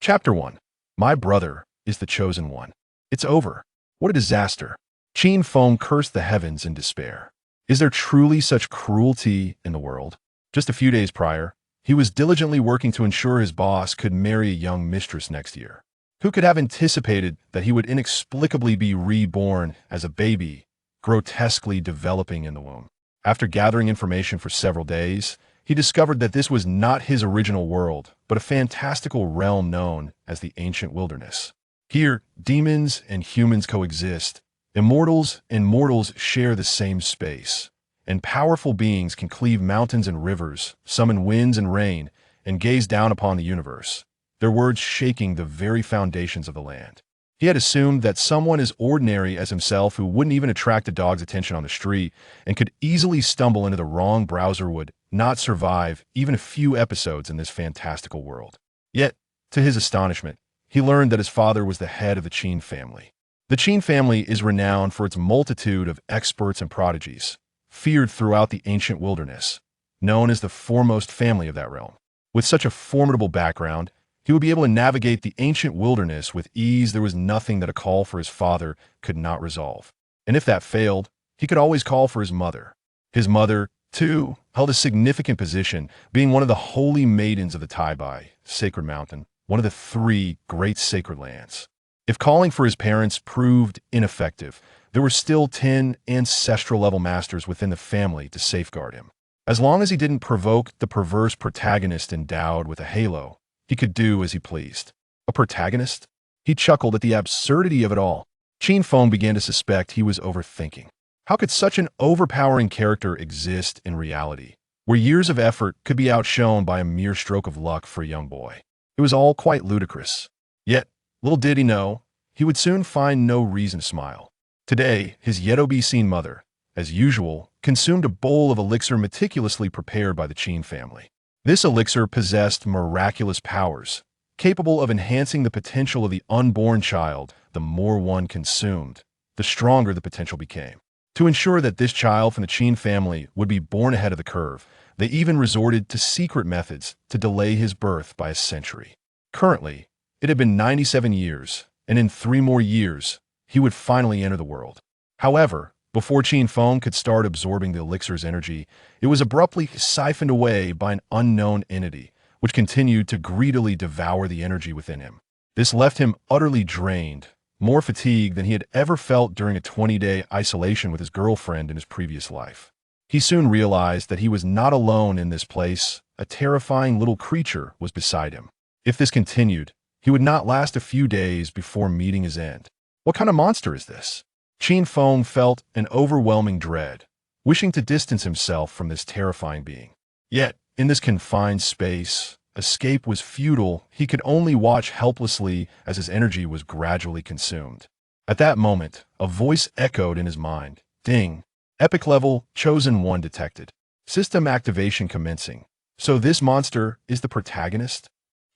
Chapter 1. My brother is the chosen one. It's over. What a disaster. Qin Feng cursed the heavens in despair. Is there truly such cruelty in the world? Just a few days prior, he was diligently working to ensure his boss could marry a young mistress next year. Who could have anticipated that he would inexplicably be reborn as a baby, grotesquely developing in the womb? After gathering information for several days, he discovered that this was not his original world, but a fantastical realm known as the ancient wilderness. Here, demons and humans coexist. Immortals and mortals share the same space, and powerful beings can cleave mountains and rivers, summon winds and rain, and gaze down upon the universe, their words shaking the very foundations of the land. He had assumed that someone as ordinary as himself who wouldn't even attract a dog's attention on the street and could easily stumble into the wrong browser would not survive even a few episodes in this fantastical world. Yet, to his astonishment, he learned that his father was the head of the Qin family. The Qin family is renowned for its multitude of experts and prodigies, feared throughout the ancient wilderness, known as the foremost family of that realm. With such a formidable background, he would be able to navigate the ancient wilderness with ease. There was nothing that a call for his father could not resolve. And if that failed, he could always call for his mother. His mother, too, held a significant position, being one of the holy maidens of the Taibai, sacred mountain, one of the three great sacred lands. If calling for his parents proved ineffective, there were still 10 ancestral-level masters within the family to safeguard him. As long as he didn't provoke the perverse protagonist endowed with a halo, he could do as he pleased. A protagonist? He chuckled at the absurdity of it all. Qin Feng began to suspect he was overthinking. How could such an overpowering character exist in reality, where years of effort could be outshone by a mere stroke of luck for a young boy? It was all quite ludicrous. Yet, little did he know, he would soon find no reason to smile. Today, his yet-to-be-seen mother, as usual, consumed a bowl of elixir meticulously prepared by the Qin family. This elixir possessed miraculous powers, capable of enhancing the potential of the unborn child. The more one consumed, the stronger the potential became. To ensure that this child from the Qin family would be born ahead of the curve, they even resorted to secret methods to delay his birth by a century. Currently, it had been 97 years, and in 3 more years, he would finally enter the world. However, before Qin Feng could start absorbing the elixir's energy, it was abruptly siphoned away by an unknown entity, which continued to greedily devour the energy within him. This left him utterly drained, more fatigued than he had ever felt during a 20-day isolation with his girlfriend in his previous life. He soon realized that he was not alone in this place. A terrifying little creature was beside him. If this continued, he would not last a few days before meeting his end. What kind of monster is this? Qin Feng felt an overwhelming dread, wishing to distance himself from this terrifying being. Yet, in this confined space, escape was futile. He could only watch helplessly as his energy was gradually consumed. At that moment, a voice echoed in his mind. Ding! Epic level, chosen one detected. System activation commencing. So this monster is the protagonist?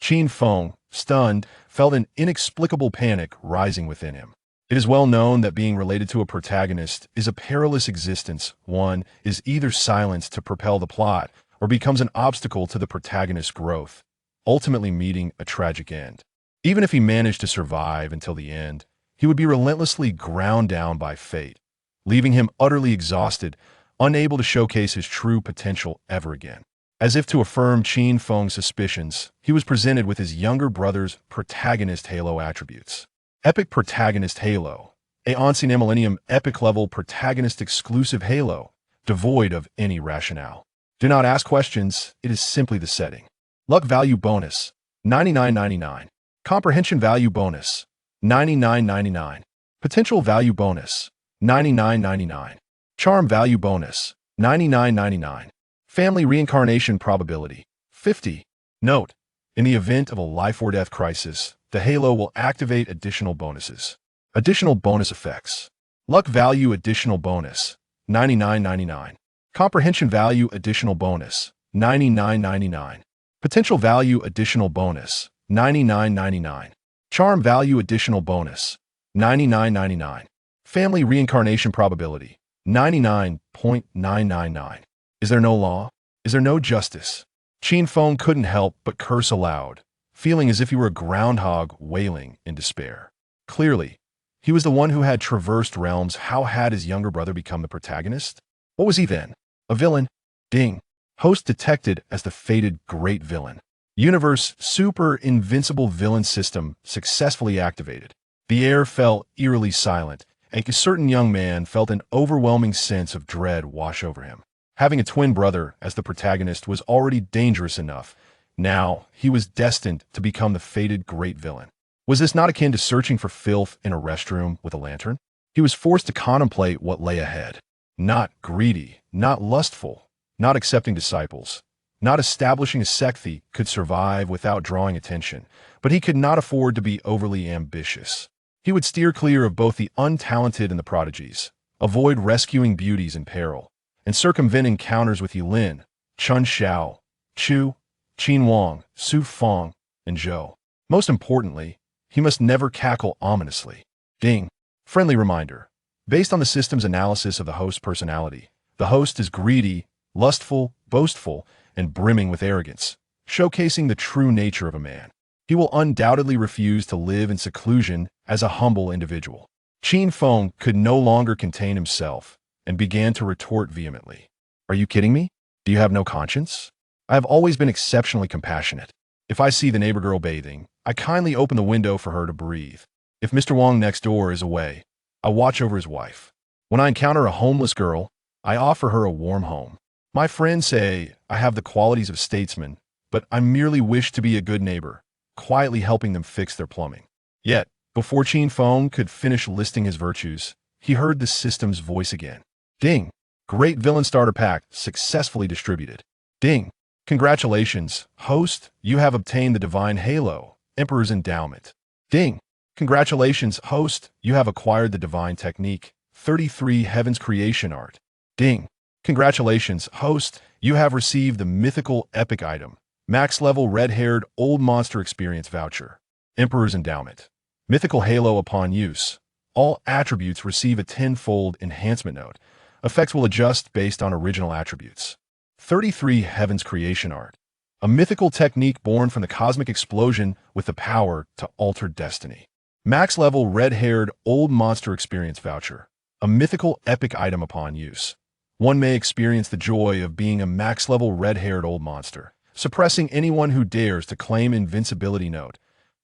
Qin Feng, stunned, felt an inexplicable panic rising within him. It is well known that being related to a protagonist is a perilous existence. One is either silenced to propel the plot or becomes an obstacle to the protagonist's growth, ultimately meeting a tragic end. Even if he managed to survive until the end, he would be relentlessly ground down by fate, leaving him utterly exhausted, unable to showcase his true potential ever again. As if to affirm Qin Feng's suspicions, he was presented with his younger brother's protagonist halo attributes. Epic Protagonist Halo, a Ancient Millennium epic-level protagonist-exclusive halo, devoid of any rationale. Do not ask questions, it is simply the setting. Luck Value Bonus, $99.99. Comprehension Value Bonus, $99.99. Potential Value Bonus, $99.99. Charm Value Bonus, $99.99. Family Reincarnation Probability, 50. Note: in the event of a life or death crisis, the halo will activate additional bonuses. Additional bonus effects. Luck Value Additional Bonus, $99.99. Comprehension Value Additional Bonus, $99.99. Potential Value Additional Bonus, $99.99. Charm Value Additional Bonus, $99.99. Family Reincarnation Probability, 99.999. Is there no law? Is there no justice? Qin Feng couldn't help but curse aloud, feeling as if he were a groundhog wailing in despair. Clearly, he was the one who had traversed realms. How had his younger brother become the protagonist? What was he then? A villain? Ding. Host detected as the fated great villain. Universe super invincible villain system successfully activated. The air fell eerily silent, and a certain young man felt an overwhelming sense of dread wash over him. Having a twin brother as the protagonist was already dangerous enough. Now, he was destined to become the fated great villain. Was this not akin to searching for filth in a restroom with a lantern? He was forced to contemplate what lay ahead. Not greedy, not lustful, not accepting disciples, not establishing a sect he could survive without drawing attention, but he could not afford to be overly ambitious. He would steer clear of both the untalented and the prodigies, avoid rescuing beauties in peril, and circumvent encounters with Yilin, Chun Xiao, Chu, Qin Wang, Su Feng, and Zhou. Most importantly, he must never cackle ominously. Ding. Friendly reminder. Based on the system's analysis of the host's personality, the host is greedy, lustful, boastful, and brimming with arrogance, showcasing the true nature of a man. He will undoubtedly refuse to live in seclusion as a humble individual. Qin Feng could no longer contain himself and began to retort vehemently. Are you kidding me? Do you have no conscience? I have always been exceptionally compassionate. If I see the neighbor girl bathing, I kindly open the window for her to breathe. If Mr. Wang next door is away, I watch over his wife. When I encounter a homeless girl, I offer her a warm home. My friends say I have the qualities of statesman, but I merely wish to be a good neighbor, quietly helping them fix their plumbing. Yet, before Qin Feng could finish listing his virtues, he heard the system's voice again. Ding! Great villain starter pack successfully distributed. Ding! Congratulations, host, you have obtained the divine halo, Emperor's endowment. Ding! Congratulations, host, you have acquired the divine technique, 33 Heaven's creation art. Ding! Congratulations, host, you have received the mythical epic item, max level red-haired old monster experience voucher, Emperor's endowment. Mythical halo upon use. All attributes receive a tenfold enhancement note. Effects will adjust based on original attributes. 33 Heaven's creation art. A mythical technique born from the cosmic explosion with the power to alter destiny. Max level red-haired old monster experience voucher. A mythical epic item upon use. One may experience the joy of being a max-level red-haired old monster, suppressing anyone who dares to claim invincibility note.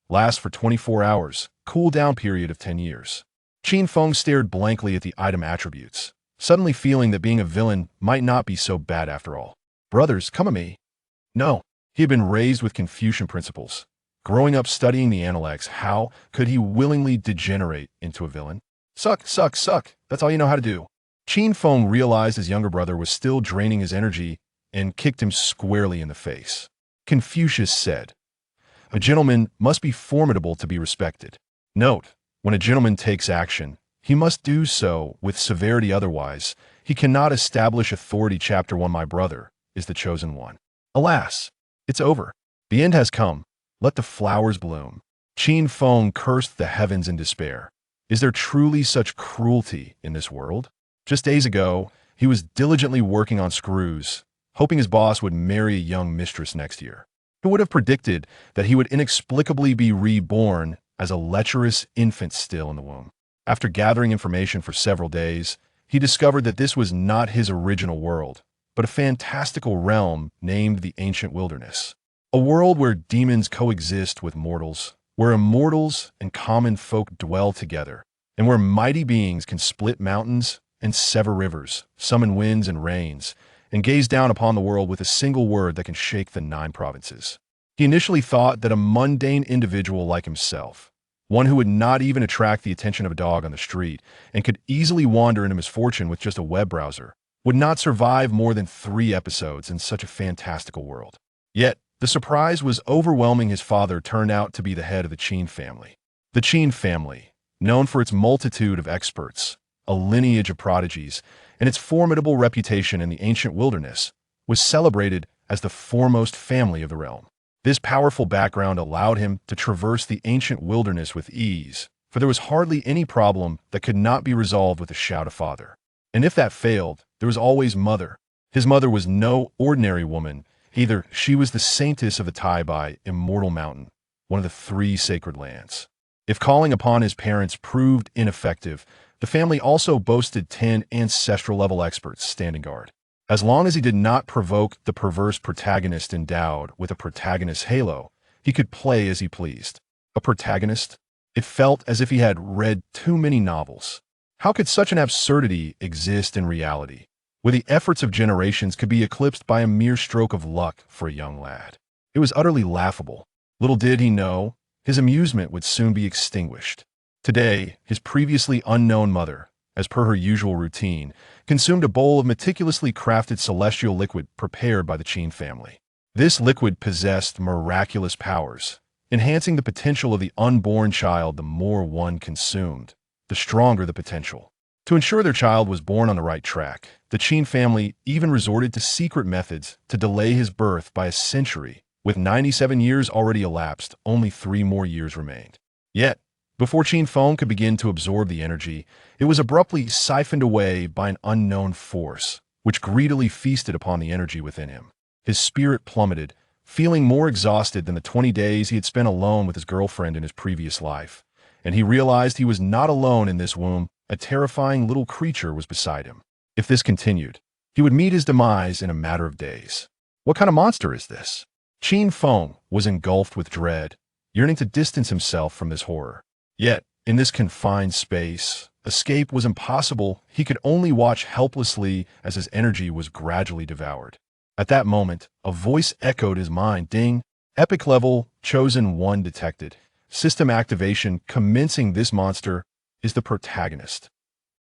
Lasts for 24 hours, cooldown period of 10 years. Qin Feng stared blankly at the item attributes, suddenly feeling that being a villain might not be so bad after all. Brothers, come at me. No, he had been raised with Confucian principles. Growing up studying the Analects, how could he willingly degenerate into a villain? Suck, suck, suck, that's all you know how to do. Qin Feng realized his younger brother was still draining his energy and kicked him squarely in the face. Confucius said, "A gentleman must be formidable to be respected. Note, when a gentleman takes action, he must do so with severity, otherwise he cannot establish authority." Chapter 1. My brother is the chosen one. Alas, it's over. The end has come. Let the flowers bloom. Qin Feng cursed the heavens in despair. Is there truly such cruelty in this world? Just days ago, he was diligently working on screws, hoping his boss would marry a young mistress next year. Who would have predicted that he would inexplicably be reborn as a lecherous infant still in the womb? After gathering information for several days, he discovered that this was not his original world, but a fantastical realm named the Ancient Wilderness. A world where demons coexist with mortals, where immortals and common folk dwell together, and where mighty beings can split mountains and sever rivers, summon winds and rains, and gaze down upon the world with a single word that can shake the 9 provinces. He initially thought that a mundane individual like himself, one who would not even attract the attention of a dog on the street and could easily wander into misfortune with just a web browser, would not survive more than 3 episodes in such a fantastical world. Yet, the surprise was overwhelming. His father turned out to be the head of the Qin family. The Qin family, known for its multitude of experts, a lineage of prodigies, and its formidable reputation in the ancient wilderness, was celebrated as the foremost family of the realm. This powerful background allowed him to traverse the ancient wilderness with ease, for there was hardly any problem that could not be resolved with a shout of father. And if that failed, there was always mother. His mother was no ordinary woman either. She was the saintess of the Tai Bai Immortal Mountain, one of the three sacred lands. If calling upon his parents proved ineffective, the family also boasted 10 ancestral-level experts standing guard. As long as he did not provoke the perverse protagonist endowed with a protagonist halo, he could play as he pleased. A protagonist? It felt as if he had read too many novels. How could such an absurdity exist in reality, where the efforts of generations could be eclipsed by a mere stroke of luck for a young lad? It was utterly laughable. Little did he know, his amusement would soon be extinguished. Today, his previously unknown mother, as per her usual routine, consumed a bowl of meticulously crafted celestial liquid prepared by the Qin family. This liquid possessed miraculous powers, enhancing the potential of the unborn child. The more one consumed, the stronger the potential. To ensure their child was born on the right track, the Qin family even resorted to secret methods to delay his birth by a century. With 97 years already elapsed, only 3 more years remained. Yet, before Qin Feng could begin to absorb the energy, it was abruptly siphoned away by an unknown force, which greedily feasted upon the energy within him. His spirit plummeted, feeling more exhausted than the 20 days he had spent alone with his girlfriend in his previous life. And he realized he was not alone in this womb. A terrifying little creature was beside him. If this continued, he would meet his demise in a matter of days. What kind of monster is this? Qin Feng was engulfed with dread, yearning to distance himself from this horror. Yet, in this confined space, escape was impossible. He could only watch helplessly as his energy was gradually devoured. At that moment, a voice echoed his mind. Ding! Epic level, chosen one detected. System activation commencing. This monster is the protagonist.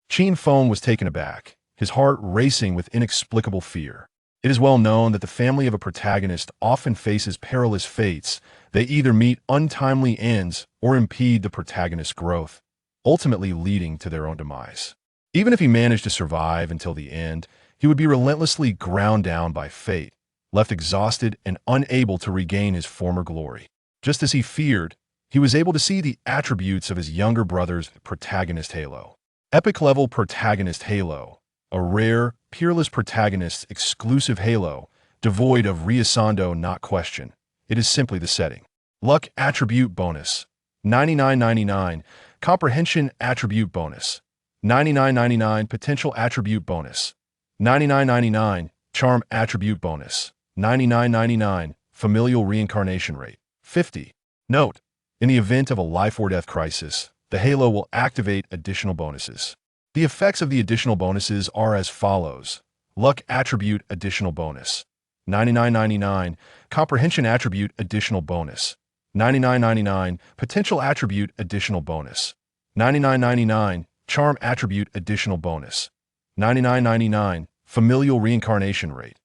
Qin Feng was taken aback, his heart racing with inexplicable fear. It is well known that the family of a protagonist often faces perilous fates. They either meet untimely ends or impede the protagonist's growth, ultimately leading to their own demise. Even if he managed to survive until the end, he would be relentlessly ground down by fate, left exhausted and unable to regain his former glory. Just as he feared, he was able to see the attributes of his younger brother's protagonist halo. Epic level protagonist halo, a rare, peerless protagonist's exclusive halo, devoid of riasando, not question. It is simply the setting. Luck attribute bonus, 99.99. Comprehension attribute bonus, 99.99. Potential attribute bonus, 99.99. Charm attribute bonus, 99.99. Familial reincarnation rate, 50. Note: in the event of a life or death crisis, the halo will activate additional bonuses. The effects of the additional bonuses are as follows. Luck attribute additional bonus, 99.99. Comprehension attribute additional bonus, 99.99. Potential attribute additional bonus, 99.99. Charm attribute additional bonus, 99.99. Familial reincarnation rate,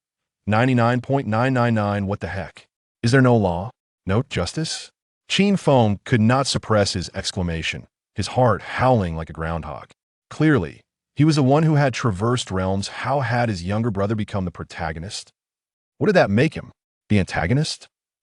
99.999. What the heck? Is there no law? No justice? Qin Feng could not suppress his exclamation, his heart howling like a groundhog. Clearly, he was the one who had traversed realms. How had his younger brother become the protagonist? What did that make him? The antagonist?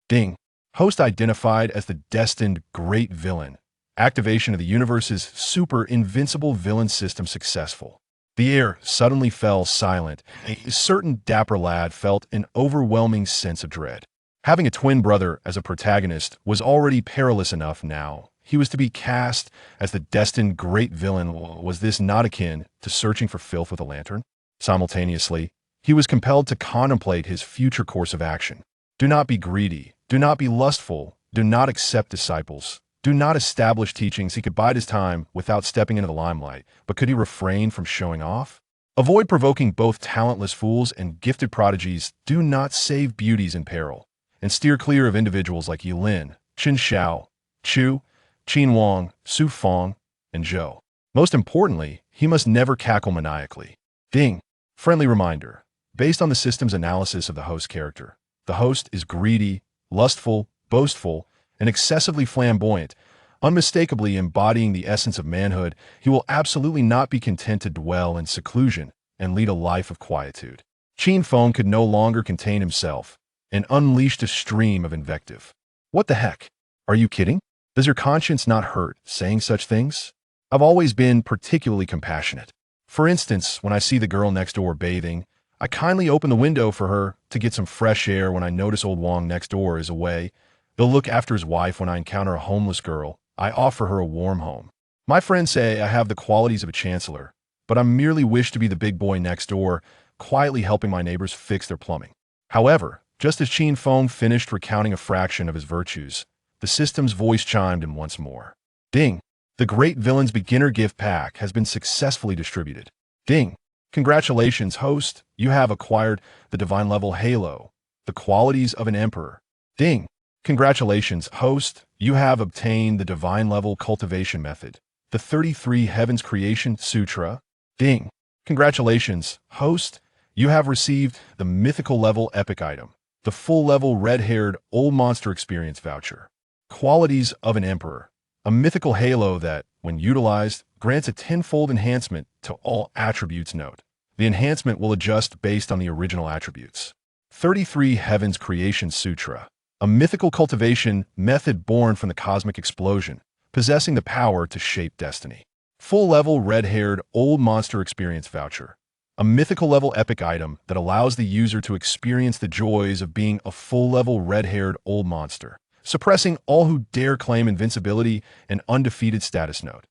Ding. Host identified as the destined great villain. Activation of the universe's super invincible villain system successful. The air suddenly fell silent. A certain dapper lad felt an overwhelming sense of dread. Having a twin brother as a protagonist was already perilous enough. Now he was to be cast as the destined great villain. Was this not akin to searching for filth with a lantern? Simultaneously, he was compelled to contemplate his future course of action. Do not be greedy. Do not be lustful. Do not accept disciples. Do not establish teachings. He could bide his time without stepping into the limelight, but could he refrain from showing off? Avoid provoking both talentless fools and gifted prodigies. Do not save beauties in peril, and steer clear of individuals like Yilin, Qin Xiao, Chu, Qin Wang, Su Feng, and Zhou. Most importantly, he must never cackle maniacally. Ding. Friendly reminder. Based on the system's analysis of the host character, the host is greedy, lustful, boastful, and excessively flamboyant, unmistakably embodying the essence of manhood. He will absolutely not be content to dwell in seclusion and lead a life of quietude. Qin Feng could no longer contain himself and unleashed a stream of invective. What the heck? Are you kidding? Does your conscience not hurt saying such things? I've always been particularly compassionate. For instance, when I see the girl next door bathing, I kindly open the window for her to get some fresh air. When I notice old Wang next door is away, He'll look after his wife when I encounter a homeless girl. I offer her a warm home. My friends say I have the qualities of a chancellor, but I merely wish to be the big boy next door, quietly helping my neighbors fix their plumbing. However, just as Qin Feng finished recounting a fraction of his virtues, the system's voice chimed in once more. Ding! The Great Villain's Beginner Gift Pack has been successfully distributed. Ding! Congratulations, host! You have acquired the Divine Level Halo, the qualities of an Emperor. Ding! Congratulations, host! You have obtained the Divine Level Cultivation Method, the 33 Heavens Creation Sutra. Ding! Congratulations, host! You have received the Mythical Level Epic Item, the full-level red-haired old monster experience voucher. Qualities of an Emperor. A mythical halo that, when utilized, grants a tenfold enhancement to all attributes. Note: the enhancement will adjust based on the original attributes. 33 Heavens Creation Sutra. A mythical cultivation method born from the cosmic explosion, possessing the power to shape destiny. Full-level red-haired old monster experience voucher. A mythical level epic item that allows the user to experience the joys of being a full-level red-haired old monster, suppressing all who dare claim invincibility and undefeated status. Note: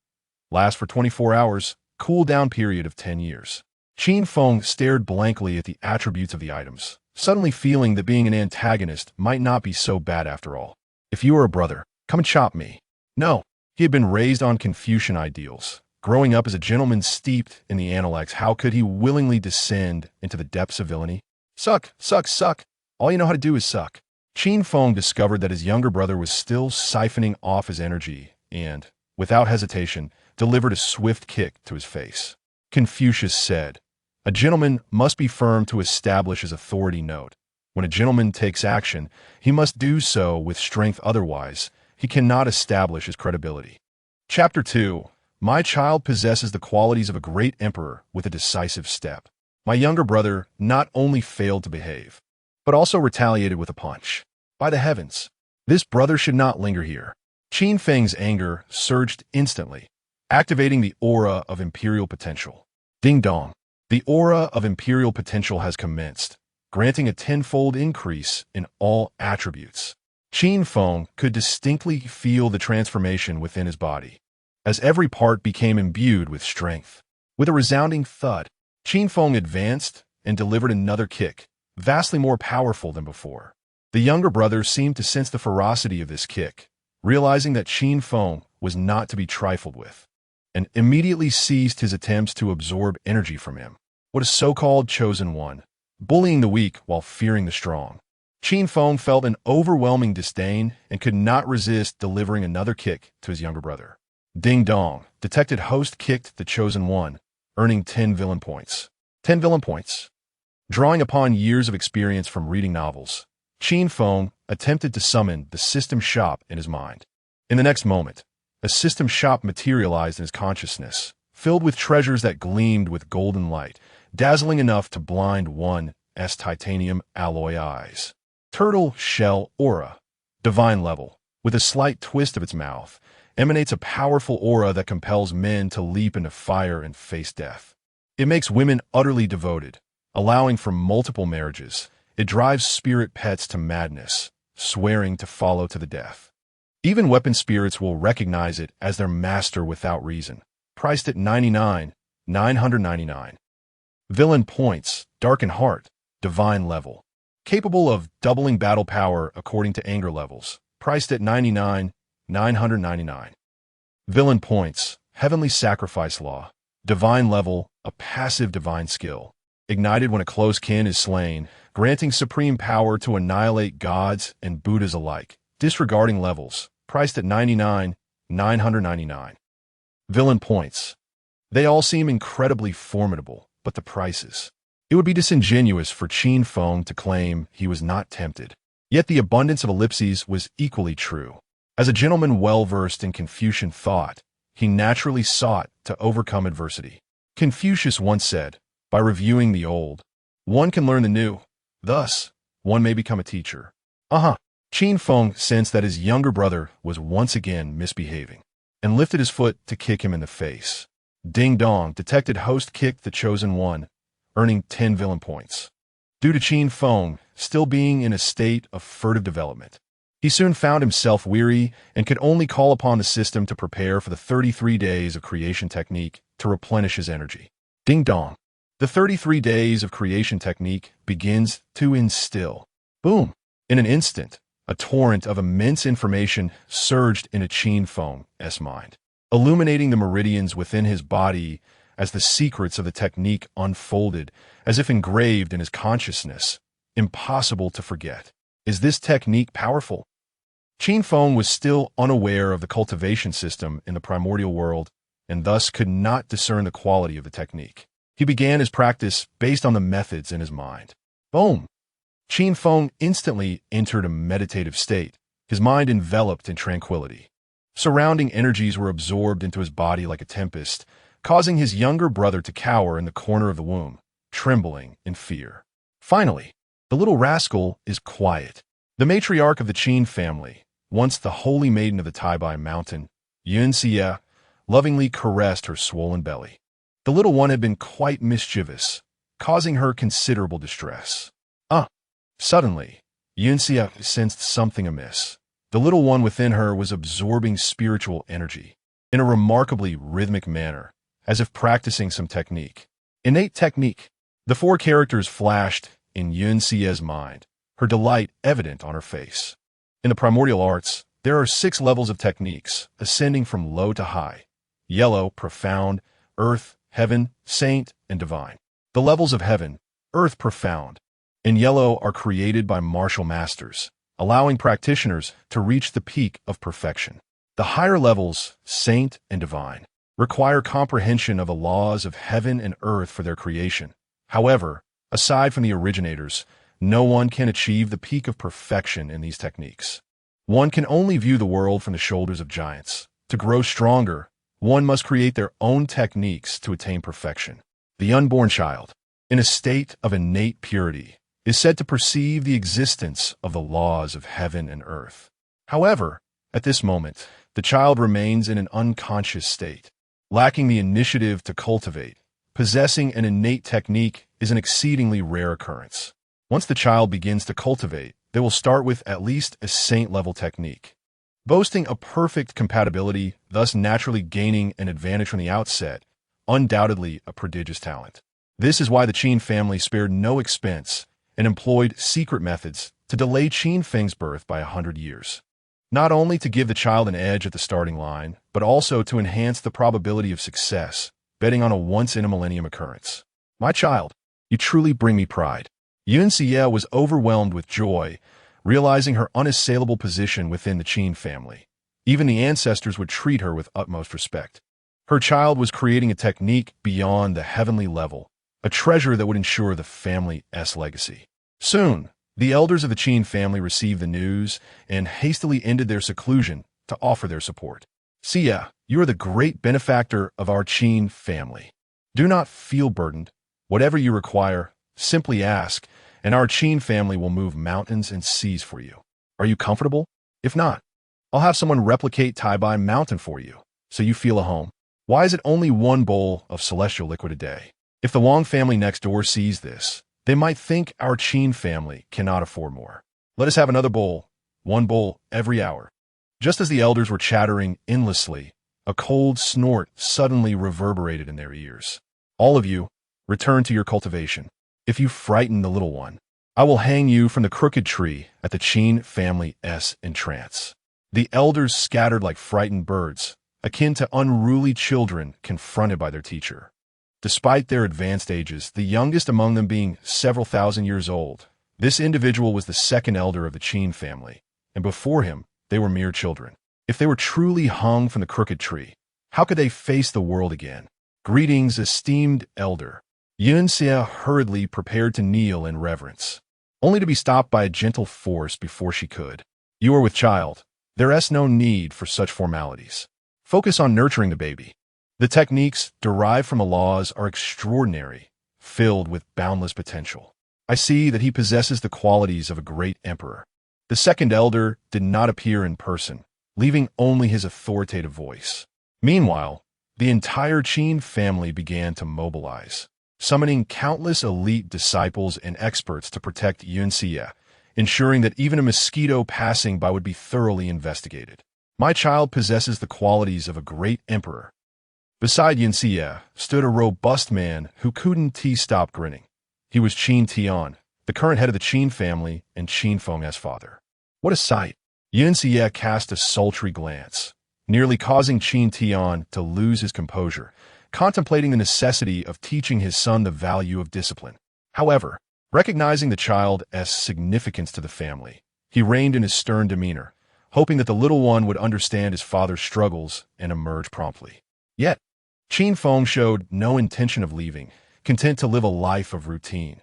last for 24 hours, cooldown period of 10 years. Qin Feng stared blankly at the attributes of the items, suddenly feeling that being an antagonist might not be so bad after all. If you are a brother, come and chop me. No, he had been raised on Confucian ideals. Growing up as a gentleman steeped in the intellects, how could he willingly descend into the depths of villainy? Suck, suck, suck. All you know how to do is suck. Qin Feng discovered that his younger brother was still siphoning off his energy and, without hesitation, delivered a swift kick to his face. Confucius said, "A gentleman must be firm to establish his authority." Note: when a gentleman takes action, he must do so with strength, otherwise, he cannot establish his credibility. Chapter 2. My child possesses the qualities of a great emperor with a decisive step. My younger brother not only failed to behave, but also retaliated with a punch. By the heavens, this brother should not linger here. Qin Feng's anger surged instantly, activating the aura of imperial potential. Ding dong. The aura of imperial potential has commenced, granting a tenfold increase in all attributes. Qin Feng could distinctly feel the transformation within his body, as every part became imbued with strength. With a resounding thud, Qin Feng advanced and delivered another kick, vastly more powerful than before. The younger brother seemed to sense the ferocity of this kick, realizing that Qin Feng was not to be trifled with, and immediately ceased his attempts to absorb energy from him. What a so-called chosen one, bullying the weak while fearing the strong. Qin Feng felt an overwhelming disdain and could not resist delivering another kick to his younger brother. Ding dong. Detected host kicked the chosen one, earning 10 villain points. 10 villain points. Drawing upon years of experience from reading novels, Qin Feng attempted to summon the system shop in his mind. In the next moment, a system shop materialized in his consciousness, filled with treasures that gleamed with golden light, dazzling enough to blind one's titanium alloy eyes. Turtle Shell Aura. Divine Level. With a slight twist of its mouth, emanates a powerful aura that compels men to leap into fire and face death. It makes women utterly devoted, allowing for multiple marriages. It drives spirit pets to madness, swearing to follow to the death. Even weapon spirits will recognize it as their master without reason. Priced at $99,999. Villain points. Darken Heart. Divine Level. Capable of doubling battle power according to anger levels. Priced at $99,999. Villain points. Heavenly Sacrifice Law. Divine Level. A passive divine skill. Ignited when a close kin is slain, granting supreme power to annihilate gods and Buddhas alike. Disregarding levels. Priced at $99,999. Villain points. They all seem incredibly formidable, but the prices. It would be disingenuous for Qin Feng to claim he was not tempted. Yet the abundance of ellipses was equally true. As a gentleman well-versed in Confucian thought, he naturally sought to overcome adversity. Confucius once said, "By reviewing the old, one can learn the new. Thus, one may become a teacher." Qin Feng sensed that his younger brother was once again misbehaving, and lifted his foot to kick him in the face. Ding dong. Detected host kicked the chosen one, earning 10 villain points. Due to Qin Feng still being in a state of furtive development, He soon found himself weary and could only call upon the system to prepare for the 33 days of creation technique to replenish his energy. Ding dong. The 33 days of creation technique begins to instill. Boom. In an instant, a torrent of immense information surged into Qin Feng's mind, illuminating the meridians within his body as the secrets of the technique unfolded, as if engraved in his consciousness. Impossible to forget. Is this technique powerful? Qin Feng was still unaware of the cultivation system in the primordial world and thus could not discern the quality of the technique. He began his practice based on the methods in his mind. Boom! Qin Feng instantly entered a meditative state, his mind enveloped in tranquility. Surrounding energies were absorbed into his body like a tempest, causing his younger brother to cower in the corner of the womb, trembling in fear. Finally, the little rascal is quiet. The matriarch of the Qin family, once the holy maiden of the Taibai mountain, Yunxia, lovingly caressed her swollen belly. The little one had been quite mischievous, causing her considerable distress. Suddenly, Yunxia sensed something amiss. The little one within her was absorbing spiritual energy in a remarkably rhythmic manner, as if practicing some technique. Innate technique. The four characters flashed in Yunxia's mind, her delight evident on her face. In the primordial arts, there are 6 levels of techniques, ascending from low to high: yellow, profound, earth, heaven, saint, and divine. The levels of heaven, earth, profound, and yellow are created by martial masters, allowing practitioners to reach the peak of perfection. The higher levels, saint and divine, require comprehension of the laws of heaven and earth for their creation. However, aside from the originators, no one can achieve the peak of perfection in these techniques. One can only view the world from the shoulders of giants. To grow stronger, one must create their own techniques to attain perfection. The unborn child, in a state of innate purity, is said to perceive the existence of the laws of heaven and earth. However, at this moment, the child remains in an unconscious state, lacking the initiative to cultivate. Possessing an innate technique is an exceedingly rare occurrence. Once the child begins to cultivate, they will start with at least a saint-level technique, boasting a perfect compatibility, thus naturally gaining an advantage from the outset, undoubtedly a prodigious talent. This is why the Qin family spared no expense and employed secret methods to delay Qin Feng's birth by 100 years. Not only to give the child an edge at the starting line, but also to enhance the probability of success, betting on a once-in-a-millennium occurrence. My child, you truly bring me pride. Yunxia was overwhelmed with joy, realizing her unassailable position within the Qin family. Even the ancestors would treat her with utmost respect. Her child was creating a technique beyond the heavenly level, a treasure that would ensure the family's legacy. Soon, the elders of the Qin family received the news and hastily ended their seclusion to offer their support. Xia, you are the great benefactor of our Qin family. Do not feel burdened. Whatever you require, simply ask, and our Qin family will move mountains and seas for you. Are you comfortable? If not, I'll have someone replicate Taibai Mountain for you, so you feel at home. Why is it only 1 bowl of celestial liquid a day? If the Wang family next door sees this, they might think our Qin family cannot afford more. Let us have another bowl, 1 bowl every hour. Just as the elders were chattering endlessly, a cold snort suddenly reverberated in their ears. All of you, return to your cultivation. If you frighten the little one, I will hang you from the crooked tree at the Qin family's entrance. The elders scattered like frightened birds, akin to unruly children confronted by their teacher. Despite their advanced ages, the youngest among them being several thousand years old, this individual was the second elder of the Qin family, and before him, they were mere children. If they were truly hung from the crooked tree, how could they face the world again? Greetings, esteemed elder. Yunxia hurriedly prepared to kneel in reverence, only to be stopped by a gentle force before she could. You are with child. There is no need for such formalities. Focus on nurturing the baby. The techniques derived from the laws are extraordinary, filled with boundless potential. I see that he possesses the qualities of a great emperor. The second elder did not appear in person, leaving only his authoritative voice. Meanwhile, the entire Qin family began to mobilize, summoning countless elite disciples and experts to protect Yunxia, ensuring that even a mosquito passing by would be thoroughly investigated. My child possesses the qualities of a great emperor. Beside Yinxie stood a robust man who couldn't stop grinning. He was Qin Tian, the current head of the Qin family and Qin Feng's father. What a sight! Yinxie cast a sultry glance, nearly causing Qin Tian to lose his composure, contemplating the necessity of teaching his son the value of discipline. However, recognizing the child's significance to the family, he reined in his stern demeanor, hoping that the little one would understand his father's struggles and emerge promptly. Yet, Qin Feng showed no intention of leaving, content to live a life of routine,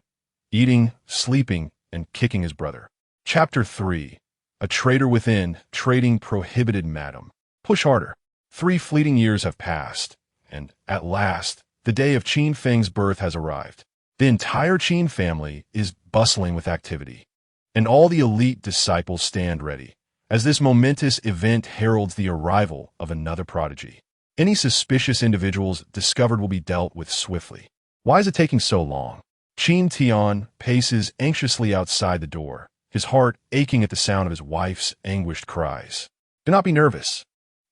eating, sleeping, and kicking his brother. Chapter 3. A Traitor Within, Trading Prohibited Madam. Push harder. 3 fleeting years have passed, and, at last, the day of Qin Feng's birth has arrived. The entire Qin family is bustling with activity, and all the elite disciples stand ready, as this momentous event heralds the arrival of another prodigy. Any suspicious individuals discovered will be dealt with swiftly. Why is it taking so long? Qin Tian paces anxiously outside the door, his heart aching at the sound of his wife's anguished cries. Do not be nervous.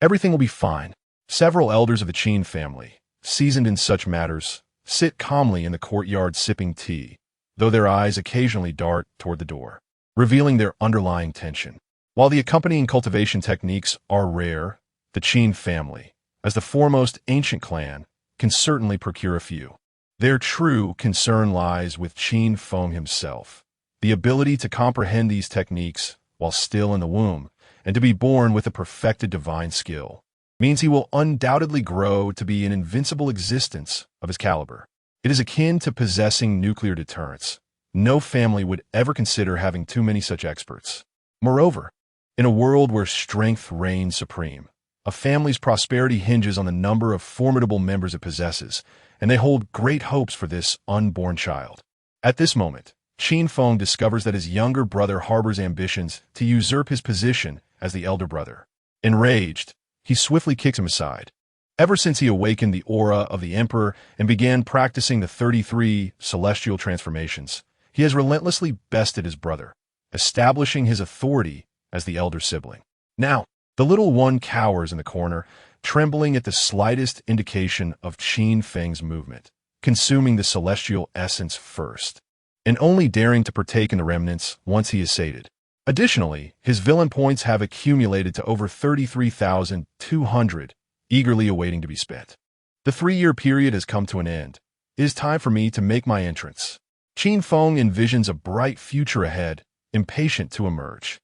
Everything will be fine. Several elders of the Qin family, seasoned in such matters, sit calmly in the courtyard sipping tea, though their eyes occasionally dart toward the door, revealing their underlying tension. While the accompanying cultivation techniques are rare, the Qin family, as the foremost ancient clan, can certainly procure a few. Their true concern lies with Qin Feng himself, the ability to comprehend these techniques while still in the womb, and to be born with a perfected divine skill, means he will undoubtedly grow to be an invincible existence of his caliber. It is akin to possessing nuclear deterrence. No family would ever consider having too many such experts. Moreover, in a world where strength reigns supreme, a family's prosperity hinges on the number of formidable members it possesses, and they hold great hopes for this unborn child. At this moment, Qin Feng discovers that his younger brother harbors ambitions to usurp his position as the elder brother. Enraged, he swiftly kicks him aside. Ever since he awakened the aura of the emperor and began practicing the 33 celestial transformations, he has relentlessly bested his brother, establishing his authority as the elder sibling. Now, the little one cowers in the corner, trembling at the slightest indication of Qin Feng's movement, consuming the celestial essence first, and only daring to partake in the remnants once he is sated. Additionally, his villain points have accumulated to over 33,200, eagerly awaiting to be spent. The 3-year period has come to an end. It is time for me to make my entrance. Qin Feng envisions a bright future ahead, impatient to emerge.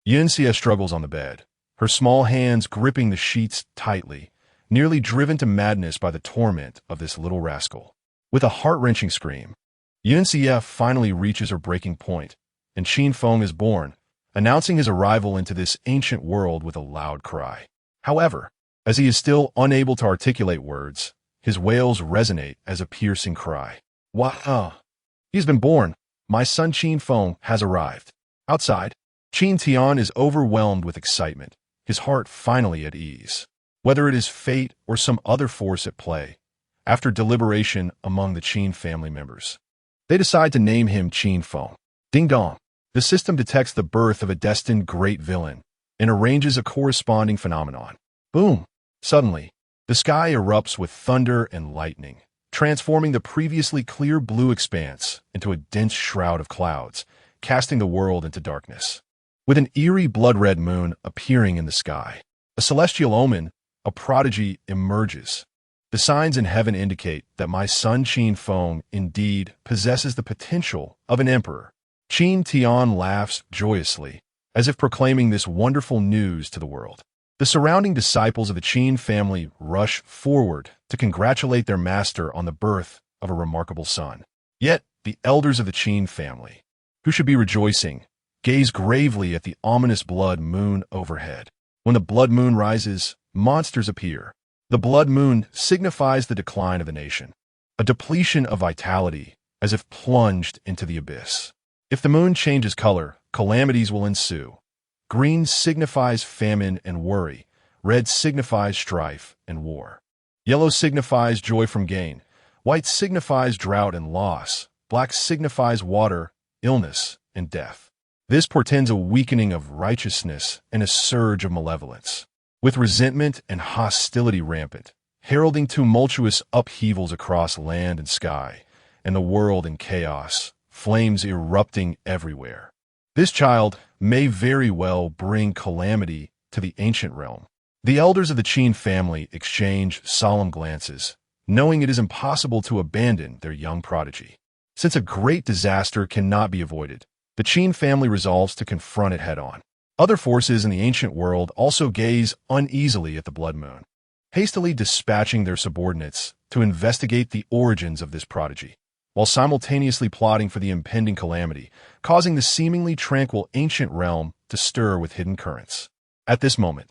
Yinxie struggles on the bed, her small hands gripping the sheets tightly, nearly driven to madness by the torment of this little rascal. With a heart-wrenching scream, Yinxie finally reaches her breaking point, and Qin Feng is born, announcing his arrival into this ancient world with a loud cry. However, as he is still unable to articulate words, his wails resonate as a piercing cry. Wow! He's been born. My son Qin Feng has arrived. Outside, Qin Tian is overwhelmed with excitement, his heart finally at ease. Whether it is fate or some other force at play, after deliberation among the Qin family members, they decide to name him Qin Feng. Ding dong! The system detects the birth of a destined great villain and arranges a corresponding phenomenon. Boom! Suddenly, the sky erupts with thunder and lightning, transforming the previously clear blue expanse into a dense shroud of clouds, casting the world into darkness. With an eerie blood-red moon appearing in the sky, a celestial omen, a prodigy, emerges. The signs in heaven indicate that my son Qin Feng indeed possesses the potential of an emperor. Qin Tian laughs joyously, as if proclaiming this wonderful news to the world. The surrounding disciples of the Qin family rush forward to congratulate their master on the birth of a remarkable son. Yet, the elders of the Qin family, who should be rejoicing, gaze gravely at the ominous blood moon overhead. When the blood moon rises, monsters appear. The blood moon signifies the decline of the nation, a depletion of vitality, as if plunged into the abyss. If the moon changes color, calamities will ensue. Green signifies famine and worry. Red signifies strife and war. Yellow signifies joy from gain. White signifies drought and loss. Black signifies water, illness, and death. This portends a weakening of righteousness and a surge of malevolence, with resentment and hostility rampant, heralding tumultuous upheavals across land and sky, and the world in chaos, flames erupting everywhere. This child may very well bring calamity to the ancient realm. The elders of the Qin family exchange solemn glances, knowing it is impossible to abandon their young prodigy. Since a great disaster cannot be avoided, the Qin family resolves to confront it head-on. Other forces in the ancient world also gaze uneasily at the blood moon, hastily dispatching their subordinates to investigate the origins of this prodigy, while simultaneously plotting for the impending calamity, causing the seemingly tranquil ancient realm to stir with hidden currents. At this moment,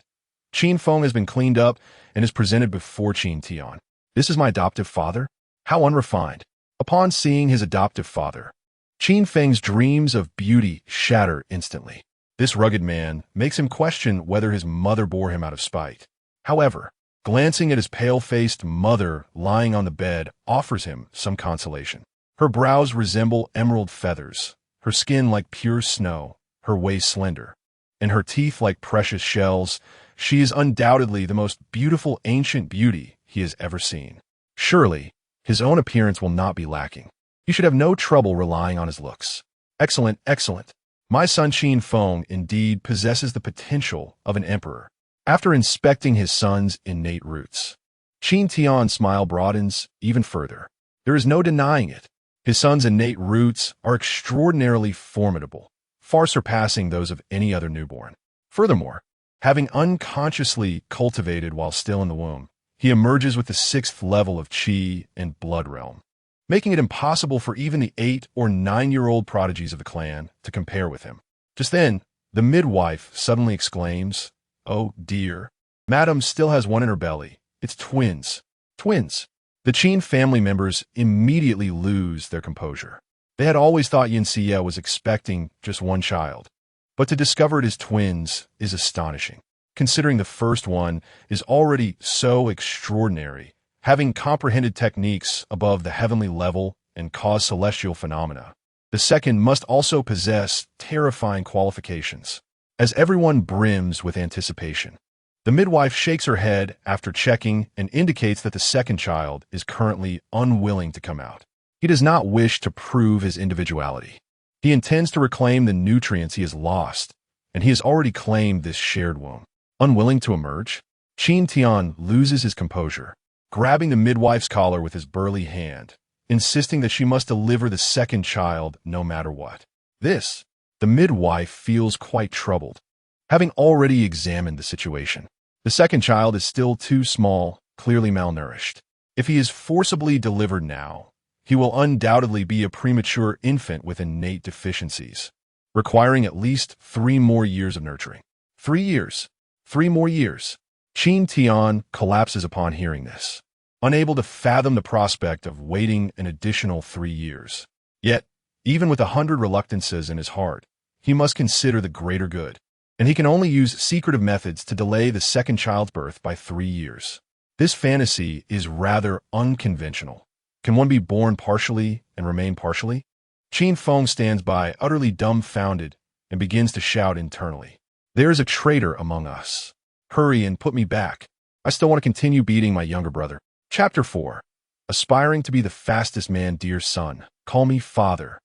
Qin Feng has been cleaned up and is presented before Qin Tian. This is my adoptive father? How unrefined. Upon seeing his adoptive father, Qin Feng's dreams of beauty shatter instantly. This rugged man makes him question whether his mother bore him out of spite. However, glancing at his pale-faced mother lying on the bed offers him some consolation. Her brows resemble emerald feathers, her skin like pure snow, her waist slender, and her teeth like precious shells. She is undoubtedly the most beautiful ancient beauty he has ever seen. Surely, his own appearance will not be lacking. You should have no trouble relying on his looks. Excellent, excellent. My son Qin Feng indeed possesses the potential of an emperor. After inspecting his son's innate roots, Qin Tian's smile broadens even further. There is no denying it. His son's innate roots are extraordinarily formidable, far surpassing those of any other newborn. Furthermore, having unconsciously cultivated while still in the womb, he emerges with the 6th level of Qi and blood realm, making it impossible for even the 8 or 9-year-old prodigies of the clan to compare with him. Just then, the midwife suddenly exclaims, "Oh dear, Madam still has one in her belly. It's twins. Twins." The Qin family members immediately lose their composure. They had always thought Yin Xie was expecting just one child, but to discover it is twins is astonishing, considering the first one is already so extraordinary, having comprehended techniques above the heavenly level and cause celestial phenomena. The second must also possess terrifying qualifications. As everyone brims with anticipation, the midwife shakes her head after checking and indicates that the second child is currently unwilling to come out. He does not wish to prove his individuality. He intends to reclaim the nutrients he has lost, and he has already claimed this shared womb. Unwilling to emerge, Qin Tian loses his composure, grabbing the midwife's collar with his burly hand, insisting that she must deliver the second child no matter what. The midwife feels quite troubled, having already examined the situation. The second child is still too small, clearly malnourished. If he is forcibly delivered now, he will undoubtedly be a premature infant with innate deficiencies, requiring at least 3 more years of nurturing. 3 years. 3 more years. Qin Tian collapses upon hearing this, unable to fathom the prospect of waiting an additional 3 years. Yet, even with 100 reluctances in his heart, he must consider the greater good, and he can only use secretive methods to delay the second child's birth by 3 years. This fantasy is rather unconventional. Can one be born partially and remain partially? Qin Feng stands by, utterly dumbfounded, and begins to shout internally. There is a traitor among us. Hurry and put me back. I still want to continue beating my younger brother. Chapter 4. Aspiring to be the fastest man, dear son. Call me father.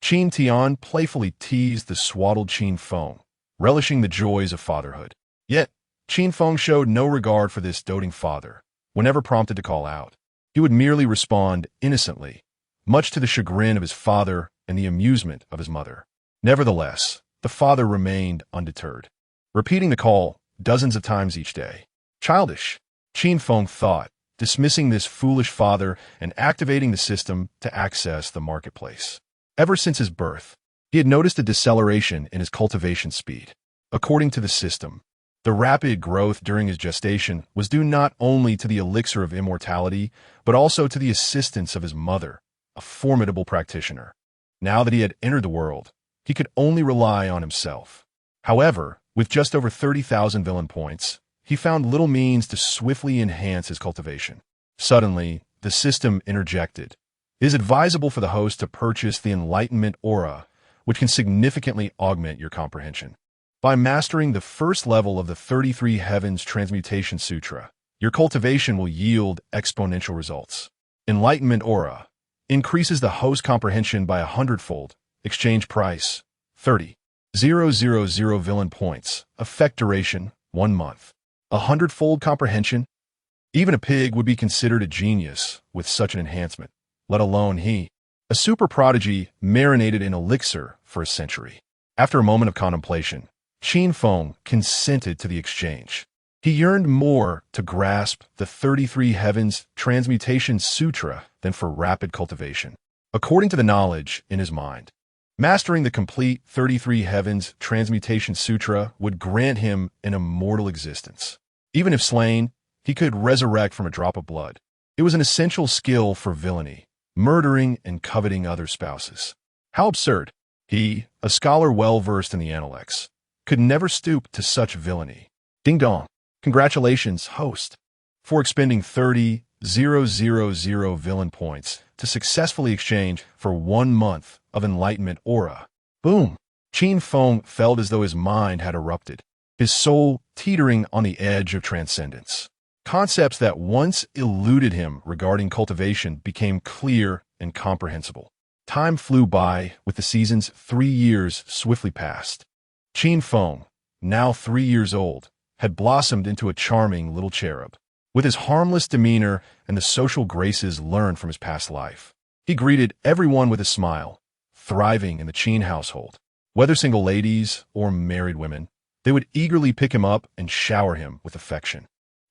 Qin Tian playfully teased the swaddled Qin Feng, relishing the joys of fatherhood. Yet, Qin Feng showed no regard for this doting father. Whenever prompted to call out, he would merely respond innocently, much to the chagrin of his father and the amusement of his mother. Nevertheless, the father remained undeterred, repeating the call dozens of times each day. Childish, Qin Feng thought, dismissing this foolish father and activating the system to access the marketplace. Ever since his birth, he had noticed a deceleration in his cultivation speed. According to the system, the rapid growth during his gestation was due not only to the elixir of immortality, but also to the assistance of his mother, a formidable practitioner. Now that he had entered the world, he could only rely on himself. However, with just over 30,000 villain points, he found little means to swiftly enhance his cultivation. Suddenly, the system interjected. It is advisable for the host to purchase the Enlightenment Aura, which can significantly augment your comprehension. By mastering the first level of the 33 Heavens Transmutation Sutra, your cultivation will yield exponential results. Enlightenment Aura increases the host comprehension by 100-fold. Exchange price 30,000 villain points. Effect duration 1 month. 100-fold comprehension. Even a pig would be considered a genius with such an enhancement, let alone he, a super prodigy marinated in elixir for a century. After a moment of contemplation, Qin Feng consented to the exchange. He yearned more to grasp the 33 Heavens Transmutation Sutra than for rapid cultivation. According to the knowledge in his mind, mastering the complete 33 Heavens Transmutation Sutra would grant him an immortal existence. Even if slain, he could resurrect from a drop of blood. It was an essential skill for villainy, murdering and coveting other spouses. How absurd! He, a scholar well-versed in the intellects, could never stoop to such villainy. Ding dong! Congratulations, host, for expending 30,000 villain points to successfully exchange for 1 month of Enlightenment Aura. Boom! Qin Feng felt as though his mind had erupted, his soul teetering on the edge of transcendence. Concepts that once eluded him regarding cultivation became clear and comprehensible. Time flew by, with the seasons. 3 years swiftly passed. Qin Feng, now 3 years old, had blossomed into a charming little cherub. With his harmless demeanor and the social graces learned from his past life, he greeted everyone with a smile, thriving in the Qin household. Whether single ladies or married women, they would eagerly pick him up and shower him with affection.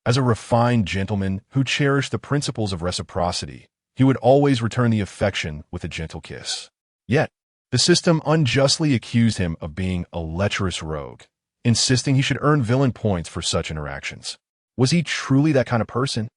As a refined gentleman who cherished the principles of reciprocity, he would always return the affection with a gentle kiss. Yet, the system unjustly accused him of being a lecherous rogue, insisting he should earn villain points for such interactions. Was he truly that kind of person?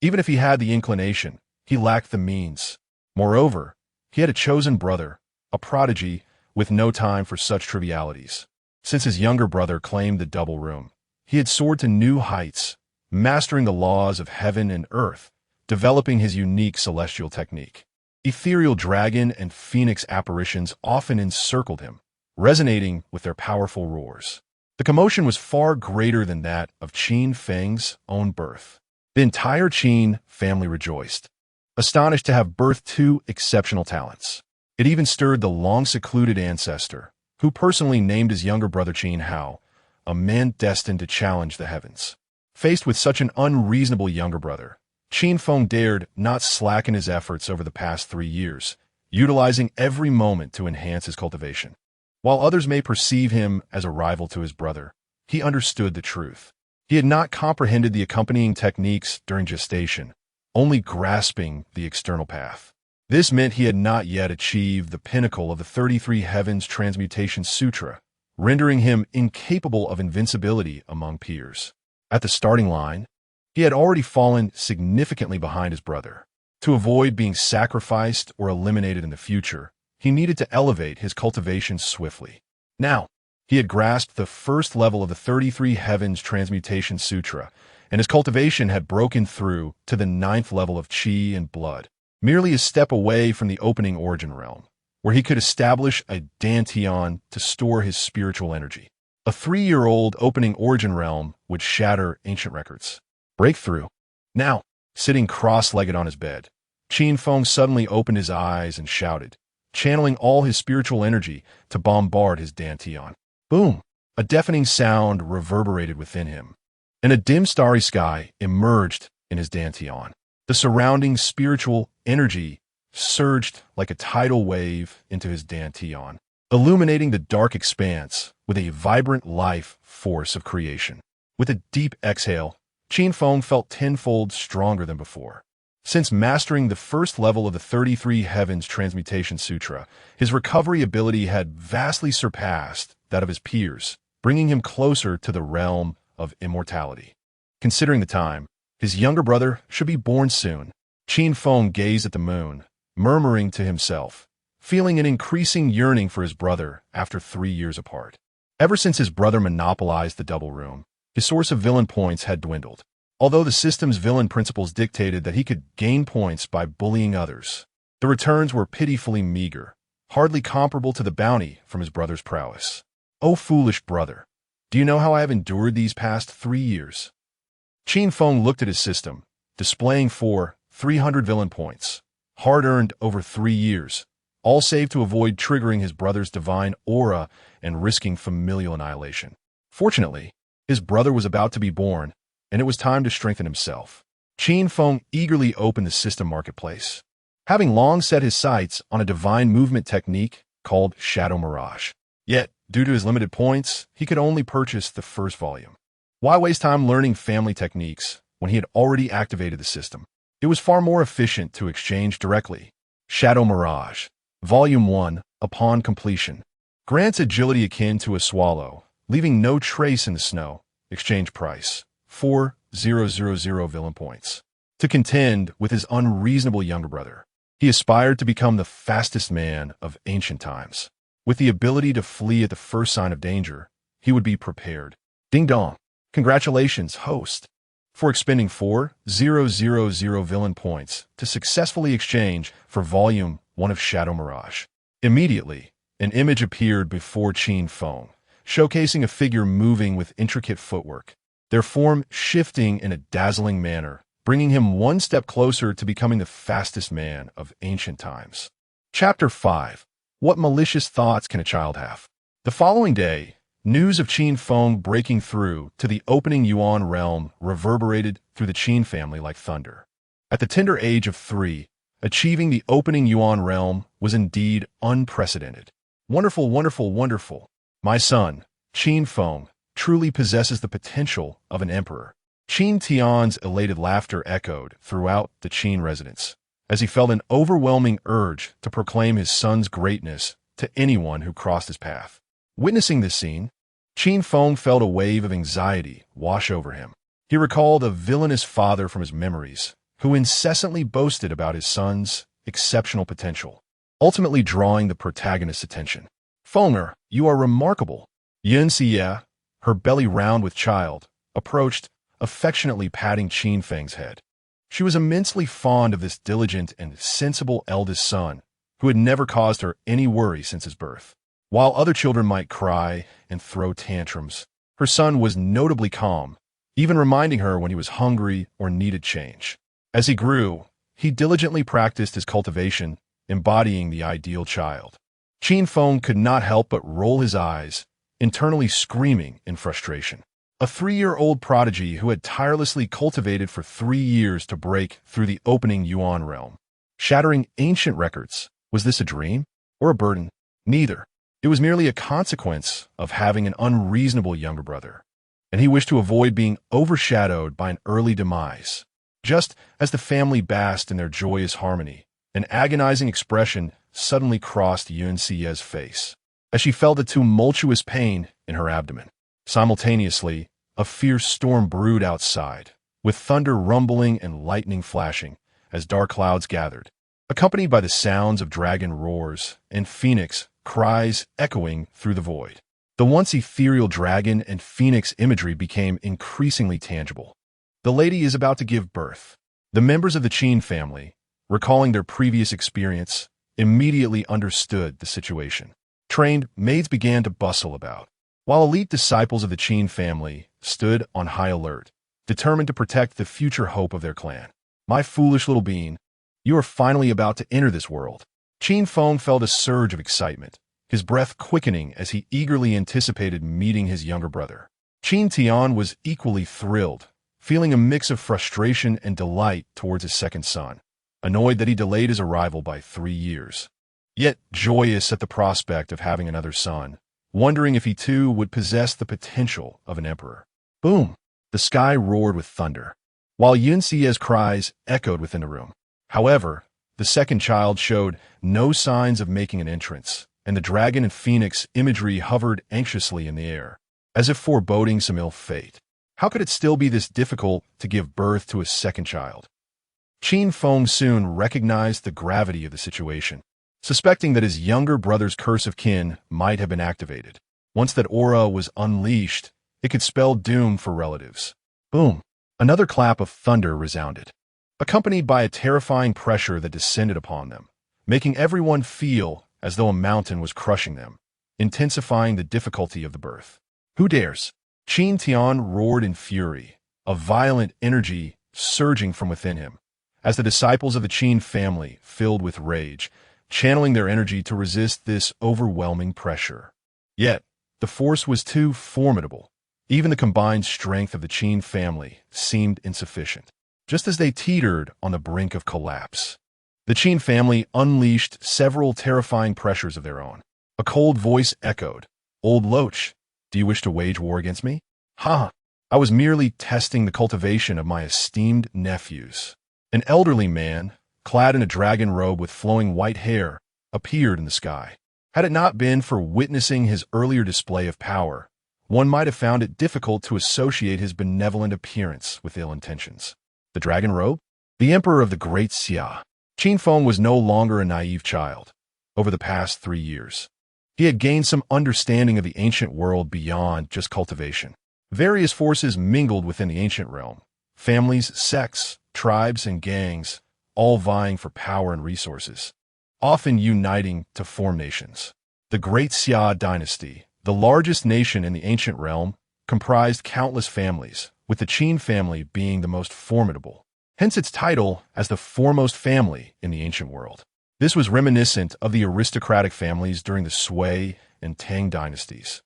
Even if he had the inclination, he lacked the means. Moreover, he had a chosen brother, a prodigy, with no time for such trivialities. Since his younger brother claimed the double room, he had soared to new heights, mastering the laws of heaven and earth, developing his unique celestial technique. Ethereal dragon and phoenix apparitions often encircled him, resonating with their powerful roars. The commotion was far greater than that of Qin Feng's own birth. The entire Qin family rejoiced, astonished to have birthed 2 exceptional talents. It even stirred the long-secluded ancestor, who personally named his younger brother Qin Hao, a man destined to challenge the heavens. Faced with such an unreasonable younger brother, Qin Feng dared not slacken his efforts over the past 3 years, utilizing every moment to enhance his cultivation. While others may perceive him as a rival to his brother, he understood the truth. He had not comprehended the accompanying techniques during gestation, only grasping the external path. This meant he had not yet achieved the pinnacle of the 33 Heavens Transmutation Sutra, rendering him incapable of invincibility among peers. At the starting line, he had already fallen significantly behind his brother. To avoid being sacrificed or eliminated in the future, he needed to elevate his cultivation swiftly. Now, he had grasped the first level of the 33 Heavens Transmutation Sutra, and his cultivation had broken through to the 9th level of Qi and blood, merely a step away from the opening origin realm, where he could establish a dantian to store his spiritual energy. A 3-year-old opening origin realm would shatter ancient records. Breakthrough. Now, sitting cross-legged on his bed, Qin Feng suddenly opened his eyes and shouted, channeling all his spiritual energy to bombard his dantian. Boom! A deafening sound reverberated within him, and a dim starry sky emerged in his dantian. The surrounding spiritual energy surged like a tidal wave into his dantian, illuminating the dark expanse with a vibrant life force of creation. With a deep exhale, Qin Feng felt tenfold stronger than before. Since mastering the first level of the 33 Heavens Transmutation Sutra, his recovery ability had vastly surpassed that of his peers, bringing him closer to the realm of immortality. Considering the time, his younger brother should be born soon. Qin Feng gazed at the moon, murmuring to himself, feeling an increasing yearning for his brother after 3 years apart. Ever since his brother monopolized the double room, his source of villain points had dwindled. Although the system's villain principles dictated that he could gain points by bullying others, the returns were pitifully meager, hardly comparable to the bounty from his brother's prowess. "O foolish brother, do you know how I have endured these past 3 years?" Qin Feng looked at his system, displaying 300 villain points, hard-earned over 3 years, all saved to avoid triggering his brother's divine aura and risking familial annihilation. Fortunately, his brother was about to be born, and it was time to strengthen himself. Qin Feng eagerly opened the system marketplace, having long set his sights on a divine movement technique called Shadow Mirage. Yet, due to his limited points, he could only purchase the first volume. Why waste time learning family techniques when he had already activated the system? It was far more efficient to exchange directly. Shadow Mirage, Volume 1, upon completion, grants agility akin to a swallow, leaving no trace in the snow. Exchange price, 4,000 villain points. To contend with his unreasonable younger brother, he aspired to become the fastest man of ancient times. With the ability to flee at the first sign of danger, he would be prepared. Ding dong. Congratulations, host, for expending 4,000 villain points to successfully exchange for Volume 1 of Shadow Mirage. Immediately, an image appeared before Qin Feng, showcasing a figure moving with intricate footwork, their form shifting in a dazzling manner, bringing him one step closer to becoming the fastest man of ancient times. Chapter 5. What malicious thoughts can a child have? The following day, news of Qin Feng breaking through to the opening Yuan realm reverberated through the Qin family like thunder. At the tender age of 3, achieving the opening Yuan realm was indeed unprecedented. Wonderful, wonderful, wonderful. My son, Qin Feng, truly possesses the potential of an emperor. Qin Tian's elated laughter echoed throughout the Qin residence, as he felt an overwhelming urge to proclaim his son's greatness to anyone who crossed his path. Witnessing this scene, Qin Feng felt a wave of anxiety wash over him. He recalled a villainous father from his memories, who incessantly boasted about his son's exceptional potential, ultimately drawing the protagonist's attention. "Fenger, you are remarkable." Yun Xie, her belly round with child, approached, affectionately patting Qin Feng's head. She was immensely fond of this diligent and sensible eldest son, who had never caused her any worry since his birth. While other children might cry and throw tantrums, her son was notably calm, even reminding her when he was hungry or needed change. As he grew, he diligently practiced his cultivation, embodying the ideal child. Qin Feng could not help but roll his eyes, internally screaming in frustration. A 3-year-old prodigy who had tirelessly cultivated for 3 years to break through the opening Yuan realm, shattering ancient records. Was this a dream or a burden? Neither. It was merely a consequence of having an unreasonable younger brother, and he wished to avoid being overshadowed by an early demise. Just as the family basked in their joyous harmony, an agonizing expression suddenly crossed Yun Xie's face, as she felt a tumultuous pain in her abdomen. Simultaneously, a fierce storm brewed outside, with thunder rumbling and lightning flashing as dark clouds gathered, accompanied by the sounds of dragon roars and phoenix cries echoing through the void. The once ethereal dragon and phoenix imagery became increasingly tangible. The lady is about to give birth. The members of the Qin family, recalling their previous experience, immediately understood the situation. Trained maids began to bustle about, while elite disciples of the Qin family stood on high alert, determined to protect the future hope of their clan. "My foolish little bean, you are finally about to enter this world." Qin Feng felt a surge of excitement, his breath quickening as he eagerly anticipated meeting his younger brother. Qin Tian was equally thrilled, feeling a mix of frustration and delight towards his second son, annoyed that he delayed his arrival by 3 years, yet joyous at the prospect of having another son, wondering if he too would possess the potential of an emperor. Boom! The sky roared with thunder, while Yun Xie's cries echoed within the room. However, the second child showed no signs of making an entrance, and the dragon and phoenix imagery hovered anxiously in the air, as if foreboding some ill fate. How could it still be this difficult to give birth to a second child? Qin Feng soon recognized the gravity of the situation, suspecting that his younger brother's curse of kin might have been activated. Once that aura was unleashed, it could spell doom for relatives. Boom! Another clap of thunder resounded, accompanied by a terrifying pressure that descended upon them, making everyone feel as though a mountain was crushing them, intensifying the difficulty of the birth. Who dares? Qin Tian roared in fury, a violent energy surging from within him, as the disciples of the Qin family filled with rage, channeling their energy to resist this overwhelming pressure. Yet, the force was too formidable. Even the combined strength of the Qin family seemed insufficient. Just as they teetered on the brink of collapse, the Qin family unleashed several terrifying pressures of their own. A cold voice echoed, "Old Loach, do you wish to wage war against me?" "Ha! I was merely testing the cultivation of my esteemed nephews." An elderly man, clad in a dragon robe with flowing white hair, appeared in the sky. Had it not been for witnessing his earlier display of power, one might have found it difficult to associate his benevolent appearance with ill intentions. The dragon robe? The emperor of the Great Xia. Qin Feng was no longer a naive child. Over the past 3 years, he had gained some understanding of the ancient world beyond just cultivation. Various forces mingled within the ancient realm. Families, sects, tribes, and gangs, all vying for power and resources, often uniting to form nations. The Great Xia dynasty, the largest nation in the ancient realm, comprised countless families, with the Qin family being the most formidable, hence its title as the foremost family in the ancient world. This was reminiscent of the aristocratic families during the Sui and Tang dynasties,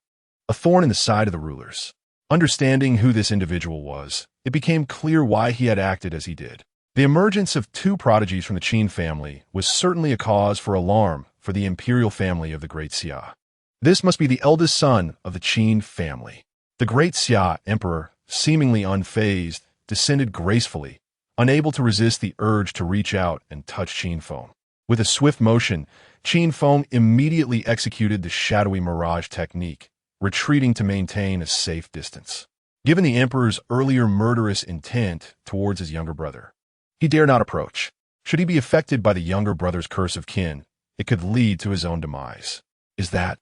a thorn in the side of the rulers. Understanding who this individual was, it became clear why he had acted as he did. The emergence of 2 prodigies from the Qin family was certainly a cause for alarm for the imperial family of the Great Xia. This must be the eldest son of the Qin family. The Great Xia emperor, seemingly unfazed, descended gracefully, unable to resist the urge to reach out and touch Qin Feng. With a swift motion, Qin Feng immediately executed the shadowy mirage technique, retreating to maintain a safe distance. Given the emperor's earlier murderous intent towards his younger brother, he dare not approach. Should he be affected by the younger brother's curse of kin, it could lead to his own demise. Is that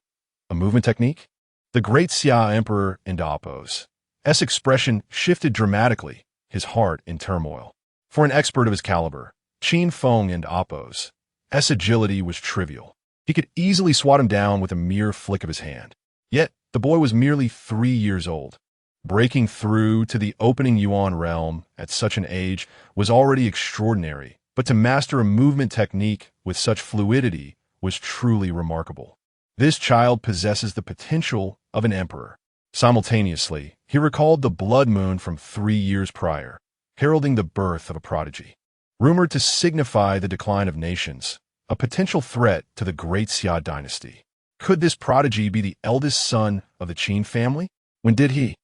a movement technique? The Great Xia emperor Indapos. S expression shifted dramatically, his heart in turmoil. For an expert of his caliber, Qin Feng and Apos, S agility was trivial. He could easily swat him down with a mere flick of his hand. Yet, the boy was merely 3 years old. Breaking through to the opening Yuan realm at such an age was already extraordinary, but to master a movement technique with such fluidity was truly remarkable. This child possesses the potential of an emperor. Simultaneously, he recalled the blood moon from 3 years prior, heralding the birth of a prodigy. Rumored to signify the decline of nations, a potential threat to the Great Xia dynasty. Could this prodigy be the eldest son of the Qin family? When did he?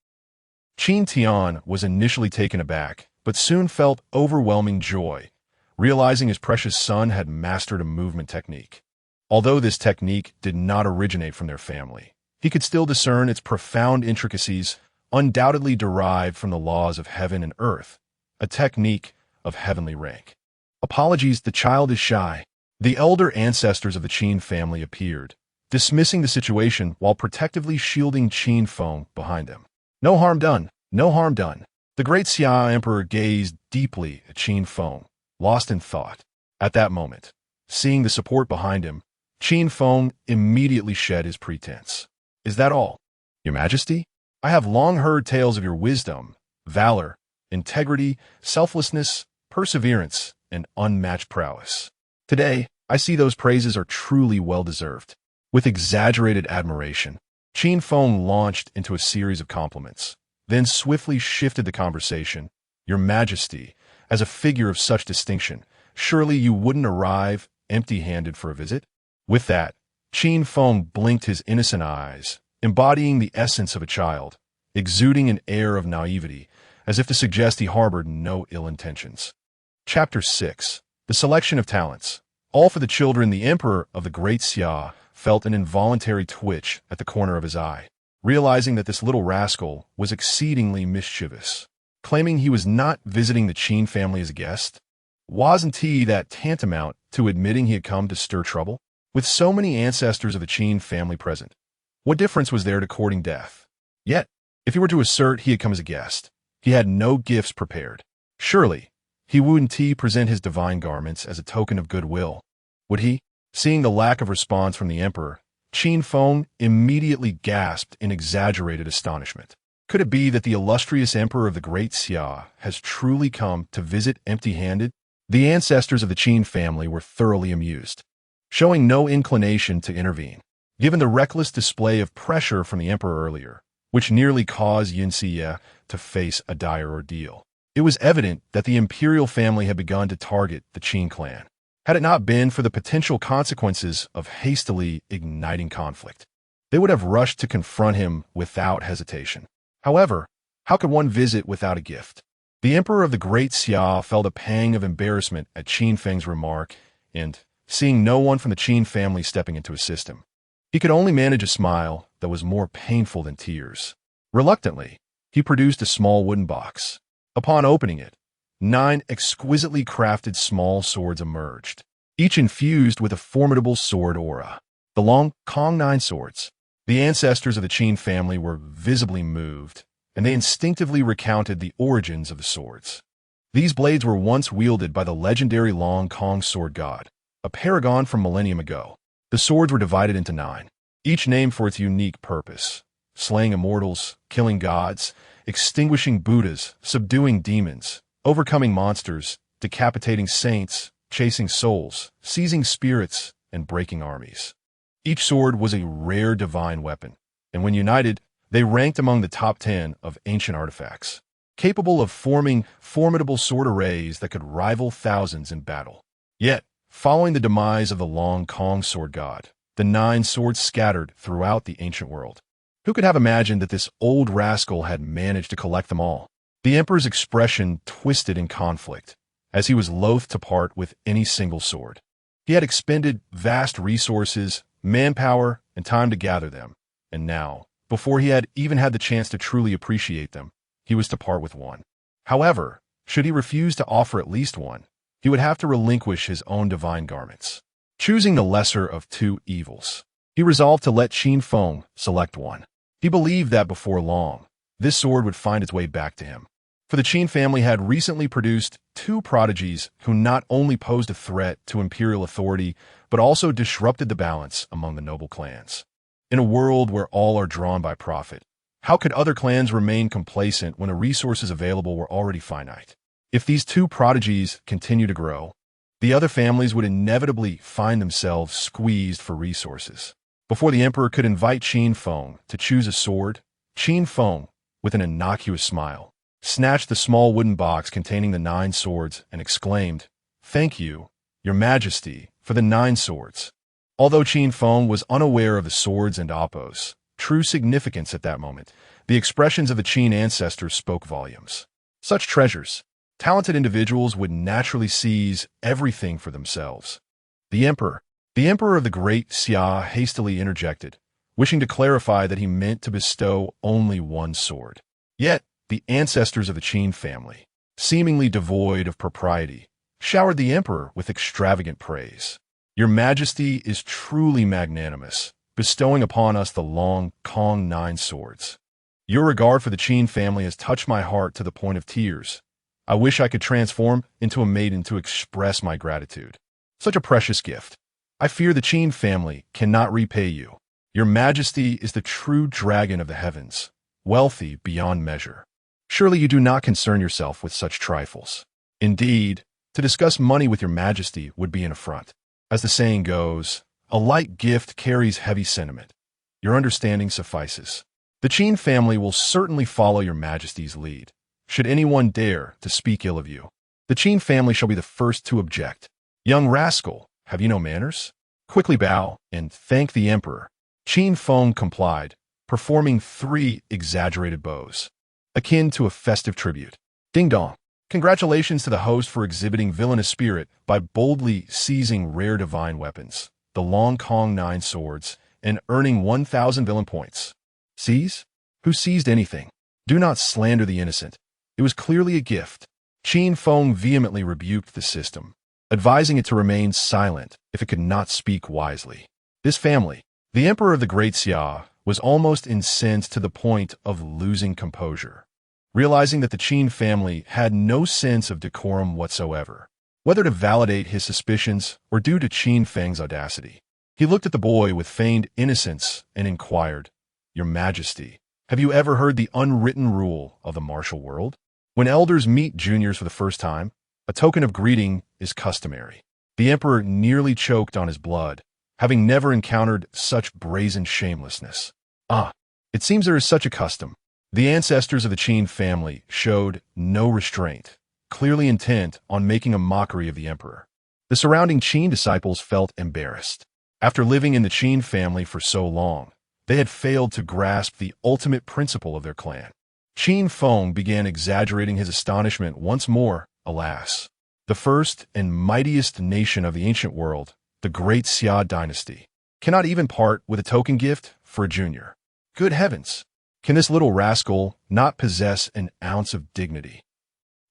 Qin Tian was initially taken aback, but soon felt overwhelming joy, realizing his precious son had mastered a movement technique. Although this technique did not originate from their family, he could still discern its profound intricacies, undoubtedly derived from the laws of heaven and earth, a technique of heavenly rank. Apologies, the child is shy. The elder ancestors of the Qin family appeared, dismissing the situation while protectively shielding Qin Feng behind them. No harm done, no harm done. The Great Xia emperor gazed deeply at Qin Feng, lost in thought. At that moment, seeing the support behind him, Qin Feng immediately shed his pretense. Is that all? Your Majesty? I have long heard tales of your wisdom, valor, integrity, selflessness, perseverance, and unmatched prowess. Today, I see those praises are truly well-deserved. With exaggerated admiration, Qin Feng launched into a series of compliments, then swiftly shifted the conversation. Your Majesty, as a figure of such distinction, surely you wouldn't arrive empty-handed for a visit? With that, Qin Feng blinked his innocent eyes, embodying the essence of a child, exuding an air of naivety, as if to suggest he harbored no ill intentions. Chapter 6. The Selection of Talents. All for the children. The emperor of the Great Xia felt an involuntary twitch at the corner of his eye, realizing that this little rascal was exceedingly mischievous. Claiming he was not visiting the Qin family as a guest? Wasn't he that tantamount to admitting he had come to stir trouble? With so many ancestors of the Qin family present, what difference was there to courting death? Yet, if he were to assert he had come as a guest, he had no gifts prepared. Surely, he wouldn't present his divine garments as a token of goodwill. Would he? Seeing the lack of response from the emperor, Qin Feng immediately gasped in exaggerated astonishment. Could it be that the illustrious emperor of the Great Xia has truly come to visit empty-handed? The ancestors of the Qin family were thoroughly amused, showing no inclination to intervene. Given the reckless display of pressure from the emperor earlier, which nearly caused Yin Xie to face a dire ordeal, it was evident that the imperial family had begun to target the Qin clan. Had it not been for the potential consequences of hastily igniting conflict, they would have rushed to confront him without hesitation. However, how could one visit without a gift? The emperor of the Great Xia felt a pang of embarrassment at Qin Feng's remark, and, seeing no one from the Qin family stepping in to assist him, he could only manage a smile that was more painful than tears. Reluctantly, he produced a small wooden box. Upon opening it, 9 exquisitely crafted small swords emerged, each infused with a formidable sword aura. The long Kong 9 swords. The ancestors of the Qin family were visibly moved, and they instinctively recounted the origins of the swords. These blades were once wielded by the legendary Long Kong sword god, a paragon from millennium ago. The swords were divided into 9, each named for its unique purpose: slaying immortals, killing gods, extinguishing Buddhas, subduing demons, overcoming monsters, decapitating saints, chasing souls, seizing spirits, and breaking armies. Each sword was a rare divine weapon, and when united, they ranked among the top 10 of ancient artifacts, capable of forming formidable sword arrays that could rival thousands in battle. Yet, following the demise of the Long Kong sword god, the 9 swords scattered throughout the ancient world. Who could have imagined that this old rascal had managed to collect them all? The emperor's expression twisted in conflict, as he was loath to part with any single sword. He had expended vast resources, manpower, and time to gather them, and now, before he had even had the chance to truly appreciate them, he was to part with one. However, should he refuse to offer at least one, he would have to relinquish his own divine garments. Choosing the lesser of two evils, he resolved to let Qin Feng select one. He believed that before long, this sword would find its way back to him. For the Qin family had recently produced 2 prodigies who not only posed a threat to imperial authority, but also disrupted the balance among the noble clans. In a world where all are drawn by profit, how could other clans remain complacent when the resources available were already finite? If these 2 prodigies continue to grow, the other families would inevitably find themselves squeezed for resources. Before the emperor could invite Qin Feng to choose a sword, Qin Feng, with an innocuous smile, snatched the small wooden box containing the 9 swords and exclaimed, "Thank you, Your Majesty, for the 9 swords." Although Qin Feng was unaware of the swords and Appo's true significance at that moment, the expressions of the Qin ancestors spoke volumes. Such treasures, talented individuals would naturally seize everything for themselves. The emperor of the Great Xia hastily interjected, wishing to clarify that he meant to bestow only one sword. Yet, the ancestors of the Qin family, seemingly devoid of propriety, showered the emperor with extravagant praise. "Your Majesty is truly magnanimous, bestowing upon us the Long Kong 9 swords. Your regard for the Qin family has touched my heart to the point of tears. I wish I could transform into a maiden to express my gratitude. Such a precious gift. I fear the Qin family cannot repay you. Your Majesty is the true dragon of the heavens, wealthy beyond measure. Surely you do not concern yourself with such trifles. Indeed, to discuss money with your Majesty would be an affront. As the saying goes, a light gift carries heavy sentiment. Your understanding suffices. The Qin family will certainly follow your Majesty's lead. Should anyone dare to speak ill of you, the Qin family shall be the first to object. Young rascal, have you no manners? Quickly bow and thank the emperor." Qin Feng complied, performing 3 exaggerated bows, akin to a festive tribute. Ding dong. Congratulations to the host for exhibiting villainous spirit by boldly seizing rare divine weapons, the Long Kong 9 swords, and earning 1,000 villain points. Seize? Who seized anything? Do not slander the innocent. It was clearly a gift. Qin Feng vehemently rebuked the system, advising it to remain silent if it could not speak wisely. This family, the emperor of the Great Xia, was almost incensed to the point of losing composure, realizing that the Qin family had no sense of decorum whatsoever. whether to validate his suspicions or due to Qin Feng's audacity. He looked at the boy with feigned innocence and inquired, "Your Majesty, have you ever heard the unwritten rule of the martial world? When elders meet juniors for the first time, a token of greeting is customary." The emperor nearly choked on his blood, having never encountered such brazen shamelessness. It seems there is such a custom. The ancestors of the Qin family showed no restraint, clearly intent on making a mockery of the emperor. The surrounding Qin disciples felt embarrassed. After living in the Qin family for so long, they had failed to grasp the ultimate principle of their clan. Qin Feng began exaggerating his astonishment once more. Alas, the first and mightiest nation of the ancient world, the great Xia dynasty, cannot even part with a token gift for a junior. Good heavens! Can this little rascal not possess an ounce of dignity?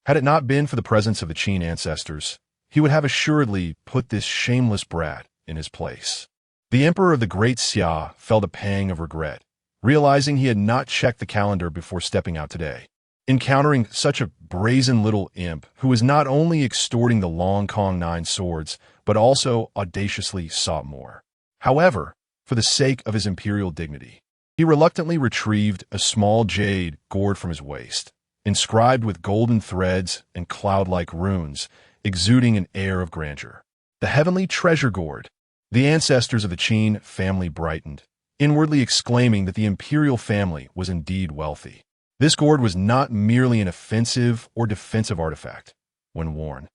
Had it not been for the presence of the Qin ancestors, he would have assuredly put this shameless brat in his place. The emperor of the great Xia felt a pang of regret, realizing he had not checked the calendar before stepping out today. Encountering such a brazen little imp who was not only extorting the Long Kong 9 swords, but also audaciously sought more. However, for the sake of his imperial dignity, he reluctantly retrieved a small jade gourd from his waist, inscribed with golden threads and cloud-like runes, exuding an air of grandeur. The heavenly treasure gourd. The ancestors of the Qin family brightened, inwardly exclaiming that the imperial family was indeed wealthy. This gourd was not merely an offensive or defensive artifact. When worn,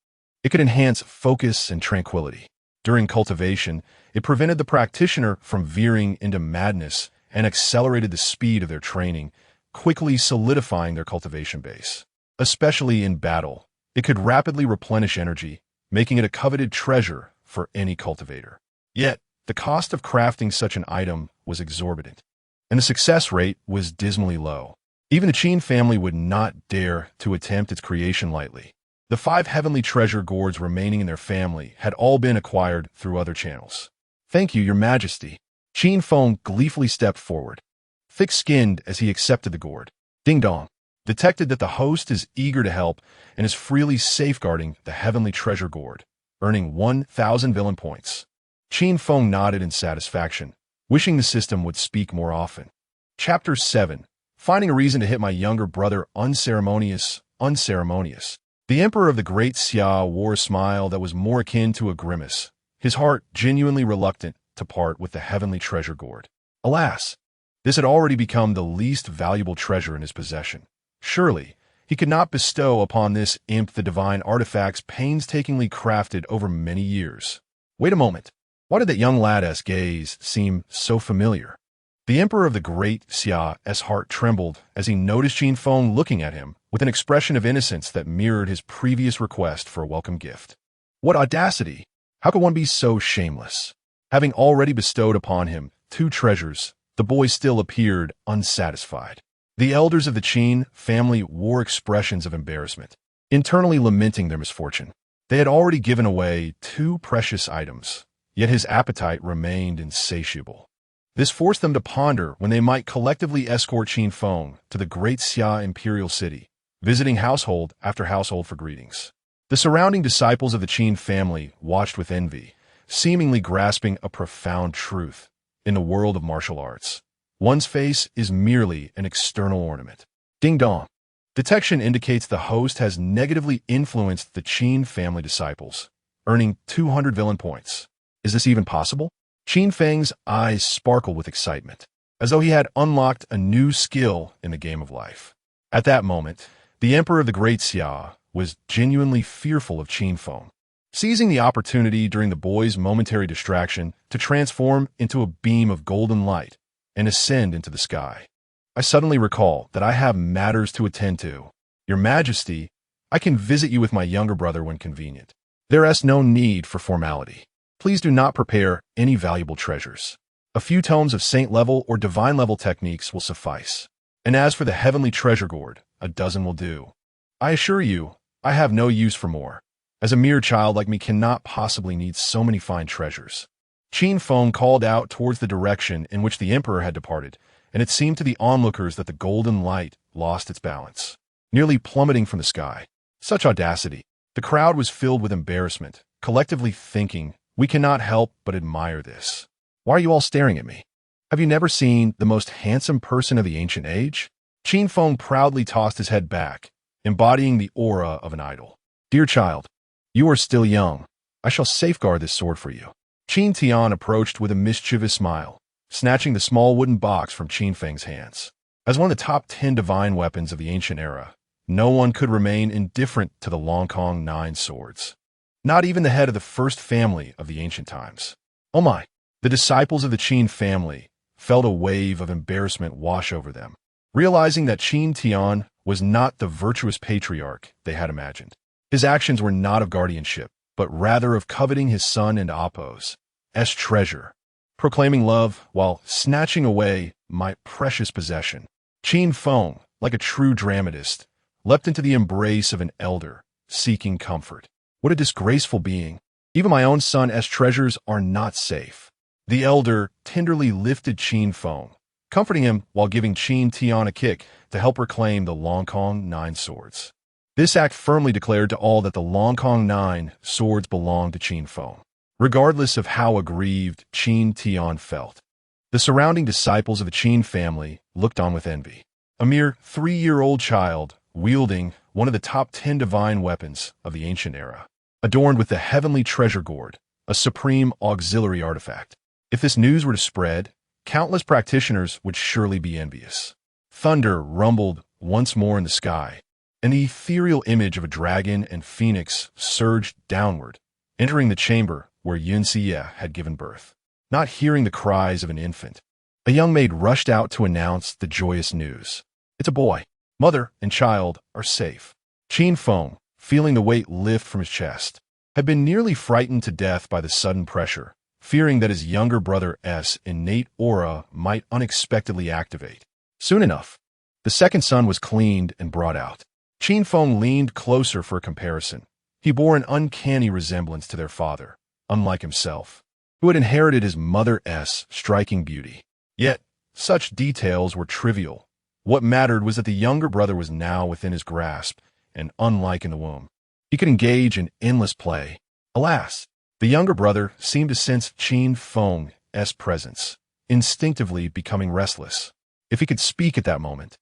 it could enhance focus and tranquility. During cultivation, it prevented the practitioner from veering into madness and accelerated the speed of their training, quickly solidifying their cultivation base. Especially in battle, it could rapidly replenish energy, making it a coveted treasure for any cultivator. Yet, the cost of crafting such an item was exorbitant, and the success rate was dismally low. Even the Qin family would not dare to attempt its creation lightly. The 5 heavenly treasure gourds remaining in their family had all been acquired through other channels. "Thank you, Your Majesty." Qin Feng gleefully stepped forward, thick-skinned as he accepted the gourd. Ding dong. Detected that the host is eager to help and is freely safeguarding the heavenly treasure gourd, earning 1,000 villain points. Qin Feng nodded in satisfaction, wishing the system would speak more often. Chapter 7. Finding a reason to hit my younger brother unceremonious. The emperor of the great Xia wore a smile that was more akin to a grimace, his heart genuinely reluctant to part with the heavenly treasure gourd. Alas, this had already become the least valuable treasure in his possession. Surely, he could not bestow upon this imp the divine artifacts painstakingly crafted over many years. Wait a moment. Why did that young lad's gaze seem so familiar? The emperor of the great Xia's heart trembled as he noticed Qin Feng looking at him with an expression of innocence that mirrored his previous request for a welcome gift. What audacity! How could one be so shameless? Having already bestowed upon him 2 treasures, the boy still appeared unsatisfied. The elders of the Qin family wore expressions of embarrassment, internally lamenting their misfortune. They had already given away 2 precious items, yet his appetite remained insatiable. This forced them to ponder when they might collectively escort Qin Feng to the great Xia imperial city, visiting household after household for greetings. The surrounding disciples of the Qin family watched with envy, seemingly grasping a profound truth. In the world of martial arts, one's face is merely an external ornament. Ding dong. Detection indicates the host has negatively influenced the Qin family disciples, earning 200 villain points. Is this even possible? Qin Feng's eyes sparkled with excitement, as though he had unlocked a new skill in the game of life. At that moment, the emperor of the great Xia was genuinely fearful of Qin Feng, seizing the opportunity during the boy's momentary distraction to transform into a beam of golden light and ascend into the sky. I suddenly recall that I have matters to attend to. Your Majesty, I can visit you with my younger brother when convenient. There is no need for formality. Please do not prepare any valuable treasures. A few tomes of saint-level or divine-level techniques will suffice. And as for the heavenly treasure gourd, a dozen will do. I assure you, I have no use for more, as a mere child like me cannot possibly need so many fine treasures. Qin Feng called out towards the direction in which the emperor had departed, and it seemed to the onlookers that the golden light lost its balance, nearly plummeting from the sky. Such audacity! The crowd was filled with embarrassment, collectively thinking, "We cannot help but admire this. Why are you all staring at me? Have you never seen the most handsome person of the ancient age?" Qin Feng proudly tossed his head back, embodying the aura of an idol. "Dear child, you are still young. I shall safeguard this sword for you." Qin Tian approached with a mischievous smile, snatching the small wooden box from Qin Feng's hands. As one of the top 10 divine weapons of the ancient era, no one could remain indifferent to the Longkong 9 swords. Not even the head of the first family of the ancient times. Oh my! The disciples of the Qin family felt a wave of embarrassment wash over them, realizing that Qin Tian was not the virtuous patriarch they had imagined. His actions were not of guardianship, but rather of coveting his son and Appo's treasure, proclaiming love while snatching away my precious possession. Qin Feng, like a true dramatist, leapt into the embrace of an elder, seeking comfort. What a disgraceful being. Even my own son's treasures are not safe. The elder tenderly lifted Qin Feng, comforting him while giving Qin Tian a kick to help reclaim the Longkong 9 swords. This act firmly declared to all that the Longkong 9 swords belonged to Qin Feng, regardless of how aggrieved Qin Tian felt. The surrounding disciples of the Qin family looked on with envy. A mere 3-year-old child wielding one of the top 10 divine weapons of the ancient era, adorned with the heavenly treasure gourd, a supreme auxiliary artifact. If this news were to spread, countless practitioners would surely be envious. Thunder rumbled once more in the sky, and the ethereal image of a dragon and phoenix surged downward, entering the chamber where Yun Xie had given birth. Not hearing the cries of an infant, a young maid rushed out to announce the joyous news. "It's a boy. Mother and child are safe." Qin Feng, feeling the weight lift from his chest, had been nearly frightened to death by the sudden pressure, fearing that his younger brother's innate aura might unexpectedly activate. Soon enough, the second son was cleaned and brought out. Qin Feng leaned closer for a comparison. He bore an uncanny resemblance to their father, unlike himself, who had inherited his mother's striking beauty. Yet, such details were trivial. What mattered was that the younger brother was now within his grasp, and unlike in the womb, he could engage in endless play. Alas, the younger brother seemed to sense Qin Feng's presence, instinctively becoming restless. If he could speak at that moment,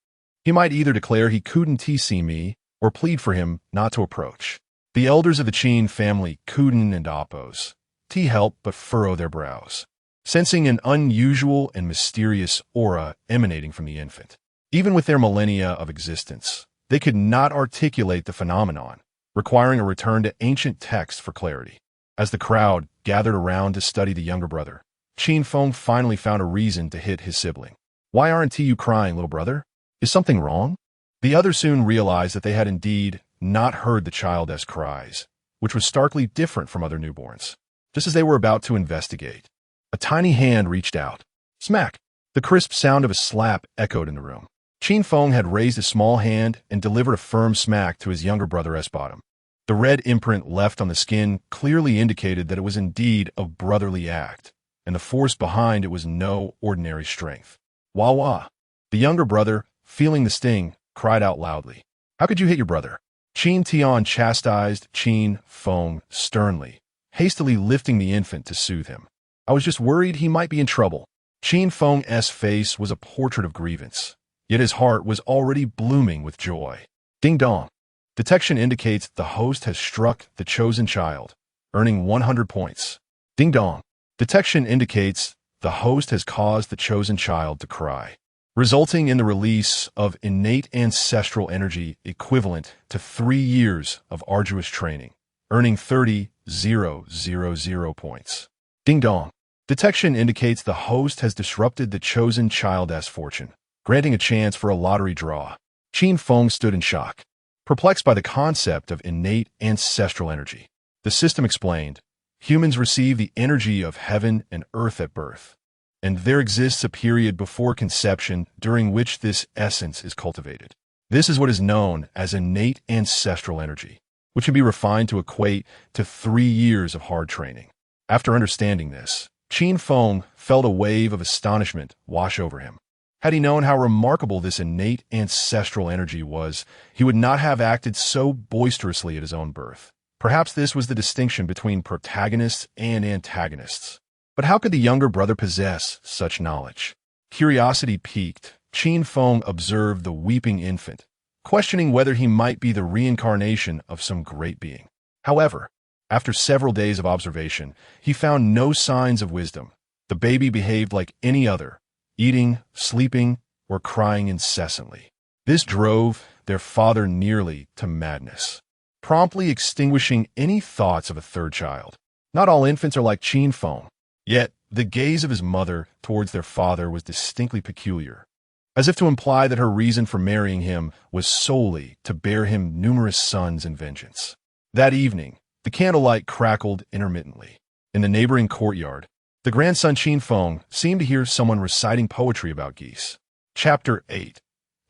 he might either declare he couldn't see me or plead for him not to approach. The elders of the Qin family couldn't and Appo's help but furrow their brows, sensing an unusual and mysterious aura emanating from the infant. Even with their millennia of existence, they could not articulate the phenomenon, requiring a return to ancient texts for clarity. As the crowd gathered around to study the younger brother, Qin Feng finally found a reason to hit his sibling. "Why aren't you crying, little brother? Is something wrong?" The other soon realized that they had indeed not heard the child's cries, which was starkly different from other newborns. Just as they were about to investigate, a tiny hand reached out. Smack! The crisp sound of a slap echoed in the room. Qin Feng had raised a small hand and delivered a firm smack to his younger brother's bottom. The red imprint left on the skin clearly indicated that it was indeed a brotherly act, and the force behind it was no ordinary strength. "Wah wah!" The younger brother, feeling the sting, cried out loudly. "How could you hit your brother?" Qin Tian chastised Qin Feng sternly, hastily lifting the infant to soothe him. "I was just worried he might be in trouble." Qin Feng's face was a portrait of grievance, yet his heart was already blooming with joy. Ding dong. Detection indicates the host has struck the chosen child, earning 100 points. Ding dong. Detection indicates the host has caused the chosen child to cry, resulting in the release of innate ancestral energy equivalent to 3 years of arduous training, earning 30,000 points. Ding dong. Detection indicates the host has disrupted the chosen child's fortune, granting a chance for a lottery draw. Qin Feng stood in shock, perplexed by the concept of innate ancestral energy. The system explained, humans receive the energy of heaven and earth at birth, and there exists a period before conception during which this essence is cultivated. This is what is known as innate ancestral energy, which can be refined to equate to 3 years of hard training. After understanding this, Qin Feng felt a wave of astonishment wash over him. Had he known how remarkable this innate ancestral energy was, he would not have acted so boisterously at his own birth. Perhaps this was the distinction between protagonists and antagonists. But how could the younger brother possess such knowledge? Curiosity piqued, Qin Feng observed the weeping infant, questioning whether he might be the reincarnation of some great being. However, after several days of observation, he found no signs of wisdom. The baby behaved like any other, eating, sleeping, or crying incessantly. This drove their father nearly to madness, promptly extinguishing any thoughts of a third child. Not all infants are like Qin Feng, yet the gaze of his mother towards their father was distinctly peculiar, as if to imply that her reason for marrying him was solely to bear him numerous sons in vengeance. That evening, the candlelight crackled intermittently. In the neighboring courtyard, the grandson Qin Feng seemed to hear someone reciting poetry about geese. Chapter 8.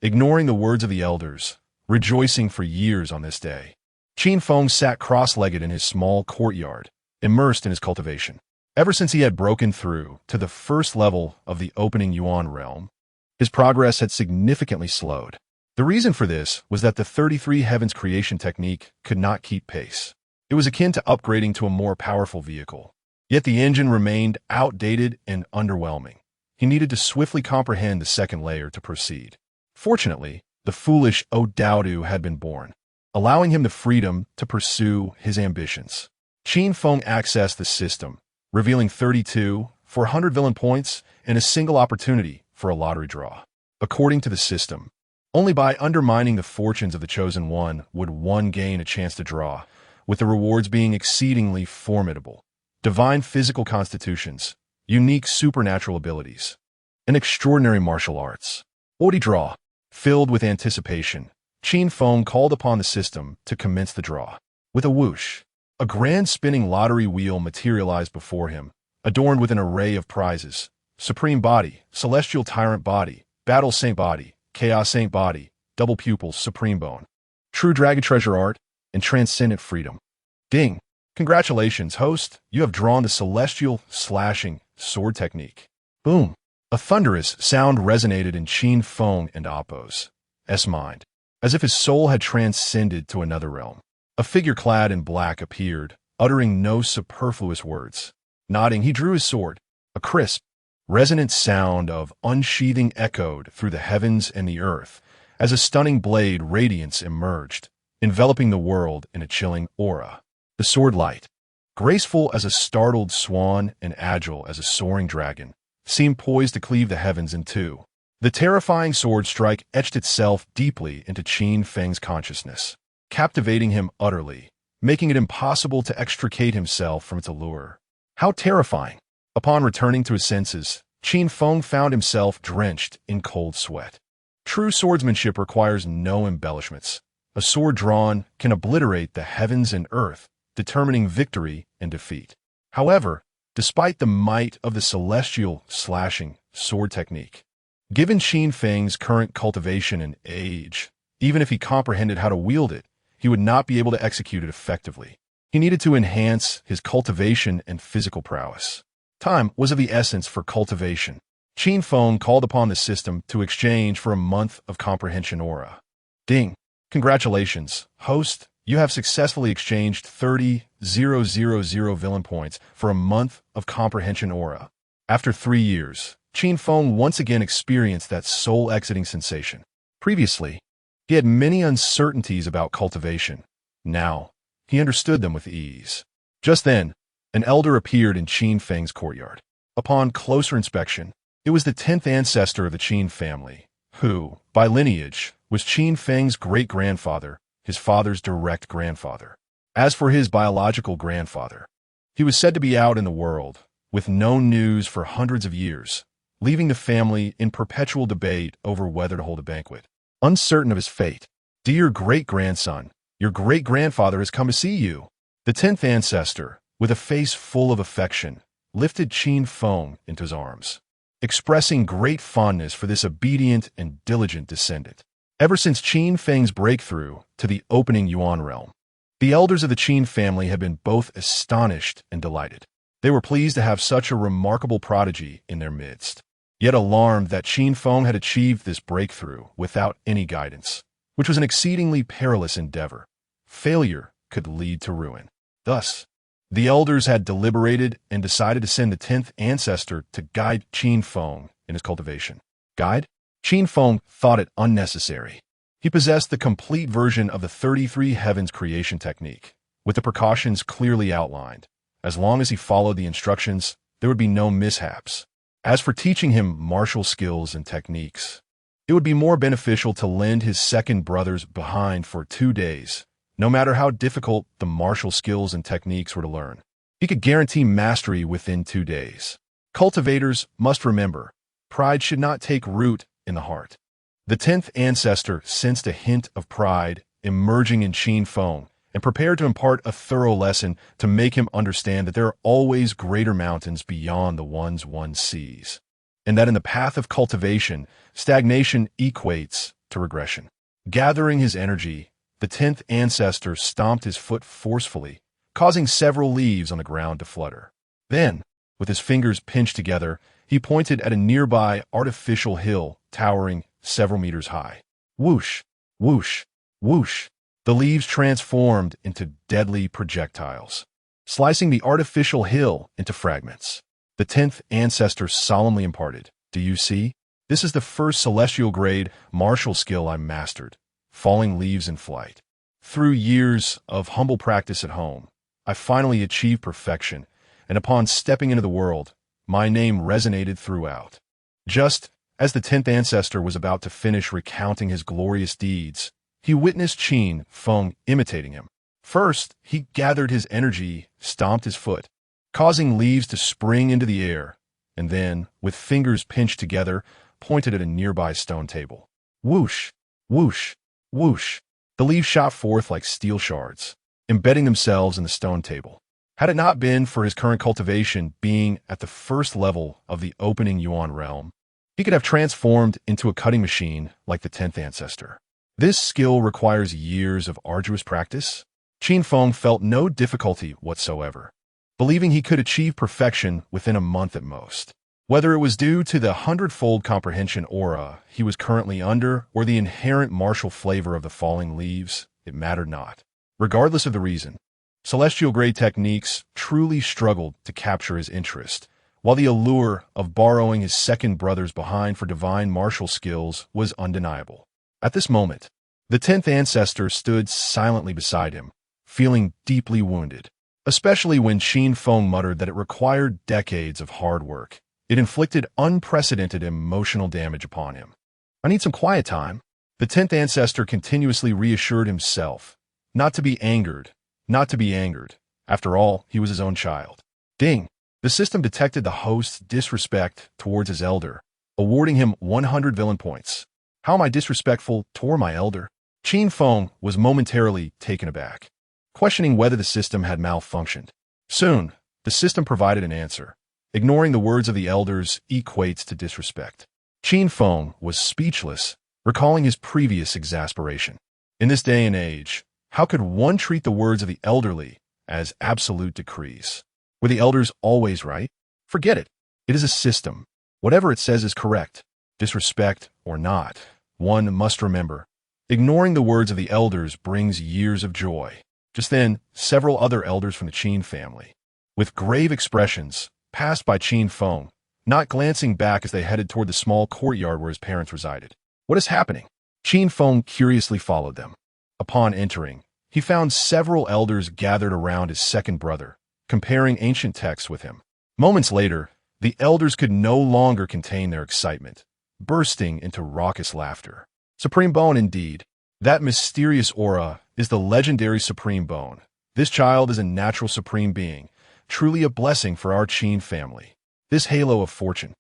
Ignoring the words of the elders, rejoicing for years on this day, Qin Feng sat cross-legged in his small courtyard, immersed in his cultivation. Ever since he had broken through to the first level of the opening Yuan realm, his progress had significantly slowed. The reason for this was that the 33 Heavens creation technique could not keep pace. It was akin to upgrading to a more powerful vehicle. Yet the engine remained outdated and underwhelming. He needed to swiftly comprehend the second layer to proceed. Fortunately, the foolish O'Dowdu had been born, allowing him the freedom to pursue his ambitions. Qin Feng accessed the system, revealing 32 for 100 villain points and a single opportunity for a lottery draw. According to the system, only by undermining the fortunes of the Chosen One would one gain a chance to draw, with the rewards being exceedingly formidable. Divine physical constitutions, unique supernatural abilities, and extraordinary martial arts. What would he draw? Filled with anticipation, Qin Feng called upon the system to commence the draw. With a whoosh, a grand spinning lottery wheel materialized before him, adorned with an array of prizes: Supreme Body, Celestial Tyrant Body, Battle Saint Body, Chaos Saint Body, Double Pupils, Supreme Bone, True Dragon Treasure Art, and Transcendent Freedom. Ding! Congratulations, host, you have drawn the Celestial Slashing Sword Technique. Boom! A thunderous sound resonated in Qin Feng and Appo's mind, as if his soul had transcended to another realm. A figure clad in black appeared, uttering no superfluous words. Nodding, he drew his sword. A crisp, resonant sound of unsheathing echoed through the heavens and the earth, as a stunning blade radiance emerged, enveloping the world in a chilling aura. The sword light, graceful as a startled swan and agile as a soaring dragon, seemed poised to cleave the heavens in two. The terrifying sword strike etched itself deeply into Qin Feng's consciousness, captivating him utterly, making it impossible to extricate himself from its allure. How terrifying! Upon returning to his senses, Qin Feng found himself drenched in cold sweat. True swordsmanship requires no embellishments. A sword drawn can obliterate the heavens and earth, determining victory and defeat. However, despite the might of the Celestial Slashing Sword Technique, given Qin Feng's current cultivation and age, even if he comprehended how to wield it, he would not be able to execute it effectively. He needed to enhance his cultivation and physical prowess. Time was of the essence for cultivation. Qin Feng called upon the system to exchange for a month of comprehension aura. Ding! Congratulations, host. You have successfully exchanged 30,000 villain points for a month of comprehension aura. After 3 years, Qin Feng once again experienced that soul-exiting sensation. Previously, he had many uncertainties about cultivation. Now, he understood them with ease. Just then, an elder appeared in Qin Feng's courtyard. Upon closer inspection, it was the 10th ancestor of the Qin family, who, by lineage, was Qin Feng's great-grandfather, his father's direct grandfather. As for his biological grandfather, he was said to be out in the world, with no news for hundreds of years, leaving the family in perpetual debate over whether to hold a banquet. Uncertain of his fate, "Dear great-grandson, your great-grandfather has come to see you." The 10th ancestor, with a face full of affection, lifted Qin Feng into his arms, expressing great fondness for this obedient and diligent descendant. Ever since Qin Feng's breakthrough to the opening Yuan realm, the elders of the Qin family had been both astonished and delighted. They were pleased to have such a remarkable prodigy in their midst, yet alarmed that Qin Feng had achieved this breakthrough without any guidance, which was an exceedingly perilous endeavor. Failure could lead to ruin. Thus, the elders had deliberated and decided to send the 10th ancestor to guide Qin Feng in his cultivation. Guide? Qin Feng thought it unnecessary. He possessed the complete version of the 33 heavens creation technique, with the precautions clearly outlined. As long as he followed the instructions, there would be no mishaps. As for teaching him martial skills and techniques, it would be more beneficial to lend his second brothers behind for 2 days, no matter how difficult the martial skills and techniques were to learn. He could guarantee mastery within 2 days. Cultivators must remember, pride should not take root in the heart. The 10th ancestor sensed a hint of pride emerging in Qin Feng and prepared to impart a thorough lesson to make him understand that there are always greater mountains beyond the ones one sees, and that in the path of cultivation, stagnation equates to regression. Gathering his energy, the 10th ancestor stomped his foot forcefully, causing several leaves on the ground to flutter. Then, with his fingers pinched together, he pointed at a nearby artificial hill towering several meters high. Whoosh, whoosh, whoosh. The leaves transformed into deadly projectiles, slicing the artificial hill into fragments. The 10th ancestor solemnly imparted, "Do you see? This is the first celestial-grade martial skill I mastered, falling leaves in flight. Through years of humble practice at home, I finally achieved perfection, and upon stepping into the world, my name resonated throughout." Just as the 10th ancestor was about to finish recounting his glorious deeds, he witnessed Qin Feng imitating him. First, he gathered his energy, stomped his foot, causing leaves to spring into the air, and then, with fingers pinched together, pointed at a nearby stone table. Whoosh, whoosh, whoosh. The leaves shot forth like steel shards, embedding themselves in the stone table. Had it not been for his current cultivation being at the first level of the opening Yuan realm, he could have transformed into a cutting machine like the 10th ancestor. This skill requires years of arduous practice. Qin Feng felt no difficulty whatsoever, believing he could achieve perfection within a month at most. Whether it was due to the 100-fold comprehension aura he was currently under or the inherent martial flavor of the falling leaves, it mattered not. Regardless of the reason, celestial-grade techniques truly struggled to capture his interest, while the allure of borrowing his second brothers behind for divine martial skills was undeniable. At this moment, the 10th ancestor stood silently beside him, feeling deeply wounded, especially when Qin Feng muttered that it required decades of hard work. It inflicted unprecedented emotional damage upon him. "I need some quiet time." The 10th ancestor continuously reassured himself, not to be angered, not to be angered. After all, he was his own child. Ding! The system detected the host's disrespect towards his elder, awarding him 100 villain points. How am I disrespectful toward my elder? Qin Feng was momentarily taken aback, questioning whether the system had malfunctioned. Soon, the system provided an answer. Ignoring the words of the elders equates to disrespect. Qin Feng was speechless, recalling his previous exasperation. In this day and age, how could one treat the words of the elderly as absolute decrees? Were the elders always right? Forget it. It is a system. Whatever it says is correct. Disrespect or not, one must remember, ignoring the words of the elders brings years of joy. Just then, several other elders from the Qin family, with grave expressions, passed by Qin Feng, not glancing back as they headed toward the small courtyard where his parents resided. What is happening? Qin Feng curiously followed them. Upon entering, he found several elders gathered around his second brother, comparing ancient texts with him. Moments later, the elders could no longer contain their excitement, bursting into raucous laughter. Supreme Bone indeed. That mysterious aura is the legendary Supreme Bone. This child is a natural supreme being, truly a blessing for our Qin family. This halo of fortune.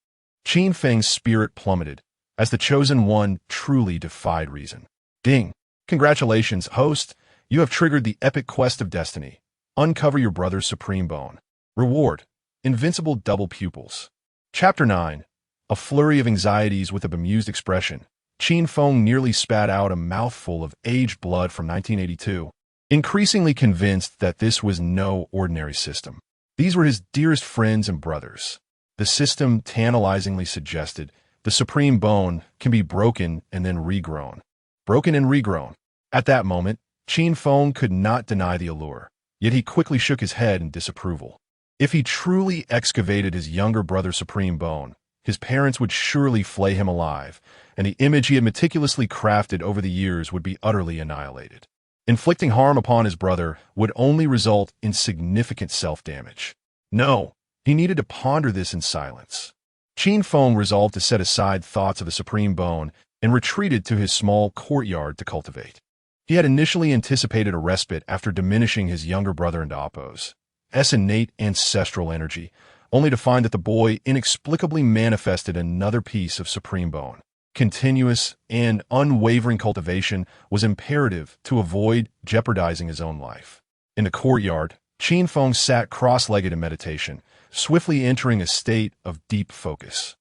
Qin Feng's spirit plummeted, as the chosen one truly defied reason. Ding! Congratulations, host. You have triggered the epic quest of destiny. Uncover your brother's Supreme Bone. Reward: invincible double pupils. Chapter 9. A flurry of anxieties with a bemused expression. Qin Feng nearly spat out a mouthful of aged blood from 1982, increasingly convinced that this was no ordinary system. These were his dearest friends and brothers. The system tantalizingly suggested the Supreme Bone can be broken and then regrown. Broken and regrown. At that moment, Qin Feng could not deny the allure, yet he quickly shook his head in disapproval. If he truly excavated his younger brother's supreme bone, his parents would surely flay him alive, and the image he had meticulously crafted over the years would be utterly annihilated. Inflicting harm upon his brother would only result in significant self-damage. No, he needed to ponder this in silence. Qin Feng resolved to set aside thoughts of the supreme bone and retreated to his small courtyard to cultivate. He had initially anticipated a respite after diminishing his younger brother into Appo's innate ancestral energy, only to find that the boy inexplicably manifested another piece of supreme bone. Continuous and unwavering cultivation was imperative to avoid jeopardizing his own life. In the courtyard, Qin Feng sat cross-legged in meditation, swiftly entering a state of deep focus.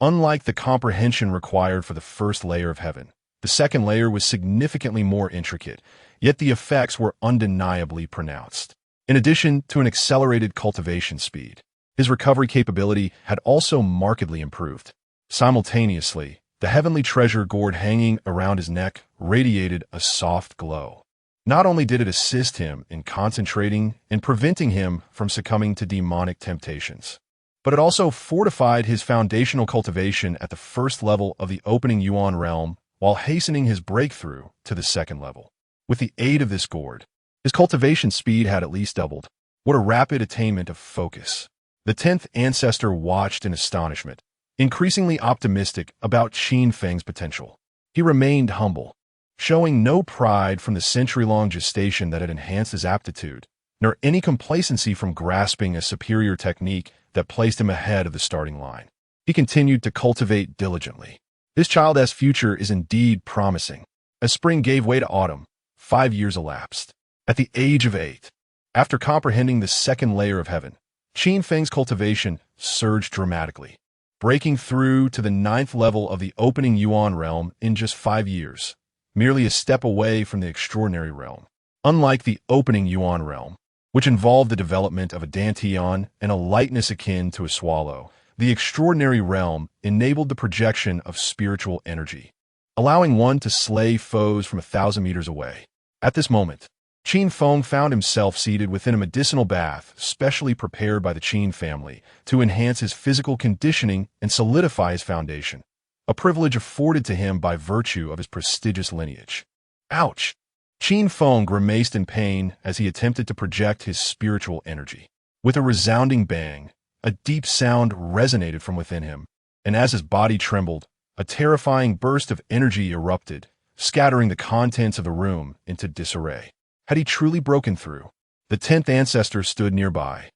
Unlike the comprehension required for the first layer of heaven, the second layer was significantly more intricate, yet the effects were undeniably pronounced. In addition to an accelerated cultivation speed, his recovery capability had also markedly improved. Simultaneously, the heavenly treasure gourd hanging around his neck radiated a soft glow. Not only did it assist him in concentrating and preventing him from succumbing to demonic temptations, but it also fortified his foundational cultivation at the first level of the opening Yuan realm while hastening his breakthrough to the second level. With the aid of this gourd, his cultivation speed had at least doubled. What a rapid attainment of focus. The 10th ancestor watched in astonishment, increasingly optimistic about Qin Feng's potential. He remained humble, showing no pride from the century-long gestation that had enhanced his aptitude, nor any complacency from grasping a superior technique that placed him ahead of the starting line. He continued to cultivate diligently. This child's future is indeed promising. As spring gave way to autumn, 5 years elapsed. At the age of 8, after comprehending the second layer of heaven, Qin Feng's cultivation surged dramatically, breaking through to the 9th level of the opening Yuan realm in just 5 years, merely a step away from the extraordinary realm. Unlike the opening Yuan realm, which involved the development of a dantian and a lightness akin to a swallow, the extraordinary realm enabled the projection of spiritual energy, allowing one to slay foes from 1,000 meters away. At this moment, Qin Feng found himself seated within a medicinal bath specially prepared by the Qin family to enhance his physical conditioning and solidify his foundation, a privilege afforded to him by virtue of his prestigious lineage. Ouch! Qin Feng grimaced in pain as he attempted to project his spiritual energy. With a resounding bang, a deep sound resonated from within him, and as his body trembled, a terrifying burst of energy erupted, scattering the contents of the room into disarray. Had he truly broken through? The 10th ancestor stood nearby,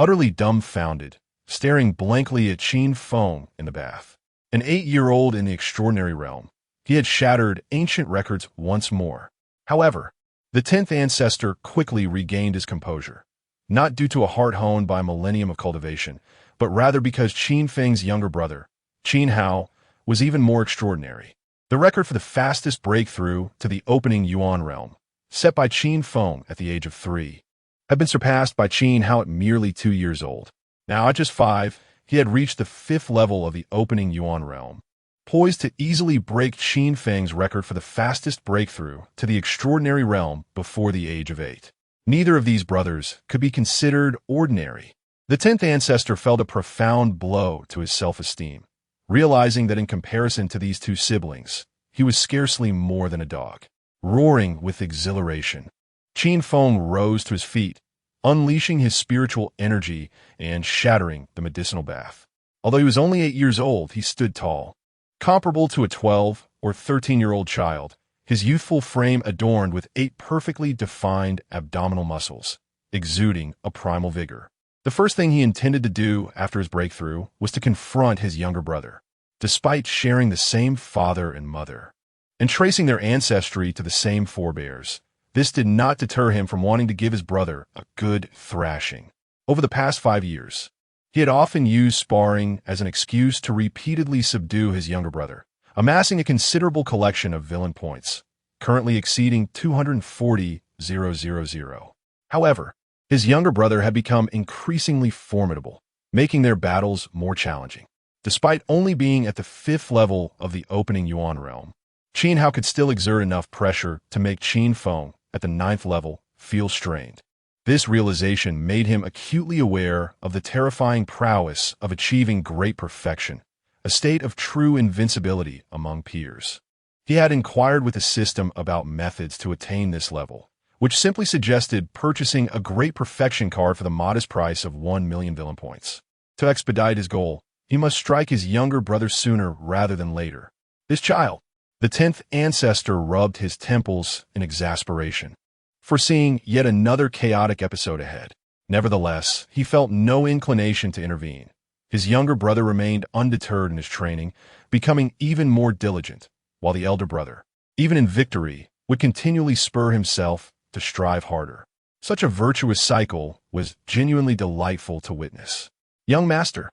utterly dumbfounded, staring blankly at Qin Feng in the bath. An 8-year-old in the extraordinary realm, he had shattered ancient records once more. However, the 10th ancestor quickly regained his composure, not due to a heart honed by a millennium of cultivation, but rather because Qin Feng's younger brother, Qin Hao, was even more extraordinary. The record for the fastest breakthrough to the opening Yuan realm, set by Qin Feng at the age of 3, had been surpassed by Qin Hao at merely 2 years old. Now at just 5, he had reached the 5th level of the opening Yuan realm, poised to easily break Qin Feng's record for the fastest breakthrough to the extraordinary realm before the age of 8. Neither of these brothers could be considered ordinary. The 10th ancestor felt a profound blow to his self-esteem, realizing that in comparison to these two siblings, he was scarcely more than a dog. Roaring with exhilaration, Qin Feng rose to his feet, unleashing his spiritual energy and shattering the medicinal bath. Although he was only 8 years old, he stood tall. Comparable to a 12 or 13-year-old child, his youthful frame adorned with 8 perfectly defined abdominal muscles, exuding a primal vigor. The first thing he intended to do after his breakthrough was to confront his younger brother, despite sharing the same father and mother, and tracing their ancestry to the same forebears. This did not deter him from wanting to give his brother a good thrashing. Over the past 5 years, he had often used sparring as an excuse to repeatedly subdue his younger brother, amassing a considerable collection of villain points, currently exceeding 240,000. However, his younger brother had become increasingly formidable, making their battles more challenging. Despite only being at the 5th level of the opening Yuan realm, Qin Hao could still exert enough pressure to make Qin Feng at the 9th level, feel strained. This realization made him acutely aware of the terrifying prowess of achieving great perfection, a state of true invincibility among peers. He had inquired with the system about methods to attain this level, which simply suggested purchasing a Great Perfection card for the modest price of 1 million villain points. To expedite his goal, he must strike his younger brother sooner rather than later. This child, the 10th ancestor, rubbed his temples in exasperation, foreseeing yet another chaotic episode ahead. Nevertheless, he felt no inclination to intervene. His younger brother remained undeterred in his training, becoming even more diligent, while the elder brother, even in victory, would continually spur himself to strive harder. Such a virtuous cycle was genuinely delightful to witness. Young master,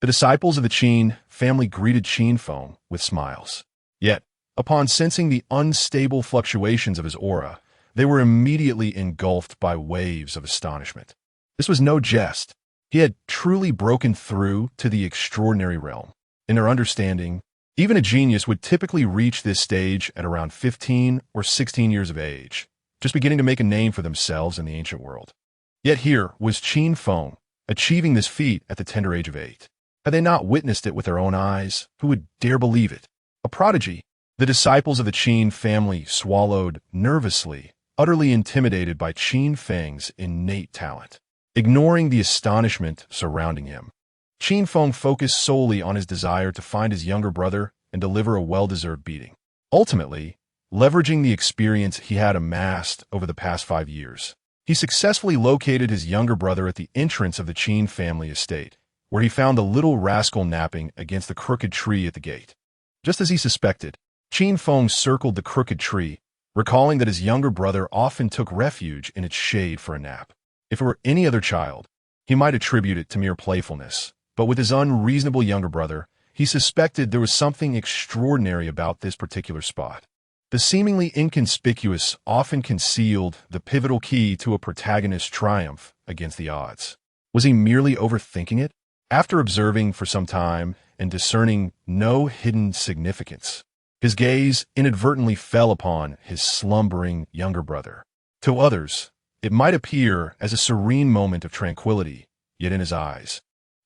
the disciples of the Qin family greeted Qin Feng with smiles. Yet, upon sensing the unstable fluctuations of his aura, they were immediately engulfed by waves of astonishment. This was no jest. He had truly broken through to the extraordinary realm. In their understanding, even a genius would typically reach this stage at around 15 or 16 years of age, just beginning to make a name for themselves in the ancient world. Yet here was Qin Feng achieving this feat at the tender age of 8. Had they not witnessed it with their own eyes, who would dare believe it? A prodigy. The disciples of the Qin family swallowed nervously, utterly intimidated by Qin Feng's innate talent. Ignoring the astonishment surrounding him, Qin Feng focused solely on his desire to find his younger brother and deliver a well-deserved beating. Ultimately, leveraging the experience he had amassed over the past 5 years, he successfully located his younger brother at the entrance of the Qin family estate, where he found the little rascal napping against the crooked tree at the gate. Just as he suspected, Qin Feng circled the crooked tree, recalling that his younger brother often took refuge in its shade for a nap. If it were any other child, he might attribute it to mere playfulness, but with his unreasonable younger brother, he suspected there was something extraordinary about this particular spot. The seemingly inconspicuous often concealed the pivotal key to a protagonist's triumph against the odds. Was he merely overthinking it? After observing for some time and discerning no hidden significance, his gaze inadvertently fell upon his slumbering younger brother. To others, it might appear as a serene moment of tranquility, yet in his eyes,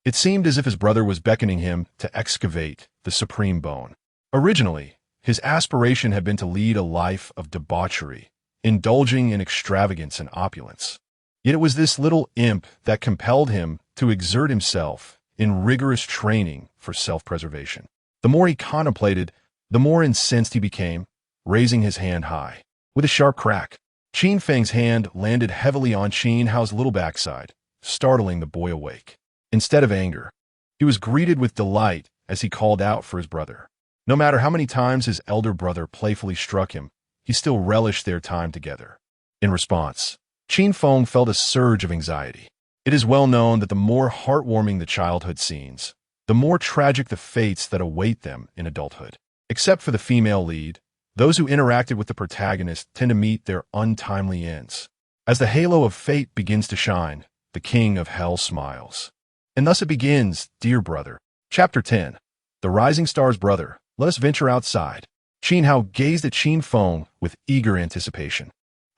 it seemed as if his brother was beckoning him to excavate the supreme bone. Originally, his aspiration had been to lead a life of debauchery, indulging in extravagance and opulence. Yet it was this little imp that compelled him to exert himself in rigorous training for self-preservation. The more he contemplated, the more incensed he became, raising his hand high. With a sharp crack, Qin Feng's hand landed heavily on Qin Hao's little backside, startling the boy awake. Instead of anger, he was greeted with delight as he called out for his brother. No matter how many times his elder brother playfully struck him, he still relished their time together. In response, Qin Feng felt a surge of anxiety. It is well known that the more heartwarming the childhood scenes, the more tragic the fates that await them in adulthood. Except for the female lead, those who interacted with the protagonist tend to meet their untimely ends. As the halo of fate begins to shine, the king of hell smiles. And thus it begins, dear brother. Chapter 10. The Rising Star's Brother. Let us venture outside. Qin Hao gazed at Qin Feng with eager anticipation,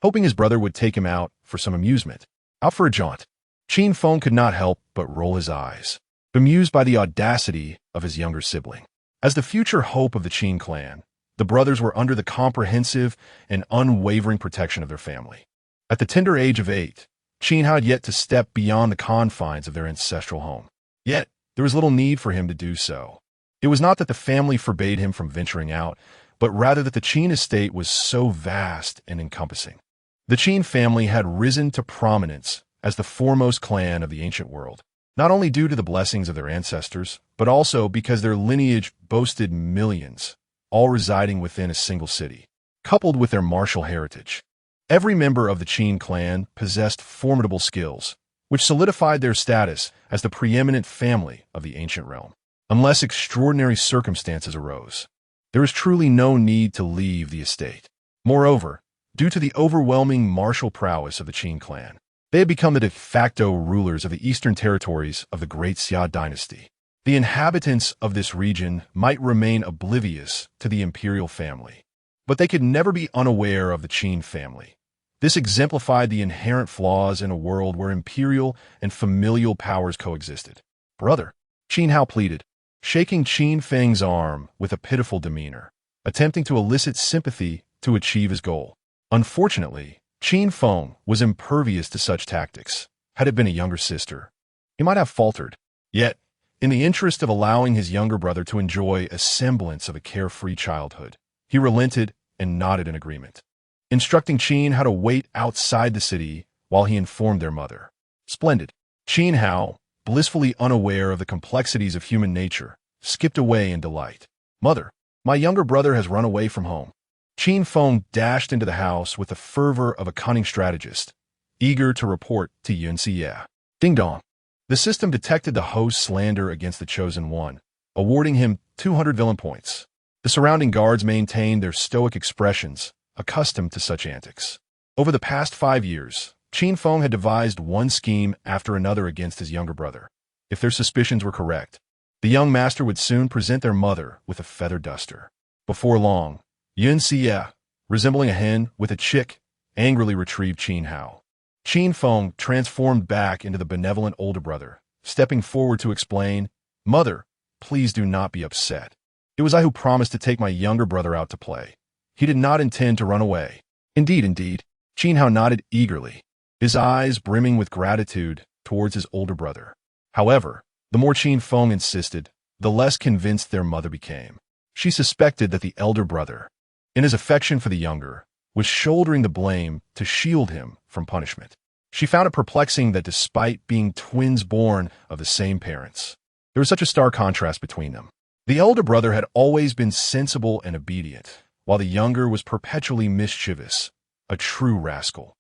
hoping his brother would take him out for some amusement. Out for a jaunt. Qin Feng could not help but roll his eyes, bemused by the audacity of his younger sibling. As the future hope of the Qin clan, the brothers were under the comprehensive and unwavering protection of their family. At the tender age of 8, Qin Hao had yet to step beyond the confines of their ancestral home. Yet, there was little need for him to do so. It was not that the family forbade him from venturing out, but rather that the Qin estate was so vast and encompassing. The Qin family had risen to prominence as the foremost clan of the ancient world, not only due to the blessings of their ancestors, but also because their lineage boasted millions, all residing within a single city, coupled with their martial heritage. Every member of the Qin clan possessed formidable skills, which solidified their status as the preeminent family of the ancient realm. Unless extraordinary circumstances arose, there is truly no need to leave the estate. Moreover, due to the overwhelming martial prowess of the Qin clan, they had become the de facto rulers of the eastern territories of the Great Xia dynasty. The inhabitants of this region might remain oblivious to the imperial family, but they could never be unaware of the Qin family, This exemplified the inherent flaws in a world where imperial and familial powers coexisted. "Brother," Qin Hao pleaded, shaking Qin Feng's arm with a pitiful demeanor, attempting to elicit sympathy to achieve his goal. Unfortunately, Qin Feng was impervious to such tactics. Had it been a younger sister, he might have faltered. Yet, in the interest of allowing his younger brother to enjoy a semblance of a carefree childhood, he relented and nodded in agreement, instructing Qin how to wait outside the city while he informed their mother. Splendid. Qin Hao, blissfully unaware of the complexities of human nature, skipped away in delight. "Mother, my younger brother has run away from home." Qin Feng dashed into the house with the fervor of a cunning strategist, eager to report to Yun Xie. Ding dong. The system detected the host's slander against the Chosen One, awarding him 200 villain points. The surrounding guards maintained their stoic expressions, accustomed to such antics. Over the past 5 years, Qin Feng had devised one scheme after another against his younger brother. If their suspicions were correct, the young master would soon present their mother with a feather duster. Before long, Yun Xie, resembling a hen with a chick, angrily retrieved Qin Hao. Qin Feng transformed back into the benevolent older brother, stepping forward to explain, "Mother, please do not be upset. It was I who promised to take my younger brother out to play. He did not intend to run away." Indeed, indeed. Qin Hao nodded eagerly, his eyes brimming with gratitude towards his older brother. However, the more Qin Feng insisted, the less convinced their mother became. She suspected that the elder brother, in his affection for the younger, was shouldering the blame to shield him from punishment. She found it perplexing that despite being twins born of the same parents, there was such a stark contrast between them. The elder brother had always been sensible and obedient, while the younger was perpetually mischievous, a true rascal.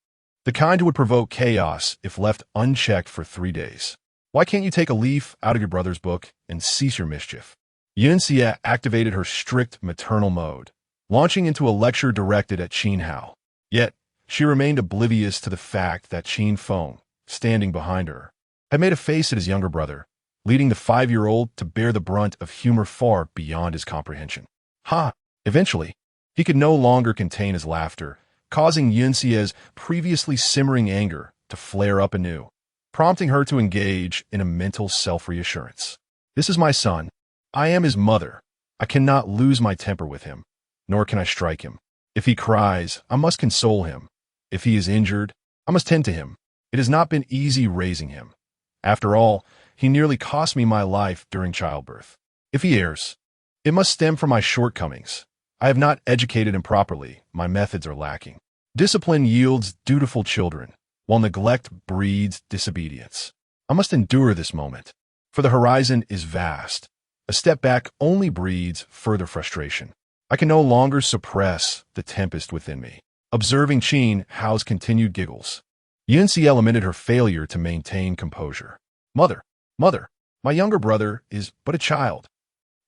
The kind who would provoke chaos if left unchecked for 3 days. "Why can't you take a leaf out of your brother's book and cease your mischief?" Yun Xie activated her strict maternal mode, launching into a lecture directed at Qin Hao. Yet, she remained oblivious to the fact that Qin Feng, standing behind her, had made a face at his younger brother, leading the 5-year-old to bear the brunt of humor far beyond his comprehension. Ha! Eventually, he could no longer contain his laughter, causing Yun Xie's previously simmering anger to flare up anew, prompting her to engage in a mental self-reassurance. "This is my son. I am his mother. I cannot lose my temper with him, nor can I strike him. If he cries, I must console him. If he is injured, I must tend to him. It has not been easy raising him. After all, he nearly cost me my life during childbirth. If he errs, it must stem from my shortcomings. I have not educated him properly. My methods are lacking. Discipline yields dutiful children, while neglect breeds disobedience. I must endure this moment, for the horizon is vast. A step back only breeds further frustration. I can no longer suppress the tempest within me." Observing Qin Hao's continued giggles, Yun Xie lamented her failure to maintain composure. Mother, my younger brother is but a child."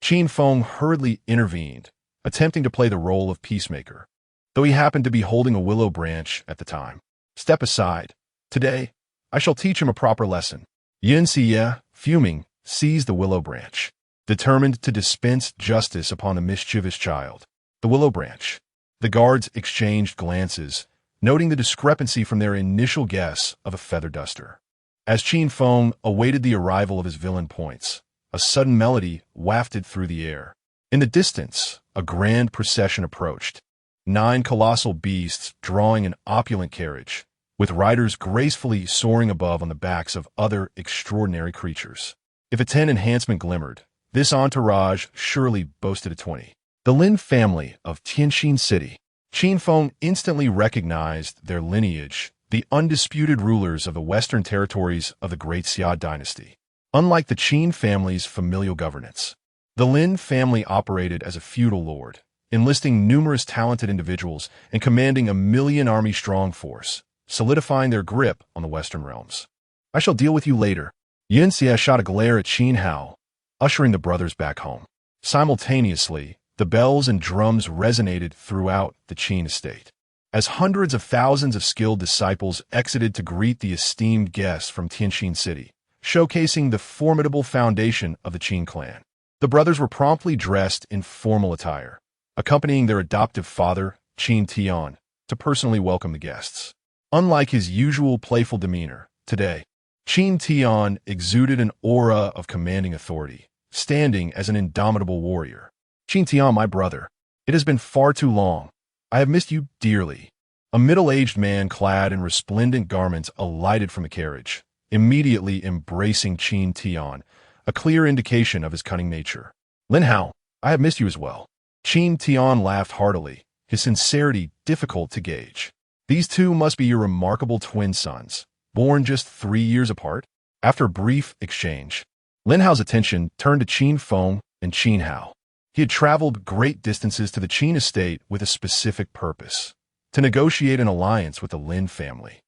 Qin Feng hurriedly intervened, attempting to play the role of peacemaker, though he happened to be holding a willow branch at the time. "Step aside. Today, I shall teach him a proper lesson." Yun Xie, fuming, seized the willow branch, determined to dispense justice upon the mischievous child. The willow branch. The guards exchanged glances, noting the discrepancy from their initial guess of a feather duster. As Qin Feng awaited the arrival of his villain points, a sudden melody wafted through the air. In the distance, a grand procession approached, 9 colossal beasts drawing an opulent carriage, with riders gracefully soaring above on the backs of other extraordinary creatures. If a 10 enhancement glimmered, this entourage surely boasted a 20. The Lin family of Tianxin City. Qin Feng instantly recognized their lineage, the undisputed rulers of the western territories of the Great Xia dynasty. Unlike the Qin family's familial governance, the Lin family operated as a feudal lord, enlisting numerous talented individuals and commanding a 1,000,000-army-strong force, solidifying their grip on the western realms. "I shall deal with you later." Yun Xie shot a glare at Qin Hao, ushering the brothers back home. Simultaneously, the bells and drums resonated throughout the Qin estate, as hundreds of thousands of skilled disciples exited to greet the esteemed guests from Tianxin City, showcasing the formidable foundation of the Qin clan. The brothers were promptly dressed in formal attire, accompanying their adoptive father, Qin Tian, to personally welcome the guests. Unlike his usual playful demeanor, today, Qin Tian exuded an aura of commanding authority, standing as an indomitable warrior. Qin Tian, my brother, it has been far too long. I have missed you dearly. A middle-aged man clad in resplendent garments alighted from the carriage, immediately embracing Qin Tian, a clear indication of his cunning nature. Lin Hao, I have missed you as well. Qin Tian laughed heartily, his sincerity difficult to gauge. These two must be your remarkable twin sons, born just 3 years apart. After a brief exchange, Lin Hao's attention turned to Qin Feng and Qin Hao. He had traveled great distances to the Qin estate with a specific purpose, to negotiate an alliance with the Lin family,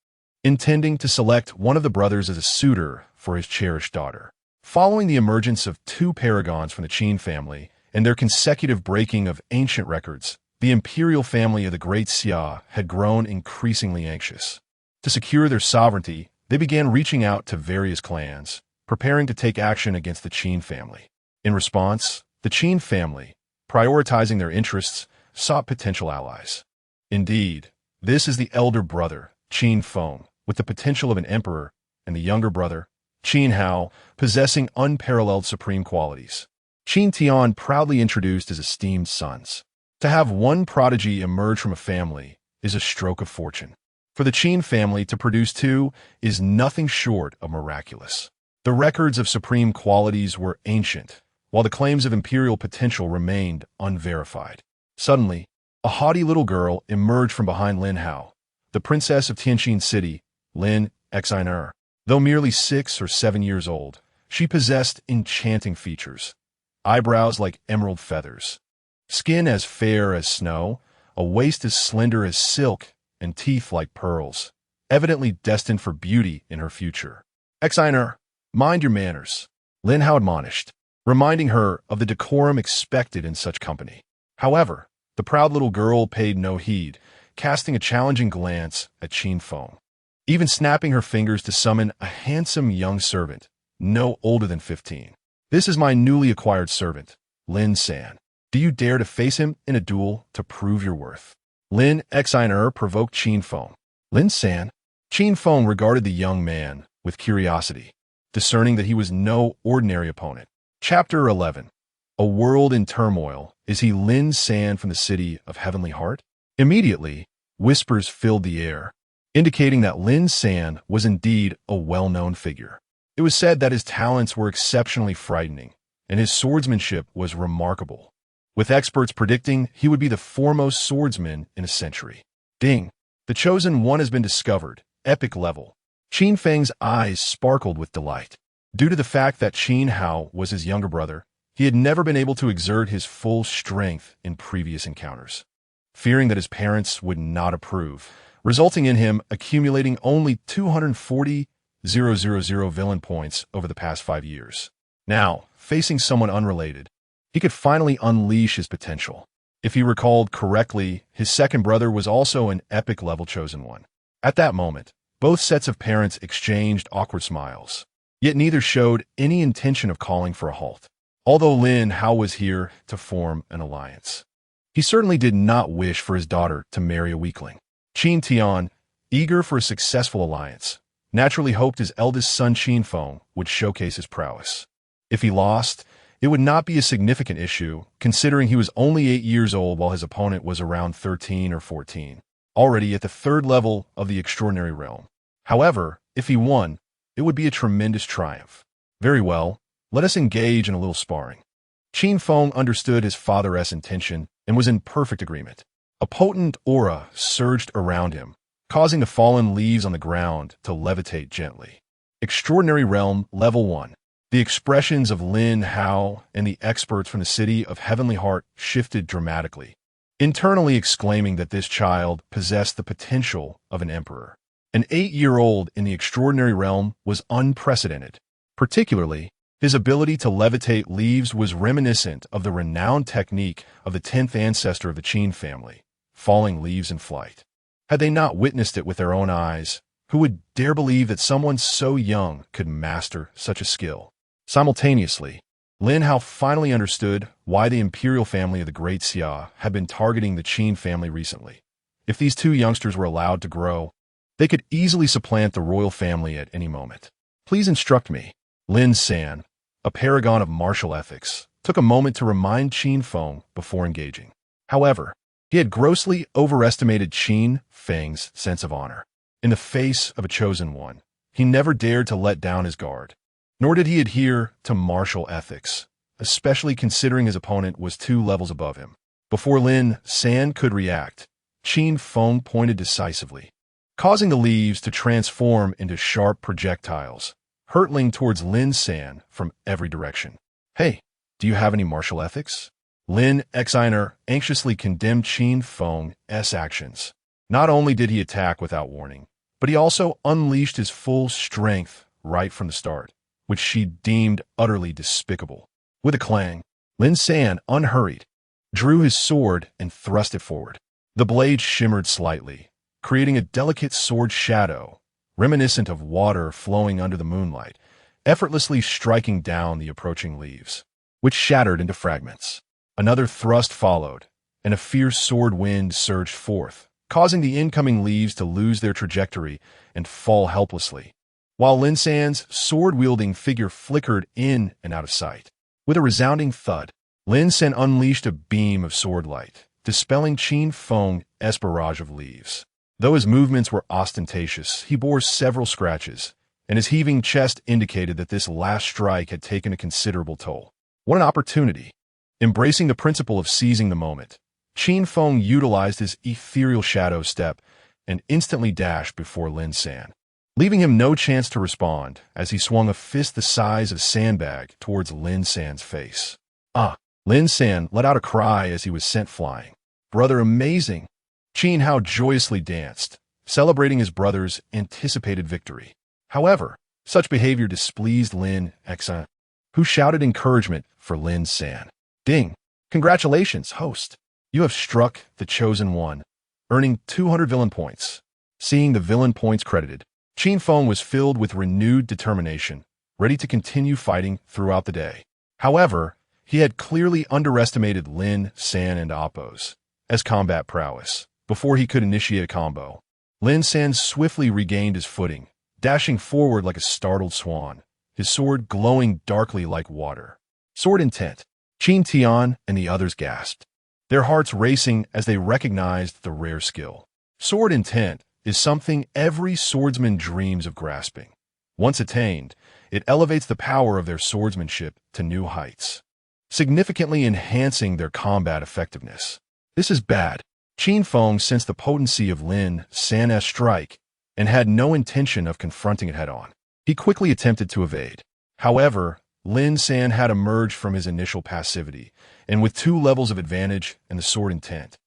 intending to select one of the brothers as a suitor for his cherished daughter. Following the emergence of 2 paragons from the Qin family and their consecutive breaking of ancient records, the imperial family of the Great Xia had grown increasingly anxious. To secure their sovereignty, they began reaching out to various clans, preparing to take action against the Qin family. In response, the Qin family, prioritizing their interests, sought potential allies. Indeed, this is the elder brother, Qin Feng, with the potential of an emperor, and the younger brother, Qin Hao, possessing unparalleled supreme qualities. Qin Tian proudly introduced his esteemed sons. To have one prodigy emerge from a family is a stroke of fortune. For the Qin family to produce 2 is nothing short of miraculous. The records of supreme qualities were ancient, while the claims of imperial potential remained unverified. Suddenly, a haughty little girl emerged from behind Lin Hao, the princess of Tianqin City, Lin Xiner. Though merely 6 or 7 years old, she possessed enchanting features. Eyebrows like emerald feathers, skin as fair as snow, a waist as slender as silk, and teeth like pearls, evidently destined for beauty in her future. Xiner, mind your manners, Lin Hao admonished, reminding her of the decorum expected in such company. However, the proud little girl paid no heed, casting a challenging glance at Qin Feng, even snapping her fingers to summon a handsome young servant, no older than 15. This is my newly acquired servant, Lin San. Do you dare to face him in a duel to prove your worth? Lin Xiner provoked Qin Feng. Lin San? Qin Feng regarded the young man with curiosity, discerning that he was no ordinary opponent. Chapter 11. A world in turmoil. Is he Lin San from the city of Heavenly Heart? Immediately, whispers filled the air, indicating that Lin San was indeed a well-known figure. It was said that his talents were exceptionally frightening, and his swordsmanship was remarkable, with experts predicting he would be the foremost swordsman in a century. Ding! The Chosen One has been discovered, epic level. Qin Feng's eyes sparkled with delight. Due to the fact that Qin Hao was his younger brother, he had never been able to exert his full strength in previous encounters, fearing that his parents would not approve, resulting in him accumulating only 240,000 villain points over the past 5 years. Now, facing someone unrelated, he could finally unleash his potential. If he recalled correctly, his second brother was also an epic-level Chosen One. At that moment, both sets of parents exchanged awkward smiles, yet neither showed any intention of calling for a halt. Although Lin Hao was here to form an alliance, he certainly did not wish for his daughter to marry a weakling. Qin Tian, eager for a successful alliance, naturally hoped his eldest son Qin Feng would showcase his prowess. If he lost, it would not be a significant issue, considering he was only 8 years old while his opponent was around 13 or 14, already at the 3rd level of the extraordinary realm. However, if he won, it would be a tremendous triumph. Very well, let us engage in a little sparring. Qin Feng understood his father's intention and was in perfect agreement. A potent aura surged around him, causing the fallen leaves on the ground to levitate gently. Extraordinary Realm Level 1. The expressions of Lin Hao and the experts from the city of Heavenly Heart shifted dramatically, internally exclaiming that this child possessed the potential of an emperor. An 8-year-old in the Extraordinary Realm was unprecedented. Particularly, his ability to levitate leaves was reminiscent of the renowned technique of the 10th ancestor of the Qin family, falling leaves in flight. Had they not witnessed it with their own eyes, who would dare believe that someone so young could master such a skill? Simultaneously, Lin Hao finally understood why the imperial family of the Great Xia had been targeting the Qin family recently. If these 2 youngsters were allowed to grow, They could easily supplant the royal family at any moment. Please instruct me. Lin San, a paragon of martial ethics, took a moment to remind Qin Feng before engaging. However, he had grossly overestimated Qin Feng's sense of honor. In the face of a chosen one, he never dared to let down his guard. Nor did he adhere to martial ethics, especially considering his opponent was 2 levels above him. Before Lin San could react, Qin Feng pointed decisively, causing the leaves to transform into sharp projectiles, hurtling towards Lin San from every direction. Hey, do you have any martial ethics? Lin Xiner anxiously condemned Qin Feng's actions. Not only did he attack without warning, but he also unleashed his full strength right from the start, which she deemed utterly despicable. With a clang, Lin San, unhurried, drew his sword and thrust it forward. The blade shimmered slightly, creating a delicate sword shadow, reminiscent of water flowing under the moonlight, effortlessly striking down the approaching leaves, which shattered into fragments. Another thrust followed, and a fierce sword wind surged forth, causing the incoming leaves to lose their trajectory and fall helplessly, while Lin San's sword-wielding figure flickered in and out of sight. With a resounding thud, Lin San unleashed a beam of sword light, dispelling Qin Feng's barrage of leaves. Though his movements were ostentatious, he bore several scratches, and his heaving chest indicated that this last strike had taken a considerable toll. What an opportunity! Embracing the principle of seizing the moment, Qin Feng utilized his ethereal shadow step and instantly dashed before Lin San, leaving him no chance to respond as he swung a fist the size of a sandbag towards Lin San's face. Lin San let out a cry as he was sent flying. Brother, amazing! Qin Hao joyously danced, celebrating his brother's anticipated victory. However, such behavior displeased Lin Xiner, who shouted encouragement for Lin San. Ding! Congratulations, host! You have struck the chosen one, earning 200 villain points. Seeing the villain points credited, Qin Feng was filled with renewed determination, ready to continue fighting throughout the day. However, he had clearly underestimated Lin San and Appo's combat prowess. Before he could initiate a combo, Lin San swiftly regained his footing, dashing forward like a startled swan, his sword glowing darkly like water. Sword intent. Qin Tian and the others gasped, their hearts racing as they recognized the rare skill. Sword intent is something every swordsman dreams of grasping. Once attained, it elevates the power of their swordsmanship to new heights, significantly enhancing their combat effectiveness. This is bad. Qin Feng sensed the potency of Lin San's strike and had no intention of confronting it head-on. He quickly attempted to evade. However, Lin San had emerged from his initial passivity, and with 2 levels of advantage and the sword intent,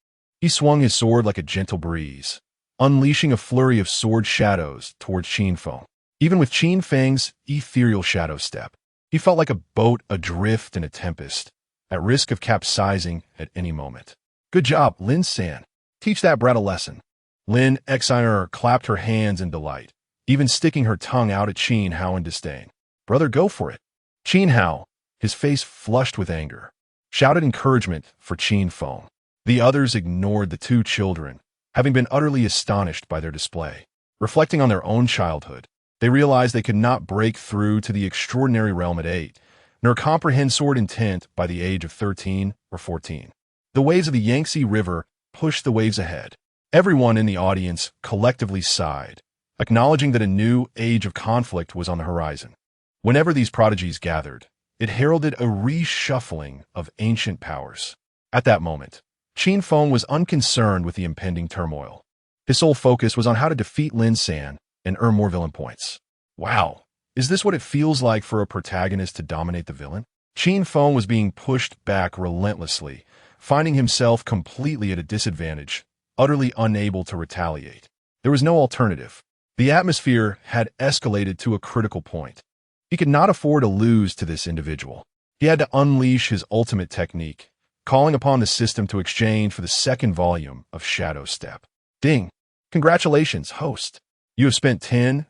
he swung his sword like a gentle breeze, unleashing a flurry of sword shadows towards Qin Feng. Even with Qin Feng's ethereal shadow step, he felt like a boat adrift in a tempest, at risk of capsizing at any moment. Good job, Lin San. Teach that brat a lesson. Lin Xiner clapped her hands in delight, even sticking her tongue out at Qin Hao in disdain. Brother, go for it. Qin Hao, his face flushed with anger, shouted encouragement for Qin Feng. The others ignored the 2 children, having been utterly astonished by their display. Reflecting on their own childhood, they realized they could not break through to the extraordinary realm at 8, nor comprehend sword intent by the age of 13 or 14. The waves of the Yangtze River pushed the waves ahead. Everyone in the audience collectively sighed, acknowledging that a new age of conflict was on the horizon. Whenever these prodigies gathered, it heralded a reshuffling of ancient powers. At that moment, Qin Feng was unconcerned with the impending turmoil. His sole focus was on how to defeat Lin San and earn more villain points. Wow, is this what it feels like for a protagonist to dominate the villain? Qin Feng was being pushed back relentlessly, finding himself completely at a disadvantage, utterly unable to retaliate. There was no alternative. The atmosphere had escalated to a critical point. He could not afford to lose to this individual. He had to unleash his ultimate technique, calling upon the system to exchange for the 2nd volume of Shadow Step. Ding! Congratulations, host! You have spent 10,000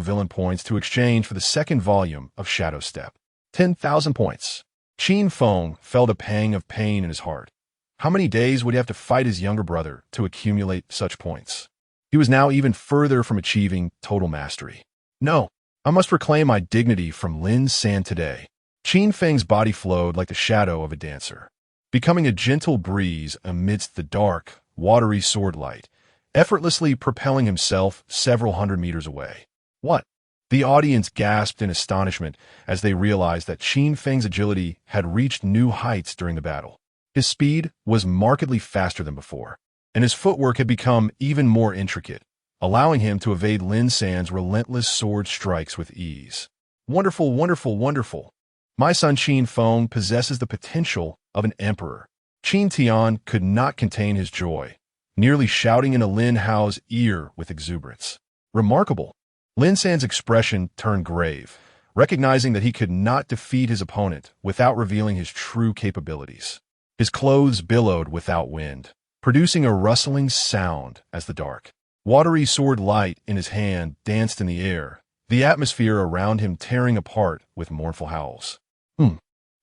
villain points to exchange for the 2nd volume of Shadow Step. 10,000 points. Qin Feng felt a pang of pain in his heart. How many days would he have to fight his younger brother to accumulate such points? He was now even further from achieving total mastery. No, I must reclaim my dignity from Lin San today. Qin Feng's body flowed like the shadow of a dancer, becoming a gentle breeze amidst the dark, watery sword light, effortlessly propelling himself several hundred meters away. What? The audience gasped in astonishment as they realized that Qin Feng's agility had reached new heights during the battle. His speed was markedly faster than before, and his footwork had become even more intricate, allowing him to evade Lin San's relentless sword strikes with ease. Wonderful, wonderful, wonderful. My son Qin Feng possesses the potential of an emperor. Qin Tian could not contain his joy, nearly shouting into Lin Hao's ear with exuberance. Remarkable. Lin San's expression turned grave, recognizing that he could not defeat his opponent without revealing his true capabilities. His clothes billowed without wind, producing a rustling sound as the dark, watery sword light in his hand danced in the air, the atmosphere around him tearing apart with mournful howls.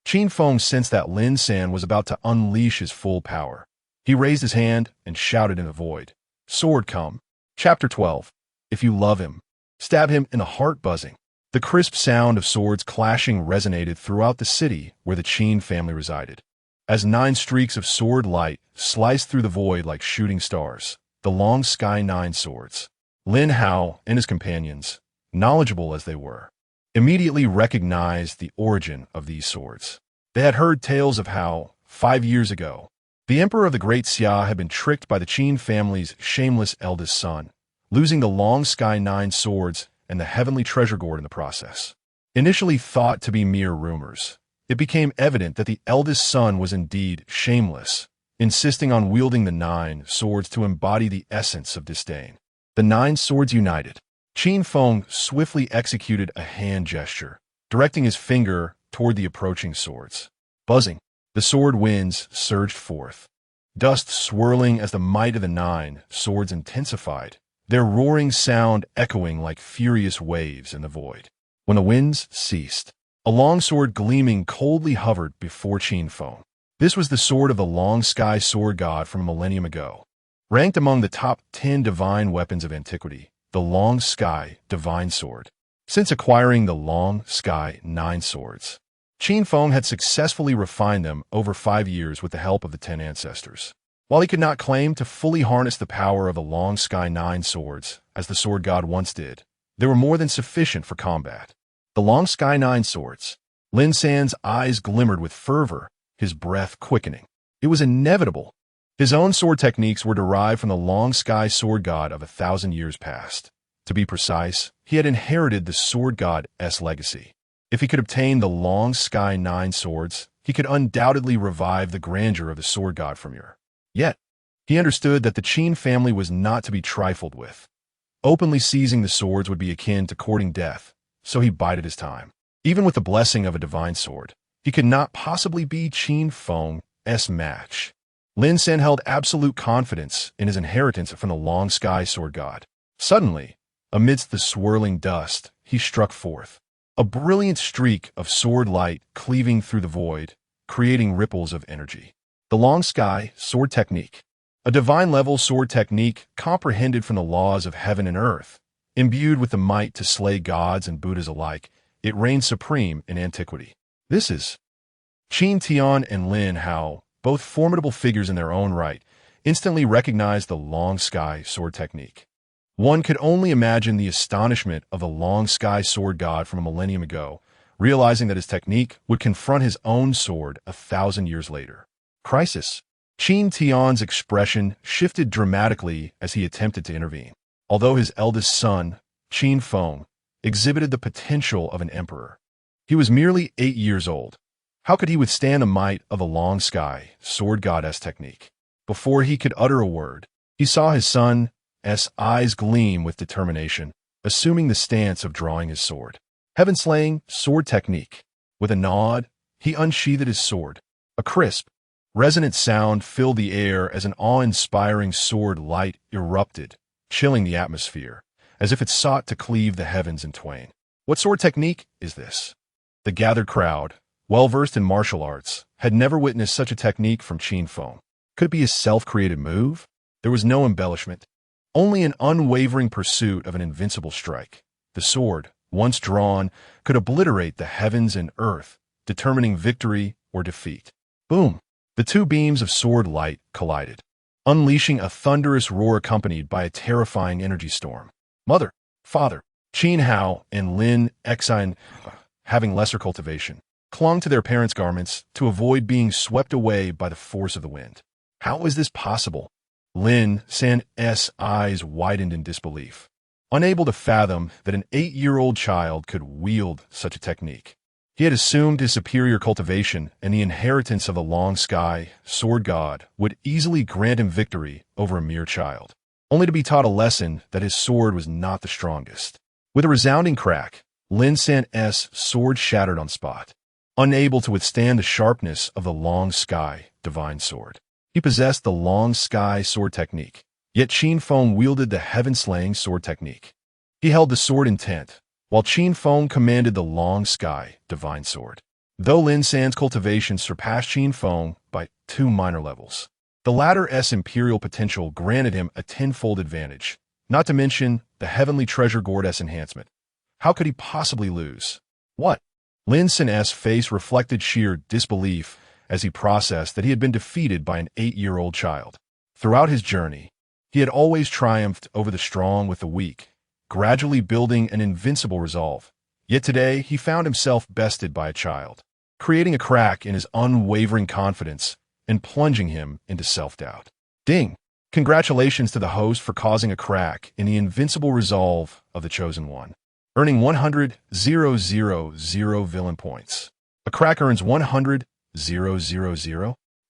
Qin Feng sensed that Lin San was about to unleash his full power. He raised his hand and shouted in the void, "Sword come." Chapter 12. If you love him, stab him in the heart buzzing. The crisp sound of swords clashing resonated throughout the city where the Qin family resided. As 9 streaks of sword light sliced through the void like shooting stars, the long sky 9 swords. Lin Hao and his companions, knowledgeable as they were, immediately recognized the origin of these swords. They had heard tales of how, 5 years ago, the emperor of the Great Xia had been tricked by the Qin family's shameless eldest son, losing the long sky 9 swords and the heavenly treasure gourd in the process. Initially thought to be mere rumors, it became evident that the eldest son was indeed shameless, insisting on wielding the 9 swords to embody the essence of disdain. The 9 swords united. Qin Feng swiftly executed a hand gesture, directing his finger toward the approaching swords. Buzzing, the sword winds surged forth, dust swirling as the might of the 9 swords intensified, their roaring sound echoing like furious waves in the void. When the winds ceased, a long sword gleaming coldly hovered before Qin Feng. This was the sword of the long sky sword god from a millennium ago. Ranked among the top 10 divine weapons of antiquity, the long sky divine sword. Since acquiring the long sky 9 swords, Qin Feng had successfully refined them over 5 years with the help of the 10 ancestors. While he could not claim to fully harness the power of the long sky 9 swords, as the sword god once did, they were more than sufficient for combat. The long sky 9 swords. Lin San's eyes glimmered with fervor, his breath quickening. It was inevitable. His own sword techniques were derived from the long sky sword god of 1,000 years past. To be precise, he had inherited the sword god's legacy. If he could obtain the long sky 9 swords, he could undoubtedly revive the grandeur of the sword god from Ur. Yet, he understood that the Qin family was not to be trifled with. Openly seizing the swords would be akin to courting death, so he bided his time. Even with the blessing of a divine sword, he could not possibly be Qin Feng's match. Lin San held absolute confidence in his inheritance from the long sky sword god. Suddenly, amidst the swirling dust, he struck forth. A brilliant streak of sword light cleaving through the void, creating ripples of energy. The long sky sword technique. A divine-level sword technique comprehended from the laws of heaven and earth. Imbued with the might to slay gods and Buddhas alike, it reigned supreme in antiquity. This is Qin Tian and Lin Hao, both formidable figures in their own right, instantly recognized the long sky sword technique. One could only imagine the astonishment of the long sky sword god from a millennium ago, realizing that his technique would confront his own sword 1,000 years later. Crisis. Qin Tian's expression shifted dramatically as he attempted to intervene. Although his eldest son, Qin Feng, exhibited the potential of an emperor, he was merely 8 years old. How could he withstand the might of the long sky sword god's technique? Before he could utter a word, he saw his son's eyes gleam with determination, assuming the stance of drawing his sword. Heaven-slaying sword technique. With a nod, he unsheathed his sword. A crisp, resonant sound filled the air as an awe-inspiring sword light erupted, chilling the atmosphere, as if it sought to cleave the heavens in twain. What sword technique is this? The gathered crowd, well-versed in martial arts, had never witnessed such a technique from Qin Feng. Could it be a self-created move? There was no embellishment, Only an unwavering pursuit of an invincible strike. The sword, once drawn, could obliterate the heavens and earth, determining victory or defeat. Boom! The two beams of sword light collided, unleashing a thunderous roar accompanied by a terrifying energy storm. Mother, father, Qin Hao and Lin Xan, having lesser cultivation, clung to their parents' garments to avoid being swept away by the force of the wind. How is this possible? Lin San's eyes widened in disbelief, unable to fathom that an 8-year-old child could wield such a technique. He had assumed his superior cultivation and the inheritance of the long sky sword god would easily grant him victory over a mere child, only to be taught a lesson that his sword was not the strongest. With a resounding crack, Lin San's sword shattered on spot, unable to withstand the sharpness of the long sky divine sword. He possessed the long sky sword technique, yet Qin Feng wielded the heaven-slaying sword technique. He held the sword intent, while Qin Feng commanded the long sky divine sword. Though Lin San's cultivation surpassed Qin Feng by 2 minor levels, the latter's imperial potential granted him a tenfold advantage, not to mention the heavenly treasure gourd's enhancement. How could he possibly lose? What? Lin San's face reflected sheer disbelief as he processed that he had been defeated by an 8-year-old child. Throughout his journey, he had always triumphed over the strong with the weak, gradually building an invincible resolve. Yet today he found himself bested by a child, creating a crack in his unwavering confidence and plunging him into self-doubt. Ding! Congratulations to the host for causing a crack in the invincible resolve of the Chosen One, earning 100,000 villain points. A crack earns 100,000.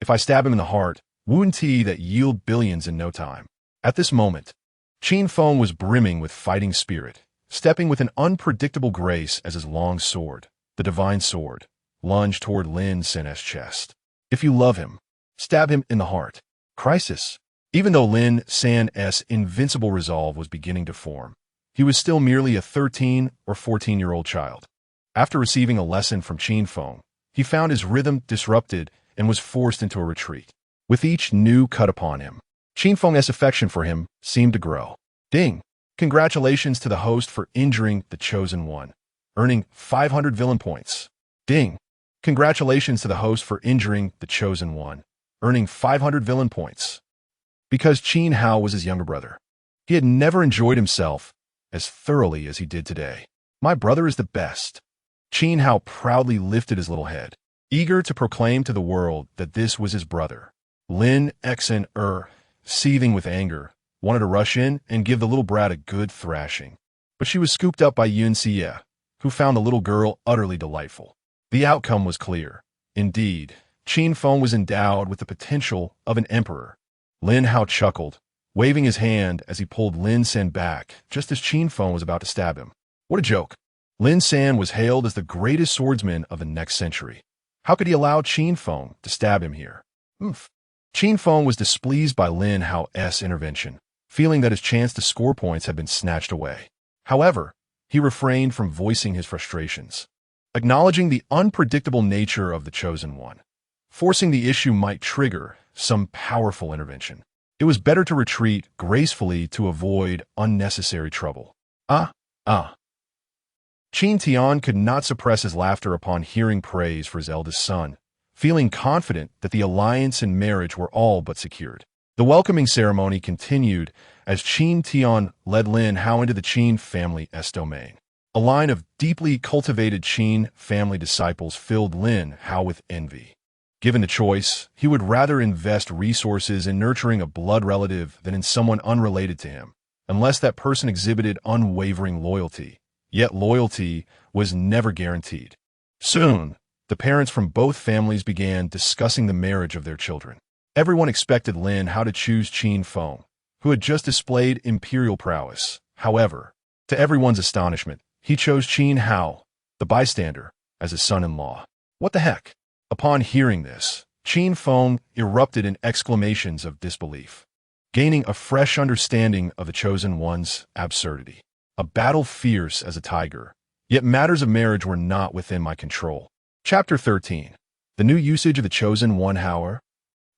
If I stab him in the heart, wound T that yield billions in no time. At this moment, Qin Feng was brimming with fighting spirit, stepping with an unpredictable grace as his long sword, the divine sword, lunged toward Lin San's chest. If you love him, stab him in the heart. Crisis. Even though Lin San's invincible resolve was beginning to form, he was still merely a 13 or 14-year-old child. After receiving a lesson from Qin Feng, he found his rhythm disrupted and was forced into a retreat. With each new cut upon him, Qin Feng's affection for him seemed to grow. Ding! Congratulations to the host for injuring the Chosen One, earning 500 villain points. Ding! Congratulations to the host for injuring the Chosen One, earning 500 villain points. Because Qin Hao was his younger brother, he had never enjoyed himself as thoroughly as he did today. My brother is the best. Qin Hao proudly lifted his little head, eager to proclaim to the world that this was his brother. Lin Xan, seething with anger, wanted to rush in and give the little brat a good thrashing. But she was scooped up by Yun Xie, who found the little girl utterly delightful. The outcome was clear. Indeed, Qin Feng was endowed with the potential of an emperor. Lin Hao chuckled, waving his hand as he pulled Lin San back just as Qin Feng was about to stab him. What a joke. Lin San was hailed as the greatest swordsman of the next century. How could he allow Qin Feng to stab him here? Oof. Qin Feng was displeased by Lin Hao's intervention, feeling that his chance to score points had been snatched away. However, he refrained from voicing his frustrations, acknowledging the unpredictable nature of the Chosen One. Forcing the issue might trigger some powerful intervention. It was better to retreat gracefully to avoid unnecessary trouble. Qin Tian could not suppress his laughter upon hearing praise for his eldest son, feeling confident that the alliance and marriage were all but secured. The welcoming ceremony continued as Qin Tian led Lin Hao into the Qin family's domain. A line of deeply cultivated Qin family disciples filled Lin Hao with envy. Given the choice, he would rather invest resources in nurturing a blood relative than in someone unrelated to him, unless that person exhibited unwavering loyalty. Yet loyalty was never guaranteed. Soon, the parents from both families began discussing the marriage of their children. Everyone expected Lin Hao to choose Qin Feng, who had just displayed imperial prowess. However, to everyone's astonishment, he chose Qin Hao, the bystander, as his son-in-law. What the heck? Upon hearing this, Qin Feng erupted in exclamations of disbelief, gaining a fresh understanding of the Chosen One's absurdity. A battle fierce as a tiger, yet matters of marriage were not within my control. Chapter 13. The new usage of the Chosen One.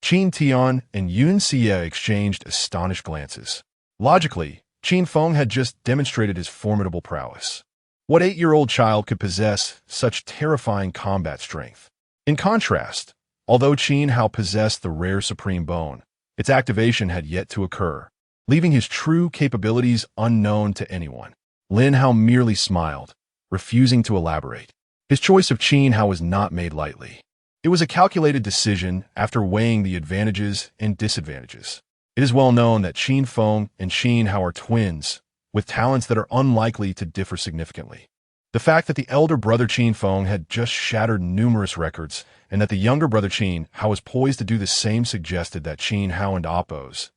Qin Tian and Yun Xie exchanged astonished glances. Logically, Qin Feng had just demonstrated his formidable prowess. What 8-year-old child could possess such terrifying combat strength? In contrast, although Qin Hao possessed the rare supreme bone, its activation had yet to occur, leaving his true capabilities unknown to anyone. Lin Hao merely smiled, refusing to elaborate. His choice of Qin Hao was not made lightly. It was a calculated decision after weighing the advantages and disadvantages. It is well known that Qin Feng and Qin Hao are twins, with talents that are unlikely to differ significantly. The fact that the elder brother Qin Feng had just shattered numerous records, and that the younger brother Qin Hao was poised to do the same suggested that Qin Hao and Appo's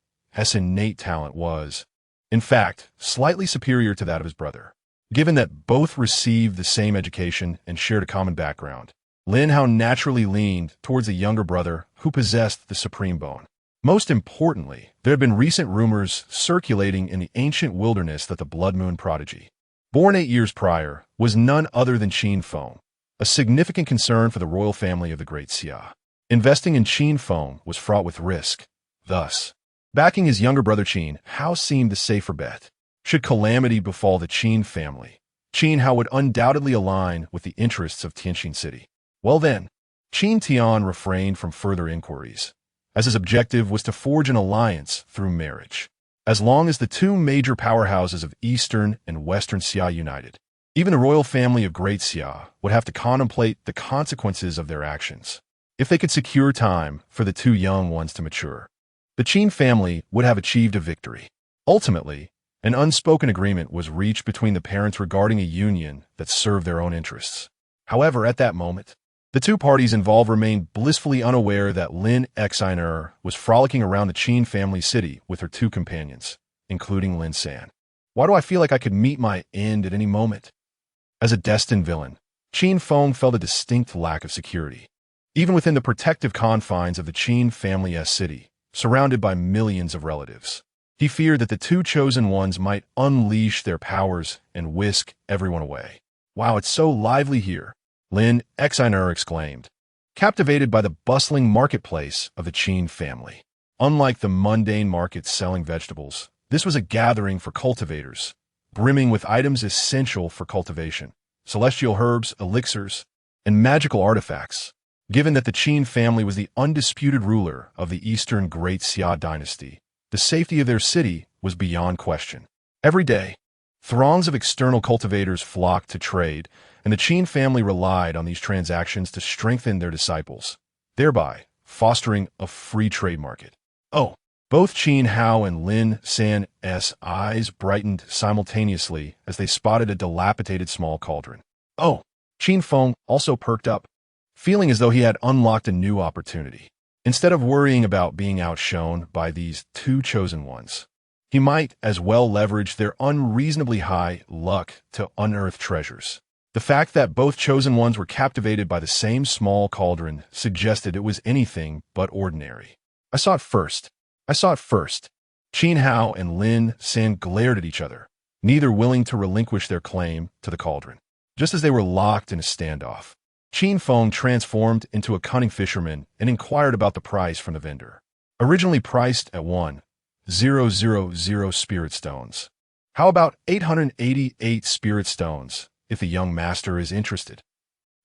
innate talent was, in fact, slightly superior to that of his brother. Given that both received the same education and shared a common background, Lin Hao naturally leaned towards the younger brother who possessed the supreme bone. Most importantly, there had been recent rumors circulating in the ancient wilderness that the Blood Moon prodigy, born 8 years prior, was none other than Qin Feng, a significant concern for the royal family of the Great Xia. Investing in Qin Feng was fraught with risk. Thus, backing his younger brother Qin Hao seemed the safer bet. Should calamity befall the Qin family, Qin Hao would undoubtedly align with the interests of Tianjin City. Well then, Qin Tian refrained from further inquiries, as his objective was to forge an alliance through marriage. As long as the two major powerhouses of Eastern and Western Xia united, even the royal family of Great Xia would have to contemplate the consequences of their actions. If they could secure time for the two young ones to mature, the Qin family would have achieved a victory. Ultimately, an unspoken agreement was reached between the parents regarding a union that served their own interests. However, at that moment, the two parties involved remained blissfully unaware that Lin Xiner was frolicking around the Qin family city with her two companions, including Lin San. Why do I feel like I could meet my end at any moment? As a destined villain, Qin Feng felt a distinct lack of security. Even within the protective confines of the Qin family's city, surrounded by millions of relatives, he feared that the two chosen ones might unleash their powers and whisk everyone away. Wow, it's so lively here, Lin Xiner exclaimed, captivated by the bustling marketplace of the Qin family. Unlike the mundane markets selling vegetables, this was a gathering for cultivators, brimming with items essential for cultivation, celestial herbs, elixirs, and magical artifacts. Given that the Qin family was the undisputed ruler of the Eastern Great Xia dynasty, the safety of their city was beyond question. Every day, throngs of external cultivators flocked to trade, and the Qin family relied on these transactions to strengthen their disciples, thereby fostering a free trade market. Oh, both Qin Hao and Lin San's eyes brightened simultaneously as they spotted a dilapidated small cauldron. Oh, Qin Feng also perked up, feeling as though he had unlocked a new opportunity. Instead of worrying about being outshone by these two chosen ones, he might as well leverage their unreasonably high luck to unearth treasures. The fact that both chosen ones were captivated by the same small cauldron suggested it was anything but ordinary. I saw it first. Qin Hao and Lin San glared at each other, neither willing to relinquish their claim to the cauldron. Just as they were locked in a standoff, Qin Feng transformed into a cunning fisherman and inquired about the price from the vendor. Originally priced at 1,000 spirit stones. How about 888 spirit stones, if the young master is interested?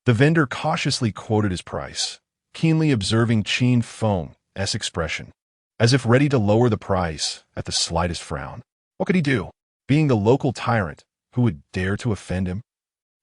The vendor cautiously quoted his price, keenly observing Qin Feng's expression, as if ready to lower the price at the slightest frown. What could he do, being the local tyrant who would dare to offend him?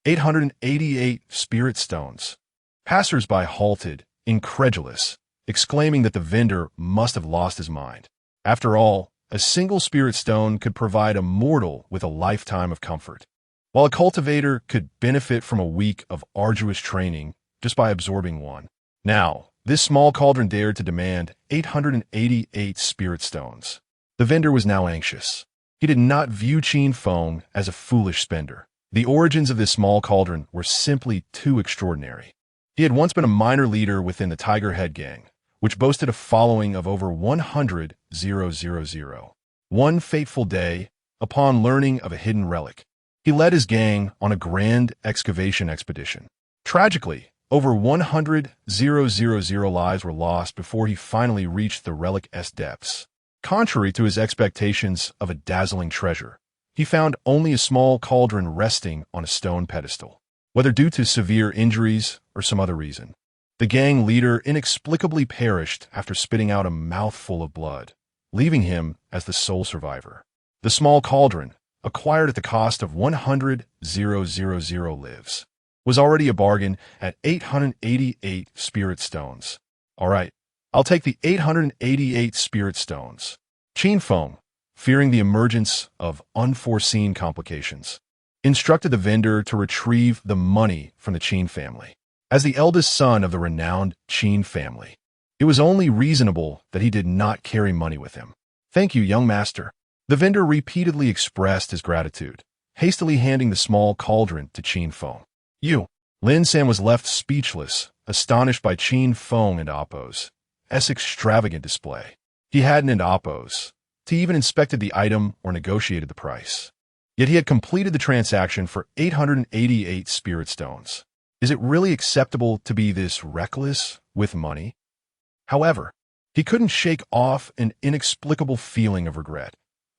888 spirit stones. Passers-by halted, incredulous, exclaiming that the vendor must have lost his mind. After all, a single spirit stone could provide a mortal with a lifetime of comfort, while a cultivator could benefit from a week of arduous training just by absorbing one. Now, this small cauldron dared to demand 888 spirit stones. The vendor was now anxious. He did not view Qin Feng as a foolish spender. The origins of this small cauldron were simply too extraordinary. He had once been a minor leader within the Tiger Head Gang, which boasted a following of over 100,000. One fateful day, upon learning of a hidden relic, he led his gang on a grand excavation expedition. Tragically, over 100,000 lives were lost before he finally reached the relic's depths. Contrary to his expectations of a dazzling treasure, he found only a small cauldron resting on a stone pedestal. Whether due to severe injuries or some other reason, the gang leader inexplicably perished after spitting out a mouthful of blood, leaving him as the sole survivor. The small cauldron, acquired at the cost of 100,000 lives, was already a bargain at 888 spirit stones. All right, I'll take the 888 spirit stones. Qin Feng, fearing the emergence of unforeseen complications, instructed the vendor to retrieve the money from the Qin family. As the eldest son of the renowned Qin family, it was only reasonable that he did not carry money with him. "Thank you, young master." The vendor repeatedly expressed his gratitude, hastily handing the small cauldron to Qin Feng. Lin San was left speechless, astonished by Qin Feng and Appo's extravagant display. He hadn't Appo's to even inspected the item or negotiated the price. Yet he had completed the transaction for 888 spirit stones. Is it really acceptable to be this reckless with money? However, he couldn't shake off an inexplicable feeling of regret.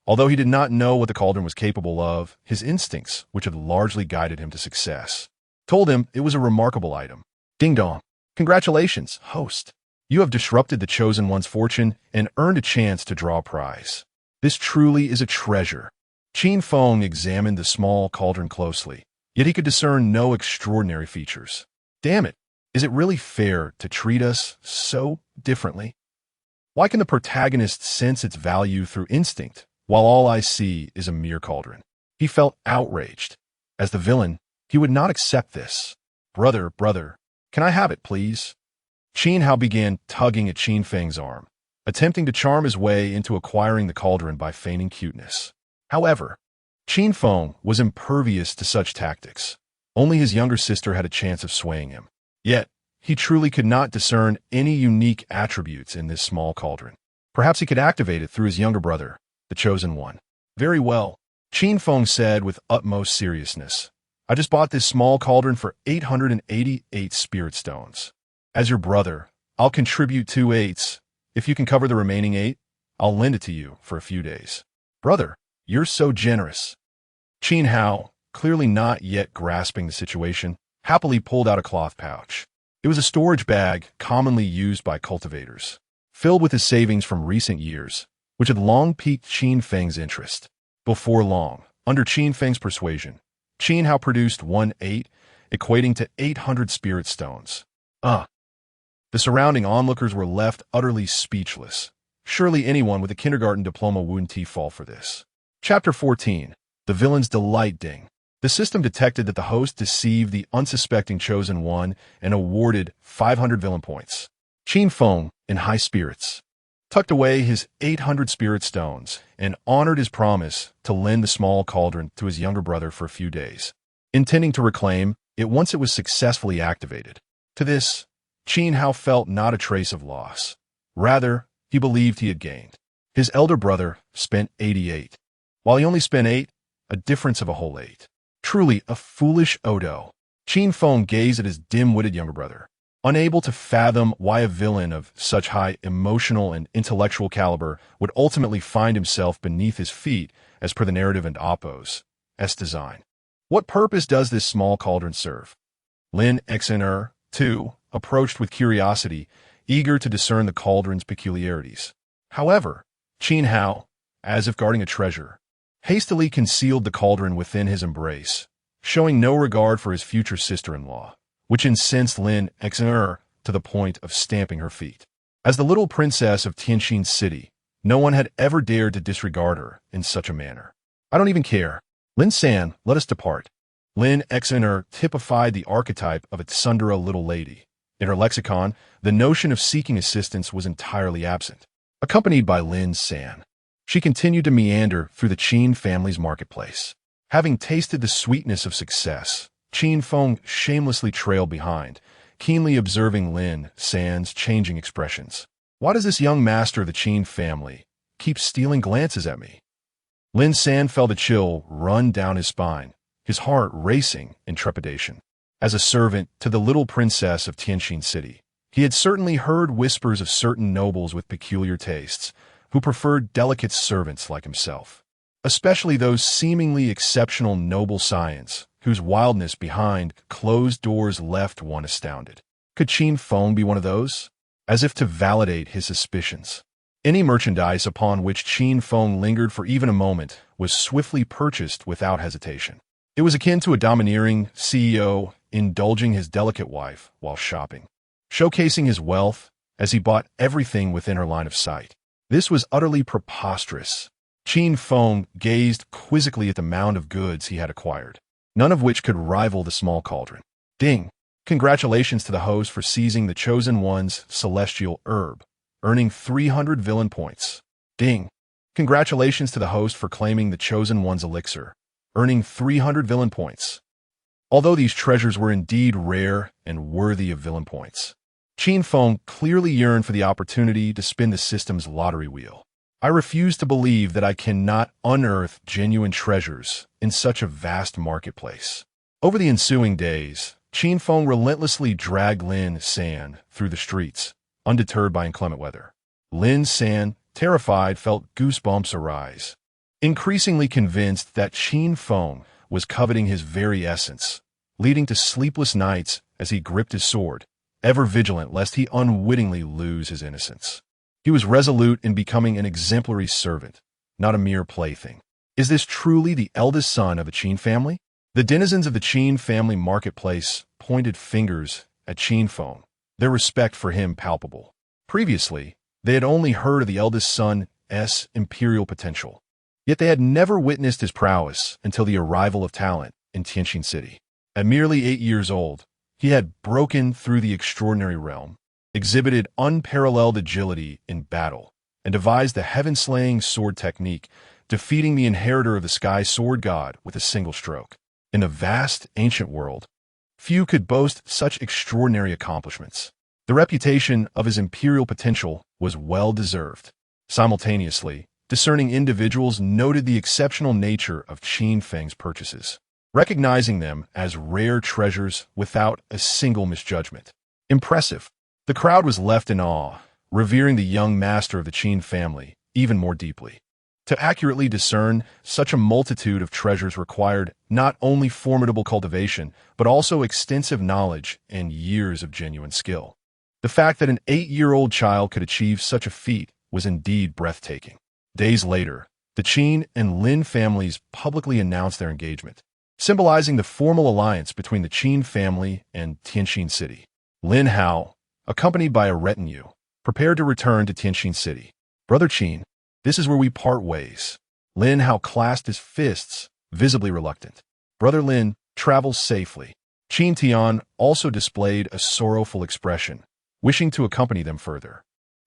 Although he did not know what the cauldron was capable of, his instincts, which had largely guided him to success, told him it was a remarkable item. Ding dong. Congratulations, host. You have disrupted the Chosen One's fortune and earned a chance to draw a prize. This truly is a treasure. Qin Feng examined the small cauldron closely, yet he could discern no extraordinary features. Damn it, is it really fair to treat us so differently? Why can the protagonist sense its value through instinct, while all I see is a mere cauldron? He felt outraged. As the villain, he would not accept this. Brother, can I have it, please? Qin Hao began tugging at Qin Feng's arm, attempting to charm his way into acquiring the cauldron by feigning cuteness. However, Qin Feng was impervious to such tactics. Only his younger sister had a chance of swaying him. Yet, he truly could not discern any unique attributes in this small cauldron. Perhaps he could activate it through his younger brother, the Chosen One. Very well, Qin Feng said with utmost seriousness. I just bought this small cauldron for 888 spirit stones. As your brother, I'll contribute 2 eighths. If you can cover the remaining 8, I'll lend it to you for a few days. Brother, you're so generous. Qin Hao, clearly not yet grasping the situation, happily pulled out a cloth pouch. It was a storage bag commonly used by cultivators, filled with his savings from recent years, which had long piqued Qin Feng's interest. Before long, under Qin Feng's persuasion, Qin Hao produced 1 8, equating to 800 spirit stones. The surrounding onlookers were left utterly speechless. Surely anyone with a kindergarten diploma wouldn't fall for this. Chapter 14. The Villain's Delight Ding. The system detected that the host deceived the unsuspecting Chosen One and awarded 500 villain points. Qin Feng, in high spirits, tucked away his 800 spirit stones and honored his promise to lend the small cauldron to his younger brother for a few days, intending to reclaim it once it was successfully activated. To this, Qin Hao felt not a trace of loss. Rather, he believed he had gained. His elder brother spent 88, while he only spent 8, a difference of a whole 8. Truly a foolish Odo. Qin Feng gazed at his dim-witted younger brother, unable to fathom why a villain of such high emotional and intellectual caliber would ultimately find himself beneath his feet as per the narrative and Appo's design. What purpose does this small cauldron serve? Lin Xner, too, approached with curiosity, eager to discern the cauldron's peculiarities. However, Qin Hao, as if guarding a treasure, hastily concealed the cauldron within his embrace, showing no regard for his future sister-in-law, which incensed Lin Xner to the point of stamping her feet. As the little princess of Tianxin City, no one had ever dared to disregard her in such a manner. I don't even care. Lin San, let us depart. Lin Xner typified the archetype of a tsundere little lady. In her lexicon, the notion of seeking assistance was entirely absent. Accompanied by Lin San, she continued to meander through the Qin family's marketplace. Having tasted the sweetness of success, Qin Feng shamelessly trailed behind, keenly observing Lin San's changing expressions. Why does this young master of the Qin family keep stealing glances at me? Lin San felt a chill run down his spine, his heart racing in trepidation. As a servant to the little princess of Tianxin City, he had certainly heard whispers of certain nobles with peculiar tastes, who preferred delicate servants like himself, especially those seemingly exceptional noble scions whose wildness behind closed doors left one astounded. Could Qin Feng be one of those? As if to validate his suspicions, any merchandise upon which Qin Feng lingered for even a moment was swiftly purchased without hesitation. It was akin to a domineering CEO indulging his delicate wife while shopping, showcasing his wealth as he bought everything within her line of sight. This was utterly preposterous. Qin Feng gazed quizzically at the mound of goods he had acquired, none of which could rival the small cauldron. Ding! Congratulations to the host for seizing the Chosen One's celestial herb, earning 300 villain points. Ding! Congratulations to the host for claiming the Chosen One's elixir, earning 300 villain points. Although these treasures were indeed rare and worthy of villain points, Qin Feng clearly yearned for the opportunity to spin the system's lottery wheel. I refuse to believe that I cannot unearth genuine treasures in such a vast marketplace. Over the ensuing days, Qin Feng relentlessly dragged Lin San through the streets, undeterred by inclement weather. Lin San, terrified, felt goosebumps arise, increasingly convinced that Qin Feng was coveting his very essence, leading to sleepless nights as he gripped his sword, ever vigilant lest he unwittingly lose his innocence. He was resolute in becoming an exemplary servant, not a mere plaything. Is this truly the eldest son of the Qin family? The denizens of the Qin family marketplace pointed fingers at Qin Feng, their respect for him palpable. Previously, they had only heard of the eldest son's imperial potential, yet they had never witnessed his prowess until the arrival of talent in Tianqin City. At merely 8 years old, he had broken through the extraordinary realm, exhibited unparalleled agility in battle, and devised the heaven-slaying sword technique, defeating the inheritor of the Sky Sword God with a single stroke. In the vast, ancient world, few could boast such extraordinary accomplishments. The reputation of his imperial potential was well-deserved. Simultaneously, discerning individuals noted the exceptional nature of Qin Feng's purchases, recognizing them as rare treasures without a single misjudgment. Impressive. The crowd was left in awe, revering the young master of the Qin family even more deeply. To accurately discern such a multitude of treasures required not only formidable cultivation, but also extensive knowledge and years of genuine skill. The fact that an 8-year-old child could achieve such a feat was indeed breathtaking. Days later, the Qin and Lin families publicly announced their engagement, symbolizing the formal alliance between the Qin family and Tianqin City. Lin Hao, accompanied by a retinue, prepared to return to Tianqin City. Brother Qin, this is where we part ways. Lin Hao clasped his fists, visibly reluctant. Brother Lin, travels safely. Qin Tian also displayed a sorrowful expression, wishing to accompany them further.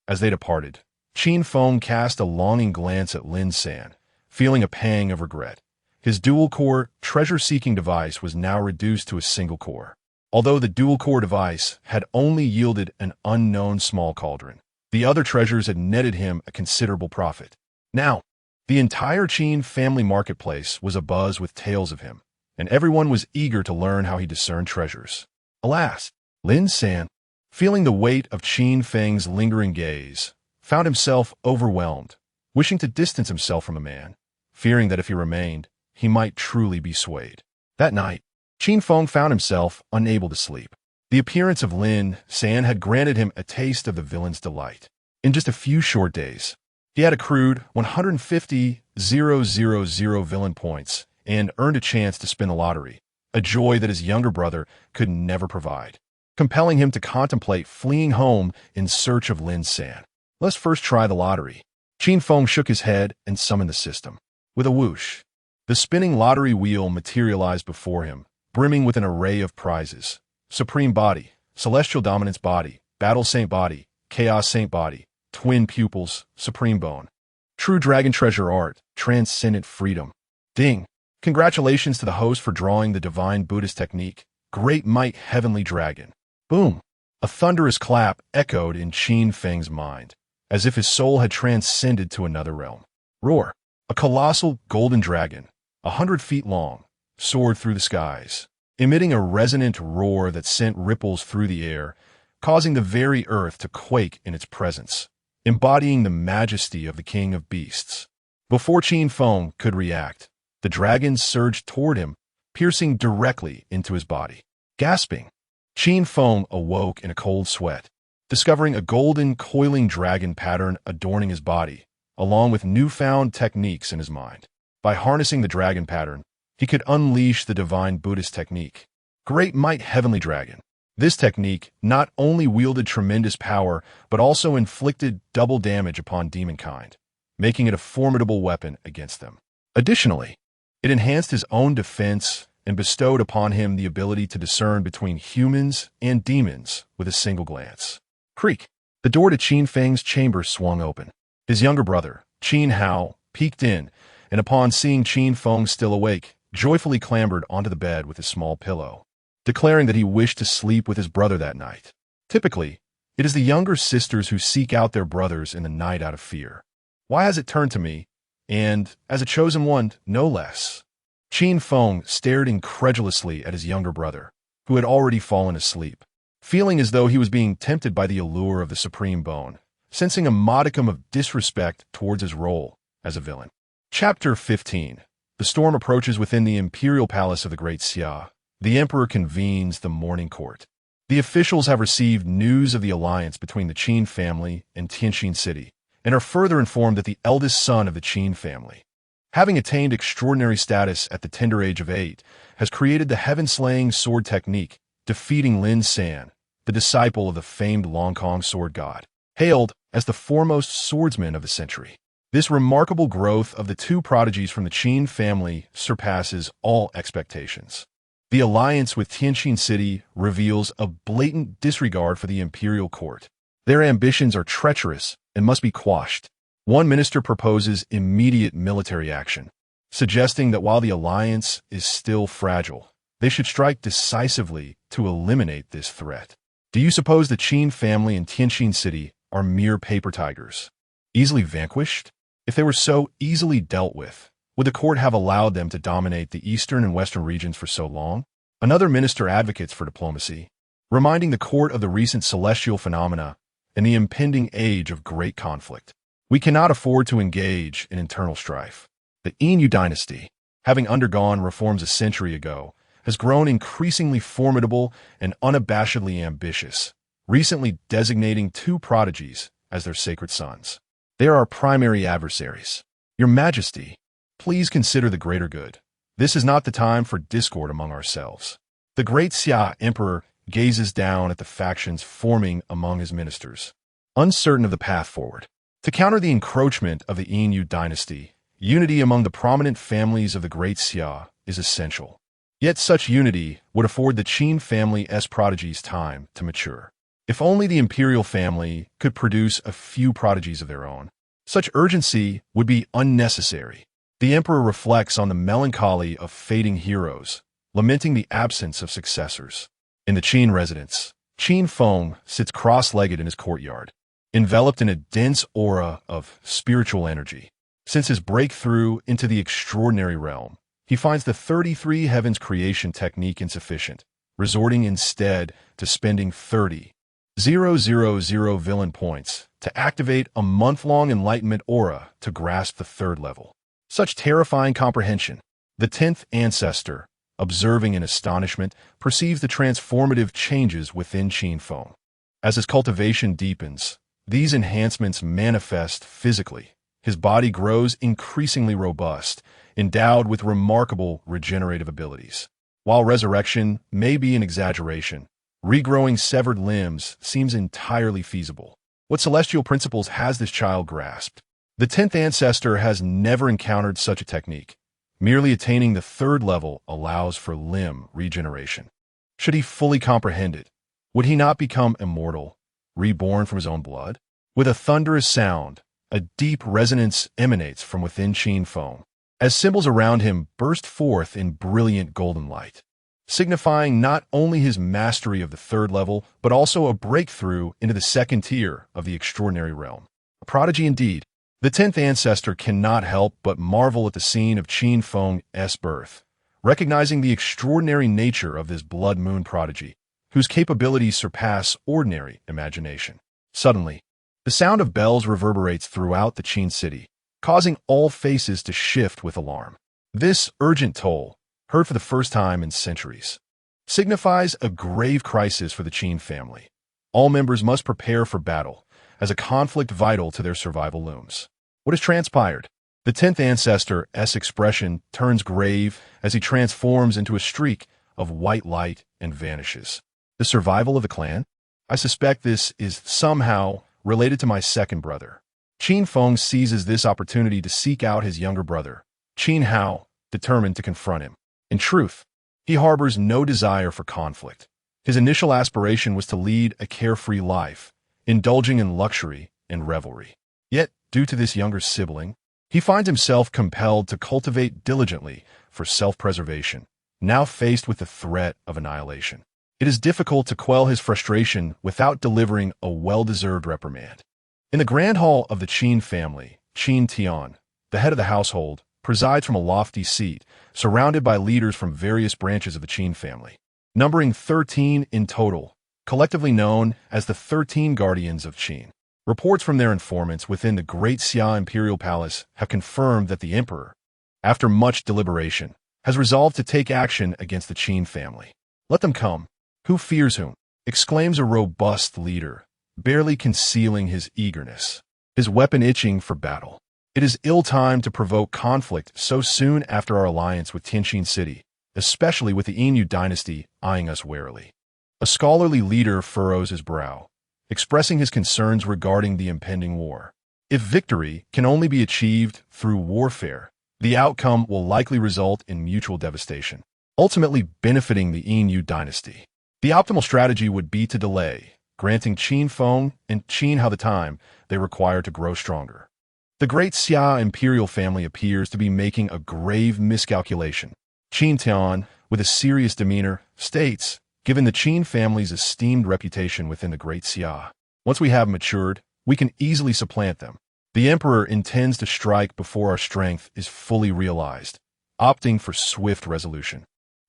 As they departed, Qin Feng cast a longing glance at Lin San, feeling a pang of regret. His dual-core, treasure-seeking device was now reduced to a single core. Although the dual-core device had only yielded an unknown small cauldron, the other treasures had netted him a considerable profit. Now, the entire Qin family marketplace was abuzz with tales of him, and everyone was eager to learn how he discerned treasures. Alas, Lin San, feeling the weight of Qin Feng's lingering gaze, found himself overwhelmed, wishing to distance himself from the man, fearing that if he remained, he might truly be swayed. That night, Qin Feng found himself unable to sleep. The appearance of Lin San had granted him a taste of the villain's delight. In just a few short days, he had accrued 150,000 villain points and earned a chance to spin the lottery, a joy that his younger brother could never provide, compelling him to contemplate fleeing home in search of Lin San. Let's first try the lottery. Qin Feng shook his head and summoned the system. With a whoosh, the spinning lottery wheel materialized before him, brimming with an array of prizes. Supreme Body, Celestial Dominance Body, Battle Saint Body, Chaos Saint Body, Twin Pupils, Supreme Bone. True Dragon Treasure Art, Transcendent Freedom. Ding! Congratulations to the host for drawing the Divine Buddhist Technique, Great Might Heavenly Dragon. Boom! A thunderous clap echoed in Qin Feng's mind, as if his soul had transcended to another realm. Roar! A colossal golden dragon, 100 feet long, soared through the skies, emitting a resonant roar that sent ripples through the air, causing the very earth to quake in its presence. embodying the majesty of the king of beasts. Before Qin Feng could react, the dragon surged toward him, piercing directly into his body. Gasping, Qin Feng awoke in a cold sweat, discovering a golden, coiling dragon pattern adorning his body, along with newfound techniques in his mind. By harnessing the dragon pattern, he could unleash the divine Buddhist technique, Great Might Heavenly Dragon. This technique not only wielded tremendous power, but also inflicted double damage upon demonkind, making it a formidable weapon against them. Additionally, it enhanced his own defense and bestowed upon him the ability to discern between humans and demons with a single glance. Creak! The door to Qin Feng's chamber swung open. His younger brother, Qin Hao, peeked in, and upon seeing Qin Feng still awake, joyfully clambered onto the bed with his small pillow, declaring that he wished to sleep with his brother that night. Typically, it is the younger sisters who seek out their brothers in the night out of fear. Why has it turned to me? And, as a chosen one, no less. Qin Feng stared incredulously at his younger brother, who had already fallen asleep, feeling as though he was being tempted by the allure of the supreme bone, sensing a modicum of disrespect towards his role as a villain. Chapter 15. The storm approaches within the imperial palace of the Great Xia. The emperor convenes the morning court. The officials have received news of the alliance between the Qin family and Tianjin City, and are further informed that the eldest son of the Qin family, having attained extraordinary status at the tender age of 8, has created the heaven-slaying sword technique, defeating Lin San, the disciple of the famed Long Kong sword god, hailed as the foremost swordsman of the century. This remarkable growth of the two prodigies from the Qin family surpasses all expectations. The alliance with Tianjin City reveals a blatant disregard for the imperial court. Their ambitions are treacherous and must be quashed. One minister proposes immediate military action, suggesting that while the alliance is still fragile, they should strike decisively to eliminate this threat. Do you suppose the Qin family and Tianjin City are mere paper tigers, easily vanquished? If they were so easily dealt with, would the court have allowed them to dominate the eastern and western regions for so long? Another minister advocates for diplomacy, reminding the court of the recent celestial phenomena and the impending age of great conflict. We cannot afford to engage in internal strife. The Yin dynasty, having undergone reforms a century ago, has grown increasingly formidable and unabashedly ambitious, recently designating two prodigies as their sacred sons. They are our primary adversaries. Your Majesty, please consider the greater good. This is not the time for discord among ourselves. The great Xia emperor gazes down at the factions forming among his ministers, uncertain of the path forward. To counter the encroachment of the Yin dynasty, unity among the prominent families of the Great Xia is essential. Yet such unity would afford the Qin family's prodigies time to mature. If only the imperial family could produce a few prodigies of their own, such urgency would be unnecessary. The emperor reflects on the melancholy of fading heroes, lamenting the absence of successors. In the Qin residence, Qin Feng sits cross-legged in his courtyard, enveloped in a dense aura of spiritual energy. Since his breakthrough into the extraordinary realm, he finds the 33 heavens creation technique insufficient, resorting instead to spending 30,000 villain points to activate a month-long enlightenment aura to grasp the third level. Such terrifying comprehension. The 10th ancestor, observing in astonishment, perceives the transformative changes within Qin Feng. As his cultivation deepens, these enhancements manifest physically. His body grows increasingly robust, endowed with remarkable regenerative abilities. While resurrection may be an exaggeration, regrowing severed limbs seems entirely feasible. What celestial principles has this child grasped? The 10th ancestor has never encountered such a technique. Merely attaining the third level allows for limb regeneration. Should he fully comprehend it, would he not become immortal, reborn from his own blood? With a thunderous sound, a deep resonance emanates from within Qin Feng, as symbols around him burst forth in brilliant golden light, signifying not only his mastery of the third level, but also a breakthrough into the second tier of the extraordinary realm. A prodigy indeed. The 10th ancestor cannot help but marvel at the scene of Qin Feng's birth, recognizing the extraordinary nature of this blood moon prodigy, whose capabilities surpass ordinary imagination. Suddenly, The sound of bells reverberates throughout the Qin city, causing all faces to shift with alarm. This urgent toll, heard for the first time in centuries, signifies a grave crisis for the Qin family. All members must prepare for battle, as a conflict vital to their survival looms. What has transpired? The 10th ancestor's expression turns grave as he transforms into a streak of white light and vanishes. The survival of the clan? I suspect this is somehow related to my second brother. Qin Feng seizes this opportunity to seek out his younger brother, Qin Hao, determined to confront him. In truth, he harbors no desire for conflict. His initial aspiration was to lead a carefree life, indulging in luxury and revelry. Yet, due to this younger sibling, he finds himself compelled to cultivate diligently for self-preservation, now faced with the threat of annihilation. It is difficult to quell his frustration without delivering a well-deserved reprimand. In the grand hall of the Qin family, Qin Tian, the head of the household, presides from a lofty seat, surrounded by leaders from various branches of the Qin family. Numbering 13 in total, collectively known as the 13 Guardians of Qin. Reports from their informants within the Great Xia Imperial Palace have confirmed that the emperor, after much deliberation, has resolved to take action against the Qin family. Let them come. Who fears whom? Exclaims a robust leader, barely concealing his eagerness, his weapon itching for battle. It is ill-timed to provoke conflict so soon after our alliance with Tianqin City, especially with the Yinyu dynasty eyeing us warily. A scholarly leader furrows his brow, expressing his concerns regarding the impending war. If victory can only be achieved through warfare, the outcome will likely result in mutual devastation, ultimately benefiting the Yinyu dynasty. The optimal strategy would be to delay, granting Qin Feng and Qin Hao the time they require to grow stronger. The Great Xia imperial family appears to be making a grave miscalculation. Qin Tian, with a serious demeanor, states, given the Qin family's esteemed reputation within the Great Xia, once we have matured, we can easily supplant them. The emperor intends to strike before our strength is fully realized, opting for swift resolution.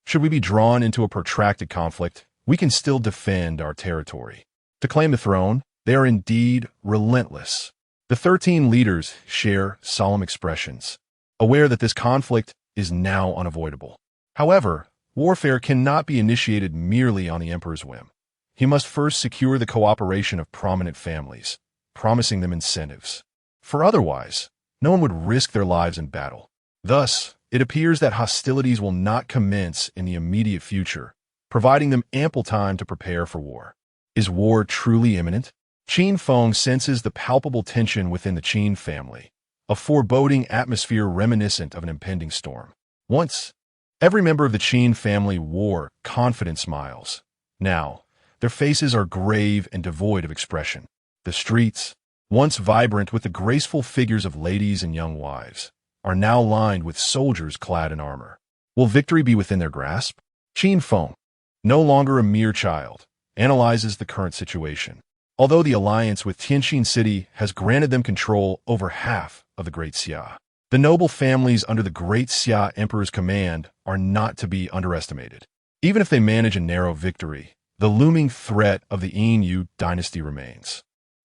Should we be drawn into a protracted conflict, we can still defend our territory. To claim the throne, they are indeed relentless. The 13 leaders share solemn expressions, aware that this conflict is now unavoidable. However, warfare cannot be initiated merely on the emperor's whim. He must first secure the cooperation of prominent families, promising them incentives. For otherwise, no one would risk their lives in battle. Thus, it appears that hostilities will not commence in the immediate future, providing them ample time to prepare for war. Is war truly imminent? Qin Feng senses the palpable tension within the Qin family, a foreboding atmosphere reminiscent of an impending storm. Once, every member of the Qin family wore confident smiles. Now, their faces are grave and devoid of expression. The streets, once vibrant with the graceful figures of ladies and young wives, are now lined with soldiers clad in armor. Will victory be within their grasp? Qin Feng, no longer a mere child, analyzes the current situation. Although the alliance with Tianqin City has granted them control over half of the Great Xia, the noble families under the Great Xia Emperor's command are not to be underestimated. Even if they manage a narrow victory, the looming threat of the Yinyu dynasty remains.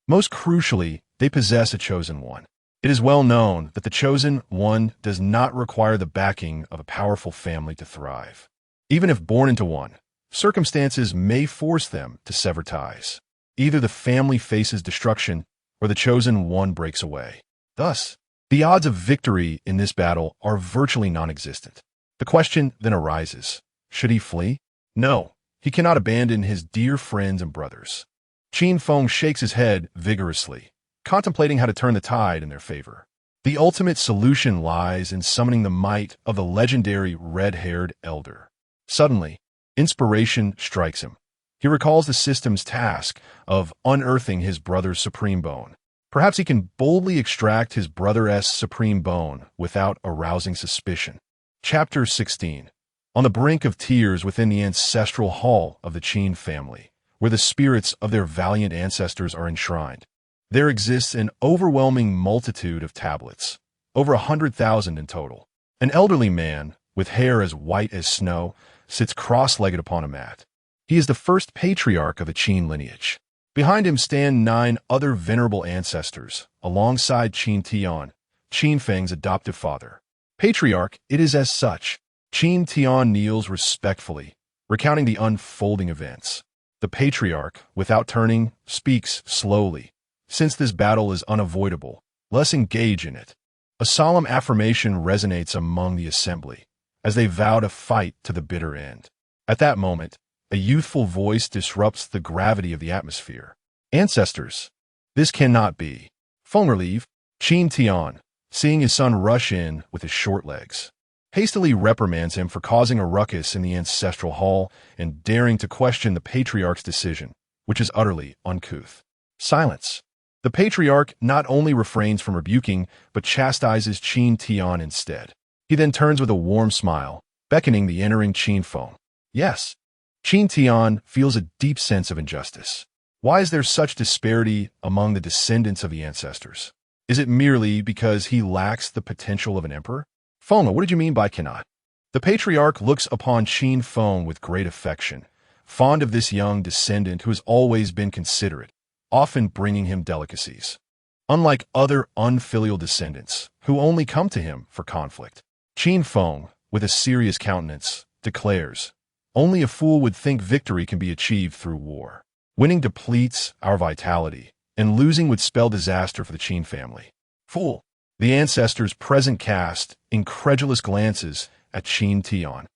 Most crucially, they possess a chosen one. It is well known that the chosen one does not require the backing of a powerful family to thrive. Even if born into one, circumstances may force them to sever ties. Either the family faces destruction or the chosen one breaks away. Thus, the odds of victory in this battle are virtually non-existent. The question then arises, should he flee? No, he cannot abandon his dear friends and brothers. Qin Feng shakes his head vigorously, contemplating how to turn the tide in their favor. The ultimate solution lies in summoning the might of the legendary red-haired elder. Suddenly, inspiration strikes him. He recalls the system's task of unearthing his brother's supreme bone. Perhaps he can boldly extract his brother's supreme bone without arousing suspicion. Chapter 16. On the brink of tears within the ancestral hall of the Qin family, where the spirits of their valiant ancestors are enshrined, there exists an overwhelming multitude of tablets, over 100,000 in total. An elderly man, with hair as white as snow, sits cross-legged upon a mat. He is the first patriarch of the Qin lineage. Behind him stand 9 other venerable ancestors, alongside Qin Tian, Qin Feng's adoptive father. Patriarch, it is as such. Qin Tian kneels respectfully, recounting the unfolding events. The patriarch, without turning, speaks slowly. Since this battle is unavoidable, let's engage in it. A solemn affirmation resonates among the assembly, as they vow to fight to the bitter end. At that moment, a youthful voice disrupts the gravity of the atmosphere. Ancestors, this cannot be. Feng relieve, Qin Tian, seeing his son rush in with his short legs, hastily reprimands him for causing a ruckus in the ancestral hall and daring to question the patriarch's decision, which is utterly uncouth. Silence. The patriarch not only refrains from rebuking, but chastises Qin Tian instead. He then turns with a warm smile, beckoning the entering Qin Feng. Yes. Qin Tian feels a deep sense of injustice. Why is there such disparity among the descendants of the ancestors? Is it merely because he lacks the potential of an emperor? Feng, what did you mean by cannot? The patriarch looks upon Qin Feng with great affection, fond of this young descendant who has always been considerate, often bringing him delicacies. Unlike other unfilial descendants, who only come to him for conflict, Qin Feng, with a serious countenance, declares, "Only a fool would think victory can be achieved through war. Winning depletes our vitality, and losing would spell disaster for the Qin family." Fool! The ancestors present cast incredulous glances at Qin Tian,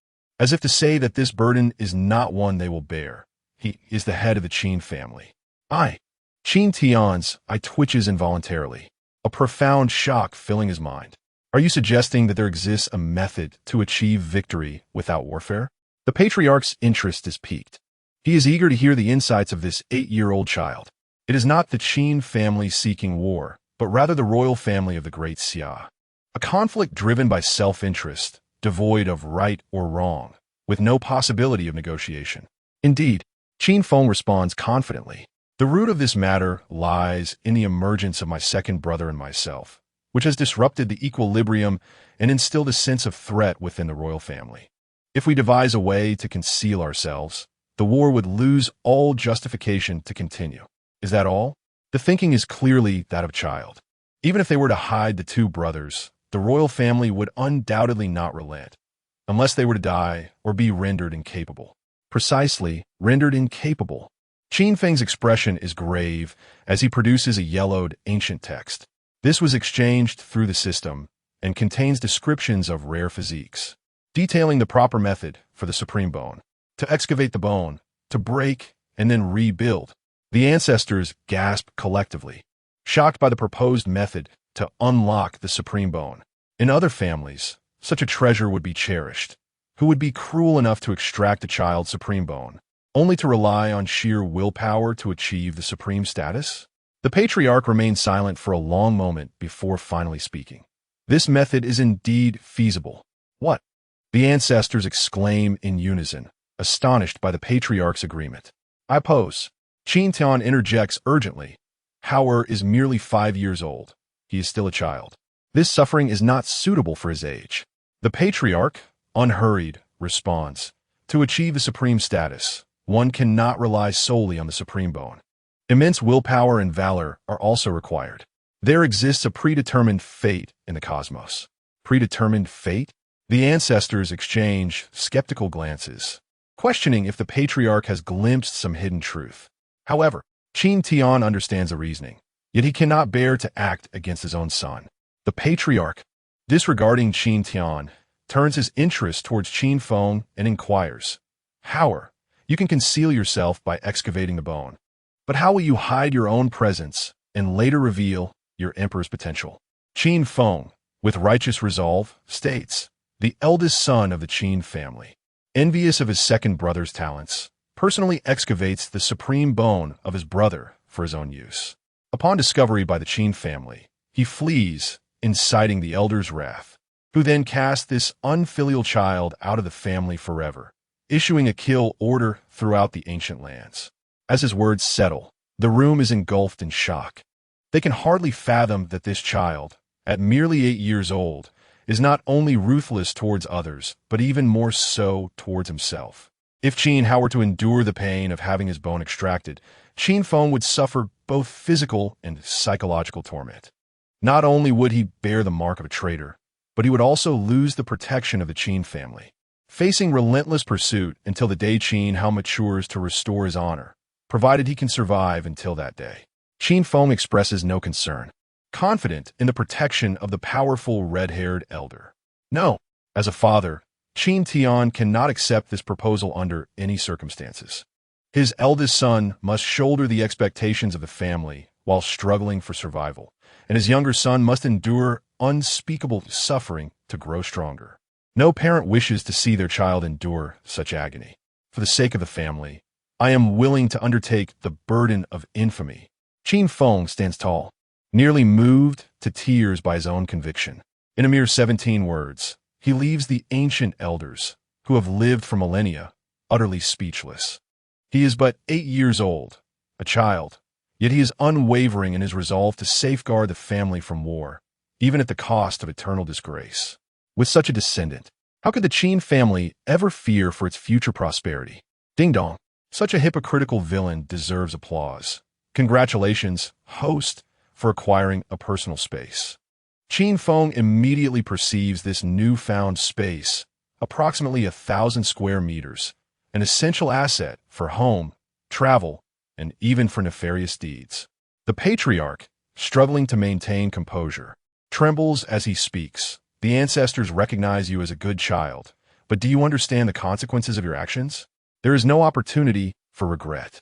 as if to say that this burden is not one they will bear. He is the head of the Qin family. Qin Tian's eye twitches involuntarily, a profound shock filling his mind. Are you suggesting that there exists a method to achieve victory without warfare? The patriarch's interest is piqued. He is eager to hear the insights of this 8-year-old child. It is not the Qin family seeking war, but rather the royal family of the great Xia. A conflict driven by self-interest, devoid of right or wrong, with no possibility of negotiation. Indeed, Qin Feng responds confidently. The root of this matter lies in the emergence of my second brother and myself, which has disrupted the equilibrium and instilled a sense of threat within the royal family. If we devise a way to conceal ourselves, the war would lose all justification to continue. Is that all? The thinking is clearly that of a child. Even if they were to hide the 2 brothers, the royal family would undoubtedly not relent, unless they were to die or be rendered incapable. Precisely, rendered incapable. Qin Feng's expression is grave as he produces a yellowed, ancient text. This was exchanged through the system and contains descriptions of rare physiques, detailing the proper method for the supreme bone. To excavate the bone, to break, and then rebuild. The ancestors gasp collectively, shocked by the proposed method to unlock the supreme bone. In other families, such a treasure would be cherished. Who would be cruel enough to extract a child's supreme bone, only to rely on sheer willpower to achieve the supreme status? The patriarch remained silent for a long moment before finally speaking. This method is indeed feasible. What? The ancestors exclaim in unison, astonished by the patriarch's agreement. I pose. Qin Tian interjects urgently. Howard is merely 5 years old. He is still a child. This suffering is not suitable for his age. The patriarch, unhurried, responds. To achieve the supreme status, one cannot rely solely on the supreme bone. Immense willpower and valor are also required. There exists a predetermined fate in the cosmos. Predetermined fate? The ancestors exchange skeptical glances, questioning if the patriarch has glimpsed some hidden truth. However, Qin Tian understands the reasoning, yet he cannot bear to act against his own son. The patriarch, disregarding Qin Tian, turns his interest towards Qin Feng and inquires, Howard, you can conceal yourself by excavating the bone, but how will you hide your own presence and later reveal your emperor's potential? Qin Feng, with righteous resolve, states, the eldest son of the Qin family, envious of his second brother's talents, personally excavates the supreme bone of his brother for his own use. Upon discovery by the Qin family, he flees, inciting the elder's wrath, who then cast this unfilial child out of the family forever, issuing a kill order throughout the ancient lands. As his words settle, the room is engulfed in shock. They can hardly fathom that this child, at merely 8 years old, is not only ruthless towards others, but even more so towards himself. If Qin Hao were to endure the pain of having his bone extracted, Qin Feng would suffer both physical and psychological torment. Not only would he bear the mark of a traitor, but he would also lose the protection of the Qin family, facing relentless pursuit until the day Qin Hao matures to restore his honor, provided he can survive until that day. Qin Feng expresses no concern, confident in the protection of the powerful red-haired elder. No, as a father, Qin Tian cannot accept this proposal under any circumstances. His eldest son must shoulder the expectations of the family while struggling for survival, and his younger son must endure unspeakable suffering to grow stronger. No parent wishes to see their child endure such agony. For the sake of the family, I am willing to undertake the burden of infamy. Qin Feng stands tall, nearly moved to tears by his own conviction. In a mere 17 words, he leaves the ancient elders, who have lived for millennia, utterly speechless. He is but 8 years old, a child, yet he is unwavering in his resolve to safeguard the family from war, even at the cost of eternal disgrace. With such a descendant, how could the Qin family ever fear for its future prosperity? Ding dong, such a hypocritical villain deserves applause. Congratulations, host, for acquiring a personal space. Qin Feng immediately perceives this newfound space, approximately 1,000 square meters, an essential asset for home, travel, and even for nefarious deeds. The patriarch, struggling to maintain composure, trembles as he speaks. The ancestors recognize you as a good child, but do you understand the consequences of your actions? There is no opportunity for regret.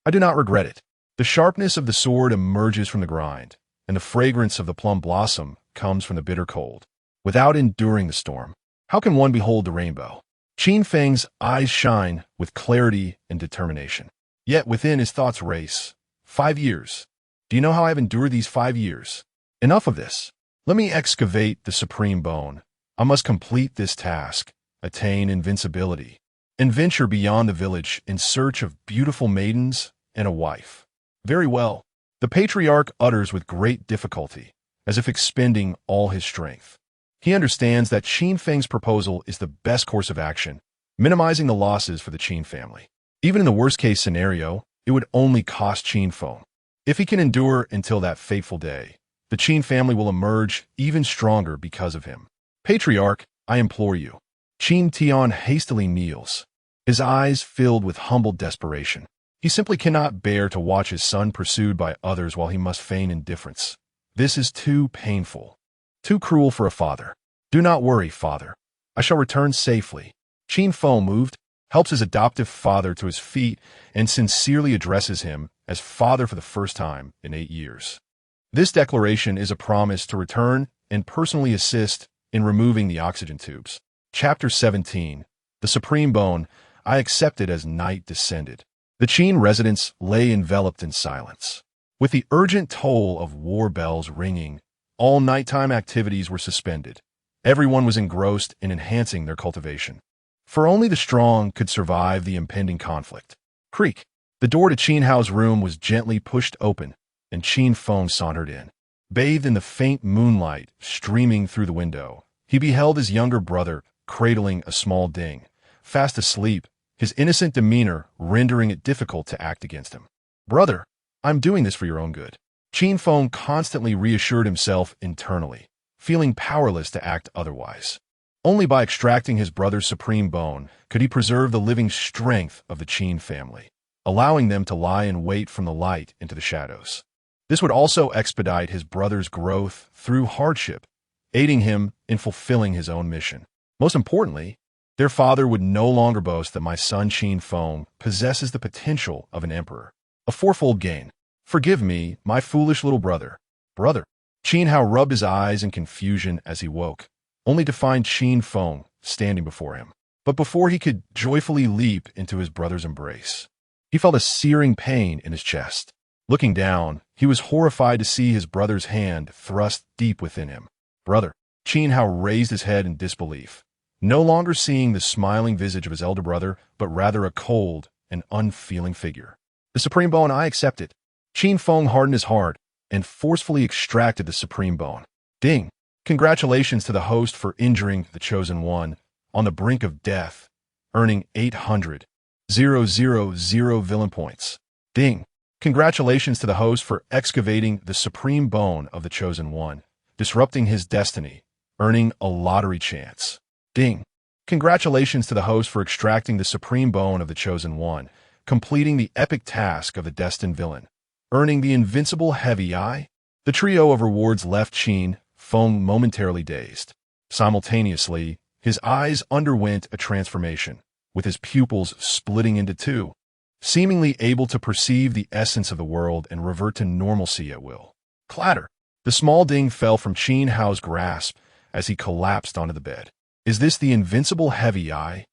I do not regret it. The sharpness of the sword emerges from the grind, and the fragrance of the plum blossom comes from the bitter cold. Without enduring the storm, how can one behold the rainbow? Qin Feng's eyes shine with clarity and determination. Yet within his thoughts race. 5 years. Do you know how I have endured these 5 years? Enough of this. Let me excavate the supreme bone. I must complete this task, attain invincibility, and venture beyond the village in search of beautiful maidens and a wife. Very well, the patriarch utters with great difficulty, as if expending all his strength. He understands that Qin Feng's proposal is the best course of action, minimizing the losses for the Qin family. Even in the worst-case scenario, it would only cost Qin Feng. If he can endure until that fateful day, the Qin family will emerge even stronger because of him. Patriarch, I implore you. Qin Tian hastily kneels, his eyes filled with humble desperation. He simply cannot bear to watch his son pursued by others while he must feign indifference. This is too painful, too cruel for a father. Do not worry, father. I shall return safely. Qin Feng, moved, helps his adoptive father to his feet and sincerely addresses him as father for the first time in 8 years. This declaration is a promise to return and personally assist in removing the oxygen tubes. Chapter 17. The Supreme Bone. I accepted as night descended. The Qin residents lay enveloped in silence. With the urgent toll of war bells ringing, all nighttime activities were suspended. Everyone was engrossed in enhancing their cultivation. For only the strong could survive the impending conflict. Creak. The door to Qin Hao's room was gently pushed open, and Qin Feng sauntered in. Bathed in the faint moonlight streaming through the window, he beheld his younger brother cradling a small Ding, fast asleep, his innocent demeanor rendering it difficult to act against him. Brother, I'm doing this for your own good. Qin Feng constantly reassured himself internally, feeling powerless to act otherwise. Only by extracting his brother's supreme bone could he preserve the living strength of the Qin family, allowing them to lie in wait from the light into the shadows. This would also expedite his brother's growth through hardship, aiding him in fulfilling his own mission. Most importantly, their father would no longer boast that my son Qin Feng possesses the potential of an emperor. A fourfold gain. Forgive me, my foolish little brother. Brother. Qin Hao rubbed his eyes in confusion as he woke, only to find Qin Feng standing before him. But before he could joyfully leap into his brother's embrace, he felt a searing pain in his chest. Looking down, he was horrified to see his brother's hand thrust deep within him. Brother. Qin Hao raised his head in disbelief, no longer seeing the smiling visage of his elder brother, but rather a cold and unfeeling figure. The supreme bone, I accept it. Qin Feng hardened his heart and forcefully extracted the supreme bone. Ding! Congratulations to the host for injuring the chosen one on the brink of death, earning 800. 000 villain points. Ding. Congratulations to the host for excavating the supreme bone of the Chosen One, disrupting his destiny, earning a lottery chance. Ding. Congratulations to the host for extracting the supreme bone of the Chosen One, completing the epic task of the destined villain, earning the invincible heavy eye. The trio of rewards left Qin Feng momentarily dazed. Simultaneously, his eyes underwent a transformation, with his pupils splitting into two, seemingly able to perceive the essence of the world and revert to normalcy at will. Clatter! The small ding fell from Qin Hao's grasp as he collapsed onto the bed. Is this the invincible heavy eye?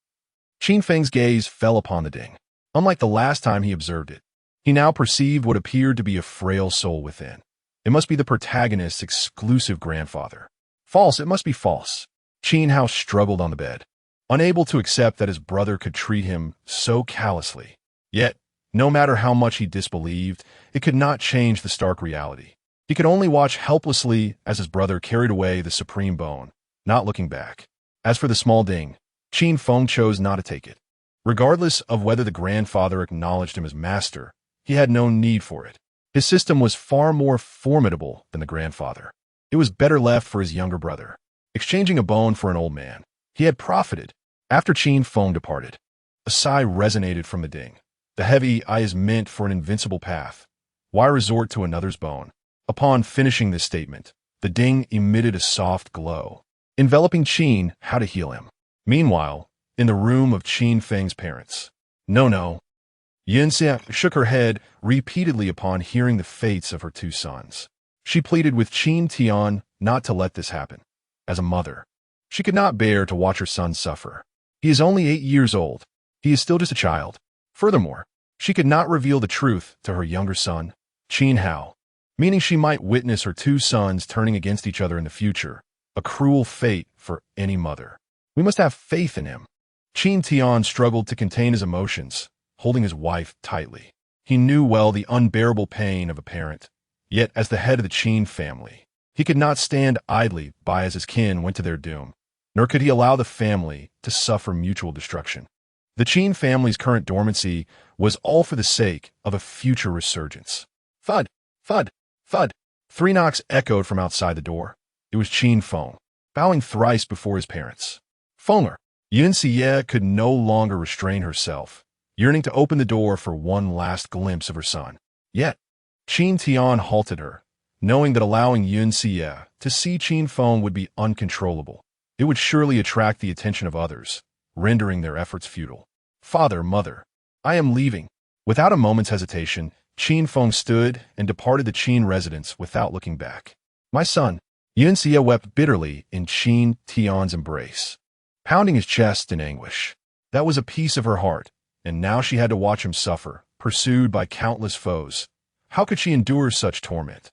Qin Feng's gaze fell upon the ding. Unlike the last time he observed it, he now perceived what appeared to be a frail soul within. It must be the protagonist's exclusive grandfather. False, it must be false. Qin Hao struggled on the bed, unable to accept that his brother could treat him so callously. Yet, no matter how much he disbelieved, it could not change the stark reality. He could only watch helplessly as his brother carried away the supreme bone, not looking back. As for the small ding, Qin Feng chose not to take it. Regardless of whether the grandfather acknowledged him as master, he had no need for it. His system was far more formidable than the grandfather. It was better left for his younger brother. Exchanging a bone for an old man, he had profited. After Qin Feng departed, a sigh resonated from the ding. The heavy eye is meant for an invincible path. Why resort to another's bone? Upon finishing this statement, the ding emitted a soft glow, enveloping Qin Hao to heal him. Meanwhile, in the room of Qin Feng's parents. No. Yunxia shook her head repeatedly upon hearing the fates of her two sons. She pleaded with Qin Tian not to let this happen. As a mother, she could not bear to watch her son suffer. He is only 8 years old. He is still just a child. Furthermore, she could not reveal the truth to her younger son, Qin Hao, meaning she might witness her two sons turning against each other in the future, a cruel fate for any mother. We must have faith in him. Qin Tian struggled to contain his emotions, holding his wife tightly. He knew well the unbearable pain of a parent, yet as the head of the Qin family, he could not stand idly by as his kin went to their doom, nor could he allow the family to suffer mutual destruction. The Qin family's current dormancy was all for the sake of a future resurgence. Thud, thud, thud. 3 knocks echoed from outside the door. It was Qin Feng, bowing thrice before his parents. Fenger. Yunxia could no longer restrain herself, yearning to open the door for one last glimpse of her son. Yet, Qin Tian halted her, knowing that allowing Yunxia to see Qin Feng would be uncontrollable. It would surely attract the attention of others, rendering their efforts futile. Father, mother, I am leaving. Without a moment's hesitation, Qin Feng stood and departed the Qin residence without looking back. My son, Yunxia wept bitterly in Qin Tian's embrace, pounding his chest in anguish. That was a piece of her heart, and now she had to watch him suffer, pursued by countless foes. How could she endure such torment?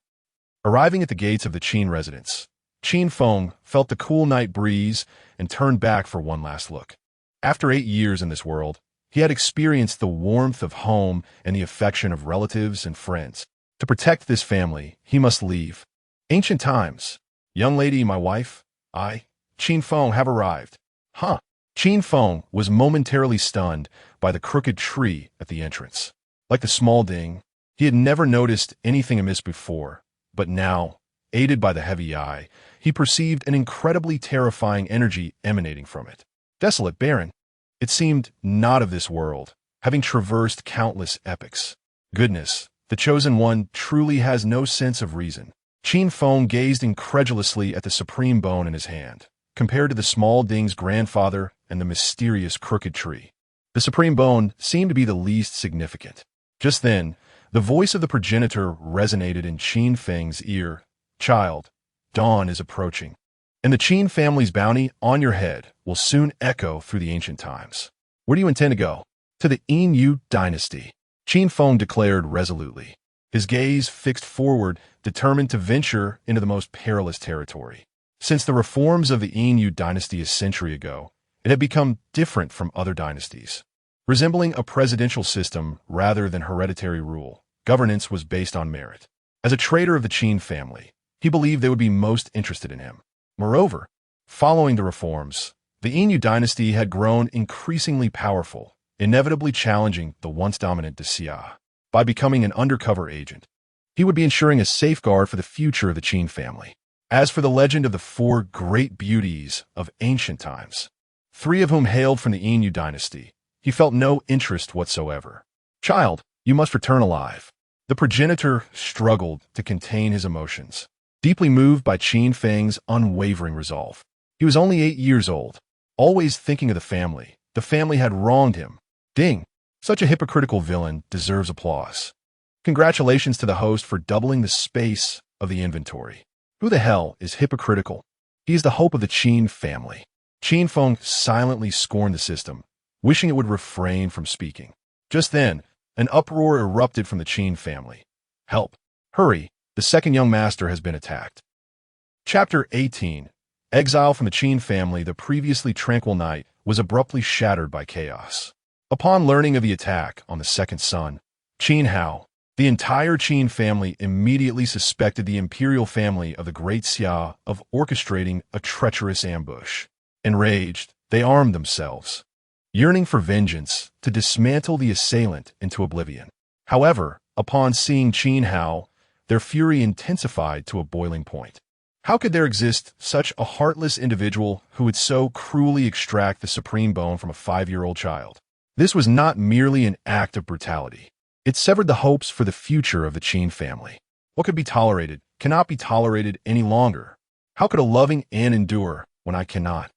Arriving at the gates of the Qin residence, Qin Feng felt the cool night breeze and turned back for one last look. After 8 years in this world, he had experienced the warmth of home and the affection of relatives and friends. To protect this family, he must leave. Ancient times. Young lady, my wife, I, Qin Feng, have arrived. Huh. Qin Feng was momentarily stunned by the crooked tree at the entrance. Like the small ding, he had never noticed anything amiss before, but now, aided by the heavy eye, he perceived an incredibly terrifying energy emanating from it. Desolate, barren. It seemed not of this world, having traversed countless epochs. Goodness, the Chosen One truly has no sense of reason. Qin Feng gazed incredulously at the supreme bone in his hand, compared to the small ding's grandfather and the mysterious crooked tree. The supreme bone seemed to be the least significant. Just then, the voice of the progenitor resonated in Qin Feng's ear. Child, dawn is approaching, and the Qin family's bounty on your head will soon echo through the ancient times. Where do you intend to go? To the Yin dynasty, Qin Feng declared resolutely, his gaze fixed forward, determined to venture into the most perilous territory. Since the reforms of the Yin dynasty a century ago, it had become different from other dynasties. Resembling a presidential system rather than hereditary rule, governance was based on merit. As a traitor of the Qin family, he believed they would be most interested in him. Moreover, following the reforms, the Yin dynasty had grown increasingly powerful, inevitably challenging the once dominant despise. By becoming an undercover agent, he would be ensuring a safeguard for the future of the Qin family. As for the legend of the four great beauties of ancient times, three of whom hailed from the Inu dynasty, he felt no interest whatsoever. "Child, you must return alive." The progenitor struggled to contain his emotions, deeply moved by Qin Feng's unwavering resolve. He was only 8 years old, always thinking of the family. The family had wronged him. Ding! Such a hypocritical villain deserves applause. Congratulations to the host for doubling the space of the inventory. Who the hell is hypocritical? He is the hope of the Qin family. Qin Feng silently scorned the system, wishing it would refrain from speaking. Just then, an uproar erupted from the Qin family. "Help! Hurry! The second young master has been attacked." Chapter 18. Exile from the Qin family. The previously tranquil night was abruptly shattered by chaos. Upon learning of the attack on the second son, Qin Hao, the entire Qin family immediately suspected the imperial family of the Great Xia of orchestrating a treacherous ambush. Enraged, they armed themselves, yearning for vengeance to dismantle the assailant into oblivion. However, upon seeing Qin Hao, their fury intensified to a boiling point. How could there exist such a heartless individual who would so cruelly extract the supreme bone from a 5-year-old child? This was not merely an act of brutality. It severed the hopes for the future of the Qin family. What could be tolerated cannot be tolerated any longer. How could a loving An endure when I cannot?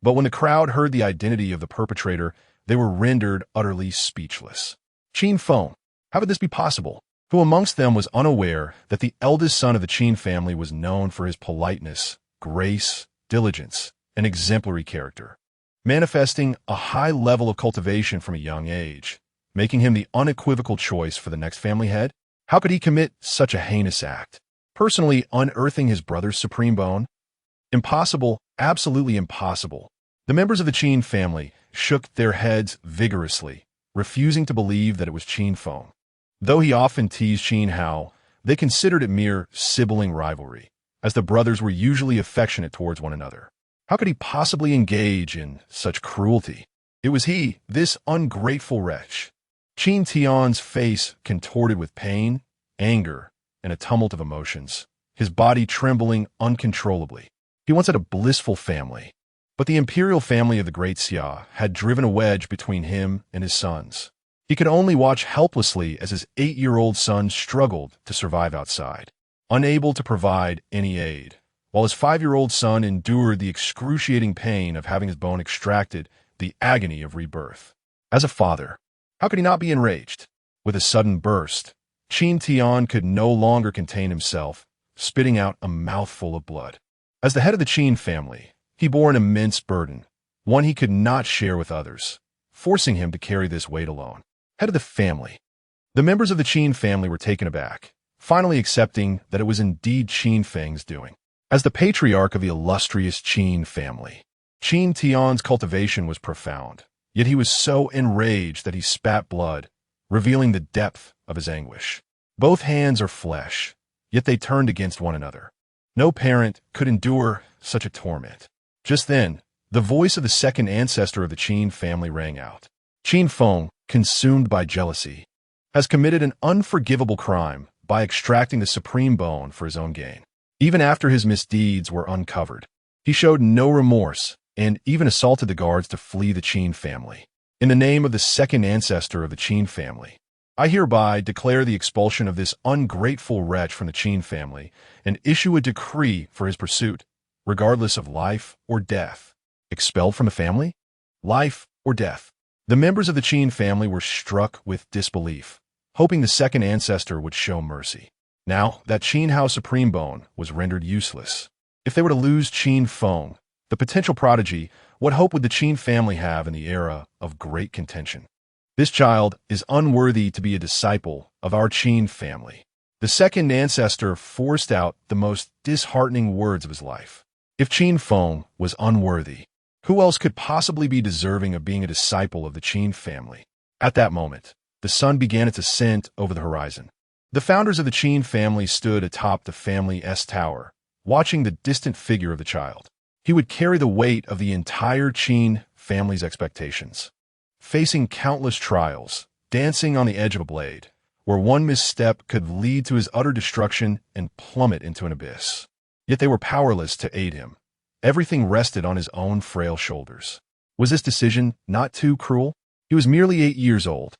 But when the crowd heard the identity of the perpetrator, they were rendered utterly speechless. Qin Feng, how could this be possible? Who amongst them was unaware that the eldest son of the Qin family was known for his politeness, grace, diligence, and exemplary character, manifesting a high level of cultivation from a young age, making him the unequivocal choice for the next family head? How could he commit such a heinous act? Personally unearthing his brother's supreme bone? Impossible, absolutely impossible. The members of the Qin family shook their heads vigorously, refusing to believe that it was Qin Feng. Though he often teased Qin Hao, they considered it mere sibling rivalry, as the brothers were usually affectionate towards one another. How could he possibly engage in such cruelty? It was he, this ungrateful wretch. Qin Tian's face contorted with pain, anger, and a tumult of emotions, his body trembling uncontrollably. He once had a blissful family, but the imperial family of the Great Xia had driven a wedge between him and his sons. He could only watch helplessly as his 8-year-old son struggled to survive outside, unable to provide any aid, while his 5-year-old son endured the excruciating pain of having his bone extracted, the agony of rebirth. As a father, how could he not be enraged? With a sudden burst, Qin Tian could no longer contain himself, spitting out a mouthful of blood. As the head of the Qin family, he bore an immense burden, one he could not share with others, forcing him to carry this weight alone. Head of the family. The members of the Qin family were taken aback, finally accepting that it was indeed Qin Feng's doing. As the patriarch of the illustrious Qin family, Qin Tian's cultivation was profound, yet he was so enraged that he spat blood, revealing the depth of his anguish. Both hands are flesh, yet they turned against one another. No parent could endure such a torment. Just then, the voice of the second ancestor of the Qin family rang out. Qin Feng, consumed by jealousy, has committed an unforgivable crime by extracting the supreme bone for his own gain. Even after his misdeeds were uncovered, he showed no remorse and even assaulted the guards to flee the Qin family. In the name of the second ancestor of the Qin family, I hereby declare the expulsion of this ungrateful wretch from the Qin family and issue a decree for his pursuit, regardless of life or death. Expelled from the family? Life or death? The members of the Qin family were struck with disbelief, hoping the second ancestor would show mercy. Now that Qin Hao supreme bone was rendered useless. If they were to lose Qin Feng, the potential prodigy, what hope would the Qin family have in the era of great contention? This child is unworthy to be a disciple of our Qin family. The second ancestor forced out the most disheartening words of his life. If Qin Feng was unworthy, who else could possibly be deserving of being a disciple of the Qin family? At that moment, the sun began its ascent over the horizon. The founders of the Qin family stood atop the family's tower, watching the distant figure of the child. He would carry the weight of the entire Qin family's expectations. facing countless trials, dancing on the edge of a blade, where one misstep could lead to his utter destruction and plummet into an abyss. Yet they were powerless to aid him. Everything rested on his own frail shoulders. Was this decision not too cruel? He was merely 8 years old.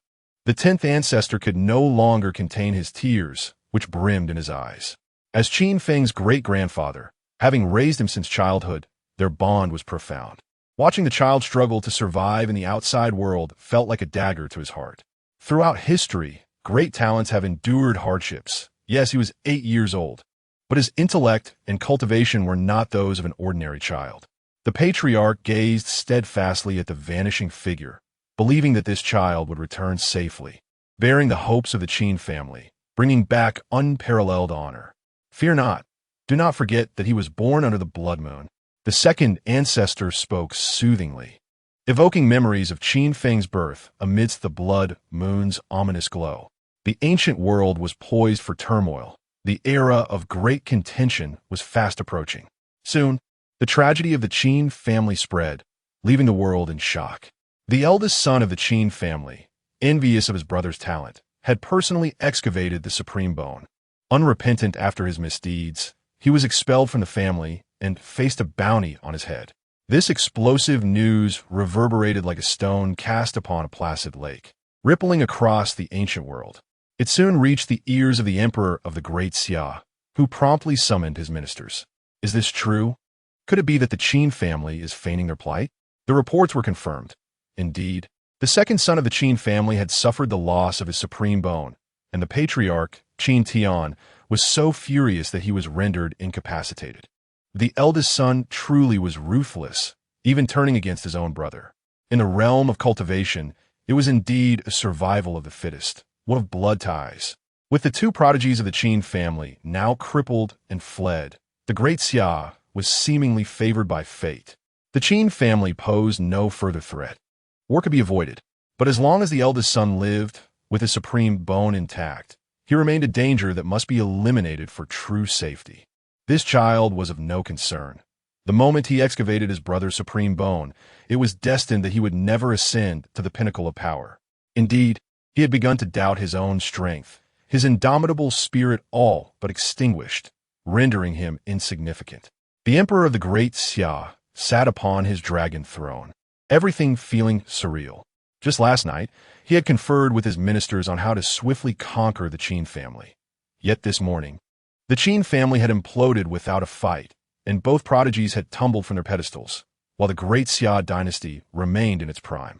The 10th ancestor could no longer contain his tears, which brimmed in his eyes. As Qin Feng's great-grandfather, having raised him since childhood, their bond was profound. Watching the child struggle to survive in the outside world felt like a dagger to his heart. Throughout history, great talents have endured hardships. Yes, he was 8 years old, but his intellect and cultivation were not those of an ordinary child. The patriarch gazed steadfastly at the vanishing figure, believing that this child would return safely, bearing the hopes of the Qin family, bringing back unparalleled honor. Fear not. Do not forget that he was born under the blood moon. The second ancestor spoke soothingly, evoking memories of Qin Feng's birth amidst the blood moon's ominous glow. The ancient world was poised for turmoil. The era of great contention was fast approaching. Soon, the tragedy of the Qin family spread, leaving the world in shock. The eldest son of the Qin family, envious of his brother's talent, had personally excavated the supreme bone. Unrepentant after his misdeeds, he was expelled from the family and faced a bounty on his head. This explosive news reverberated like a stone cast upon a placid lake, rippling across the ancient world. It soon reached the ears of the emperor of the Great Xia, who promptly summoned his ministers. Is this true? Could it be that the Qin family is feigning their plight? The reports were confirmed. Indeed, the second son of the Qin family had suffered the loss of his supreme bone, and the patriarch, Qin Tian, was so furious that he was rendered incapacitated. The eldest son truly was ruthless, even turning against his own brother. In the realm of cultivation, it was indeed a survival of the fittest, one of blood ties. With the two prodigies of the Qin family now crippled and fled, the Great Xia was seemingly favored by fate. The Qin family posed no further threat. War could be avoided, but as long as the eldest son lived, with his supreme bone intact, he remained a danger that must be eliminated for true safety. This child was of no concern. The moment he excavated his brother's supreme bone, it was destined that he would never ascend to the pinnacle of power. Indeed, he had begun to doubt his own strength, his indomitable spirit all but extinguished, rendering him insignificant. The emperor of the Great Xia sat upon his dragon throne, everything feeling surreal. Just last night, he had conferred with his ministers on how to swiftly conquer the Qin family. Yet this morning, the Qin family had imploded without a fight, and both prodigies had tumbled from their pedestals, while the Great Xia dynasty remained in its prime.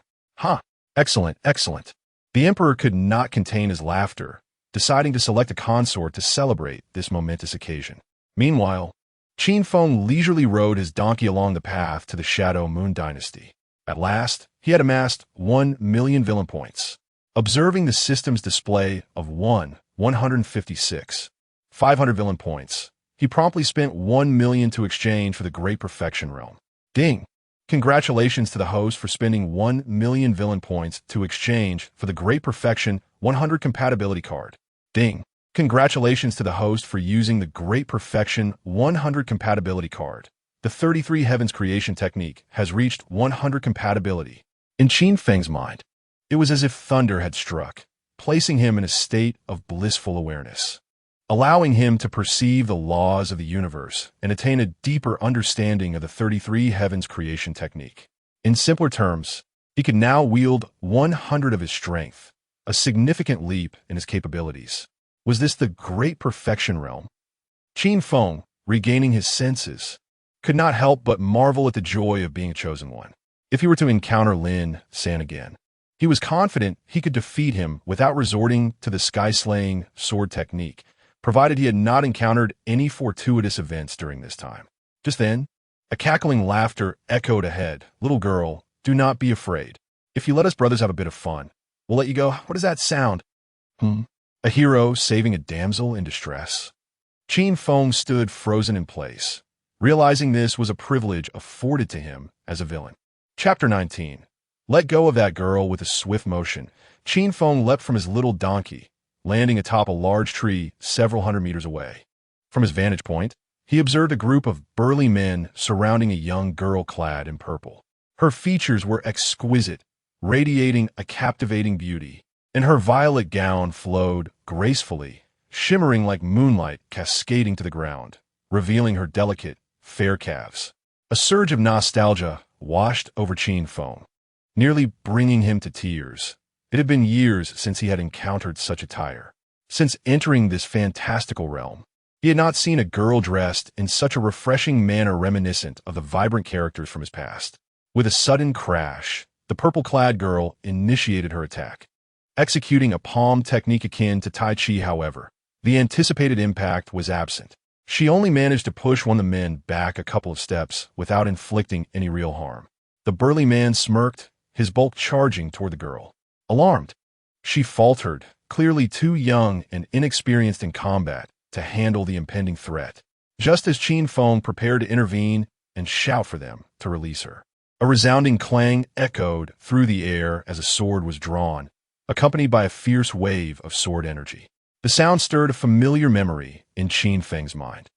Excellent, excellent. The emperor could not contain his laughter, deciding to select a consort to celebrate this momentous occasion. Meanwhile, Qin Feng leisurely rode his donkey along the path to the Shadow Moon dynasty. At last, he had amassed 1 million villain points. Observing the system's display of 156, 500 villain points, he promptly spent 1 million to exchange for the Great Perfection Realm. Ding! Congratulations to the host for spending 1 million villain points to exchange for the Great Perfection 100 compatibility card. Ding! Congratulations to the host for using the Great Perfection 100 compatibility card. The 33 Heavens creation technique has reached 100 compatibility. In Qin Feng's mind, it was as if thunder had struck, placing him in a state of blissful awareness, allowing him to perceive the laws of the universe and attain a deeper understanding of the 33 Heavens creation technique. In simpler terms, he could now wield 100 of his strength, a significant leap in his capabilities. Was this the Great Perfection Realm? Qin Feng, regaining his senses, could not help but marvel at the joy of being a chosen one. If he were to encounter Lin San again, he was confident he could defeat him without resorting to the sky-slaying sword technique, provided he had not encountered any fortuitous events during this time. Just then, a cackling laughter echoed ahead. "Little girl, do not be afraid. If you let us brothers have a bit of fun, we'll let you go." What does that sound? A hero saving a damsel in distress? Qin Feng stood frozen in place, realizing this was a privilege afforded to him as a villain. Chapter 19. Let go of that girl with a swift motion. Qin Feng leapt from his little donkey, landing atop a large tree several hundred meters away. From his vantage point, he observed a group of burly men surrounding a young girl clad in purple. Her features were exquisite, radiating a captivating beauty, and her violet gown flowed gracefully, shimmering like moonlight cascading to the ground, revealing her delicate, fair calves. A surge of nostalgia washed over Qin Feng, nearly bringing him to tears. It had been years since he had encountered such attire. Since entering this fantastical realm, he had not seen a girl dressed in such a refreshing manner reminiscent of the vibrant characters from his past. With a sudden crash, the purple-clad girl initiated her attack. Executing a palm technique akin to Tai Chi, however, the anticipated impact was absent. She only managed to push one of the men back a couple of steps without inflicting any real harm. The burly man smirked, his bulk charging toward the girl. Alarmed, she faltered, clearly too young and inexperienced in combat to handle the impending threat, just as Qin Feng prepared to intervene and shout for them to release her. A resounding clang echoed through the air as a sword was drawn, accompanied by a fierce wave of sword energy. The sound stirred a familiar memory in Qin Feng's mind,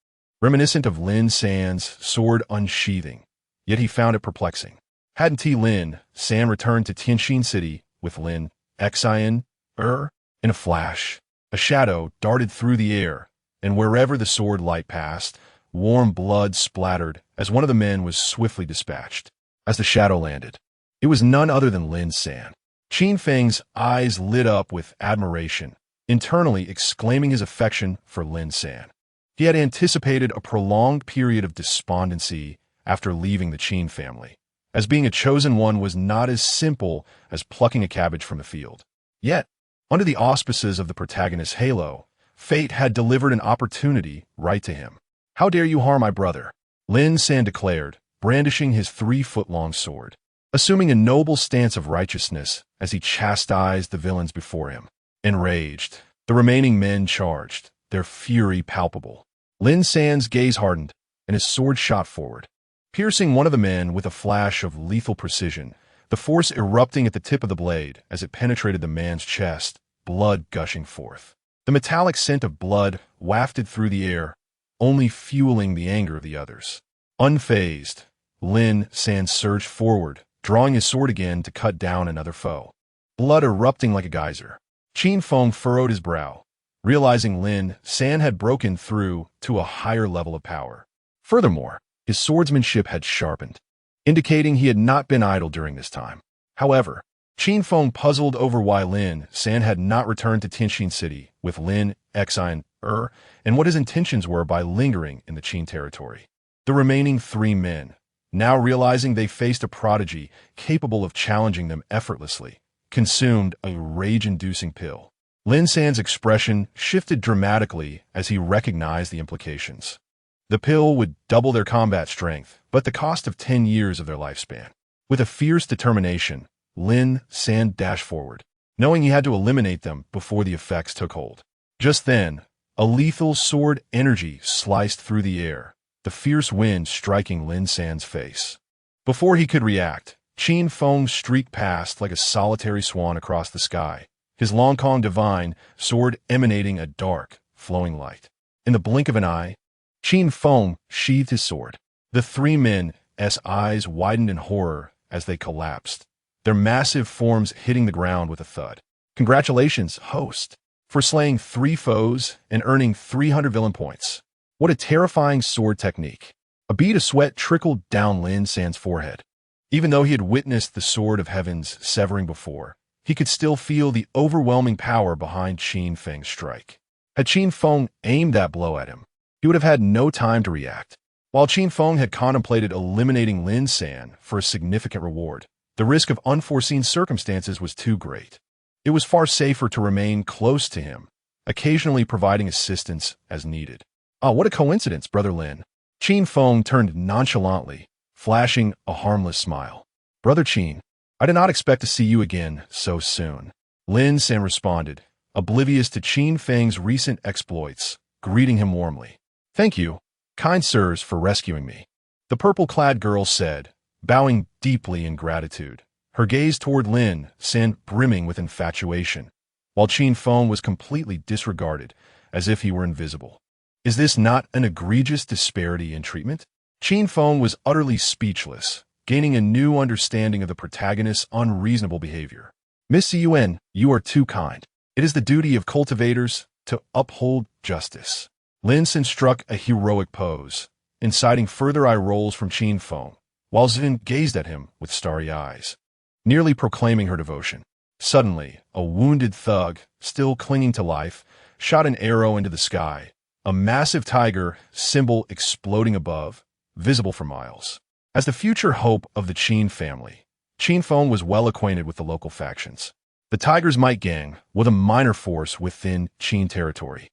reminiscent of Lin San's sword unsheathing, yet he found it perplexing. Hadn't Lin San returned to Tianxin City with Lin Xian? In a flash, a shadow darted through the air, and wherever the sword light passed, warm blood splattered as one of the men was swiftly dispatched. As the shadow landed, it was none other than Lin San. Qin Feng's eyes lit up with admiration, internally exclaiming his affection for Lin San. He had anticipated a prolonged period of despondency after leaving the Qin family, as being a chosen one was not as simple as plucking a cabbage from a field. Yet, under the auspices of the protagonist's halo, fate had delivered an opportunity right to him. "How dare you harm my brother?" Lin San declared, brandishing his 3-foot-long sword, assuming a noble stance of righteousness as he chastised the villains before him. Enraged, the remaining men charged, their fury palpable. Lin San's gaze hardened, and his sword shot forward, piercing one of the men with a flash of lethal precision, the force erupting at the tip of the blade as it penetrated the man's chest, blood gushing forth. The metallic scent of blood wafted through the air, only fueling the anger of the others. Unfazed, Lin San surged forward, drawing his sword again to cut down another foe. Blood erupting like a geyser. Qin Feng furrowed his brow, realizing Lin San had broken through to a higher level of power. Furthermore, his swordsmanship had sharpened, indicating he had not been idle during this time. However, Qin Feng puzzled over why Lin San had not returned to Tianxin City with Lin Xian and what his intentions were by lingering in the Qin territory. The remaining 3 men, now realizing they faced a prodigy capable of challenging them effortlessly, consumed a rage-inducing pill. Lin San's expression shifted dramatically as he recognized the implications. The pill would double their combat strength, but the cost of 10 years of their lifespan. With a fierce determination, Lin San dashed forward, knowing he had to eliminate them before the effects took hold. Just then, a lethal sword energy sliced through the air, the fierce wind striking Lin San's face. Before he could react, Qin Feng streaked past like a solitary swan across the sky, his Long Kong divine sword emanating a dark, flowing light. In the blink of an eye, Qin Feng sheathed his sword. The 3 men's eyes widened in horror as they collapsed, their massive forms hitting the ground with a thud. "Congratulations, host, for slaying 3 foes and earning 300 villain points. What a terrifying sword technique." A bead of sweat trickled down Lin San's forehead. Even though he had witnessed the sword of heavens severing before, he could still feel the overwhelming power behind Qin Feng's strike. Had Qin Feng aimed that blow at him, he would have had no time to react. While Qin Feng had contemplated eliminating Lin San for a significant reward, the risk of unforeseen circumstances was too great. It was far safer to remain close to him, occasionally providing assistance as needed. "Ah, what a coincidence, Brother Lin." Qin Feng turned nonchalantly, flashing a harmless smile. "Brother Qin, I did not expect to see you again so soon." Lin San responded, oblivious to Qin Feng's recent exploits, greeting him warmly. "Thank you, kind sirs, for rescuing me," the purple-clad girl said, bowing deeply in gratitude, her gaze toward Lin San brimming with infatuation, while Qin Feng was completely disregarded, as if he were invisible. Is this not an egregious disparity in treatment? Qin Feng was utterly speechless, gaining a new understanding of the protagonist's unreasonable behavior. Miss Yuen, you are too kind. It is the duty of cultivators to uphold justice. Lin Sin struck a heroic pose, inciting further eye rolls from Qin Feng, while Xin gazed at him with starry eyes, nearly proclaiming her devotion. Suddenly, a wounded thug, still clinging to life, shot an arrow into the sky, a massive tiger symbol exploding above, visible for miles. As the future hope of the Qin family, Qin Feng was well acquainted with the local factions. The Tiger's Might Gang was a minor force within Qin territory,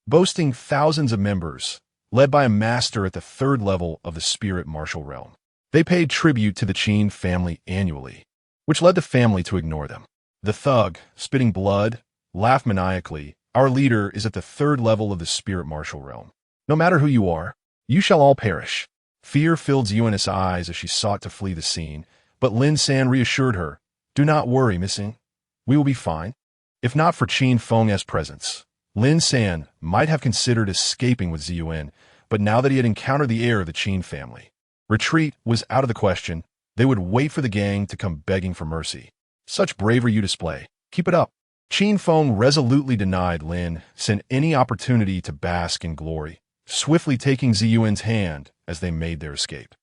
boasting thousands of members, led by a master at the third level of the spirit martial realm. They paid tribute to the Qin family annually, which led the family to ignore them. The thug, spitting blood, laughed maniacally. Our leader is at the third level of the spirit martial realm. No matter who you are, you shall all perish. Fear filled Yuan's eyes as she sought to flee the scene, but Lin San reassured her, "Do not worry, missing. We will be fine." If not for Qin Feng's presence, Lin San might have considered escaping with Ziyuan, but now that he had encountered the heir of the Qin family, retreat was out of the question. They would wait for the gang to come begging for mercy. Such bravery you display. Keep it up. Qin Feng resolutely denied Lin San any opportunity to bask in glory, swiftly taking Ziyuan's hand as they made their escape.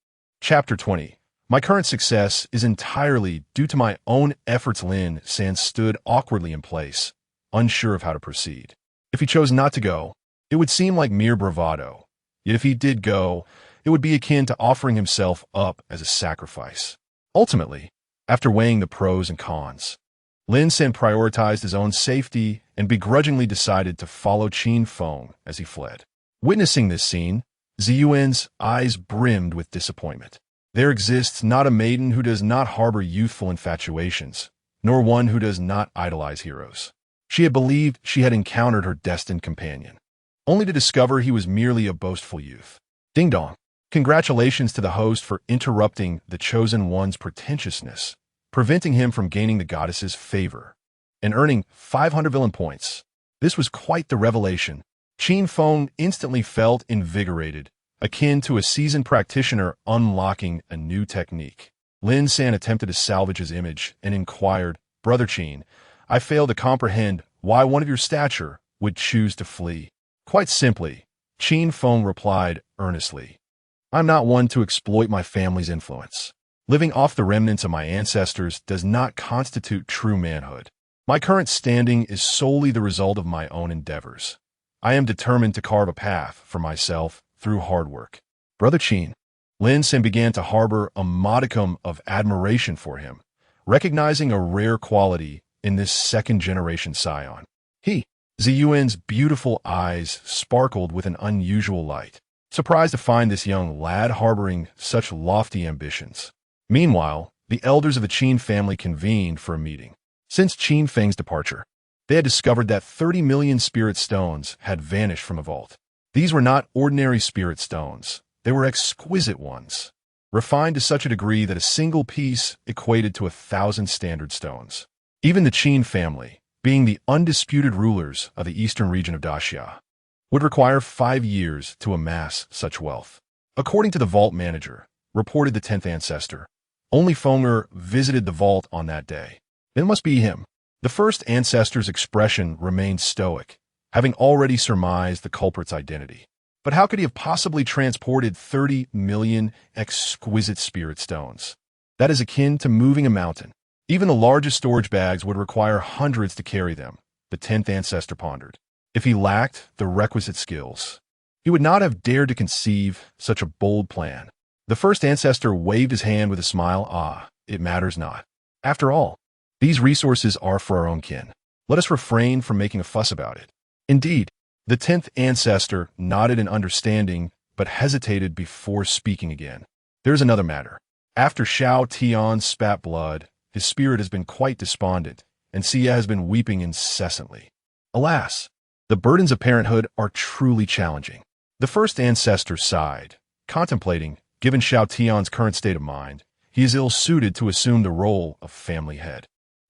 Chapter 20. My current success is entirely due to my own efforts. Lin San stood awkwardly in place, unsure of how to proceed. If he chose not to go, it would seem like mere bravado. Yet if he did go, it would be akin to offering himself up as a sacrifice. Ultimately, after weighing the pros and cons, Lin San prioritized his own safety and begrudgingly decided to follow Qin Feng as he fled. Witnessing this scene, Ziyuan's eyes brimmed with disappointment. There exists not a maiden who does not harbor youthful infatuations, nor one who does not idolize heroes. She had believed she had encountered her destined companion, only to discover he was merely a boastful youth. Ding dong. Congratulations to the host for interrupting the Chosen One's pretentiousness, preventing him from gaining the goddess's favor, and earning 500 villain points. This was quite the revelation. Qin Feng instantly felt invigorated, akin to a seasoned practitioner unlocking a new technique. Lin San attempted to salvage his image and inquired, "Brother Qin, I fail to comprehend why one of your stature would choose to flee." Quite simply, Qin Feng replied earnestly, "I'm not one to exploit my family's influence. Living off the remnants of my ancestors does not constitute true manhood. My current standing is solely the result of my own endeavors. I am determined to carve a path for myself through hard work." Brother Qin, Lin San began to harbor a modicum of admiration for him, recognizing a rare quality in this second-generation scion. Ziyuan's beautiful eyes sparkled with an unusual light, surprised to find this young lad harboring such lofty ambitions. Meanwhile, the elders of the Qin family convened for a meeting. Since Qin Feng's departure, they had discovered that 30 million spirit stones had vanished from a vault. These were not ordinary spirit stones. They were exquisite ones, refined to such a degree that a single piece equated to 1,000 standard stones. Even the Qin family, being the undisputed rulers of the eastern region of Daxia, would require 5 years to amass such wealth. According to the vault manager, reported the 10th ancestor, only Fenger visited the vault on that day. It must be him. The first ancestor's expression remained stoic, having already surmised the culprit's identity. But how could he have possibly transported 30 million exquisite spirit stones? That is akin to moving a mountain. Even the largest storage bags would require hundreds to carry them, the 10th ancestor pondered. If he lacked the requisite skills, he would not have dared to conceive such a bold plan. The first ancestor waved his hand with a smile. It matters not. After all, these resources are for our own kin. Let us refrain from making a fuss about it. Indeed, the 10th ancestor nodded in understanding, but hesitated before speaking again. There's another matter. After Xiao Tian spat blood, his spirit has been quite despondent, and Xia has been weeping incessantly. Alas, the burdens of parenthood are truly challenging. The first ancestor sighed, contemplating, given Xiao Tian's current state of mind, he is ill-suited to assume the role of family head.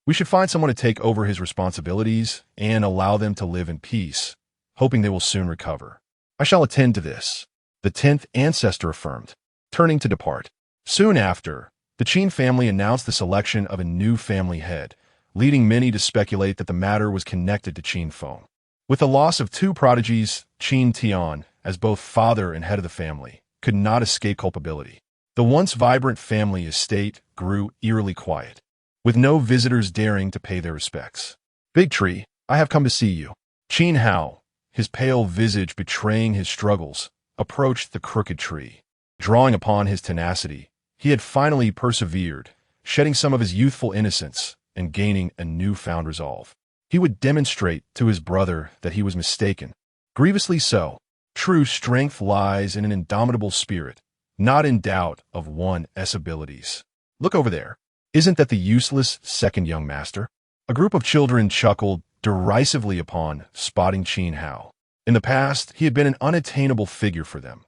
We should find someone to take over his responsibilities and allow them to live in peace, hoping they will soon recover. I shall attend to this, the 10th ancestor affirmed, turning to depart. Soon after, The Qin family announced the selection of a new family head, leading many to speculate that the matter was connected to Qin Feng. With the loss of two prodigies, Qin Tian, as both father and head of the family, could not escape culpability. The once vibrant family estate grew eerily quiet, with no visitors daring to pay their respects. "Big Tree, I have come to see you." Qin Hao, his pale visage betraying his struggles, approached the crooked tree. Drawing upon his tenacity, he had finally persevered, shedding some of his youthful innocence and gaining a newfound resolve. He would demonstrate to his brother that he was mistaken. Grievously so. True strength lies in an indomitable spirit, not in doubt of one's abilities. "Look over there. Isn't that the useless second young master?" A group of children chuckled derisively upon spotting Qin Hao. In the past, he had been an unattainable figure for them.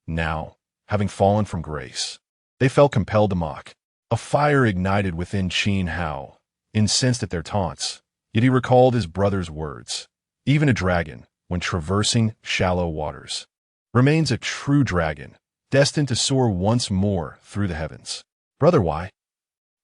Now, having fallen from grace, they felt compelled to mock. A fire ignited within Qin Hao, incensed at their taunts, yet he recalled his brother's words. Even a dragon, when traversing shallow waters, remains a true dragon, destined to soar once more through the heavens. "Brother, why?"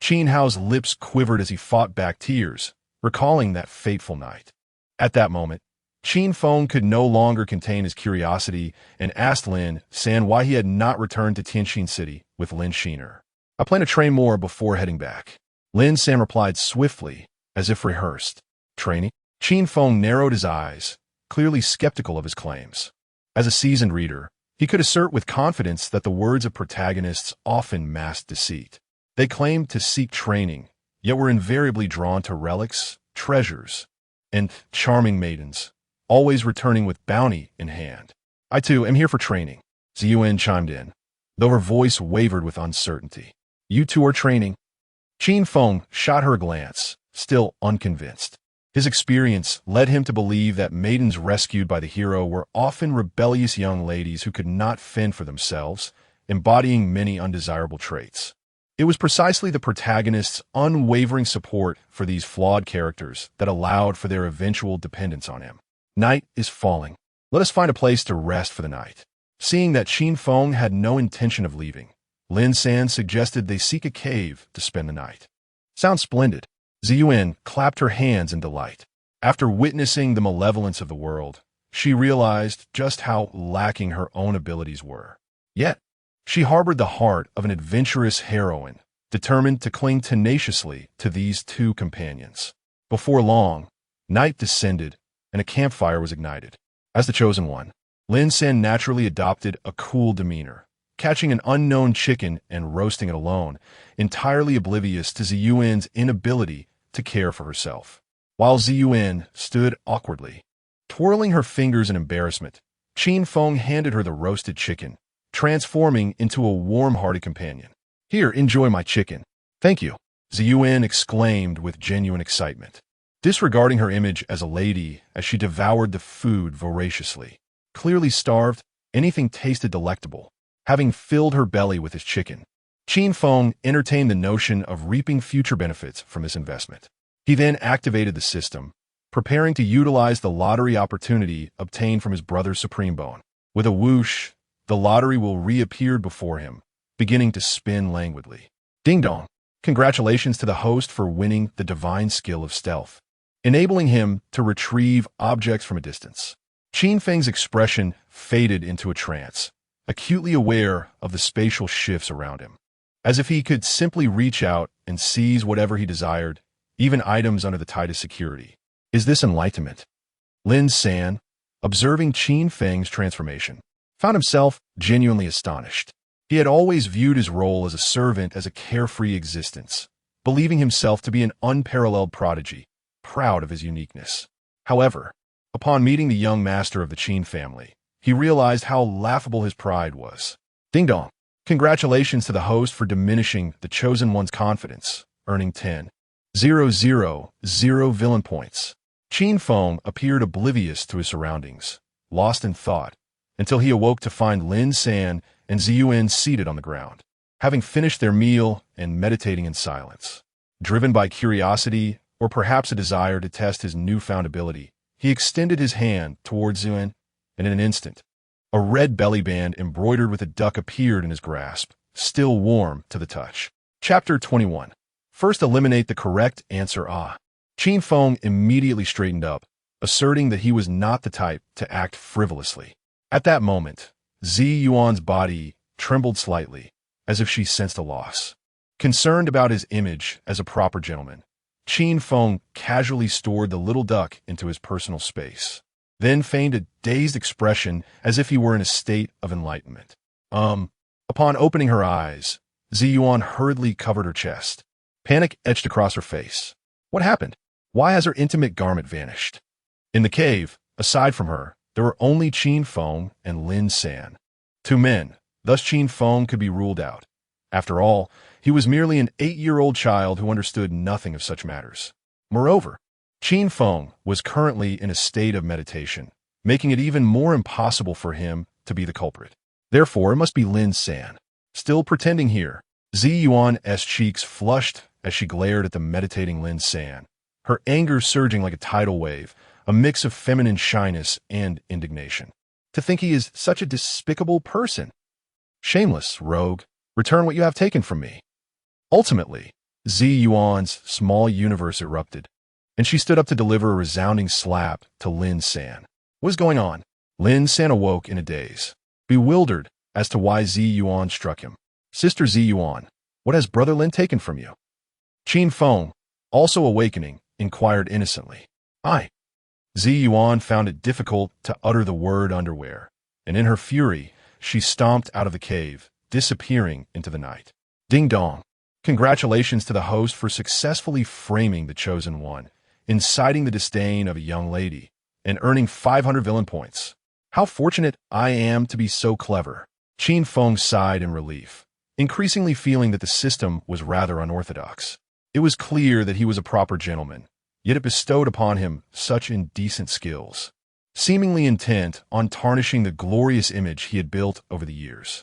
Qin Hao's lips quivered as he fought back tears, recalling that fateful night. At that moment, Qin Feng could no longer contain his curiosity and asked Lin San why he had not returned to Tianjin City with Lin Shiner. "I plan to train more before heading back." Lin San replied swiftly, as if rehearsed. "Training?" Qin Feng narrowed his eyes, clearly skeptical of his claims. As a seasoned reader, he could assert with confidence that the words of protagonists often masked deceit. They claimed to seek training, yet were invariably drawn to relics, treasures, and charming maidens, always returning with bounty in hand. "I too am here for training," Ziyuan chimed in, though her voice wavered with uncertainty. "You two are training?" Qin Feng shot her a glance, still unconvinced. His experience led him to believe that maidens rescued by the hero were often rebellious young ladies who could not fend for themselves, embodying many undesirable traits. It was precisely the protagonist's unwavering support for these flawed characters that allowed for their eventual dependence on him. "Night is falling. Let us find a place to rest for the night." Seeing that Qin Feng had no intention of leaving, Lin San suggested they seek a cave to spend the night. "Sounds splendid." Ziyuan clapped her hands in delight. After witnessing the malevolence of the world, she realized just how lacking her own abilities were. Yet, she harbored the heart of an adventurous heroine, determined to cling tenaciously to these two companions. Before long, night descended, and a campfire was ignited. As the chosen one, Lin San naturally adopted a cool demeanor, catching an unknown chicken and roasting it alone, entirely oblivious to Ziyuan's inability to care for herself. While Ziyuan stood awkwardly, twirling her fingers in embarrassment, Qin Feng handed her the roasted chicken, transforming into a warm-hearted companion. "Here, enjoy my chicken." "Thank you," Ziyuan exclaimed with genuine excitement, disregarding her image as a lady as she devoured the food voraciously. Clearly starved, anything tasted delectable. Having filled her belly with his chicken, Qin Feng entertained the notion of reaping future benefits from this investment. He then activated the system, preparing to utilize the lottery opportunity obtained from his brother's supreme bone. With a whoosh, the lottery will reappear before him, beginning to spin languidly. Ding dong! Congratulations to the host for winning the divine skill of stealth, enabling him to retrieve objects from a distance. Qin Feng's expression faded into a trance, acutely aware of the spatial shifts around him. As if he could simply reach out and seize whatever he desired, even items under the tightest security. Is this enlightenment? Lin San, observing Qin Feng's transformation, found himself genuinely astonished. He had always viewed his role as a servant as a carefree existence, believing himself to be an unparalleled prodigy, proud of his uniqueness. However, upon meeting the young master of the Qin family, he realized how laughable his pride was. Ding dong! Congratulations to the host for diminishing the chosen one's confidence, earning 10,000 villain points. Qin Feng appeared oblivious to his surroundings, lost in thought, until he awoke to find Lin San and Ziyuan seated on the ground, having finished their meal and meditating in silence. Driven by curiosity, or perhaps a desire to test his newfound ability, he extended his hand towards Ziyuan, and in an instant, a red belly band embroidered with a duck appeared in his grasp, still warm to the touch. Chapter 21. First eliminate the correct answer. Qin Feng immediately straightened up, asserting that he was not the type to act frivolously. At that moment, Zi Yuan's body trembled slightly, as if she sensed a loss. Concerned about his image as a proper gentleman, Qin Feng casually stored the little duck into his personal space, then feigned a dazed expression as if he were in a state of enlightenment. Upon opening her eyes, Zi Yuan hurriedly covered her chest. Panic etched across her face. What happened? Why has her intimate garment vanished? In the cave, aside from her, there were only Qin Feng and Lin San. Two men, thus Qin Feng could be ruled out. After all, he was merely an 8-year-old child who understood nothing of such matters. Moreover, Qin Feng was currently in a state of meditation, making it even more impossible for him to be the culprit. Therefore, it must be Lin San. Still pretending here, Zi Yuan's cheeks flushed as she glared at the meditating Lin San, her anger surging like a tidal wave, a mix of feminine shyness and indignation. To think he is such a despicable person. Shameless, rogue, return what you have taken from me. Ultimately, Zi Yuan's small universe erupted, and she stood up to deliver a resounding slap to Lin San. What is going on? Lin San awoke in a daze, bewildered as to why Zi Yuan struck him. Sister Zi Yuan, what has Brother Lin taken from you? Qin Feng, also awakening, inquired innocently. Zi Yuan found it difficult to utter the word underwear, and in her fury, she stomped out of the cave, disappearing into the night. Ding dong. Congratulations to the host for successfully framing the chosen one, inciting the disdain of a young lady, and earning 500 villain points. How fortunate I am to be so clever. Qin Feng sighed in relief, increasingly feeling that the system was rather unorthodox. It was clear that he was a proper gentleman, yet it bestowed upon him such indecent skills, seemingly intent on tarnishing the glorious image he had built over the years.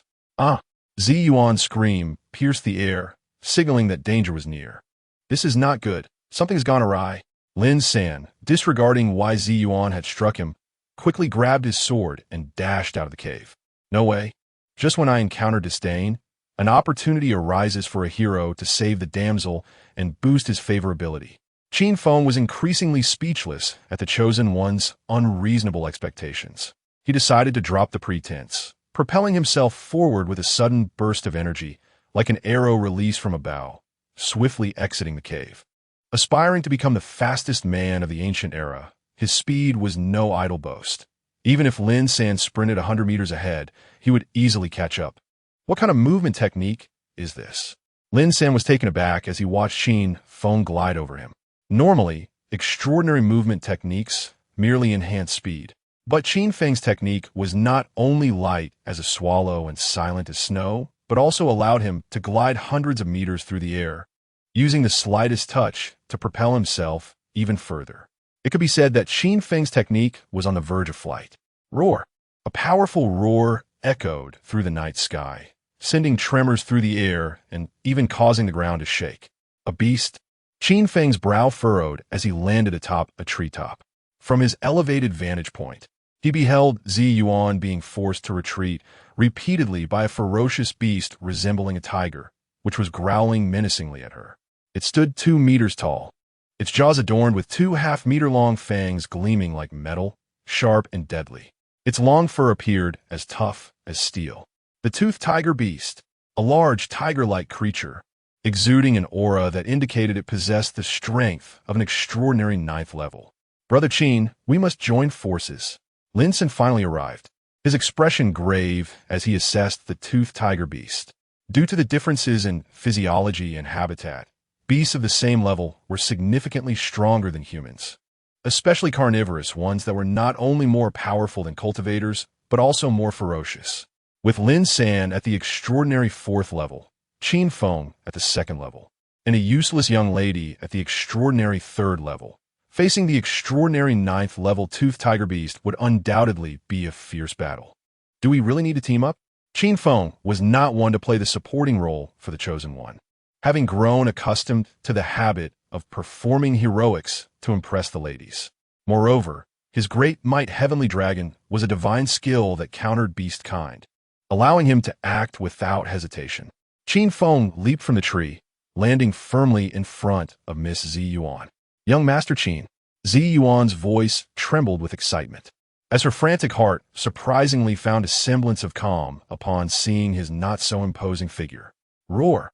Zi Yuan's scream pierced the air, signaling that danger was near. This is not good. Something's gone awry. Lin San, disregarding why Zi Yuan had struck him, quickly grabbed his sword and dashed out of the cave. No way. Just when I encounter disdain, an opportunity arises for a hero to save the damsel and boost his favorability. Qin Feng was increasingly speechless at the chosen one's unreasonable expectations. He decided to drop the pretense, propelling himself forward with a sudden burst of energy, like an arrow released from a bow, swiftly exiting the cave. Aspiring to become the fastest man of the ancient era, his speed was no idle boast. Even if Lin San sprinted 100 meters ahead, he would easily catch up. What kind of movement technique is this? Lin San was taken aback as he watched Qin Feng glide over him. Normally, extraordinary movement techniques merely enhance speed. But Qin Feng's technique was not only light as a swallow and silent as snow, but also allowed him to glide hundreds of meters through the air, using the slightest touch to propel himself even further. It could be said that Qin Feng's technique was on the verge of flight. Roar! A powerful roar echoed through the night sky, sending tremors through the air and even causing the ground to shake. A beast? Qin Feng's brow furrowed as he landed atop a treetop. From his elevated vantage point, he beheld Zi Yuan being forced to retreat repeatedly by a ferocious beast resembling a tiger, which was growling menacingly at her. It stood 2 meters tall, its jaws adorned with 2 half-meter-long fangs gleaming like metal, sharp and deadly. Its long fur appeared as tough as steel. The toothed tiger beast, a large tiger-like creature, exuding an aura that indicated it possessed the strength of an extraordinary 9th level. Brother Qin, we must join forces. Lin San finally arrived, his expression grave as he assessed the toothed tiger beast. Due to the differences in physiology and habitat, beasts of the same level were significantly stronger than humans, especially carnivorous ones that were not only more powerful than cultivators, but also more ferocious. With Lin San at the extraordinary 4th level, Qin Feng at the 2nd level, and a useless young lady at the extraordinary 3rd level, facing the extraordinary 9th level toothed tiger beast would undoubtedly be a fierce battle. Do we really need to team up? Qin Feng was not one to play the supporting role for the chosen one, having grown accustomed to the habit of performing heroics to impress the ladies. Moreover, his great might heavenly dragon was a divine skill that countered beast kind, allowing him to act without hesitation. Qin Feng leaped from the tree, landing firmly in front of Miss Ziyuan. Young Master Qin. Ziyuan's voice trembled with excitement, as her frantic heart surprisingly found a semblance of calm upon seeing his not-so-imposing figure. Roar!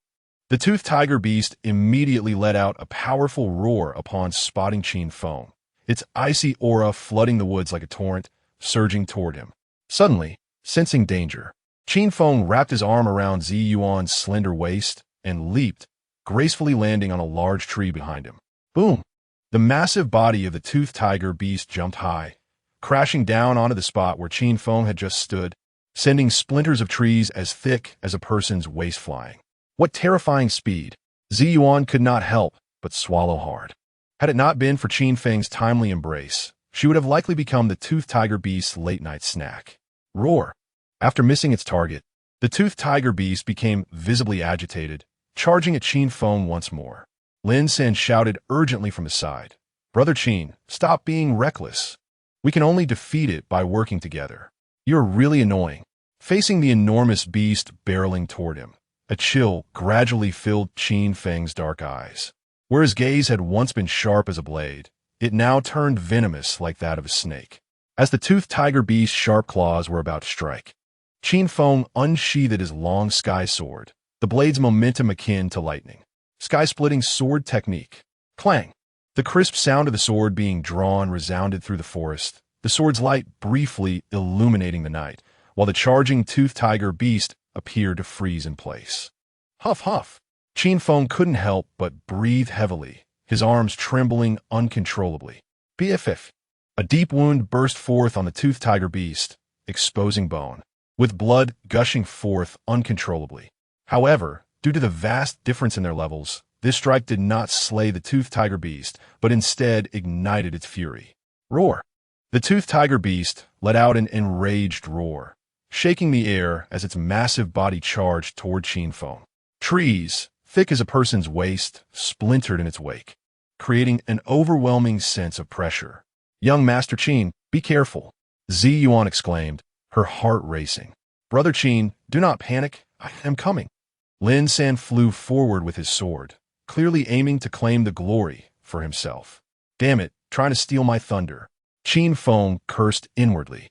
The toothed tiger beast immediately let out a powerful roar upon spotting Qin Feng, its icy aura flooding the woods like a torrent, surging toward him. Suddenly, sensing danger, Qin Feng wrapped his arm around Ziyuan's slender waist and leaped, gracefully landing on a large tree behind him. Boom! The massive body of the toothed tiger beast jumped high, crashing down onto the spot where Qin Feng had just stood, sending splinters of trees as thick as a person's waist flying. What terrifying speed! Ziyuan could not help but swallow hard. Had it not been for Qin Feng's timely embrace, she would have likely become the toothed tiger beast's late-night snack. Roar! After missing its target, the toothed tiger beast became visibly agitated, charging at Qin Feng once more. Lin San shouted urgently from his side, "Brother Qin, stop being reckless. We can only defeat it by working together. You're really annoying." Facing the enormous beast barreling toward him, a chill gradually filled Qin Feng's dark eyes. Where his gaze had once been sharp as a blade, it now turned venomous like that of a snake. As the toothed tiger beast's sharp claws were about to strike, Qin Feng unsheathed his long sky sword, the blade's momentum akin to lightning. Sky-splitting sword technique. Clang! The crisp sound of the sword being drawn resounded through the forest, the sword's light briefly illuminating the night, while the charging toothed tiger beast appeared to freeze in place. Huff, huff! Qin Feng couldn't help but breathe heavily, his arms trembling uncontrollably. Biff! A deep wound burst forth on the toothed tiger beast, exposing bone, with blood gushing forth uncontrollably. However, due to the vast difference in their levels, this strike did not slay the toothed tiger beast, but instead ignited its fury. Roar! The toothed tiger beast let out an enraged roar, shaking the air as its massive body charged toward Qin Feng. Trees, thick as a person's waist, splintered in its wake, creating an overwhelming sense of pressure. "Young Master Qin, be careful," Ziyuan exclaimed, her heart racing. "Brother Qin, do not panic. I am coming." Lin San flew forward with his sword, clearly aiming to claim the glory for himself. "Damn it, trying to steal my thunder." Qin Feng cursed inwardly,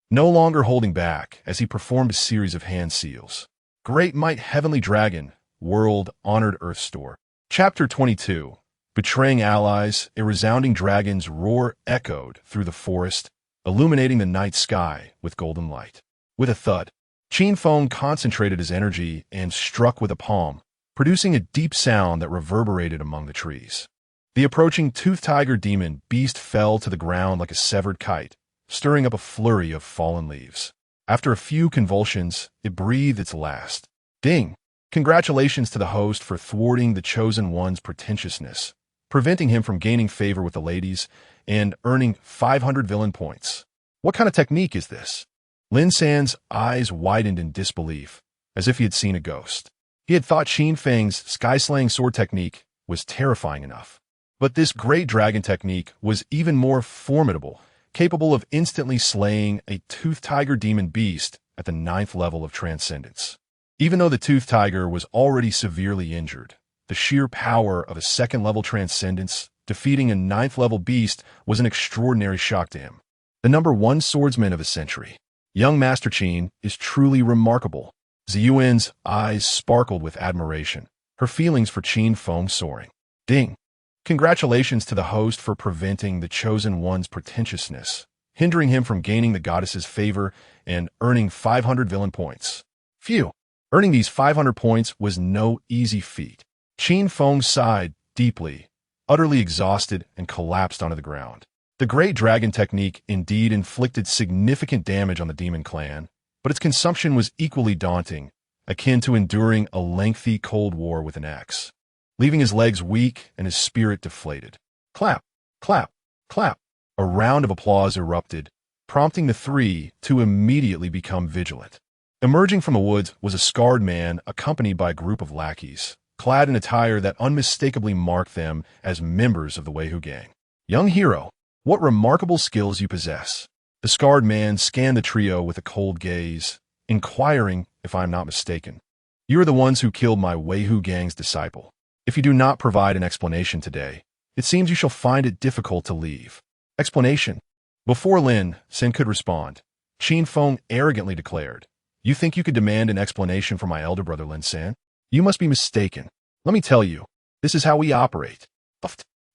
no longer holding back as he performed a series of hand seals. Great Might Heavenly Dragon, World Honored Earth Store. Chapter 22. Betraying Allies, a resounding dragon's roar echoed through the forest, illuminating the night sky with golden light. With a thud, Qin Feng concentrated his energy and struck with a palm, producing a deep sound that reverberated among the trees. The approaching toothed tiger demon beast fell to the ground like a severed kite, stirring up a flurry of fallen leaves. After a few convulsions, it breathed its last. Ding! Congratulations to the host for thwarting the Chosen One's pretentiousness, preventing him from gaining favor with the ladies, and earning 500 villain points. What kind of technique is this? Lin San's eyes widened in disbelief, as if he had seen a ghost. He had thought Qin Feng's sky-slaying sword technique was terrifying enough. But this great dragon technique was even more formidable, capable of instantly slaying a toothed tiger demon beast at the 9th level of transcendence. Even though the toothed tiger was already severely injured, the sheer power of a 2nd-level transcendence defeating a 9th-level beast was an extraordinary shock to him. The #1 swordsman of a century. Young Master Qin is truly remarkable. Ziyuan's eyes sparkled with admiration, her feelings for Qin Feng soaring. Ding! Congratulations to the host for preventing the Chosen One's pretentiousness, hindering him from gaining the goddess's favor and earning 500 villain points. Phew! Earning these 500 points was no easy feat. Qin Feng sighed deeply, utterly exhausted, and collapsed onto the ground. The Great Dragon technique indeed inflicted significant damage on the demon clan, but its consumption was equally daunting, akin to enduring a lengthy cold war with an axe, leaving his legs weak and his spirit deflated. Clap, clap, clap. A round of applause erupted, prompting the three to immediately become vigilant. Emerging from the woods was a scarred man accompanied by a group of lackeys, clad in attire that unmistakably marked them as members of the Weihu gang. "Young hero, what remarkable skills you possess." The scarred man scanned the trio with a cold gaze, inquiring if I am not mistaken. "You are the ones who killed my Weihu gang's disciple." If you do not provide an explanation today, it seems you shall find it difficult to leave. Explanation. Before Lin Sen could respond, Qin Feng arrogantly declared, "You think you could demand an explanation from my elder brother Lin Sen? You must be mistaken. Let me tell you, this is how we operate."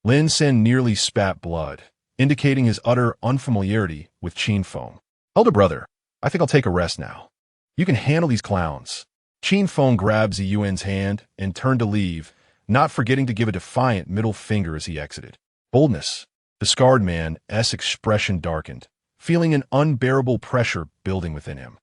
Lin Sen nearly spat blood, indicating his utter unfamiliarity with Qin Feng. "Elder brother, I think I'll take a rest now. You can handle these clowns." Qin Feng grabbed Ziyuan's hand and turned to leave, not forgetting to give a defiant middle finger as he exited. Boldness. The scarred man's expression darkened, feeling an unbearable pressure building within him.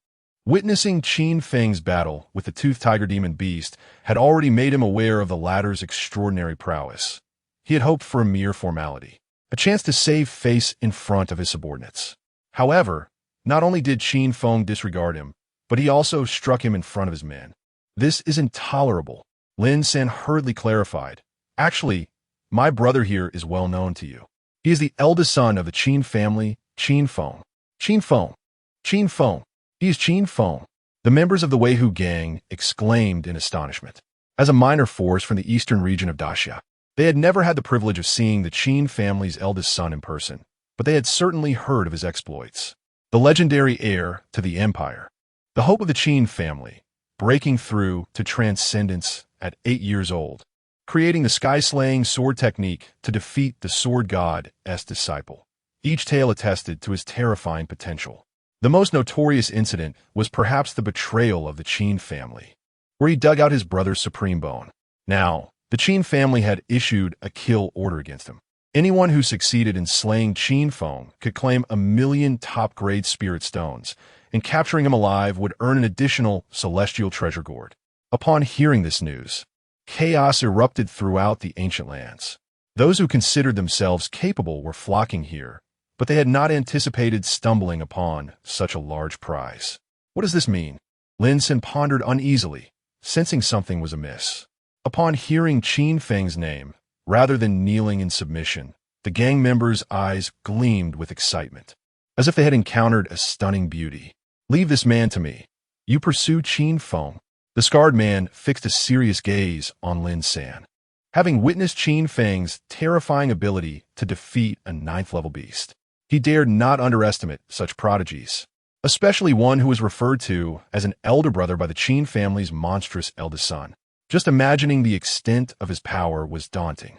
Witnessing Qin Feng's battle with the toothed tiger demon beast had already made him aware of the latter's extraordinary prowess. He had hoped for a mere formality, a chance to save face in front of his subordinates. However, not only did Qin Feng disregard him, but he also struck him in front of his men. "This is intolerable," Lin Sen hurriedly clarified. "Actually, my brother here is well known to you. He is the eldest son of the Qin family, Qin Feng." "Qin Feng! Qin Feng! He is Qin Feng!" The members of the Weihu gang exclaimed in astonishment. As a minor force from the eastern region of Daxia, they had never had the privilege of seeing the Qin family's eldest son in person, but they had certainly heard of his exploits. The legendary heir to the empire, the hope of the Qin family, breaking through to transcendence at 8 years old, creating the sky-slaying sword technique to defeat the sword god's disciple. Each tale attested to his terrifying potential. The most notorious incident was perhaps the betrayal of the Qin family, where he dug out his brother's supreme bone. Now, the Qin family had issued a kill order against him. Anyone who succeeded in slaying Qin Feng could claim 1,000,000 top-grade spirit stones, and capturing him alive would earn an additional celestial treasure gourd. Upon hearing this news, chaos erupted throughout the ancient lands. Those who considered themselves capable were flocking here, but they had not anticipated stumbling upon such a large prize. What does this mean? Lin Sen pondered uneasily, sensing something was amiss. Upon hearing Qin Feng's name, rather than kneeling in submission, the gang members' eyes gleamed with excitement, as if they had encountered a stunning beauty. "Leave this man to me. You pursue Qin Feng." The scarred man fixed a serious gaze on Lin Sen. Having witnessed Qin Feng's terrifying ability to defeat a 9th-level beast, he dared not underestimate such prodigies, especially one who was referred to as an elder brother by the Qin family's monstrous eldest son. Just imagining the extent of his power was daunting.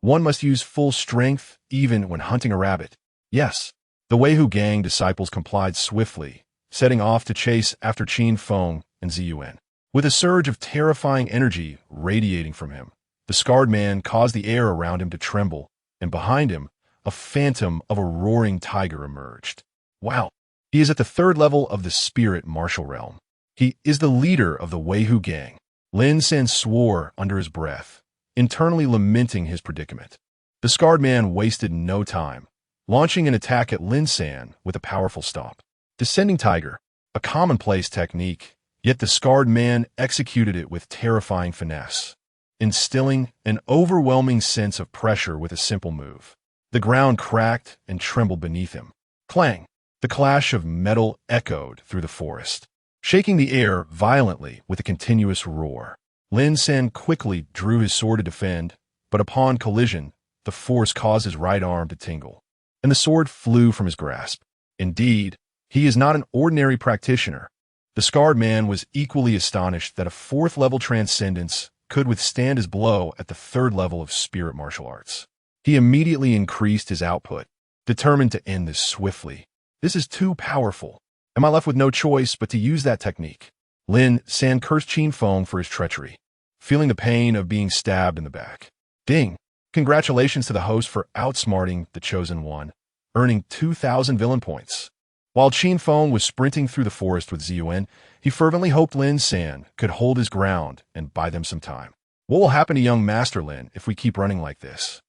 One must use full strength even when hunting a rabbit. Yes, the Weihu gang disciples complied swiftly, setting off to chase after Qin Feng and Ziyuan. With a surge of terrifying energy radiating from him, the scarred man caused the air around him to tremble, and behind him, a phantom of a roaring tiger emerged. Wow! He is at the 3rd level of the spirit martial realm. He is the leader of the Weihu gang. Lin Sen swore under his breath, internally lamenting his predicament. The scarred man wasted no time, launching an attack at Lin Sen with a powerful stomp. Descending Tiger, a commonplace technique, yet the scarred man executed it with terrifying finesse, instilling an overwhelming sense of pressure with a simple move. The ground cracked and trembled beneath him. Clang! The clash of metal echoed through the forest, shaking the air violently with a continuous roar. Lin Sen quickly drew his sword to defend, but upon collision, the force caused his right arm to tingle, and the sword flew from his grasp. Indeed, he is not an ordinary practitioner. The scarred man was equally astonished that a 4th-level transcendence could withstand his blow at the 3rd level of spirit martial arts. He immediately increased his output, determined to end this swiftly. "This is too powerful. Am I left with no choice but to use that technique?" Lin Sen cursed Qin Feng for his treachery, feeling the pain of being stabbed in the back. Ding! Congratulations to the host for outsmarting the Chosen One, earning 2,000 villain points. While Qin Feng was sprinting through the forest with Ziyuan, he fervently hoped Lin Sen could hold his ground and buy them some time. "What will happen to young Master Lin if we keep running like this?"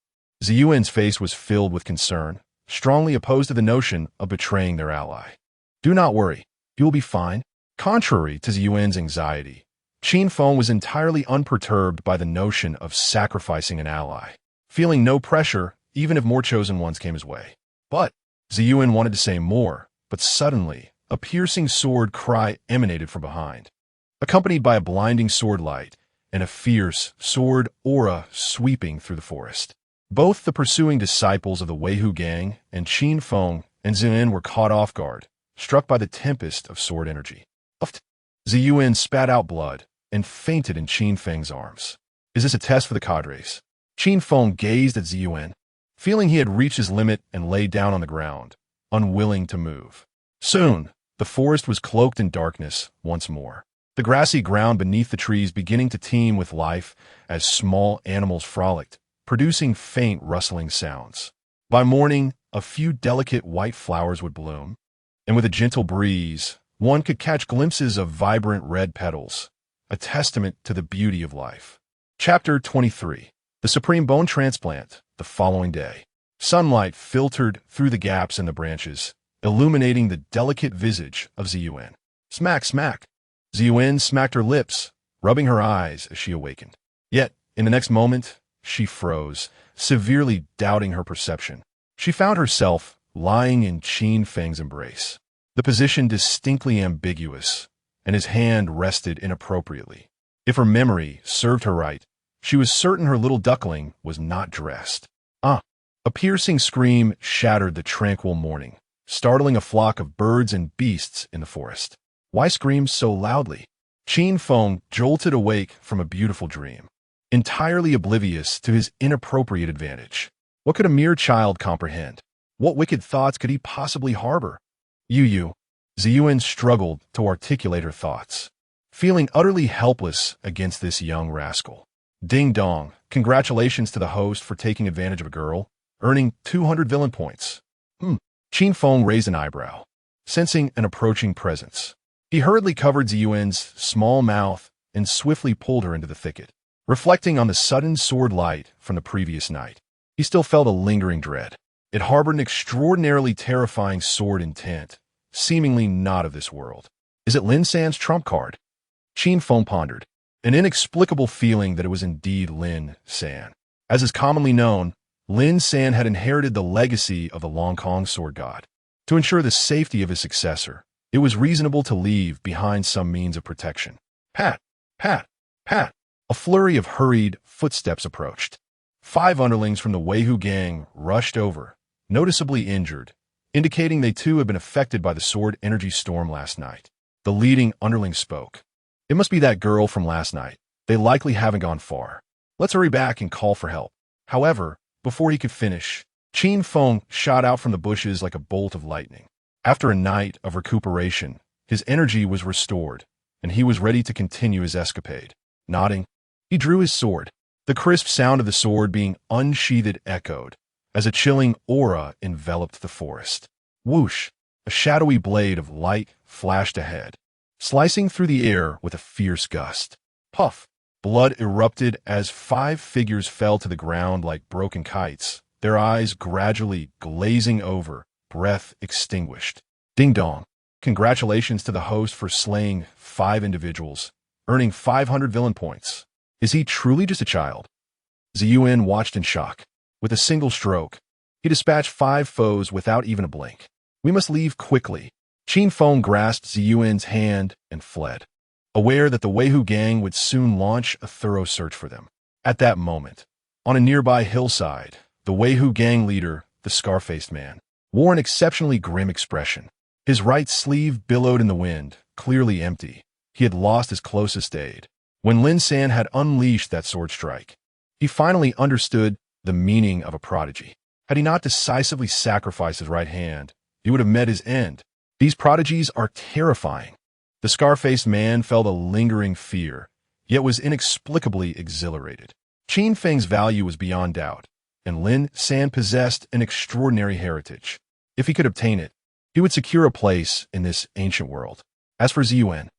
Ziyuan's face was filled with concern, strongly opposed to the notion of betraying their ally. "Do not worry, you will be fine." Contrary to Ziyuan's anxiety, Qin Feng was entirely unperturbed by the notion of sacrificing an ally, feeling no pressure even if more Chosen Ones came his way. But Ziyuan wanted to say more, but suddenly, a piercing sword cry emanated from behind. Accompanied by a blinding sword light, and a fierce sword aura sweeping through the forest. Both the pursuing disciples of the Weihu gang and Qin Feng and Ziyuan were caught off guard, struck by the tempest of sword energy. Ziyuan spat out blood and fainted in Qin Feng's arms. Is this a test for the cadres? Qin Feng gazed at Ziyuan, feeling he had reached his limit, and lay down on the ground, unwilling to move. Soon, the forest was cloaked in darkness once more, the grassy ground beneath the trees beginning to teem with life as small animals frolicked, producing faint rustling sounds. By morning, a few delicate white flowers would bloom, and with a gentle breeze, one could catch glimpses of vibrant red petals, a testament to the beauty of life. Chapter 23. The Supreme Bone Transplant. The following day, sunlight filtered through the gaps in the branches, illuminating the delicate visage of Ziyuan. Smack, smack. Ziyuan smacked her lips, rubbing her eyes as she awakened. Yet, in the next moment, she froze, severely doubting her perception. She found herself lying in Qin Feng's embrace, the position distinctly ambiguous, and his hand rested inappropriately. If her memory served her right, she was certain her little duckling was not dressed. A piercing scream shattered the tranquil morning, startling a flock of birds and beasts in the forest. Why scream so loudly? Qin Feng jolted awake from a beautiful dream, entirely oblivious to his inappropriate advantage. What could a mere child comprehend? What wicked thoughts could he possibly harbor? Ziyuan struggled to articulate her thoughts, feeling utterly helpless against this young rascal. Ding dong, congratulations to the host for taking advantage of a girl, earning 200 villain points. Qin Feng raised an eyebrow, sensing an approaching presence. He hurriedly covered Ziyuan's small mouth and swiftly pulled her into the thicket. Reflecting on the sudden sword light from the previous night, he still felt a lingering dread. It harbored an extraordinarily terrifying sword intent, seemingly not of this world. Is it Lin San's trump card? Qin Feng pondered, an inexplicable feeling that it was indeed Lin San. As is commonly known, Lin San had inherited the legacy of the Long Kong sword god. To ensure the safety of his successor, it was reasonable to leave behind some means of protection. Pat, pat, pat. A flurry of hurried footsteps approached. 5 underlings from the Weihu gang rushed over, noticeably injured, indicating they too had been affected by the sword energy storm last night. The leading underling spoke. It must be that girl from last night. They likely haven't gone far. Let's hurry back and call for help. However, before he could finish, Qin Feng shot out from the bushes like a bolt of lightning. After a night of recuperation, his energy was restored, and he was ready to continue his escapade. Nodding, he drew his sword. The crisp sound of the sword being unsheathed echoed, as a chilling aura enveloped the forest. Whoosh! A shadowy blade of light flashed ahead, slicing through the air with a fierce gust. Puff! Blood erupted as 5 figures fell to the ground like broken kites, their eyes gradually glazing over, breath extinguished. Ding dong! Congratulations to the host for slaying 5 individuals, earning 500 villain points. Is he truly just a child? Ziyuan watched in shock. With a single stroke, he dispatched 5 foes without even a blink. We must leave quickly. Qin Feng grasped Ziyuan's hand and fled, aware that the Weihu gang would soon launch a thorough search for them. At that moment, on a nearby hillside, the Weihu gang leader, the scar-faced man, wore an exceptionally grim expression. His right sleeve billowed in the wind, clearly empty. He had lost his closest aide. When Lin San had unleashed that sword strike, he finally understood the meaning of a prodigy. Had he not decisively sacrificed his right hand, he would have met his end. These prodigies are terrifying. The scar-faced man felt a lingering fear, yet was inexplicably exhilarated. Qin Feng's value was beyond doubt, and Lin San possessed an extraordinary heritage. If he could obtain it, he would secure a place in this ancient world. As for Ziyuan,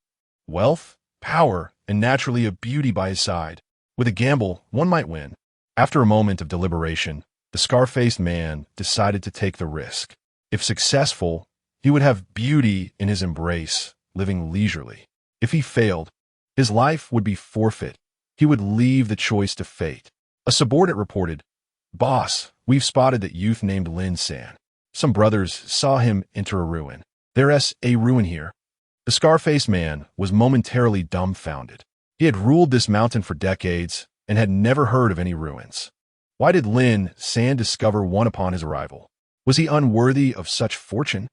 wealth, power, and naturally a beauty by his side. With a gamble, one might win. After a moment of deliberation, the scar-faced man decided to take the risk. If successful, he would have beauty in his embrace, living leisurely. If he failed, his life would be forfeit. He would leave the choice to fate. A subordinate reported, "Boss, we've spotted that youth named Lin San. Some brothers saw him enter a ruin. There's a ruin here." The scar-faced man was momentarily dumbfounded. He had ruled this mountain for decades and had never heard of any ruins. Why did Lin San discover one upon his arrival? Was he unworthy of such fortune?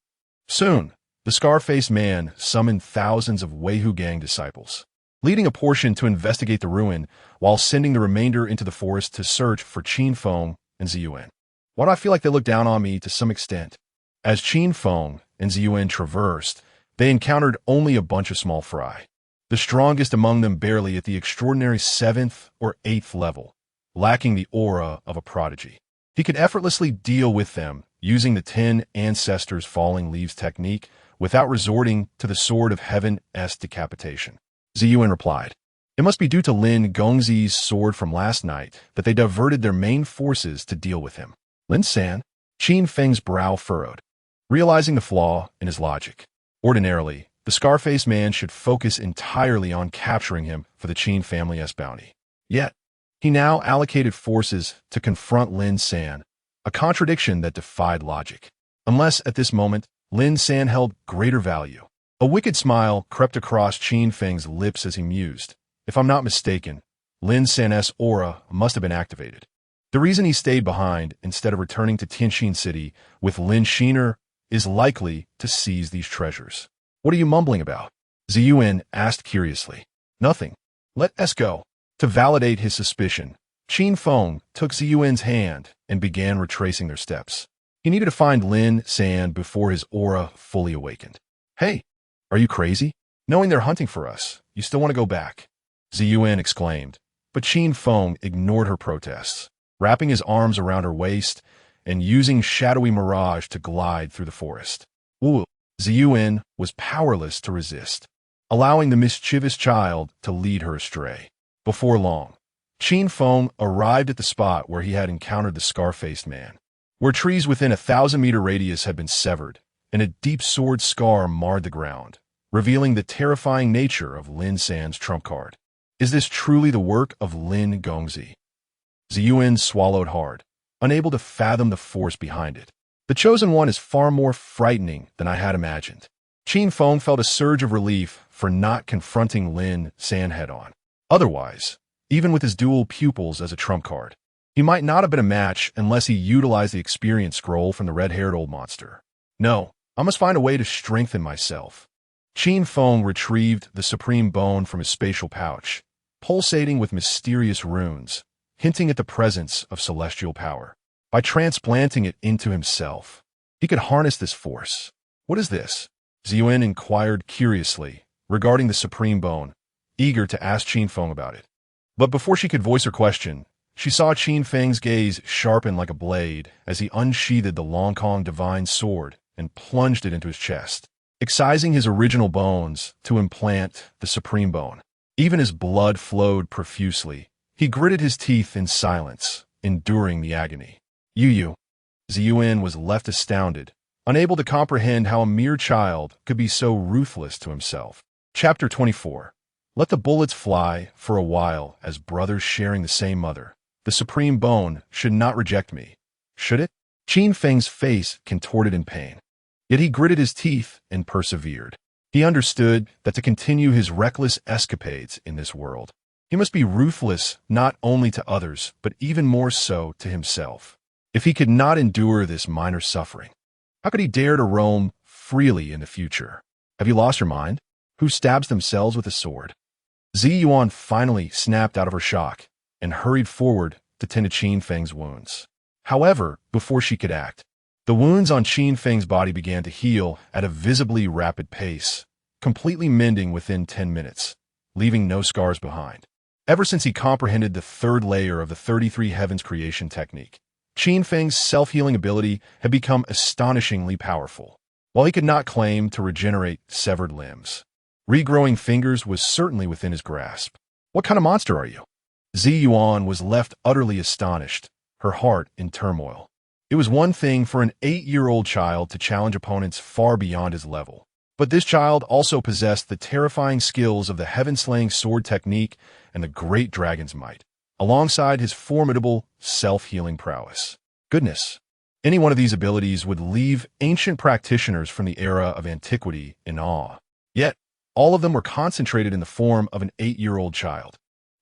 Soon, the scar-faced man summoned thousands of Weihu gang disciples, leading a portion to investigate the ruin while sending the remainder into the forest to search for Qin Feng and Ziyuan. Why do I feel like they look down on me to some extent? As Qin Feng and Ziyuan traversed, they encountered only a bunch of small fry, the strongest among them barely at the extraordinary 7th or 8th level, lacking the aura of a prodigy. He could effortlessly deal with them using the 10 ancestors' falling leaves technique without resorting to the sword of heaven's decapitation. Ziyuan replied, "It must be due to Lin Gongzi's sword from last night that they diverted their main forces to deal with him." Lin San, Qin Feng's brow furrowed, realizing the flaw in his logic. Ordinarily, the scar-faced man should focus entirely on capturing him for the Qin family's bounty. Yet, he now allocated forces to confront Lin San, a contradiction that defied logic. Unless, at this moment, Lin San held greater value. A wicked smile crept across Qin Feng's lips as he mused. If I'm not mistaken, Lin San's aura must have been activated. The reason he stayed behind instead of returning to Tianxin City with Lin Shiner is likely to seize these treasures. What are you mumbling about? Ziyuan asked curiously. Nothing. Let us go. To validate his suspicion, Qin Feng took Ziyuan's hand and began retracing their steps. He needed to find Lin San before his aura fully awakened. Hey, are you crazy? Knowing they're hunting for us, you still want to go back? Ziyuan exclaimed, but Qin Feng ignored her protests, wrapping his arms around her waist and using shadowy mirage to glide through the forest. Wu Ziyuan was powerless to resist, allowing the mischievous child to lead her astray. Before long, Qin Feng arrived at the spot where he had encountered the scar-faced man, where trees within a 1,000-meter radius had been severed, and a deep sword scar marred the ground, revealing the terrifying nature of Lin San's trump card. Is this truly the work of Lin Gongzi? Ziyuan swallowed hard, unable to fathom the force behind it. The Chosen One is far more frightening than I had imagined. Qin Feng felt a surge of relief for not confronting Lin San head-on. Otherwise, even with his dual pupils as a trump card, he might not have been a match unless he utilized the experience scroll from the red-haired old monster. No, I must find a way to strengthen myself. Qin Feng retrieved the supreme bone from his spatial pouch, pulsating with mysterious runes, hinting at the presence of celestial power. By transplanting it into himself, he could harness this force. What is this? Ziyuan inquired curiously, regarding the supreme bone, eager to ask Qin Feng about it. But before she could voice her question, she saw Qin Feng's gaze sharpen like a blade as he unsheathed the Longkong divine sword and plunged it into his chest, excising his original bones to implant the supreme bone. Even as blood flowed profusely, he gritted his teeth in silence, enduring the agony. Yu. Ziyuan was left astounded, unable to comprehend how a mere child could be so ruthless to himself. Chapter 24. Let the bullets fly for a while as brothers sharing the same mother. The supreme bone should not reject me, should it? Qin Feng's face contorted in pain. Yet he gritted his teeth and persevered. He understood that to continue his reckless escapades in this world, he must be ruthless not only to others, but even more so to himself. If he could not endure this minor suffering, how could he dare to roam freely in the future? Have you lost your mind? Who stabs themselves with a sword? Ziyuan finally snapped out of her shock and hurried forward to tend to Qin Feng's wounds. However, before she could act, the wounds on Qin Feng's body began to heal at a visibly rapid pace, completely mending within 10 minutes, leaving no scars behind. Ever since he comprehended the third layer of the 33 Heavens creation technique, Qin Feng's self-healing ability had become astonishingly powerful. While he could not claim to regenerate severed limbs, regrowing fingers was certainly within his grasp. What kind of monster are you? Ziyuan was left utterly astonished, her heart in turmoil. It was one thing for an 8-year-old child to challenge opponents far beyond his level, but this child also possessed the terrifying skills of the heaven-slaying sword technique and the great dragon's might, alongside his formidable self-healing prowess. Goodness, any one of these abilities would leave ancient practitioners from the era of antiquity in awe. Yet, All of them were concentrated in the form of an 8-year-old child.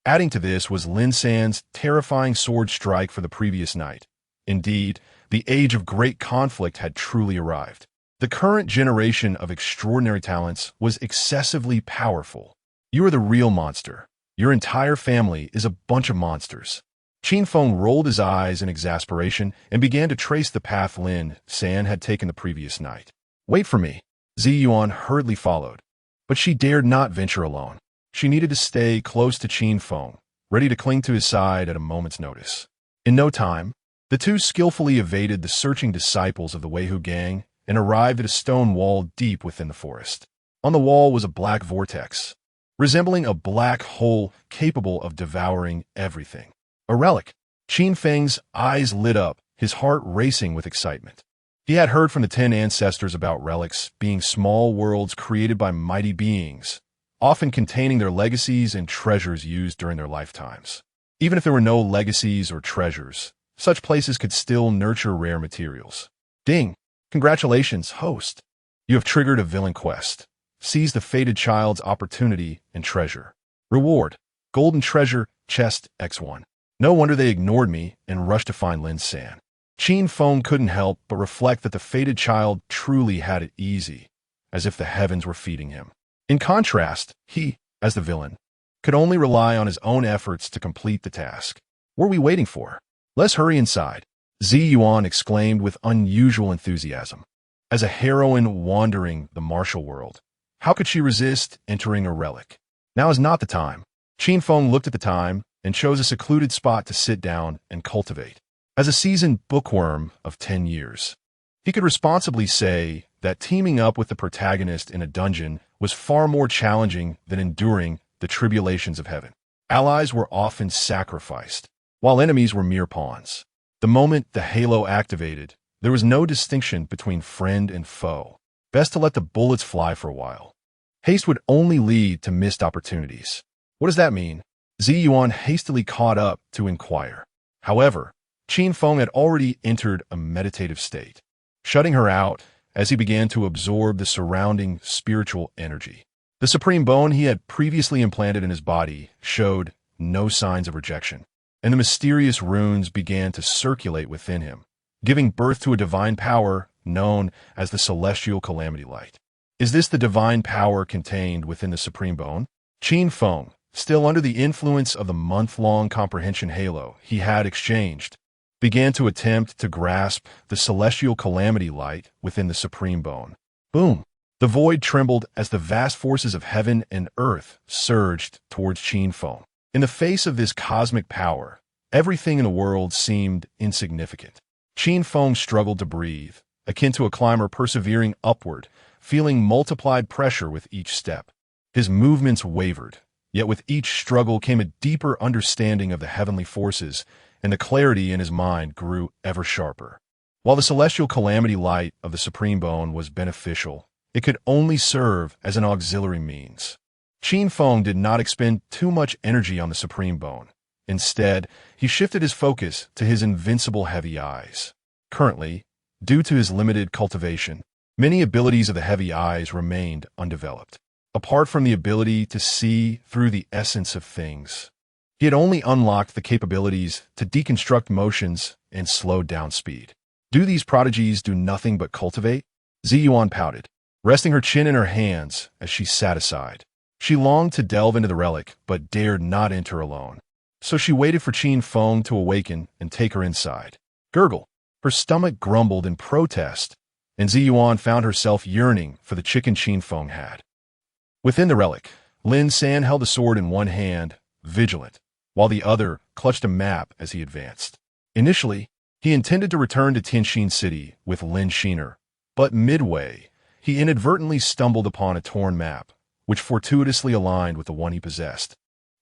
Adding to this was Lin San's terrifying sword strike for the previous night. Indeed, the age of great conflict had truly arrived. The current generation of extraordinary talents was excessively powerful. You are the real monster. Your entire family is a bunch of monsters. Qin Feng rolled his eyes in exasperation and began to trace the path Lin San had taken the previous night. Wait for me. Zi Yuan hurriedly followed. But she dared not venture alone. She needed to stay close to Qin Feng, ready to cling to his side at a moment's notice. In no time, the two skillfully evaded the searching disciples of the Weihu gang and arrived at a stone wall deep within the forest. On the wall was a black vortex, resembling a black hole capable of devouring everything. A relic. Qin Feng's eyes lit up, his heart racing with excitement. He had heard from the 10 ancestors about relics being small worlds created by mighty beings, often containing their legacies and treasures used during their lifetimes. Even if there were no legacies or treasures, such places could still nurture rare materials. Ding! Congratulations, host. You have triggered a villain quest. Seize the fated child's opportunity and treasure. Reward: golden treasure chest X1. No wonder they ignored me and rushed to find Lin San. Qin Feng couldn't help but reflect that the fated child truly had it easy, as if the heavens were feeding him. In contrast, he, as the villain, could only rely on his own efforts to complete the task. What are we waiting for? Let's hurry inside, Zi Yuan exclaimed with unusual enthusiasm. As a heroine wandering the martial world, how could she resist entering a relic? Now is not the time. Qin Feng looked at the time and chose a secluded spot to sit down and cultivate. As a seasoned bookworm of 10 years, he could responsibly say that teaming up with the protagonist in a dungeon was far more challenging than enduring the tribulations of heaven. Allies were often sacrificed, while enemies were mere pawns. The moment the halo activated, there was no distinction between friend and foe. Best to let the bullets fly for a while. Haste would only lead to missed opportunities. What does that mean? Zi Yuan hastily caught up to inquire. However, Qin Feng had already entered a meditative state, shutting her out as he began to absorb the surrounding spiritual energy. The supreme bone he had previously implanted in his body showed no signs of rejection, and the mysterious runes began to circulate within him, giving birth to a divine power known as the celestial calamity light. Is this the divine power contained within the supreme bone? Qin Feng, still under the influence of the month-long comprehension halo he had exchanged, began to attempt to grasp the celestial calamity light within the supreme bone. Boom! The void trembled as the vast forces of heaven and earth surged towards Qin Feng. In the face of this cosmic power, everything in the world seemed insignificant. Qin Feng struggled to breathe, akin to a climber persevering upward, feeling multiplied pressure with each step. His movements wavered, yet with each struggle came a deeper understanding of the heavenly forces, and the clarity in his mind grew ever sharper. While the celestial calamity light of the supreme bone was beneficial, it could only serve as an auxiliary means. Qin Feng did not expend too much energy on the supreme bone. Instead, he shifted his focus to his invincible heavy eyes. Currently, due to his limited cultivation, many abilities of the heavy eyes remained undeveloped. Apart from the ability to see through the essence of things, he had only unlocked the capabilities to deconstruct motions and slow down speed. Do these prodigies do nothing but cultivate? Zi Yuan pouted, resting her chin in her hands as she sat aside. She longed to delve into the relic, but dared not enter alone. So she waited for Qin Feng to awaken and take her inside. Gurgle. Her stomach grumbled in protest, and Zi Yuan found herself yearning for the chicken Qin Feng had. Within the relic, Lin San held a sword in one hand, vigilant, while the other clutched a map as he advanced. Initially, he intended to return to Tianxin City with Lin Shiner, but midway, he inadvertently stumbled upon a torn map, which fortuitously aligned with the one he possessed,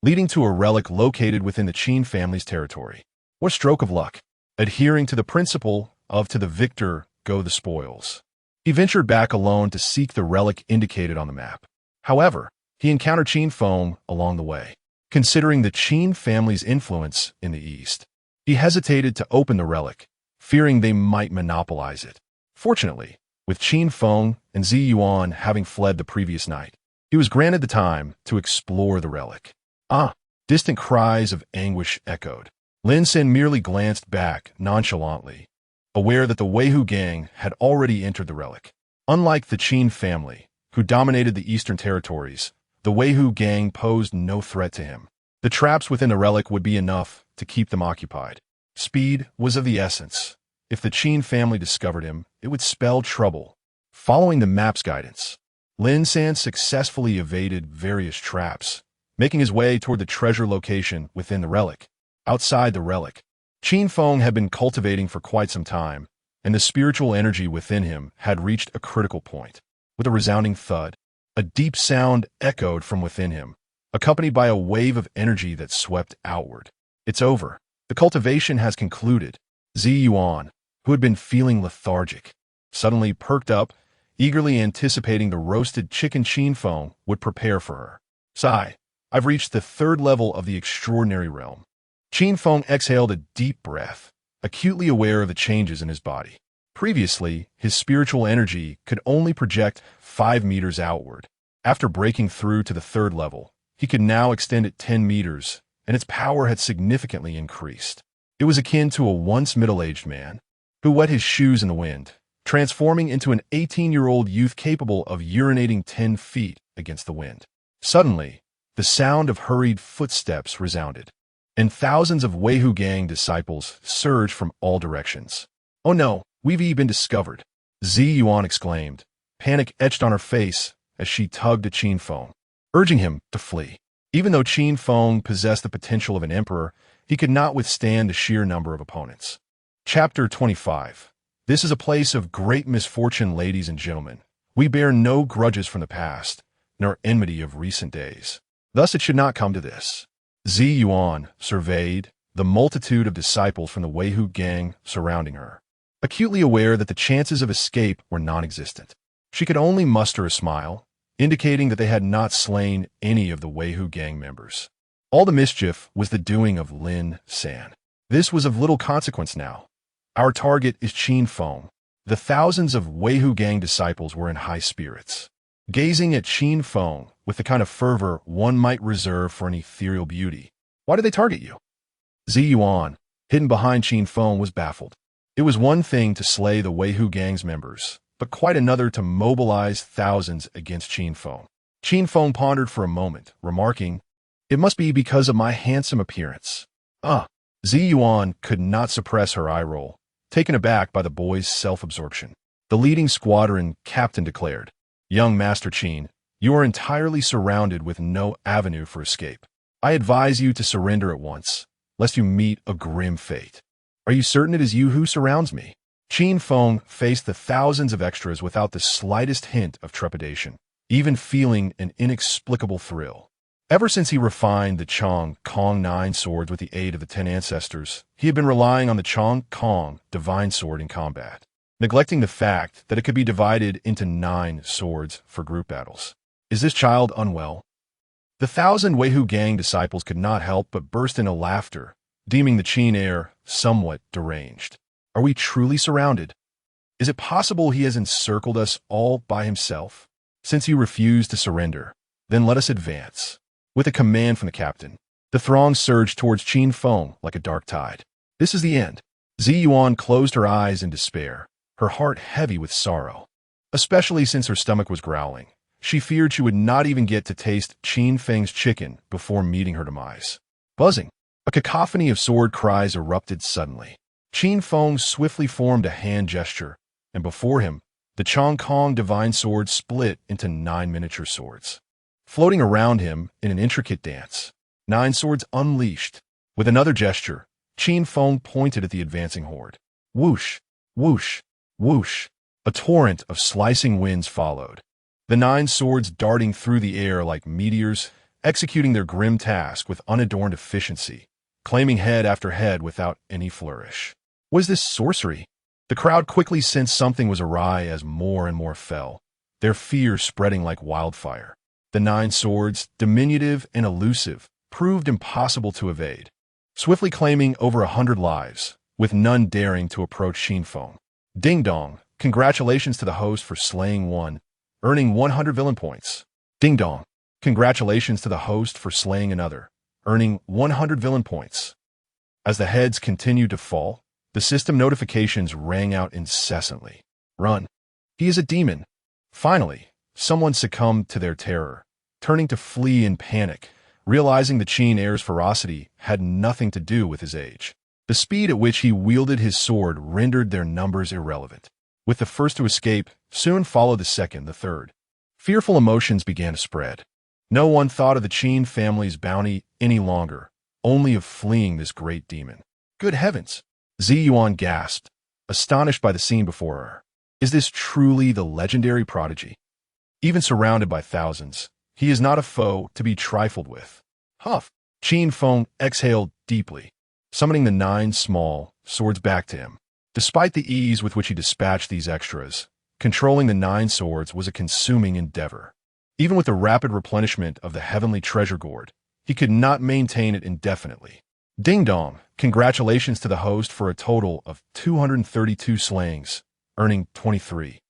leading to a relic located within the Qin family's territory. What stroke of luck! Adhering to the principle of to the victor go the spoils, he ventured back alone to seek the relic indicated on the map. However, he encountered Qin Feng along the way. Considering the Qin family's influence in the East, he hesitated to open the relic, fearing they might monopolize it. Fortunately, with Qin Feng and Zi Yuan having fled the previous night, He was granted the time to explore the relic. Ah! Distant cries of anguish echoed. Lin Sen merely glanced back nonchalantly, aware that the Weihu gang had already entered the relic. Unlike the Qin family, who dominated the eastern territories, the Weihu gang posed no threat to him. The traps within the relic would be enough to keep them occupied. Speed was of the essence. If the Qin family discovered him, it would spell trouble. Following the map's guidance, Lin San successfully evaded various traps, making his way toward the treasure location within the relic. Outside the relic, Qin Feng had been cultivating for quite some time, and the spiritual energy within him had reached a critical point. With a resounding thud, a deep sound echoed from within him, accompanied by a wave of energy that swept outward. It's over. The cultivation has concluded. Zi Yuan, who had been feeling lethargic, suddenly perked up, eagerly anticipating the roasted chicken Qin Feng would prepare for her. Sigh, I've reached the third level of the extraordinary realm. Qin Feng exhaled a deep breath, acutely aware of the changes in his body. Previously, his spiritual energy could only project 5 meters outward. After breaking through to the third level, he could now extend it 10 meters, and its power had significantly increased. It was akin to a once middle-aged man who wet his shoes in the wind, transforming into an 18-year-old youth capable of urinating 10 feet against the wind. Suddenly, the sound of hurried footsteps resounded, and thousands of Weihu gang disciples surged from all directions. "Oh no, we've been discovered," Zi Yuan exclaimed. Panic etched on her face as she tugged at Qin Feng, urging him to flee. Even though Qin Feng possessed the potential of an emperor, he could not withstand the sheer number of opponents. Chapter 25. This is a place of great misfortune, ladies and gentlemen. We bear no grudges from the past, nor enmity of recent days. Thus it should not come to this. Zi Yuan surveyed the multitude of disciples from the Weihu gang surrounding her, acutely aware that the chances of escape were non-existent. She could only muster a smile, indicating that they had not slain any of the Weihu gang members. All the mischief was the doing of Lin San. This was of little consequence now. Our target is Qin Feng. The thousands of Weihu gang disciples were in high spirits, gazing at Qin Feng with the kind of fervor one might reserve for an ethereal beauty. Why did they target you? Zi Yuan, hidden behind Qin Feng, was baffled. It was one thing to slay the Weihu gang's members, but quite another to mobilize thousands against Qin Feng. Qin Feng pondered for a moment, remarking, "It must be because of my handsome appearance." Zi Yuan could not suppress her eye roll, taken aback by the boy's self-absorption. The leading squadron captain declared, "Young Master Qin, you are entirely surrounded with no avenue for escape. I advise you to surrender at once, lest you meet a grim fate." "Are you certain it is you who surrounds me?" Qin Feng faced the thousands of extras without the slightest hint of trepidation, even feeling an inexplicable thrill. Ever since he refined the Chong Kong 9 swords with the aid of the 10 ancestors, he had been relying on the Chong Kong divine sword in combat, neglecting the fact that it could be divided into 9 swords for group battles. Is this child unwell? The 1,000 Weihu gang disciples could not help but burst into laughter, deeming the Qin heir somewhat deranged. Are we truly surrounded? Is it possible he has encircled us all by himself? Since you refuse to surrender, then let us advance. With a command from the captain, the throng surged towards Qin Feng like a dark tide. This is the end. Zi Yuan closed her eyes in despair, her heart heavy with sorrow. Especially since her stomach was growling, she feared she would not even get to taste Qin Feng's chicken before meeting her demise. Buzzing, a cacophony of sword cries erupted suddenly. Qin Feng swiftly formed a hand gesture, and before him, the Chong Kong divine sword split into 9 miniature swords, floating around him in an intricate dance. 9 swords unleashed. With another gesture, Qin Feng pointed at the advancing horde. Whoosh, whoosh, whoosh. A torrent of slicing winds followed, the 9 swords darting through the air like meteors, executing their grim task with unadorned efficiency, claiming head after head without any flourish. Was this sorcery? The crowd quickly sensed something was awry as more and more fell, their fear spreading like wildfire. The 9 swords, diminutive and elusive, proved impossible to evade, swiftly claiming over 100 lives, with none daring to approach Qin Feng. Ding dong, congratulations to the host for slaying one, earning 100 villain points. Ding dong. Congratulations to the host for slaying another, earning 100 villain points. As the heads continued to fall, the system notifications rang out incessantly. Run. He is a demon. Finally, someone succumbed to their terror, turning to flee in panic, realizing the Qin heir's ferocity had nothing to do with his age. The speed at which he wielded his sword rendered their numbers irrelevant. With the first to escape, soon followed the second, the third. Fearful emotions began to spread. No one thought of the Qin family's bounty any longer, only of fleeing this great demon. Good heavens! Zi Yuan gasped, astonished by the scene before her. Is this truly the legendary prodigy? Even surrounded by thousands, he is not a foe to be trifled with. Huff! Qin Feng exhaled deeply, summoning the 9 small swords back to him. Despite the ease with which he dispatched these extras, controlling the 9 swords was a consuming endeavor. Even with the rapid replenishment of the heavenly treasure gourd, he could not maintain it indefinitely. Ding dong! Congratulations to the host for a total of 232 slayings, earning 200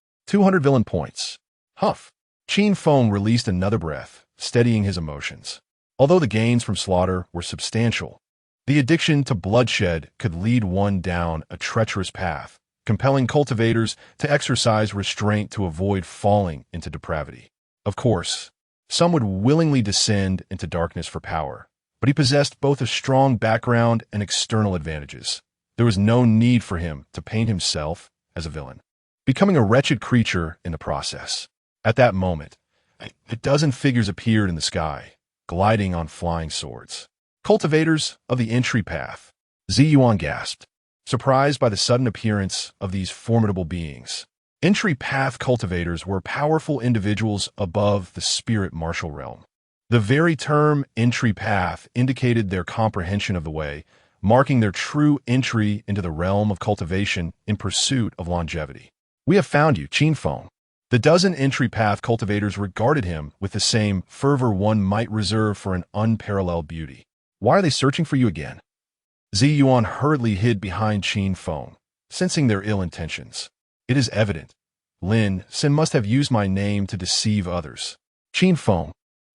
villain points. Huff! Qin Feng released another breath, steadying his emotions. Although the gains from slaughter were substantial, the addiction to bloodshed could lead one down a treacherous path, compelling cultivators to exercise restraint to avoid falling into depravity. Of course, some would willingly descend into darkness for power, but he possessed both a strong background and external advantages. There was no need for him to paint himself as a villain, becoming a wretched creature in the process. At that moment, a dozen figures appeared in the sky, gliding on flying swords. Cultivators of the entry path. Zi Yuan gasped, surprised by the sudden appearance of these formidable beings. Entry path cultivators were powerful individuals above the spirit martial realm. The very term entry path indicated their comprehension of the way, marking their true entry into the realm of cultivation in pursuit of longevity. We have found you, Qin Feng. The dozen entry path cultivators regarded him with the same fervor one might reserve for an unparalleled beauty. Why are they searching for you again? Zi Yuan hurriedly hid behind Qin Feng, sensing their ill intentions. It is evident. Lin Sin must have used my name to deceive others. Qin Feng,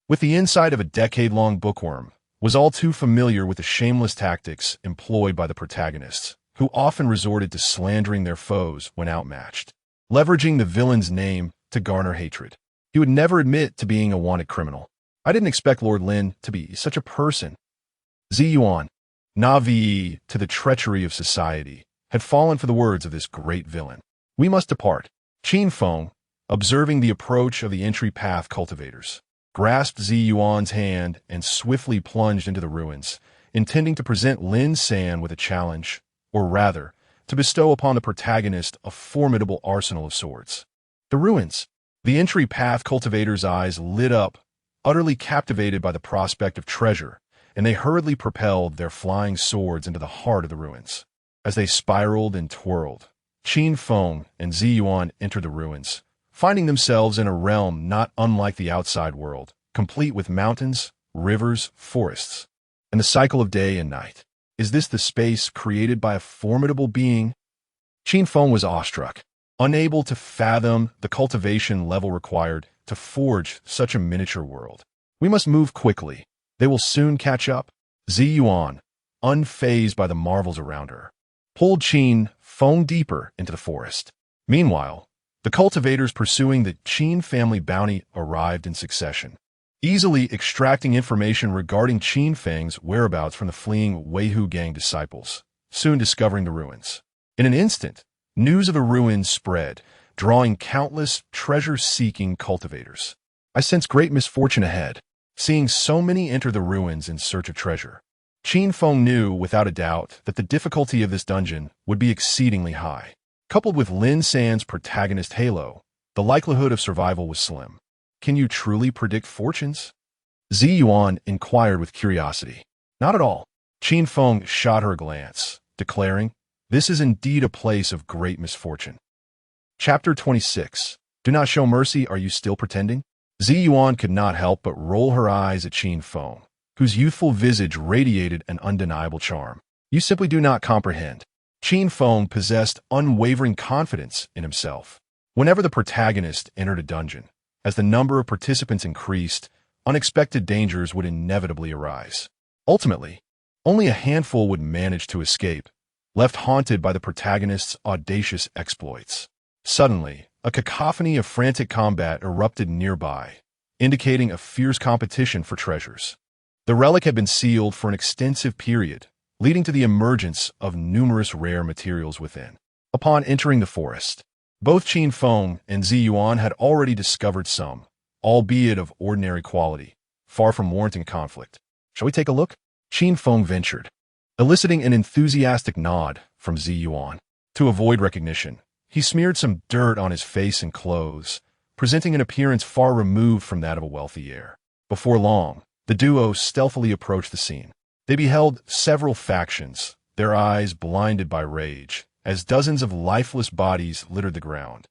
with the insight of a decade-long bookworm, was all too familiar with the shameless tactics employed by the protagonists, who often resorted to slandering their foes when outmatched, leveraging the villain's name to garner hatred. He would never admit to being a wanted criminal. I didn't expect Lord Lin to be such a person. Zi Yuan, naive to the treachery of society, had fallen for the words of this great villain. We must depart. Qin Feng, observing the approach of the entry path cultivators, grasped Zi Yuan's hand and swiftly plunged into the ruins, intending to present Lin San with a challenge, or rather, to bestow upon the protagonist a formidable arsenal of swords. The ruins. The entry path cultivators' eyes lit up, utterly captivated by the prospect of treasure, and they hurriedly propelled their flying swords into the heart of the ruins. As they spiraled and twirled, Qin Feng and Zi Yuan entered the ruins, finding themselves in a realm not unlike the outside world, complete with mountains, rivers, forests, and the cycle of day and night. Is this the space created by a formidable being? Qin Feng was awestruck, unable to fathom the cultivation level required to forge such a miniature world. We must move quickly. They will soon catch up. Zi Yuan, unfazed by the marvels around her, pulled Qin Feng deeper into the forest. Meanwhile, the cultivators pursuing the Qin family bounty arrived in succession, easily extracting information regarding Qin Feng's whereabouts from the fleeing Weihu gang disciples, soon discovering the ruins. In an instant, news of the ruins spread, drawing countless treasure-seeking cultivators. I sense great misfortune ahead, seeing so many enter the ruins in search of treasure. Qin Feng knew without a doubt that the difficulty of this dungeon would be exceedingly high. Coupled with Lin San's protagonist halo, the likelihood of survival was slim. Can you truly predict fortunes? Zi Yuan inquired with curiosity. Not at all. Qin Feng shot her a glance, declaring, this is indeed a place of great misfortune. Chapter 26. Do not show mercy, are you still pretending? Zi Yuan could not help but roll her eyes at Qin Feng, whose youthful visage radiated an undeniable charm. You simply do not comprehend. Qin Feng possessed unwavering confidence in himself. Whenever the protagonist entered a dungeon, As the number of participants increased, unexpected dangers would inevitably arise. Ultimately, only a handful would manage to escape, left haunted by the protagonist's audacious exploits. Suddenly, a cacophony of frantic combat erupted nearby, indicating a fierce competition for treasures. The relic had been sealed for an extensive period, leading to the emergence of numerous rare materials within. Upon entering the forest, both Qin Feng and Zi Yuan had already discovered some, albeit of ordinary quality, far from warranting conflict. Shall we take a look? Qin Feng ventured, eliciting an enthusiastic nod from Zi Yuan. To avoid recognition, he smeared some dirt on his face and clothes, presenting an appearance far removed from that of a wealthy heir. Before long, the duo stealthily approached the scene. They beheld several factions, their eyes blinded by rage, as dozens of lifeless bodies littered the ground.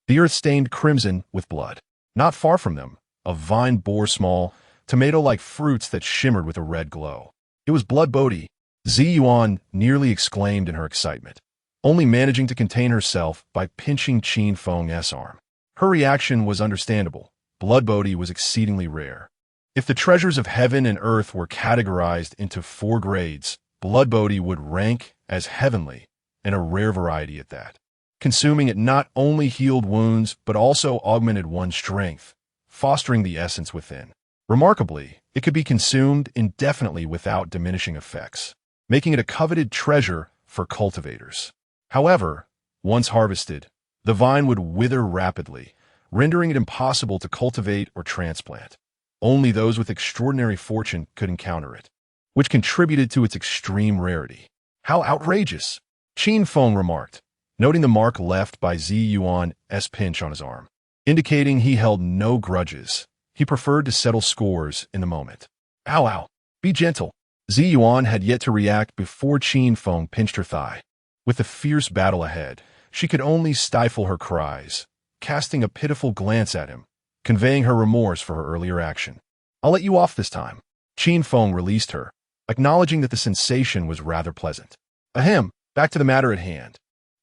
The earth stained crimson with blood. Not far from them, a vine bore small, tomato-like fruits that shimmered with a red glow. It was blood Bodhi, Zi Yuan nearly exclaimed in her excitement, only managing to contain herself by pinching Qin Feng's arm. Her reaction was understandable. Blood Bodhi was exceedingly rare. If the treasures of heaven and earth were categorized into 4 grades, blood Bodhi would rank as heavenly, and a rare variety at that. Consuming it not only healed wounds, but also augmented one's strength, fostering the essence within. Remarkably, it could be consumed indefinitely without diminishing effects, making it a coveted treasure for cultivators. However, once harvested, the vine would wither rapidly, rendering it impossible to cultivate or transplant. Only those with extraordinary fortune could encounter it, which contributed to its extreme rarity. How outrageous! Qin Feng remarked, noting the mark left by Zi Yuan's pinch on his arm, indicating he held no grudges. He preferred to settle scores in the moment. Ow, ow. Be gentle. Zi Yuan had yet to react before Qin Feng pinched her thigh. With the fierce battle ahead, she could only stifle her cries, casting a pitiful glance at him, conveying her remorse for her earlier action. I'll let you off this time. Qin Feng released her, acknowledging that the sensation was rather pleasant. Ahem, back to the matter at hand.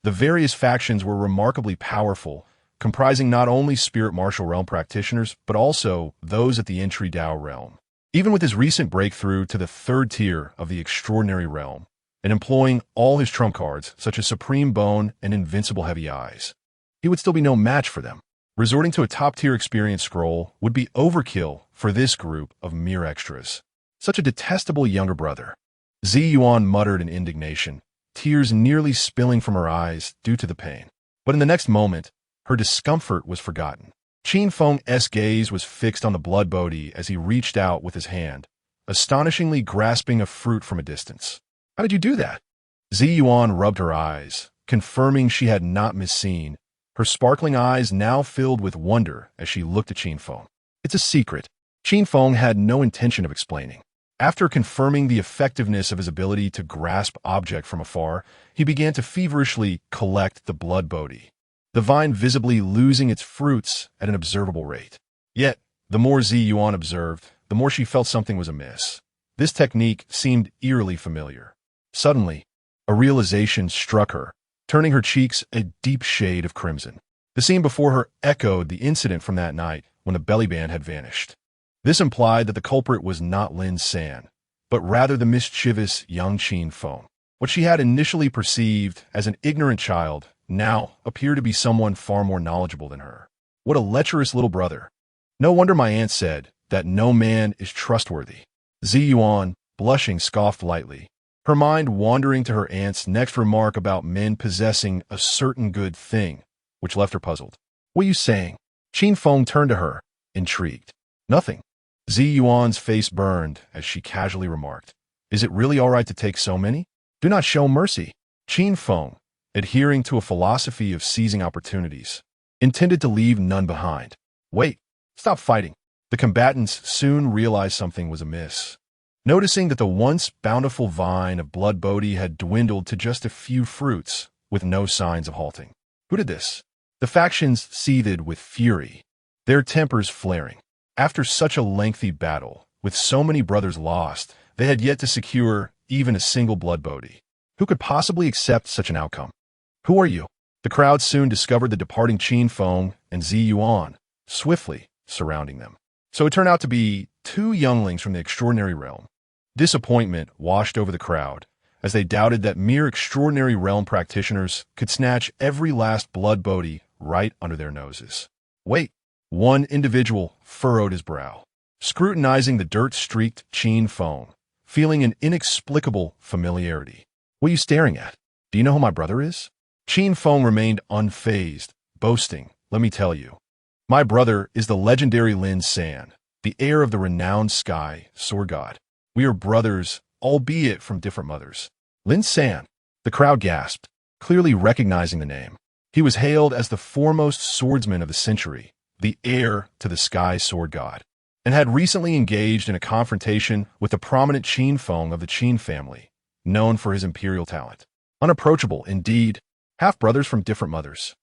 The various factions were remarkably powerful, comprising not only spirit martial realm practitioners, but also those at the entry Dao realm. Even with his recent breakthrough to the 3rd tier of the extraordinary realm, and employing all his trump cards, such as Supreme Bone and Invincible Heavy Eyes, he would still be no match for them. Resorting to a top-tier experience scroll would be overkill for this group of mere extras. Such a detestable younger brother. Zi Yuan muttered in indignation, tears nearly spilling from her eyes due to the pain. But in the next moment, her discomfort was forgotten. Qin Feng's gaze was fixed on the blood Bodhi as he reached out with his hand, astonishingly grasping a fruit from a distance. How did you do that? Zi Yuan rubbed her eyes, confirming she had not misseen, her sparkling eyes now filled with wonder as she looked at Qin Feng. It's a secret. Qin Feng had no intention of explaining. After confirming the effectiveness of his ability to grasp object from afar, he began to feverishly collect the blood Bodhi, the vine visibly losing its fruits at an observable rate. Yet, the more Zi Yuan observed, the more she felt something was amiss. This technique seemed eerily familiar. Suddenly, a realization struck her, turning her cheeks a deep shade of crimson. The scene before her echoed the incident from that night when the belly band had vanished. This implied that the culprit was not Lin San, but rather the mischievous young Qin Feng. What she had initially perceived as an ignorant child now appeared to be someone far more knowledgeable than her. What a lecherous little brother. No wonder my aunt said that no man is trustworthy. Zi Yuan, blushing, scoffed lightly, her mind wandering to her aunt's next remark about men possessing a certain good thing, which left her puzzled. What are you saying? Qin Feng turned to her, intrigued. Nothing. Zi Yuan's face burned as she casually remarked. Is it really all right to take so many? Do not show mercy. Qin Feng, adhering to a philosophy of seizing opportunities, intended to leave none behind. Wait, stop fighting. The combatants soon realized something was amiss. Noticing that the once bountiful vine of blood Bodhi had dwindled to just a few fruits, with no signs of halting. Who did this? The factions seethed with fury, their tempers flaring. After such a lengthy battle, with so many brothers lost, they had yet to secure even a single blood Bodhi. Who could possibly accept such an outcome? Who are you? The crowd soon discovered the departing Qin Feng and Zi Yuan, swiftly, surrounding them. So it turned out to be two younglings from the extraordinary realm. Disappointment washed over the crowd, as they doubted that mere extraordinary realm practitioners could snatch every last blood bodhi right under their noses. Wait, one individual furrowed his brow, scrutinizing the dirt-streaked Qin Feng, feeling an inexplicable familiarity. What are you staring at? Do you know who my brother is? Qin Feng remained unfazed, boasting, let me tell you. My brother is the legendary Lin San, the heir of the renowned sky sword god. We are brothers, albeit from different mothers. Lin San, the crowd gasped, clearly recognizing the name. He was hailed as the foremost swordsman of the century, the heir to the sky sword god, and had recently engaged in a confrontation with the prominent Qin Feng of the Qin family, known for his imperial talent. Unapproachable, indeed, half-brothers from different mothers.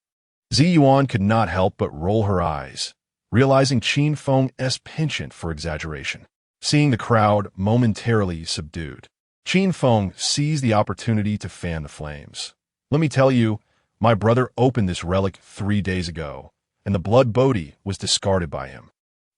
Zi Yuan could not help but roll her eyes, realizing Qin Feng's penchant for exaggeration. Seeing the crowd momentarily subdued, Qin Feng seized the opportunity to fan the flames. Let me tell you, my brother opened this relic 3 days ago, and the blood bodhi was discarded by him.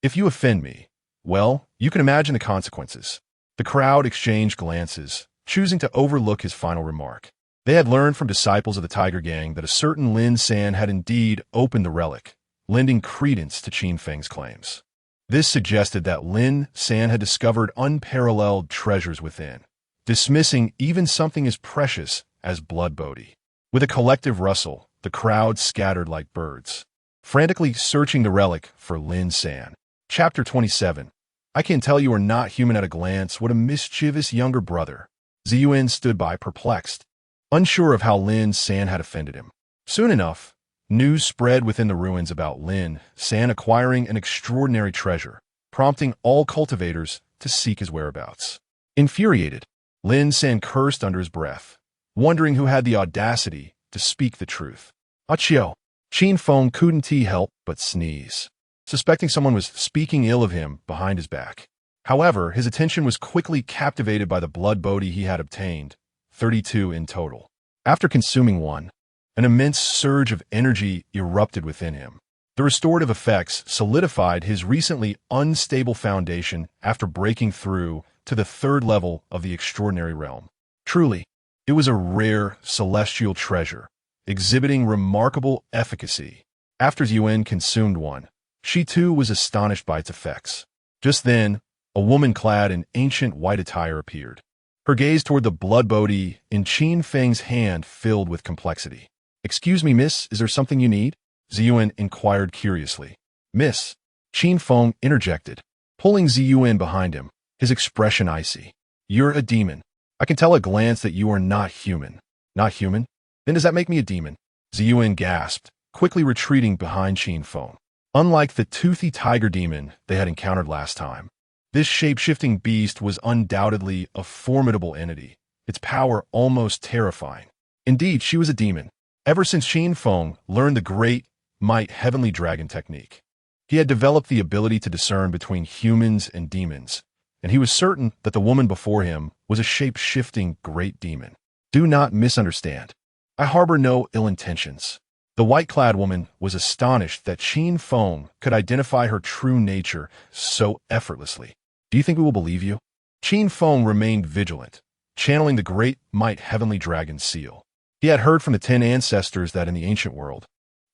If you offend me, well, you can imagine the consequences. The crowd exchanged glances, choosing to overlook his final remark. They had learned from disciples of the Tiger Gang that a certain Lin San had indeed opened the relic, lending credence to Qin Feng's claims. This suggested that Lin San had discovered unparalleled treasures within, dismissing even something as precious as blood bodhi. With a collective rustle, the crowd scattered like birds, frantically searching the relic for Lin San. Chapter 27. I can tell you are not human at a glance. What a mischievous younger brother. Ziyuan stood by perplexed, unsure of how Lin San had offended him. Soon enough, news spread within the ruins about Lin San acquiring an extraordinary treasure, prompting all cultivators to seek his whereabouts. Infuriated, Lin San cursed under his breath, wondering who had the audacity to speak the truth. Achio! Qin Feng couldn't help but sneeze, suspecting someone was speaking ill of him behind his back. However, his attention was quickly captivated by the blood bodhi he had obtained, 32 in total. After consuming one, an immense surge of energy erupted within him. The restorative effects solidified his recently unstable foundation after breaking through to the 3rd level of the extraordinary realm. Truly, it was a rare celestial treasure, exhibiting remarkable efficacy. After Yuan consumed one, she too was astonished by its effects. Just then, a woman clad in ancient white attire appeared. Her gaze toward the blood bodhi in Qin Feng's hand filled with complexity. Excuse me, miss, is there something you need? Ziyuan inquired curiously. Miss, Qin Feng interjected, pulling Ziyuan behind him, his expression icy. You're a demon. I can tell at a glance that you are not human. Not human? Then does that make me a demon? Ziyuan gasped, quickly retreating behind Qin Feng. Unlike the toothy tiger demon they had encountered last time, this shape-shifting beast was undoubtedly a formidable entity, its power almost terrifying. Indeed, she was a demon, ever since Qin Feng learned the great might heavenly dragon technique. He had developed the ability to discern between humans and demons, and he was certain that the woman before him was a shape-shifting great demon. Do not misunderstand. I harbor no ill intentions. The white-clad woman was astonished that Qin Feng could identify her true nature so effortlessly. Do you think we will believe you? Qin Feng remained vigilant, channeling the great might heavenly dragon seal. He had heard from the 10 ancestors that in the ancient world,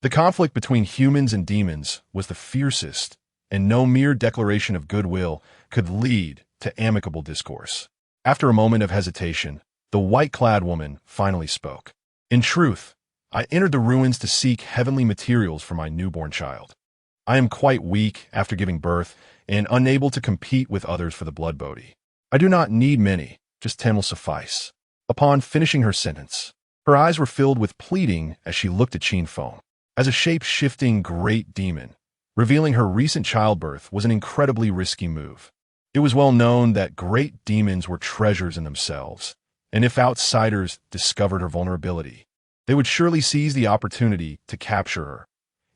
the conflict between humans and demons was the fiercest, and no mere declaration of goodwill could lead to amicable discourse. After a moment of hesitation, the white-clad woman finally spoke. In truth, I entered the ruins to seek heavenly materials for my newborn child. I am quite weak after giving birth and unable to compete with others for the blood bodhi. I do not need many, just 10 will suffice. Upon finishing her sentence, her eyes were filled with pleading as she looked at Qin Feng. As a shape-shifting great demon, revealing her recent childbirth was an incredibly risky move. It was well known that great demons were treasures in themselves, and if outsiders discovered her vulnerability, they would surely seize the opportunity to capture her,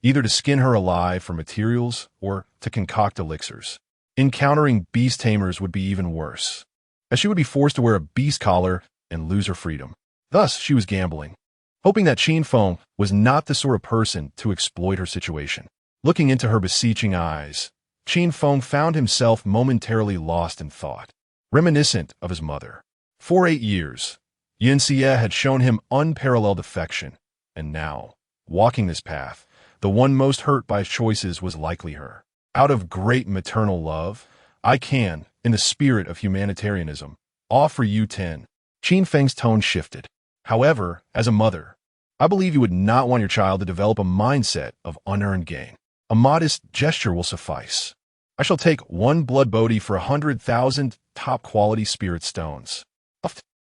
either to skin her alive for materials or to concoct elixirs. Encountering beast tamers would be even worse, as she would be forced to wear a beast collar and lose her freedom. Thus, she was gambling, hoping that Qin Feng was not the sort of person to exploit her situation. Looking into her beseeching eyes, Qin Feng found himself momentarily lost in thought, reminiscent of his mother. For 8 years, Yin Xie had shown him unparalleled affection, and now, walking this path, the one most hurt by his choices was likely her. Out of great maternal love, I can, in the spirit of humanitarianism, offer you 10. Qin Feng's tone shifted. However, as a mother, I believe you would not want your child to develop a mindset of unearned gain. A modest gesture will suffice. I shall take 1 blood bodhi for 100,000 top-quality spirit stones.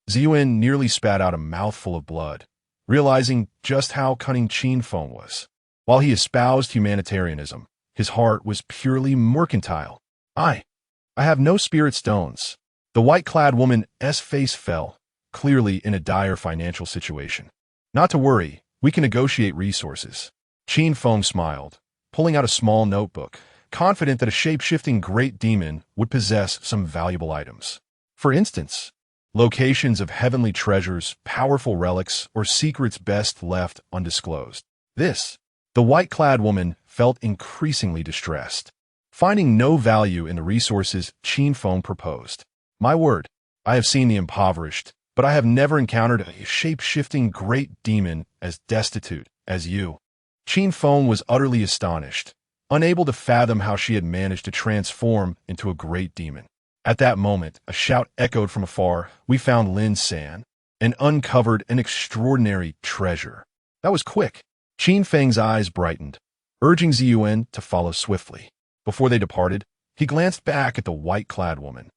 Ziyuan nearly spat out a mouthful of blood, realizing just how cunning Qin Feng was. While he espoused humanitarianism, his heart was purely mercantile. I have no spirit stones. The white-clad woman's face fell, clearly in a dire financial situation. Not to worry, we can negotiate resources. Qin Feng smiled, pulling out a small notebook, confident that a shape-shifting great demon would possess some valuable items. For instance, locations of heavenly treasures, powerful relics, or secrets best left undisclosed. The white-clad woman felt increasingly distressed, finding no value in the resources Qin Feng proposed. My word, I have seen the impoverished, but I have never encountered a shape-shifting great demon as destitute as you. Qin Feng was utterly astonished, unable to fathom how she had managed to transform into a great demon. At that moment, a shout echoed from afar. We found Lin San and uncovered an extraordinary treasure. That was quick. Qin Feng's eyes brightened, urging Ziyuan to follow swiftly. Before they departed, he glanced back at the white-clad woman,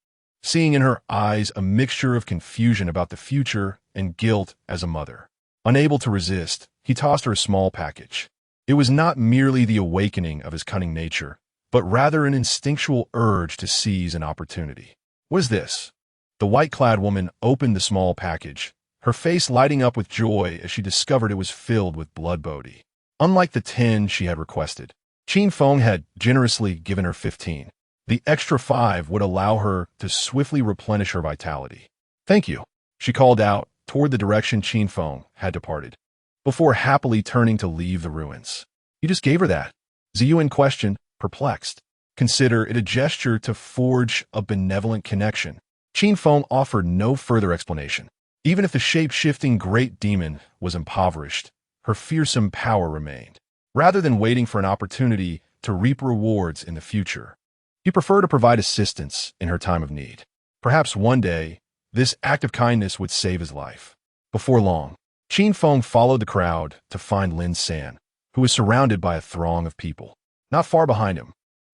seeing in her eyes a mixture of confusion about the future and guilt as a mother. Unable to resist, he tossed her a small package. It was not merely the awakening of his cunning nature, but rather an instinctual urge to seize an opportunity. What is this? The white-clad woman opened the small package, her face lighting up with joy as she discovered it was filled with blood bodhi. Unlike the 10 she had requested, Qin Feng had generously given her 15. The extra 5 would allow her to swiftly replenish her vitality. Thank you, she called out toward the direction Qin Feng had departed, before happily turning to leave the ruins. You just gave her that? Ziyuan questioned, perplexed. Consider it a gesture to forge a benevolent connection. Qin Feng offered no further explanation. Even if the shape-shifting great demon was impoverished, her fearsome power remained. Rather than waiting for an opportunity to reap rewards in the future, he preferred to provide assistance in her time of need. Perhaps one day, this act of kindness would save his life. Before long, Qin Feng followed the crowd to find Lin San, who was surrounded by a throng of people. Not far behind him,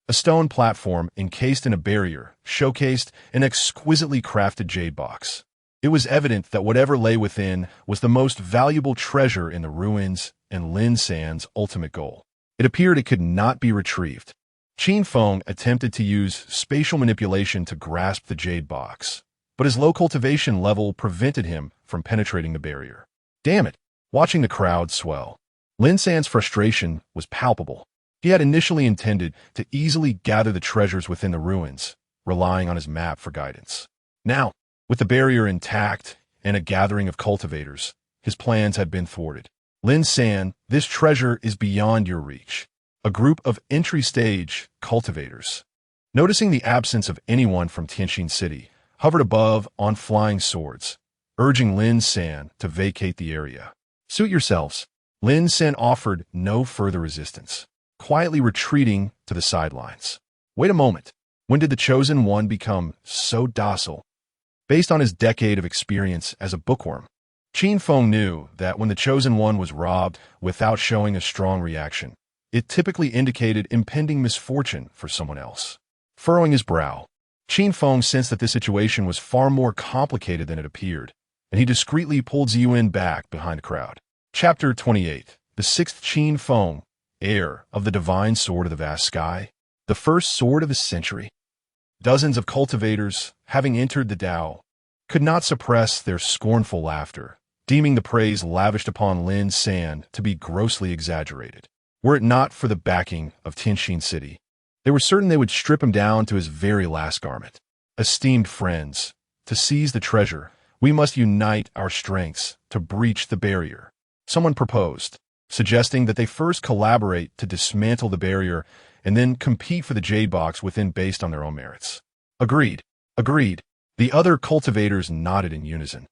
a stone platform encased in a barrier showcased an exquisitely crafted jade box. It was evident that whatever lay within was the most valuable treasure in the ruins and Lin San's ultimate goal. It appeared it could not be retrieved. Qin Feng attempted to use spatial manipulation to grasp the jade box, but his low cultivation level prevented him from penetrating the barrier. Damn it! Watching the crowd swell, Lin San's frustration was palpable. He had initially intended to easily gather the treasures within the ruins, relying on his map for guidance. Now, with the barrier intact and a gathering of cultivators, his plans had been thwarted. Lin San, this treasure is beyond your reach. A group of entry-stage cultivators, noticing the absence of anyone from Tianxin City, hovered above on flying swords, urging Lin San to vacate the area. Suit yourselves. Lin San offered no further resistance, quietly retreating to the sidelines. Wait a moment. When did the Chosen One become so docile? Based on his decade of experience as a bookworm, Qin Feng knew that when the Chosen One was robbed without showing a strong reaction, it typically indicated impending misfortune for someone else. Furrowing his brow, Qin Feng sensed that this situation was far more complicated than it appeared, and he discreetly pulled Ziyuan back behind the crowd. Chapter 28. The Sixth Qin Feng, heir of the divine sword of the vast sky, the first sword of the century. Dozens of cultivators, having entered the Tao, could not suppress their scornful laughter, deeming the praise lavished upon Lin San to be grossly exaggerated. Were it not for the backing of Tianxin City, they were certain they would strip him down to his very last garment. Esteemed friends, to seize the treasure, we must unite our strengths to breach the barrier. Someone proposed. suggesting that they first collaborate to dismantle the barrier and then compete for the Jade Box within based on their own merits. Agreed. Agreed. The other cultivators nodded in unison,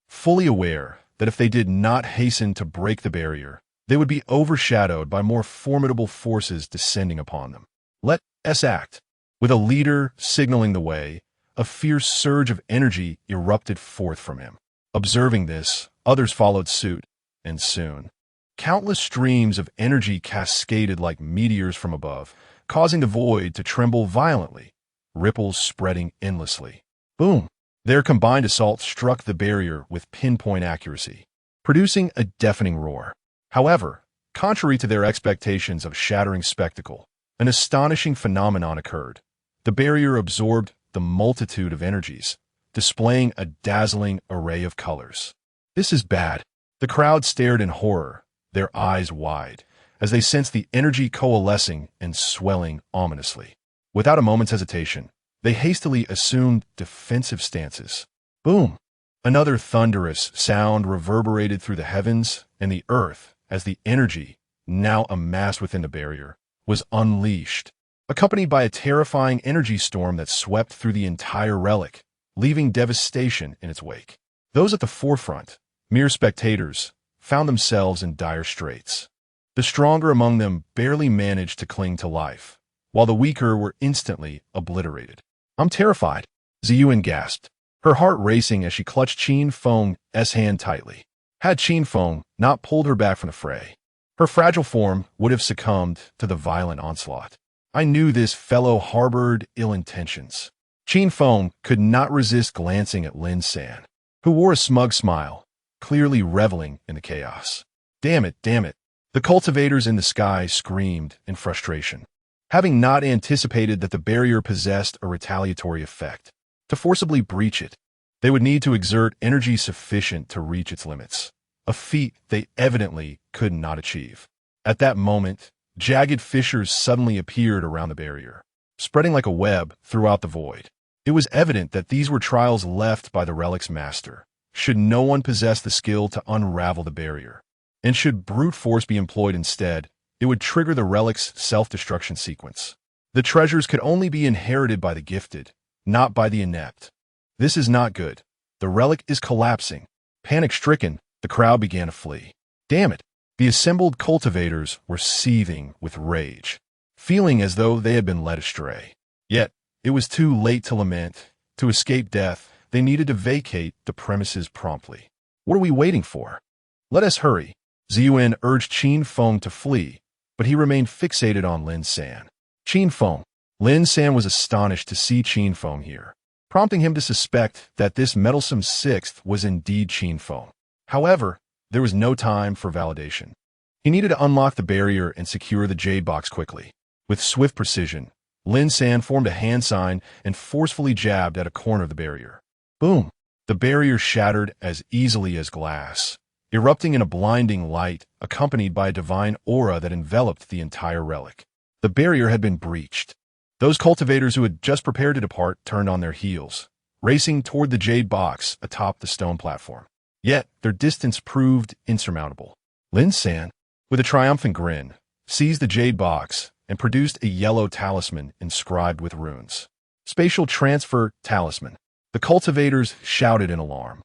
fully aware that if they did not hasten to break the barrier, they would be overshadowed by more formidable forces descending upon them. Let us act. With a leader signaling the way, a fierce surge of energy erupted forth from him. Observing this, others followed suit, and soon, countless streams of energy cascaded like meteors from above, causing the void to tremble violently, ripples spreading endlessly. Boom! Their combined assault struck the barrier with pinpoint accuracy, producing a deafening roar. However, contrary to their expectations of shattering spectacle, an astonishing phenomenon occurred. The barrier absorbed the multitude of energies, displaying a dazzling array of colors. This is bad. The crowd stared in horror, their eyes wide, as they sensed the energy coalescing and swelling ominously. Without a moment's hesitation, they hastily assumed defensive stances. Boom! Another thunderous sound reverberated through the heavens and the earth as the energy, now amassed within the barrier, was unleashed, accompanied by a terrifying energy storm that swept through the entire relic, leaving devastation in its wake. Those at the forefront, mere spectators, found themselves in dire straits. The stronger among them barely managed to cling to life, while the weaker were instantly obliterated. "I'm terrified," Ziyuan gasped, her heart racing as she clutched Qin Feng's hand tightly. Had Qin Feng not pulled her back from the fray, her fragile form would have succumbed to the violent onslaught. I knew this fellow harbored ill intentions. Qin Feng could not resist glancing at Lin San, who wore a smug smile, clearly reveling in the chaos. Damn it, damn it. The cultivators in the sky screamed in frustration, having not anticipated that the barrier possessed a retaliatory effect. To forcibly breach it, they would need to exert energy sufficient to reach its limits, a feat they evidently could not achieve. At that moment, jagged fissures suddenly appeared around the barrier, spreading like a web throughout the void. It was evident that these were trials left by the relic's master, should no one possess the skill to unravel the barrier. And should brute force be employed instead, it would trigger the relic's self-destruction sequence. The treasures could only be inherited by the gifted, not by the inept. This is not good. The relic is collapsing. Panic-stricken, the crowd began to flee. Damn it! The assembled cultivators were seething with rage, feeling as though they had been led astray. Yet, it was too late to lament. To escape death, they needed to vacate the premises promptly. What are we waiting for? Let us hurry. Ziyuan urged Qin Feng to flee, but he remained fixated on Lin San. Qin Feng. Lin San was astonished to see Qin Feng here, prompting him to suspect that this meddlesome sixth was indeed Qin Feng. However, there was no time for validation. He needed to unlock the barrier and secure the Jade Box quickly. With swift precision, Lin San formed a hand sign and forcefully jabbed at a corner of the barrier. Boom! The barrier shattered as easily as glass, erupting in a blinding light accompanied by a divine aura that enveloped the entire relic. The barrier had been breached. Those cultivators who had just prepared to depart turned on their heels, racing toward the Jade Box atop the stone platform. Yet, their distance proved insurmountable. Lin San, with a triumphant grin, seized the Jade Box and produced a yellow talisman inscribed with runes. Spatial Transfer Talisman. The cultivators shouted in alarm,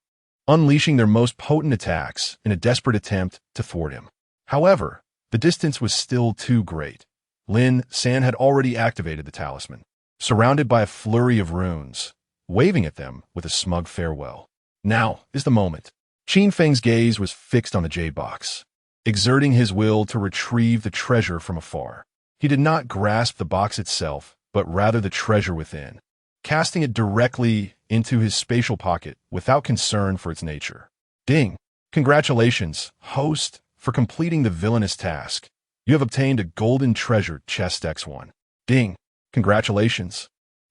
unleashing their most potent attacks in a desperate attempt to thwart him. However, the distance was still too great. Lin San had already activated the talisman, surrounded by a flurry of runes, waving at them with a smug farewell. Now is the moment. Qin Feng's gaze was fixed on the Jade Box, exerting his will to retrieve the treasure from afar. He did not grasp the box itself, but rather the treasure within, casting it directly into his spatial pocket without concern for its nature. Ding! Congratulations, host, for completing the villainous task. You have obtained a golden treasure chest X1. Ding! Congratulations,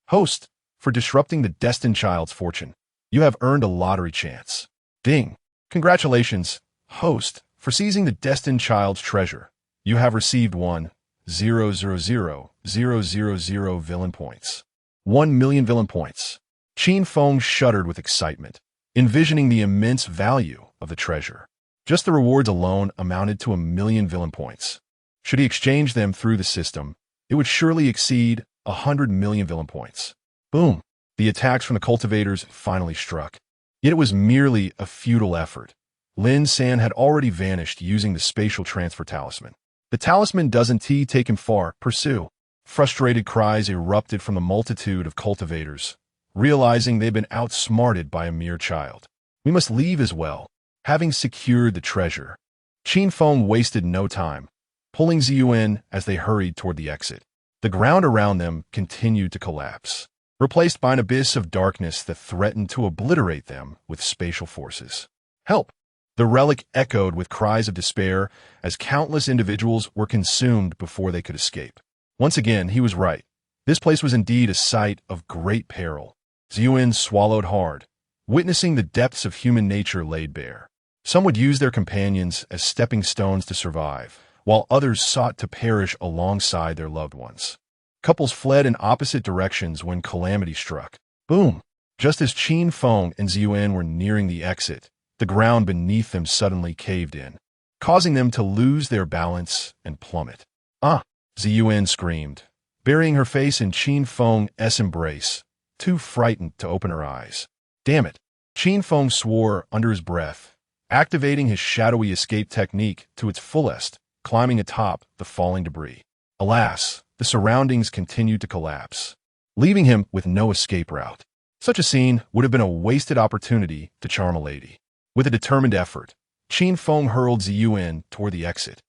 host, for disrupting the destined child's fortune. You have earned a lottery chance. Ding! Congratulations, host, for seizing the destined child's treasure. You have received 1,000,000 villain points. 1,000,000 villain points. Qin Feng shuddered with excitement, envisioning the immense value of the treasure. Just the rewards alone amounted to 1,000,000 villain points. Should he exchange them through the system, it would surely exceed 100,000,000 villain points. Boom! The attacks from the cultivators finally struck. Yet it was merely a futile effort. Lin San had already vanished using the spatial transfer talisman. The talisman doesn't take him far, pursue. Frustrated cries erupted from the multitude of cultivators, realizing they'd been outsmarted by a mere child. We must leave as well, having secured the treasure. Qin Feng wasted no time, pulling Ziyu in as they hurried toward the exit. The ground around them continued to collapse, replaced by an abyss of darkness that threatened to obliterate them with spatial forces. Help! The relic echoed with cries of despair as countless individuals were consumed before they could escape. Once again, he was right. This place was indeed a site of great peril. Ziyuan swallowed hard, witnessing the depths of human nature laid bare. Some would use their companions as stepping stones to survive, while others sought to perish alongside their loved ones. Couples fled in opposite directions when calamity struck. Boom! Just as Qin Feng and Ziyuan were nearing the exit, the ground beneath them suddenly caved in, causing them to lose their balance and plummet. Ah! Ziyuan screamed, burying her face in Qin Feng's embrace, too frightened to open her eyes. Damn it! Qin Feng swore under his breath, activating his shadowy escape technique to its fullest, climbing atop the falling debris. Alas, the surroundings continued to collapse, leaving him with no escape route. Such a scene would have been a wasted opportunity to charm a lady. With a determined effort, Qin Feng hurled Ziyuan toward the exit,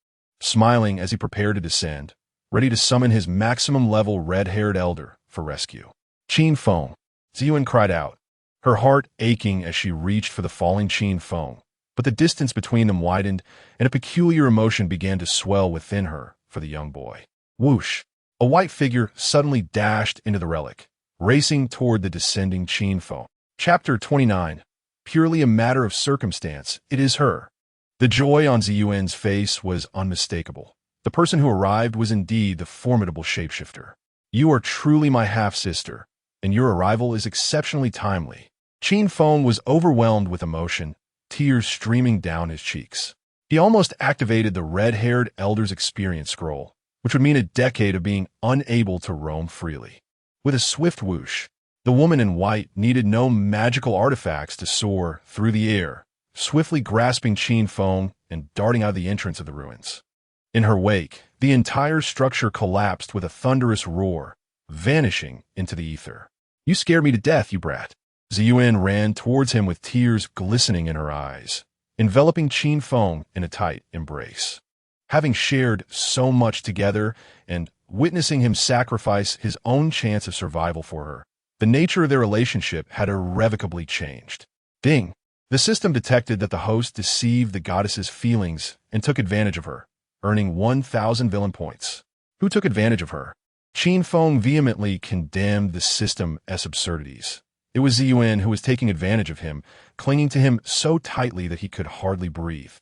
smiling as he prepared to descend, ready to summon his maximum-level red-haired elder for rescue. Qin Feng! Ziyuan cried out, her heart aching as she reached for the falling Qin Feng, but the distance between them widened, and a peculiar emotion began to swell within her for the young boy. Whoosh! A white figure suddenly dashed into the relic, racing toward the descending Qin Feng. Chapter 29. Purely a matter of circumstance, it is her. The joy on Ziyuan's face was unmistakable. The person who arrived was indeed the formidable shapeshifter. You are truly my half-sister, and your arrival is exceptionally timely. Qin Feng was overwhelmed with emotion, tears streaming down his cheeks. He almost activated the red-haired elder's experience scroll, which would mean a decade of being unable to roam freely. With a swift whoosh, the woman in white needed no magical artifacts to soar through the air, swiftly grasping Qin Feng and darting out of the entrance of the ruins. In her wake, the entire structure collapsed with a thunderous roar, vanishing into the ether. You scared me to death, you brat. Ziyuan ran towards him with tears glistening in her eyes, enveloping Qin Feng in a tight embrace. Having shared so much together and witnessing him sacrifice his own chance of survival for her, the nature of their relationship had irrevocably changed. Ding! The system detected that the host deceived the goddess's feelings and took advantage of her, earning 1,000 villain points. Who took advantage of her? Qin Feng vehemently condemned the system's absurdities. It was Ziyuan who was taking advantage of him, clinging to him so tightly that he could hardly breathe,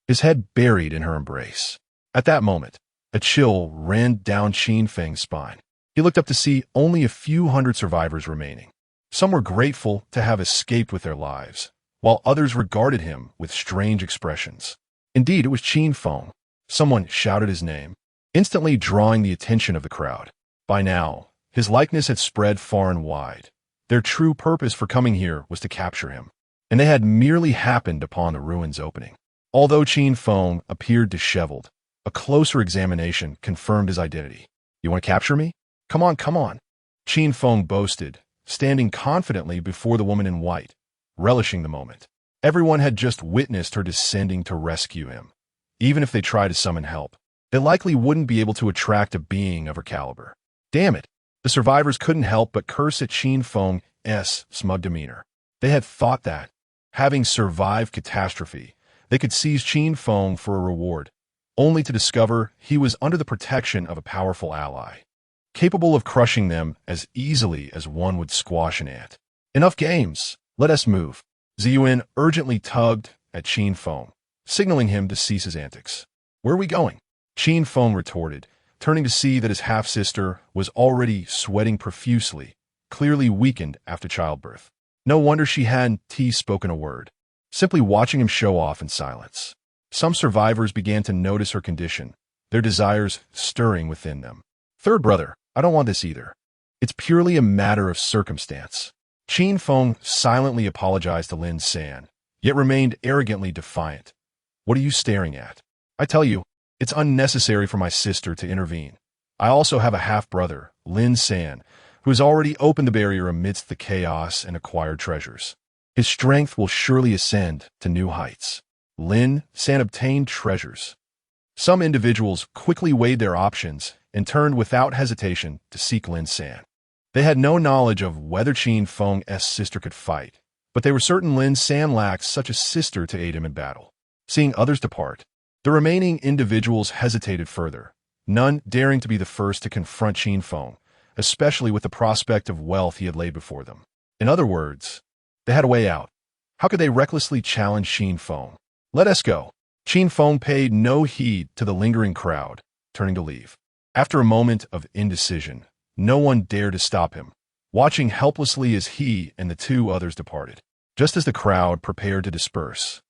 his head buried in her embrace. At that moment, a chill ran down Qin Feng's spine. He looked up to see only a few hundred survivors remaining. Some were grateful to have escaped with their lives, while others regarded him with strange expressions. Indeed, it was Qin Feng. Someone shouted his name, instantly drawing the attention of the crowd. By now, his likeness had spread far and wide. Their true purpose for coming here was to capture him, and they had merely happened upon the ruins opening. Although Qin Feng appeared disheveled, a closer examination confirmed his identity. You want to capture me? Come on, come on. Qin Feng boasted, standing confidently before the woman in white, relishing the moment. Everyone had just witnessed her descending to rescue him. Even if they tried to summon help, they likely wouldn't be able to attract a being of her caliber. Damn it! The survivors couldn't help but curse at Qin Feng's smug demeanor. They had thought that, having survived catastrophe, they could seize Qin Feng for a reward, only to discover he was under the protection of a powerful ally, capable of crushing them as easily as one would squash an ant. Enough games! Let us move. Ziyuan urgently tugged at Qin Feng, signaling him to cease his antics. Where are we going? Qin Feng retorted, turning to see that his half-sister was already sweating profusely, clearly weakened after childbirth. No wonder she hadn't spoken a word, simply watching him show off in silence. Some survivors began to notice her condition, their desires stirring within them. Third brother, I don't want this either. It's purely a matter of circumstance. Qin Feng silently apologized to Lin San, yet remained arrogantly defiant. What are you staring at? I tell you, it's unnecessary for my sister to intervene. I also have a half-brother, Lin San, who has already opened the barrier amidst the chaos and acquired treasures. His strength will surely ascend to new heights. Lin San obtained treasures. Some individuals quickly weighed their options and turned without hesitation to seek Lin San. They had no knowledge of whether Qin Feng's sister could fight, but they were certain Lin San lacked such a sister to aid him in battle. Seeing others depart, the remaining individuals hesitated further, none daring to be the first to confront Qin Feng, especially with the prospect of wealth he had laid before them. In other words, they had a way out. How could they recklessly challenge Qin Feng? Let us go. Qin Feng paid no heed to the lingering crowd, turning to leave. After a moment of indecision, no one dared to stop him, watching helplessly as he and the two others departed. Just as the crowd prepared to disperse,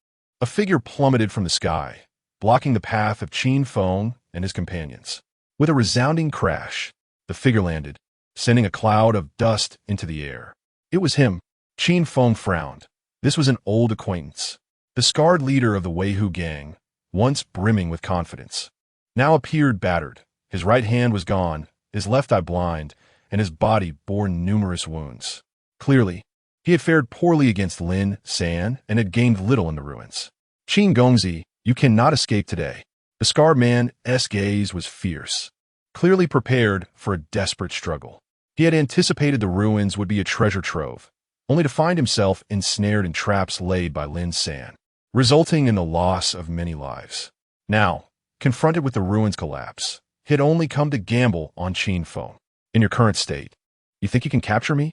a figure plummeted from the sky, blocking the path of Qin Feng and his companions. With a resounding crash, the figure landed, sending a cloud of dust into the air. It was him. Qin Feng frowned. This was an old acquaintance. The scarred leader of the Weihu gang, once brimming with confidence, now appeared battered. His right hand was gone, his left eye blind, and his body bore numerous wounds. Clearly, he had fared poorly against Lin San and had gained little in the ruins. Qin Gongzi, you cannot escape today. The scarred man's gaze was fierce, clearly prepared for a desperate struggle. He had anticipated the ruins would be a treasure trove, only to find himself ensnared in traps laid by Lin San, resulting in the loss of many lives. Now, confronted with the ruins' collapse, he had only come to gamble on Qin Feng. In your current state, you think you can capture me?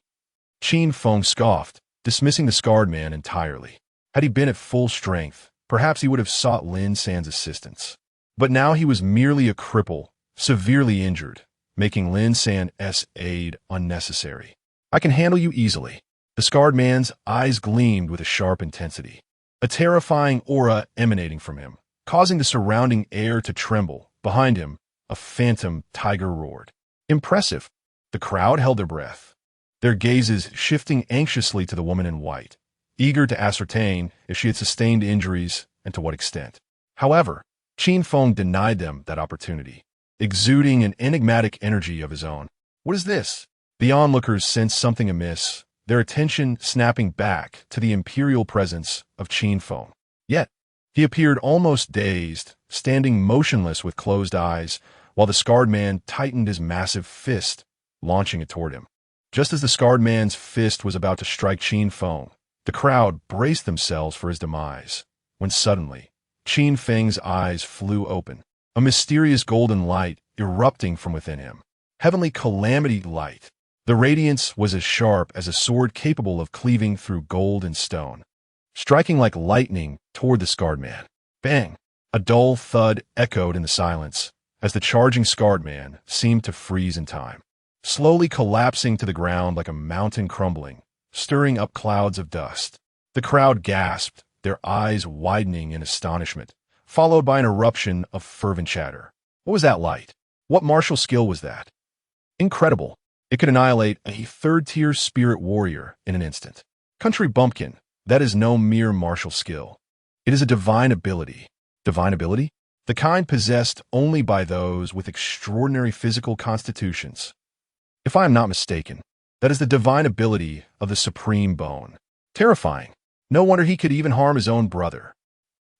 Qin Feng scoffed, dismissing the scarred man entirely. Had he been at full strength, perhaps he would have sought Lin San's assistance. But now he was merely a cripple, severely injured, making Lin San's aid unnecessary. I can handle you easily. The scarred man's eyes gleamed with a sharp intensity, a terrifying aura emanating from him, causing the surrounding air to tremble. Behind him, a phantom tiger roared. Impressive. The crowd held their breath, their gazes shifting anxiously to the woman in white, eager to ascertain if she had sustained injuries and to what extent. However, Qin Feng denied them that opportunity, exuding an enigmatic energy of his own. What is this? The onlookers sensed something amiss, their attention snapping back to the imperial presence of Qin Feng. Yet, he appeared almost dazed, standing motionless with closed eyes, while the scarred man tightened his massive fist, launching it toward him. Just as the scarred man's fist was about to strike Qin Feng, the crowd braced themselves for his demise, when suddenly, Qin Feng's eyes flew open, a mysterious golden light erupting from within him. Heavenly calamity light. The radiance was as sharp as a sword capable of cleaving through gold and stone, striking like lightning toward the scarred man. Bang! A dull thud echoed in the silence, as the charging scarred man seemed to freeze in time, slowly collapsing to the ground like a mountain crumbling, stirring up clouds of dust. The crowd gasped, their eyes widening in astonishment, followed by an eruption of fervent chatter. What was that light? What martial skill was that? Incredible. It could annihilate a third-tier spirit warrior in an instant. Country bumpkin, that is no mere martial skill. It is a divine ability. Divine ability? The kind possessed only by those with extraordinary physical constitutions. If I am not mistaken, that is the divine ability of the Supreme Bone. Terrifying. No wonder he could even harm his own brother.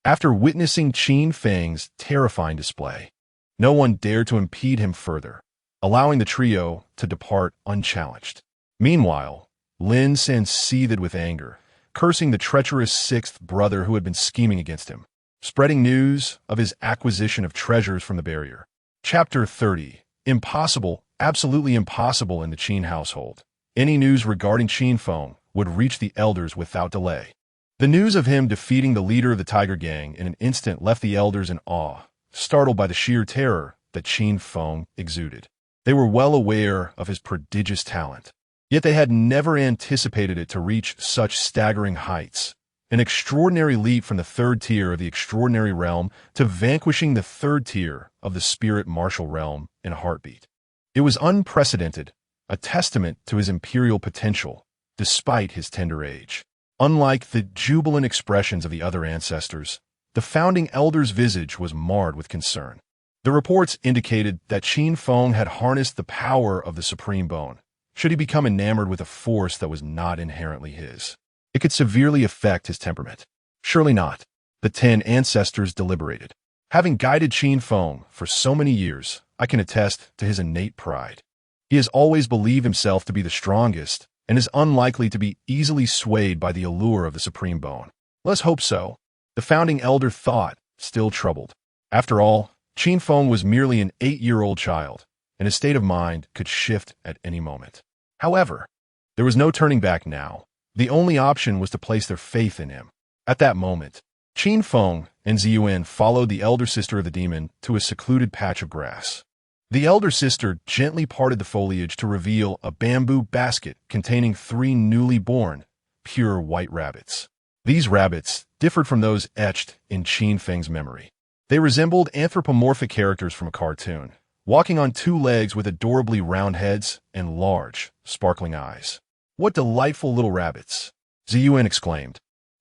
After witnessing Qin Feng's terrifying display, no one dared to impede him further, allowing the trio to depart unchallenged. Meanwhile, Lin San seethed with anger, cursing the treacherous sixth brother who had been scheming against him, spreading news of his acquisition of treasures from the barrier. Chapter 30. Impossible, absolutely impossible in the Qin household. Any news regarding Qin Feng would reach the elders without delay. The news of him defeating the leader of the Tiger Gang in an instant left the elders in awe, startled by the sheer terror that Qin Feng exuded. They were well aware of his prodigious talent, yet they had never anticipated it to reach such staggering heights. an extraordinary leap from the third tier of the extraordinary realm to vanquishing the third tier of the spirit martial realm in a heartbeat. It was unprecedented, a testament to his imperial potential, despite his tender age. Unlike the jubilant expressions of the other ancestors, the founding elder's visage was marred with concern. The reports indicated that Qin Feng had harnessed the power of the supreme bone, should he become enamored with a force that was not inherently his. It could severely affect his temperament. Surely not. The 10 ancestors deliberated. Having guided Qin Feng for so many years, I can attest to his innate pride. He has always believed himself to be the strongest and is unlikely to be easily swayed by the allure of the supreme bone. Let's hope so. The founding elder thought, still troubled. After all, Qin Feng was merely an 8-year-old child, and his state of mind could shift at any moment. However, there was no turning back now. The only option was to place their faith in him. At that moment, Qin Feng and Ziyuan followed the elder sister of the demon to a secluded patch of grass. The elder sister gently parted the foliage to reveal a bamboo basket containing 3 newly born, pure white rabbits. These rabbits differed from those etched in Qin Feng's memory. They resembled anthropomorphic characters from a cartoon, walking on 2 legs with adorably round heads and large, sparkling eyes. "What delightful little rabbits!" Ziyuan exclaimed,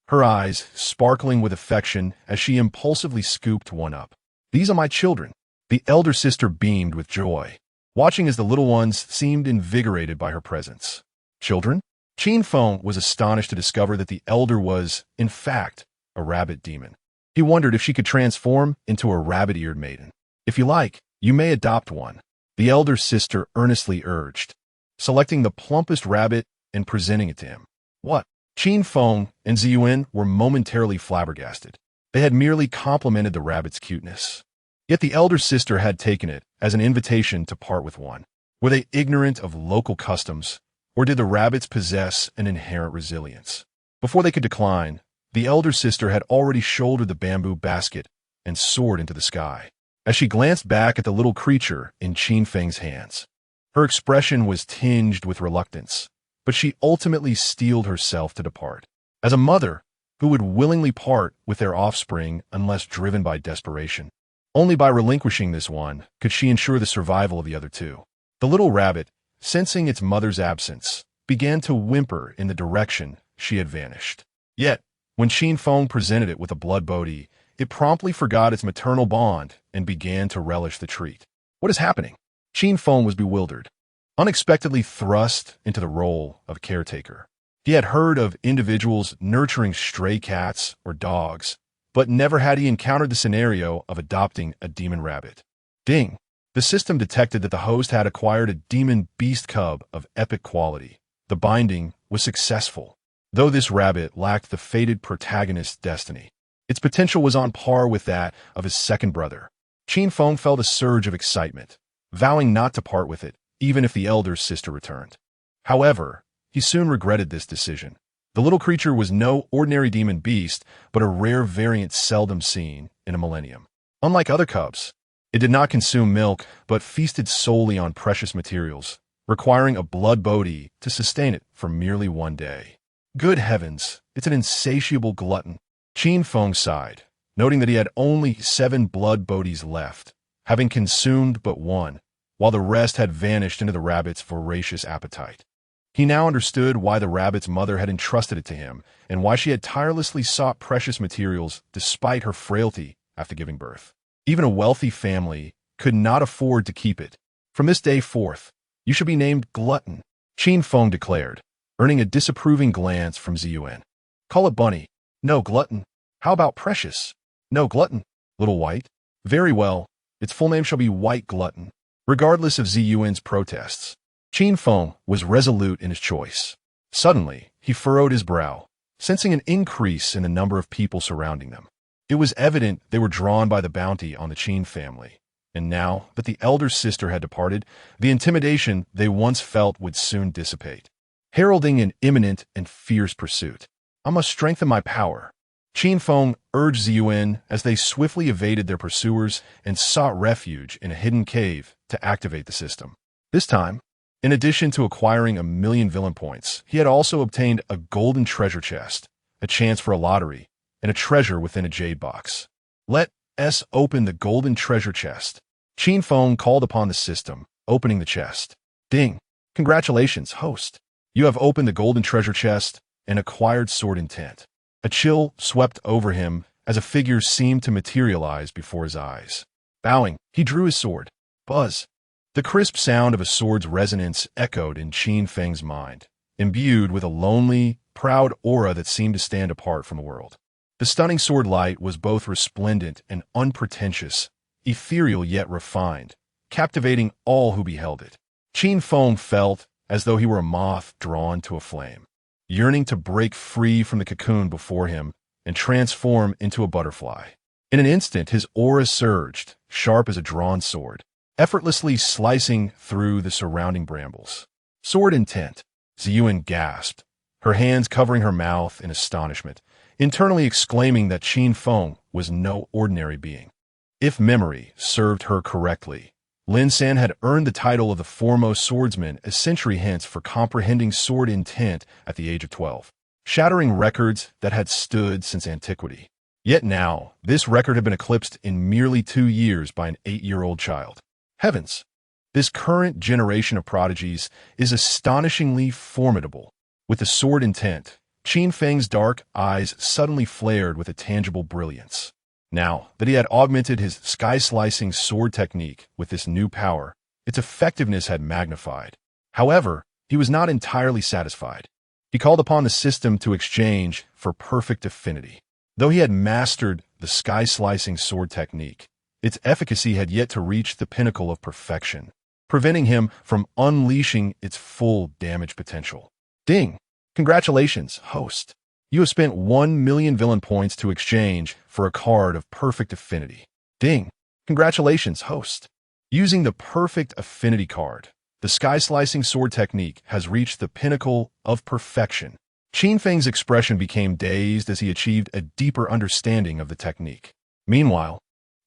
her eyes sparkling with affection as she impulsively scooped one up. "These are my children." The elder sister beamed with joy, watching as the little ones seemed invigorated by her presence. Children? Qin Feng was astonished to discover that the elder was, in fact, a rabbit demon. He wondered if she could transform into a rabbit-eared maiden. "If you like, you may adopt one," the elder sister earnestly urged, selecting the plumpest rabbit and presenting it to him. "What?" Qin Feng and Ziyuan were momentarily flabbergasted. They had merely complimented the rabbit's cuteness. Yet the elder sister had taken it as an invitation to part with one. Were they ignorant of local customs, or did the rabbits possess an inherent resilience? Before they could decline, the elder sister had already shouldered the bamboo basket and soared into the sky. As she glanced back at the little creature in Qin Feng's hands, her expression was tinged with reluctance, but she ultimately steeled herself to depart. As a mother who would willingly part with their offspring unless driven by desperation, only by relinquishing this one could she ensure the survival of the other 2. The little rabbit, sensing its mother's absence, began to whimper in the direction she had vanished. Yet, when Qin Feng presented it with a blood bodhi, it promptly forgot its maternal bond and began to relish the treat. "What is happening?" Qin Feng was bewildered, unexpectedly thrust into the role of caretaker. He had heard of individuals nurturing stray cats or dogs, but never had he encountered the scenario of adopting a demon rabbit. Ding! The system detected that the host had acquired a demon beast cub of epic quality. The binding was successful, though this rabbit lacked the fated protagonist's destiny. Its potential was on par with that of his second brother. Qin Feng felt a surge of excitement, vowing not to part with it, even if the elder sister returned. However, he soon regretted this decision. The little creature was no ordinary demon beast, but a rare variant seldom seen in a millennium. Unlike other cubs, it did not consume milk, but feasted solely on precious materials, requiring a blood bodhi to sustain it for merely 1 day. Good heavens, it's an insatiable glutton. Qin Feng sighed, noting that he had only 7 blood bodhis left, having consumed but 1, while the rest had vanished into the rabbit's voracious appetite. He now understood why the rabbit's mother had entrusted it to him, and why she had tirelessly sought precious materials despite her frailty after giving birth. Even a wealthy family could not afford to keep it. "From this day forth, you should be named Glutton," Qin Feng declared, earning a disapproving glance from Ziyuan. "Call it Bunny." "No, Glutton." "How about Precious?" "No, Glutton." "Little White?" "Very well, its full name shall be White Glutton." Regardless of Ziyuan's protests, Qin Feng was resolute in his choice. Suddenly, he furrowed his brow, sensing an increase in the number of people surrounding them. It was evident they were drawn by the bounty on the Qin family, and now that the elder sister had departed, the intimidation they once felt would soon dissipate, heralding an imminent and fierce pursuit. "I must strengthen my power," Qin Feng urged Ziyuan as they swiftly evaded their pursuers and sought refuge in a hidden cave to activate the system. This time, in addition to acquiring 1,000,000 villain points, he had also obtained a golden treasure chest, a chance for a lottery, and a treasure within a jade box. Let us open the golden treasure chest. Qin Feng called upon the system, opening the chest. Ding! Congratulations, host. You have opened the golden treasure chest and acquired sword intent. A chill swept over him as a figure seemed to materialize before his eyes. Bowing, he drew his sword. Buzz! The crisp sound of a sword's resonance echoed in Qin Feng's mind, imbued with a lonely, proud aura that seemed to stand apart from the world. The stunning sword light was both resplendent and unpretentious, ethereal yet refined, captivating all who beheld it. Qin Feng felt as though he were a moth drawn to a flame, yearning to break free from the cocoon before him and transform into a butterfly. In an instant, his aura surged, sharp as a drawn sword, effortlessly slicing through the surrounding brambles. Sword intent, Ziyuan gasped, her hands covering her mouth in astonishment, internally exclaiming that Qin Feng was no ordinary being. If memory served her correctly, Lin San had earned the title of the foremost swordsman a century hence for comprehending sword intent at the age of 12, shattering records that had stood since antiquity. Yet now, this record had been eclipsed in merely 2 years by an 8-year-old child. Heavens! This current generation of prodigies is astonishingly formidable. With the sword intent, Qin Feng's dark eyes suddenly flared with a tangible brilliance. Now that he had augmented his sky-slicing sword technique with this new power, its effectiveness had magnified. However, he was not entirely satisfied. He called upon the system to exchange for perfect affinity. Though he had mastered the sky-slicing sword technique, its efficacy had yet to reach the pinnacle of perfection, preventing him from unleashing its full damage potential. Ding! Congratulations, host. You have spent 1 million villain points to exchange for a card of perfect affinity. Ding! Congratulations, host. Using the perfect affinity card, the sky-slicing sword technique has reached the pinnacle of perfection. Qin Feng's expression became dazed as he achieved a deeper understanding of the technique. Meanwhile,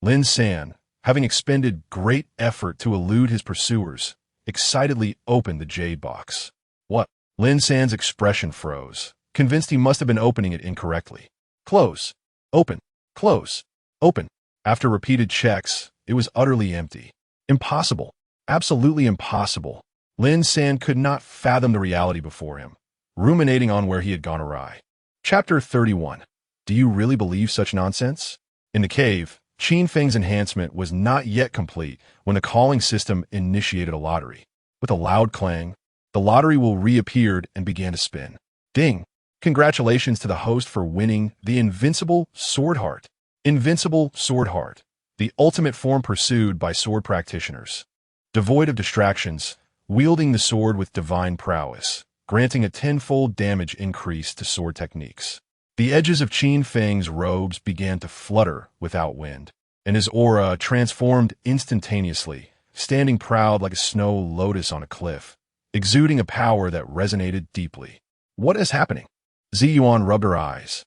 Lin San, having expended great effort to elude his pursuers, excitedly opened the jade box. What? Lin San's expression froze, convinced he must have been opening it incorrectly. Close. Open. Close. Open. After repeated checks, it was utterly empty. Impossible. Absolutely impossible. Lin San could not fathom the reality before him, ruminating on where he had gone awry. Chapter 31. Do you really believe such nonsense? In the cave, Qin Feng's enhancement was not yet complete when the calling system initiated a lottery. With a loud clang, the lottery wheel reappeared and began to spin. Ding! Congratulations to the host for winning the invincible sword heart. Invincible sword heart, the ultimate form pursued by sword practitioners. Devoid of distractions, wielding the sword with divine prowess, granting a 10-fold damage increase to sword techniques. The edges of Qin Feng's robes began to flutter without wind, and his aura transformed instantaneously, standing proud like a snow lotus on a cliff, exuding a power that resonated deeply. What is happening? Ziyuan rubbed her eyes,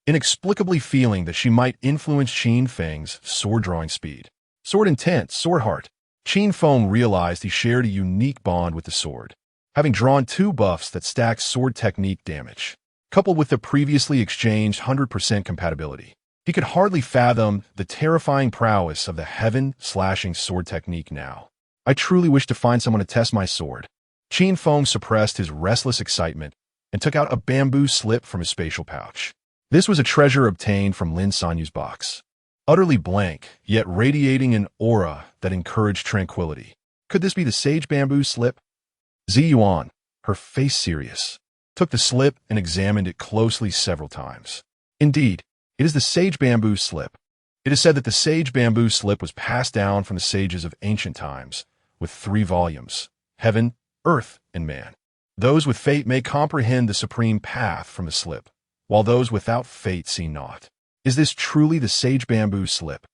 inexplicably feeling that she might influence Qin Feng's sword-drawing speed. Sword intent, sword heart. Qin Feng realized he shared a unique bond with the sword, having drawn 2 buffs that stacked sword technique damage, coupled with the previously exchanged 100% compatibility. He could hardly fathom the terrifying prowess of the heaven-slashing sword technique now. I truly wish to find someone to test my sword. Qin Feng suppressed his restless excitement and took out a bamboo slip from his spatial pouch. This was a treasure obtained from Lin Sanyu's box. Utterly blank, yet radiating an aura that encouraged tranquility. Could this be the sage bamboo slip? Ziyuan, her face serious, took the slip and examined it closely several times. Indeed, it is the sage bamboo slip. It is said that the sage bamboo slip was passed down from the sages of ancient times, with 3 volumes: heaven, earth, and man. Those with fate may comprehend the supreme path from the slip, while those without fate see naught. Is this truly the sage bamboo slip?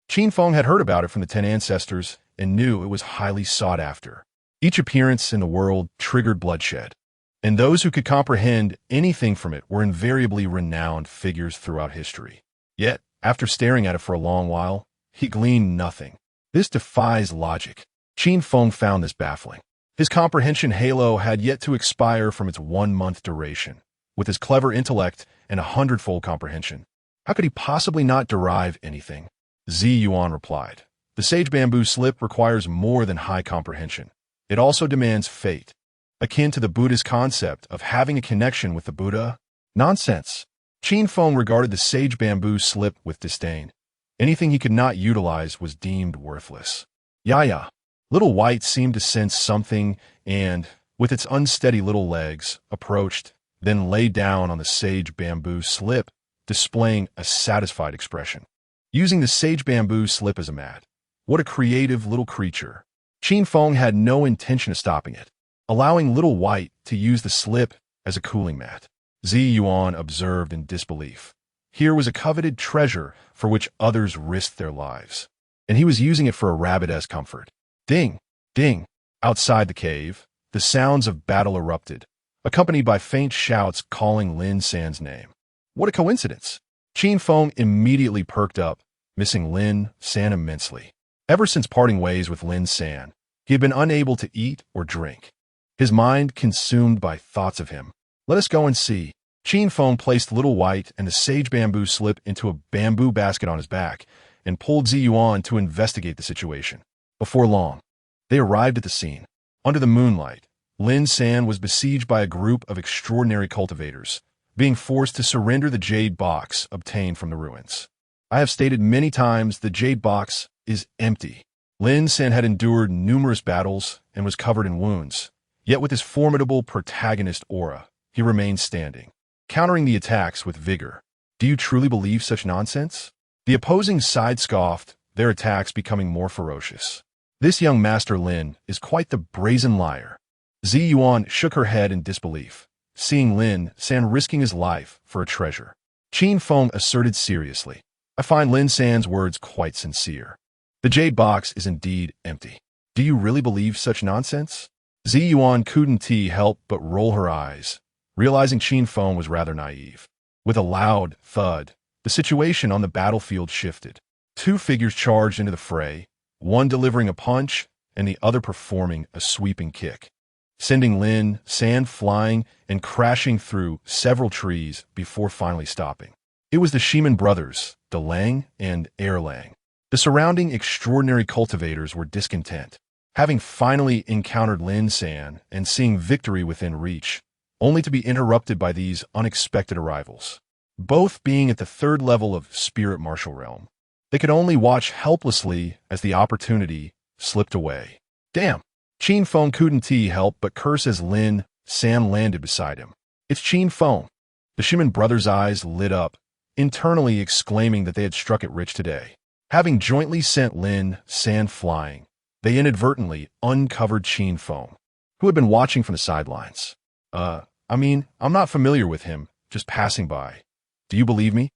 Qin Feng had heard about it from the 10 ancestors and knew it was highly sought after. Each appearance in the world triggered bloodshed, and those who could comprehend anything from it were invariably renowned figures throughout history. Yet, after staring at it for a long while, he gleaned nothing. This defies logic. Qin Feng found this baffling. His comprehension halo had yet to expire from its 1-month duration, with his clever intellect and 100-fold comprehension. How could he possibly not derive anything? Zi Yuan replied. The sage bamboo slip requires more than high comprehension. It also demands fate, akin to the Buddhist concept of having a connection with the Buddha. Nonsense. Qin Feng regarded the sage bamboo slip with disdain. Anything he could not utilize was deemed worthless. Yaya. Little White seemed to sense something and, with its unsteady little legs, approached, then lay down on the sage bamboo slip, displaying a satisfied expression. Using the sage bamboo slip as a mat. What a creative little creature. Qin Feng had no intention of stopping it, allowing Little White to use the slip as a cooling mat. Zi Yuan observed in disbelief. Here was a coveted treasure for which others risked their lives, and he was using it for a rabbit-esque comfort. Ding! Ding! Outside the cave, the sounds of battle erupted, accompanied by faint shouts calling Lin San's name. What a coincidence! Qin Feng immediately perked up, missing Lin San immensely. Ever since parting ways with Lin San, he had been unable to eat or drink, his mind consumed by thoughts of him. Let us go and see. Qin Feng placed Little White and the sage bamboo slip into a bamboo basket on his back and pulled Zi Yuan to investigate the situation. Before long, they arrived at the scene. Under the moonlight, Lin San was besieged by a group of extraordinary cultivators, being forced to surrender the jade box obtained from the ruins. I have stated many times the jade box is empty. Lin San had endured numerous battles and was covered in wounds, yet with his formidable protagonist aura, he remained standing, countering the attacks with vigor. Do you truly believe such nonsense? The opposing side scoffed, their attacks becoming more ferocious. This young Master Lin is quite the brazen liar. Zi Yuan shook her head in disbelief, seeing Lin San risking his life for a treasure. Qin Feng asserted seriously, I find Lin San's words quite sincere. The jade box is indeed empty. Do you really believe such nonsense? Zi Yuan couldn't help but roll her eyes, realizing Qin Feng was rather naive. With a loud thud, the situation on the battlefield shifted. Two figures charged into the fray, one delivering a punch and the other performing a sweeping kick, sending Lin San flying and crashing through several trees before finally stopping. It was the Ximen brothers, De Lang and Erlang. The surrounding extraordinary cultivators were discontent, having finally encountered Lin San and seeing victory within reach, only to be interrupted by these unexpected arrivals. Both being at the third level of spirit martial realm, they could only watch helplessly as the opportunity slipped away. Damn! Qin Feng couldn't help but curse as Lin San landed beside him. It's Qin Feng. The Ximen brothers' eyes lit up, internally exclaiming that they had struck it rich today. Having jointly sent Lin San flying, they inadvertently uncovered Qin Feng, who had been watching from the sidelines. I'm not familiar with him, just passing by. Do you believe me?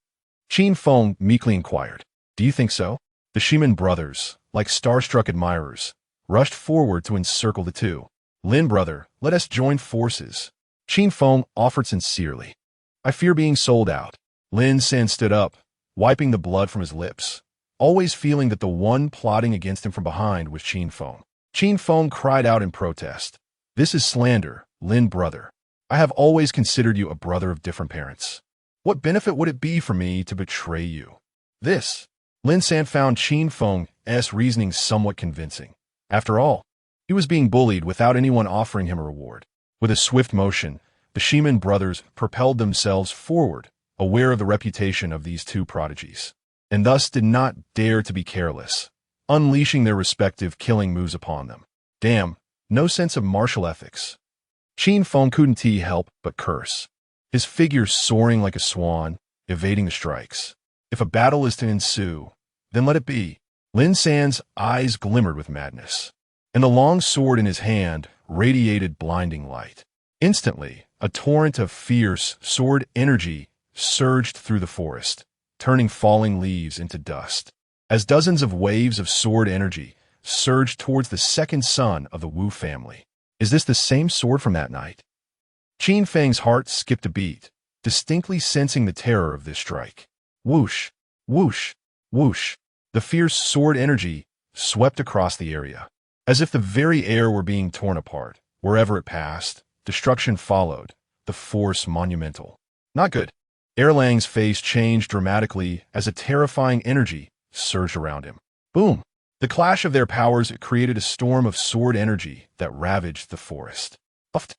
Qin Feng meekly inquired. Do you think so? The Ximen brothers, like starstruck admirers, rushed forward to encircle the two. Lin brother, let us join forces. Qin Feng offered sincerely. I fear being sold out. Lin San stood up, wiping the blood from his lips, always feeling that the one plotting against him from behind was Qin Feng. Qin Feng cried out in protest. This is slander, Lin brother. I have always considered you a brother of different parents. What benefit would it be for me to betray you? This. Lin San found Qin Feng's reasoning somewhat convincing. After all, he was being bullied without anyone offering him a reward. With a swift motion, the Ximen brothers propelled themselves forward, aware of the reputation of these two prodigies, and thus did not dare to be careless, unleashing their respective killing moves upon them. Damn, no sense of martial ethics. Qin Feng couldn't help but curse, his figure soaring like a swan, evading the strikes. If a battle is to ensue, then let it be. Lin San's eyes glimmered with madness, and the long sword in his hand radiated blinding light. Instantly, a torrent of fierce sword energy surged through the forest, turning falling leaves into dust, as dozens of waves of sword energy surged towards the second son of the Wu family. Is this the same sword from that night? Qin Feng's heart skipped a beat, distinctly sensing the terror of this strike. Whoosh, whoosh, whoosh. The fierce sword energy swept across the area, as if the very air were being torn apart. Wherever it passed, destruction followed, the force monumental. Not good. Erlang's face changed dramatically as a terrifying energy surged around him. Boom! The clash of their powers created a storm of sword energy that ravaged the forest. Puffed.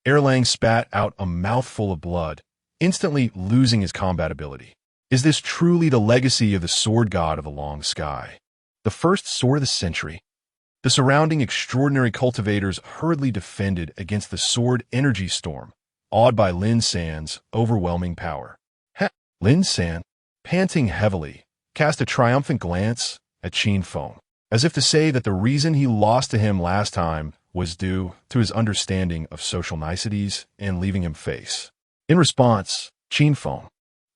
Erlang spat out a mouthful of blood, instantly losing his combat ability. Is this truly the legacy of the sword god of the long sky? The first sword of the century? The surrounding extraordinary cultivators hurriedly defended against the sword energy storm, awed by Lin San's overwhelming power. Lin San, panting heavily, cast a triumphant glance at Qin Feng, as if to say that the reason he lost to him last time was due to his understanding of social niceties and leaving him face. In response, Qin Feng,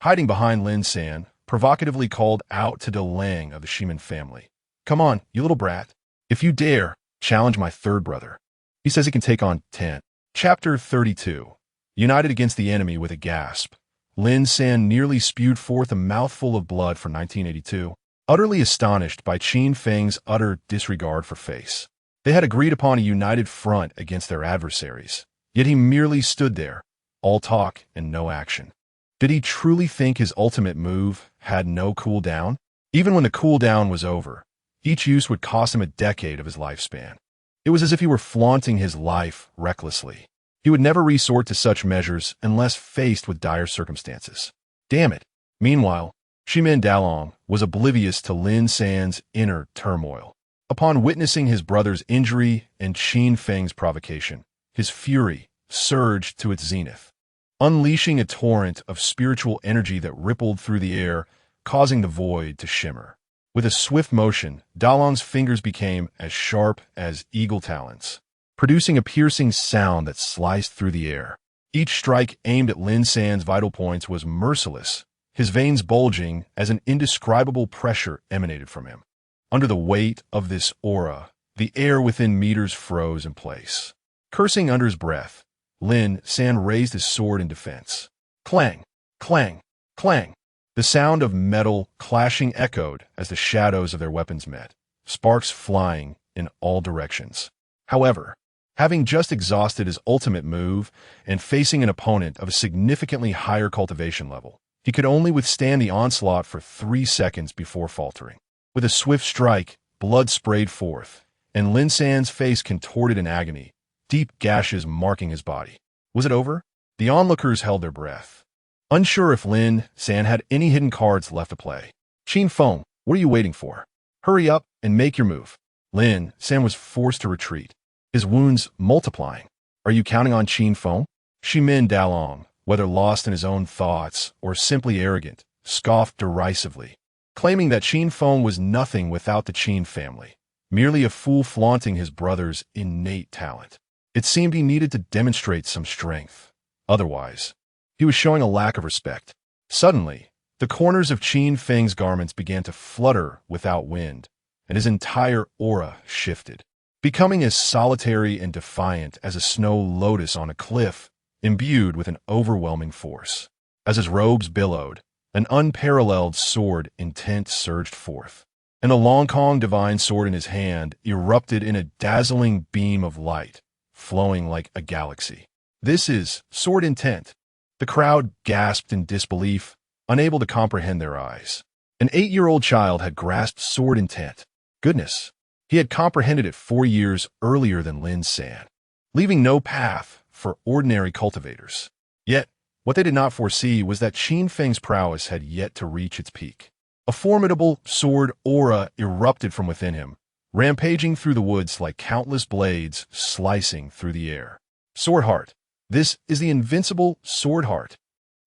hiding behind Lin San, provocatively called out to De Lang of the Shiman family. Come on, you little brat. If you dare, challenge my third brother. He says he can take on 10. Chapter 32. United against the enemy with a gasp, Lin San nearly spewed forth a mouthful of blood for 1982, utterly astonished by Qin Feng's utter disregard for face. They had agreed upon a united front against their adversaries, yet he merely stood there, all talk and no action. Did he truly think his ultimate move had no cooldown? Even when the cooldown was over, each use would cost him a decade of his lifespan. It was as if he were flaunting his life recklessly. He would never resort to such measures unless faced with dire circumstances. Damn it. Meanwhile, Shimin Dalong was oblivious to Lin San's inner turmoil. Upon witnessing his brother's injury and Qin Feng's provocation, his fury surged to its zenith, unleashing a torrent of spiritual energy that rippled through the air, causing the void to shimmer. With a swift motion, Dalong's fingers became as sharp as eagle talons, producing a piercing sound that sliced through the air. Each strike aimed at Lin San's vital points was merciless, his veins bulging as an indescribable pressure emanated from him. Under the weight of this aura, the air within meters froze in place. Cursing under his breath, Lin San raised his sword in defense. Clang, clang, clang. The sound of metal clashing echoed as the shadows of their weapons met, sparks flying in all directions. However, having just exhausted his ultimate move and facing an opponent of a significantly higher cultivation level, he could only withstand the onslaught for 3 seconds before faltering. With a swift strike, blood sprayed forth, and Lin San's face contorted in agony, deep gashes marking his body. Was it over? The onlookers held their breath, unsure if Lin San had any hidden cards left to play. Qin Feng, what are you waiting for? Hurry up and make your move. Lin San was forced to retreat, his wounds multiplying. Are you counting on Qin Feng? Shimin Dalong, whether lost in his own thoughts or simply arrogant, scoffed derisively, claiming that Qin Feng was nothing without the Qin family, merely a fool flaunting his brother's innate talent. It seemed he needed to demonstrate some strength. Otherwise, he was showing a lack of respect. Suddenly, the corners of Qin Feng's garments began to flutter without wind, and his entire aura shifted, becoming as solitary and defiant as a snow lotus on a cliff, imbued with an overwhelming force. As his robes billowed, an unparalleled sword intent surged forth, and a Long Kong divine sword in his hand erupted in a dazzling beam of light, flowing like a galaxy. This is sword intent. The crowd gasped in disbelief, unable to comprehend their eyes. An 8-year-old child had grasped sword intent. Goodness, he had comprehended it 4 years earlier than Lin San, leaving no path for ordinary cultivators. Yet, what they did not foresee was that Qin Feng's prowess had yet to reach its peak. A formidable sword aura erupted from within him, rampaging through the woods like countless blades slicing through the air. Sword Heart. This is the invincible Sword Heart.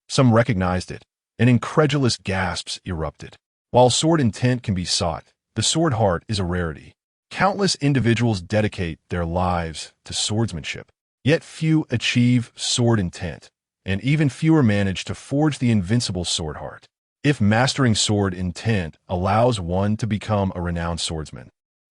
Some recognized it, and incredulous gasps erupted. While sword intent can be sought, the Sword Heart is a rarity. Countless individuals dedicate their lives to swordsmanship, yet few achieve sword intent, and even fewer manage to forge the invincible Sword Heart. If mastering sword intent allows one to become a renowned swordsman,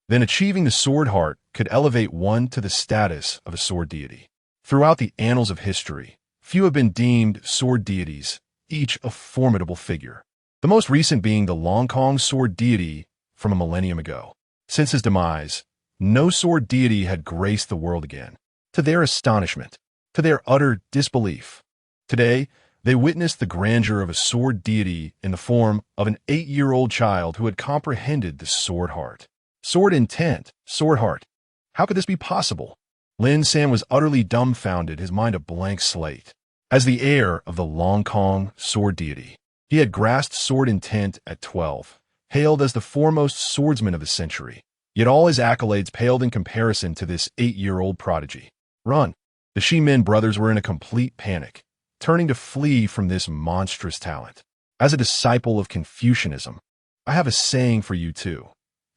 then achieving the Sword Heart could elevate one to the status of a sword deity. Throughout the annals of history, few have been deemed sword deities, each a formidable figure, the most recent being the Long Kong sword deity from a millennium ago. Since his demise, no sword deity had graced the world again. To their astonishment, to their utter disbelief. Today, they witnessed the grandeur of a sword deity in the form of an 8-year-old child who had comprehended the sword heart. Sword intent, sword heart. How could this be possible? Lin San was utterly dumbfounded, his mind a blank slate. As the heir of the Long Kong sword deity, he had grasped sword intent at 12, hailed as the foremost swordsman of the century. Yet all his accolades paled in comparison to this 8-year-old prodigy. Run! The Qin brothers were in a complete panic, turning to flee from this monstrous talent. As a disciple of Confucianism, I have a saying for you too.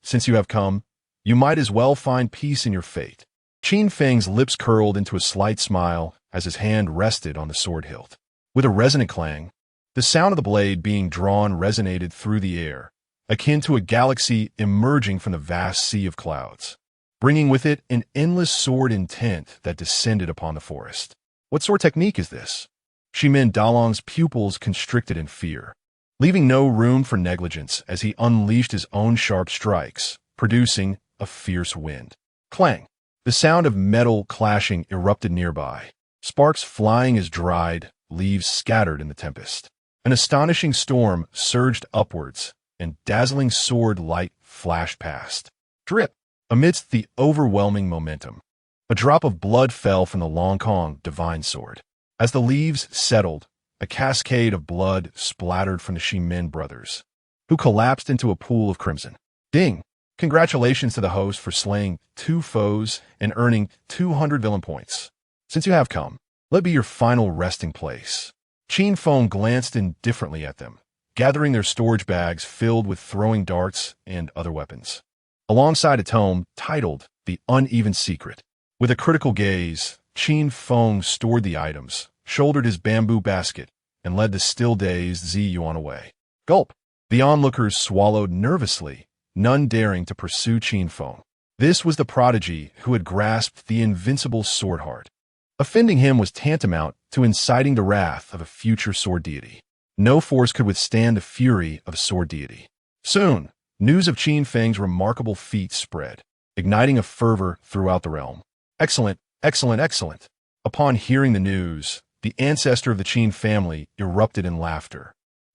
Since you have come, you might as well find peace in your fate. Qin Feng's lips curled into a slight smile as his hand rested on the sword hilt. With a resonant clang, the sound of the blade being drawn resonated through the air, akin to a galaxy emerging from the vast sea of clouds, bringing with it an endless sword intent that descended upon the forest. What sword technique is this? Qin Dalong's pupils constricted in fear, leaving no room for negligence as he unleashed his own sharp strikes, producing a fierce wind. Clang! The sound of metal clashing erupted nearby, sparks flying as dried leaves scattered in the tempest. An astonishing storm surged upwards, and dazzling sword light flashed past. Drip! Amidst the overwhelming momentum, a drop of blood fell from the Long Kong divine sword. As the leaves settled, a cascade of blood splattered from the Qin brothers, who collapsed into a pool of crimson. Ding! Congratulations to the host for slaying 2 foes and earning 200 villain points. Since you have come, let be your final resting place. Qin Feng glanced indifferently at them, gathering their storage bags filled with throwing darts and other weapons. Alongside a tome titled The Uneven Secret. With a critical gaze, Qin Feng stored the items, shouldered his bamboo basket, and led the still-dazed Zi Yuan away. Gulp! The onlookers swallowed nervously, none daring to pursue Qin Feng. This was the prodigy who had grasped the invincible sword heart. Offending him was tantamount to inciting the wrath of a future sword deity. No force could withstand the fury of a sword deity. Soon, news of Qin Feng's remarkable feat spread, igniting a fervor throughout the realm. Excellent, excellent, excellent. Upon hearing the news, the ancestor of the Qin family erupted in laughter.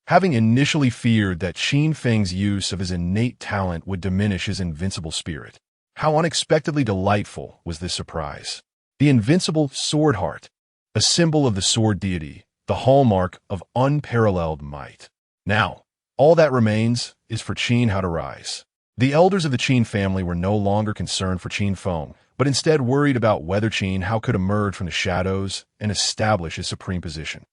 Having initially feared that Qin Feng's use of his innate talent would diminish his invincible spirit, how unexpectedly delightful was this surprise. The invincible sword heart, a symbol of the sword deity, the hallmark of unparalleled might. Now, all that remains is for Qin Hao to rise. The elders of the Qin family were no longer concerned for Qin Feng, but instead worried about whether Qin Hao could emerge from the shadows and establish his supreme position.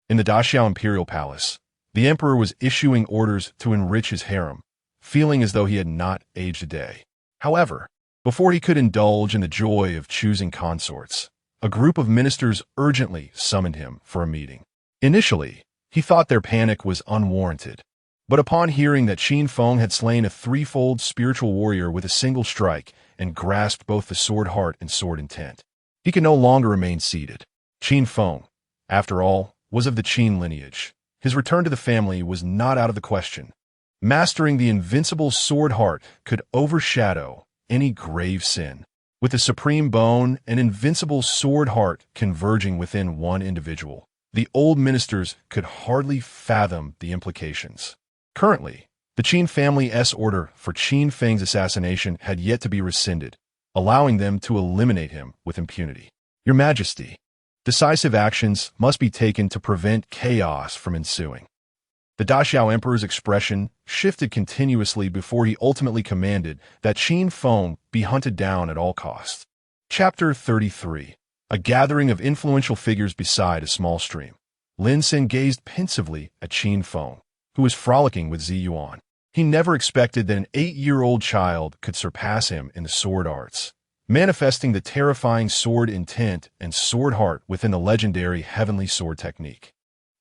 In the Daxiao Imperial Palace, the emperor was issuing orders to enrich his harem, feeling as though he had not aged a day. However, before he could indulge in the joy of choosing consorts, a group of ministers urgently summoned him for a meeting. Initially, he thought their panic was unwarranted, but upon hearing that Qin Feng had slain a threefold spiritual warrior with a single strike and grasped both the sword heart and sword intent, he could no longer remain seated. Qin Feng, after all, was of the Qin lineage. His return to the family was not out of the question. Mastering the invincible sword heart could overshadow any grave sin. With the supreme bone and invincible sword heart converging within one individual, the old ministers could hardly fathom the implications. Currently, the Qin family's order for Qin Feng's assassination had yet to be rescinded, allowing them to eliminate him with impunity. Your Majesty, decisive actions must be taken to prevent chaos from ensuing. The Daxiao Emperor's expression shifted continuously before he ultimately commanded that Qin Feng be hunted down at all costs. Chapter 33. A gathering of influential figures beside a small stream. Lin Sin gazed pensively at Qin Feng, who was frolicking with Zi Yuan. He never expected that an 8-year-old child could surpass him in the sword arts, manifesting the terrifying sword intent and sword heart within the legendary heavenly sword technique.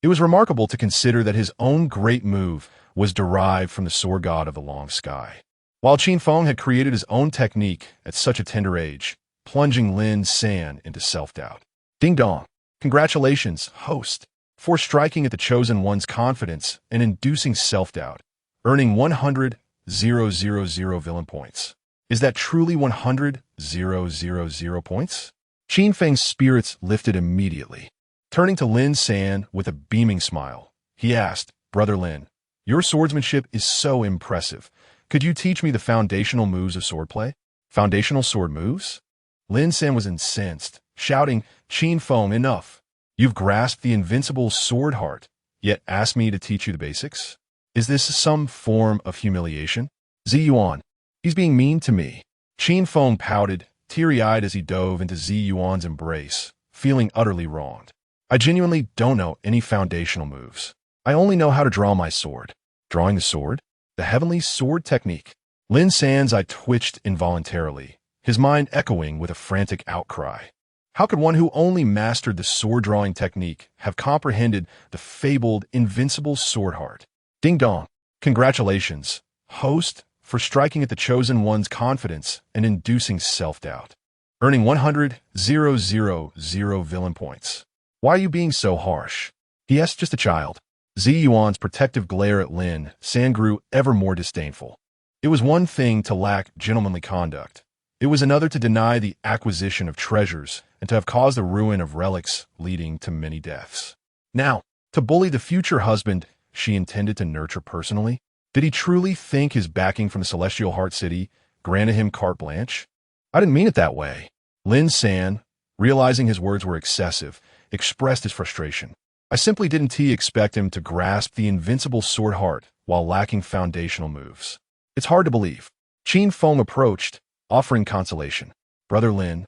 It was remarkable to consider that his own great move was derived from the sword god of the long sky, while Qin Feng had created his own technique at such a tender age, plunging Lin San into self-doubt. Ding dong! Congratulations, host, for striking at the chosen one's confidence and inducing self-doubt, earning 100,000 villain points. Is that truly 100,000 points? Qin Feng's spirits lifted immediately. Turning to Lin San with a beaming smile, he asked, "Brother Lin, your swordsmanship is so impressive. Could you teach me the foundational moves of swordplay?" Foundational sword moves? Lin San was incensed, shouting, "Qin Feng, enough. You've grasped the invincible sword heart, yet ask me to teach you the basics? Is this some form of humiliation?" Zi Yuan, he's being mean to me. Qin Feng pouted, teary-eyed as he dove into Zi Yuan's embrace, feeling utterly wronged. "I genuinely don't know any foundational moves. I only know how to draw my sword." Drawing the sword? The heavenly sword technique. Lin San's eye twitched involuntarily, his mind echoing with a frantic outcry. How could one who only mastered the sword-drawing technique have comprehended the fabled invincible sword heart? Ding dong. Congratulations, host, for striking at the chosen one's confidence and inducing self-doubt. Earning 100,000 villain points. Why are you being so harsh? He asked, just a child. Zi Yuan's protective glare at Lin San grew ever more disdainful. It was one thing to lack gentlemanly conduct. It was another to deny the acquisition of treasures and to have caused the ruin of relics leading to many deaths. Now, to bully the future husband she intended to nurture personally? Did he truly think his backing from the Celestial Heart City granted him carte blanche? I didn't mean it that way. Lin San, realizing his words were excessive, expressed his frustration. I simply didn't expect him to grasp the invincible sword heart while lacking foundational moves. It's hard to believe. Qin Feng approached, offering consolation. Brother Lin,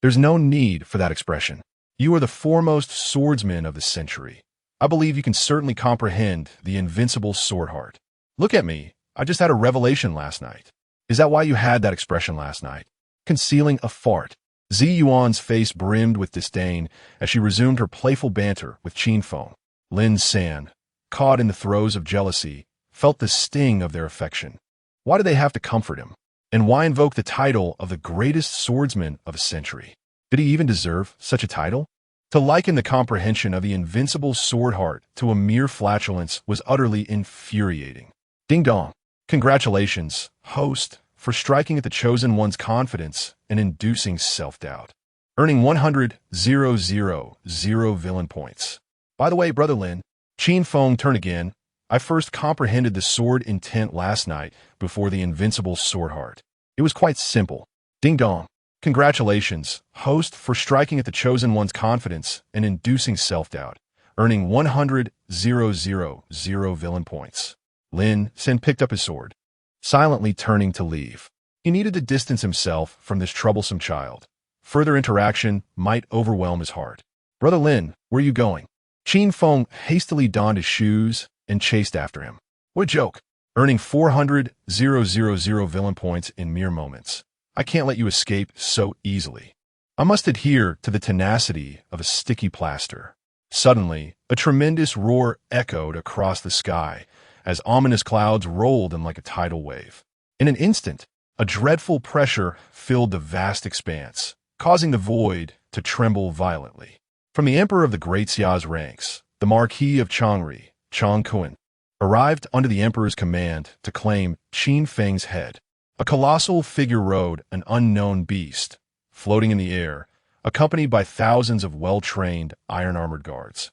there's no need for that expression. You are the foremost swordsman of the century. I believe you can certainly comprehend the invincible sword heart. Look at me. I just had a revelation last night. Is that why you had that expression last night? Concealing a fart. Zi Yuan's face brimmed with disdain as she resumed her playful banter with Qin Feng. Lin San, caught in the throes of jealousy, felt the sting of their affection. Why did they have to comfort him? And why invoke the title of the greatest swordsman of a century? Did he even deserve such a title? To liken the comprehension of the invincible sword heart to a mere flatulence was utterly infuriating. Ding dong. Congratulations, host, for striking at the chosen one's confidence and inducing self-doubt. Earning 100,000 villain points. By the way, Brother Lin, Qin Feng turned again. I first comprehended the sword intent last night before the invincible sword heart. It was quite simple. Ding dong. Congratulations, host, for striking at the chosen one's confidence and inducing self-doubt, earning 100,000 villain points. Lin San picked up his sword, silently turning to leave. He needed to distance himself from this troublesome child. Further interaction might overwhelm his heart. Brother Lin, where are you going? Qin Feng hastily donned his shoes and chased after him. What a joke. Earning 400,000 villain points in mere moments. I can't let you escape so easily. I must adhere to the tenacity of a sticky plaster. Suddenly, a tremendous roar echoed across the sky as ominous clouds rolled in like a tidal wave. In an instant, a dreadful pressure filled the vast expanse, causing the void to tremble violently. From the Emperor of the Great Xia's ranks, the Marquis of Changri, Chang Kun, arrived under the Emperor's command to claim Qin Feng's head. A colossal figure rode an unknown beast, floating in the air, accompanied by thousands of well-trained, iron-armored guards,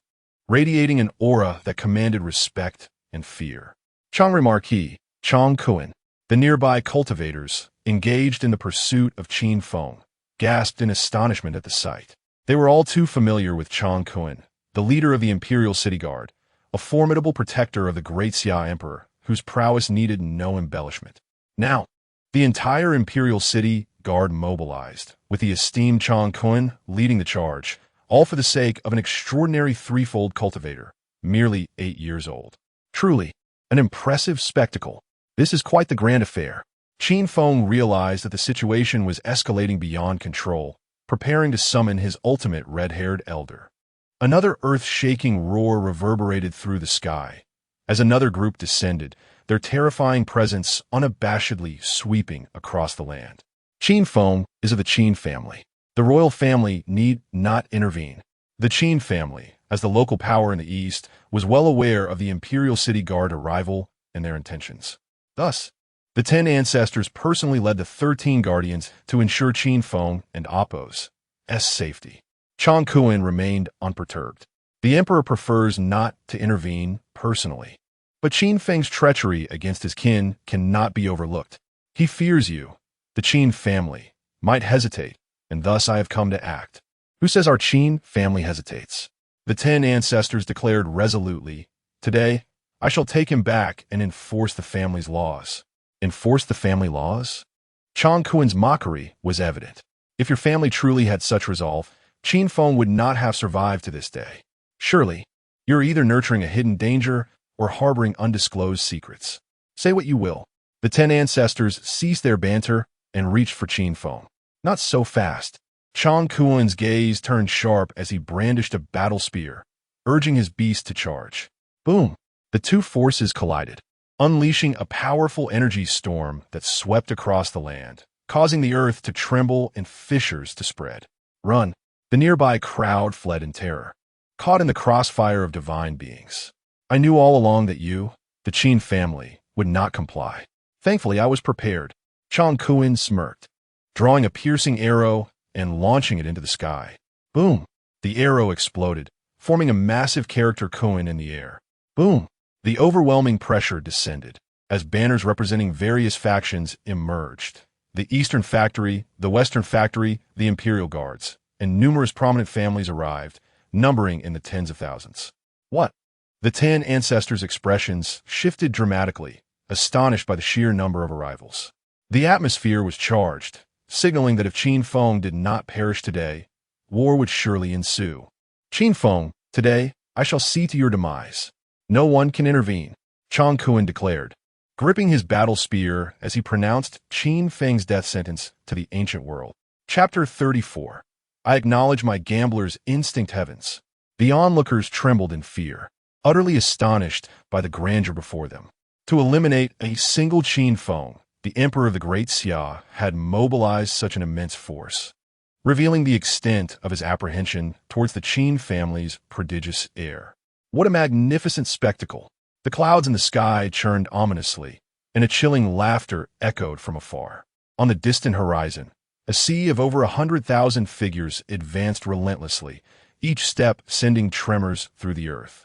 radiating an aura that commanded respect and fear. Changri Marquis, Chang Kun, the nearby cultivators, engaged in the pursuit of Qin Feng, gasped in astonishment at the sight. They were all too familiar with Chang Kun, the leader of the Imperial City Guard, a formidable protector of the Great Xia Emperor, whose prowess needed no embellishment. Now, the entire Imperial City Guard mobilized, with the esteemed Chang Kun leading the charge, all for the sake of an extraordinary threefold cultivator, merely 8 years old. Truly, an impressive spectacle. This is quite the grand affair. Qin Feng realized that the situation was escalating beyond control, preparing to summon his ultimate red-haired elder. Another earth-shaking roar reverberated through the sky. As another group descended, their terrifying presence unabashedly sweeping across the land. Qin Feng is of the Qin family. The royal family need not intervene. The Qin family, as the local power in the east, was well aware of the Imperial City Guard arrival and their intentions. Thus, the 10 ancestors personally led the 13 guardians to ensure Qin Feng and Appo's safety. Chang Kuan remained unperturbed. The emperor prefers not to intervene personally. But Qin Feng's treachery against his kin cannot be overlooked. He fears you, the Qin family, might hesitate, and thus I have come to act. Who says our Qin family hesitates? The 10 ancestors declared resolutely, today, I shall take him back and enforce the family's laws. Enforce the family laws? Chang Kuan's mockery was evident. If your family truly had such resolve, Qin Feng would not have survived to this day. Surely, you're either nurturing a hidden danger or harboring undisclosed secrets. Say what you will. The 10 ancestors ceased their banter and reached for Qin Feng. Not so fast. Chang Kuan's gaze turned sharp as he brandished a battle spear, urging his beast to charge. Boom! The two forces collided, unleashing a powerful energy storm that swept across the land, causing the earth to tremble and fissures to spread. Run! The nearby crowd fled in terror, caught in the crossfire of divine beings. I knew all along that you, the Qin family, would not comply. Thankfully, I was prepared. Chang Kuan smirked, drawing a piercing arrow and launching it into the sky. Boom! The arrow exploded, forming a massive character koan in the air. Boom! The overwhelming pressure descended, as banners representing various factions emerged. The Eastern Factory, the Western Factory, the Imperial Guards, and numerous prominent families arrived, numbering in the tens of thousands. What? The 10 ancestors' expressions shifted dramatically, astonished by the sheer number of arrivals. The atmosphere was charged, signaling that if Qin Feng did not perish today, war would surely ensue. Qin Feng, today, I shall see to your demise. No one can intervene, Chang Kuan declared, gripping his battle spear as he pronounced Qin Feng's death sentence to the ancient world. Chapter 34. I acknowledge my gambler's instinct heavens. The onlookers trembled in fear, utterly astonished by the grandeur before them. To eliminate a single Qin Feng, the emperor of the Great Xia had mobilized such an immense force, revealing the extent of his apprehension towards the Qin family's prodigious heir. What a magnificent spectacle! The clouds in the sky churned ominously, and a chilling laughter echoed from afar. On the distant horizon, a sea of over 100,000 figures advanced relentlessly, each step sending tremors through the earth.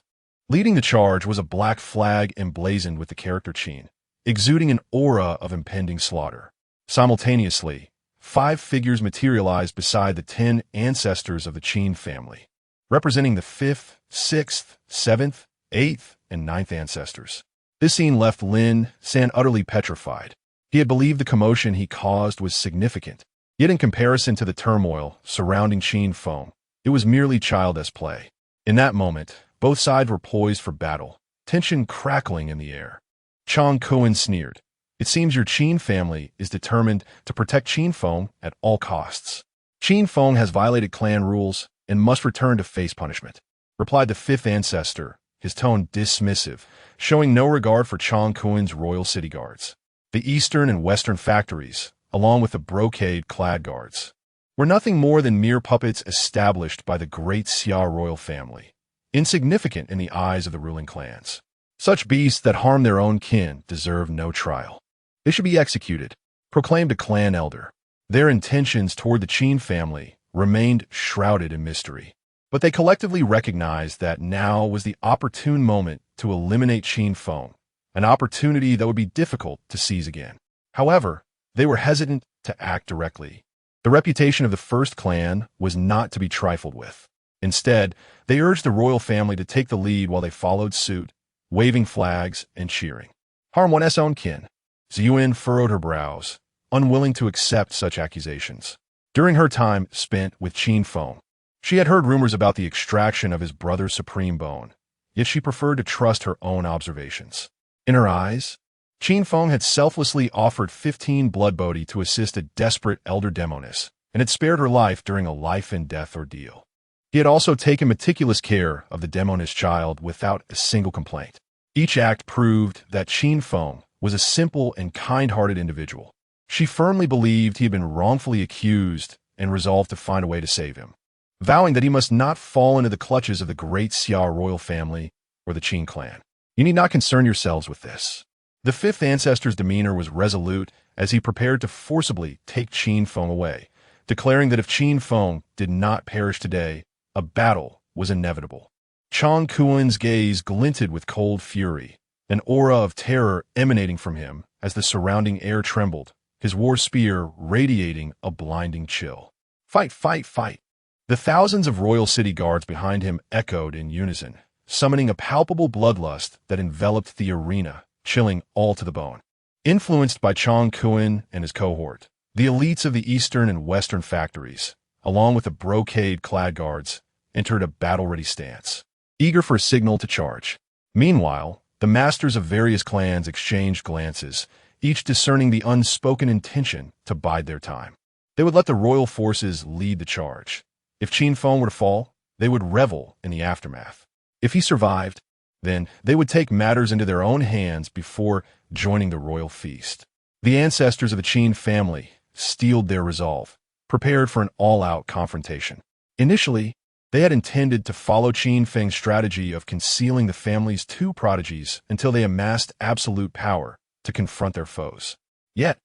Leading the charge was a black flag emblazoned with the character Qin, exuding an aura of impending slaughter. Simultaneously, 5 figures materialized beside the 10 ancestors of the Qin family, representing the 5th, 6th, 7th, 8th, and 9th ancestors. This scene left Lin San utterly petrified. He had believed the commotion he caused was significant, yet in comparison to the turmoil surrounding Qin Feng, it was merely childish play. In that moment, both sides were poised for battle, tension crackling in the air. Chang Kuan sneered. It seems your Qin family is determined to protect Qin Feng at all costs. Qin Feng has violated clan rules and must return to face punishment, replied the 5th ancestor, his tone dismissive, showing no regard for Chang Kuan's royal city guards. The Eastern and Western factories, along with the brocade-clad guards, were nothing more than mere puppets established by the Great Xia royal family, insignificant in the eyes of the ruling clans. Such beasts that harm their own kin deserve no trial. They should be executed, proclaimed a clan elder. Their intentions toward the Qin family remained shrouded in mystery, but they collectively recognized that now was the opportune moment to eliminate Qin Feng, an opportunity that would be difficult to seize again. However, they were hesitant to act directly. The reputation of the first clan was not to be trifled with. Instead, they urged the royal family to take the lead while they followed suit, waving flags and cheering. Harm one's own kin. Ziyuan furrowed her brows, unwilling to accept such accusations. During her time spent with Qin Feng, she had heard rumors about the extraction of his brother's supreme bone, yet she preferred to trust her own observations. In her eyes, Qin Feng had selflessly offered 15 blood bodhi to assist a desperate elder demoness, and had spared her life during a life-and-death ordeal. He had also taken meticulous care of the demoness child without a single complaint. Each act proved that Qin Feng was a simple and kind-hearted individual. She firmly believed he had been wrongfully accused and resolved to find a way to save him, vowing that he must not fall into the clutches of the Great Xia royal family or the Qin clan. You need not concern yourselves with this. The 5th ancestor's demeanor was resolute as he prepared to forcibly take Qin Feng away, declaring that if Qin Feng did not perish today, a battle was inevitable. Chang Kuen's gaze glinted with cold fury, an aura of terror emanating from him as the surrounding air trembled, his war spear radiating a blinding chill. Fight, fight, fight! The thousands of royal city guards behind him echoed in unison, summoning a palpable bloodlust that enveloped the arena, chilling all to the bone. Influenced by Chang Kuen and his cohort, the elites of the eastern and western factories, along with the brocade-clad guards, entered a battle-ready stance, eager for a signal to charge. Meanwhile, the masters of various clans exchanged glances, each discerning the unspoken intention to bide their time. They would let the royal forces lead the charge. If Qin Feng were to fall, they would revel in the aftermath. If he survived, then they would take matters into their own hands before joining the royal feast. The ancestors of the Qin family steeled their resolve, prepared for an all-out confrontation. Initially, they had intended to follow Qin Feng's strategy of concealing the family's two prodigies until they amassed absolute power to confront their foes. Yet,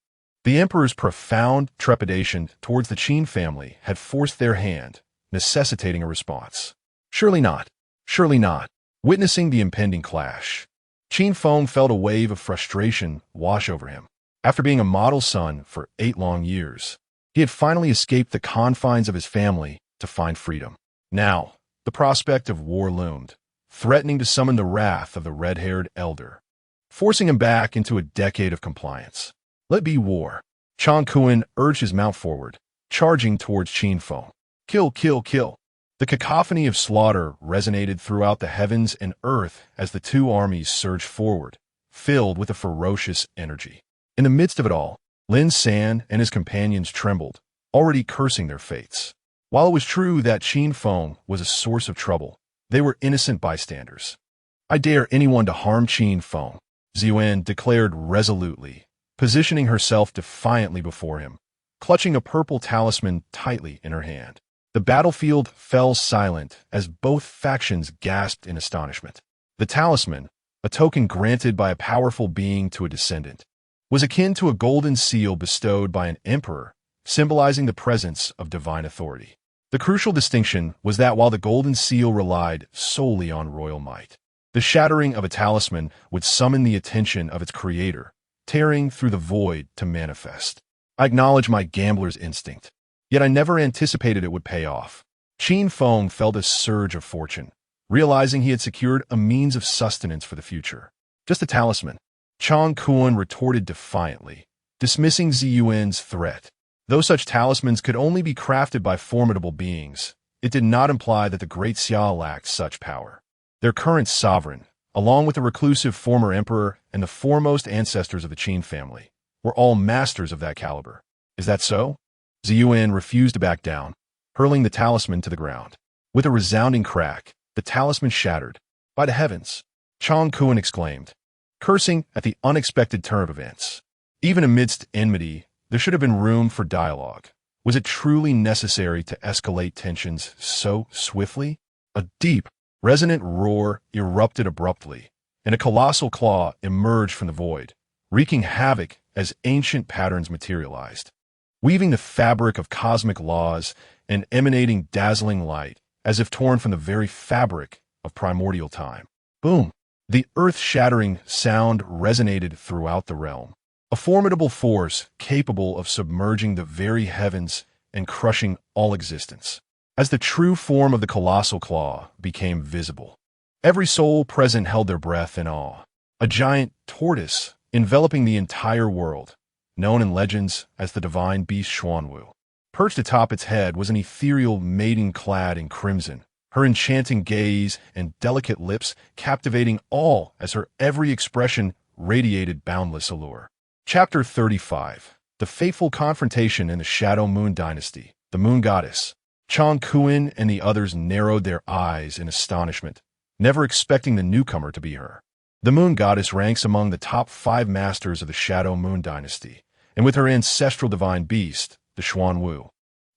the emperor's profound trepidation towards the Qin family had forced their hand, necessitating a response. Surely not. Surely not. Witnessing the impending clash, Qin Feng felt a wave of frustration wash over him. After being a model son for 8 long years, he had finally escaped the confines of his family to find freedom. Now, the prospect of war loomed, threatening to summon the wrath of the red-haired elder, forcing him back into a decade of compliance. Let be war. Chang Kuen urged his mount forward, charging towards Qin Feng. Kill, kill, kill. The cacophony of slaughter resonated throughout the heavens and earth as the two armies surged forward, filled with a ferocious energy. In the midst of it all, Lin San and his companions trembled, already cursing their fates. While it was true that Qin Feng was a source of trouble, they were innocent bystanders. I dare anyone to harm Qin Feng, Ziyuan declared resolutely, positioning herself defiantly before him, clutching a purple talisman tightly in her hand. The battlefield fell silent as both factions gasped in astonishment. The talisman, a token granted by a powerful being to a descendant, was akin to a golden seal bestowed by an emperor, symbolizing the presence of divine authority. The crucial distinction was that while the golden seal relied solely on royal might, the shattering of a talisman would summon the attention of its creator, tearing through the void to manifest. I acknowledge my gambler's instinct, yet I never anticipated it would pay off. Qin Feng felt a surge of fortune, realizing he had secured a means of sustenance for the future. Just a talisman, Chang Kuen retorted defiantly, dismissing Ziyuan's threat. Though such talismans could only be crafted by formidable beings, it did not imply that the Great Xia lacked such power. Their current sovereign, along with the reclusive former emperor and the foremost ancestors of the Qin family, were all masters of that caliber. Is that so? Ziyuan refused to back down, hurling the talisman to the ground. With a resounding crack, the talisman shattered. By the heavens! Chang Kuen exclaimed, cursing at the unexpected turn of events. Even amidst enmity, there should have been room for dialogue. Was it truly necessary to escalate tensions so swiftly? A deep, resonant roar erupted abruptly, and a colossal claw emerged from the void, wreaking havoc as ancient patterns materialized, weaving the fabric of cosmic laws and emanating dazzling light as if torn from the very fabric of primordial time. Boom! The earth-shattering sound resonated throughout the realm, a formidable force capable of submerging the very heavens and crushing all existence. As the true form of the colossal claw became visible, every soul present held their breath in awe. A giant tortoise enveloping the entire world, known in legends as the divine beast Xuanwu. Perched atop its head was an ethereal maiden clad in crimson, her enchanting gaze and delicate lips captivating all as her every expression radiated boundless allure. Chapter 35. The Fateful Confrontation in the Shadow Moon Dynasty. The Moon Goddess. Chang Kuen and the others narrowed their eyes in astonishment, never expecting the newcomer to be her. The Moon Goddess ranks among the top 5 masters of the Shadow Moon Dynasty, and with her ancestral divine beast, the Xuanwu,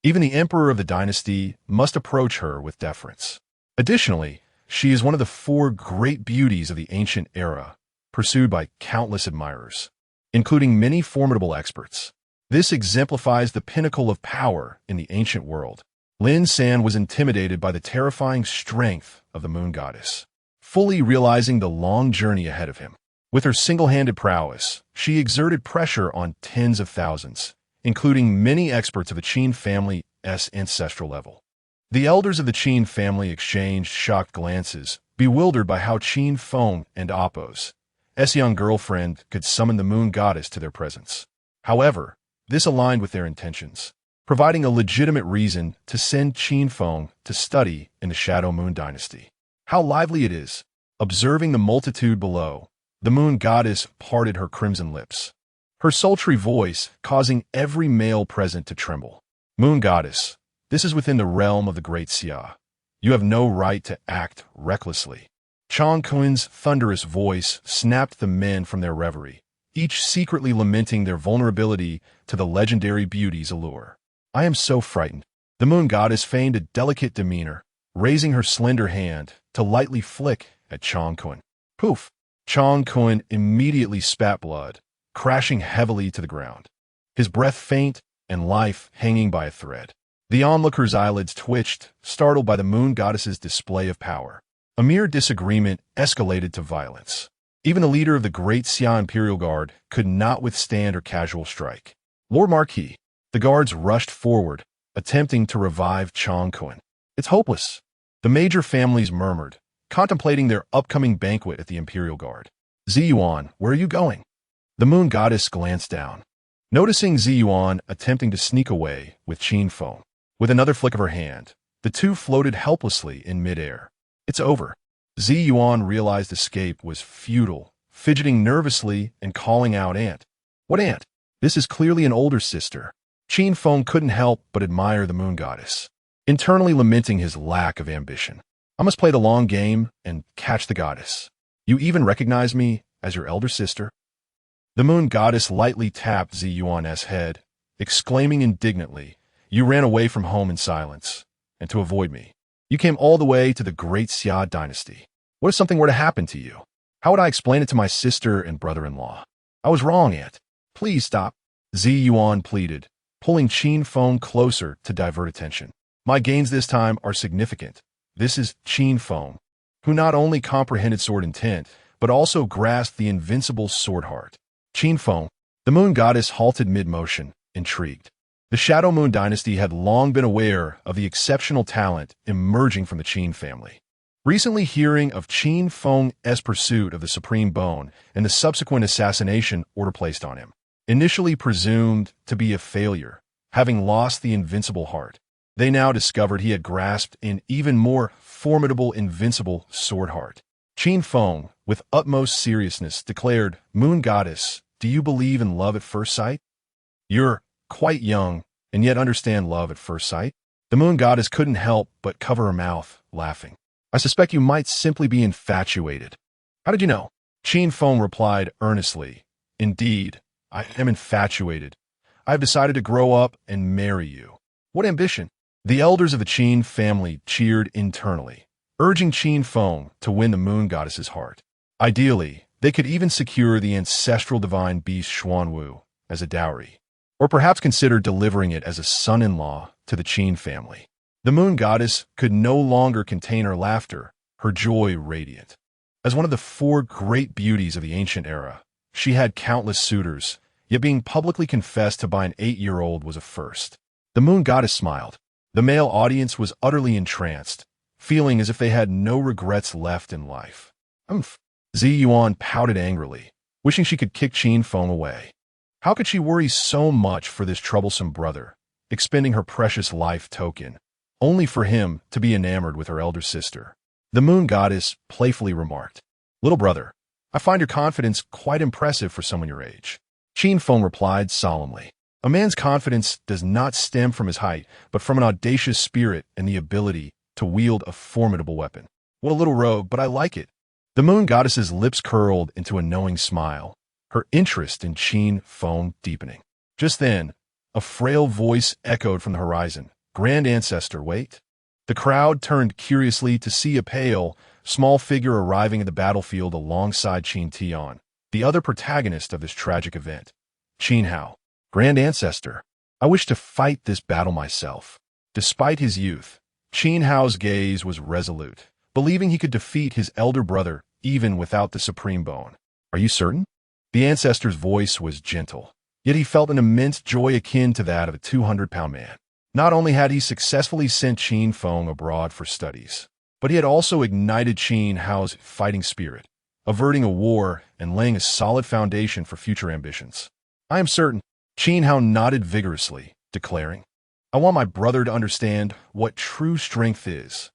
even the emperor of the dynasty must approach her with deference. Additionally, she is one of the 4 great beauties of the ancient era, pursued by countless admirers, including many formidable experts. This exemplifies the pinnacle of power in the ancient world. Lin San was intimidated by the terrifying strength of the moon goddess, fully realizing the long journey ahead of him. With her single-handed prowess, she exerted pressure on tens of thousands, including many experts of the Qin family's ancestral level. The elders of the Qin family exchanged shocked glances, bewildered by how Qin Feng and Appo's young girlfriend could summon the moon goddess to their presence. However, this aligned with their intentions, providing a legitimate reason to send Qin Feng to study in the Shadow Moon Dynasty. How lively it is! Observing the multitude below, the moon goddess parted her crimson lips, her sultry voice causing every male present to tremble. Moon goddess, this is within the realm of the great Xia. You have no right to act recklessly. Chang Kuin's thunderous voice snapped the men from their reverie, each secretly lamenting their vulnerability to the legendary beauty's allure. I am so frightened. The moon goddess feigned a delicate demeanor, raising her slender hand to lightly flick at Chang Kuin. Poof! Chang Kuin immediately spat blood, crashing heavily to the ground, his breath faint and life hanging by a thread. The onlooker's eyelids twitched, startled by the moon goddess's display of power. A mere disagreement escalated to violence. Even the leader of the Great Xia Imperial Guard could not withstand her casual strike. Lord Marquis, the guards rushed forward, attempting to revive Chang Kuin. It's hopeless, the major families murmured, contemplating their upcoming banquet at the Imperial Guard. Ziyuan, where are you going? The moon goddess glanced down, noticing Ziyuan attempting to sneak away with Qin Feng. With another flick of her hand, the two floated helplessly in midair. It's over. Ziyuan realized escape was futile, fidgeting nervously and calling out, Aunt. What aunt? This is clearly an older sister. Qin Feng couldn't help but admire the moon goddess, internally lamenting his lack of ambition. I must play the long game and catch the goddess. You even recognize me as your elder sister? The moon goddess lightly tapped Ziyuan's head, exclaiming indignantly, You ran away from home in silence, and to avoid me. You came all the way to the Great Xia Dynasty. What if something were to happen to you? How would I explain it to my sister and brother-in-law? I was wrong, Aunt. Please stop. Ziyuan pleaded, pulling Qin Feng closer to divert attention. My gains this time are significant. This is Qin Feng, who not only comprehended sword intent, but also grasped the invincible sword heart. Qin Feng, the moon goddess halted mid-motion, intrigued. The Shadow Moon Dynasty had long been aware of the exceptional talent emerging from the Qin family. Recently hearing of Qin Feng's pursuit of the Supreme Bone and the subsequent assassination order placed on him, initially presumed to be a failure, having lost the invincible heart, they now discovered he had grasped an even more formidable invincible sword heart. Qin Feng, with utmost seriousness, declared, Moon Goddess, do you believe in love at first sight? You're quite young, and yet understand love at first sight? The moon goddess couldn't help but cover her mouth, laughing. I suspect you might simply be infatuated. How did you know? Qin Feng replied earnestly, Indeed, I am infatuated. I have decided to grow up and marry you. What ambition! The elders of the Qin family cheered internally, urging Qin Feng to win the moon goddess's heart. Ideally, they could even secure the ancestral divine beast Xuanwu as a dowry, or perhaps consider delivering it as a son-in-law to the Qin family. The moon goddess could no longer contain her laughter, her joy radiant. As one of the four great beauties of the ancient era, she had countless suitors, yet being publicly confessed to by an 8-year-old was a first. The moon goddess smiled. The male audience was utterly entranced, feeling as if they had no regrets left in life. Ziyuan pouted angrily, wishing she could kick Qin Feng away. How could she worry so much for this troublesome brother, expending her precious life token, only for him to be enamored with her elder sister? The moon goddess playfully remarked, Little brother, I find your confidence quite impressive for someone your age. Qin Feng replied solemnly, A man's confidence does not stem from his height, but from an audacious spirit and the ability to wield a formidable weapon. What a little rogue, but I like it. The moon goddess's lips curled into a knowing smile, her interest in Qin Feng deepening. Just then, a frail voice echoed from the horizon. Grand Ancestor, wait. The crowd turned curiously to see a pale, small figure arriving at the battlefield alongside Qin Tian, the other protagonist of this tragic event. Qin Hao. Grand Ancestor, I wish to fight this battle myself. Despite his youth, Qin Hao's gaze was resolute, believing he could defeat his elder brother even without the supreme bone. Are you certain? The ancestor's voice was gentle, yet he felt an immense joy akin to that of a 200-pound man. Not only had he successfully sent Qin Feng abroad for studies, but he had also ignited Qin Hao's fighting spirit, averting a war and laying a solid foundation for future ambitions. I am certain. Qin Hao nodded vigorously, declaring, I want my brother to understand what true strength is.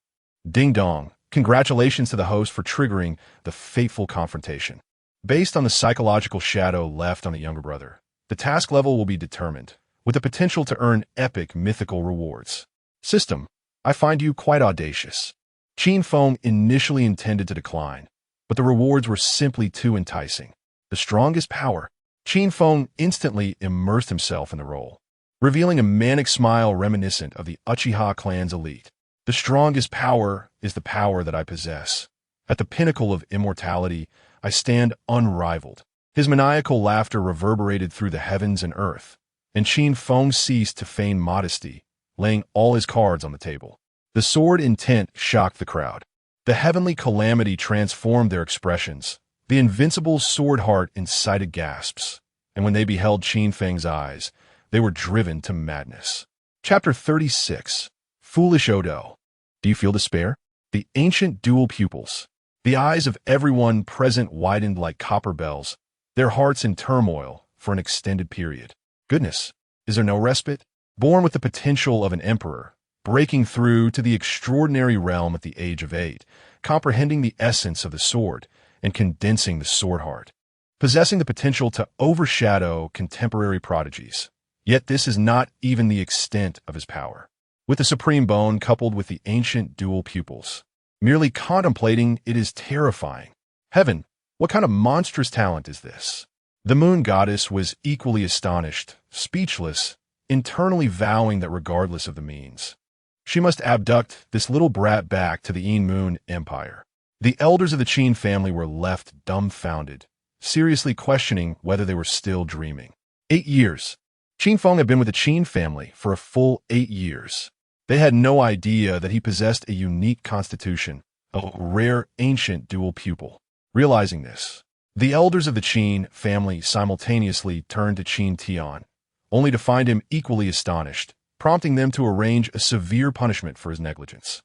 Ding dong, congratulations to the host for triggering the fateful confrontation. Based on the psychological shadow left on the younger brother, the task level will be determined, with the potential to earn epic mythical rewards. System, I find you quite audacious. Qin Feng initially intended to decline, but the rewards were simply too enticing. The strongest power. Qin Feng instantly immersed himself in the role, revealing a manic smile reminiscent of the Uchiha clan's elite. The strongest power is the power that I possess. At the pinnacle of immortality, I stand unrivaled. His maniacal laughter reverberated through the heavens and earth, and Qin Feng ceased to feign modesty, laying all his cards on the table. The sword intent shocked the crowd. The heavenly calamity transformed their expressions. The invincible sword heart incited gasps, and when they beheld Qin Feng's eyes, they were driven to madness. Chapter 36. Foolish Odo. Do you feel despair? The ancient dual pupils. The eyes of everyone present widened like copper bells, their hearts in turmoil for an extended period. Goodness, is there no respite? Born with the potential of an emperor, breaking through to the extraordinary realm at the age of 8, comprehending the essence of the sword, and condensing the sword heart, possessing the potential to overshadow contemporary prodigies. Yet this is not even the extent of his power. With the supreme bone coupled with the ancient dual pupils, merely contemplating it is terrifying. Heaven, what kind of monstrous talent is this? The moon goddess was equally astonished, speechless, internally vowing that regardless of the means, she must abduct this little brat back to the Yin Moon Empire. The elders of the Qin family were left dumbfounded, seriously questioning whether they were still dreaming. 8 years. Qin Feng had been with the Qin family for a full 8 years. They had no idea that he possessed a unique constitution, a rare ancient dual pupil. Realizing this, the elders of the Qin family simultaneously turned to Qin Tian, only to find him equally astonished, prompting them to arrange a severe punishment for his negligence.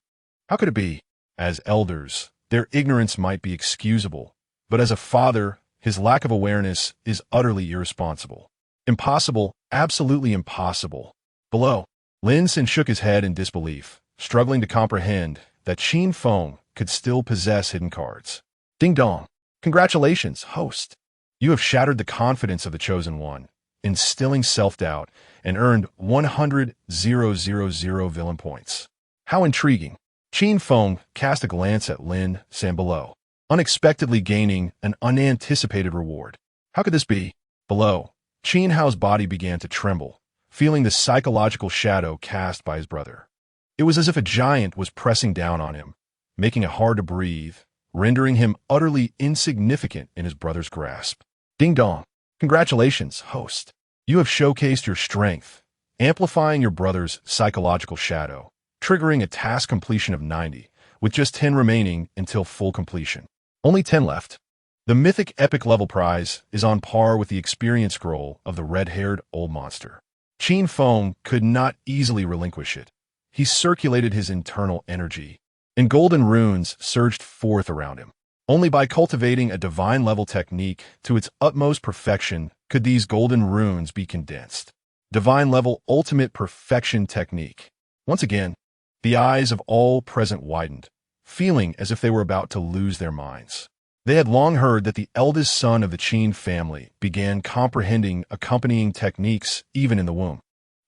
How could it be? As elders, their ignorance might be excusable, but as a father, his lack of awareness is utterly irresponsible. Impossible, absolutely impossible. Below, Lin Xin shook his head in disbelief, struggling to comprehend that Qin Feng could still possess hidden cards. Ding dong. Congratulations, host. You have shattered the confidence of the Chosen One, instilling self-doubt, and earned 100,000 villain points. How intriguing. Qin Feng cast a glance at Lin Xin below, unexpectedly gaining an unanticipated reward. How could this be? Below, Qin Hao's body began to tremble, feeling the psychological shadow cast by his brother. It was as if a giant was pressing down on him, making it hard to breathe, rendering him utterly insignificant in his brother's grasp. Ding dong. Congratulations, host. You have showcased your strength, amplifying your brother's psychological shadow, triggering a task completion of 90, with just 10 remaining until full completion. Only 10 left. The mythic epic level prize is on par with the experience scroll of the red-haired old monster. Qin Feng could not easily relinquish it. He circulated his internal energy, and golden runes surged forth around him. Only by cultivating a divine-level technique to its utmost perfection could these golden runes be condensed. Divine-level ultimate perfection technique. Once again, the eyes of all present widened, feeling as if they were about to lose their minds. They had long heard that the eldest son of the Qin family began comprehending accompanying techniques even in the womb.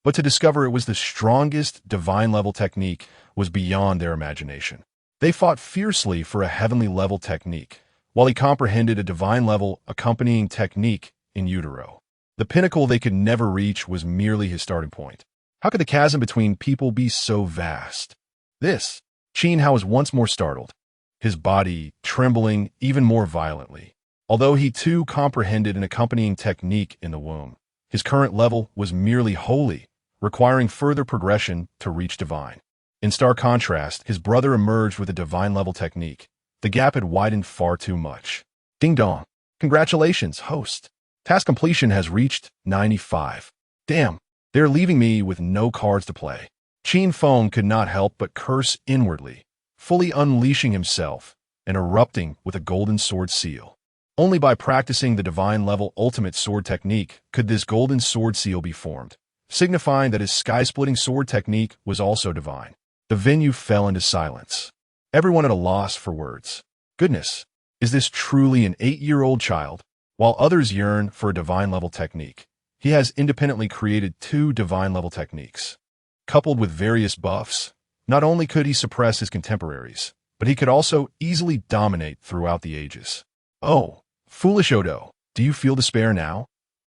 But to discover it was the strongest divine-level technique was beyond their imagination. They fought fiercely for a heavenly-level technique, while he comprehended a divine-level accompanying technique in utero. The pinnacle they could never reach was merely his starting point. How could the chasm between people be so vast? This, Qin Hao was once more startled, his body trembling even more violently. Although he too comprehended an accompanying technique in the womb, His current level was merely holy, requiring further progression to reach divine. In stark contrast, his brother emerged with a divine-level technique. The gap had widened far too much. Ding dong. Congratulations, host. Task completion has reached 95. Damn, they're leaving me with no cards to play. Qin Feng could not help but curse inwardly, fully unleashing himself and erupting with a golden sword seal. Only by practicing the divine-level ultimate sword technique could this golden sword seal be formed, signifying that his sky-splitting sword technique was also divine. The venue fell into silence. Everyone at a loss for words. Goodness, is this truly an 8-year-old child? While others yearn for a divine-level technique, he has independently created 2 divine-level techniques. Coupled with various buffs, not only could he suppress his contemporaries, but he could also easily dominate throughout the ages. Oh, foolish Odo, do you feel despair now?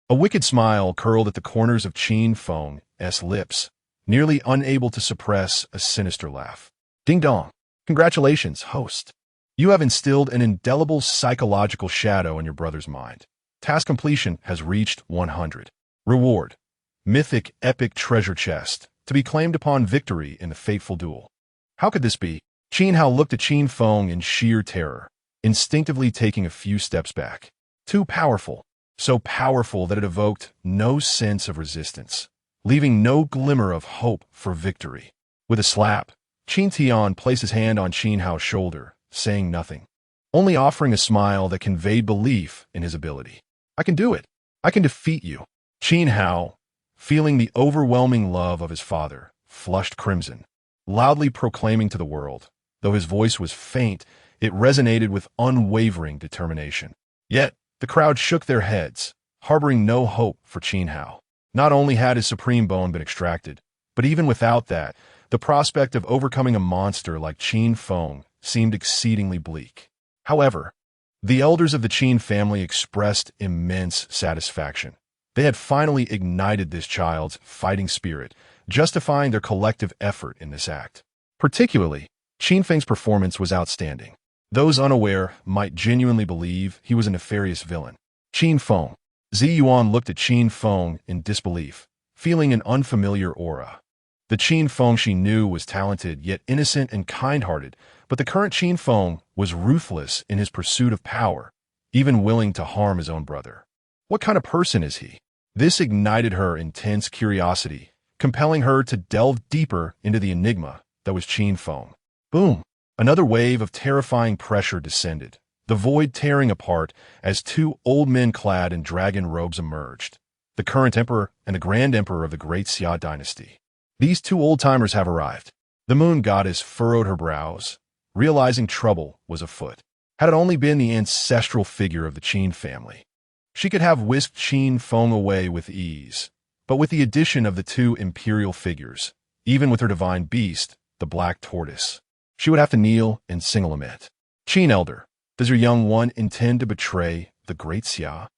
A wicked smile curled at the corners of Qin Feng's lips, nearly unable to suppress a sinister laugh. Ding dong. Congratulations, host. You have instilled an indelible psychological shadow in your brother's mind. Task completion has reached 100. Reward. Mythic epic treasure chest, to be claimed upon victory in the fateful duel. How could this be? Qin Hao looked at Qin Feng in sheer terror, instinctively taking a few steps back. Too powerful. So powerful that it evoked no sense of resistance, leaving no glimmer of hope for victory. With a slap, Qin Tian placed his hand on Qin Hao's shoulder, saying nothing, only offering a smile that conveyed belief in his ability. I can do it. I can defeat you. Qin Hao, feeling the overwhelming love of his father, flushed crimson, loudly proclaiming to the world. Though his voice was faint, it resonated with unwavering determination. Yet, the crowd shook their heads, harboring no hope for Qin Hao. Not only had his supreme bone been extracted, but even without that, the prospect of overcoming a monster like Qin Feng seemed exceedingly bleak. However, the elders of the Qin family expressed immense satisfaction. They had finally ignited this child's fighting spirit, justifying their collective effort in this act. Particularly, Qin Feng's performance was outstanding. Those unaware might genuinely believe he was a nefarious villain. Qin Feng. Zi Yuan looked at Qin Feng in disbelief, feeling an unfamiliar aura. The Qin Feng she knew was talented yet innocent and kind-hearted, but the current Qin Feng was ruthless in his pursuit of power, even willing to harm his own brother. What kind of person is he? This ignited her intense curiosity, compelling her to delve deeper into the enigma that was Qin Feng. Boom! Another wave of terrifying pressure descended, the void tearing apart as 2 old men clad in dragon robes emerged, the current emperor and the grand emperor of the great Xia dynasty. These 2 old-timers have arrived. The moon goddess furrowed her brows, realizing trouble was afoot. Had it only been the ancestral figure of the Qin family, she could have whisked Qin Feng away with ease. But with the addition of the 2 imperial figures, even with her divine beast, the black tortoise, she would have to kneel and sing a lament. Qin Elder, does your young one intend to betray the great Xia?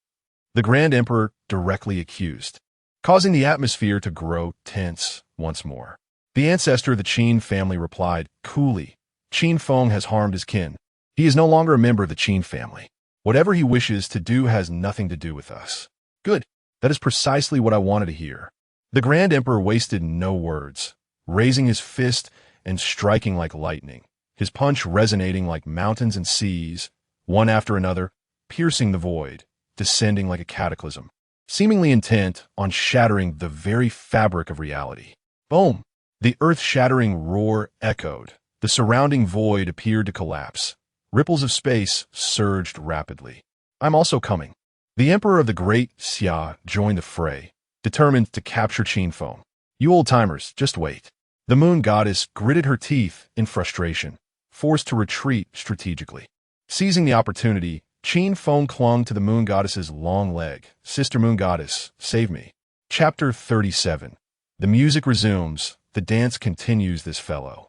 The Grand Emperor directly accused, causing the atmosphere to grow tense once more. The ancestor of the Qin family replied coolly, Qin Feng has harmed his kin. He is no longer a member of the Qin family. Whatever he wishes to do has nothing to do with us. Good. That is precisely what I wanted to hear. The Grand Emperor wasted no words, raising his fist and striking like lightning, his punch resonating like mountains and seas, one after another, piercing the void, descending like a cataclysm, seemingly intent on shattering the very fabric of reality. Boom! The earth-shattering roar echoed. The surrounding void appeared to collapse. Ripples of space surged rapidly. I'm also coming. The Emperor of the Great Xia joined the fray, determined to capture Qin Feng. You old-timers, just wait. The moon goddess gritted her teeth in frustration, forced to retreat strategically. Seizing the opportunity, Qin Feng clung to the moon goddess's long leg. Sister moon goddess, save me. Chapter 37. The music resumes. The dance continues this fellow.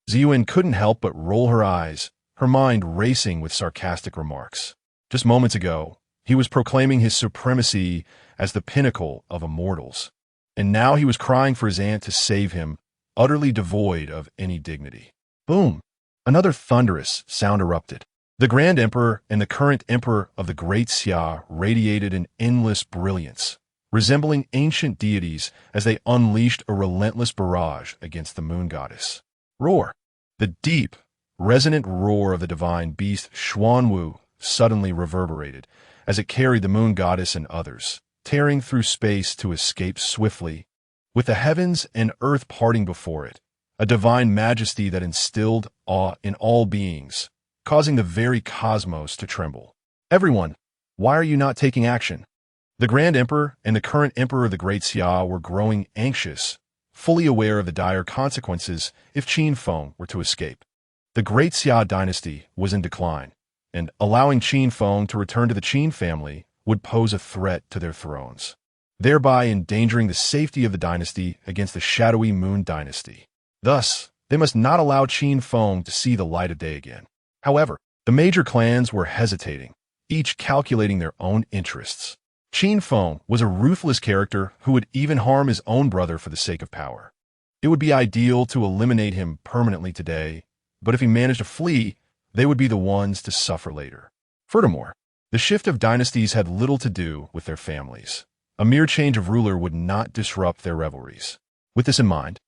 Ziyuan couldn't help but roll her eyes, her mind racing with sarcastic remarks. Just moments ago, he was proclaiming his supremacy as the pinnacle of immortals. And now he was crying for his aunt to save him, utterly devoid of any dignity. Boom! Another thunderous sound erupted. The Grand Emperor and the current Emperor of the Great Xia radiated an endless brilliance, resembling ancient deities as they unleashed a relentless barrage against the moon goddess. Roar! The deep, resonant roar of the divine beast Xuanwu suddenly reverberated as it carried the moon goddess and others, tearing through space to escape swiftly, with the heavens and earth parting before it, a divine majesty that instilled awe in all beings, causing the very cosmos to tremble. Everyone, why are you not taking action? The Grand Emperor and the current Emperor of the Great Xia were growing anxious, fully aware of the dire consequences if Qin Feng were to escape. The Great Xia dynasty was in decline, and allowing Qin Feng to return to the Qin family would pose a threat to their thrones, thereby endangering the safety of the dynasty against the shadowy Moon dynasty. Thus, they must not allow Qin Feng to see the light of day again. However, the major clans were hesitating, each calculating their own interests. Qin Feng was a ruthless character who would even harm his own brother for the sake of power. It would be ideal to eliminate him permanently today, but if he managed to flee, they would be the ones to suffer later. Furthermore, the shift of dynasties had little to do with their families. A mere change of ruler would not disrupt their revelries. With this in mind,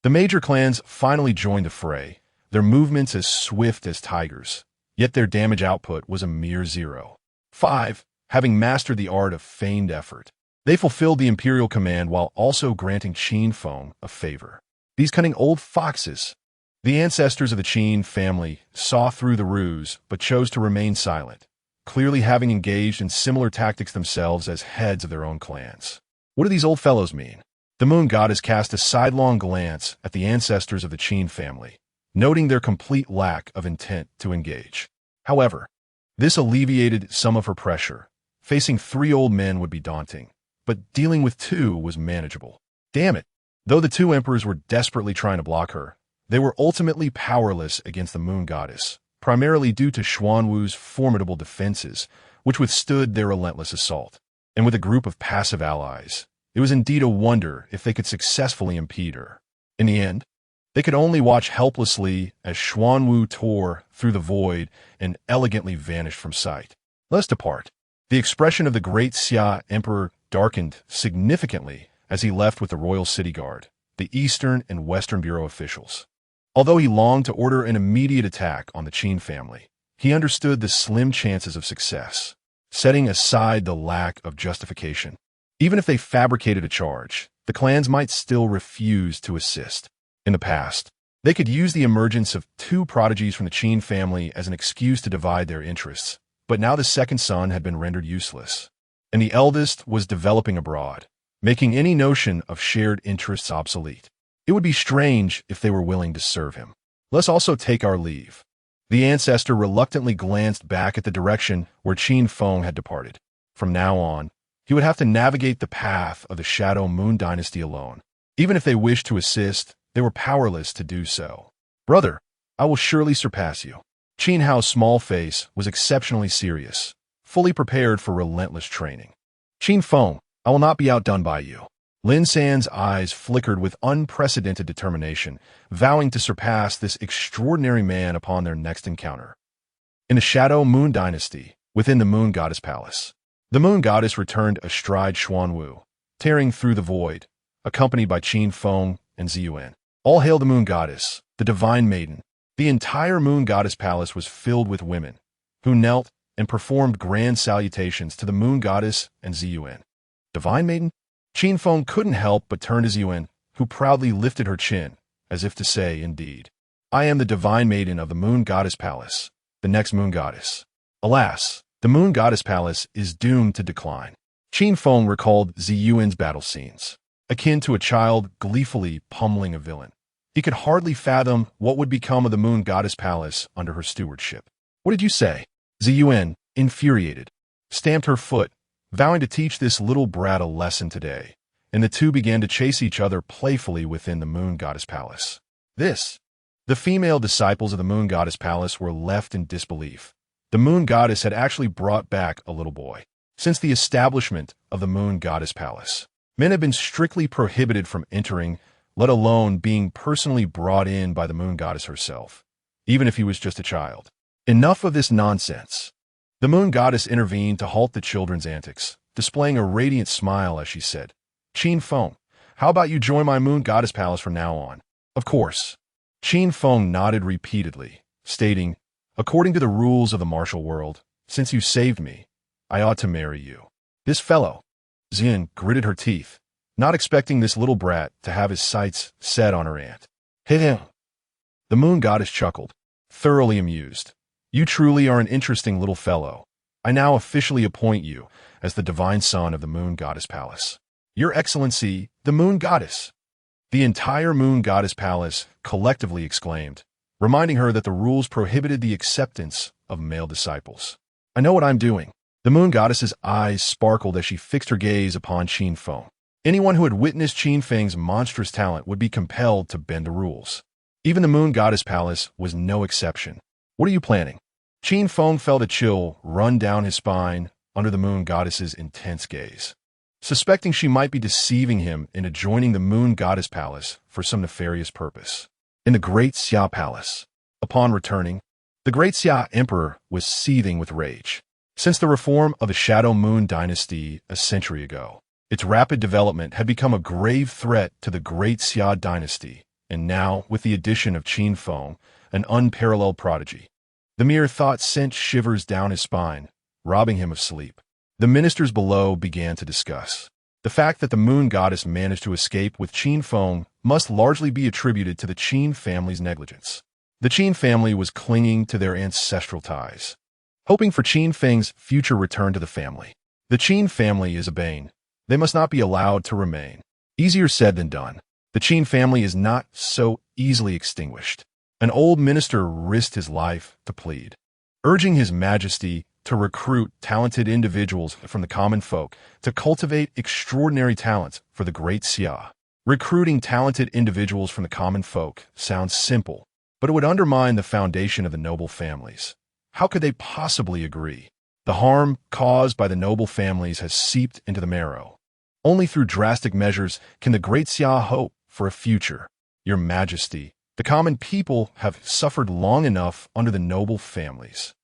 the major clans finally joined the fray, their movements as swift as tigers, yet their damage output was a mere 0. 5. Having mastered the art of feigned effort, they fulfilled the imperial command while also granting Qin Feng a favor. These cunning old foxes, the ancestors of the Qin family, saw through the ruse but chose to remain silent, clearly having engaged in similar tactics themselves as heads of their own clans. What do these old fellows mean? The moon goddess cast a sidelong glance at the ancestors of the Qin family, noting their complete lack of intent to engage. However, this alleviated some of her pressure. Facing 3 old men would be daunting, but dealing with 2 was manageable. Damn it! Though the 2 emperors were desperately trying to block her, they were ultimately powerless against the moon goddess, primarily due to Xuanwu's formidable defenses, which withstood their relentless assault. And with a group of passive allies, it was indeed a wonder if they could successfully impede her. In the end, they could only watch helplessly as Xuanwu tore through the void and elegantly vanished from sight. Let us depart. The expression of the Great Xia Emperor darkened significantly as he left with the royal city guard, the Eastern and Western Bureau officials. Although he longed to order an immediate attack on the Qin family, he understood the slim chances of success, setting aside the lack of justification. Even if they fabricated a charge, the clans might still refuse to assist. In the past, they could use the emergence of 2 prodigies from the Qin family as an excuse to divide their interests, but now the second son had been rendered useless, and the eldest was developing abroad, making any notion of shared interests obsolete. It would be strange if they were willing to serve him. Let's also take our leave. The ancestor reluctantly glanced back at the direction where Qin Feng had departed. From now on, he would have to navigate the path of the Shadow Moon Dynasty alone. Even if they wished to assist, they were powerless to do so. Brother, I will surely surpass you. Qin Hao's small face was exceptionally serious, fully prepared for relentless training. Qin Feng, I will not be outdone by you. Lin San's eyes flickered with unprecedented determination, vowing to surpass this extraordinary man upon their next encounter. In the Shadow Moon Dynasty, within the Moon Goddess Palace, the Moon Goddess returned astride Xuanwu, tearing through the void, accompanied by Qin Feng and Ziyuan. All hail the Moon Goddess, the Divine Maiden. The entire Moon Goddess Palace was filled with women, who knelt and performed grand salutations to the Moon Goddess and Ziyuan. Divine Maiden? Qin Feng couldn't help but turn to Ziyuan, who proudly lifted her chin, as if to say, indeed, I am the Divine Maiden of the Moon Goddess Palace, the next Moon Goddess. Alas, the Moon Goddess Palace is doomed to decline. Qin Feng recalled Ziyuan's battle scenes, akin to a child gleefully pummeling a villain. He could hardly fathom what would become of the Moon Goddess Palace under her stewardship. What did you say? Ziyuan, infuriated, stamped her foot, vowing to teach this little brat a lesson today, and the 2 began to chase each other playfully within the Moon Goddess Palace. The female disciples of the Moon Goddess Palace were left in disbelief. The Moon Goddess had actually brought back a little boy. Since the establishment of the Moon Goddess Palace, men had been strictly prohibited from entering, let alone being personally brought in by the Moon Goddess herself, even if he was just a child. Enough of this nonsense. The Moon Goddess intervened to halt the children's antics, displaying a radiant smile as she said, "Qin Feng, how about you join my moon goddess palace from now on?" "Of course." Qin Feng nodded repeatedly, stating, "According to the rules of the martial world, since you saved me, I ought to marry you." This fellow. Xian gritted her teeth, not expecting this little brat to have his sights set on her aunt. "Heh." The moon goddess chuckled, thoroughly amused. "You truly are an interesting little fellow. I now officially appoint you as the divine son of the moon goddess palace. Your Excellency, the moon goddess." The entire moon goddess palace collectively exclaimed, reminding her that the rules prohibited the acceptance of male disciples. "I know what I'm doing." The moon goddess's eyes sparkled as she fixed her gaze upon Qin Feng. Anyone who had witnessed Qin Feng's monstrous talent would be compelled to bend the rules. Even the moon goddess palace was no exception. "What are you planning?" Qin Feng felt a chill run down his spine under the moon goddess's intense gaze. Suspecting she might be deceiving him into joining the moon goddess palace for some nefarious purpose. In the Great Xia Palace. Upon returning, the Great Xia Emperor was seething with rage. Since the reform of the Shadow Moon Dynasty a century ago, its rapid development had become a grave threat to the Great Xia Dynasty, and now, with the addition of Qin Feng, an unparalleled prodigy, the mere thought sent shivers down his spine, robbing him of sleep. The ministers below began to discuss. The fact that the moon goddess managed to escape with Qin Feng must largely be attributed to the Qin family's negligence. The Qin family was clinging to their ancestral ties, hoping for Qin Feng's future return to the family. The Qin family is a bane. They must not be allowed to remain. Easier said than done. The Qin family is not so easily extinguished. An old minister risked his life to plead, urging His Majesty to recruit talented individuals from the common folk to cultivate extraordinary talents for the Great Xia. Recruiting talented individuals from the common folk sounds simple, but it would undermine the foundation of the noble families. How could they possibly agree? The harm caused by the noble families has seeped into the marrow. Only through drastic measures can the Great Xia hope for a future. Your Majesty, the common people have suffered long enough under the noble families.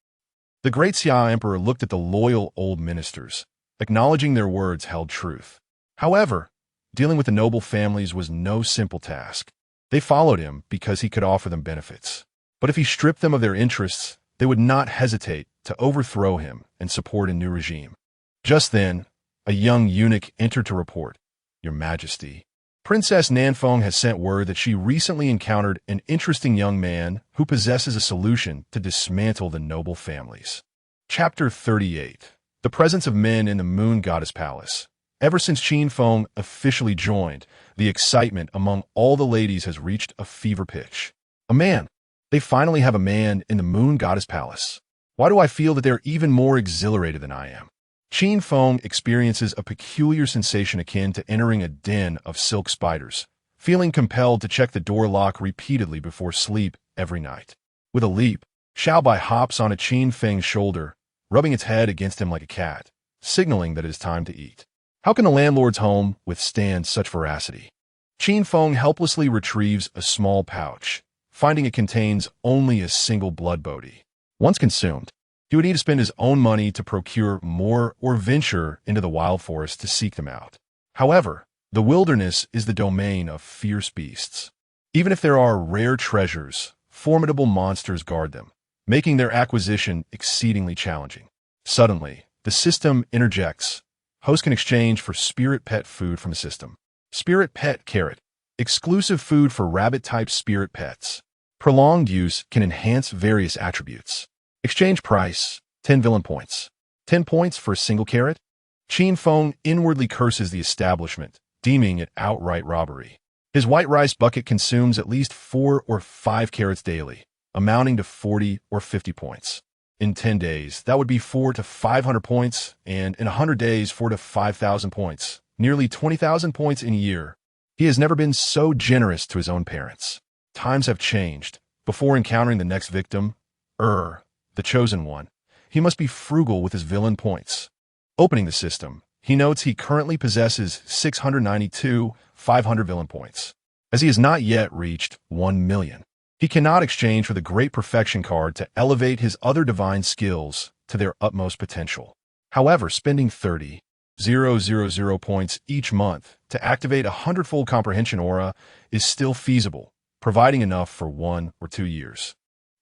The Great Xia Emperor looked at the loyal old ministers, acknowledging their words held truth. However, dealing with the noble families was no simple task. They followed him because he could offer them benefits. But if he stripped them of their interests, they would not hesitate to overthrow him and support a new regime. Just then, a young eunuch entered to report, "Your Majesty, Princess Nanfeng has sent word that she recently encountered an interesting young man who possesses a solution to dismantle the noble families." Chapter 38. The presence of men in the Moon Goddess Palace. Ever since Qin Feng officially joined, the excitement among all the ladies has reached a fever pitch. A man. They finally have a man in the Moon Goddess Palace. Why do I feel that they're even more exhilarated than I am? Qin Feng experiences a peculiar sensation akin to entering a den of silk spiders, feeling compelled to check the door lock repeatedly before sleep every night. With a leap, Xiaobai hops on a Qin Feng's shoulder, rubbing its head against him like a cat, signaling that it is time to eat. How can the landlord's home withstand such voracity? Qin Feng helplessly retrieves a small pouch, finding it contains only a single blood bodhi. Once consumed, he would need to spend his own money to procure more or venture into the wild forest to seek them out. However, the wilderness is the domain of fierce beasts. Even if there are rare treasures, formidable monsters guard them, making their acquisition exceedingly challenging. Suddenly, the system interjects. Host can exchange for spirit pet food from the system. Spirit pet carrot. Exclusive food for rabbit-type spirit pets. Prolonged use can enhance various attributes. Exchange price, 10 villain points. 10 points for a single carrot? Qin Feng inwardly curses the establishment, deeming it outright robbery. His white rice bucket consumes at least 4 or 5 carrots daily, amounting to 40 or 50 points. In 10 days, that would be 400 to 500 points, and in 100 days, 4,000 to 5,000 points, nearly 20,000 points in a year. He has never been so generous to his own parents. Times have changed. Before encountering the next victim, the chosen one, he must be frugal with his villain points. Opening the system, he notes he currently possesses 692,500 villain points. As he has not yet reached 1 million, he cannot exchange for the Great Perfection card to elevate his other divine skills to their utmost potential. However, spending 30 0.000 points each month to activate a 100-fold comprehension aura is still feasible, providing enough for 1 or 2 years.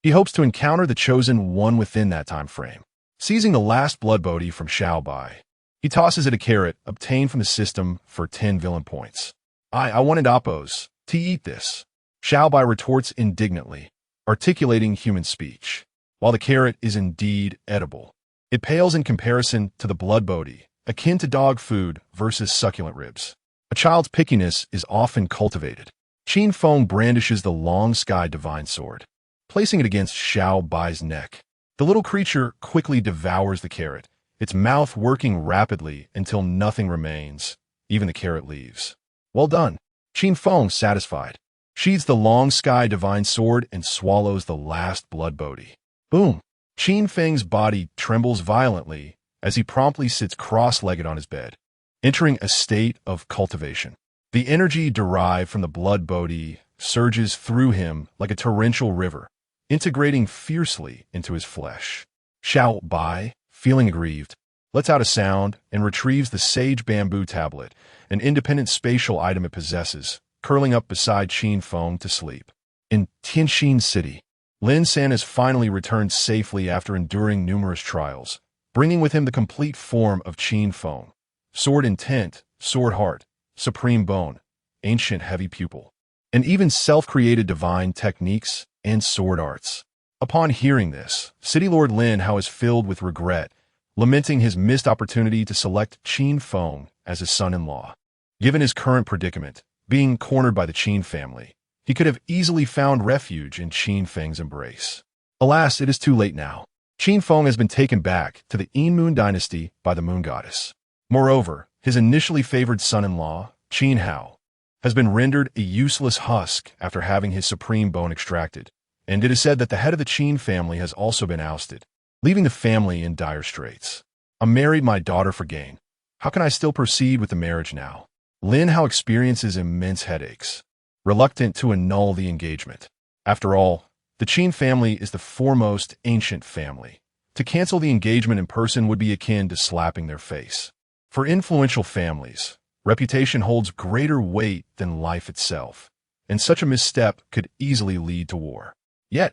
He hopes to encounter the chosen one within that time frame. Seizing the last blood bodhi from Xiao Bai, he tosses it a carrot obtained from the system for 10 villain points. I wanted Appos to eat this. Xiao Bai retorts indignantly, articulating human speech. While the carrot is indeed edible, it pales in comparison to the blood bodhi, akin to dog food versus succulent ribs. A child's pickiness is often cultivated. Qin Feng brandishes the long sky divine sword, placing it against Xiao Bai's neck. The little creature quickly devours the carrot, its mouth working rapidly until nothing remains, even the carrot leaves. Well done. Qin Feng, satisfied, sheathes the long sky divine sword and swallows the last blood bodhi. Boom! Qin Feng's body trembles violently as he promptly sits cross-legged on his bed, entering a state of cultivation. The energy derived from the blood bodhi surges through him like a torrential river, integrating fiercely into his flesh. Xiao Bai, feeling aggrieved, lets out a sound and retrieves the sage bamboo tablet, an independent spatial item it possesses, curling up beside Qin Feng to sleep. In Tianxin City, Lin San has finally returned safely after enduring numerous trials, bringing with him the complete form of Qin Feng: sword intent, sword heart, supreme bone, ancient heavy pupil, and even self-created divine techniques and sword arts. Upon hearing this, City Lord Lin Hao is filled with regret, lamenting his missed opportunity to select Qin Feng as his son-in-law. Given his current predicament, being cornered by the Qin family, he could have easily found refuge in Qin Feng's embrace. Alas, it is too late now. Qin Feng has been taken back to the Yin Moon dynasty by the Moon Goddess. Moreover, his initially favored son-in-law, Qin Hao, has been rendered a useless husk after having his supreme bone extracted, and it is said that the head of the Qin family has also been ousted, leaving the family in dire straits. I married my daughter for gain. How can I still proceed with the marriage now? Lin Hao experiences immense headaches, reluctant to annul the engagement. After all, the Qin family is the foremost ancient family. To cancel the engagement in person would be akin to slapping their face. For influential families, reputation holds greater weight than life itself, and such a misstep could easily lead to war. Yet,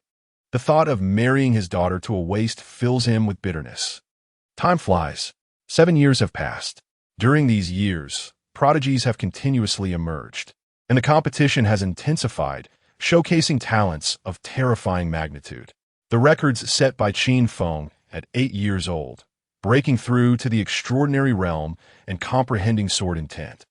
the thought of marrying his daughter to a waste fills him with bitterness. Time flies. 7 years have passed. During these years, prodigies have continuously emerged, and the competition has intensified, showcasing talents of terrifying magnitude. The records set by Qin Feng at 8 years old, breaking through to the extraordinary realm and comprehending sword intent,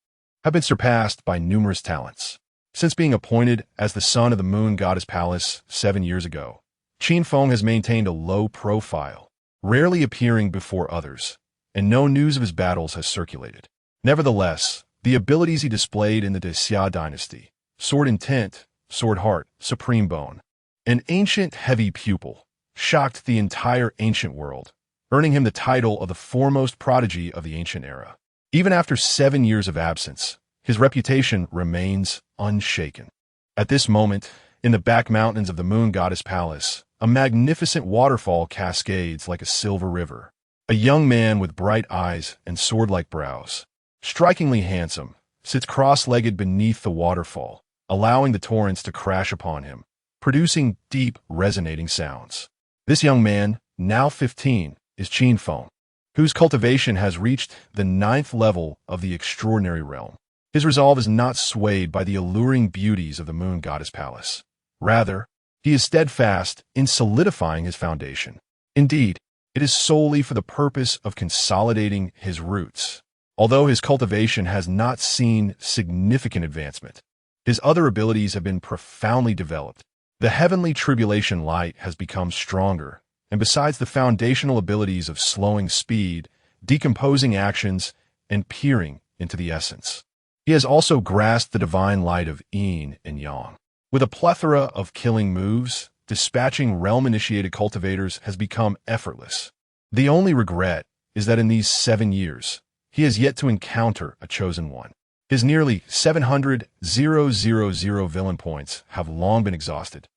have been surpassed by numerous talents. Since being appointed as the son of the Moon Goddess Palace 7 years ago, Qin Feng has maintained a low profile, rarely appearing before others, and no news of his battles has circulated. Nevertheless, the abilities he displayed in the Xia dynasty, sword intent, sword heart, supreme bone, an ancient heavy pupil, shocked the entire ancient world, earning him the title of the foremost prodigy of the ancient era. Even after 7 years of absence, his reputation remains unshaken. At this moment, in the back mountains of the Moon Goddess Palace, a magnificent waterfall cascades like a silver river. A young man with bright eyes and sword-like brows, strikingly handsome, sits cross-legged beneath the waterfall, allowing the torrents to crash upon him, producing deep, resonating sounds. This young man, now 15, is Qin Feng, whose cultivation has reached the 9th level of the extraordinary realm. His resolve is not swayed by the alluring beauties of the Moon Goddess Palace. Rather, he is steadfast in solidifying his foundation. Indeed, it is solely for the purpose of consolidating his roots. Although his cultivation has not seen significant advancement, his other abilities have been profoundly developed. The heavenly tribulation light has become stronger, and besides the foundational abilities of slowing speed, decomposing actions, and peering into the essence, he has also grasped the divine light of yin and yang. With a plethora of killing moves, dispatching realm-initiated cultivators has become effortless. The only regret is that in these 7 years, he has yet to encounter a chosen one. His nearly 700,000 villain points have long been exhausted,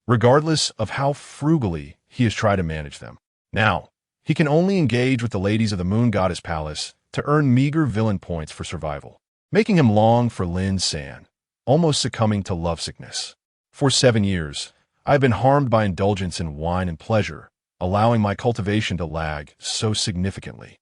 regardless of how frugally he has tried to manage them. Now, He can only engage with the ladies of the Moon Goddess Palace to earn meager villain points for survival, making him long for Lin San, almost succumbing to lovesickness. For 7 years, I have been harmed by indulgence in wine and pleasure, allowing my cultivation to lag so significantly.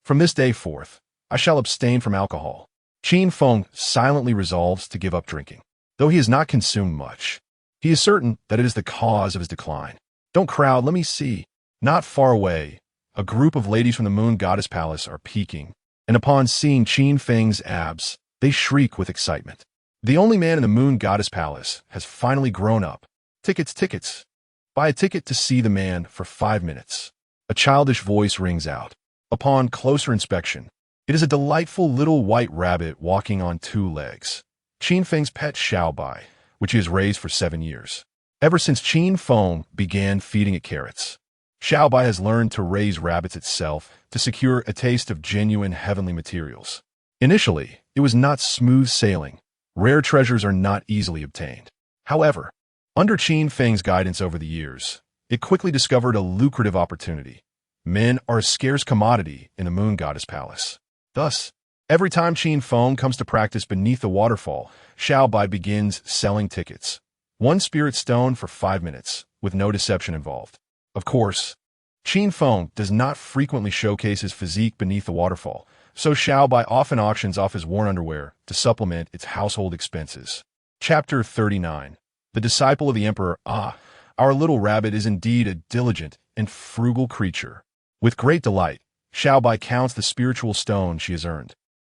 From this day forth, I shall abstain from alcohol. Qin Feng silently resolves to give up drinking. Though he has not consumed much, he is certain that it is the cause of his decline. Don't crowd, let me see. Not far away, a group of ladies from the Moon Goddess Palace are peeking, and upon seeing Qin Feng's abs, they shriek with excitement. The only man in the Moon Goddess Palace has finally grown up. Tickets, tickets. Buy a ticket to see the man for 5 minutes. A childish voice rings out. Upon closer inspection, it is a delightful little white rabbit walking on 2 legs. Qin Feng's pet Xiaobai, which he has raised for 7 years. Ever since Qin Feng began feeding it carrots, Xiaobai has learned to raise rabbits itself to secure a taste of genuine heavenly materials. Initially, it was not smooth sailing. Rare treasures are not easily obtained. However, under Qin Feng's guidance over the years, it quickly discovered a lucrative opportunity. Men are a scarce commodity in the Moon Goddess Palace. Thus, every time Qin Feng comes to practice beneath the waterfall, Xiaobai begins selling tickets. 1 spirit stone for 5 minutes, with no deception involved. Of course, Qin Feng does not frequently showcase his physique beneath the waterfall, so Xiaobai often auctions off his worn underwear to supplement its household expenses. Chapter 39. The Disciple of the Emperor. Our little rabbit is indeed a diligent and frugal creature. With great delight, Xiaobai counts the spiritual stone she has earned,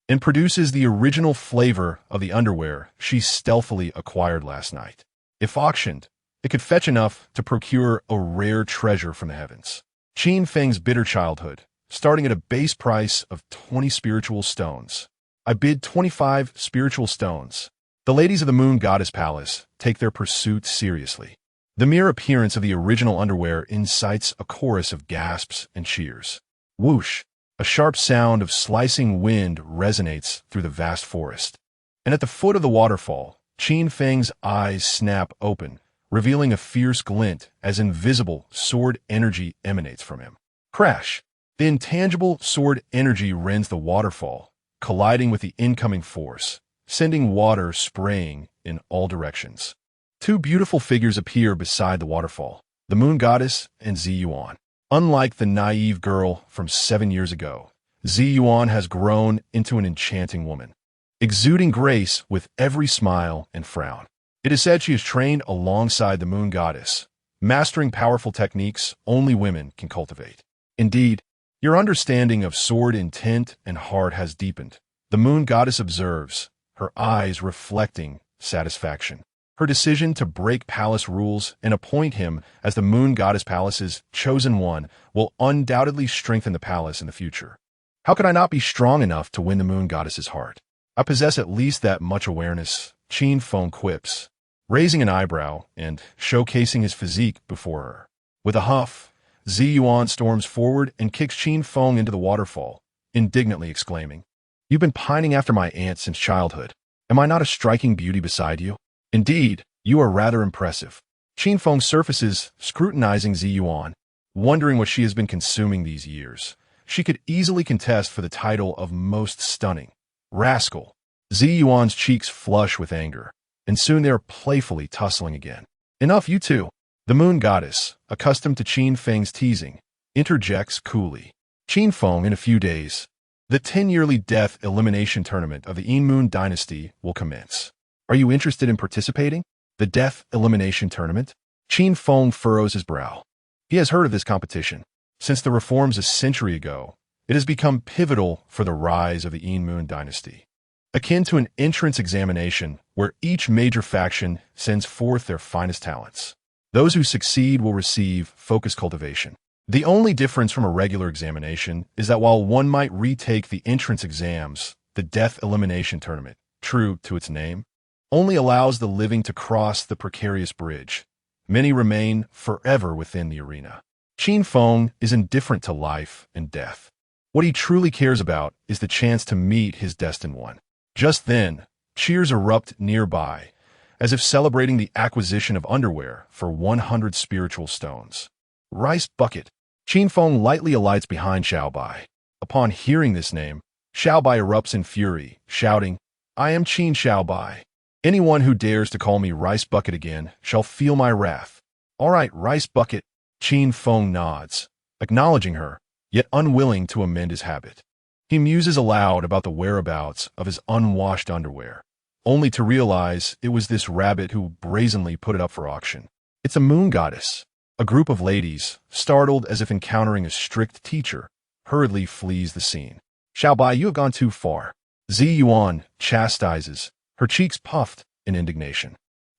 and produces the original flavor of the underwear she stealthily acquired last night. If auctioned, it could fetch enough to procure a rare treasure from the heavens. Qin Feng's bitter childhood, starting at a base price of 20 spiritual stones. I bid 25 spiritual stones. The ladies of the Moon Goddess Palace take their pursuit seriously. The mere appearance of the original underwear incites a chorus of gasps and cheers. Whoosh! A sharp sound of slicing wind resonates through the vast forest. And at the foot of the waterfall, Qin Feng's eyes snap open, revealing a fierce glint as invisible sword energy emanates from him. Crash! The intangible sword energy rends the waterfall, colliding with the incoming force, sending water spraying in all directions. 2 beautiful figures appear beside the waterfall, the Moon Goddess and Ziyuan. Unlike the naive girl from 7 years ago, Ziyuan has grown into an enchanting woman, exuding grace with every smile and frown. It is said she is trained alongside the Moon Goddess, mastering powerful techniques only women can cultivate. Indeed, your understanding of sword intent and heart has deepened. The Moon Goddess observes, her eyes reflecting satisfaction. Her decision to break palace rules and appoint him as the Moon Goddess Palace's chosen one will undoubtedly strengthen the palace in the future. How could I not be strong enough to win the Moon Goddess's heart? I possess at least that much awareness, Qin Feng quips, raising an eyebrow and showcasing his physique before her. With a huff, Ziyuan storms forward and kicks Qin Feng into the waterfall, indignantly exclaiming, "You've been pining after my aunt since childhood. Am I not a striking beauty beside you? Indeed, you are rather impressive." Qin Feng surfaces, scrutinizing Ziyuan, wondering what she has been consuming these years. She could easily contest for the title of most stunning. Rascal! Ziyuan's cheeks flush with anger, and soon they are playfully tussling again. Enough, you two. The Moon Goddess, accustomed to Qin Feng's teasing, interjects coolly. Qin Feng, in a few days, the 10-yearly death elimination tournament of the Yin Moon Dynasty will commence. Are you interested in participating? The death elimination tournament? Qin Feng furrows his brow. He has heard of this competition. Since the reforms a century ago, it has become pivotal for the rise of the Yin Moon Dynasty. Akin to an entrance examination where each major faction sends forth their finest talents. Those who succeed will receive focused cultivation. The only difference from a regular examination is that while one might retake the entrance exams, the death elimination tournament, true to its name, only allows the living to cross the precarious bridge. Many remain forever within the arena. Qin Feng is indifferent to life and death. What he truly cares about is the chance to meet his destined one. Just then, cheers erupt nearby, as if celebrating the acquisition of underwear for 100 spiritual stones. Rice bucket. Qin Feng lightly alights behind Xiaobai. Upon hearing this name, Xiaobai erupts in fury, shouting, "I am Qin Xiaobai. Anyone who dares to call me Rice Bucket again shall feel my wrath." "All right, Rice Bucket," Qin Feng nods, acknowledging her, yet unwilling to amend his habit. He muses aloud about the whereabouts of his unwashed underwear, only to realize it was this rabbit who brazenly put it up for auction. It's a moon goddess. A group of ladies, startled as if encountering a strict teacher, hurriedly flees the scene. "Xiaobai, you have gone too far." Zi Yuan chastises, her cheeks puffed in indignation.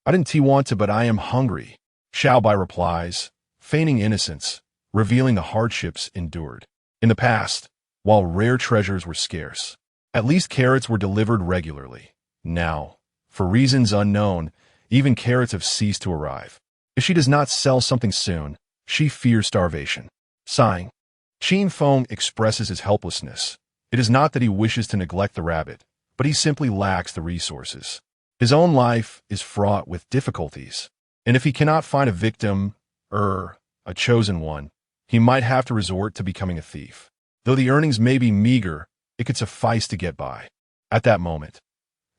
"I didn't want to, but I am hungry," Xiaobai replies, feigning innocence, revealing the hardships endured. In the past, while rare treasures were scarce, at least carrots were delivered regularly. Now, for reasons unknown, even carrots have ceased to arrive. If she does not sell something soon, she fears starvation. Sighing, Qin Feng expresses his helplessness. It is not that he wishes to neglect the rabbit, but he simply lacks the resources. His own life is fraught with difficulties, and if he cannot find a victim, a chosen one, he might have to resort to becoming a thief. Though the earnings may be meager, it could suffice to get by. At that moment,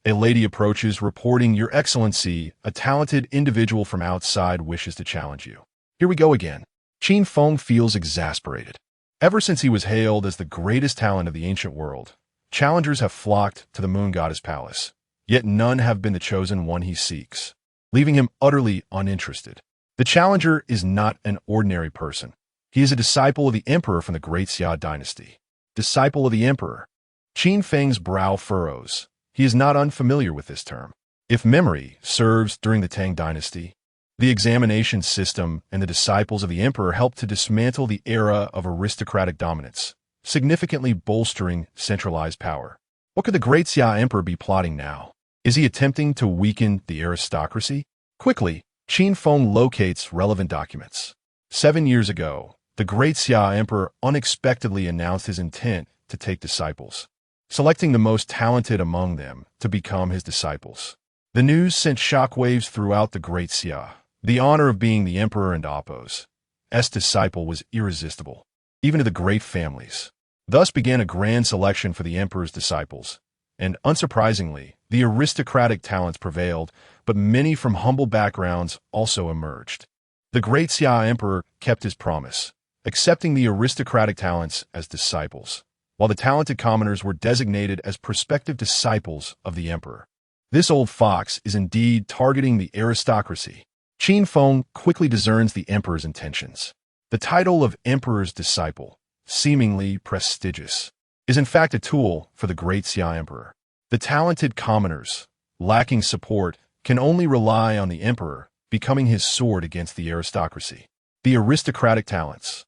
a lady approaches, reporting, "Your Excellency, a talented individual from outside wishes to challenge you." Here we go again. Qin Feng feels exasperated. Ever since he was hailed as the greatest talent of the ancient world, challengers have flocked to the moon goddess palace, yet none have been the chosen one he seeks, leaving him utterly uninterested. The challenger is not an ordinary person. He is a disciple of the emperor from the Great Xia dynasty. Disciple of the emperor. Qin Feng's brow furrows. He is not unfamiliar with this term. If memory serves, during the Tang dynasty, the examination system and the disciples of the emperor helped to dismantle the era of aristocratic dominance, significantly bolstering centralized power. What could the Great Xia emperor be plotting now? Is he attempting to weaken the aristocracy? Quickly, Qin Feng locates relevant documents. 7 years ago, the Great Xia emperor unexpectedly announced his intent to take disciples, selecting the most talented among them to become his disciples. The news sent shockwaves throughout the Great Xia. The honor of being the emperor and Appo's disciple was irresistible, even to the great families. Thus began a grand selection for the emperor's disciples, and unsurprisingly, the aristocratic talents prevailed, but many from humble backgrounds also emerged. The Great Xia emperor kept his promise, accepting the aristocratic talents as disciples, while the talented commoners were designated as prospective disciples of the emperor. This old fox is indeed targeting the aristocracy. Qin Feng quickly discerns the emperor's intentions. The title of emperor's disciple, seemingly prestigious, is in fact a tool for the Great Xia emperor. The talented commoners, lacking support, can only rely on the emperor, becoming his sword against the aristocracy. The aristocratic talents,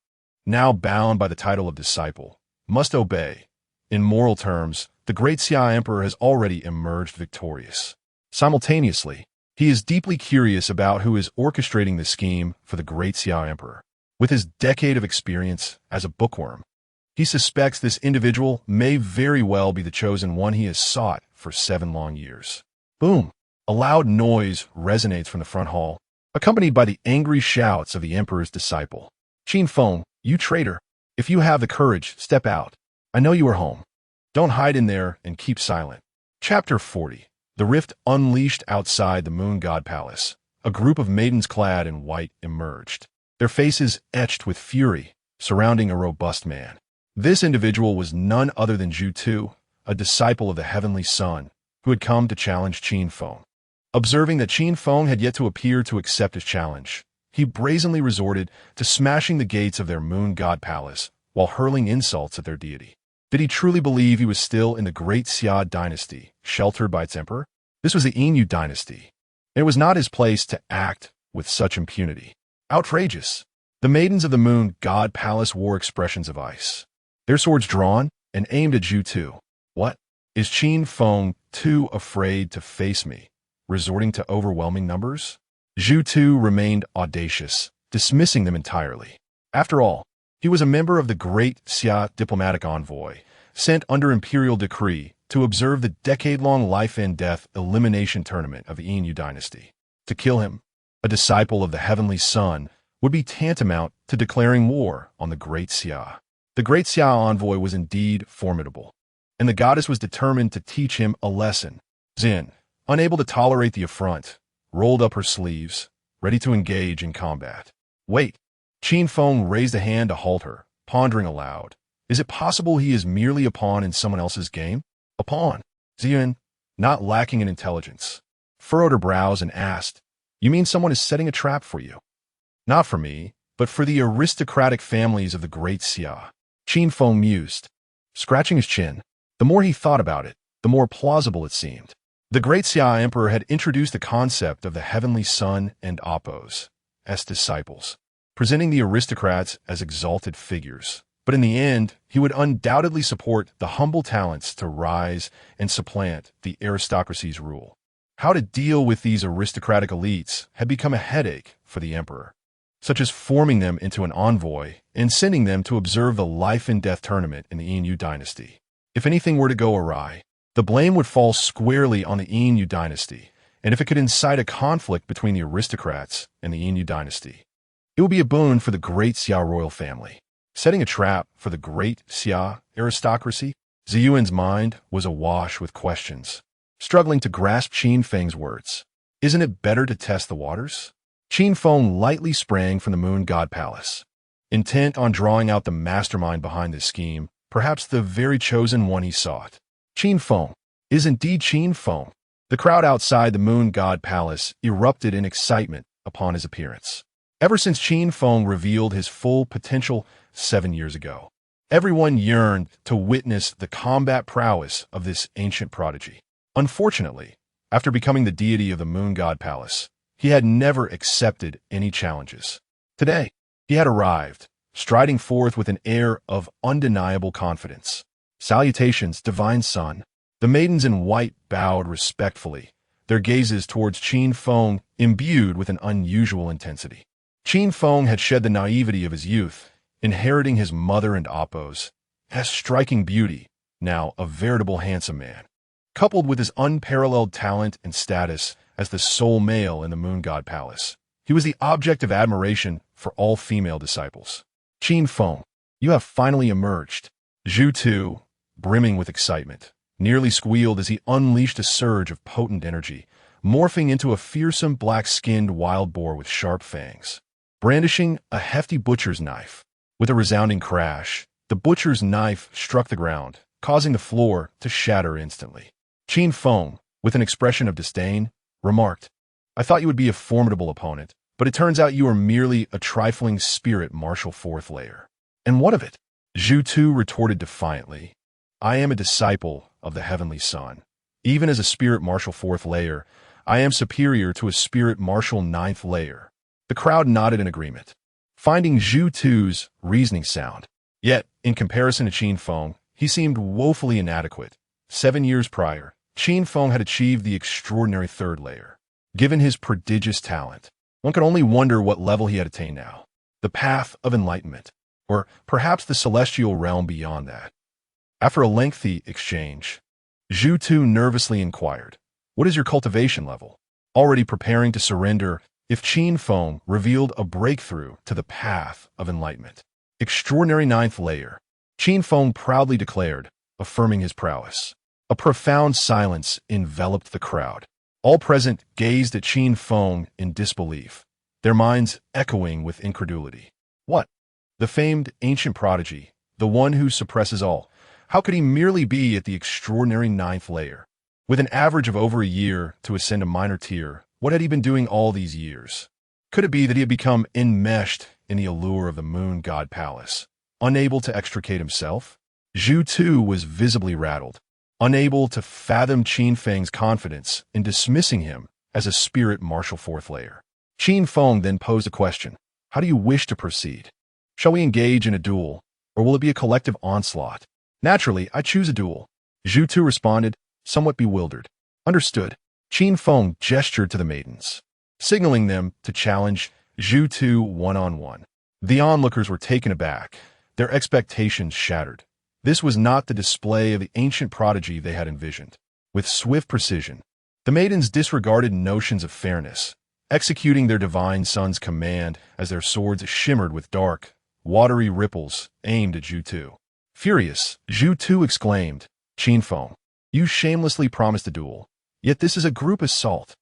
now bound by the title of disciple, must obey. In moral terms, the Great Xia emperor has already emerged victorious. Simultaneously, he is deeply curious about who is orchestrating the scheme for the Great Xia emperor. With his decade of experience as a bookworm, he suspects this individual may very well be the chosen one he has sought for 7 long years. Boom! A loud noise resonates from the front hall, accompanied by the angry shouts of the emperor's disciple. "Qin Feng, you traitor! If you have the courage, step out. I know you are home. Don't hide in there and keep silent." Chapter 40. The Rift unleashed outside the Moon God Palace. A group of maidens clad in white emerged, their faces etched with fury, surrounding a robust man. This individual was none other than Zhu Tu, a disciple of the Heavenly Sun, who had come to challenge Qin Feng. Observing that Qin Feng had yet to appear to accept his challenge, he brazenly resorted to smashing the gates of their Moon God Palace while hurling insults at their deity. Did he truly believe he was still in the Great Xia dynasty, sheltered by its emperor? This was the Yin dynasty, and it was not his place to act with such impunity. Outrageous! The maidens of the Moon God Palace wore expressions of ice, their swords drawn and aimed at Zhu Tu. What? Is Qin Feng too afraid to face me, resorting to overwhelming numbers? Zhu Tu remained audacious, dismissing them entirely. After all, he was a member of the Great Xia diplomatic envoy, sent under imperial decree to observe the decade-long life and death elimination tournament of the Yin dynasty. To kill him, a disciple of the Heavenly Sun, would be tantamount to declaring war on the Great Xia. The Great Xia envoy was indeed formidable, and the goddess was determined to teach him a lesson. Xin, unable to tolerate the affront, rolled up her sleeves, ready to engage in combat. Wait! Qin Feng raised a hand to halt her, pondering aloud. Is it possible he is merely a pawn in someone else's game? A pawn? Xin, not lacking in intelligence, furrowed her brows and asked, You mean someone is setting a trap for you? Not for me, but for the aristocratic families of the Great Xia. Qin Feng mused, scratching his chin. The more he thought about it, the more plausible it seemed. The Great Xia Emperor had introduced the concept of the Heavenly Son and Oppos as disciples, presenting the aristocrats as exalted figures. But in the end, he would undoubtedly support the humble talents to rise and supplant the aristocracy's rule. How to deal with these aristocratic elites had become a headache for the emperor, such as forming them into an envoy and sending them to observe the life-and-death tournament in the Yin dynasty. If anything were to go awry, the blame would fall squarely on the Yin dynasty, and if it could incite a conflict between the aristocrats and the Yin dynasty, it would be a boon for the Great Xia royal family. Setting a trap for the Great Xia aristocracy? Ziyuan's mind was awash with questions, struggling to grasp Qin Feng's words. Isn't it better to test the waters? Qin Feng lightly sprang from the Moon God Palace, intent on drawing out the mastermind behind this scheme, perhaps the very chosen one he sought. Qin Feng is indeed Qin Feng. The crowd outside the Moon God Palace erupted in excitement upon his appearance. Ever since Qin Feng revealed his full potential 7 years ago, everyone yearned to witness the combat prowess of this ancient prodigy. Unfortunately, after becoming the deity of the Moon God Palace, he had never accepted any challenges. Today, he had arrived, striding forth with an air of undeniable confidence. Salutations, divine son. The maidens in white bowed respectfully, their gazes towards Qin Feng imbued with an unusual intensity. Qin Feng had shed the naivety of his youth, inheriting his mother and Oppos as striking beauty, now a veritable handsome man. Coupled with his unparalleled talent and status as the sole male in the Moon God Palace, he was the object of admiration for all female disciples. Qin Feng, you have finally emerged. Zhu Tu, brimming with excitement, nearly squealed as he unleashed a surge of potent energy, morphing into a fearsome black-skinned wild boar with sharp fangs. Brandishing a hefty butcher's knife. With a resounding crash, the butcher's knife struck the ground, causing the floor to shatter instantly. Qin Feng, with an expression of disdain, remarked, I thought you would be a formidable opponent, but it turns out you are merely a trifling spirit martial fourth layer. And what of it? Zhu Tu retorted defiantly, I am a disciple of the Heavenly Son. Even as a spirit martial fourth layer, I am superior to a spirit martial ninth layer. The crowd nodded in agreement, finding Zhu Tu's reasoning sound. Yet, in comparison to Qin Feng, he seemed woefully inadequate. 7 years prior, Qin Feng had achieved the extraordinary third layer. Given his prodigious talent, one could only wonder what level he had attained now. The path of enlightenment, or perhaps the celestial realm beyond that. After a lengthy exchange, Zhu Tu nervously inquired, What is your cultivation level? Already preparing to surrender if Qin Feng revealed a breakthrough to the path of enlightenment. Extraordinary ninth layer, Qin Feng proudly declared, affirming his prowess. A profound silence enveloped the crowd. All present gazed at Qin Feng in disbelief, their minds echoing with incredulity. What? The famed ancient prodigy, the one who suppresses all. How could he merely be at the extraordinary ninth layer? With an average of over a year to ascend a minor tier, what had he been doing all these years? Could it be that he had become enmeshed in the allure of the Moon God Palace, unable to extricate himself? Zhu Tu was visibly rattled, unable to fathom Qin Feng's confidence in dismissing him as a spirit martial fourth layer. Qin Feng then posed a question. How do you wish to proceed? Shall we engage in a duel, or will it be a collective onslaught? Naturally, I choose a duel. Zhu Tu responded, somewhat bewildered. Understood. Qin Feng gestured to the maidens, signaling them to challenge Zhu Tu one-on-one. The onlookers were taken aback, their expectations shattered. This was not the display of the ancient prodigy they had envisioned. With swift precision, the maidens disregarded notions of fairness, executing their divine son's command as their swords shimmered with dark, watery ripples aimed at Zhu Tu. Furious, Zhu Tu exclaimed, "Qin Feng, you shamelessly promised a duel, yet this is a group assault.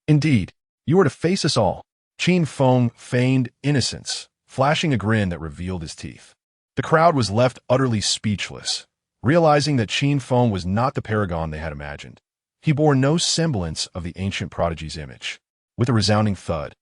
Indeed, you are to face us all." Qin Feng feigned innocence, flashing a grin that revealed his teeth. The crowd was left utterly speechless, realizing that Qin Feng was not the paragon they had imagined. He bore no semblance of the ancient prodigy's image. With a resounding thud,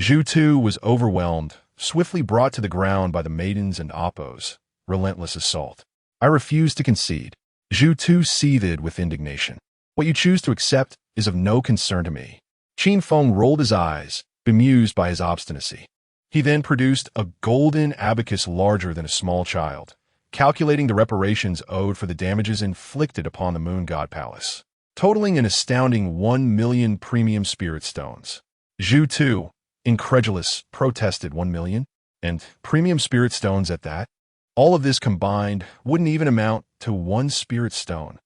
Zhu Tu was overwhelmed, swiftly brought to the ground by the maidens and Appo's relentless assault. "I refuse to concede." Zhu Tu seethed with indignation. "What you choose to accept is of no concern to me." Qin Feng rolled his eyes, bemused by his obstinacy. He then produced a golden abacus larger than a small child, calculating the reparations owed for the damages inflicted upon the Moon God Palace, totaling an astounding 1,000,000 premium spirit stones. Zhu Tu, incredulous, protested. 1,000,000? And premium spirit stones at that? All of this combined wouldn't even amount to one spirit stone.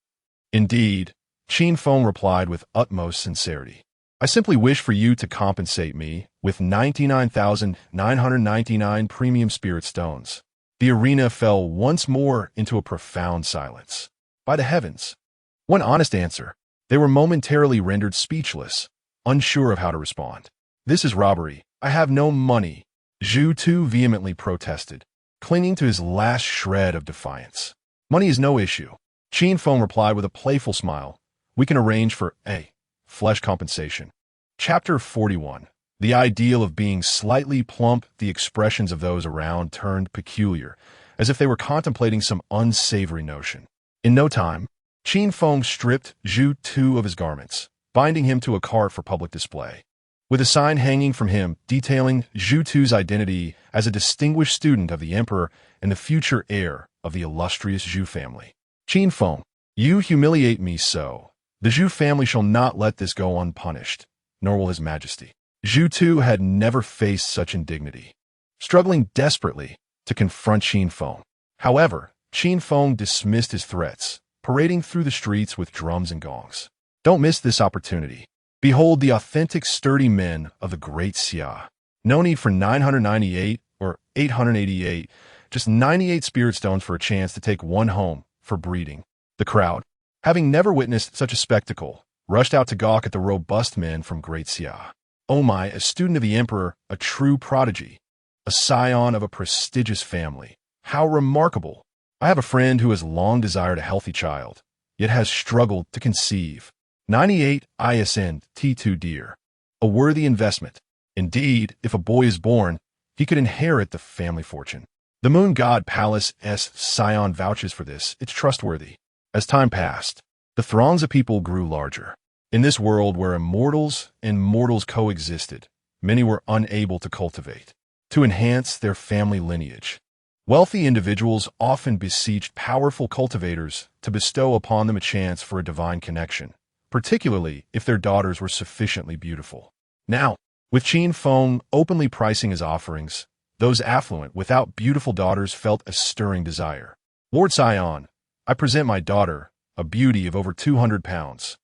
Indeed, Qin Feng replied with utmost sincerity. "I simply wish for you to compensate me with 99,999 premium spirit stones." The arena fell once more into a profound silence. By the heavens! One honest answer. They were momentarily rendered speechless, unsure of how to respond. "This is robbery. I have no money," Zhu Tu vehemently protested, clinging to his last shred of defiance. "Money is no issue," Qin Feng replied with a playful smile. "We can arrange for flesh compensation." Chapter 41. The ideal of being slightly plump. The expressions of those around turned peculiar, as if they were contemplating some unsavory notion. In no time, Qin Feng stripped Zhu Tu of his garments, binding him to a cart for public display. With a sign hanging from him detailing Zhu Tu's identity as a distinguished student of the emperor and the future heir of the illustrious Zhu family. "Qin Feng, you humiliate me so. The Zhu family shall not let this go unpunished, nor will his majesty." Zhu Tu had never faced such indignity, struggling desperately to confront Qin Feng. However, Qin Feng dismissed his threats, parading through the streets with drums and gongs. "Don't miss this opportunity. Behold the authentic sturdy men of the Great Xia. No need for 998 or 888, just 98 spirit stones for a chance to take one home for breeding." The crowd, having never witnessed such a spectacle, rushed out to gawk at the robust men from Great Xia. "Oh my, a student of the emperor, a true prodigy, a scion of a prestigious family. How remarkable! I have a friend who has long desired a healthy child, yet has struggled to conceive. 98 ISN T2 dear. A worthy investment. Indeed, if a boy is born, he could inherit the family fortune. The Moon God Palace's scion vouches for this. It's trustworthy." As time passed, the throngs of people grew larger. In this world where immortals and mortals coexisted, many were unable to cultivate, to enhance their family lineage. Wealthy individuals often beseeched powerful cultivators to bestow upon them a chance for a divine connection, particularly if their daughters were sufficiently beautiful. Now, with Qin Feng openly pricing his offerings, those affluent without beautiful daughters felt a stirring desire. "Lord Scion, I present my daughter, a beauty of over 200 pounds.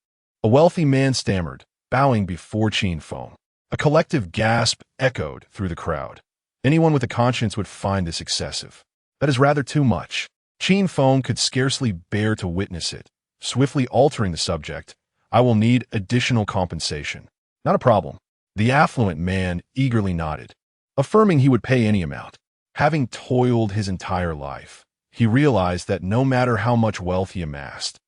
A wealthy man stammered, bowing before Qin Feng. A collective gasp echoed through the crowd. Anyone with a conscience would find this excessive. That is rather too much. Qin Feng could scarcely bear to witness it, swiftly altering the subject. "I will need additional compensation." "Not a problem." The affluent man eagerly nodded, affirming he would pay any amount. Having toiled his entire life, he realized that no matter how much wealth he amassed,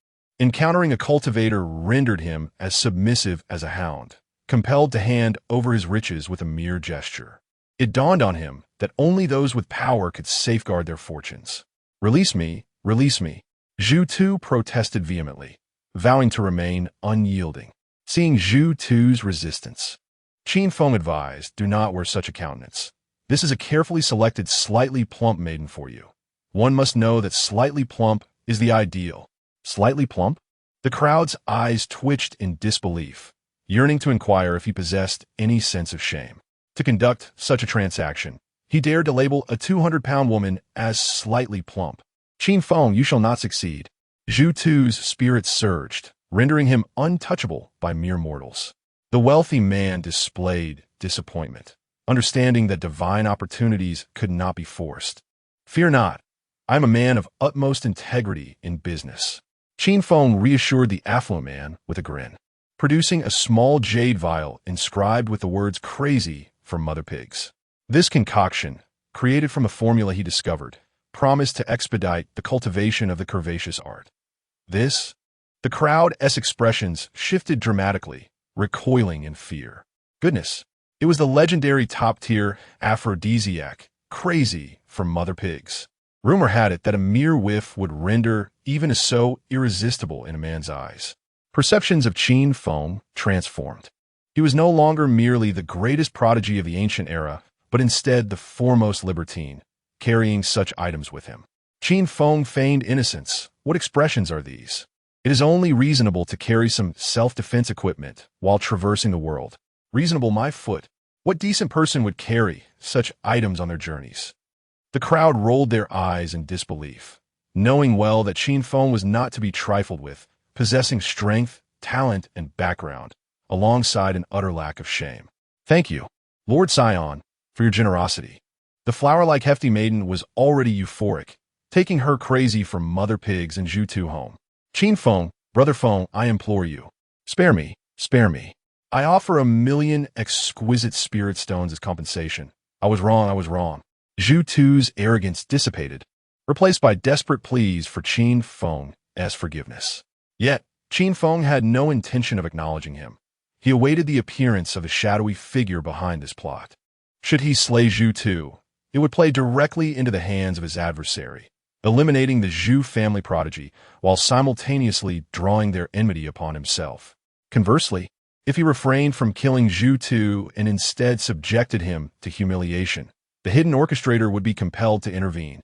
encountering a cultivator rendered him as submissive as a hound, compelled to hand over his riches with a mere gesture. It dawned on him that only those with power could safeguard their fortunes. "Release me, release me," Zhu Tu protested vehemently, vowing to remain unyielding. Seeing Zhu Tu's resistance, Qin Feng advised, "Do not wear such a countenance. This is a carefully selected slightly plump maiden for you. One must know that slightly plump is the ideal." "Slightly plump?" The crowd's eyes twitched in disbelief, yearning to inquire if he possessed any sense of shame. To conduct such a transaction, he dared to label a 200-pound woman as slightly plump. "Qin Feng, you shall not succeed." Zhu Tu's spirit surged, rendering him untouchable by mere mortals. The wealthy man displayed disappointment, understanding that divine opportunities could not be forced. Fear not, I am a man of utmost integrity in business. Qin Feng reassured the affluent man with a grin, producing a small jade vial inscribed with the words crazy for mother pigs. This concoction, created from a formula he discovered, promised to expedite the cultivation of the curvaceous art. The crowd's expressions shifted dramatically, recoiling in fear. Goodness, it was the legendary top-tier aphrodisiac, crazy for mother pigs. Rumor had it that a mere whiff would render even a so irresistible in a man's eyes. Perceptions of Qin Feng transformed. He was no longer merely the greatest prodigy of the ancient era, but instead the foremost libertine, carrying such items with him. Qin Feng feigned innocence. What expressions are these? It is only reasonable to carry some self-defense equipment while traversing the world. Reasonable, my foot. What decent person would carry such items on their journeys? The crowd rolled their eyes in disbelief, knowing well that Qin Feng was not to be trifled with, possessing strength, talent, and background, alongside an utter lack of shame. Thank you, Lord Sion, for your generosity. The flower-like hefty maiden was already euphoric, taking her crazy for mother pigs and Zhu home. Qin Feng, Brother Feng, I implore you, spare me, spare me. I offer 1,000,000 exquisite spirit stones as compensation. I was wrong. Zhu Tu's arrogance dissipated, replaced by desperate pleas for Qin Feng's forgiveness. Yet, Qin Feng had no intention of acknowledging him. He awaited the appearance of the shadowy figure behind this plot. Should he slay Zhu Tu, it would play directly into the hands of his adversary, eliminating the Zhu family prodigy while simultaneously drawing their enmity upon himself. Conversely, if he refrained from killing Zhu Tu and instead subjected him to humiliation, the hidden orchestrator would be compelled to intervene,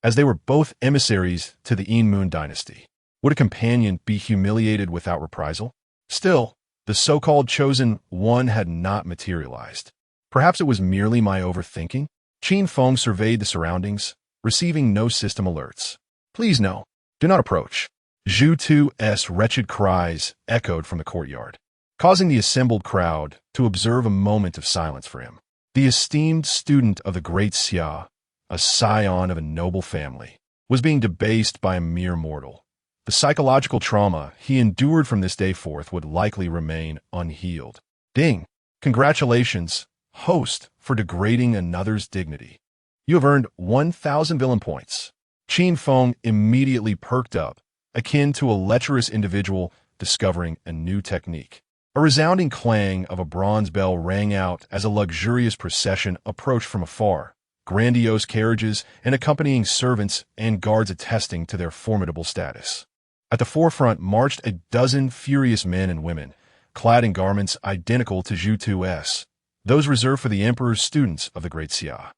as they were both emissaries to the Yin Moon dynasty. Would a companion be humiliated without reprisal? Still, the so-called chosen one had not materialized. Perhaps it was merely my overthinking? Qin Feng surveyed the surroundings, receiving no system alerts. Please no, do not approach. Zhu Tu's wretched cries echoed from the courtyard, causing the assembled crowd to observe a moment of silence for him. The esteemed student of the great Xia, a scion of a noble family, was being debased by a mere mortal. The psychological trauma he endured from this day forth would likely remain unhealed. Ding! Congratulations, host, for degrading another's dignity. You have earned 1,000 villain points. Qin Feng immediately perked up, akin to a lecherous individual discovering a new technique. A resounding clang of a bronze bell rang out as a luxurious procession approached from afar, grandiose carriages and accompanying servants and guards attesting to their formidable status. At the forefront marched a dozen furious men and women, clad in garments identical to Zhu Tu's, those reserved for the emperor's students of the Great Xia.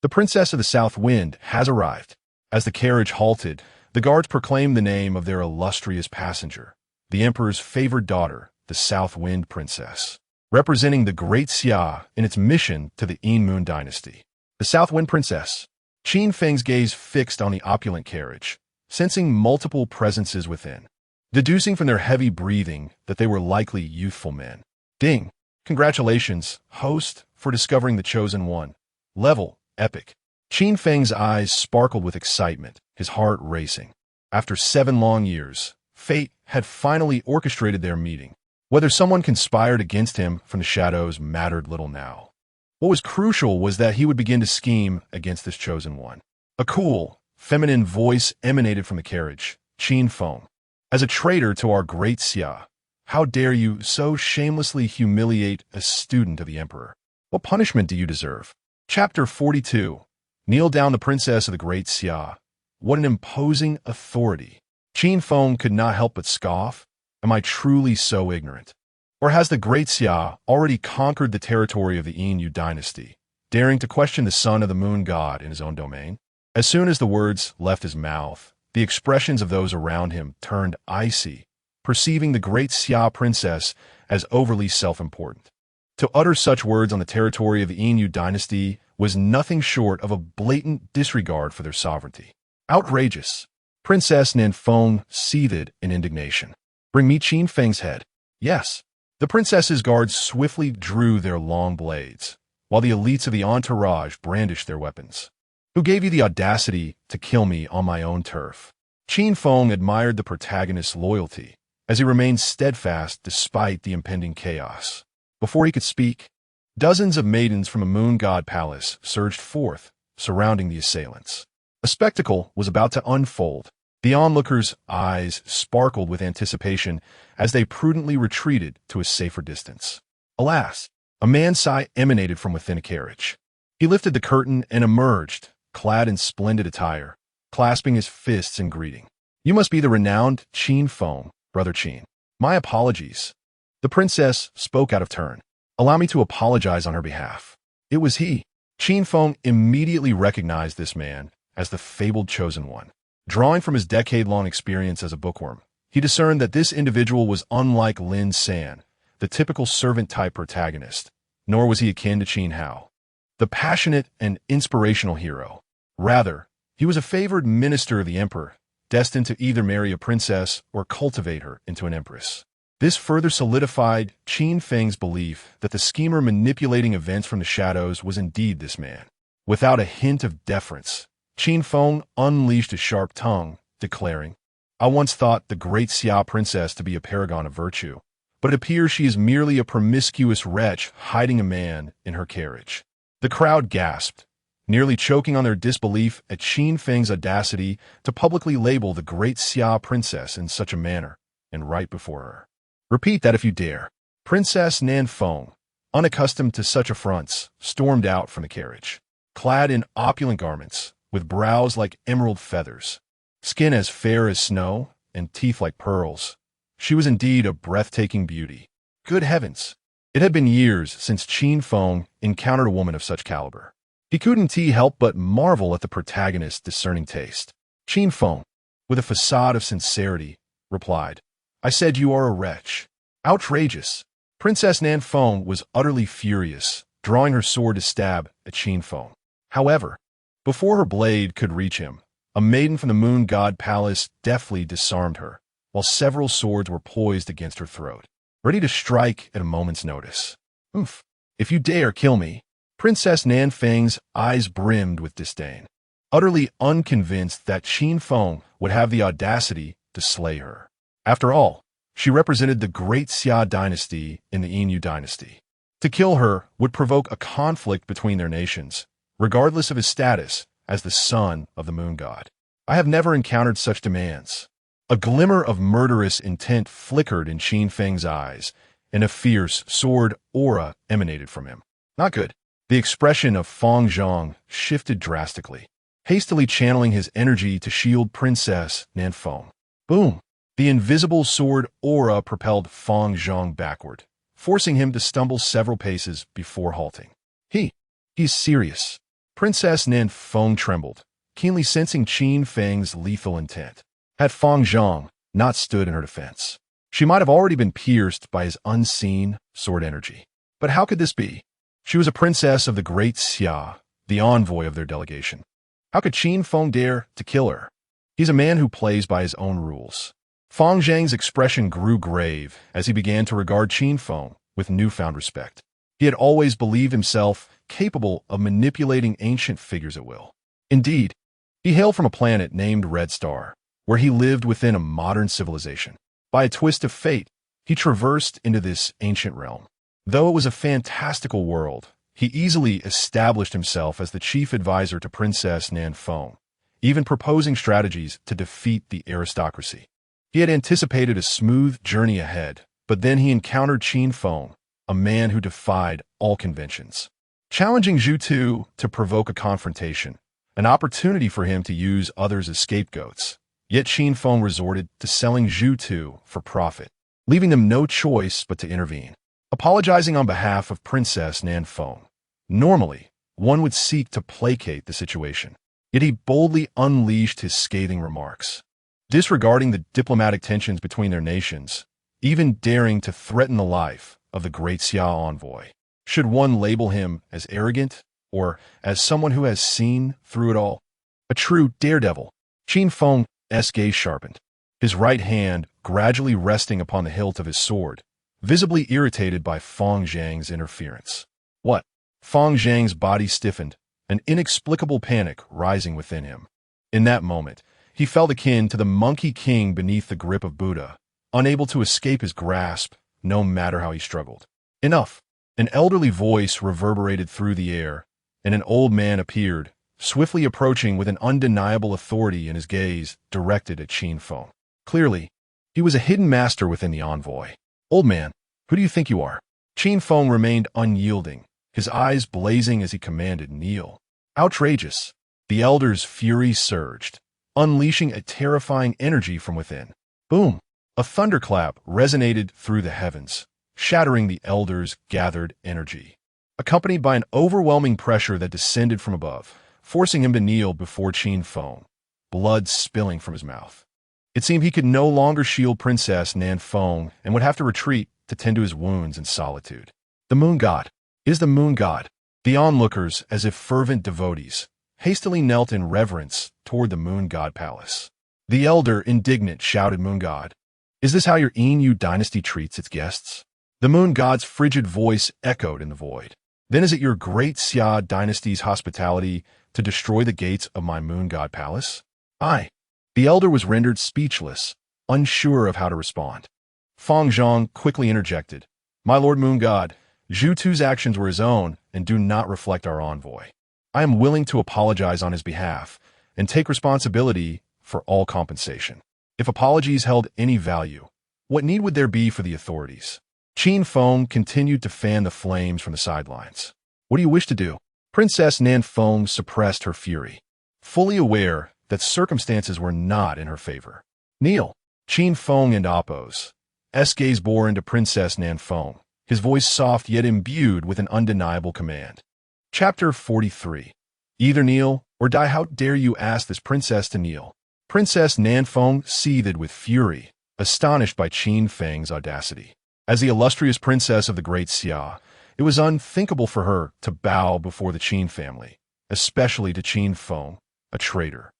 The Princess of the South Wind has arrived. As the carriage halted, the guards proclaimed the name of their illustrious passenger, the emperor's favored daughter, the South Wind Princess, representing the Great Xia in its mission to the Yin Moon dynasty. The South Wind Princess. Qin Feng's gaze fixed on the opulent carriage, sensing multiple presences within, deducing from their heavy breathing that they were likely youthful men. Ding! Congratulations, host, for discovering the chosen one. Level, epic. Qin Feng's eyes sparkled with excitement, his heart racing. After 7 long years, fate had finally orchestrated their meeting. Whether someone conspired against him from the shadows mattered little now. What was crucial was that he would begin to scheme against this chosen one. A cool, feminine voice emanated from the carriage. Qin Feng, as a traitor to our Great Xia, how dare you so shamelessly humiliate a student of the emperor? What punishment do you deserve? Chapter 42. Kneel down, the princess of the Great Xia. What an imposing authority. Qin Feng could not help but scoff. Am I truly so ignorant? Or has the Great Xia already conquered the territory of the Yin dynasty, daring to question the son of the moon god in his own domain? As soon as the words left his mouth, the expressions of those around him turned icy, perceiving the Great Xia princess as overly self-important. To utter such words on the territory of the Yin dynasty was nothing short of a blatant disregard for their sovereignty. Outrageous. Princess Ninfeng seethed in indignation. Bring me Qin Feng's head. Yes, The princess's guards swiftly drew their long blades, while the elites of the entourage brandished their weapons. "Who gave you the audacity to kill me on my own turf?" Qin Feng admired the protagonist's loyalty, as he remained steadfast despite the impending chaos. Before he could speak, dozens of maidens from a moon god palace surged forth, surrounding the assailants. A spectacle was about to unfold. The onlookers' eyes sparkled with anticipation as they prudently retreated to a safer distance. Alas, a man's sigh emanated from within a carriage. He lifted the curtain and emerged, clad in splendid attire, clasping his fists in greeting. "You must be the renowned Qin Feng, Brother Qin. My apologies." The princess spoke out of turn. "Allow me to apologize on her behalf." It was he. Qin Feng immediately recognized this man as the fabled chosen one. Drawing from his decade-long experience as a bookworm, he discerned that this individual was unlike Lin San, the typical servant-type protagonist, nor was he akin to Qin Hao, the passionate and inspirational hero. Rather, he was a favored minister of the emperor, destined to either marry a princess or cultivate her into an empress. This further solidified Qin Feng's belief that the schemer manipulating events from the shadows was indeed this man. Without a hint of deference, Qin Feng unleashed his sharp tongue, declaring, "I once thought the great Xia princess to be a paragon of virtue, but it appears she is merely a promiscuous wretch hiding a man in her carriage." The crowd gasped, nearly choking on their disbelief at Qin Feng's audacity to publicly label the great Xia princess in such a manner, and right before her. "Repeat that if you dare." Princess Nan Feng, unaccustomed to such affronts, stormed out from the carriage. Clad in opulent garments, with brows like emerald feathers, skin as fair as snow, and teeth like pearls, she was indeed a breathtaking beauty. Good heavens! It had been years since Qin Feng encountered a woman of such caliber. He couldn't help but marvel at the protagonist's discerning taste. Qin Feng, with a facade of sincerity, replied, "I said you are a wretch." Outrageous! Princess Nan Feng was utterly furious, drawing her sword to stab at Qin Feng. However, before her blade could reach him, a maiden from the moon god palace deftly disarmed her, while several swords were poised against her throat, ready to strike at a moment's notice. "Oof! If you dare kill me." Princess Nan Feng's eyes brimmed with disdain, utterly unconvinced that Qin Feng would have the audacity to slay her. After all, she represented the great Xia dynasty in the Yin dynasty. To kill her would provoke a conflict between their nations, regardless of his status as the son of the moon god. "I have never encountered such demands." A glimmer of murderous intent flickered in Qin Feng's eyes, and a fierce sword aura emanated from him. Not good. The expression of Feng Zhang shifted drastically, hastily channeling his energy to shield Princess Nan Feng. Boom! The invisible sword aura propelled Feng Zhang backward, forcing him to stumble several paces before halting. He's serious. Princess Nan Feng trembled, keenly sensing Qin Feng's lethal intent. Had Feng Zhang not stood in her defense, she might have already been pierced by his unseen sword energy. But how could this be? She was a princess of the great Xia, the envoy of their delegation. How could Qin Feng dare to kill her? He's a man who plays by his own rules. Feng Zhang's expression grew grave as he began to regard Qin Feng with newfound respect. He had always believed himself capable of manipulating ancient figures at will. Indeed, he hailed from a planet named Red Star, where he lived within a modern civilization. By a twist of fate, he traversed into this ancient realm. Though it was a fantastical world, he easily established himself as the chief advisor to Princess Nan Feng, even proposing strategies to defeat the aristocracy. He had anticipated a smooth journey ahead, but then he encountered Qin Feng, a man who defied all conventions. Challenging Zhu Tu to provoke a confrontation, an opportunity for him to use others as scapegoats. Yet Qin Feng resorted to selling Zhu Tu for profit, leaving them no choice but to intervene. Apologizing on behalf of Princess Nan Feng. Normally, one would seek to placate the situation, yet he boldly unleashed his scathing remarks, disregarding the diplomatic tensions between their nations, even daring to threaten the life of the great Xia envoy. Should one label him as arrogant, or as someone who has seen through it all? A true daredevil. Qin Feng's gaze sharpened, his right hand gradually resting upon the hilt of his sword, visibly irritated by Feng Zhang's interference. What? Feng Zhang's body stiffened, an inexplicable panic rising within him. In that moment, he felt akin to the Monkey King beneath the grip of Buddha, unable to escape his grasp, no matter how he struggled. Enough! An elderly voice reverberated through the air, and an old man appeared, swiftly approaching with an undeniable authority in his gaze directed at Qin Feng. Clearly, he was a hidden master within the envoy. Old man, who do you think you are? Qin Feng remained unyielding, his eyes blazing as he commanded, kneel. Outrageous! The elder's fury surged, unleashing a terrifying energy from within. Boom! A thunderclap resonated through the heavens, shattering the elder's gathered energy, accompanied by an overwhelming pressure that descended from above, forcing him to kneel before Qin Feng, blood spilling from his mouth. It seemed he could no longer shield Princess Nan Feng and would have to retreat to tend to his wounds in solitude. The moon god. Is the moon god. The onlookers, as if fervent devotees, hastily knelt in reverence toward the moon god palace. The elder, indignant, shouted, Moon god, is this how your Yin dynasty treats its guests? The moon god's frigid voice echoed in the void. Then is it your great Xia dynasty's hospitality to destroy the gates of my moon god palace? Aye. The elder was rendered speechless, unsure of how to respond. Feng Zhang quickly interjected. My lord moon god, Zhu Tu's actions were his own and do not reflect our envoy. I am willing to apologize on his behalf and take responsibility for all compensation. If apologies held any value, what need would there be for the authorities? Qin Feng continued to fan the flames from the sidelines. What do you wish to do? Princess Nan Feng suppressed her fury, fully aware that circumstances were not in her favor. Kneel. Qin Feng and Appo's gaze bore into Princess Nan Feng, his voice soft yet imbued with an undeniable command. Chapter 43. Either kneel or die. How dare you ask this princess to kneel? Princess Nan Feng seethed with fury, astonished by Qin Feng's audacity. As the illustrious princess of the great Xia, it was unthinkable for her to bow before the Qin family, especially to Qin Feng, a traitor.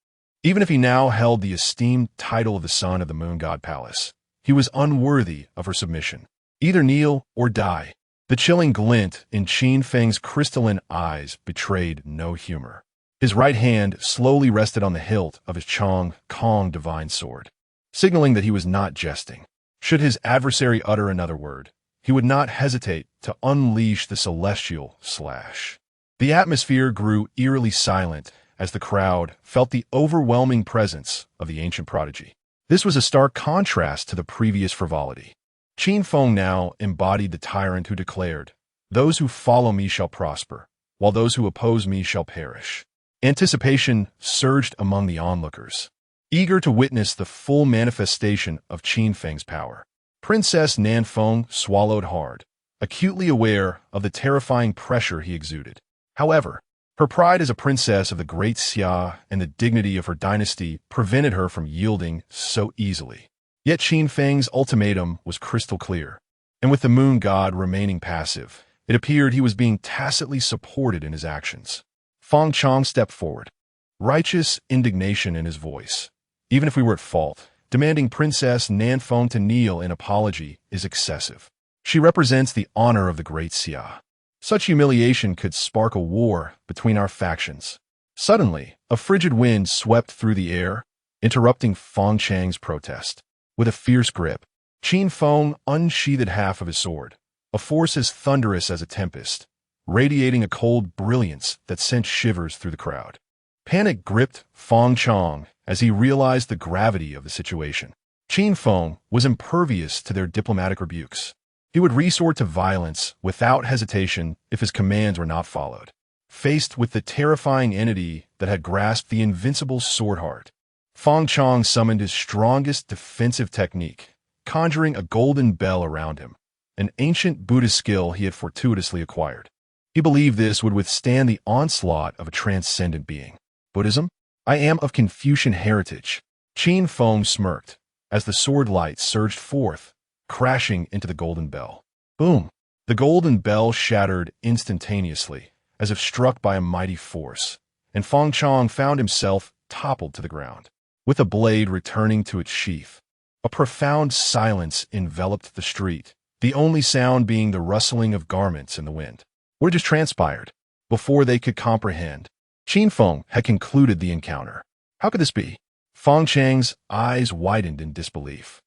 Even if he now held the esteemed title of the son of the moon god palace, he was unworthy of her submission. Either kneel or die. The chilling glint in Qin Feng's crystalline eyes betrayed no humor. His right hand slowly rested on the hilt of his Chong Kong divine sword, signaling that he was not jesting. Should his adversary utter another word, he would not hesitate to unleash the celestial slash. The atmosphere grew eerily silent as the crowd felt the overwhelming presence of the ancient prodigy. This was a stark contrast to the previous frivolity. Qin Feng now embodied the tyrant who declared, "Those who follow me shall prosper, while those who oppose me shall perish." Anticipation surged among the onlookers, eager to witness the full manifestation of Qin Feng's power. Princess Nan Feng swallowed hard, acutely aware of the terrifying pressure he exuded. However, her pride as a princess of the great Xia and the dignity of her dynasty prevented her from yielding so easily. Yet Qin Feng's ultimatum was crystal clear, and with the moon god remaining passive, it appeared he was being tacitly supported in his actions. Feng Chong stepped forward, righteous indignation in his voice. Even if we were at fault, demanding Princess Nan Feng to kneel in apology is excessive. She represents the honor of the great Xia. Such humiliation could spark a war between our factions. Suddenly, a frigid wind swept through the air, interrupting Feng Chang's protest. With a fierce grip, Qin Feng unsheathed half of his sword, a force as thunderous as a tempest, radiating a cold brilliance that sent shivers through the crowd. Panic gripped Feng Chang as he realized the gravity of the situation. Qin Feng was impervious to their diplomatic rebukes. He would resort to violence without hesitation if his commands were not followed. Faced with the terrifying entity that had grasped the invincible sword heart, Feng Chang summoned his strongest defensive technique, conjuring a golden bell around him, an ancient Buddhist skill he had fortuitously acquired. He believed this would withstand the onslaught of a transcendent being. Buddhism? I am of Confucian heritage. Qin Feng smirked as the sword light surged forth, crashing into the golden bell. Boom! The golden bell shattered instantaneously, as if struck by a mighty force, and Feng Chang found himself toppled to the ground, with the blade returning to its sheath. A profound silence enveloped the street, the only sound being the rustling of garments in the wind. What had just transpired? Before they could comprehend, Qin Feng had concluded the encounter. How could this be? Feng Chang's eyes widened in disbelief.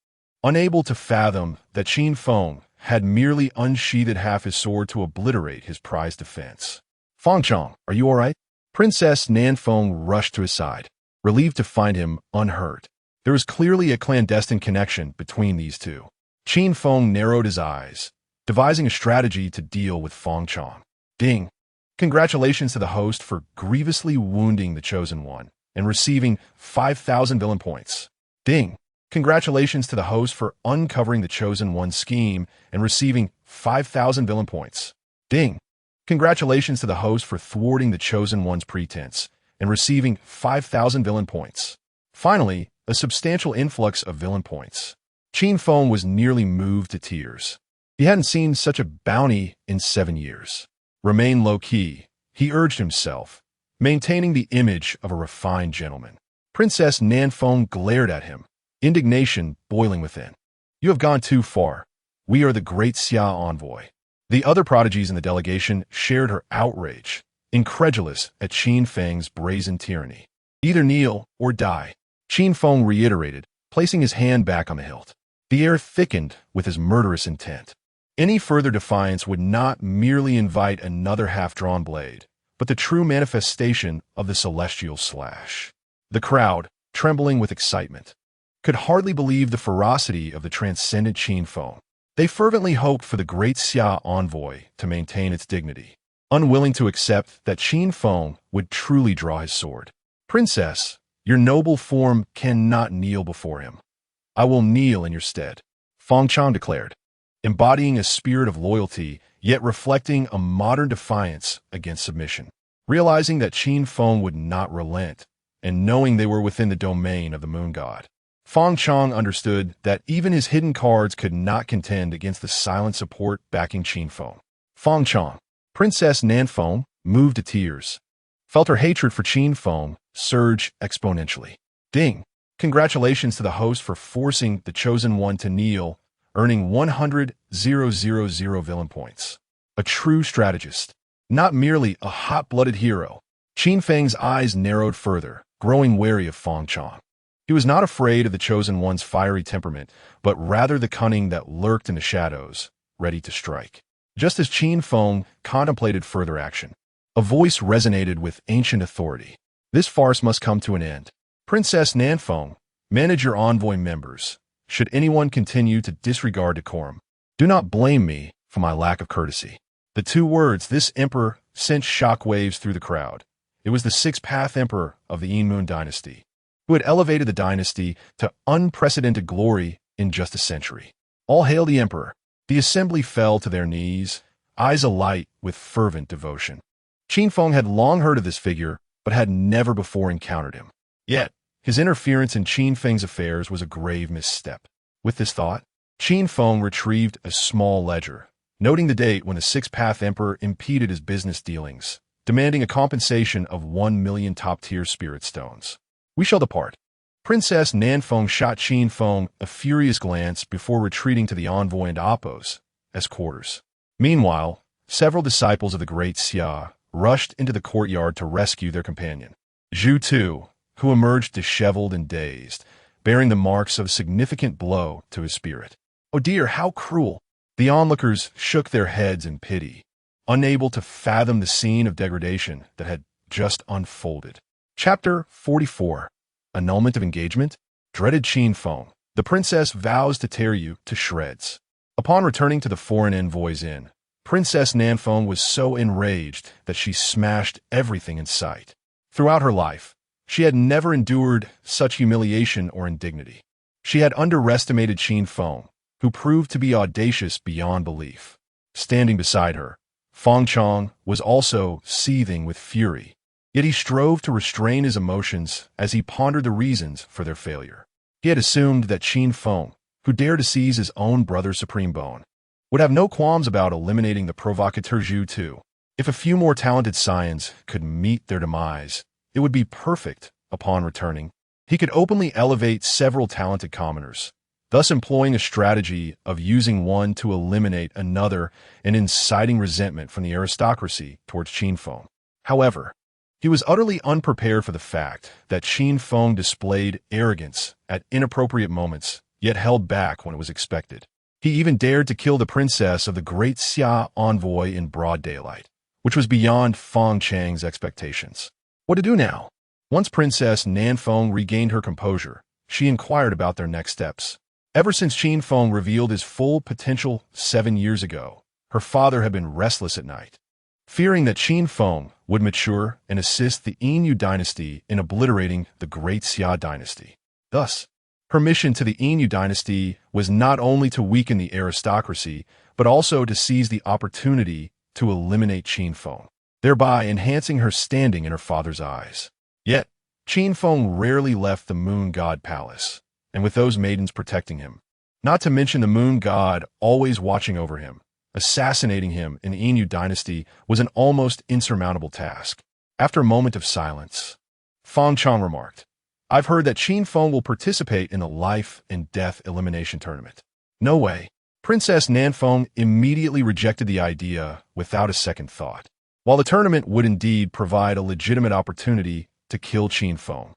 Unable to fathom that Qin Feng had merely unsheathed half his sword to obliterate his prized defense. Feng Chang, are you all right? Princess Nanfeng rushed to his side, relieved to find him unhurt. There was clearly a clandestine connection between these two. Qin Feng narrowed his eyes, devising a strategy to deal with Feng Chang. Ding! Congratulations to the host for grievously wounding the Chosen One and receiving 5,000 villain points. Ding! Congratulations to the host for uncovering the Chosen One's scheme and receiving 5,000 villain points. Ding! Congratulations to the host for thwarting the Chosen One's pretense and receiving 5,000 villain points. Finally, a substantial influx of villain points. Qin Feng was nearly moved to tears. He hadn't seen such a bounty in 7 years. Remain low-key, he urged himself, maintaining the image of a refined gentleman. Princess Nanfeng glared at him, indignation boiling within. You have gone too far. We are the great Xia envoy. The other prodigies in the delegation shared her outrage, incredulous at Qin Feng's brazen tyranny. Either kneel or die, Qin Feng reiterated, placing his hand back on the hilt. The air thickened with his murderous intent. Any further defiance would not merely invite another half-drawn blade, but the true manifestation of the celestial slash. The crowd, trembling with excitement, could hardly believe the ferocity of the transcendent Qin Feng. They fervently hoped for the great Xia envoy to maintain its dignity, unwilling to accept that Qin Feng would truly draw his sword. Princess, your noble form cannot kneel before him. I will kneel in your stead, Feng Chang declared, embodying a spirit of loyalty, yet reflecting a modern defiance against submission. Realizing that Qin Feng would not relent, and knowing they were within the domain of the moon god, Feng Chang understood that even his hidden cards could not contend against the silent support backing Qin Feng. Feng Chang, Princess Nanfeng, moved to tears, felt her hatred for Qin Feng surge exponentially. Ding! Congratulations to the host for forcing the Chosen One to kneel, earning 100,000 villain points. A true strategist, not merely a hot-blooded hero. Qin Feng's eyes narrowed further, growing wary of Feng Chang. He was not afraid of the Chosen One's fiery temperament, but rather the cunning that lurked in the shadows, ready to strike. Just as Qin Feng contemplated further action, a voice resonated with ancient authority. This farce must come to an end. Princess Nanfeng, manage your envoy members. Should anyone continue to disregard decorum, do not blame me for my lack of courtesy. The two words, this emperor, sent shockwaves through the crowd. It was the six-path emperor of the Yin Moon dynasty, who had elevated the dynasty to unprecedented glory in just a century. All hail the emperor. The assembly fell to their knees, eyes alight with fervent devotion. Qin Feng had long heard of this figure, but had never before encountered him. Yet, his interference in Qin Feng's affairs was a grave misstep. With this thought, Qin Feng retrieved a small ledger, noting the date when the six-path emperor impeded his business dealings, demanding a compensation of 1 million top-tier spirit stones. We shall depart. Princess Nanfeng shot Qin Feng a furious glance before retreating to the envoy and Apos as quarters. Meanwhile, several disciples of the great Xia rushed into the courtyard to rescue their companion. Zhu Tu, who emerged disheveled and dazed, bearing the marks of a significant blow to his spirit. Oh dear, how cruel! The onlookers shook their heads in pity, unable to fathom the scene of degradation that had just unfolded. Chapter 44. Annulment of Engagement? Dreaded Qin Feng. The princess vows to tear you to shreds. Upon returning to the foreign envoy's inn, Princess Nanfeng was so enraged that she smashed everything in sight. Throughout her life, she had never endured such humiliation or indignity. She had underestimated Qin Feng, who proved to be audacious beyond belief. Standing beside her, Feng Chang was also seething with fury, yet he strove to restrain his emotions as he pondered the reasons for their failure. He had assumed that Qin Feng, who dared to seize his own brother's supreme bone, would have no qualms about eliminating the provocateur Zhu Tu. If a few more talented scions could meet their demise, it would be perfect. Upon returning, he could openly elevate several talented commoners, thus employing a strategy of using one to eliminate another and inciting resentment from the aristocracy towards Qin Feng. However, he was utterly unprepared for the fact that Qin Feng displayed arrogance at inappropriate moments, yet held back when it was expected. He even dared to kill the princess of the great Xia envoy in broad daylight, which was beyond Feng Chang's expectations. What to do now? Once Princess Nanfeng regained her composure, she inquired about their next steps. Ever since Qin Feng revealed his full potential 7 years ago, her father had been restless at night. Fearing that Qin Feng would mature and assist the Yinyu dynasty in obliterating the great Xia dynasty. Thus, her mission to the Yinyu dynasty was not only to weaken the aristocracy, but also to seize the opportunity to eliminate Qin Feng, thereby enhancing her standing in her father's eyes. Yet, Qin Feng rarely left the Moon God Palace, and with those maidens protecting him, not to mention the Moon God always watching over him, assassinating him in the Yinyu dynasty was an almost insurmountable task. After a moment of silence, Feng Chang remarked, "I've heard that Qin Feng will participate in the life and death elimination tournament." "No way." Princess Nanfeng immediately rejected the idea without a second thought. While the tournament would indeed provide a legitimate opportunity to kill Qin Feng,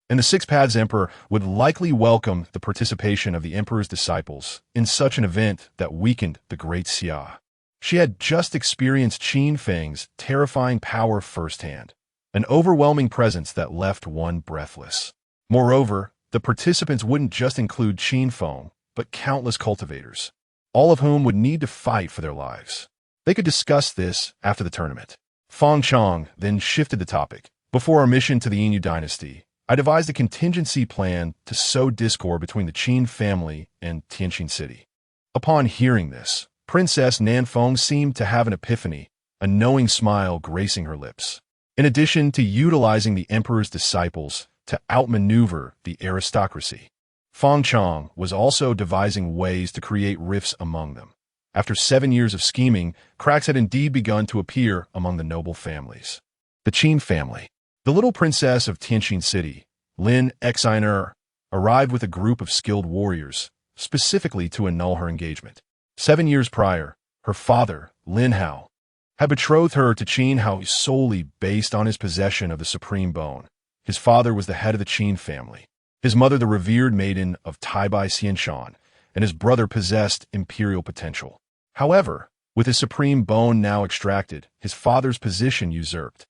and the Six Paths Emperor would likely welcome the participation of the Emperor's disciples in such an event that weakened the great Xia. She had just experienced Qin Feng's terrifying power firsthand, an overwhelming presence that left one breathless. Moreover, the participants wouldn't just include Qin Feng, but countless cultivators, all of whom would need to fight for their lives. They could discuss this after the tournament. Feng Chang then shifted the topic. "Before our mission to the Yinyu dynasty, I devised a contingency plan to sow discord between the Qin family and Tianqin City." Upon hearing this, Princess Nanfeng seemed to have an epiphany, a knowing smile gracing her lips. In addition to utilizing the Emperor's disciples to outmaneuver the aristocracy, Feng Chang was also devising ways to create rifts among them. After 7 years of scheming, cracks had indeed begun to appear among the noble families. The Qin family. The little princess of Tianqin City, Lin Xiner, arrived with a group of skilled warriors, specifically to annul her engagement. 7 years prior, her father, Lin Hao, had betrothed her to Qin Hao solely based on his possession of the supreme bone. His father was the head of the Qin family, his mother the revered maiden of Taibai Xianshan, and his brother possessed imperial potential. However, with his supreme bone now extracted, his father's position usurped,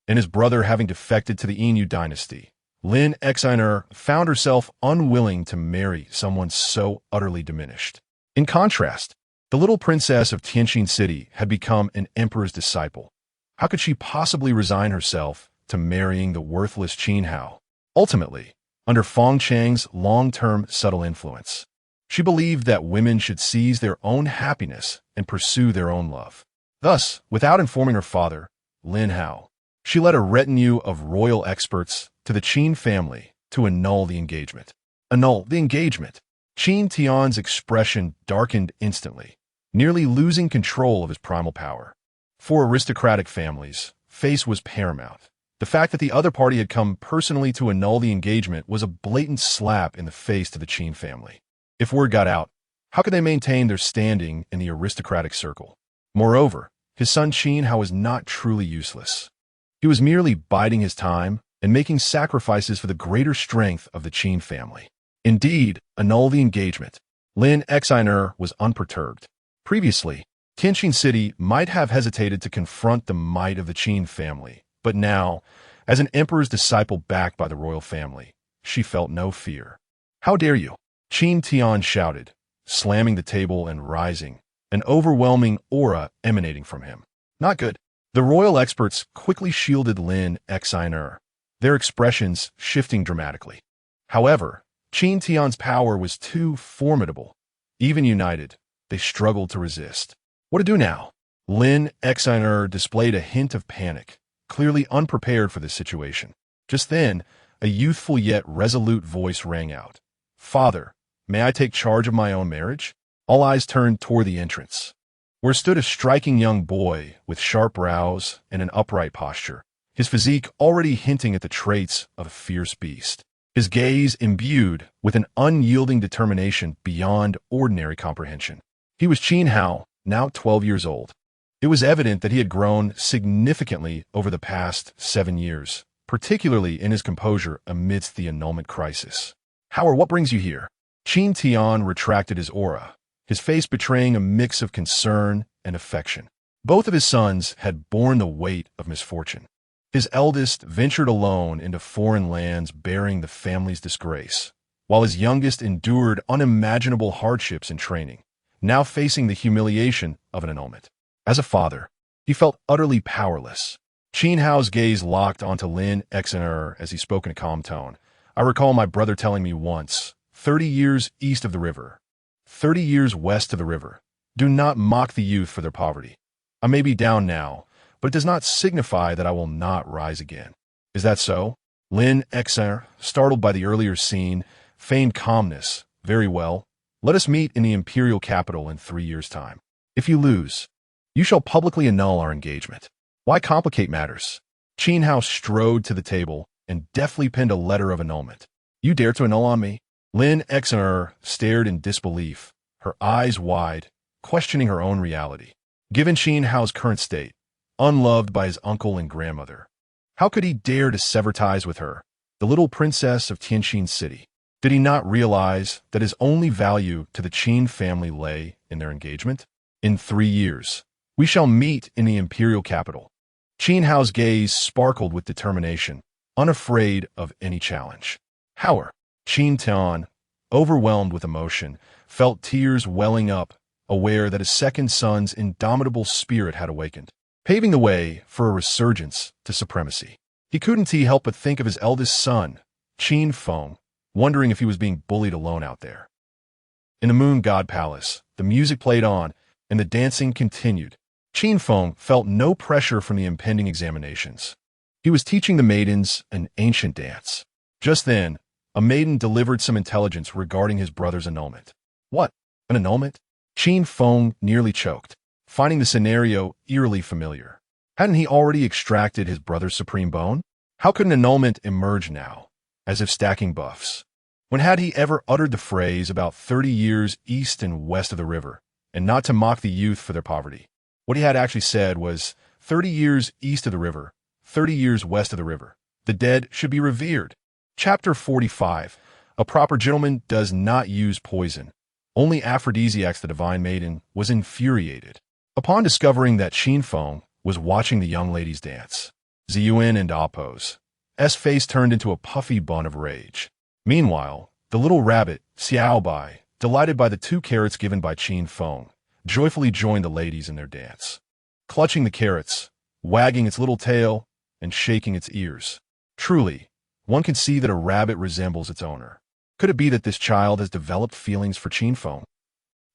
and his brother having defected to the Yinyu dynasty, Lin Xiner found herself unwilling to marry someone so utterly diminished. In contrast, the little princess of Tianqin City had become an emperor's disciple. How could she possibly resign herself to marrying the worthless Qin Hao? Ultimately, under Feng Chang's long-term subtle influence, she believed that women should seize their own happiness and pursue their own love. Thus, without informing her father, Lin Hao, she led a retinue of royal experts to the Qin family to annul the engagement. Annul the engagement. Qin Tian's expression darkened instantly, nearly losing control of his primal power. For aristocratic families, face was paramount. The fact that the other party had come personally to annul the engagement was a blatant slap in the face to the Qin family. If word got out, how could they maintain their standing in the aristocratic circle? Moreover, his son Qin Hao was not truly useless. He was merely biding his time and making sacrifices for the greater strength of the Qin family. Indeed, annul the engagement. Lin Xiner was unperturbed. Previously, Tianqin City might have hesitated to confront the might of the Qin family, but now, as an emperor's disciple backed by the royal family, she felt no fear. "How dare you?" Qin Tian shouted, slamming the table and rising, an overwhelming aura emanating from him. "Not good." The royal experts quickly shielded Lin Xiner, their expressions shifting dramatically. However, Qin Tian's power was too formidable. Even united, they struggled to resist. What to do now? Lin Xiner displayed a hint of panic, clearly unprepared for this situation. Just then, a youthful yet resolute voice rang out. "Father, may I take charge of my own marriage?" All eyes turned toward the entrance, where stood a striking young boy with sharp brows and an upright posture, his physique already hinting at the traits of a fierce beast. his gaze imbued with an unyielding determination beyond ordinary comprehension. He was Qin Hao, now 12 years old. It was evident that he had grown significantly over the past 7 years, particularly in his composure amidst the annulment crisis. "Hao, what brings you here?" Qin Tian retracted his aura, his face betraying a mix of concern and affection. Both of his sons had borne the weight of misfortune. His eldest ventured alone into foreign lands bearing the family's disgrace, while his youngest endured unimaginable hardships in training, now facing the humiliation of an annulment. As a father, he felt utterly powerless. Qin Hao's gaze locked onto Lin Xner as he spoke in a calm tone. "I recall my brother telling me once, 30 years east of the river, 30 years west of the river. Do not mock the youth for their poverty. I may be down now, but it does not signify that I will not rise again." "Is that so?" Lin Xner, startled by the earlier scene, feigned calmness. "Very well. Let us meet in the imperial capital in 3 years' time. If you lose, you shall publicly annul our engagement. Why complicate matters?" Qin Hao strode to the table and deftly pinned a letter of annulment. "You dare to annul on me?" Lin Xner stared in disbelief, her eyes wide, questioning her own reality. Given Qin Hao's current state, unloved by his uncle and grandmother, how could he dare to sever ties with her, the little princess of Tianqin City? Did he not realize that his only value to the Qin family lay in their engagement? "In 3 years, we shall meet in the imperial capital." Qin Hao's gaze sparkled with determination, unafraid of any challenge. "Hao," Qin Tian, overwhelmed with emotion, felt tears welling up, aware that his second son's indomitable spirit had awakened, paving the way for a resurgence to supremacy. He couldn't help but think of his eldest son, Qin Feng, wondering if he was being bullied alone out there. In the Moon God Palace, the music played on, and the dancing continued. Qin Feng felt no pressure from the impending examinations. He was teaching the maidens an ancient dance. Just then, a maiden delivered some intelligence regarding his brother's annulment. "What? An annulment?" Qin Feng nearly choked, finding the scenario eerily familiar. Hadn't he already extracted his brother's supreme bone? How could an annulment emerge now, as if stacking buffs? When had he ever uttered the phrase about 30 years east and west of the river, and not to mock the youth for their poverty? What he had actually said was, 30 years east of the river, 30 years west of the river. The dead should be revered. Chapter 45. A proper gentleman does not use poison. Only aphrodisiacs. The divine maiden was infuriated upon discovering that Qin Feng was watching the young ladies dance. Ziyuan and Apo's face turned into a puffy bun of rage. Meanwhile, the little rabbit, Xiaobai, delighted by the 2 carrots given by Qin Feng, joyfully joined the ladies in their dance, clutching the carrots, wagging its little tail, and shaking its ears. Truly, one can see that a rabbit resembles its owner. Could it be that this child has developed feelings for Qin Feng?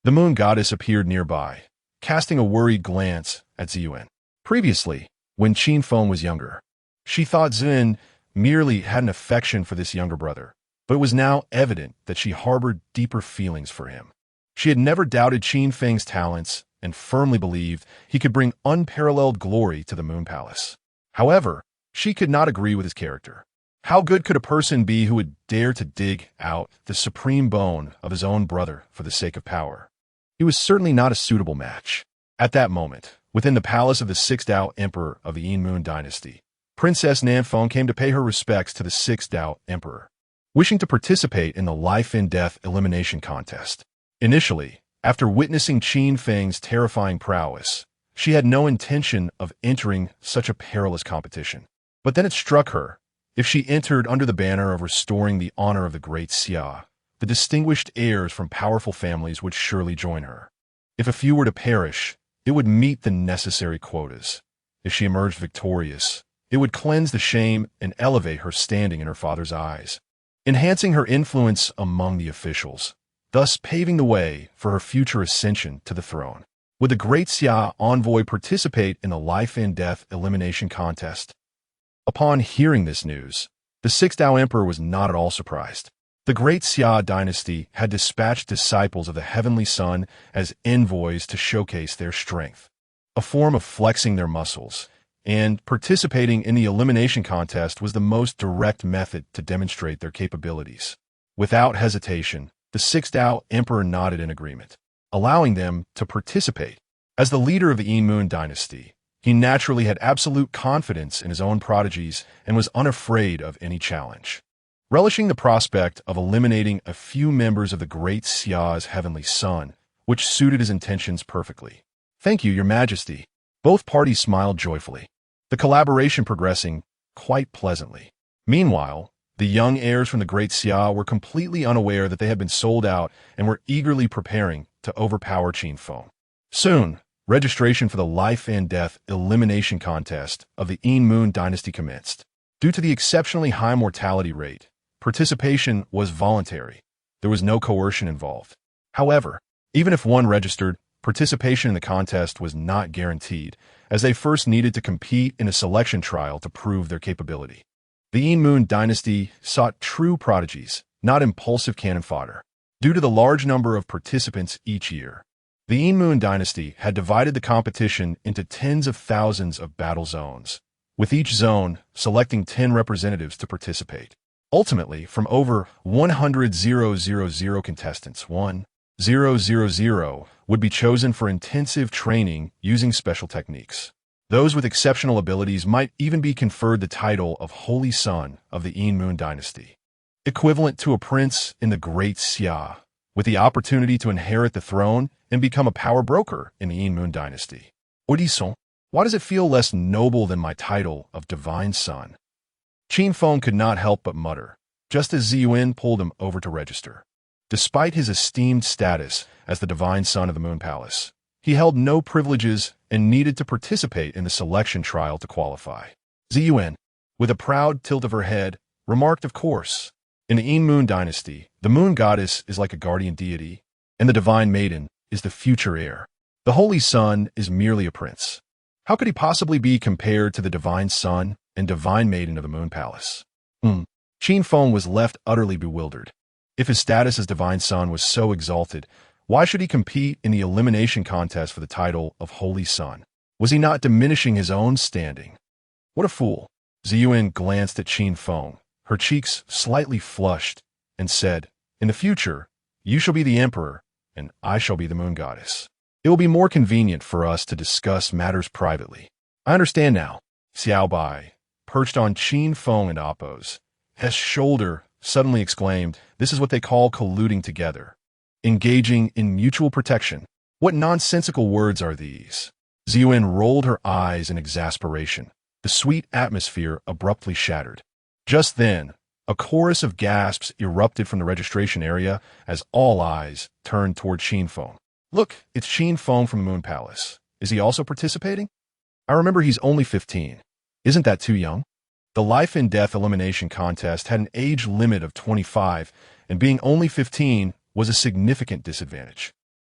The moon goddess appeared nearby, casting a worried glance at Ziyuan. Previously, when Qin Feng was younger, she thought Ziyuan merely had an affection for this younger brother, but it was now evident that she harbored deeper feelings for him. She had never doubted Qin Feng's talents and firmly believed he could bring unparalleled glory to the Moon Palace. However, she could not agree with his character. How good could a person be who would dare to dig out the supreme bone of his own brother for the sake of power? He was certainly not a suitable match. At that moment, within the palace of the 6th Dao Emperor of the Yin Moon Dynasty, Princess Nanfeng came to pay her respects to the 6th Dao Emperor, wishing to participate in the life-and-death elimination contest. Initially, after witnessing Qin Feng's terrifying prowess, she had no intention of entering such a perilous competition. But then it struck her, if she entered under the banner of restoring the honor of the great Xia, the distinguished heirs from powerful families would surely join her. If a few were to perish, it would meet the necessary quotas. If she emerged victorious, it would cleanse the shame and elevate her standing in her father's eyes, enhancing her influence among the officials, thus paving the way for her future ascension to the throne. Would the great Xia envoy participate in the life-and-death elimination contest? Upon hearing this news, the 6th Dao Emperor was not at all surprised. The great Xia dynasty had dispatched disciples of the Heavenly Sun as envoys to showcase their strength, a form of flexing their muscles, and participating in the elimination contest was the most direct method to demonstrate their capabilities. Without hesitation, the Sixth Dao Emperor nodded in agreement, allowing them to participate. As the leader of the Qin Moon dynasty, he naturally had absolute confidence in his own prodigies and was unafraid of any challenge. Relishing the prospect of eliminating a few members of the Great Xia's heavenly son, which suited his intentions perfectly. "Thank you, Your Majesty." Both parties smiled joyfully, the collaboration progressing quite pleasantly. Meanwhile, the young heirs from the Great Xia were completely unaware that they had been sold out and were eagerly preparing to overpower Qin Feng. Soon, registration for the life and death elimination contest of the Qin Moon dynasty commenced. Due to the exceptionally high mortality rate, participation was voluntary. There was no coercion involved. However, even if one registered, participation in the contest was not guaranteed, as they first needed to compete in a selection trial to prove their capability. The Qin Moon dynasty sought true prodigies, not impulsive cannon fodder. Due to the large number of participants each year, the Qin Moon dynasty had divided the competition into tens of thousands of battle zones, with each zone selecting 10 representatives to participate. Ultimately, from over 100,000 contestants, 1,000 would be chosen for intensive training using special techniques. Those with exceptional abilities might even be conferred the title of Holy Son of the Qin Moon dynasty, equivalent to a prince in the Great Xia, with the opportunity to inherit the throne and become a power broker in the Qin Moon dynasty. Odisson, why does it feel less noble than my title of Divine Son? Qin Feng could not help but mutter, just as Ziyuan pulled him over to register. Despite his esteemed status as the Divine Son of the Moon Palace, he held no privileges and needed to participate in the selection trial to qualify. Ziyuan, with a proud tilt of her head, remarked, "Of course. In the Qin Moon dynasty, the Moon Goddess is like a guardian deity, and the Divine Maiden is the future heir. The Holy Son is merely a prince. How could he possibly be compared to the Divine Son and Divine Maiden of the Moon Palace?" Qin Feng was left utterly bewildered. If his status as Divine Son was so exalted, why should he compete in the elimination contest for the title of Holy Son? Was he not diminishing his own standing? What a fool! Ziyuan glanced at Qin Feng, her cheeks slightly flushed, and said, "In the future, you shall be the Emperor, and I shall be the Moon Goddess. It will be more convenient for us to discuss matters privately." "I understand now." Xiao Bai, perched on Qin Feng and Appo's shoulder, suddenly exclaimed, "This is what they call colluding together. Engaging in mutual protection. What nonsensical words are these?" Ziyuan rolled her eyes in exasperation. The sweet atmosphere abruptly shattered. Just then, a chorus of gasps erupted from the registration area as all eyes turned toward Qin Feng. "Look, it's Qin Feng from the Moon Palace. Is he also participating? I remember he's only 15. Isn't that too young?" The life and death elimination contest had an age limit of 25, and being only 15 was a significant disadvantage.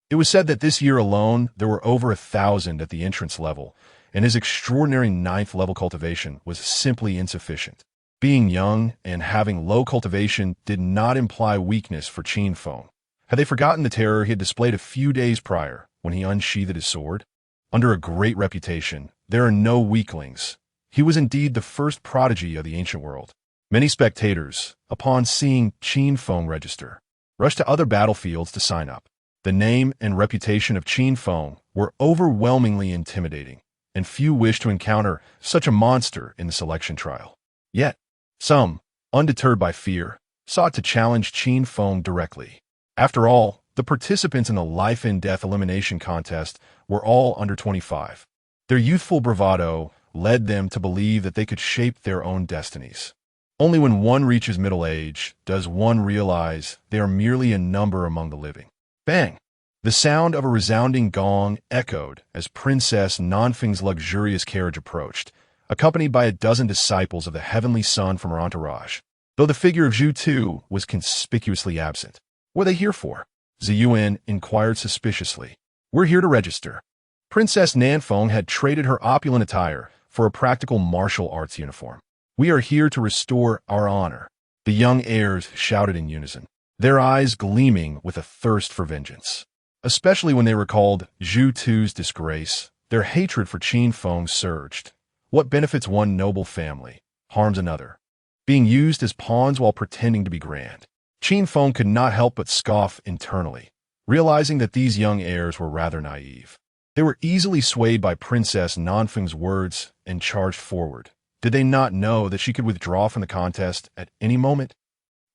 It was said that this year alone there were over 1,000 at the entrance level, and his extraordinary 9th level cultivation was simply insufficient. Being young and having low cultivation did not imply weakness for Qin Feng. Had they forgotten the terror he had displayed a few days prior when he unsheathed his sword? Under a great reputation, there are no weaklings. He was indeed the first prodigy of the ancient world. Many spectators, upon seeing Qin Feng register, rushed to other battlefields to sign up. The name and reputation of Qin Feng were overwhelmingly intimidating, and few wished to encounter such a monster in the selection trial. Yet, some, undeterred by fear, sought to challenge Qin Feng directly. After all, the participants in the life and death elimination contest were all under 25. Their youthful bravado led them to believe that they could shape their own destinies. Only when one reaches middle age does one realize they are merely a number among the living. Bang! The sound of a resounding gong echoed as Princess Nanfeng's luxurious carriage approached, accompanied by a dozen disciples of the Heavenly Son from her entourage, though the figure of Zhu Tu was conspicuously absent. "What are they here for?" Ziyuan inquired suspiciously. "We're here to register." Princess Nanfeng had traded her opulent attire for a practical martial arts uniform. "We are here to restore our honor," the young heirs shouted in unison, their eyes gleaming with a thirst for vengeance. Especially when they recalled Zhu Tu's disgrace, their hatred for Qin Feng surged. What benefits one noble family harms another, being used as pawns while pretending to be grand. Qin Feng could not help but scoff internally, realizing that these young heirs were rather naive. They were easily swayed by Princess Nanfeng's words and charged forward. Did they not know that she could withdraw from the contest at any moment?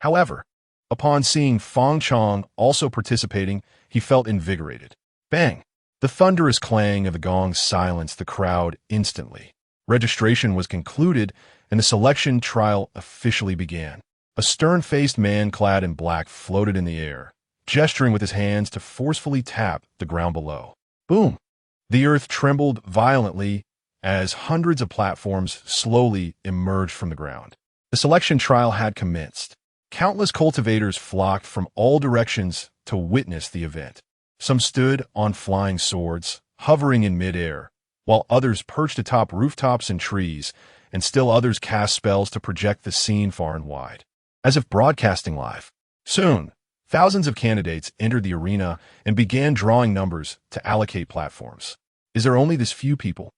However, upon seeing Feng Chong also participating, he felt invigorated. Bang! The thunderous clang of the gong silenced the crowd instantly. Registration was concluded, and the selection trial officially began. A stern-faced man clad in black floated in the air, gesturing with his hands to forcefully tap the ground below. Boom! The earth trembled violently as hundreds of platforms slowly emerged from the ground. The selection trial had commenced. Countless cultivators flocked from all directions to witness the event. Some stood on flying swords, hovering in midair, while others perched atop rooftops and trees, and still others cast spells to project the scene far and wide, as if broadcasting live. Soon, thousands of candidates entered the arena and began drawing numbers to allocate platforms. Is there only this few people?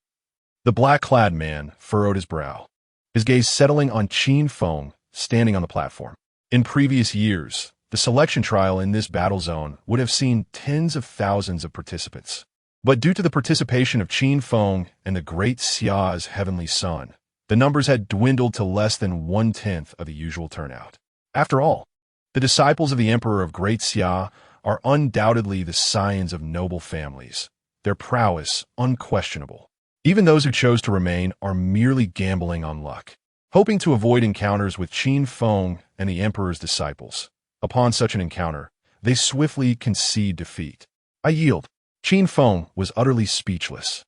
The black-clad man furrowed his brow, his gaze settling on Qin Feng standing on the platform. In previous years, the selection trial in this battle zone would have seen tens of thousands of participants. But due to the participation of Qin Feng and the Great Xia's heavenly son, the numbers had dwindled to less than 1/10 of the usual turnout. After all, the disciples of the Emperor of Great Xia are undoubtedly the scions of noble families, their prowess unquestionable. Even those who chose to remain are merely gambling on luck, hoping to avoid encounters with Qin Feng and the Emperor's disciples. Upon such an encounter, they swiftly concede defeat. I yield. Qin Feng was utterly speechless.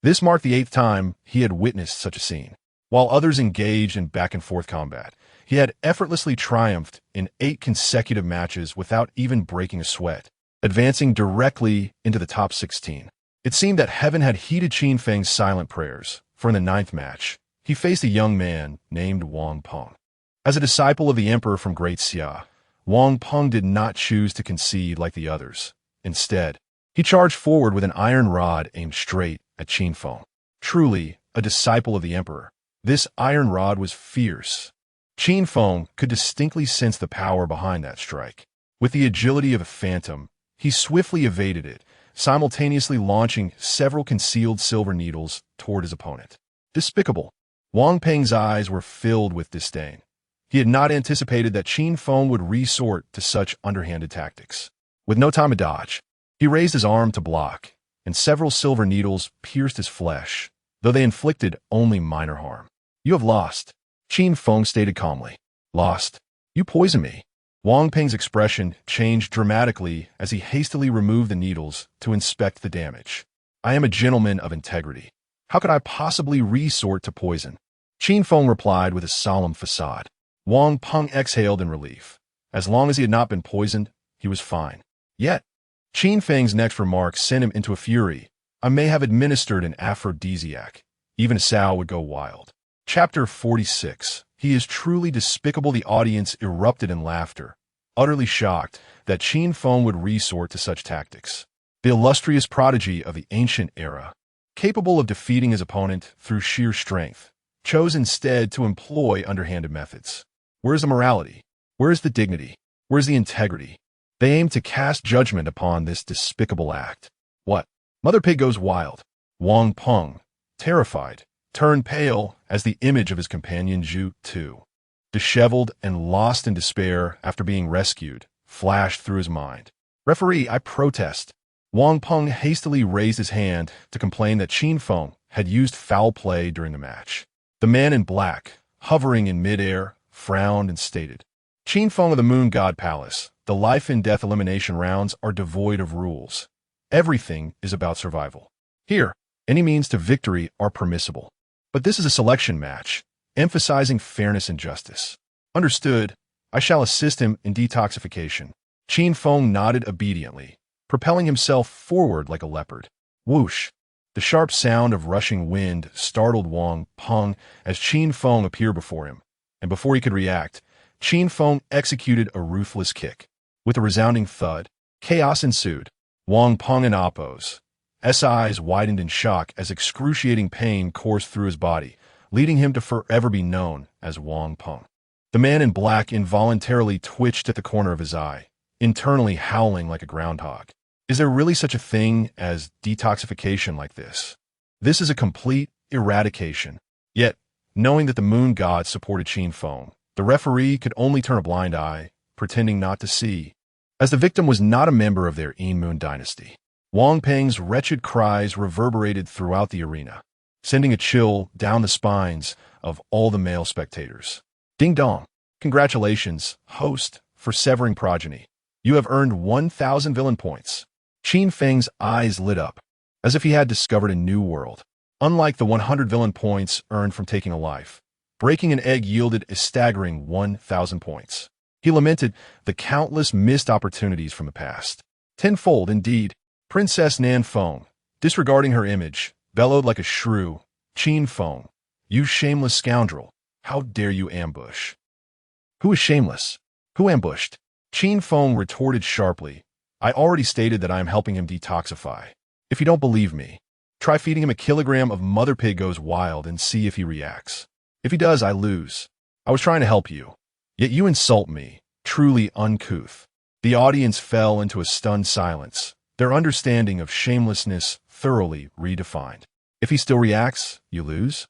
This marked the 8th time he had witnessed such a scene. While others engaged in back-and-forth combat, he had effortlessly triumphed in 8 consecutive matches without even breaking a sweat, advancing directly into the top 16. It seemed that heaven had heeded Qin Feng's silent prayers, for in the 9th match, he faced a young man named Wang Peng. As a disciple of the Emperor from Great Xia, Wang Peng did not choose to concede like the others. Instead, he charged forward with an iron rod aimed straight at Qin Feng. Truly a disciple of the Emperor, this iron rod was fierce. Qin Feng could distinctly sense the power behind that strike. With the agility of a phantom, he swiftly evaded it, simultaneously launching several concealed silver needles toward his opponent. Despicable. Wang Peng's eyes were filled with disdain. He had not anticipated that Qin Feng would resort to such underhanded tactics. With no time to dodge, he raised his arm to block, and several silver needles pierced his flesh, though they inflicted only minor harm. You have lost, Qin Feng stated calmly. Lost? You poisoned me. Wang Peng's expression changed dramatically as he hastily removed the needles to inspect the damage. I am a gentleman of integrity. How could I possibly resort to poison? Qin Feng replied with a solemn facade. Wang Peng exhaled in relief. As long as he had not been poisoned, he was fine. Yet, Qin Feng's next remark sent him into a fury. I may have administered an aphrodisiac. Even Sao would go wild. Chapter 46. He is truly despicable. The audience erupted in laughter, utterly shocked that Qin Feng would resort to such tactics. The illustrious prodigy of the ancient era, capable of defeating his opponent through sheer strength, chose instead to employ underhanded methods. Where is the morality? Where is the dignity? Where is the integrity? They aim to cast judgment upon this despicable act. What? Mother Pig goes wild. Wang Peng, terrified, turned pale as the image of his companion Zhu Tu, disheveled and lost in despair after being rescued, flashed through his mind. Referee, I protest. Wang Peng hastily raised his hand to complain that Qin Feng had used foul play during the match. The man in black, hovering in midair, frowned and stated, Qin Feng of the Moon God Palace, the life and death elimination rounds are devoid of rules. Everything is about survival. Here, any means to victory are permissible. But this is a selection match, emphasizing fairness and justice. Understood. I shall assist him in detoxification. Qin Feng nodded obediently, propelling himself forward like a leopard. Whoosh! The sharp sound of rushing wind startled Wang Peng as Qin Feng appeared before him, and before he could react, Qin Feng executed a ruthless kick. With a resounding thud, chaos ensued. Wang Peng and Oppos, S eyes widened in shock as excruciating pain coursed through his body, leading him to forever be known as Wang Peng. The man in black involuntarily twitched at the corner of his eye, internally howling like a groundhog. Is there really such a thing as detoxification like this? This is a complete eradication. Yet, knowing that the moon god supported Qin Feng, the referee could only turn a blind eye, pretending not to see, as the victim was not a member of their Yin Moon dynasty. Wang Peng's wretched cries reverberated throughout the arena, sending a chill down the spines of all the male spectators. Ding dong! Congratulations, host, for severing progeny. You have earned 1,000 villain points. Qin Feng's eyes lit up, as if he had discovered a new world. Unlike the 100 villain points earned from taking a life, breaking an egg yielded a staggering 1,000 points. He lamented the countless missed opportunities from the past. Tenfold indeed. Princess Nan Feng, disregarding her image, bellowed like a shrew. Qin Feng, you shameless scoundrel, how dare you ambush? Who is shameless? Who ambushed? Qin Feng retorted sharply. I already stated that I am helping him detoxify. If you don't believe me, try feeding him a kilogram of mother pig goes wild and see if he reacts. If he does, I lose. I was trying to help you, yet you insult me, truly uncouth. The audience fell into a stunned silence, their understanding of shamelessness thoroughly redefined. If he still reacts, you lose.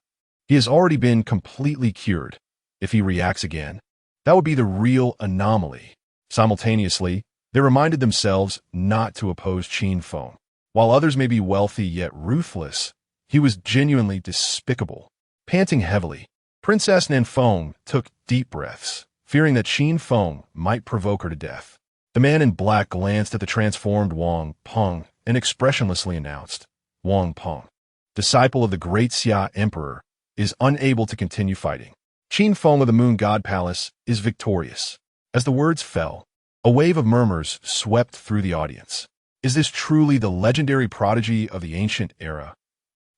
He has already been completely cured. If he reacts again, that would be the real anomaly. Simultaneously, they reminded themselves not to oppose Qin Feng. While others may be wealthy yet ruthless, he was genuinely despicable. Panting heavily, Princess Nan Feng took deep breaths, fearing that Qin Feng might provoke her to death. The man in black glanced at the transformed Wang Peng and expressionlessly announced, Wang Peng, disciple of the great Xia Emperor, is unable to continue fighting. Qin Feng of the Moon God Palace is victorious. As the words fell, a wave of murmurs swept through the audience. Is this truly the legendary prodigy of the ancient era?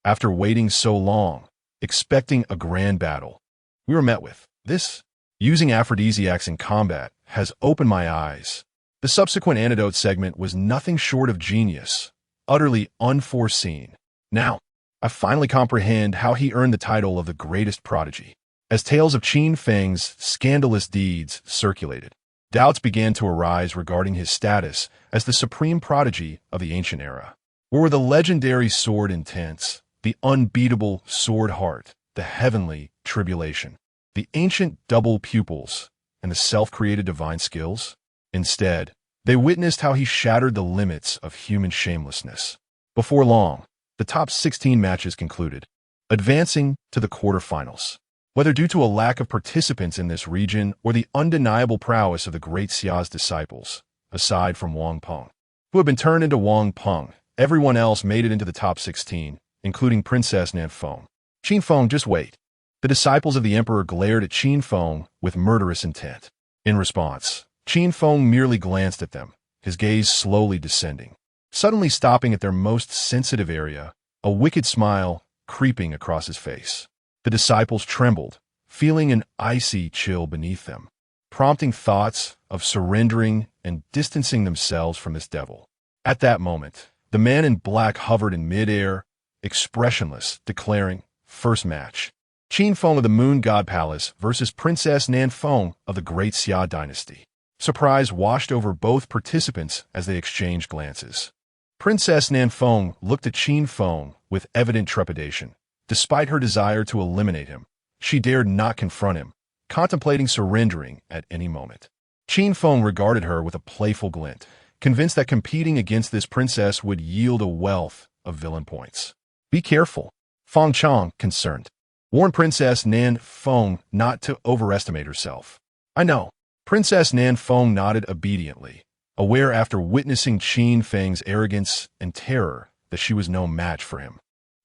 After waiting so long, expecting a grand battle, we were met with this. Using aphrodisiacs in combat has opened my eyes. The subsequent antidote segment was nothing short of genius, utterly unforeseen. Now, I finally comprehend how he earned the title of the greatest prodigy. As tales of Qin Feng's scandalous deeds circulated, doubts began to arise regarding his status as the supreme prodigy of the ancient era. Where were the legendary sword intents, the unbeatable sword heart, the heavenly tribulation, the ancient double pupils, and the self-created divine skills? Instead, they witnessed how he shattered the limits of human shamelessness. Before long, the top 16 matches concluded, advancing to the quarterfinals. Whether due to a lack of participants in this region or the undeniable prowess of the great Xia's disciples, aside from Wang Peng, who had been turned into Wang Peng, everyone else made it into the top 16, including Princess Nan Feng. Qin Feng, just wait. The disciples of the emperor glared at Qin Feng with murderous intent. In response, Qin Feng merely glanced at them, his gaze slowly descending, suddenly stopping at their most sensitive area, a wicked smile creeping across his face. The disciples trembled, feeling an icy chill beneath them, prompting thoughts of surrendering and distancing themselves from this devil. At that moment, the man in black hovered in midair, expressionless, declaring, first match, Qin Feng of the Moon God Palace versus Princess Nan Feng of the Great Xia Dynasty. Surprise washed over both participants as they exchanged glances. Princess Nan Feng looked at Qin Feng with evident trepidation. Despite her desire to eliminate him, she dared not confront him, contemplating surrendering at any moment. Qin Feng regarded her with a playful glint, convinced that competing against this princess would yield a wealth of villain points. Be careful, Feng Chang, concerned, warned Princess Nan Feng not to overestimate herself. I know. Princess Nan Feng nodded obediently, aware after witnessing Qin Feng's arrogance and terror that she was no match for him,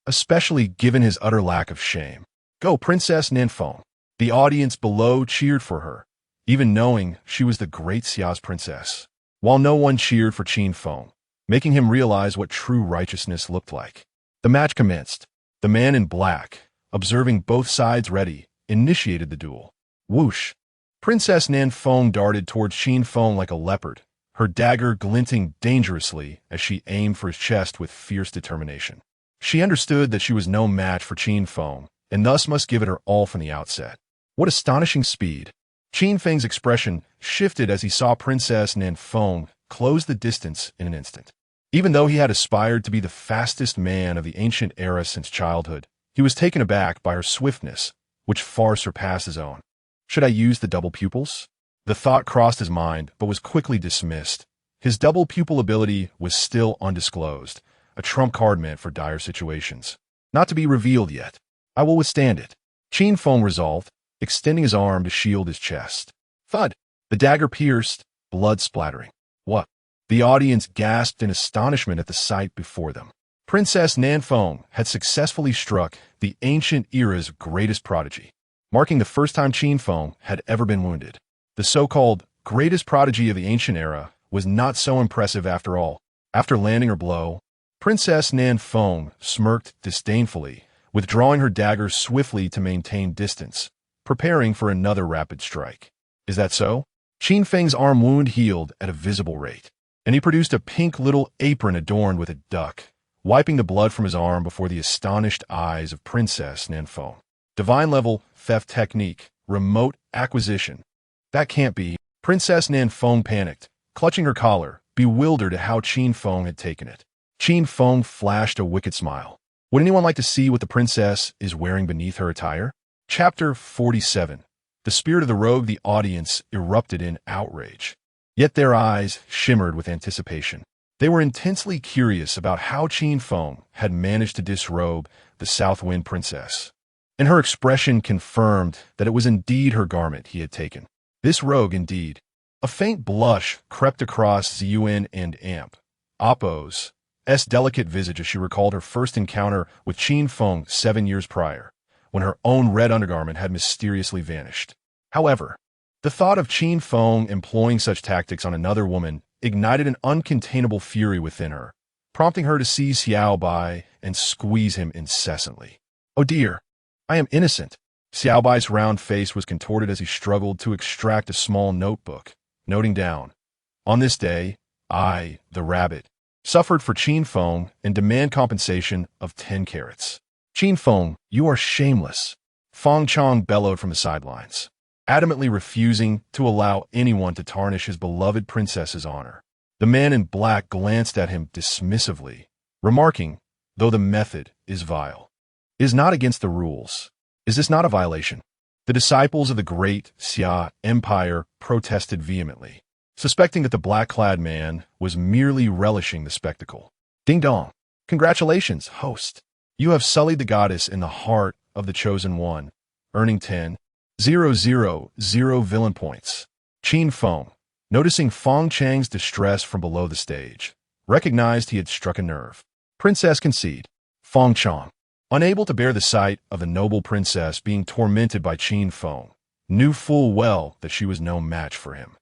especially given his utter lack of shame. Go, Princess Nan Feng. The audience below cheered for her, even knowing she was the great Xia's princess, while no one cheered for Qin Feng, making him realize what true righteousness looked like. The match commenced. The man in black, observing both sides ready, initiated the duel. Whoosh! Princess Nan Feng darted towards Qin Feng like a leopard, her her dagger glinting dangerously as she aimed for his chest with fierce determination. She understood that she was no match for Qin Feng, and thus must give it her all from the outset. What astonishing speed! Qin Feng's expression shifted as he saw Princess Nan Feng close the distance in an instant. Even though he had aspired to be the fastest man of the ancient era since childhood, he was taken aback by her swiftness, which far surpassed his own. Should I use the double pupils? The thought crossed his mind, but was quickly dismissed. His double pupil ability was still undisclosed, a trump card meant for dire situations. Not to be revealed yet. I will withstand it. Qin Feng resolved, extending his arm to shield his chest. Thud! The dagger pierced, blood splattering. What? The audience gasped in astonishment at the sight before them. Princess Nan Feng had successfully struck the ancient era's greatest prodigy, marking the first time Qin Feng had ever been wounded. The so-called greatest prodigy of the ancient era was not so impressive after all. After landing her blow, Princess Nan Feng smirked disdainfully, withdrawing her dagger swiftly to maintain distance, preparing for another rapid strike. Is that so? Qin Feng's arm wound healed at a visible rate, and he produced a pink little apron adorned with a duck, wiping the blood from his arm before the astonished eyes of Princess Nan Feng. Divine level theft technique, remote acquisition. That can't be. Princess Nan Feng panicked, clutching her collar, bewildered at how Qin Feng had taken it. Qin Feng flashed a wicked smile. Would anyone like to see what the princess is wearing beneath her attire? Chapter 47. The spirit of the rogue. The audience erupted in outrage. Yet their eyes shimmered with anticipation. They were intensely curious about how Qin Feng had managed to disrobe the South Wind Princess. And her expression confirmed that it was indeed her garment he had taken. This rogue indeed. A faint blush crept across Ziyuan and Amp Oppo's delicate visage as she recalled her first encounter with Qin Feng 7 years prior, when her own red undergarment had mysteriously vanished. However, the thought of Qin Feng employing such tactics on another woman ignited an uncontainable fury within her, prompting her to seize Xiao Bai and squeeze him incessantly. Oh dear, I am innocent. Xiao Bai's round face was contorted as he struggled to extract a small notebook, noting down, on this day, I, the rabbit, suffered for Qin Feng and demand compensation of 10 carats. Qin Feng, you are shameless. Feng Chong bellowed from the sidelines, adamantly refusing to allow anyone to tarnish his beloved princess's honor. The man in black glanced at him dismissively, remarking, though the method is vile, is not against the rules. Is this not a violation? The disciples of the great Xia Empire protested vehemently, suspecting that the black-clad man was merely relishing the spectacle. Ding dong. Congratulations, host. You have sullied the goddess in the heart of the chosen one, earning 10,000 villain points. Qin Feng, noticing Feng Chang's distress from below the stage, recognized he had struck a nerve. Princess concede. Feng Chang, unable to bear the sight of the noble princess being tormented by Qin Feng, knew full well that she was no match for him.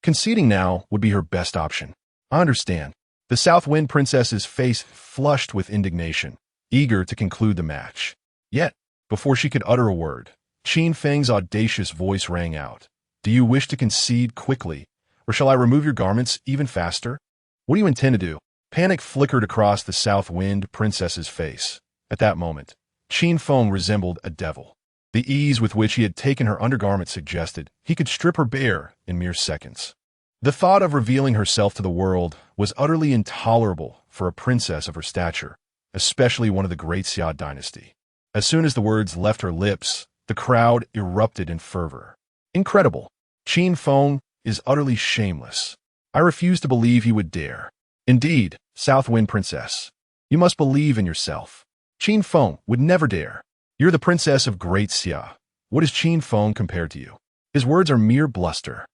Conceding now would be her best option. I understand. The South Wind Princess's face flushed with indignation, eager to conclude the match. Yet, before she could utter a word, Qin Feng's audacious voice rang out. Do you wish to concede quickly, or shall I remove your garments even faster? What do you intend to do? Panic flickered across the South Wind Princess's face. At that moment, Qin Feng resembled a devil. The ease with which he had taken her undergarment suggested he could strip her bare in mere seconds. The thought of revealing herself to the world was utterly intolerable for a princess of her stature, especially one of the great Xia dynasty. As soon as the words left her lips, the crowd erupted in fervor. Incredible! Qin Feng is utterly shameless. I refuse to believe he would dare. Indeed, South Wind Princess, you must believe in yourself. Qin Feng would never dare. You're the princess of great Xia. What is Qin Feng compared to you? His words are mere bluster.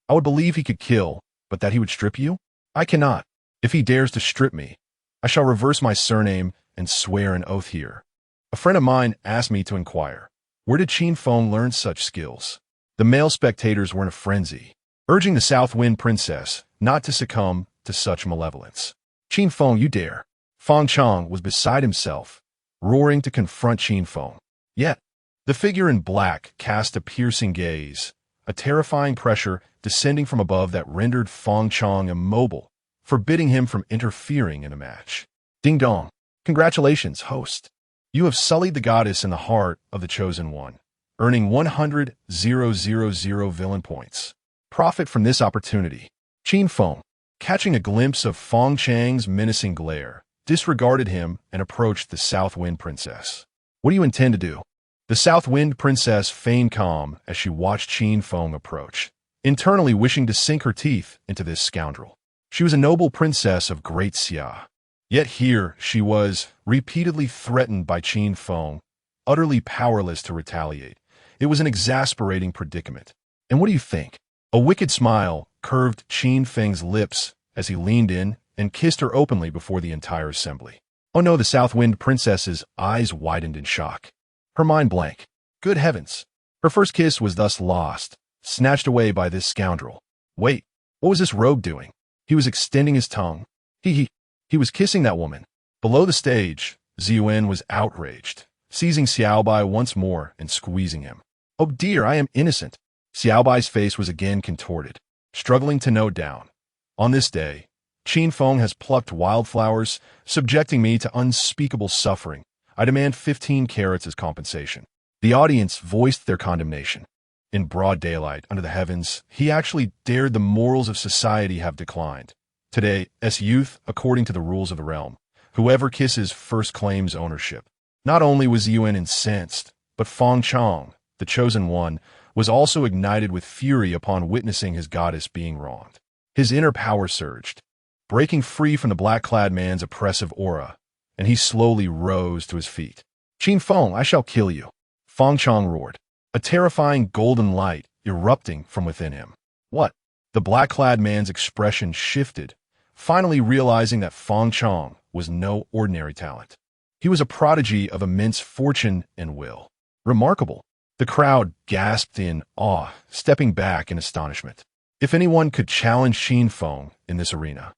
I would believe he could kill, but that he would strip you? I cannot. If he dares to strip me, I shall reverse my surname and swear an oath here. A friend of mine asked me to inquire, where did Qin Feng learn such skills? The male spectators were in a frenzy, urging the South Wind Princess not to succumb to such malevolence. Qin Feng, you dare. Feng Chang was beside himself, roaring to confront Qin Feng. Yet, the figure in black cast a piercing gaze, a terrifying pressure descending from above that rendered Feng Chang immobile, forbidding him from interfering in a match. Ding dong. Congratulations, host. You have sullied the goddess in the heart of the Chosen One, earning 100,000 villain points. Profit from this opportunity. Qin Feng, catching a glimpse of Feng Chang's menacing glare, disregarded him and approached the South Wind Princess. What do you intend to do? The South Wind Princess feigned calm as she watched Qin Feng approach, internally wishing to sink her teeth into this scoundrel. She was a noble princess of Great Xia. Yet here she was, repeatedly threatened by Qin Feng, utterly powerless to retaliate. It was an exasperating predicament. And what do you think? A wicked smile curved Qin Feng's lips as he leaned in and kissed her openly before the entire assembly. Oh no, the South Wind Princess's eyes widened in shock. Her mind blank. Good heavens. Her first kiss was thus lost, snatched away by this scoundrel. Wait, what was this rogue doing? He was extending his tongue. He was kissing that woman. Below the stage, Ziyuan was outraged, seizing Xiaobai once more and squeezing him. Oh dear, I am innocent. Xiaobai's face was again contorted, struggling to note down. On this day, Qin Feng has plucked wildflowers, subjecting me to unspeakable suffering. I demand 15 carats as compensation. The audience voiced their condemnation. In broad daylight, under the heavens, he actually dared the morals of society have declined. Today, as youth, according to the rules of the realm, whoever kisses first claims ownership. Not only was Yuan incensed, but Feng Chang, the Chosen One, was also ignited with fury upon witnessing his goddess being wronged. His inner power surged, breaking free from the black-clad man's oppressive aura, and he slowly rose to his feet. Qin Feng, I shall kill you. Feng Chang roared, a terrifying golden light erupting from within him. What? The black-clad man's expression shifted, finally realizing that Feng Chang was no ordinary talent. He was a prodigy of immense fortune and will. Remarkable. The crowd gasped in awe, stepping back in astonishment. If anyone could challenge Qin Feng in this arena,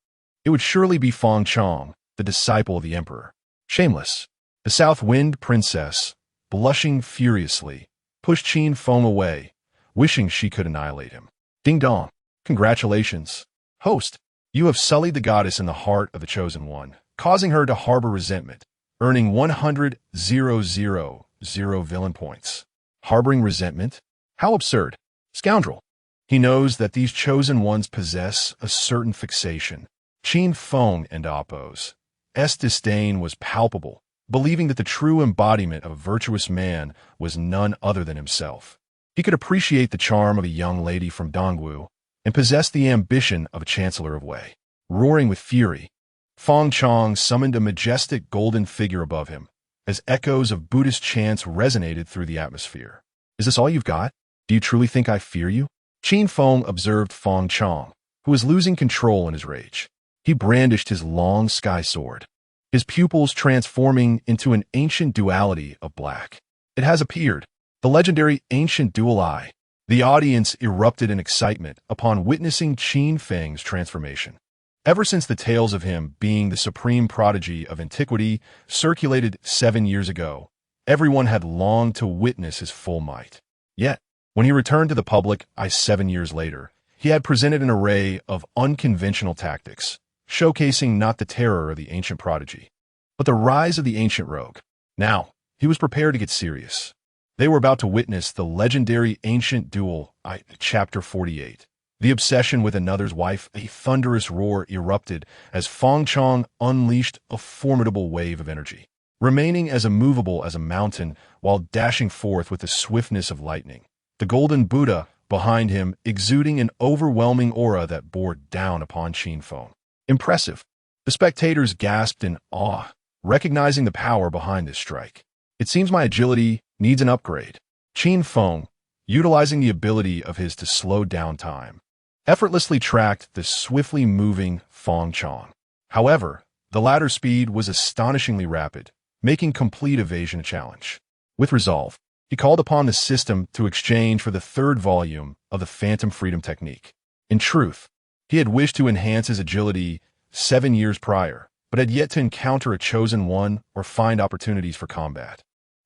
it would surely be Feng Chang, the disciple of the emperor. Shameless. The South Wind Princess, blushing furiously, pushed Qin Feng away, wishing she could annihilate him. Ding dong. Congratulations. Host, you have sullied the goddess in the heart of the Chosen One, causing her to harbor resentment, earning 100,000 villain points. Harboring resentment? How absurd. Scoundrel. He knows that these Chosen Ones possess a certain fixation. Qin Feng and Appo's disdain was palpable, believing that the true embodiment of a virtuous man was none other than himself. He could appreciate the charm of a young lady from Dongwu and possessed the ambition of a chancellor of Wei. Roaring with fury, Feng Chang summoned a majestic golden figure above him, as echoes of Buddhist chants resonated through the atmosphere. Is this all you've got? Do you truly think I fear you? Qin Feng observed Feng Chang, who was losing control in his rage. He brandished his long sky sword, his pupils transforming into an ancient duality of black. It has appeared, the legendary ancient dual eye. The audience erupted in excitement upon witnessing Qin Feng's transformation. Ever since the tales of him being the supreme prodigy of antiquity circulated 7 years ago, everyone had longed to witness his full might. Yet, when he returned to the public 7 years later, he had presented an array of unconventional tactics, showcasing not the terror of the ancient prodigy, but the rise of the ancient rogue. Now, he was prepared to get serious. They were about to witness the legendary ancient duel, Chapter 48. The obsession with another's wife, a thunderous roar erupted as Feng Chang unleashed a formidable wave of energy, remaining as immovable as a mountain while dashing forth with the swiftness of lightning. The golden Buddha behind him exuding an overwhelming aura that bore down upon Qin Feng. Impressive. The spectators gasped in awe, recognizing the power behind this strike. It seems my agility needs an upgrade. Qin Feng, utilizing the ability of his to slow down time, effortlessly tracked the swiftly moving Feng Chang. However, the latter's speed was astonishingly rapid, making complete evasion a challenge. With resolve, he called upon the system to exchange for the third volume of the Phantom Freedom Technique. In truth, he had wished to enhance his agility 7 years prior, but had yet to encounter a Chosen One or find opportunities for combat.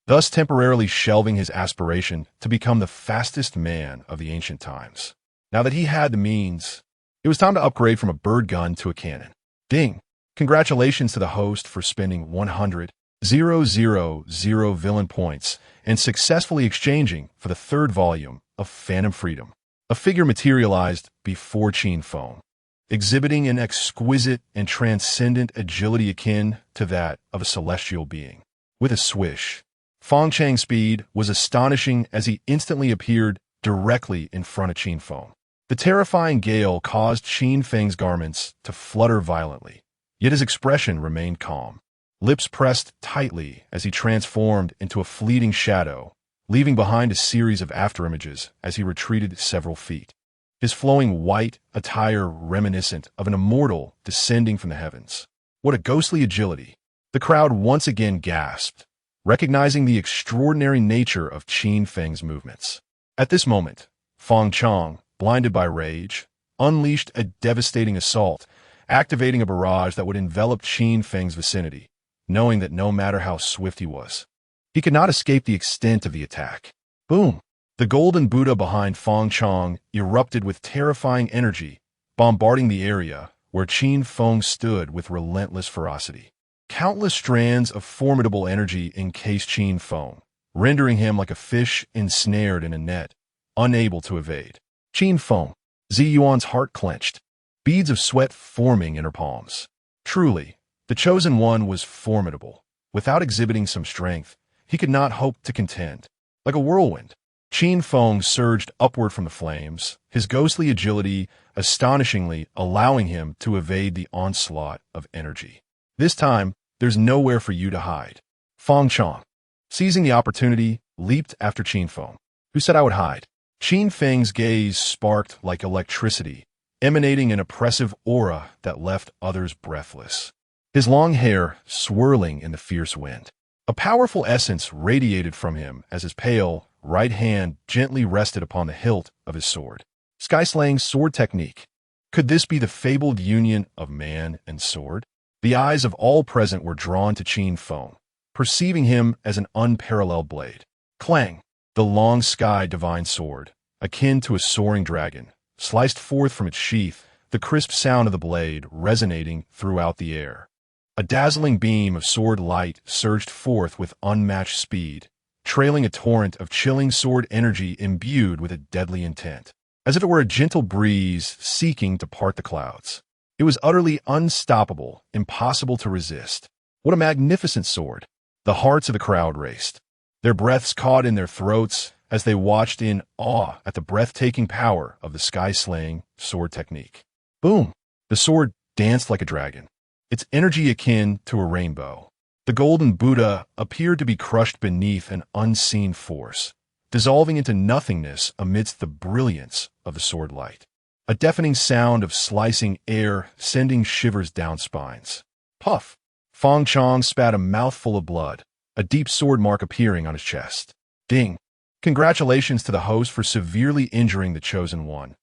thus temporarily shelving his aspiration to become the fastest man of the ancient times. Now that he had the means, it was time to upgrade from a bird gun to a cannon. Ding! Congratulations to the host for spending 100,000 villain points and successfully exchanging for the third volume of Phantom Freedom. A figure materialized before Qin Feng, exhibiting an exquisite and transcendent agility akin to that of a celestial being. With a swish, Feng Chang's speed was astonishing as he instantly appeared directly in front of Qin Feng. The terrifying gale caused Qin Feng's garments to flutter violently, yet his expression remained calm. Lips pressed tightly as he transformed into a fleeting shadow, leaving behind a series of afterimages as he retreated several feet. His flowing white attire reminiscent of an immortal descending from the heavens. What a ghostly agility! The crowd once again gasped, recognizing the extraordinary nature of Qin Feng's movements. At this moment, Feng Chang, blinded by rage, unleashed a devastating assault, activating a barrage that would envelop Qin Feng's vicinity, knowing that no matter how swift he was, he could not escape the extent of the attack. Boom! The golden Buddha behind Feng Chang erupted with terrifying energy, bombarding the area where Qin Feng stood with relentless ferocity. Countless strands of formidable energy encased Qin Feng, rendering him like a fish ensnared in a net, unable to evade. Qin Feng, Ziyuan's heart clenched, beads of sweat forming in her palms. Truly, the Chosen One was formidable. Without exhibiting some strength, he could not hope to contend. Like a whirlwind, Qin Feng surged upward from the flames, his ghostly agility astonishingly allowing him to evade the onslaught of energy. This time, there's nowhere for you to hide. Feng Chang, seizing the opportunity, leaped after Qin Feng. Who said I would hide? Qin Feng's gaze sparked like electricity, emanating an oppressive aura that left others breathless. His long hair swirling in the fierce wind. A powerful essence radiated from him as his pale right hand gently rested upon the hilt of his sword. Sky-slaying sword technique. Could this be the fabled union of man and sword? The eyes of all present were drawn to Qin Feng, perceiving him as an unparalleled blade. Clang! The long sky divine sword, akin to a soaring dragon, sliced forth from its sheath, the crisp sound of the blade resonating throughout the air. A dazzling beam of sword light surged forth with unmatched speed, trailing a torrent of chilling sword energy imbued with a deadly intent, as if it were a gentle breeze seeking to part the clouds. It was utterly unstoppable, impossible to resist. What a magnificent sword! The hearts of the crowd raced, their breaths caught in their throats as they watched in awe at the breathtaking power of the sky-slaying sword technique. Boom! The sword danced like a dragon, its energy akin to a rainbow. The golden Buddha appeared to be crushed beneath an unseen force, dissolving into nothingness amidst the brilliance of the sword light. A deafening sound of slicing air sending shivers down spines. Puff! Feng Chang spat a mouthful of blood, a deep sword mark appearing on his chest. Ding! Congratulations to the host for severely injuring the Chosen One,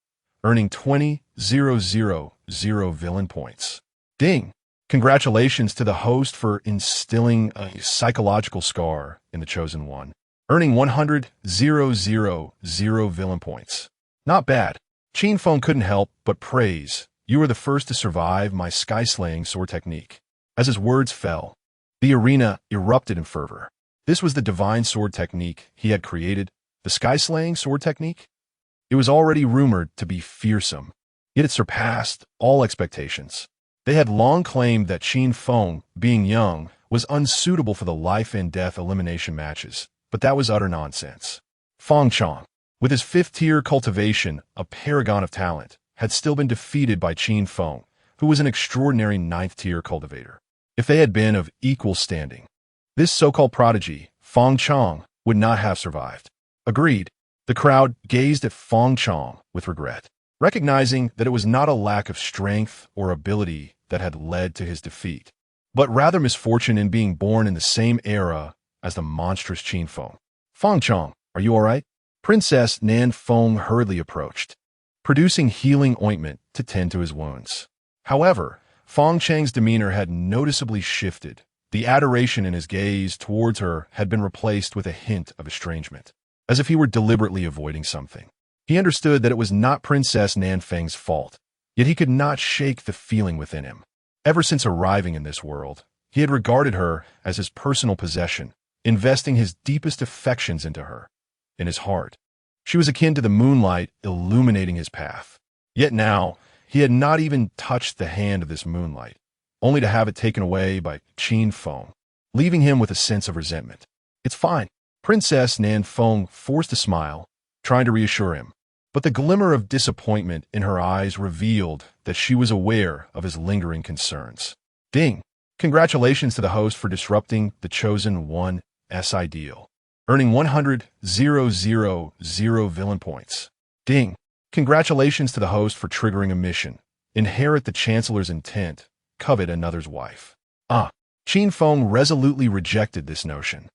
earning 20,000 villain points. Ding! Congratulations to the host for instilling a psychological scar in the Chosen One, earning 100,000 villain points. Not bad. Qin Feng couldn't help but praise, "You were the first to survive my sky-slaying sword technique." As his words fell, the arena erupted in fervor. This was the divine sword technique he had created, the sky-slaying sword technique. It was already rumored to be fearsome, yet it surpassed all expectations. They had long claimed that Qin Feng, being young, was unsuitable for the life-and-death elimination matches, but that was utter nonsense. Feng Chang, with his fifth-tier cultivation, a paragon of talent, had still been defeated by Qin Feng, who was an extraordinary ninth-tier cultivator. If they had been of equal standing, this so-called prodigy, Feng Chang, would not have survived. Agreed. The crowd gazed at Feng Chang with regret, recognizing that it was not a lack of strength or ability that had led to his defeat, but rather misfortune in being born in the same era as the monstrous Qin Feng. Feng Chang, are you all right? Princess Nan Feng hurriedly approached, producing healing ointment to tend to his wounds. However, Feng Chang's demeanor had noticeably shifted, The adoration in his gaze towards her had been replaced with a hint of estrangement, as if he were deliberately avoiding something. He understood that it was not Princess Nanfeng's fault, yet he could not shake the feeling within him. Ever since arriving in this world, he had regarded her as his personal possession, investing his deepest affections into her. In his heart, she was akin to the moonlight illuminating his path. Yet now, he had not even touched the hand of this moonlight, only to have it taken away by Qin Feng, leaving him with a sense of resentment. "It's fine." Princess Nanfeng forced a smile, trying to reassure him, but the glimmer of disappointment in her eyes revealed that she was aware of his lingering concerns. Ding! Congratulations to the host for disrupting the Chosen One's ideal, earning 100,000 villain points. Ding! Congratulations to the host for triggering a mission. Inherit the Chancellor's intent. Covet another's wife. Qin Feng resolutely rejected this notion,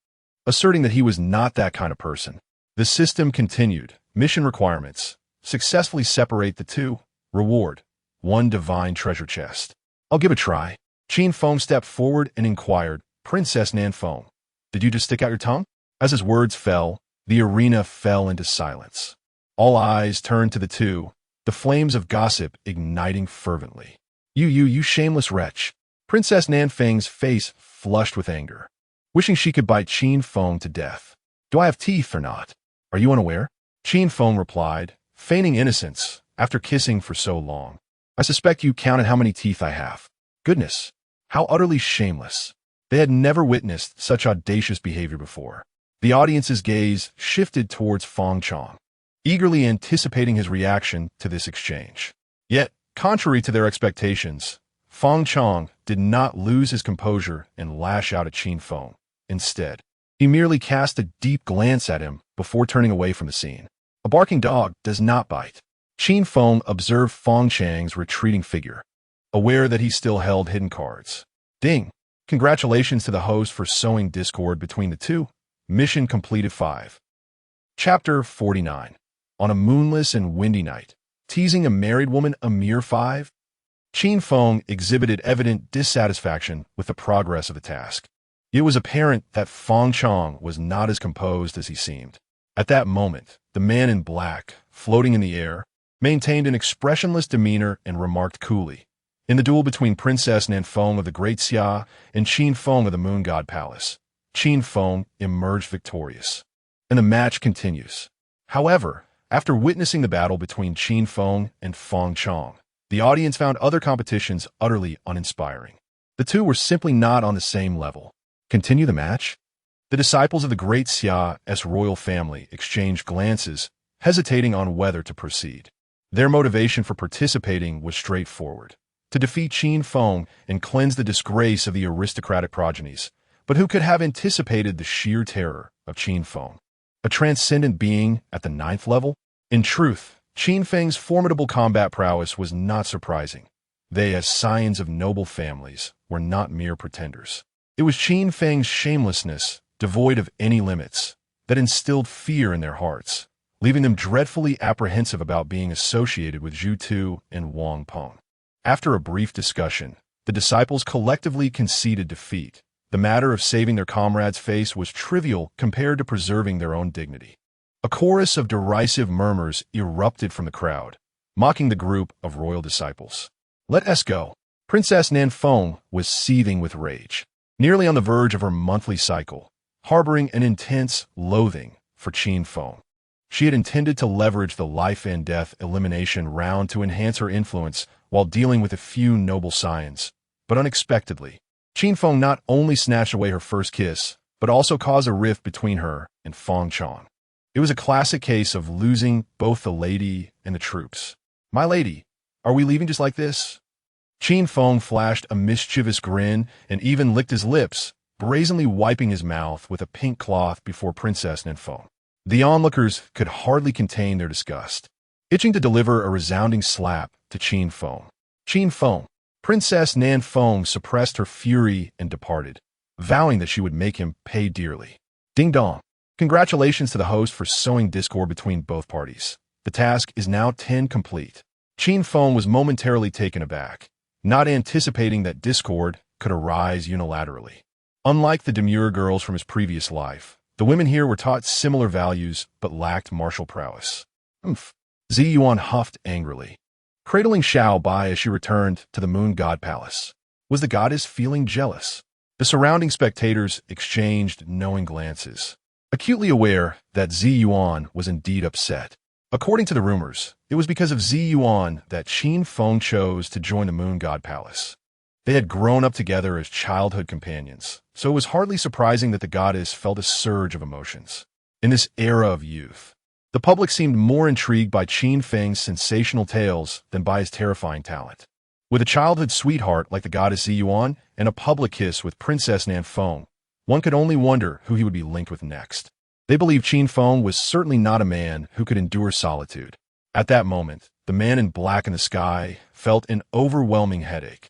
asserting that he was not that kind of person. The system continued. Mission requirements. Successfully separate the two. Reward. 1 divine treasure chest. I'll give a try. Qin Feng stepped forward and inquired, Princess Nanfeng, did you just stick out your tongue? As his words fell, the arena fell into silence. All eyes turned to the two, the flames of gossip igniting fervently. You shameless wretch. Princess Nanfeng's face flushed with anger, wishing she could bite Qin Feng to death. Do I have teeth or not? Are you unaware? Qin Feng replied, feigning innocence after kissing for so long. I suspect you counted how many teeth I have. Goodness, how utterly shameless. They had never witnessed such audacious behavior before. The audience's gaze shifted towards Feng Chong, eagerly anticipating his reaction to this exchange. Yet, contrary to their expectations, Feng Chong did not lose his composure and lash out at Qin Feng. Instead, he merely cast a deep glance at him before turning away from the scene. A barking dog does not bite. Qin Feng observed Feng Chang's retreating figure, aware that he still held hidden cards. Ding! Congratulations to the host for sowing discord between the two. Mission completed 5. Chapter 49. On a moonless and windy night, teasing a married woman a mere 5? Qin Feng exhibited evident dissatisfaction with the progress of the task. It was apparent that Feng Chong was not as composed as he seemed. At that moment, the man in black, floating in the air, maintained an expressionless demeanor and remarked coolly, in the duel between Princess Nanfeng of the Great Xia and Qin Feng of the Moon God Palace, Qin Feng emerged victorious, and the match continues. However, after witnessing the battle between Qin Feng and Feng Chong, the audience found other competitions utterly uninspiring. The two were simply not on the same level. Continue the match? The disciples of the Great Xia's royal family exchanged glances, hesitating on whether to proceed. Their motivation for participating was straightforward: to defeat Qin Feng and cleanse the disgrace of the aristocratic progenies. But who could have anticipated the sheer terror of Qin Feng, a transcendent being at the 9th level? In truth, Qin Feng's formidable combat prowess was not surprising. They, as scions of noble families, were not mere pretenders. It was Qin Feng's shamelessness, devoid of any limits, that instilled fear in their hearts, leaving them dreadfully apprehensive about being associated with Zhu Tu and Wang Peng. After a brief discussion, the disciples collectively conceded defeat. The matter of saving their comrade's face was trivial compared to preserving their own dignity. A chorus of derisive murmurs erupted from the crowd, mocking the group of royal disciples. Let us go. Princess Nanfeng was seething with rage, nearly on the verge of her monthly cycle, harboring an intense loathing for Qin Feng. She had intended to leverage the life and death elimination round to enhance her influence while dealing with a few noble scions, but unexpectedly, Qin Feng not only snatched away her first kiss, but also caused a rift between her and Feng Chong. It was a classic case of losing both the lady and the troops. My lady, are we leaving just like this? Qin Feng flashed a mischievous grin and even licked his lips, brazenly wiping his mouth with a pink cloth before Princess Nanfeng. The onlookers could hardly contain their disgust, itching to deliver a resounding slap to Qin Feng. Qin Feng. Princess Nanfeng suppressed her fury and departed, vowing that she would make him pay dearly. Ding dong. Congratulations to the host for sowing discord between both parties. The task is now 10 complete. Qin Feng was momentarily taken aback, not anticipating that discord could arise unilaterally. Unlike the demure girls from his previous life, the women here were taught similar values but lacked martial prowess. Umph. Zi Yuan huffed angrily, cradling Xiao Bai as she returned to the Moon God Palace. Was the goddess feeling jealous? The surrounding spectators exchanged knowing glances, acutely aware that Zi Yuan was indeed upset. According to the rumors, it was because of Zi Yuan that Qin Feng chose to join the Moon God Palace. They had grown up together as childhood companions, so it was hardly surprising that the goddess felt a surge of emotions. In this era of youth, the public seemed more intrigued by Qin Feng's sensational tales than by his terrifying talent. With a childhood sweetheart like the goddess Zi Yuan and a public kiss with Princess Nan Feng, one could only wonder who he would be linked with next. They believed Qin Feng was certainly not a man who could endure solitude. At that moment, the man in black in the sky felt an overwhelming headache.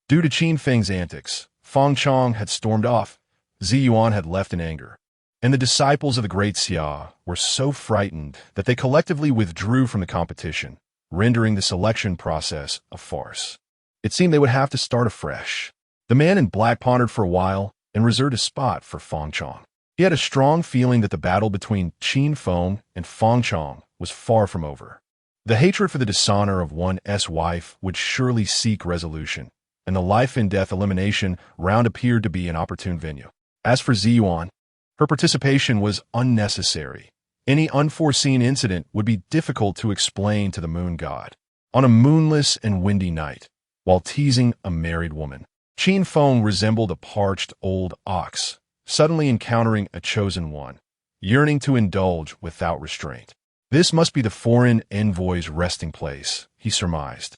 Due to Qin Feng's antics, Feng Chong had stormed off, Zi Yuan had left in anger, and the disciples of the great Xia were so frightened that they collectively withdrew from the competition, rendering the selection process a farce. It seemed they would have to start afresh. The man in black pondered for a while and reserved a spot for Feng Chong. He had a strong feeling that the battle between Qin Feng and Feng Chong was far from over. The hatred for the dishonor of one's wife would surely seek resolution, and the life-and-death elimination round appeared to be an opportune venue. As for Zi Yuan, her participation was unnecessary. Any unforeseen incident would be difficult to explain to the moon god. On a moonless and windy night, while teasing a married woman, Qin Feng resembled a parched old ox, suddenly encountering a chosen one, yearning to indulge without restraint. This must be the foreign envoy's resting place, he surmised,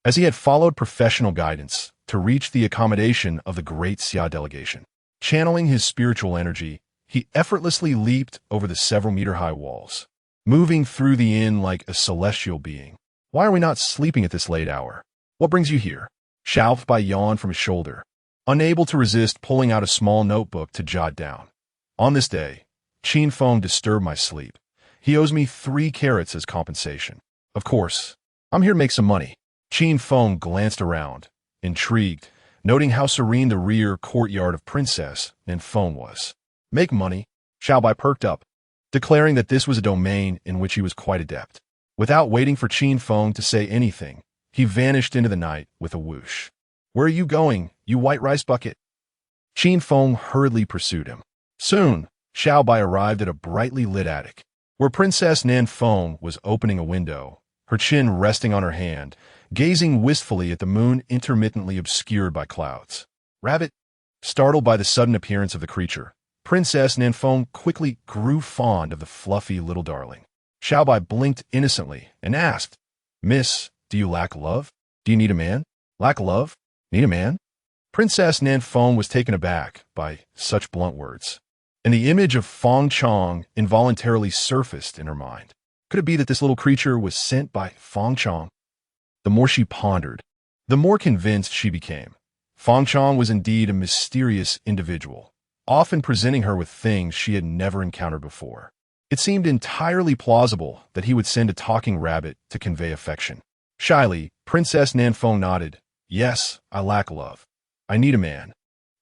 as he had followed professional guidance to reach the accommodation of the great Xia delegation. Channeling his spiritual energy, he effortlessly leaped over the several-meter-high walls, moving through the inn like a celestial being. Why are we not sleeping at this late hour? What brings you here? Xiao Bai yawned from his shoulder, unable to resist pulling out a small notebook to jot down. On this day, Qin Feng disturbed my sleep. He owes me 3 carats as compensation. Of course, I'm here to make some money. Qin Feng glanced around, intrigued, noting how serene the rear courtyard of Princess Nan Feng was. Make money? Xiao Bai perked up, declaring that this was a domain in which he was quite adept. Without waiting for Qin Feng to say anything, he vanished into the night with a whoosh. Where are you going, you white rice bucket? Qin Feng hurriedly pursued him. Soon, Xiao Bai arrived at a brightly lit attic, where Princess Nan Feng was opening a window, her chin resting on her hand, gazing wistfully at the moon intermittently obscured by clouds. Rabbit? Startled by the sudden appearance of the creature, Princess Nan Feng quickly grew fond of the fluffy little darling. Xiao Bai blinked innocently and asked, Miss, do you lack love? Do you need a man? Lack love? Need a man? Princess Nan Feng was taken aback by such blunt words, and the image of Feng Chong involuntarily surfaced in her mind. Could it be that this little creature was sent by Feng Chong? The more she pondered, the more convinced she became. Feng Chong was indeed a mysterious individual, often presenting her with things she had never encountered before. It seemed entirely plausible that he would send a talking rabbit to convey affection. Shyly, Princess Nan Feng nodded. Yes, I lack love. I need a man.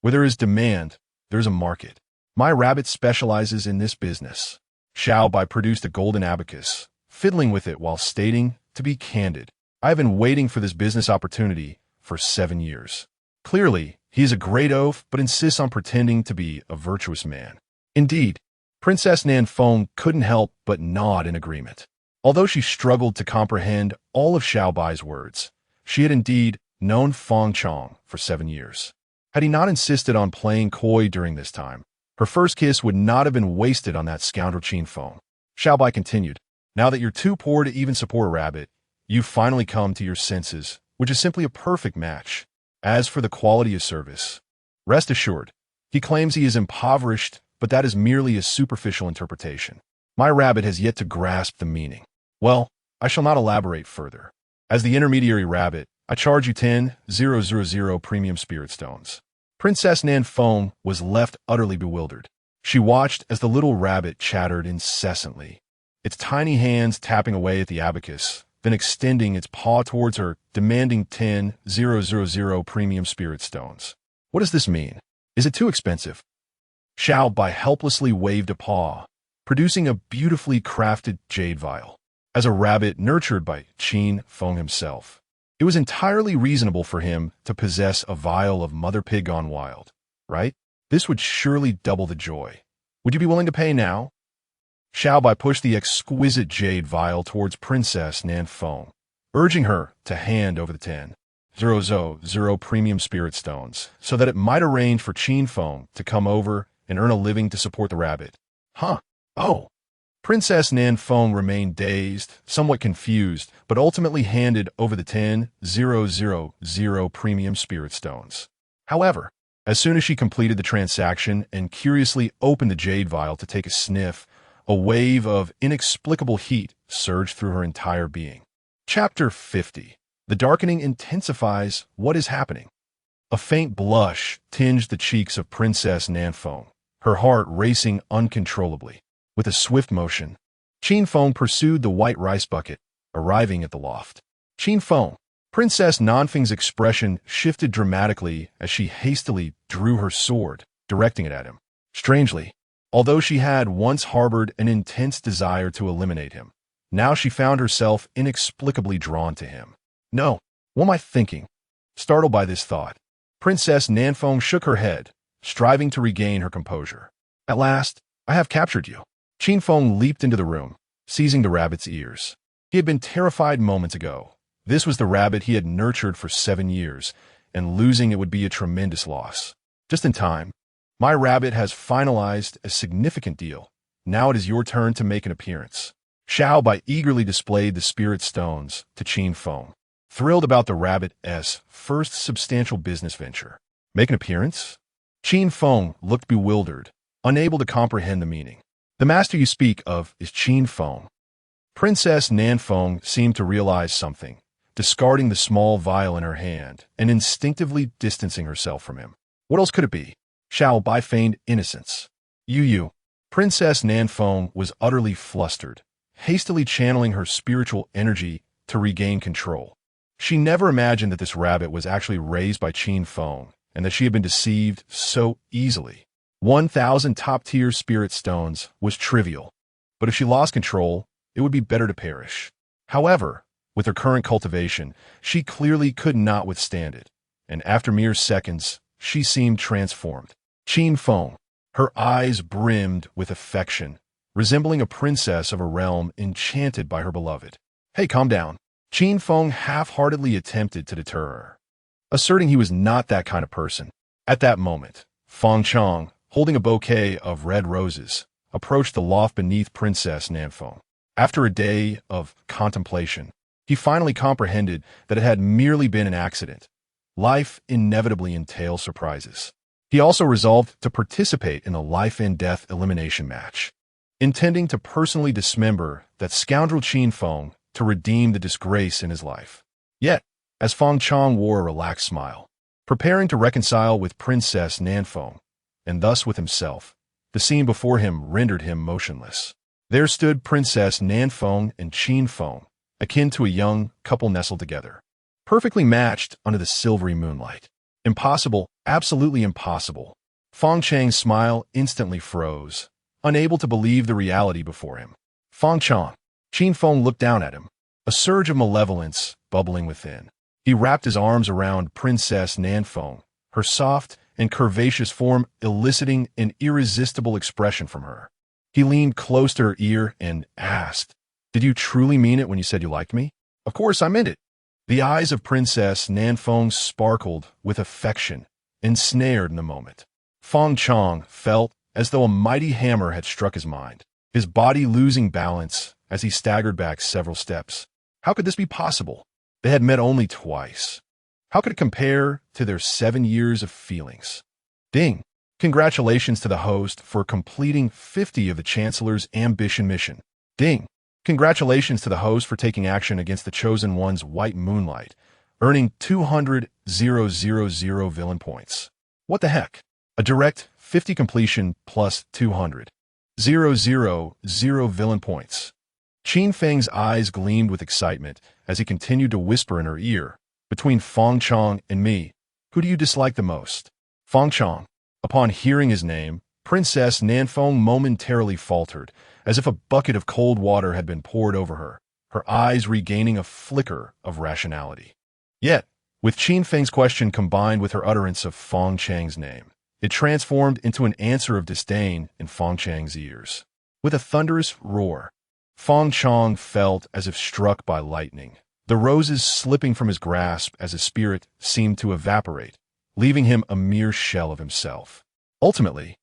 Where there is demand, there is a market. My rabbit specializes in this business. Xiao Bai produced a golden abacus, fiddling with it while stating, to be candid, I have been waiting for this business opportunity for 7 years. Clearly, he is a great oaf but insists on pretending to be a virtuous man. Indeed, Princess Nan Feng couldn't help but nod in agreement. Although she struggled to comprehend all of Xiao Bai's words, she had indeed known Feng Chong for 7 years. Had he not insisted on playing coy during this time, her first kiss would not have been wasted on that scoundrel Qin Feng. Xiao Bai continued, now that you're too poor to even support a rabbit, you've finally come to your senses, which is simply a perfect match. As for the quality of service, rest assured, he claims he is impoverished, but that is merely a superficial interpretation. My rabbit has yet to grasp the meaning. Well, I shall not elaborate further. As the intermediary rabbit, I charge you 10,000 premium spirit stones. Princess Nan Feng was left utterly bewildered. She watched as the little rabbit chattered incessantly, its tiny hands tapping away at the abacus, then extending its paw towards her, demanding 10,000 premium spirit stones. What does this mean? Is it too expensive? Xiao Bai helplessly waved a paw, producing a beautifully crafted jade vial. As a rabbit nurtured by Qin Feng himself, it was entirely reasonable for him to possess a vial of mother pig gone wild, right? This would surely double the joy. Would you be willing to pay now? Xiao Bai pushed the exquisite jade vial towards Princess Nan Feng, urging her to hand over the 10,000 premium spirit stones so that it might arrange for Qin Feng to come over and earn a living to support the rabbit. Huh? Oh. Princess Nan Feng remained dazed, somewhat confused, but ultimately handed over the 10,000 premium spirit stones. However, as soon as she completed the transaction and curiously opened the jade vial to take a sniff, a wave of inexplicable heat surged through her entire being. Chapter 50. The darkening intensifies. What is happening? A faint blush tinged the cheeks of Princess Nan Feng, her heart racing uncontrollably. With a swift motion, Qin Feng pursued the white rice bucket, arriving at the loft. Qin Feng. Princess Nan Feng's expression shifted dramatically as she hastily drew her sword, directing it at him. Strangely, although she had once harbored an intense desire to eliminate him, now she found herself inexplicably drawn to him. No, what am I thinking? Startled by this thought, Princess Nan Feng shook her head, striving to regain her composure. At last, I have captured you. Qin Feng leaped into the room, seizing the rabbit's ears. He had been terrified moments ago. This was the rabbit he had nurtured for 7 years, and losing it would be a tremendous loss. Just in time. My rabbit has finalized a significant deal. Now it is your turn to make an appearance. Xiao Bai eagerly displayed the spirit stones to Qin Feng, thrilled about the rabbit's first substantial business venture. Make an appearance? Qin Feng looked bewildered, unable to comprehend the meaning. The master you speak of is Qin Feng. Princess Nan Feng seemed to realize something, discarding the small vial in her hand and instinctively distancing herself from him. What else could it be? Xiao Bai feigned innocence. You. Princess Nan Feng was utterly flustered, hastily channeling her spiritual energy to regain control. She never imagined that this rabbit was actually raised by Qin Feng and that she had been deceived so easily. 1,000 top-tier spirit stones was trivial, but if she lost control, it would be better to perish. However, with her current cultivation, she clearly could not withstand it, and after mere seconds, she seemed transformed. Qin Feng, her eyes brimmed with affection, resembling a princess of a realm enchanted by her beloved. Hey, calm down. Qin Feng half-heartedly attempted to deter her, asserting he was not that kind of person. At that moment, Feng Chang, holding a bouquet of red roses, approached the loft beneath Princess Nan Feng. After a day of contemplation, he finally comprehended that it had merely been an accident. Life inevitably entails surprises. He also resolved to participate in a life-and-death elimination match, intending to personally dismember that scoundrel Qin Feng to redeem the disgrace in his life. Yet, as Feng Chang wore a relaxed smile, preparing to reconcile with Princess Nan Feng, and thus with himself, the scene before him rendered him motionless. There stood Princess Nan Feng and Qin Feng, akin to a young couple nestled together, perfectly matched under the silvery moonlight. Impossible, absolutely impossible. Feng Chang's smile instantly froze, unable to believe the reality before him. Feng Chang. Qin Feng looked down at him, a surge of malevolence bubbling within. He wrapped his arms around Princess Nan Feng, her soft and curvaceous form eliciting an irresistible expression from her. He leaned close to her ear and asked, "Did you truly mean it when you said you liked me?" "Of course I meant it." The eyes of Princess Nan Feng sparkled with affection, ensnared in the moment. Feng Chang felt as though a mighty hammer had struck his mind, his body losing balance as he staggered back several steps. How could this be possible? They had met only twice. How could it compare to their 7 years of feelings? Ding! Congratulations to the host for completing 50 of the Chancellor's ambition mission. Ding! Congratulations to the host for taking action against the Chosen One's White Moonlight, earning 200,000 villain points. What the heck? A direct 50 completion plus 200,000 villain points. Qin Feng's eyes gleamed with excitement as he continued to whisper in her ear, "Between Feng Chang and me, who do you dislike the most?" Feng Chang. Upon hearing his name, Princess Nanfeng momentarily faltered, as if a bucket of cold water had been poured over her eyes regaining a flicker of rationality. Yet, with Qin Feng's question combined with her utterance of Feng Chang's name, it transformed into an answer of disdain in Feng Chang's ears. With a thunderous roar, Feng Chang felt as if struck by lightning, the roses slipping from his grasp as his spirit seemed to evaporate, leaving him a mere shell of himself. Ultimately,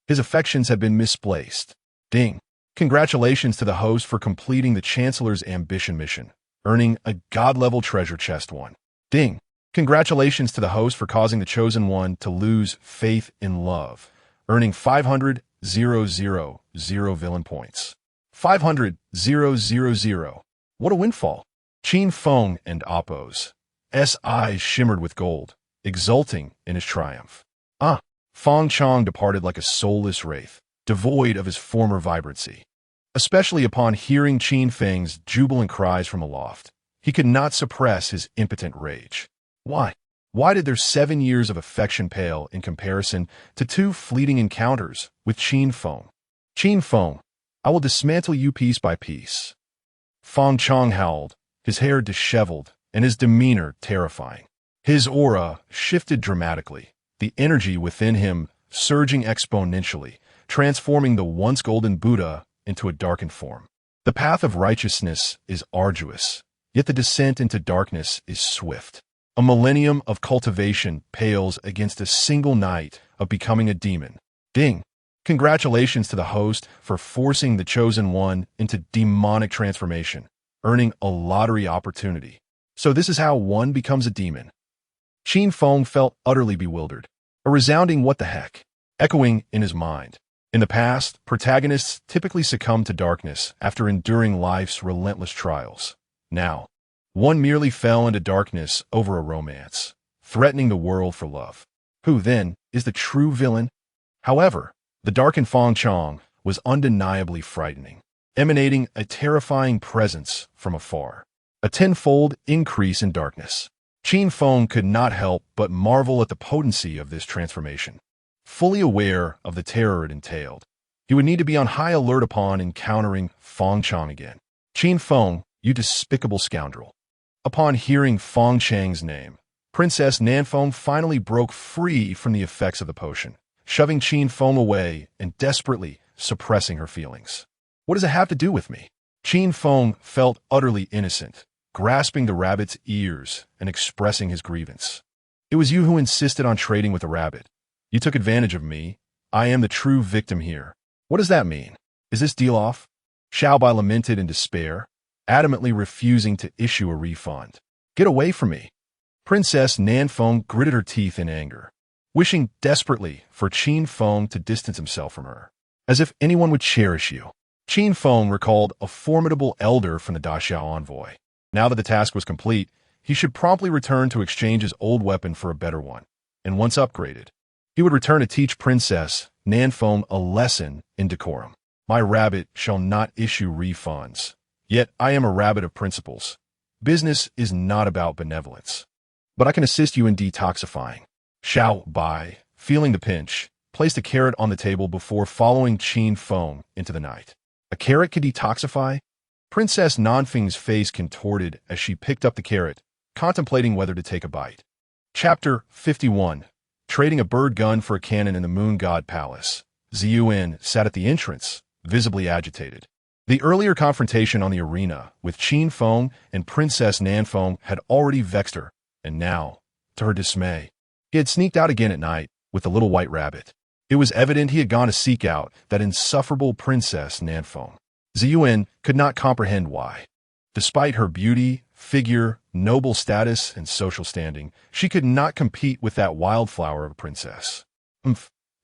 his affections had been misplaced. Ding! Congratulations to the host for completing the Chancellor's ambition mission, earning a god-level treasure chest 1. Ding! Congratulations to the host for causing the Chosen One to lose faith in love, earning 500,000 villain points. 500,000. What a windfall! Qin Feng and Appo's eyes shimmered with gold, exulting in his triumph. Feng Chang departed like a soulless wraith, devoid of his former vibrancy. Especially upon hearing Qin Feng's jubilant cries from aloft, he could not suppress his impotent rage. Why? Why did their 7 years of affection pale in comparison to 2 fleeting encounters with Qin Feng? Qin Feng, I will dismantle you piece by piece. Feng Chang howled, his hair disheveled and his demeanor terrifying. His aura shifted dramatically, the energy within him surging exponentially, transforming the once golden Buddha into a darkened form. The path of righteousness is arduous, yet the descent into darkness is swift. A millennium of cultivation pales against a single night of becoming a demon. Ding! Congratulations to the host for forcing the Chosen One into demonic transformation, earning a lottery opportunity. So this is how one becomes a demon. Qin Feng felt utterly bewildered, a resounding what the heck, echoing in his mind. In the past, protagonists typically succumbed to darkness after enduring life's relentless trials. Now, one merely fell into darkness over a romance, threatening the world for love. Who, then, is the true villain? However, the darkened Feng Chang was undeniably frightening, emanating a terrifying presence from afar. A tenfold increase in darkness. Qin Feng could not help but marvel at the potency of this transformation. Fully aware of the terror it entailed, he would need to be on high alert upon encountering Feng Chang again. Qin Feng, you despicable scoundrel. Upon hearing Feng Chang's name, Princess Nanfeng finally broke free from the effects of the potion, shoving Qin Feng away and desperately suppressing her feelings. What does it have to do with me? Qin Feng felt utterly innocent, grasping the rabbit's ears and expressing his grievance. It was you who insisted on trading with the rabbit. You took advantage of me. I am the true victim here. What does that mean? Is this deal off? Xiaobai lamented in despair, adamantly refusing to issue a refund. Get away from me. Princess Nanfeng gritted her teeth in anger, wishing desperately for Qin Feng to distance himself from her. As if anyone would cherish you. Qin Feng recalled a formidable elder from the Daxiao envoy. Now that the task was complete, he should promptly return to exchange his old weapon for a better one, and once upgraded, he would return to teach Princess Nanfeng a lesson in decorum. My rabbit shall not issue refunds. Yet I am a rabbit of principles. Business is not about benevolence. But I can assist you in detoxifying. Xiaobai, feeling the pinch, placed a carrot on the table before following Qin Feng into the night. A carrot can detoxify? Princess Nanfeng's face contorted as she picked up the carrot, contemplating whether to take a bite. Chapter 51. Trading a bird gun for a cannon in the Moon God Palace. Ziyuan sat at the entrance, visibly agitated. The earlier confrontation on the arena with Qin Feng and Princess Nanfeng had already vexed her, and now, to her dismay, he had sneaked out again at night with the little white rabbit. It was evident he had gone to seek out that insufferable Princess Nanfeng. Ziyuan could not comprehend why. Despite her beauty, figure, noble status, and social standing, she could not compete with that wildflower of a princess.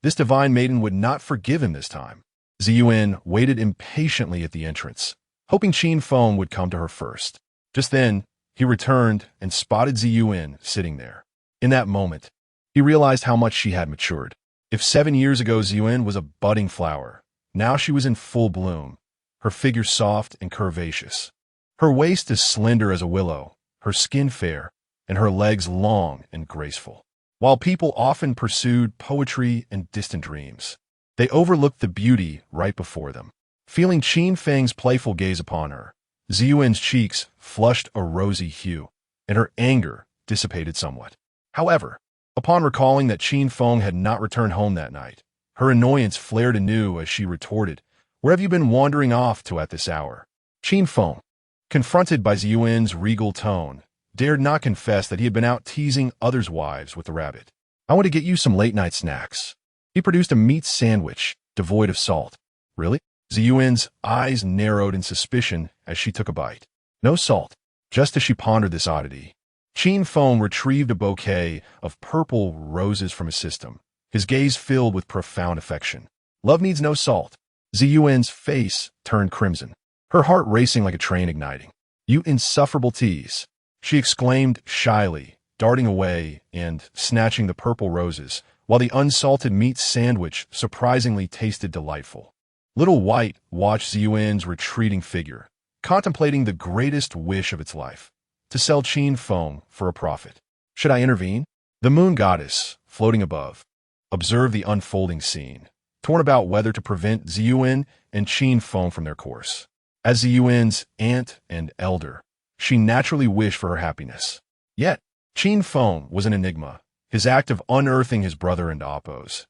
This divine maiden would not forgive him this time. Ziyuan waited impatiently at the entrance, hoping Qin Feng would come to her first. Just then, he returned and spotted Ziyuan sitting there. In that moment, he realized how much she had matured. If 7 years ago Ziyuan was a budding flower, now she was in full bloom, her figure soft and curvaceous. Her waist as slender as a willow, her skin fair, and her legs long and graceful. While people often pursued poetry and distant dreams, they overlooked the beauty right before them. Feeling Qin Feng's playful gaze upon her, Ziyuan's cheeks flushed a rosy hue, and her anger dissipated somewhat. However, upon recalling that Qin Feng had not returned home that night, her annoyance flared anew as she retorted, "Where have you been wandering off to at this hour?" Qin Feng, confronted by Ziyuan's regal tone, dared not confess that he had been out teasing others' wives with the rabbit. "I want to get you some late-night snacks." He produced a meat sandwich, devoid of salt. "Really?" Ziyuan's eyes narrowed in suspicion as she took a bite. "No salt." Just as she pondered this oddity, Qin Feng retrieved a bouquet of purple roses from his system, his gaze filled with profound affection. "Love needs no salt." Ziyuan's face turned crimson, her heart racing like a train igniting. "You insufferable tease," she exclaimed shyly, darting away and snatching the purple roses, while the unsalted meat sandwich surprisingly tasted delightful. Little White watched Ziyuan's retreating figure, contemplating the greatest wish of its life, to sell Qin Feng for a profit. Should I intervene? The moon goddess, floating above, observed the unfolding scene, torn about whether to prevent Ziyuan and Qin Feng from their course. As Ziyuan's aunt and elder, she naturally wished for her happiness. Yet, Qin Feng was an enigma. His act of unearthing his brother and Appo's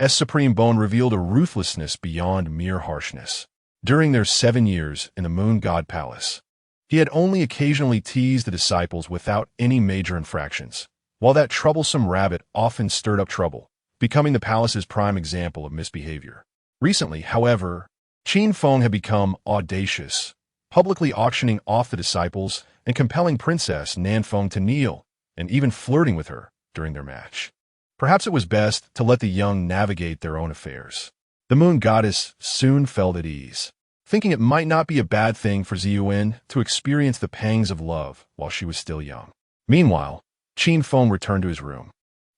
Supreme Bone revealed a ruthlessness beyond mere harshness. During their 7 years in the Moon God Palace, he had only occasionally teased the disciples without any major infractions, while that troublesome rabbit often stirred up trouble, becoming the palace's prime example of misbehavior. Recently, however, Qin Feng had become audacious, publicly auctioning off the disciples and compelling Princess Nanfeng to kneel, and even flirting with her during their match. Perhaps it was best to let the young navigate their own affairs. The moon goddess soon felt at ease, thinking it might not be a bad thing for Ziyuan to experience the pangs of love while she was still young. Meanwhile, Qin Feng returned to his room,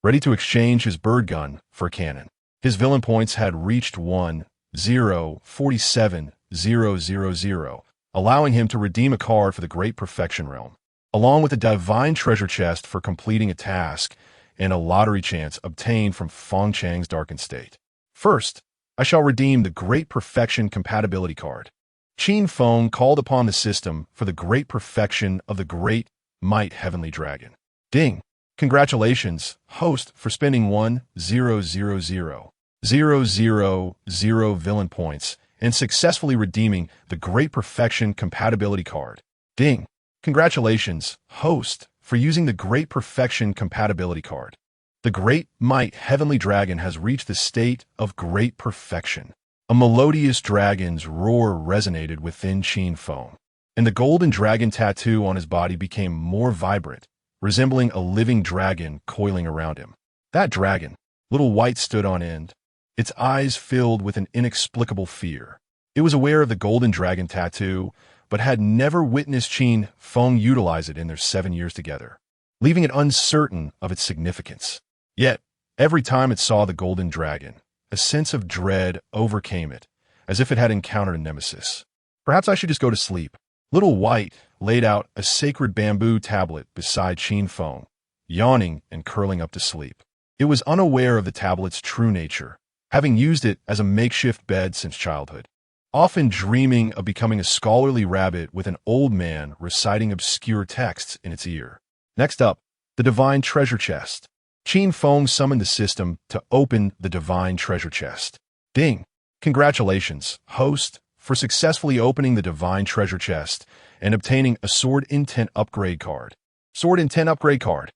ready to exchange his bird gun for a cannon. His villain points had reached 1,047,000, allowing him to redeem a card for the Great Perfection Realm, along with a divine treasure chest for completing a task and a lottery chance obtained from Feng Chang's darkened state. First, I shall redeem the Great Perfection Compatibility card. Qin Feng called upon the system for the great perfection of the Great Might Heavenly Dragon. Ding! Congratulations, host, for spending 1,000,000 villain points and successfully redeeming the Great Perfection Compatibility card. Ding! Congratulations, host, for using the Great Perfection Compatibility card. The Great Might Heavenly Dragon has reached the state of great perfection. A melodious dragon's roar resonated within Qin Feng, and the golden dragon tattoo on his body became more vibrant, resembling a living dragon coiling around him. That dragon, Little White, stood on end, its eyes filled with an inexplicable fear. It was aware of the golden dragon tattoo, but had never witnessed Qin Feng utilize it in their 7 years together, leaving it uncertain of its significance. Yet, every time it saw the golden dragon, a sense of dread overcame it, as if it had encountered a nemesis. Perhaps I should just go to sleep. Little White laid out a sacred bamboo tablet beside Qin Feng, yawning and curling up to sleep. It was unaware of the tablet's true nature, having used it as a makeshift bed since childhood, often dreaming of becoming a scholarly rabbit with an old man reciting obscure texts in its ear. Next up, the Divine Treasure Chest. Qin Feng summoned the system to open the Divine Treasure Chest. Ding! Congratulations, host, for successfully opening the Divine Treasure Chest and obtaining a Sword Intent Upgrade card. Sword Intent Upgrade card.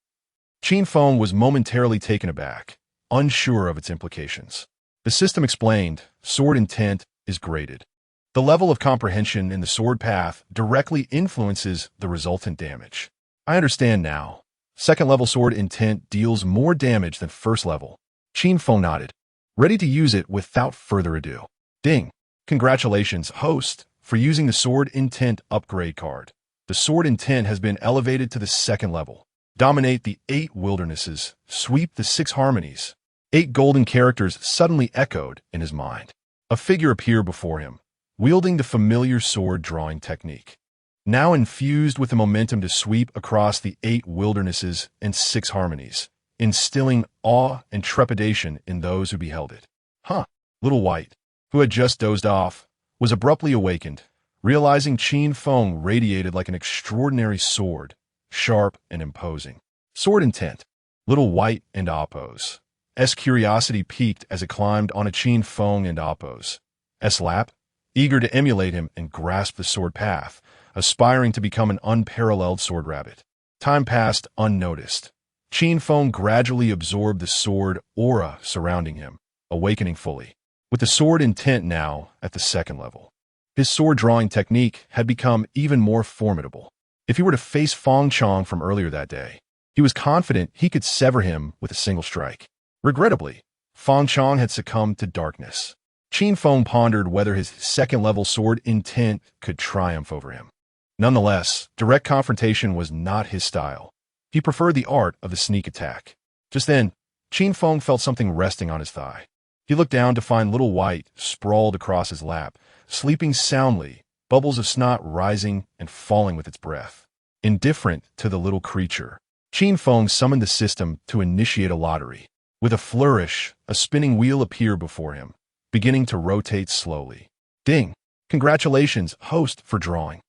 Qin Feng was momentarily taken aback, unsure of its implications. The system explained, Sword Intent is graded. The level of comprehension in the sword path directly influences the resultant damage. I understand now. Second-level sword intent deals more damage than first level. Qin Feng nodded, ready to use it without further ado. Ding! Congratulations, host, for using the Sword Intent Upgrade card. The Sword Intent has been elevated to the 2nd level. Dominate the 8 wildernesses, sweep the 6 harmonies. 8 golden characters suddenly echoed in his mind. A figure appeared before him, wielding the familiar sword drawing technique. Now infused with the momentum to sweep across the 8 wildernesses and 6 harmonies, instilling awe and trepidation in those who beheld it. Little White, who had just dozed off, was abruptly awakened, realizing Qin Feng radiated like an extraordinary sword, sharp and imposing. Sword intent. Little White and Appo's curiosity piqued as it climbed on a Qin Feng and Appo's lap, eager to emulate him and grasp the sword path, aspiring to become an unparalleled sword rabbit. Time passed unnoticed. Qin Feng gradually absorbed the sword aura surrounding him, awakening fully. With the sword intent now at the second level, his sword drawing technique had become even more formidable. If he were to face Feng Chong from earlier that day, he was confident he could sever him with a single strike. Regrettably, Feng Chong had succumbed to darkness. Qin Feng pondered whether his second-level sword intent could triumph over him. Nonetheless, direct confrontation was not his style. He preferred the art of the sneak attack. Just then, Qin Feng felt something resting on his thigh. He looked down to find Little White sprawled across his lap, sleeping soundly, bubbles of snot rising and falling with its breath. Indifferent to the little creature, Qin Feng summoned the system to initiate a lottery. With a flourish, a spinning wheel appeared before him, beginning to rotate slowly. Ding! Congratulations, host, for drawing.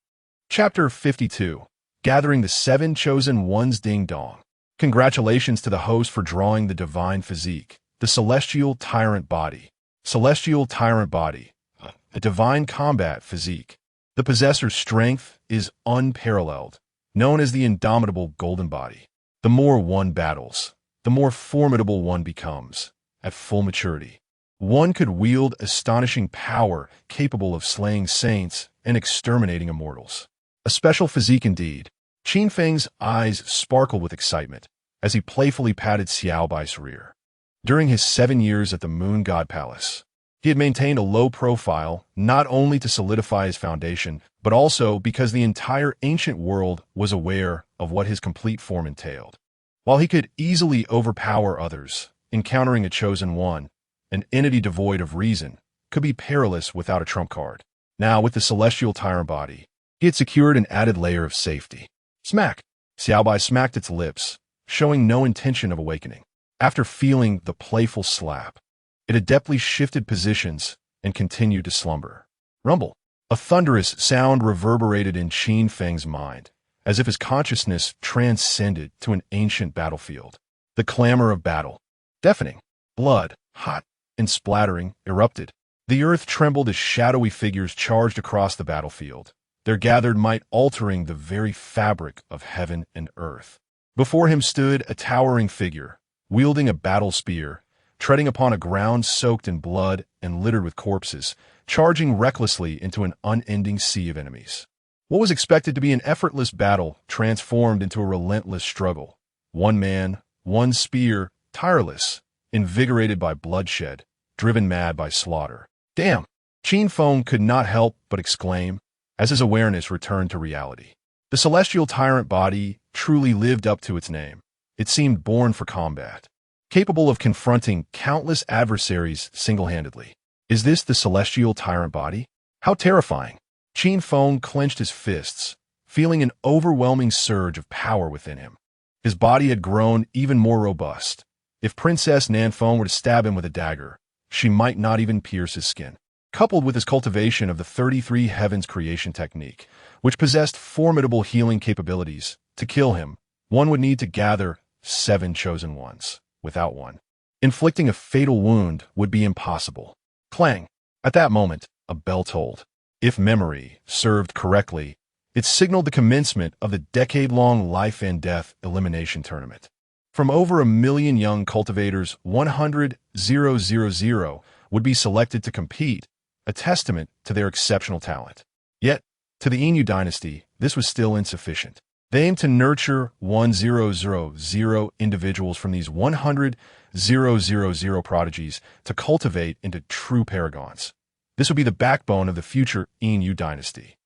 Chapter 52. Gathering the 7 Chosen Ones. Ding dong. Congratulations to the host for drawing the divine physique, the celestial tyrant body. Celestial tyrant body, a divine combat physique. The possessor's strength is unparalleled, known as the indomitable golden body. The more one battles, the more formidable one becomes. At full maturity, one could wield astonishing power capable of slaying saints and exterminating immortals. A special physique indeed. Qin Feng's eyes sparkled with excitement as he playfully patted Xiao Bai's rear. During his 7 years at the Moon God Palace, he had maintained a low profile not only to solidify his foundation, but also because the entire ancient world was aware of what his complete form entailed. While he could easily overpower others, encountering a chosen one, an entity devoid of reason, could be perilous without a trump card. Now, with the celestial tyrant body, he had secured an added layer of safety. Smack! Xiao Bai smacked its lips, showing no intention of awakening. After feeling the playful slap, it adeptly shifted positions and continued to slumber. Rumble! A thunderous sound reverberated in Qin Feng's mind, as if his consciousness transcended to an ancient battlefield. The clamor of battle, deafening, blood, hot and splattering, erupted. The earth trembled as shadowy figures charged across the battlefield, their gathered might altering the very fabric of heaven and earth. Before him stood a towering figure, wielding a battle spear, treading upon a ground soaked in blood and littered with corpses, charging recklessly into an unending sea of enemies. What was expected to be an effortless battle transformed into a relentless struggle. One man, one spear, tireless, invigorated by bloodshed, driven mad by slaughter. Damn! Qin Feng could not help but exclaim, as his awareness returned to reality. The celestial tyrant body truly lived up to its name. It seemed born for combat, capable of confronting countless adversaries single-handedly. Is this the celestial tyrant body? How terrifying! Qin Feng clenched his fists, feeling an overwhelming surge of power within him. His body had grown even more robust. If Princess Nanfeng were to stab him with a dagger, she might not even pierce his skin. Coupled with his cultivation of the 33 Heavens creation technique, which possessed formidable healing capabilities, to kill him, one would need to gather 7 chosen ones. Without one, inflicting a fatal wound would be impossible. Clang! At that moment, a bell tolled. If memory served correctly, it signaled the commencement of the decade-long life and death elimination tournament. From over 1 million young cultivators, 100,000 would be selected to compete, a testament to their exceptional talent. Yet, to the Inu dynasty, this was still insufficient. They aimed to nurture 1,000 individuals from these 100,000 prodigies to cultivate into true paragons. This would be the backbone of the future Inu dynasty.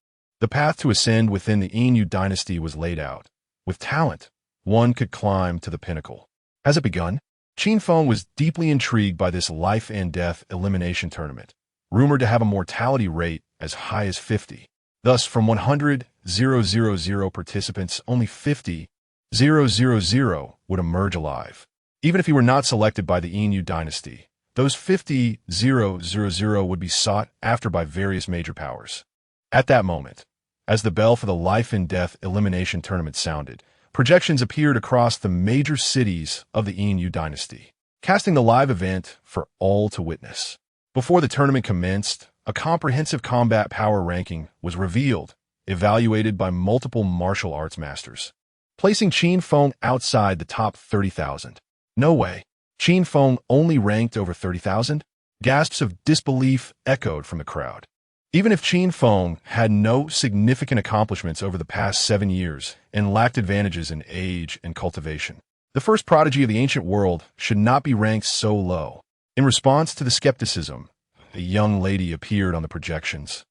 The path to ascend within the Inu dynasty was laid out. With talent, one could climb to the pinnacle. Has it begun? Qin Feng was deeply intrigued by this life and death elimination tournament, rumored to have a mortality rate as high as 50. Thus, from 100,000 participants, only 50,000 would emerge alive. Even if he were not selected by the Inu dynasty, those 50,000 would be sought after by various major powers. At that moment, as the bell for the life and death elimination tournament sounded, projections appeared across the major cities of the Inu dynasty, casting the live event for all to witness. Before the tournament commenced, a comprehensive combat power ranking was revealed, evaluated by multiple martial arts masters, placing Qin Feng outside the top 30,000. No way. Qin Feng only ranked over 30,000? Gasps of disbelief echoed from the crowd. Even if Qin Feng had no significant accomplishments over the past 7 years and lacked advantages in age and cultivation, the first prodigy of the ancient world should not be ranked so low. In response to the skepticism, a young lady appeared on the projections,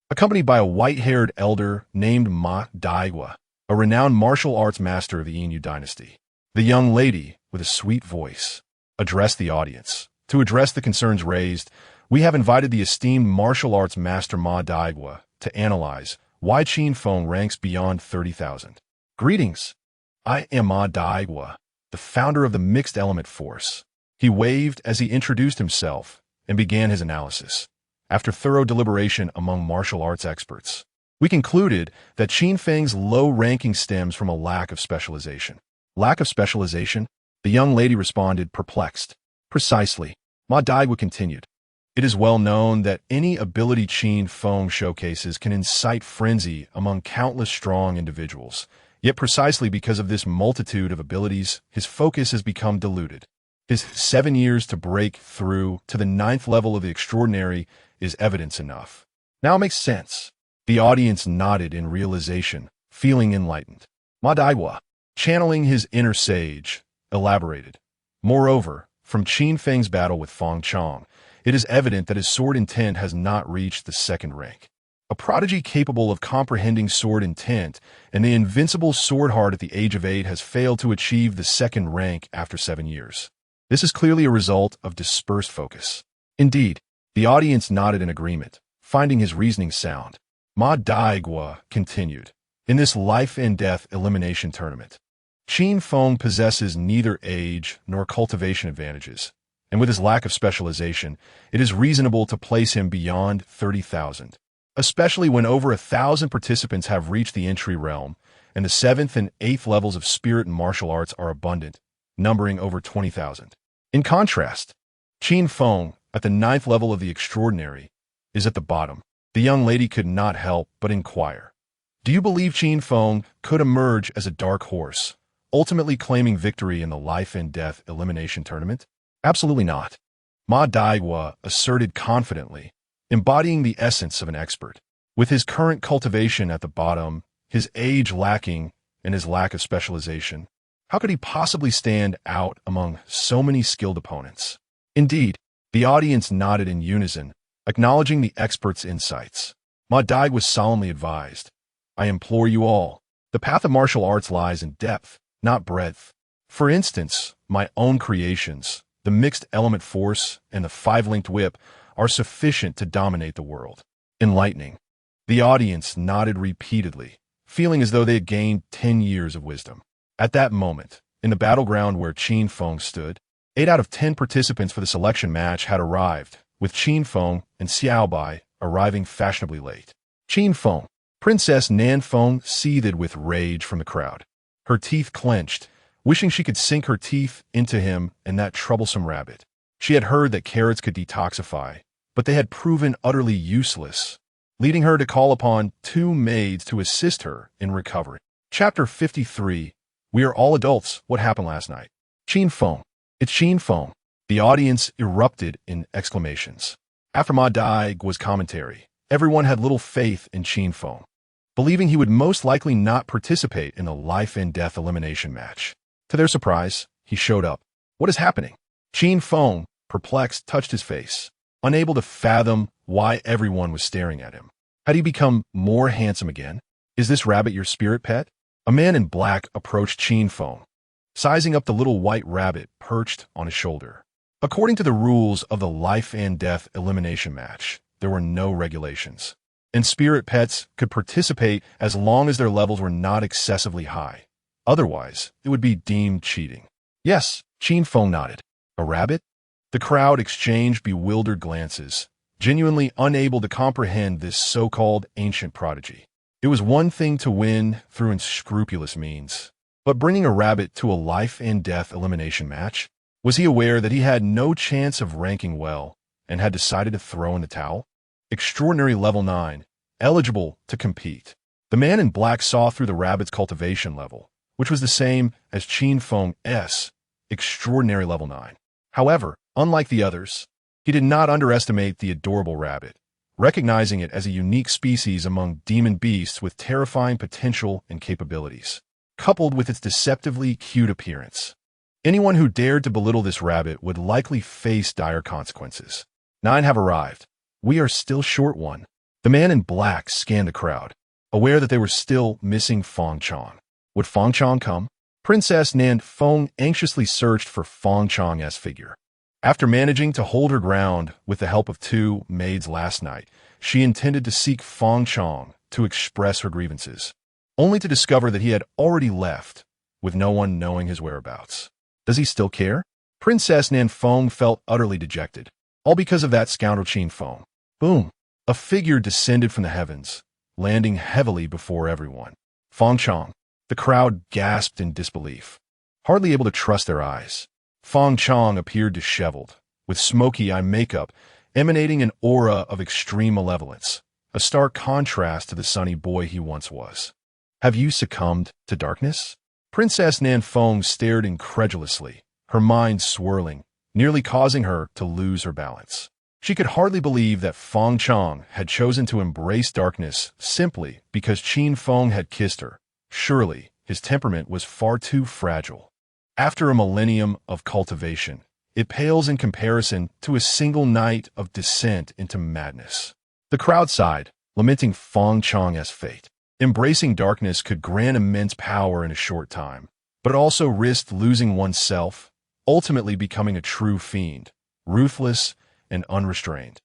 accompanied by a white-haired elder named Ma Daigua, a renowned martial arts master of the Inu dynasty. The young lady, with a sweet voice, addressed the audience. To address the concerns raised, we have invited the esteemed martial arts master Ma Daigua to analyze why Qin Feng ranks beyond 30,000. Greetings. I am Ma Daigua, the founder of the Mixed Element Force. He waved as he introduced himself and began his analysis. After thorough deliberation among martial arts experts, we concluded that Qin Feng's low ranking stems from a lack of specialization. Lack of specialization? The young lady responded, perplexed. Precisely. Ma Daigua continued. It is well known that any ability Qin Feng showcases can incite frenzy among countless strong individuals. Yet precisely because of this multitude of abilities, his focus has become diluted. His 7 years to break through to the 9th level of the extraordinary is evidence enough. Now it makes sense. The audience nodded in realization, feeling enlightened. Ma Daigua, channeling his inner sage, elaborated. Moreover, from Qin Feng's battle with Feng Chong, it is evident that his sword intent has not reached the 2nd rank. A prodigy capable of comprehending sword intent and the invincible sword heart at the age of 8 has failed to achieve the 2nd rank after 7 years. This is clearly a result of dispersed focus. Indeed, the audience nodded in agreement, finding his reasoning sound. Ma Daigua continued. In this life and death elimination tournament, Qin Feng possesses neither age nor cultivation advantages, and with his lack of specialization, it is reasonable to place him beyond 30,000, especially when over 1,000 participants have reached the entry realm, and the 7th and 8th levels of spirit and martial arts are abundant, numbering over 20,000. In contrast, Qin Feng, at the 9th level of the extraordinary, is at the bottom. The young lady could not help but inquire. Do you believe Qin Feng could emerge as a dark horse, ultimately claiming victory in the life and death elimination tournament? Absolutely not. Ma Daigua asserted confidently, embodying the essence of an expert. With his current cultivation at the bottom, his age lacking, and his lack of specialization, how could he possibly stand out among so many skilled opponents? Indeed, the audience nodded in unison, acknowledging the expert's insights. Ma Daigua solemnly advised, I implore you all, the path of martial arts lies in depth, not breadth. For instance, my own creations, the Mixed Element Force and the 5-linked whip, are sufficient to dominate the world. Enlightening. The audience nodded repeatedly, feeling as though they had gained 10 years of wisdom. At that moment, in the battleground where Qin Feng stood, 8 out of 10 participants for the selection match had arrived, with Qin Feng and Xiao Bai arriving fashionably late. Qin Feng, Princess Nan Feng seethed with rage from the crowd. Her teeth clenched, wishing she could sink her teeth into him and that troublesome rabbit. She had heard that carrots could detoxify, but they had proven utterly useless, leading her to call upon 2 maids to assist her in recovery. Chapter 53. We are all adults. What happened last night? Qin Feng. It's Qin Feng. The audience erupted in exclamations. After Ma Daigua's commentary, everyone had little faith in Qin Feng, believing he would most likely not participate in the life and death elimination match. To their surprise, he showed up. What is happening? Qin Feng, perplexed, touched his face, unable to fathom why everyone was staring at him. Had he become more handsome again? Is this rabbit your spirit pet? A man in black approached Qin Feng, sizing up the little white rabbit perched on his shoulder. According to the rules of the life and death elimination match, there were no regulations, and spirit pets could participate as long as their levels were not excessively high. Otherwise, it would be deemed cheating. Yes, Qin Feng nodded. A rabbit? The crowd exchanged bewildered glances, genuinely unable to comprehend this so-called ancient prodigy. It was one thing to win through unscrupulous means, but bringing a rabbit to a life-and-death elimination match? Was he aware that he had no chance of ranking well and had decided to throw in the towel? Extraordinary level 9, eligible to compete. The man in black saw through the rabbit's cultivation level, which was the same as Qin Feng's extraordinary level 9. However, unlike the others, he did not underestimate the adorable rabbit, recognizing it as a unique species among demon beasts with terrifying potential and capabilities, coupled with its deceptively cute appearance. Anyone who dared to belittle this rabbit would likely face dire consequences. 9 have arrived. We are still short one. The man in black scanned the crowd, aware that they were still missing Feng Chang. Would Feng Chang come? Princess Nan Feng anxiously searched for Feng Chang's figure. After managing to hold her ground with the help of 2 maids last night, she intended to seek Feng Chang to express her grievances, only to discover that he had already left, with no one knowing his whereabouts. Does he still care? Princess Nan Feng felt utterly dejected, all because of that scoundrel Qin Feng. Boom! A figure descended from the heavens, landing heavily before everyone. Feng Chang. The crowd gasped in disbelief, hardly able to trust their eyes. Feng Chang appeared disheveled, with smoky eye makeup emanating an aura of extreme malevolence, a stark contrast to the sunny boy he once was. Have you succumbed to darkness? Princess Nan Feng stared incredulously, her mind swirling, nearly causing her to lose her balance. She could hardly believe that Feng Chang had chosen to embrace darkness simply because Qin Feng had kissed her. Surely, his temperament was far too fragile. After a millennium of cultivation, it pales in comparison to a single night of descent into madness. The crowd sighed, lamenting Feng Chang's fate. Embracing darkness could grant immense power in a short time, but it also risked losing oneself, ultimately becoming a true fiend, ruthless and unrestrained.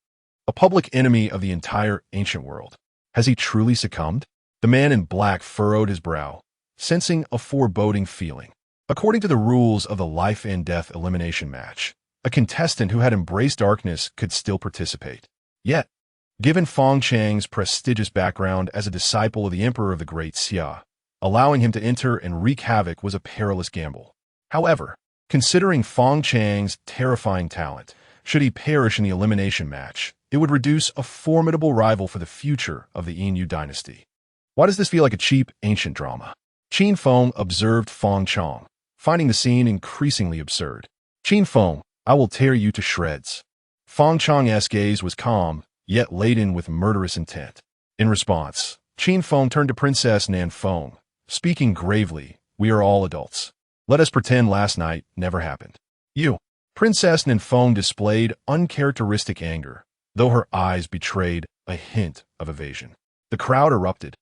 A public enemy of the entire ancient world. Has he truly succumbed? The man in black furrowed his brow, sensing a foreboding feeling. According to the rules of the life-and-death elimination match, a contestant who had embraced darkness could still participate. Yet, given Feng Chang's prestigious background as a disciple of the Emperor of the Great Xia, allowing him to enter and wreak havoc was a perilous gamble. However, considering Feng Chang's terrifying talent, should he perish in the elimination match, it would reduce a formidable rival for the future of the Yin dynasty. Why does this feel like a cheap, ancient drama? Qin Feng observed Feng Chang, finding the scene increasingly absurd. Qin Feng, I will tear you to shreds. Feng Chang's gaze was calm, yet laden with murderous intent. In response, Qin Feng turned to Princess Nan Feng, speaking gravely, we are all adults. Let us pretend last night never happened. You. Princess Nan Feng displayed uncharacteristic anger, though her eyes betrayed a hint of evasion. The crowd erupted,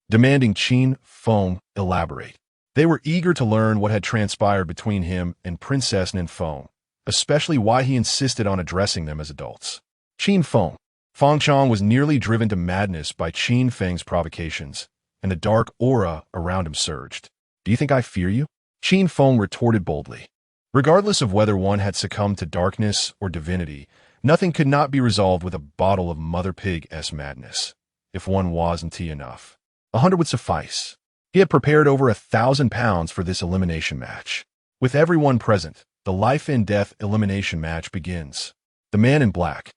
demanding Qin Feng elaborate. They were eager to learn what had transpired between him and Princess Nan Feng, especially why he insisted on addressing them as adults. Qin Feng. Feng Chang was nearly driven to madness by Qin Feng's provocations, and the dark aura around him surged. Do you think I fear you? Qin Feng retorted boldly. Regardless of whether one had succumbed to darkness or divinity, nothing could not be resolved with a bottle of Mother Pig's madness. If one wasn't enough, 100 would suffice. He had prepared over 1,000 pounds for this elimination match. With everyone present, the life-and-death elimination match begins. The man in black,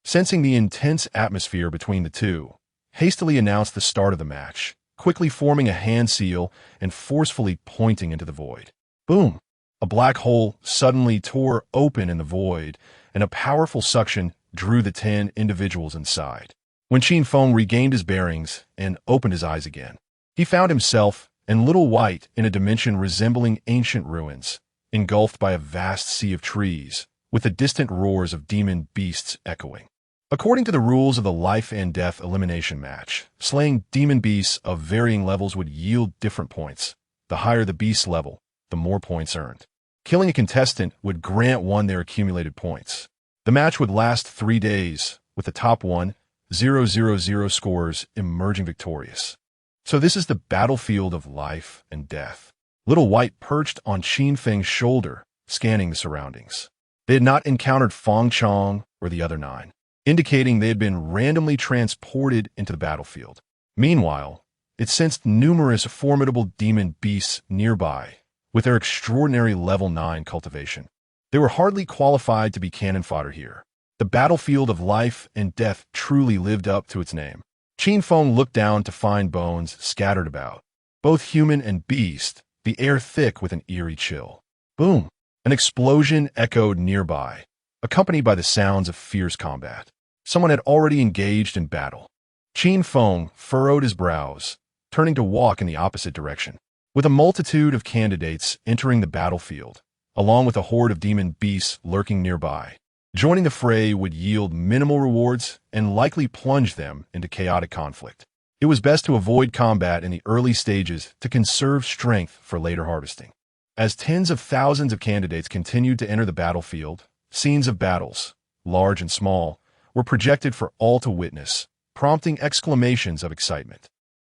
sensing the intense atmosphere between the two, hastily announced the start of the match, quickly forming a hand seal and forcefully pointing into the void. Boom! A black hole suddenly tore open in the void, and a powerful suction drew the 10 individuals inside. When Qin Feng regained his bearings and opened his eyes again, he found himself and Little White in a dimension resembling ancient ruins, engulfed by a vast sea of trees, with the distant roars of demon beasts echoing. According to the rules of the life-and-death elimination match, slaying demon beasts of varying levels would yield different points. The higher the beast level, the more points earned. Killing a contestant would grant one their accumulated points. The match would last 3 days, with the top 1,000 scores emerging victorious. So this is the battlefield of life and death. Little White perched on Qin Feng's shoulder, scanning the surroundings. They had not encountered Feng Chong or the other 9, indicating they had been randomly transported into the battlefield. Meanwhile, it sensed numerous formidable demon beasts nearby, with their extraordinary level 9 cultivation. They were hardly qualified to be cannon fodder here. The battlefield of life and death truly lived up to its name. Qin Feng looked down to find bones scattered about, both human and beast, the air thick with an eerie chill. Boom! An explosion echoed nearby, accompanied by the sounds of fierce combat. Someone had already engaged in battle. Qin Feng furrowed his brows, turning to walk in the opposite direction. With a multitude of candidates entering the battlefield, along with a horde of demon beasts lurking nearby, joining the fray would yield minimal rewards and likely plunge them into chaotic conflict. It was best to avoid combat in the early stages to conserve strength for later harvesting. As tens of thousands of candidates continued to enter the battlefield, scenes of battles, large and small, were projected for all to witness, prompting exclamations of excitement.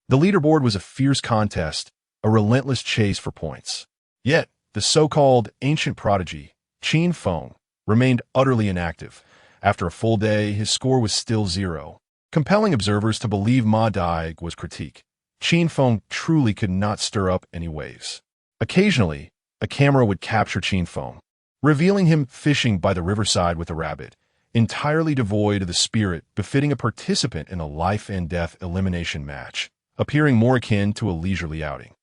The leaderboard was a fierce contest, a relentless chase for points. Yet, the so-called ancient prodigy, Qin Feng, remained utterly inactive. After a full day, his score was still 0, compelling observers to believe Ma Dai was critique. Qin Feng truly could not stir up any waves. Occasionally, a camera would capture Qin Feng, revealing him fishing by the riverside with a rabbit, entirely devoid of the spirit befitting a participant in a life-and-death elimination match, appearing more akin to a leisurely outing.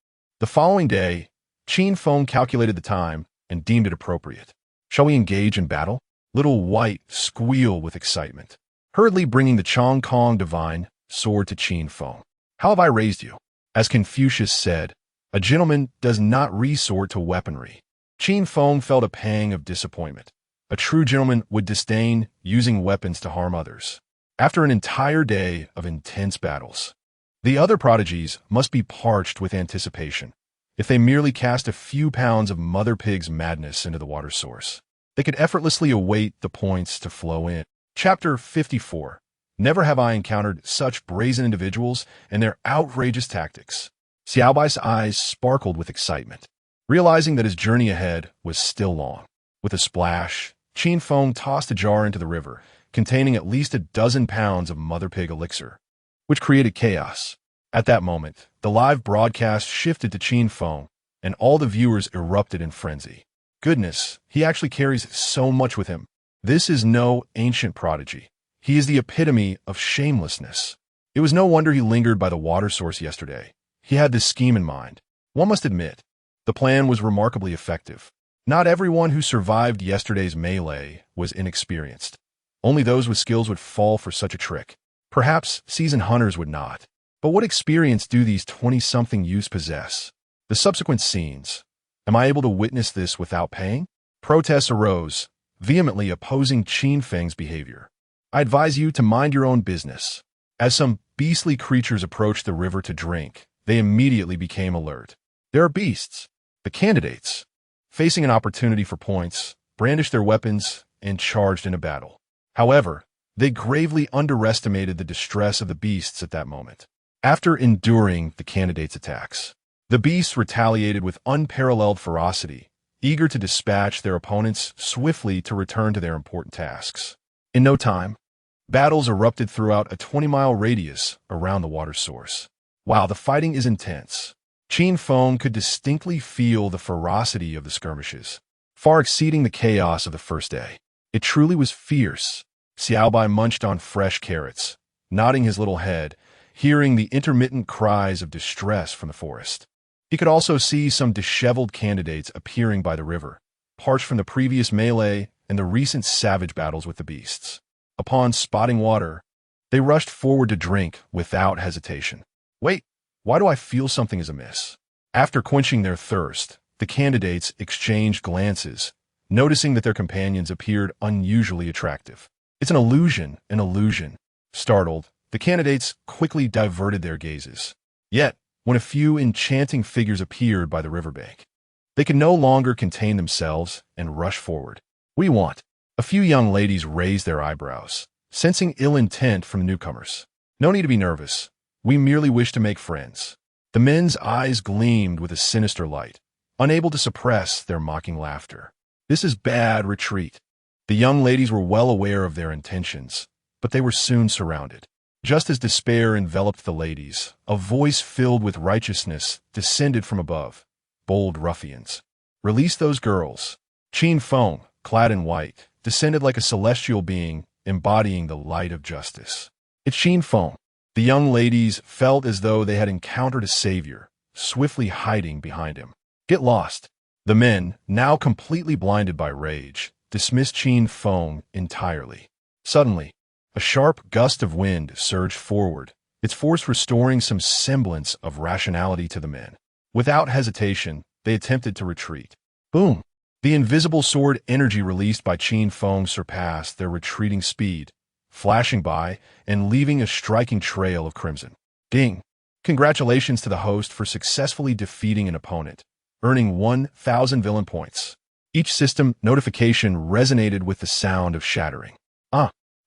The following day, Qin Feng calculated the time and deemed it appropriate. Shall we engage in battle? Little White squealed with excitement, hurriedly bringing the Chong Kong divine sword to Qin Feng. How have I raised you? As Confucius said, a gentleman does not resort to weaponry. Qin Feng felt a pang of disappointment. A true gentleman would disdain using weapons to harm others. After an entire day of intense battles, the other prodigies must be parched with anticipation. If they merely cast a few pounds of Mother Pig's madness into the water source, they could effortlessly await the points to flow in. Chapter 54. Never have I encountered such brazen individuals and their outrageous tactics. Xiaobai's eyes sparkled with excitement, realizing that his journey ahead was still long. With a splash, Qin Feng tossed a jar into the river, containing at least a dozen pounds of Mother Pig elixir, which created chaos. At that moment, the live broadcast shifted to Qin Feng, and all the viewers erupted in frenzy. Goodness, he actually carries so much with him. This is no ancient prodigy. He is the epitome of shamelessness. It was no wonder he lingered by the water source yesterday. He had this scheme in mind. One must admit, the plan was remarkably effective. Not everyone who survived yesterday's melee was inexperienced. Only those with skills would fall for such a trick. Perhaps seasoned hunters would not. But what experience do these 20-something youths possess? The subsequent scenes. Am I able to witness this without paying? Protests arose, vehemently opposing Qin Feng's behavior. I advise you to mind your own business. As some beastly creatures approached the river to drink, they immediately became alert. There are beasts. The candidates, facing an opportunity for points, brandished their weapons and charged into battle. However, they gravely underestimated the distress of the beasts at that moment. After enduring the candidates' attacks, the beasts retaliated with unparalleled ferocity, eager to dispatch their opponents swiftly to return to their important tasks. In no time, battles erupted throughout a 20-mile radius around the water source. While the fighting is intense, Qin Feng could distinctly feel the ferocity of the skirmishes, far exceeding the chaos of the first day. It truly was fierce. Xiaobai munched on fresh carrots, nodding his little head, hearing the intermittent cries of distress from the forest. He could also see some disheveled candidates appearing by the river, parched from the previous melee and the recent savage battles with the beasts. Upon spotting water, they rushed forward to drink without hesitation. Wait, why do I feel something is amiss? After quenching their thirst, the candidates exchanged glances, noticing that their companions appeared unusually attractive. It's an illusion, an illusion. Startled, the candidates quickly diverted their gazes. Yet, when a few enchanting figures appeared by the riverbank, they could no longer contain themselves and rushed forward. We want. A few young ladies raised their eyebrows, sensing ill intent from the newcomers. No need to be nervous. We merely wish to make friends. The men's eyes gleamed with a sinister light, unable to suppress their mocking laughter. This is bad retreat. The young ladies were well aware of their intentions, but they were soon surrounded. Just as despair enveloped the ladies, a voice filled with righteousness descended from above. Bold ruffians, release those girls. Qin Feng, clad in white, descended like a celestial being, embodying the light of justice. It's Qin Feng. The young ladies felt as though they had encountered a savior, swiftly hiding behind him. Get lost. The men, now completely blinded by rage, dismissed Qin Feng entirely. Suddenly, a sharp gust of wind surged forward, its force restoring some semblance of rationality to the men. Without hesitation, they attempted to retreat. Boom! The invisible sword energy released by Qin Feng surpassed their retreating speed, flashing by and leaving a striking trail of crimson. Ding! Congratulations to the host for successfully defeating an opponent, earning 1,000 villain points. Each system notification resonated with the sound of shattering.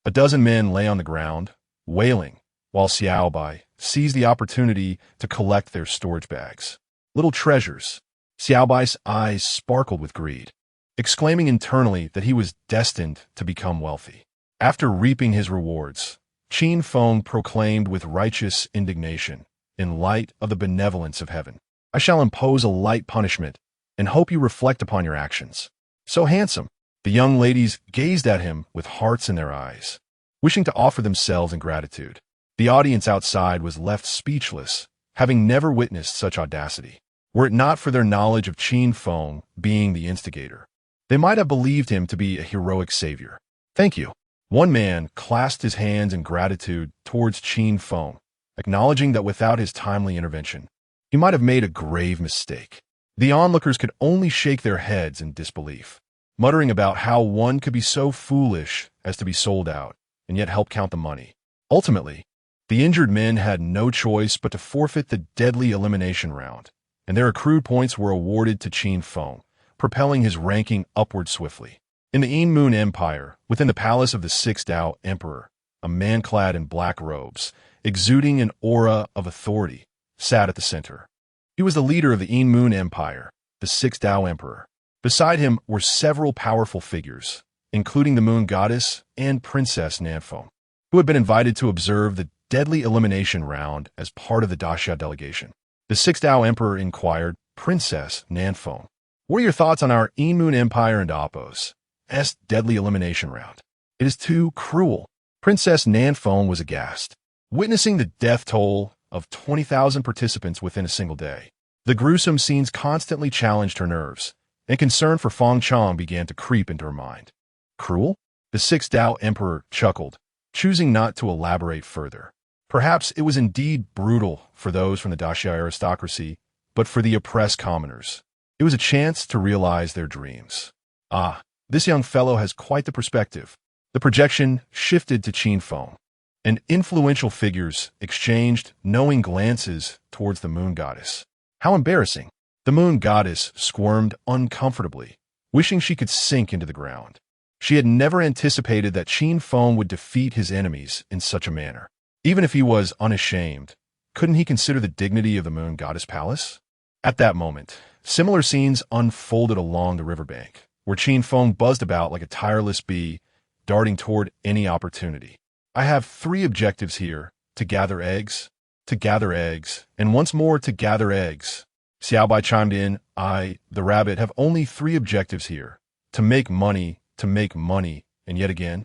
A dozen men lay on the ground, wailing, while Xiaobai seized the opportunity to collect their storage bags. Little treasures. Xiaobai's eyes sparkled with greed, exclaiming internally that he was destined to become wealthy. After reaping his rewards, Qin Feng proclaimed with righteous indignation, in light of the benevolence of heaven, I shall impose a light punishment, and hope you reflect upon your actions. So handsome. The young ladies gazed at him with hearts in their eyes, wishing to offer themselves in gratitude. The audience outside was left speechless, having never witnessed such audacity. Were it not for their knowledge of Qin Feng being the instigator, they might have believed him to be a heroic savior. Thank you. One man clasped his hands in gratitude towards Qin Feng, acknowledging that without his timely intervention, he might have made a grave mistake. The onlookers could only shake their heads in disbelief, muttering about how one could be so foolish as to be sold out and yet help count the money. Ultimately, the injured men had no choice but to forfeit the deadly elimination round, and their accrued points were awarded to Qin Feng, propelling his ranking upward swiftly. In the Yin Moon Empire, within the palace of the Sixth Tao Emperor, a man clad in black robes, exuding an aura of authority, sat at the center. He was the leader of the Yin Moon Empire, the Sixth Tao Emperor. Beside him were several powerful figures, including the Moon Goddess and Princess Nanfeng, who had been invited to observe the deadly elimination round as part of the Daxia delegation. The Sixth Tao Emperor inquired, Princess Nanfeng, what are your thoughts on our Yin Moon Empire and Appo's deadly elimination round? It is too cruel. Princess Nanfeng was aghast, witnessing the death toll of 20,000 participants within a single day. The gruesome scenes constantly challenged her nerves, and concern for Feng Chang began to creep into her mind. Cruel? The Sixth Tao Emperor chuckled, choosing not to elaborate further. Perhaps it was indeed brutal for those from the Daxia aristocracy, but for the oppressed commoners, it was a chance to realize their dreams. This young fellow has quite the perspective. The projection shifted to Qin Feng, and influential figures exchanged knowing glances towards the Moon Goddess. How embarrassing. The Moon Goddess squirmed uncomfortably, wishing she could sink into the ground. She had never anticipated that Qin Feng would defeat his enemies in such a manner. Even if he was unashamed, couldn't he consider the dignity of the Moon Goddess Palace? At that moment, similar scenes unfolded along the riverbank, where Qin Feng buzzed about like a tireless bee, darting toward any opportunity. I have 3 objectives here: to gather eggs, and once more to gather eggs. Xiaobai chimed in, I, the rabbit, have only 3 objectives here: to make money, and yet again,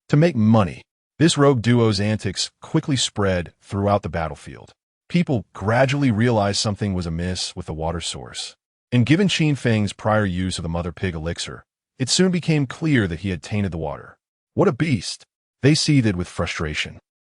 to make money. This rogue duo's antics quickly spread throughout the battlefield. People gradually realized something was amiss with the water source. And given Qin Feng's prior use of the mother pig elixir, it soon became clear that he had tainted the water. What a beast! They seethed with frustration,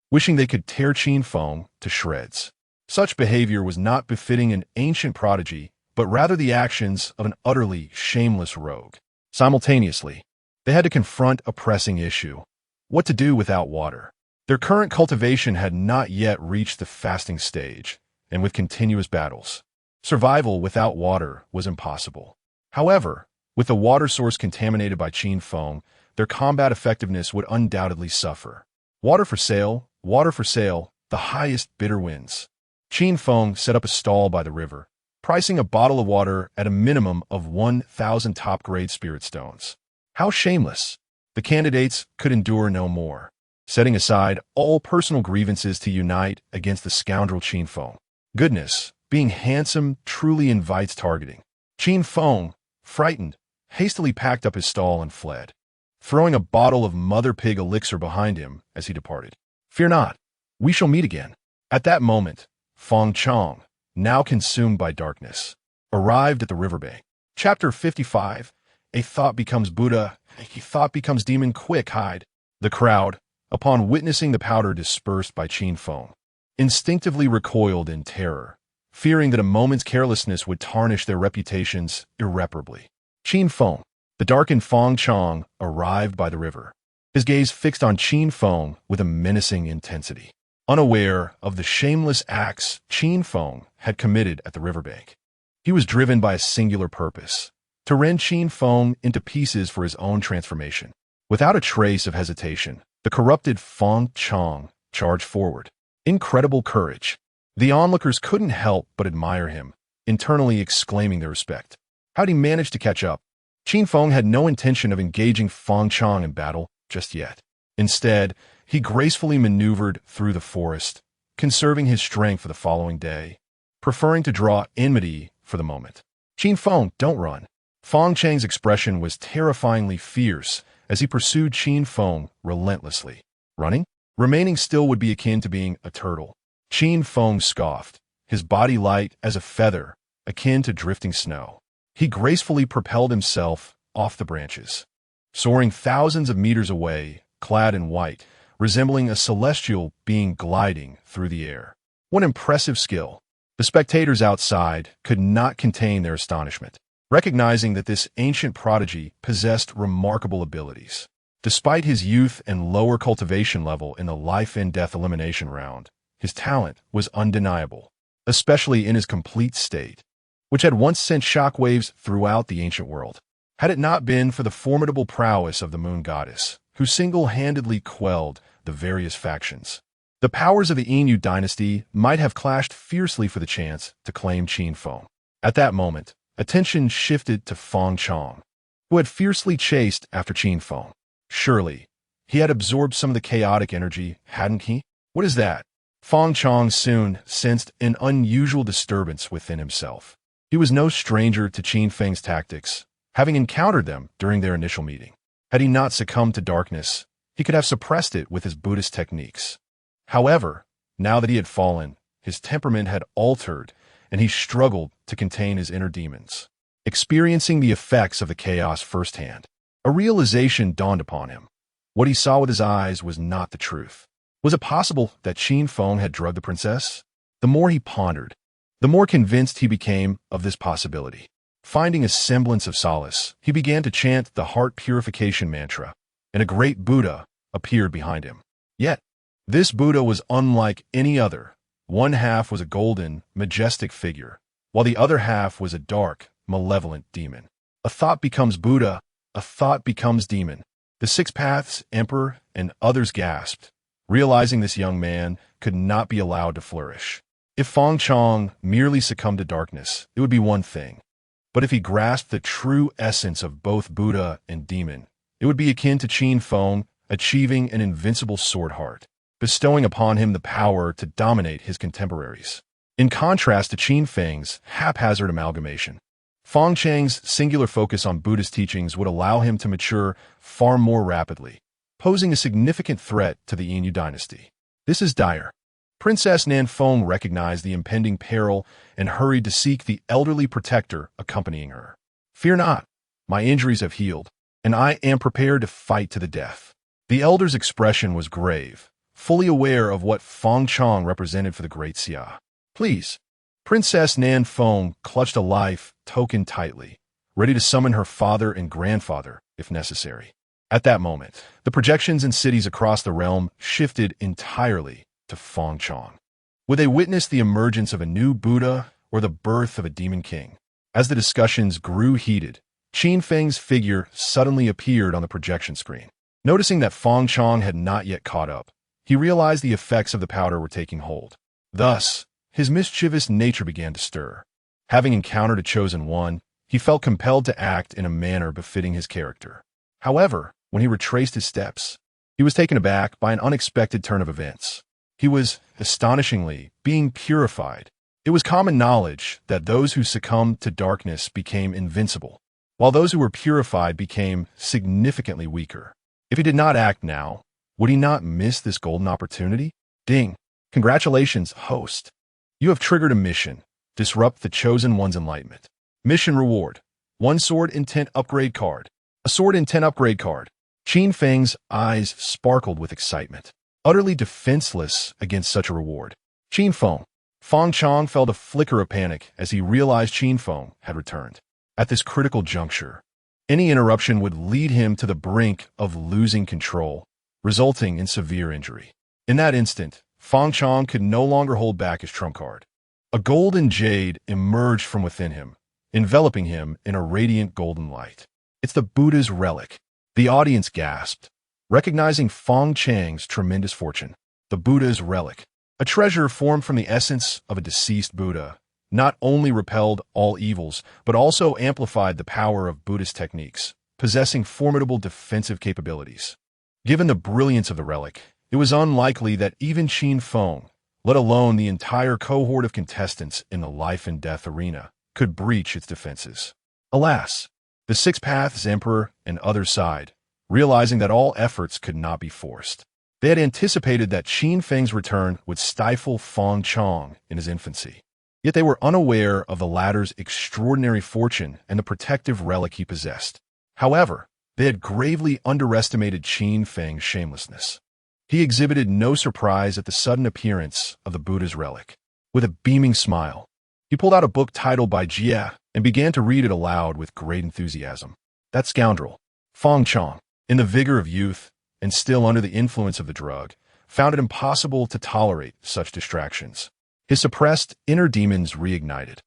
wishing they could tear Qin Feng to shreds. Such behavior was not befitting an ancient prodigy, but rather the actions of an utterly shameless rogue. Simultaneously, they had to confront a pressing issue: what to do without water. Their current cultivation had not yet reached the fasting stage, and with continuous battles, survival without water was impossible. However, with the water source contaminated by Qin Feng, their combat effectiveness would undoubtedly suffer. Water for sale, the highest bidder wins. Qin Feng set up a stall by the river, pricing a bottle of water at a minimum of 1,000 top-grade spirit stones. How shameless! The candidates could endure no more, setting aside all personal grievances to unite against the scoundrel Qin Feng. Goodness, being handsome truly invites targeting. Qin Feng, frightened, hastily packed up his stall and fled, throwing a bottle of mother pig elixir behind him as he departed. Fear not, we shall meet again. At that moment, Feng Chong, now consumed by darkness, arrived at the riverbank. Chapter 55. A thought becomes Buddha, a thought becomes demon. Quick, hide. The crowd, upon witnessing the powder dispersed by Qin Feng, instinctively recoiled in terror, fearing that a moment's carelessness would tarnish their reputations irreparably. Qin Feng, the darkened Feng Chong, arrived by the river, his gaze fixed on Qin Feng with a menacing intensity. Unaware of the shameless acts Qin Feng had committed at the riverbank, he was driven by a singular purpose: to rend Qin Feng into pieces for his own transformation. Without a trace of hesitation, the corrupted Feng Chong charged forward. Incredible courage. The onlookers couldn't help but admire him, internally exclaiming their respect. How'd he manage to catch up? Qin Feng had no intention of engaging Feng Chong in battle just yet. Instead, he gracefully maneuvered through the forest, conserving his strength for the following day, preferring to draw enmity for the moment. Qin Feng, don't run. Feng Chang's expression was terrifyingly fierce as he pursued Qin Feng relentlessly. Running? Remaining still would be akin to being a turtle. Qin Feng scoffed, his body light as a feather, akin to drifting snow. He gracefully propelled himself off the branches, soaring thousands of meters away, clad in white, resembling a celestial being gliding through the air. What impressive skill! The spectators outside could not contain their astonishment, recognizing that this ancient prodigy possessed remarkable abilities. Despite his youth and lower cultivation level in the life-and-death elimination round, his talent was undeniable, especially in his complete state, which had once sent shockwaves throughout the ancient world. Had it not been for the formidable prowess of the moon goddess, who single-handedly quelled the various factions, the powers of the Inu dynasty might have clashed fiercely for the chance to claim Qin Feng. At that moment, attention shifted to Feng Chong, who had fiercely chased after Qin Feng. Surely, he had absorbed some of the chaotic energy, hadn't he? What is that? Feng Chong soon sensed an unusual disturbance within himself. He was no stranger to Qin Feng's tactics, having encountered them during their initial meeting. Had he not succumbed to darkness, he could have suppressed it with his Buddhist techniques. However, now that he had fallen, his temperament had altered, and he struggled to contain his inner demons. Experiencing the effects of the chaos firsthand, a realization dawned upon him. What he saw with his eyes was not the truth. Was it possible that Qin Feng had drugged the princess? The more he pondered, the more convinced he became of this possibility. Finding a semblance of solace, he began to chant the heart purification mantra, and a great Buddha appeared behind him. Yet, this Buddha was unlike any other. One half was a golden, majestic figure, while the other half was a dark, malevolent demon. A thought becomes Buddha, a thought becomes demon. The Six Paths Emperor and others gasped, realizing this young man could not be allowed to flourish. If Feng Chong merely succumbed to darkness, it would be one thing. But if he grasped the true essence of both Buddha and demon, it would be akin to Qin Feng achieving an invincible sword heart, bestowing upon him the power to dominate his contemporaries. In contrast to Qin Feng's haphazard amalgamation, Feng Chang's singular focus on Buddhist teachings would allow him to mature far more rapidly, posing a significant threat to the Inu dynasty. This is dire. Princess Nan Feng recognized the impending peril and hurried to seek the elderly protector accompanying her. Fear not, my injuries have healed, and I am prepared to fight to the death. The elder's expression was grave, fully aware of what Feng Chong represented for the great Xia. Please. Princess Nan Feng clutched a life token tightly, ready to summon her father and grandfather if necessary. At that moment, the projections in cities across the realm shifted entirely to Feng Chong. Would they witness the emergence of a new Buddha or the birth of a demon king? As the discussions grew heated, Qin Feng's figure suddenly appeared on the projection screen. Noticing that Feng Chong had not yet caught up, he realized the effects of the powder were taking hold. Thus, his mischievous nature began to stir. Having encountered a chosen one, he felt compelled to act in a manner befitting his character. However, when he retraced his steps, he was taken aback by an unexpected turn of events. He was, astonishingly, being purified. It was common knowledge that those who succumbed to darkness became invincible, while those who were purified became significantly weaker. If he did not act now, would he not miss this golden opportunity? Ding! Congratulations, host. You have triggered a mission. Disrupt the Chosen One's enlightenment. Mission reward. 1 sword intent upgrade card. A sword intent upgrade card. Qin Feng's eyes sparkled with excitement. Utterly defenseless against such a reward. Qin Feng. Feng Chong felt a flicker of panic as he realized Qin Feng had returned. At this critical juncture, any interruption would lead him to the brink of losing control, resulting in severe injury. In that instant, Feng Chong could no longer hold back his trump card. A golden jade emerged from within him, enveloping him in a radiant golden light. It's the Buddha's relic. The audience gasped, recognizing Feng Chang's tremendous fortune. The Buddha's relic, a treasure formed from the essence of a deceased Buddha, not only repelled all evils, but also amplified the power of Buddhist techniques, possessing formidable defensive capabilities. Given the brilliance of the relic, it was unlikely that even Qin Feng, let alone the entire cohort of contestants in the life and death arena, could breach its defenses. Alas, the Six Paths Emperor and other side, realizing that all efforts could not be forced. They had anticipated that Qin Feng's return would stifle Feng Chong in his infancy. Yet they were unaware of the latter's extraordinary fortune and the protective relic he possessed. However, they had gravely underestimated Qin Feng's shamelessness. He exhibited no surprise at the sudden appearance of the Buddha's relic. With a beaming smile, he pulled out a book titled by Jia and began to read it aloud with great enthusiasm. That scoundrel, Feng Chong, in the vigor of youth and still under the influence of the drug, found it impossible to tolerate such distractions. His suppressed inner demons reignited,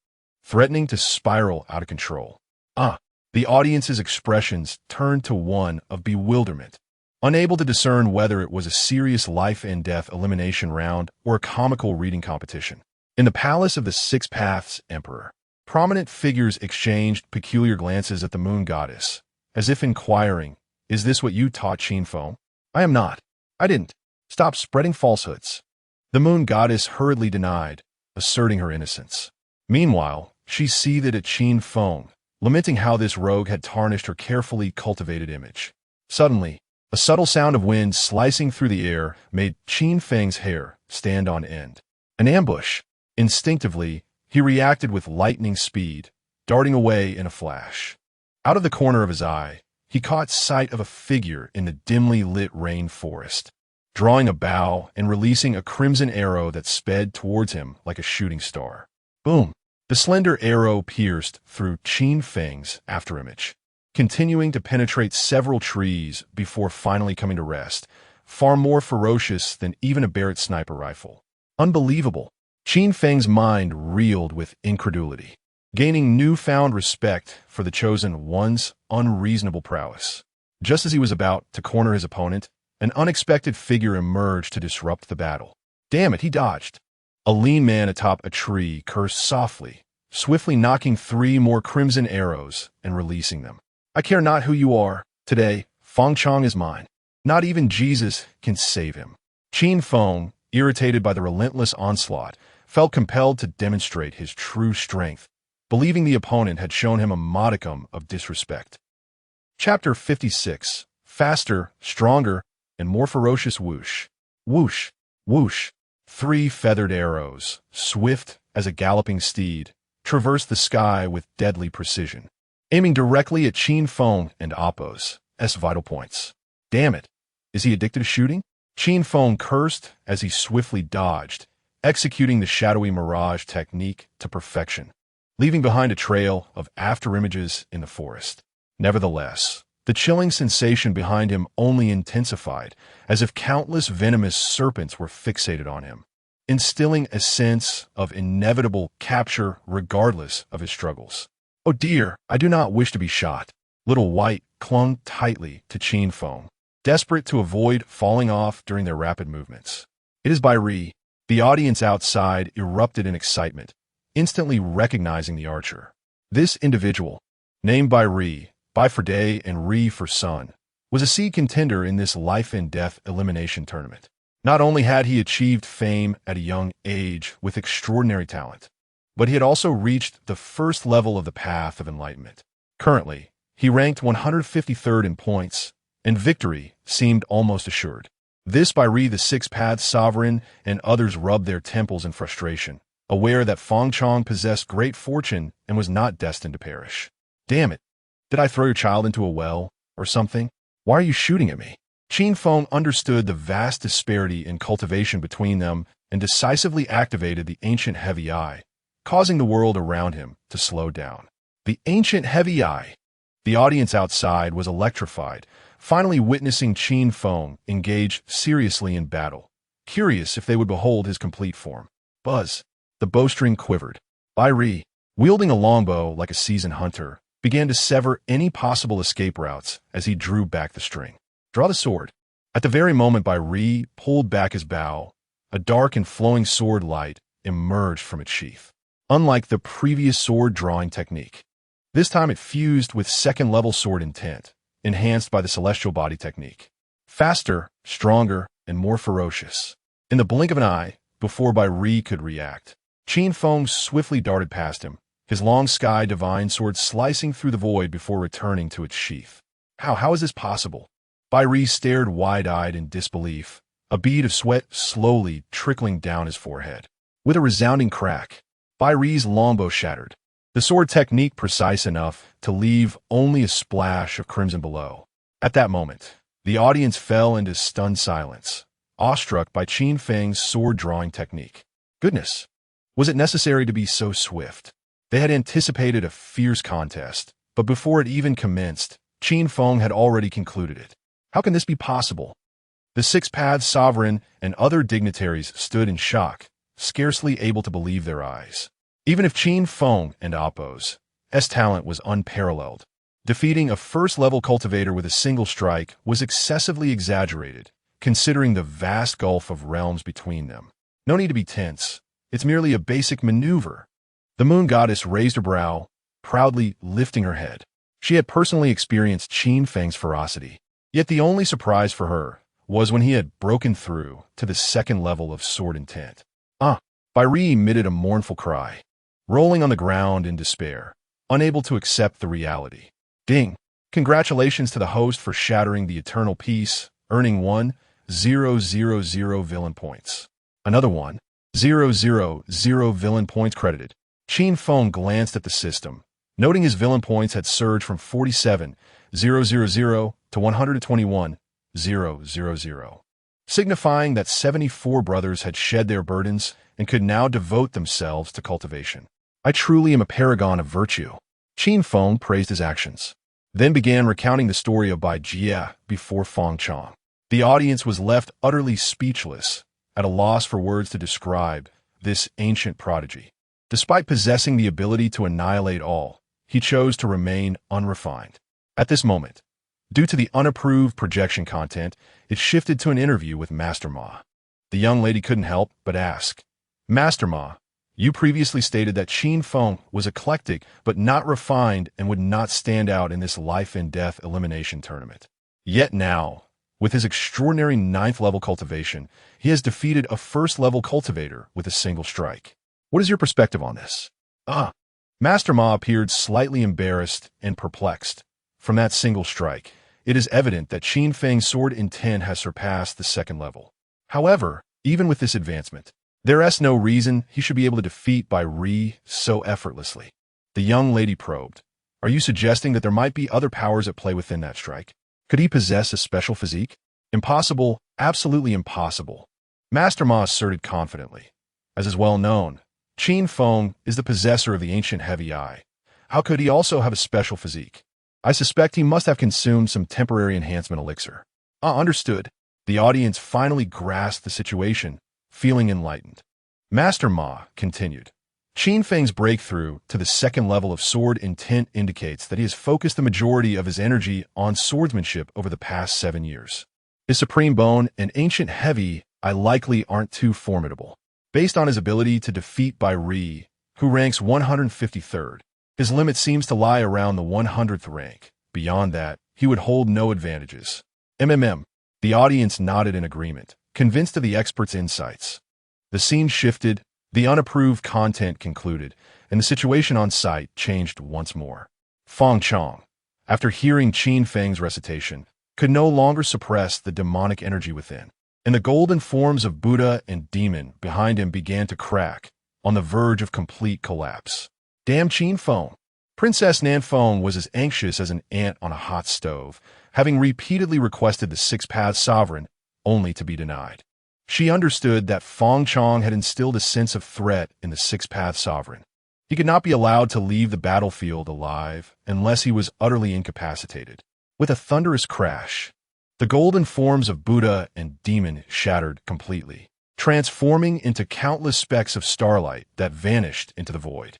threatening to spiral out of control. The audience's expressions turned to one of bewilderment, unable to discern whether it was a serious life-and-death elimination round or a comical reading competition. In the palace of the Six Paths Emperor, prominent figures exchanged peculiar glances at the moon goddess, as if inquiring, "Is this what you taught Qin Feng?" "I am not. I didn't. Stop spreading falsehoods." The moon goddess hurriedly denied, asserting her innocence. Meanwhile, she seethed at Qin Feng, lamenting how this rogue had tarnished her carefully cultivated image. Suddenly, a subtle sound of wind slicing through the air made Qin Feng's hair stand on end. An ambush. Instinctively, he reacted with lightning speed, darting away in a flash. Out of the corner of his eye, he caught sight of a figure in the dimly lit rain forest, drawing a bow and releasing a crimson arrow that sped towards him like a shooting star. Boom! The slender arrow pierced through Qin Feng's afterimage, continuing to penetrate several trees before finally coming to rest, far more ferocious than even a Barrett sniper rifle. Unbelievable! Qin Feng's mind reeled with incredulity, gaining newfound respect for the Chosen One's unreasonable prowess. Just as he was about to corner his opponent, an unexpected figure emerged to disrupt the battle. Damn it, he dodged. A lean man atop a tree cursed softly, swiftly knocking 3 more crimson arrows and releasing them. "I care not who you are. Today, Feng Chong is mine. Not even Jesus can save him." Qin Feng, irritated by the relentless onslaught, felt compelled to demonstrate his true strength, believing the opponent had shown him a modicum of disrespect. Chapter 56. Faster, stronger, and more ferocious whoosh. Whoosh, whoosh. 3 feathered arrows, swift as a galloping steed, traversed the sky with deadly precision, aiming directly at Qin Feng and Appo's vital points. Damn it! Is he addicted to shooting? Qin Feng cursed as he swiftly dodged, executing the shadowy mirage technique to perfection, leaving behind a trail of afterimages in the forest. Nevertheless, the chilling sensation behind him only intensified, as if countless venomous serpents were fixated on him, instilling a sense of inevitable capture regardless of his struggles. "Oh dear, I do not wish to be shot." Little White clung tightly to Qin Feng, desperate to avoid falling off during their rapid movements. "It is by Ri." The audience outside erupted in excitement, instantly recognizing the archer. This individual, named by Ri, Bai for day and Ri for sun, was a seed contender in this life-and-death elimination tournament. Not only had he achieved fame at a young age with extraordinary talent, but he had also reached the first level of the path of enlightenment. Currently, he ranked 153rd in points, and victory seemed almost assured. This by Ri the six-path sovereign, and others rubbed their temples in frustration, aware that Feng Chong possessed great fortune and was not destined to perish. Damn it! Did I throw your child into a well, or something? Why are you shooting at me? Qin Feng understood the vast disparity in cultivation between them and decisively activated the ancient heavy eye, causing the world around him to slow down. The ancient heavy eye. The audience outside was electrified, finally witnessing Qin Feng engage seriously in battle, curious if they would behold his complete form. Buzz. The bowstring quivered. Bai Ri, wielding a longbow like a seasoned hunter, began to sever any possible escape routes as he drew back the string. Draw the sword. At the very moment Bai Ri pulled back his bow, a dark and flowing sword light emerged from its sheath. Unlike the previous sword-drawing technique, this time it fused with second-level sword intent, enhanced by the celestial body technique. Faster, stronger, and more ferocious. In the blink of an eye, before Bai Ri could react, Qin Feng swiftly darted past him, his long sky divine sword slicing through the void before returning to its sheath. How is this possible? Bai Ri stared wide-eyed in disbelief, a bead of sweat slowly trickling down his forehead. With a resounding crack, Bai Ri's longbow shattered, the sword technique precise enough to leave only a splash of crimson below. At that moment, the audience fell into stunned silence, awestruck by Qin Feng's sword-drawing technique. Goodness, was it necessary to be so swift? They had anticipated a fierce contest, but before it even commenced, Qin Feng had already concluded it. How can this be possible? The six-path sovereign and other dignitaries stood in shock, scarcely able to believe their eyes. Even if Qin Feng and Appo's talent was unparalleled, defeating a first-level cultivator with a single strike was excessively exaggerated, considering the vast gulf of realms between them. No need to be tense. It's merely a basic maneuver. The moon goddess raised her brow, proudly lifting her head. She had personally experienced Qin Feng's ferocity. Yet the only surprise for her was when he had broken through to the second level of sword intent. Bai Ri emitted a mournful cry, rolling on the ground in despair, unable to accept the reality. Ding! Congratulations to the host for shattering the eternal peace, earning 1,000 villain points. Another 1,000 villain points credited. Qin Feng glanced at the system, noting his villain points had surged from 47,000 to 121,000, signifying that 74 brothers had shed their burdens and could now devote themselves to cultivation. I truly am a paragon of virtue. Qin Feng praised his actions, then began recounting the story of Bai Jie before Feng Chong. The audience was left utterly speechless, at a loss for words to describe this ancient prodigy. Despite possessing the ability to annihilate all, he chose to remain unrefined. At this moment, due to the unapproved projection content, it shifted to an interview with Master Ma. The young lady couldn't help but ask, Master Ma, you previously stated that Qin Feng was eclectic but not refined and would not stand out in this life-and-death elimination tournament. Yet now, with his extraordinary 9th-level cultivation, he has defeated a first-level cultivator with a single strike. What is your perspective on this? Master Ma appeared slightly embarrassed and perplexed. From that single strike, it is evident that Qin Feng's sword intent has surpassed the second level. However, even with this advancement, there is no reason he should be able to defeat Bai Ri so effortlessly. The young lady probed. Are you suggesting that there might be other powers at play within that strike? Could he possess a special physique? Impossible, absolutely impossible, Master Ma asserted confidently. As is well known, Qin Feng is the possessor of the ancient heavy eye. How could he also have a special physique? I suspect he must have consumed some temporary enhancement elixir. Understood. The audience finally grasped the situation, feeling enlightened. Master Ma continued. Qin Feng's breakthrough to the second level of sword intent indicates that he has focused the majority of his energy on swordsmanship over the past 7 years. His supreme bone and ancient heavy eye likely aren't too formidable. Based on his ability to defeat Bai Ri, who ranks 153rd. His limit seems to lie around the 100th rank. Beyond that, he would hold no advantages. The audience nodded in agreement, convinced of the expert's insights. The scene shifted, the unapproved content concluded, and the situation on site changed once more. Feng Chong, after hearing Qin Feng's recitation, could no longer suppress the demonic energy within, and the golden forms of Buddha and demon behind him began to crack, on the verge of complete collapse. Damn Qin Feng! Princess Nanfeng was as anxious as an ant on a hot stove, having repeatedly requested the six-path sovereign, only to be denied. She understood that Feng Chong had instilled a sense of threat in the six-path sovereign. He could not be allowed to leave the battlefield alive unless he was utterly incapacitated. With a thunderous crash, the golden forms of Buddha and demon shattered completely, transforming into countless specks of starlight that vanished into the void.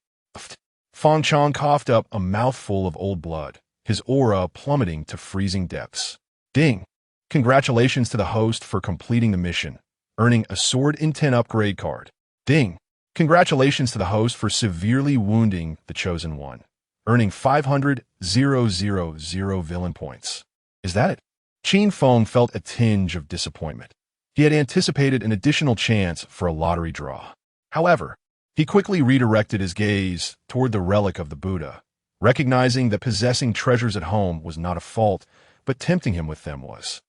Feng Chong coughed up a mouthful of old blood, his aura plummeting to freezing depths. Ding! Congratulations to the host for completing the mission, earning a Sword in 10 upgrade card. Ding! Congratulations to the host for severely wounding the Chosen One, earning 500,000 villain points. Is that it? Qin Feng felt a tinge of disappointment. He had anticipated an additional chance for a lottery draw. However, he quickly redirected his gaze toward the relic of the Buddha, recognizing that possessing treasures at home was not a fault, but tempting him with them was.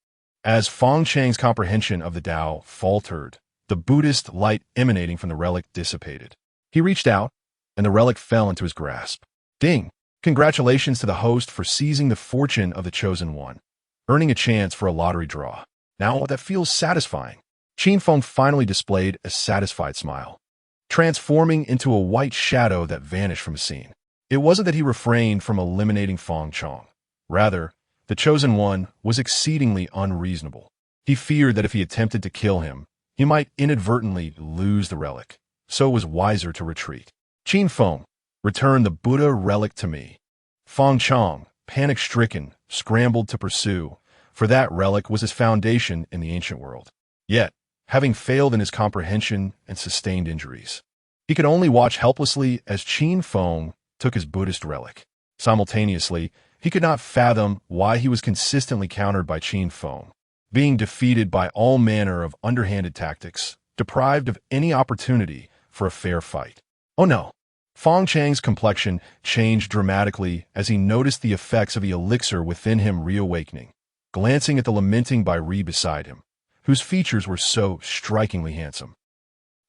As Feng Chang's comprehension of the Tao faltered, the Buddhist light emanating from the relic dissipated. He reached out, and the relic fell into his grasp. Ding! Congratulations to the host for seizing the fortune of the Chosen One, earning a chance for a lottery draw. Now that feels satisfying. Qin Feng finally displayed a satisfied smile, transforming into a white shadow that vanished from the scene. It wasn't that he refrained from eliminating Feng Chong. Rather, the Chosen One was exceedingly unreasonable. He feared that if he attempted to kill him, he might inadvertently lose the relic, so it was wiser to retreat. Qin Feng, return the Buddha relic to me. Feng Chong, panic-stricken, scrambled to pursue, for that relic was his foundation in the ancient world. Yet, having failed in his comprehension and sustained injuries, he could only watch helplessly as Qin Feng took his Buddhist relic. Simultaneously, he could not fathom why he was consistently countered by Qin Feng, being defeated by all manner of underhanded tactics, deprived of any opportunity for a fair fight. Oh no! Feng Chang's complexion changed dramatically as he noticed the effects of the elixir within him reawakening, glancing at the lamenting Bai Ri beside him, whose features were so strikingly handsome.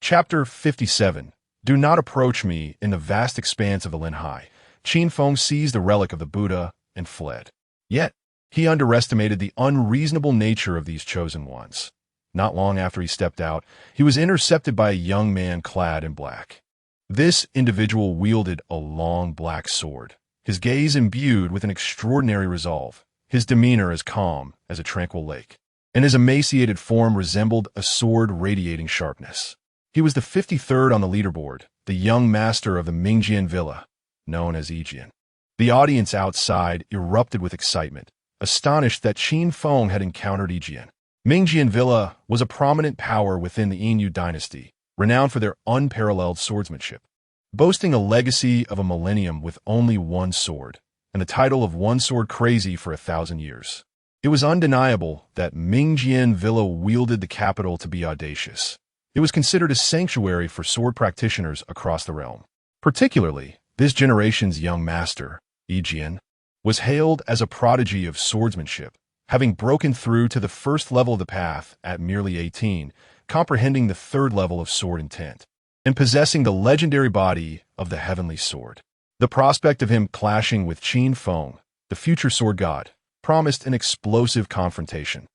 Chapter 57. Do not approach me in the vast expanse of the Lin Hai. Qin Feng seized the relic of the Buddha and fled. Yet, he underestimated the unreasonable nature of these chosen ones. Not long after he stepped out, he was intercepted by a young man clad in black. This individual wielded a long black sword, his gaze imbued with an extraordinary resolve, his demeanor as calm as a tranquil lake, and his emaciated form resembled a sword radiating sharpness. He was the 53rd on the leaderboard, the young master of the Mingjian Villa, known as Yijian. The audience outside erupted with excitement, astonished that Qin Feng had encountered Yijian. Mingjian Villa was a prominent power within the Yin dynasty, renowned for their unparalleled swordsmanship, boasting a legacy of a millennium with only one sword, and the title of one sword crazy for 1,000 years. It was undeniable that Mingjian Villa wielded the capital to be audacious. It was considered a sanctuary for sword practitioners across the realm. Particularly, this generation's young master, Yijian, was hailed as a prodigy of swordsmanship, having broken through to the first level of the path at merely 18, comprehending the third level of sword intent, and possessing the legendary body of the heavenly sword. The prospect of him clashing with Qin Feng, the future sword god, promised an explosive confrontation.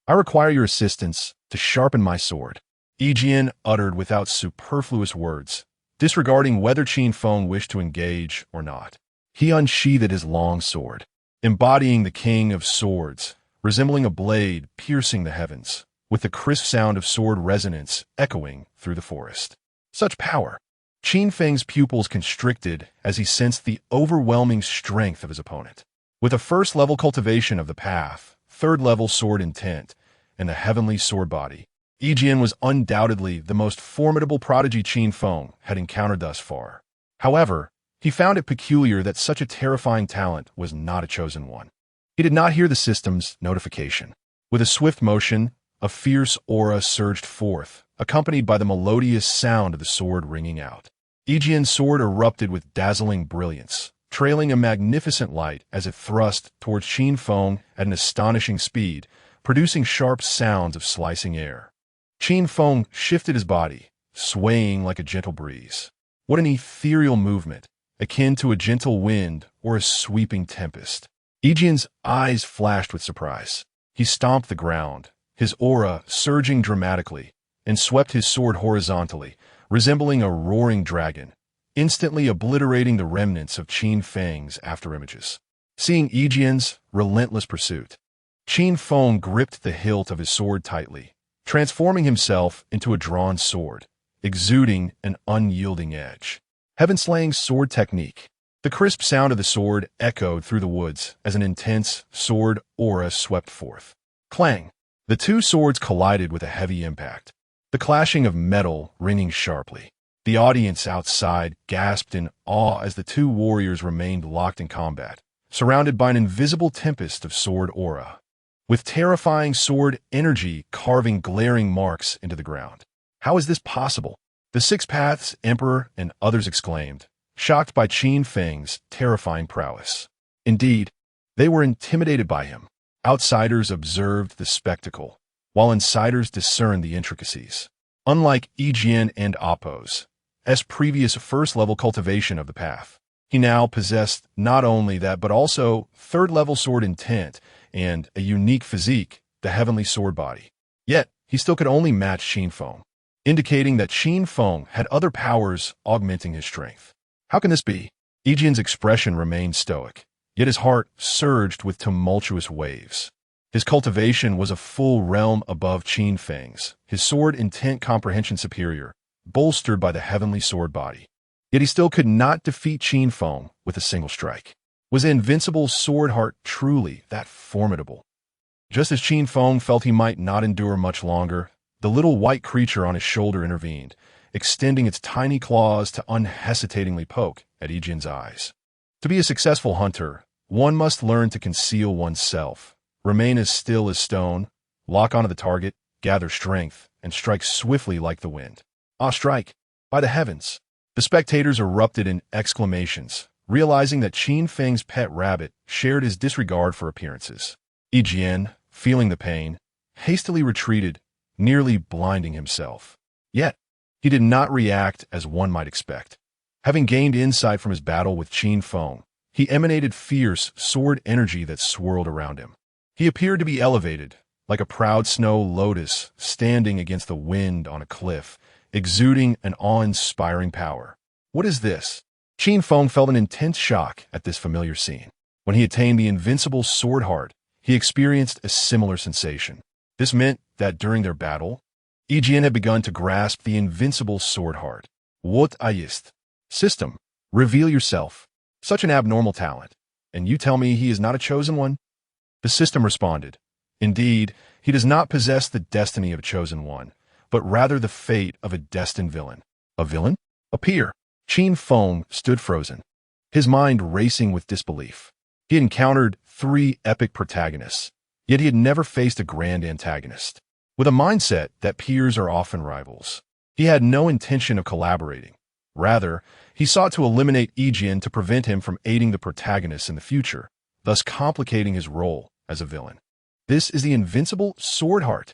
I require your assistance to sharpen my sword, Yijian uttered without superfluous words, disregarding whether Qin Feng wished to engage or not. He unsheathed his long sword, embodying the king of swords, resembling a blade piercing the heavens, with the crisp sound of sword resonance echoing through the forest. Such power! Qin Feng's pupils constricted as he sensed the overwhelming strength of his opponent. With a first-level cultivation of the path, third-level sword intent, and the heavenly sword body, Yijian was undoubtedly the most formidable prodigy Qin Feng had encountered thus far. However, he found it peculiar that such a terrifying talent was not a chosen one. He did not hear the system's notification. With a swift motion, a fierce aura surged forth, accompanied by the melodious sound of the sword ringing out. Yijian's sword erupted with dazzling brilliance, trailing a magnificent light as it thrust towards Qin Feng at an astonishing speed, producing sharp sounds of slicing air. Qin Feng shifted his body, swaying like a gentle breeze. What an ethereal movement, akin to a gentle wind or a sweeping tempest. Yijian's eyes flashed with surprise. He stomped the ground, his aura surging dramatically, and swept his sword horizontally, resembling a roaring dragon, instantly obliterating the remnants of Qin Feng's afterimages. Seeing Yijian's relentless pursuit, Qin Feng gripped the hilt of his sword tightly, transforming himself into a drawn sword, exuding an unyielding edge. Heaven-slaying sword technique. The crisp sound of the sword echoed through the woods as an intense sword aura swept forth. Clang! The two swords collided with a heavy impact, the clashing of metal ringing sharply. The audience outside gasped in awe as the two warriors remained locked in combat, surrounded by an invisible tempest of sword aura, with terrifying sword energy carving glaring marks into the ground. How is this possible? The Six Paths Emperor and others exclaimed, shocked by Qin Feng's terrifying prowess. Indeed, they were intimidated by him. Outsiders observed the spectacle, while insiders discerned the intricacies. Unlike Yijian and Appo's previous first-level cultivation of the path, he now possessed not only that but also third-level sword intent and a unique physique, the heavenly sword body. Yet, he still could only match Qin Feng, indicating that Qin Feng had other powers augmenting his strength. How can this be? Yijian's expression remained stoic, yet his heart surged with tumultuous waves. His cultivation was a full realm above Qin Feng's, his sword intent comprehension superior, bolstered by the heavenly sword body. Yet he still could not defeat Qin Feng with a single strike. Was the invincible sword heart truly that formidable? Just as Qin Feng felt he might not endure much longer, the little white creature on his shoulder intervened, extending its tiny claws to unhesitatingly poke at Yijian's eyes. To be a successful hunter, one must learn to conceal oneself, remain as still as stone, lock onto the target, gather strength, and strike swiftly like the wind. Ah, strike! By the heavens! The spectators erupted in exclamations, realizing that Qin Feng's pet rabbit shared his disregard for appearances. Yijian, feeling the pain, hastily retreated, nearly blinding himself. Yet, he did not react as one might expect. Having gained insight from his battle with Qin Feng, he emanated fierce sword energy that swirled around him. He appeared to be elevated, like a proud snow lotus standing against the wind on a cliff, exuding an awe-inspiring power. What is this? Qin Feng felt an intense shock at this familiar scene. When he attained the invincible sword heart, he experienced a similar sensation. This meant that during their battle, Yijian had begun to grasp the invincible sword heart. What ist? System, reveal yourself. Such an abnormal talent. And you tell me he is not a chosen one? The system responded. Indeed, he does not possess the destiny of a chosen one, but rather the fate of a destined villain. A villain? Appear. Qin Feng stood frozen, his mind racing with disbelief. He had encountered 3 epic protagonists, yet he had never faced a grand antagonist. With a mindset that peers are often rivals, he had no intention of collaborating. Rather, he sought to eliminate Yijian to prevent him from aiding the protagonist in the future, thus complicating his role as a villain. This is the invincible sword heart.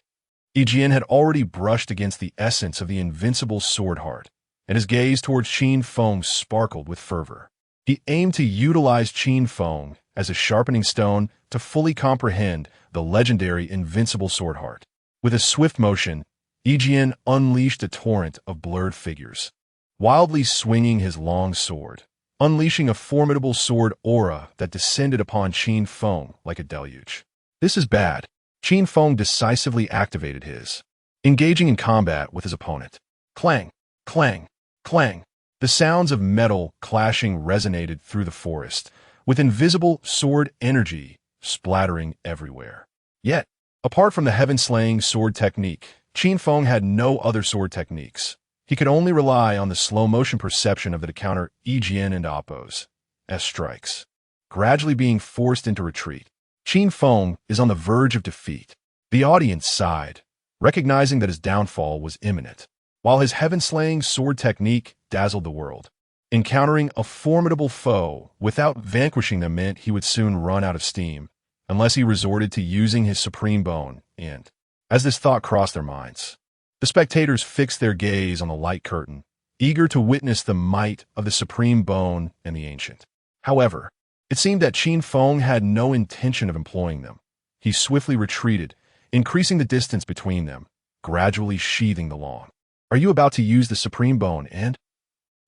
Yijian had already brushed against the essence of the invincible sword heart, and his gaze towards Qin Feng sparkled with fervor. He aimed to utilize Qin Feng as a sharpening stone to fully comprehend the legendary invincible sword heart. With a swift motion, Yijian unleashed a torrent of blurred figures, wildly swinging his long sword, unleashing a formidable sword aura that descended upon Qin Feng like a deluge. This is bad. Qin Feng decisively activated his, engaging in combat with his opponent. Clang, clang, clang. The sounds of metal clashing resonated through the forest, with invisible sword energy splattering everywhere. Yet, apart from the heaven-slaying sword technique, Qin Feng had no other sword techniques. He could only rely on the slow-motion perception of the to counter Ejian and Appo's strikes, gradually being forced into retreat. Qin Feng is on the verge of defeat. The audience sighed, recognizing that his downfall was imminent, while his heaven-slaying sword technique dazzled the world. Encountering a formidable foe without vanquishing them meant he would soon run out of steam, unless he resorted to using his supreme bone, and, as this thought crossed their minds, the spectators fixed their gaze on the light curtain, eager to witness the might of the supreme bone and the ancient. However, it seemed that Qin Feng had no intention of employing them. He swiftly retreated, increasing the distance between them, gradually sheathing the long. "Are you about to use the supreme bone, and?"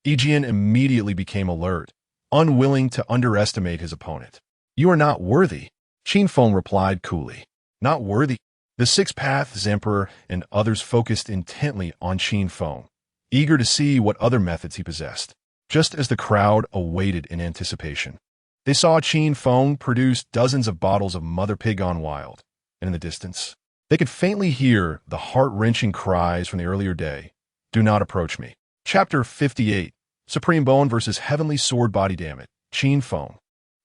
Ejian immediately became alert, unwilling to underestimate his opponent. "You are not worthy," Qin Feng replied coolly. "Not worthy?" The Six Paths Emperor and others focused intently on Qin Feng, eager to see what other methods he possessed. Just as the crowd awaited in anticipation, they saw Qin Feng produce dozens of bottles of Mother Pig Gone Wild, and in the distance, they could faintly hear the heart-wrenching cries from the earlier day, "Do not approach me." Chapter 58, Supreme Bone versus Heavenly Sword Body. Damn it, Qin Feng.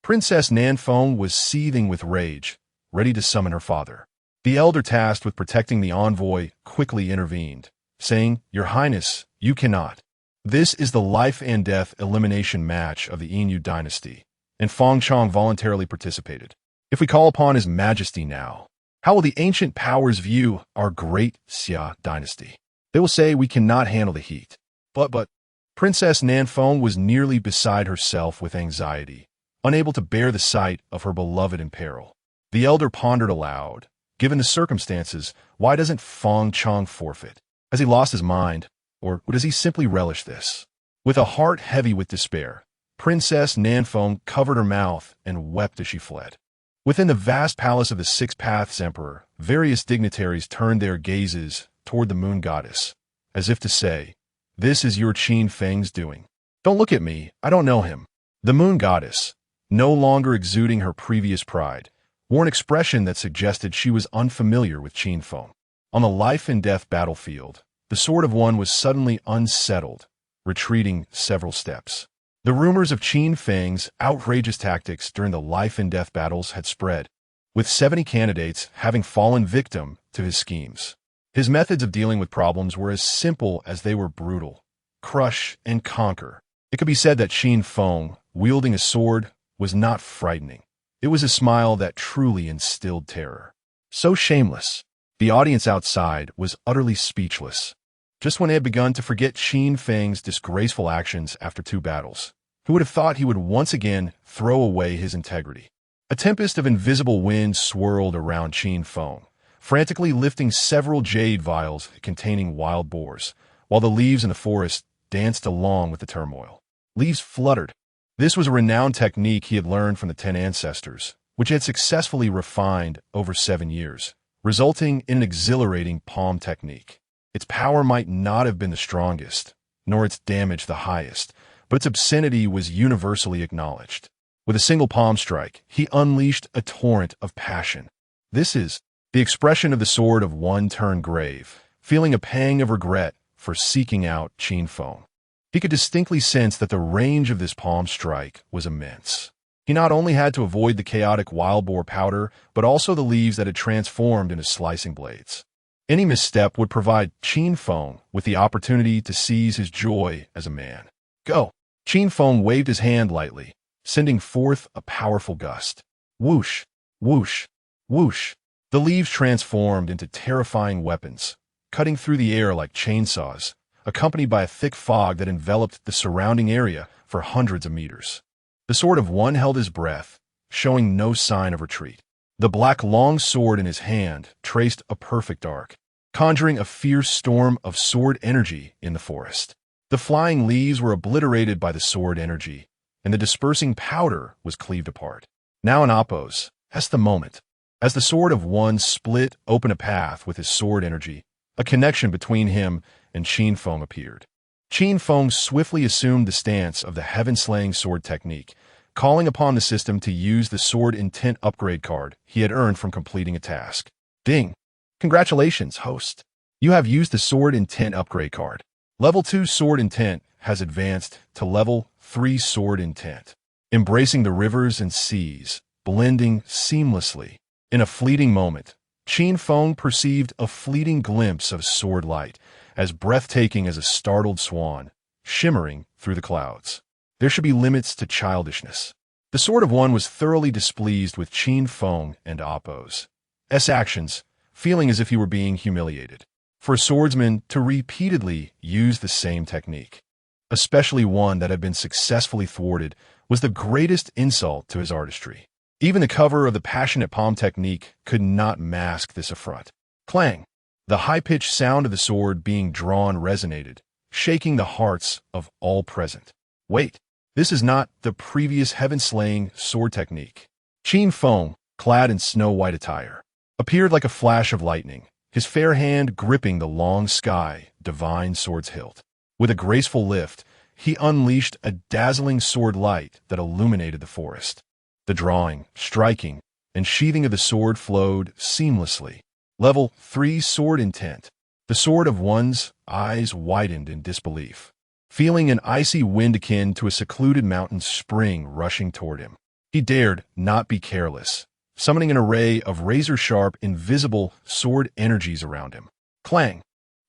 Princess Nanfeng was seething with rage, ready to summon her father. The elder tasked with protecting the envoy quickly intervened, saying, "Your Highness, you cannot. This is the life and death elimination match of the Yinyu dynasty," and Feng Chong voluntarily participated. "If we call upon His Majesty now, how will the ancient powers view our great Xia dynasty? They will say we cannot handle the heat." But Princess Nanfeng was nearly beside herself with anxiety, unable to bear the sight of her beloved in peril. The elder pondered aloud. Given the circumstances, why doesn't Feng Chong forfeit? Has he lost his mind, or does he simply relish this? With a heart heavy with despair, Princess Nanfeng covered her mouth and wept as she fled. Within the vast palace of the Six Paths Emperor, various dignitaries turned their gazes toward the moon goddess, as if to say, "This is your Qin Feng's doing. Don't look at me, I don't know him." The moon goddess, no longer exuding her previous pride, wore an expression that suggested she was unfamiliar with Qin Feng. On the life-and-death battlefield, the Sword of One was suddenly unsettled, retreating several steps. The rumors of Qin Feng's outrageous tactics during the life-and-death battles had spread, with 70 candidates having fallen victim to his schemes. His methods of dealing with problems were as simple as they were brutal: crush and conquer. It could be said that Qin Feng, wielding a sword, was not frightening. It was a smile that truly instilled terror. So shameless, the audience outside was utterly speechless. Just when they had begun to forget Qin Feng's disgraceful actions after 2 battles, who would have thought he would once again throw away his integrity? A tempest of invisible wind swirled around Qin Feng, frantically lifting several jade vials containing wild boars, while the leaves in the forest danced along with the turmoil. Leaves fluttered. This was a renowned technique he had learned from the 10 ancestors, which he had successfully refined over 7 years, resulting in an exhilarating palm technique. Its power might not have been the strongest, nor its damage the highest, but its obscenity was universally acknowledged. With a single palm strike, he unleashed a torrent of passion. This is the expression of the Sword of One turned grave, feeling a pang of regret for seeking out Qin Feng. He could distinctly sense that the range of this palm strike was immense. He not only had to avoid the chaotic wild boar powder, but also the leaves that had transformed into slicing blades. Any misstep would provide Qin Feng with the opportunity to seize his joy as a man. "Go!" Qin Feng waved his hand lightly, sending forth a powerful gust. Whoosh, whoosh, whoosh. The leaves transformed into terrifying weapons, cutting through the air like chainsaws, accompanied by a thick fog that enveloped the surrounding area for hundreds of meters. The Sword of One held his breath, showing no sign of retreat. The black long sword in his hand traced a perfect arc, conjuring a fierce storm of sword energy in the forest. The flying leaves were obliterated by the sword energy, and the dispersing powder was cleaved apart. Now in Appo's, that's the moment. As the Sword of One split open a path with his sword energy, a connection between him and Qin Feng appeared. Qin Feng swiftly assumed the stance of the heaven-slaying sword technique, calling upon the system to use the sword intent upgrade card he had earned from completing a task. Ding! Congratulations, host. You have used the sword intent upgrade card. Level 2 sword intent has advanced to level 3 sword intent, embracing the rivers and seas, blending seamlessly. In a fleeting moment, Qin Feng perceived a fleeting glimpse of sword light, as breathtaking as a startled swan, shimmering through the clouds. There should be limits to childishness. The Sword of One was thoroughly displeased with Qin Feng and Appo's actions, feeling as if he were being humiliated. For a swordsman to repeatedly use the same technique, especially one that had been successfully thwarted, was the greatest insult to his artistry. Even the cover of the passionate palm technique could not mask this affront. Clang! The high-pitched sound of the sword being drawn resonated, shaking the hearts of all present. Wait, this is not the previous heaven-slaying sword technique. Qin Feng, clad in snow-white attire, appeared like a flash of lightning, his fair hand gripping the long sky, divine sword's hilt. With a graceful lift, he unleashed a dazzling sword light that illuminated the forest. The drawing, striking, and sheathing of the sword flowed seamlessly. Level 3 sword intent. The Sword of One's eyes widened in disbelief, feeling an icy wind akin to a secluded mountain spring rushing toward him. He dared not be careless, summoning an array of razor-sharp, invisible sword energies around him. Clang!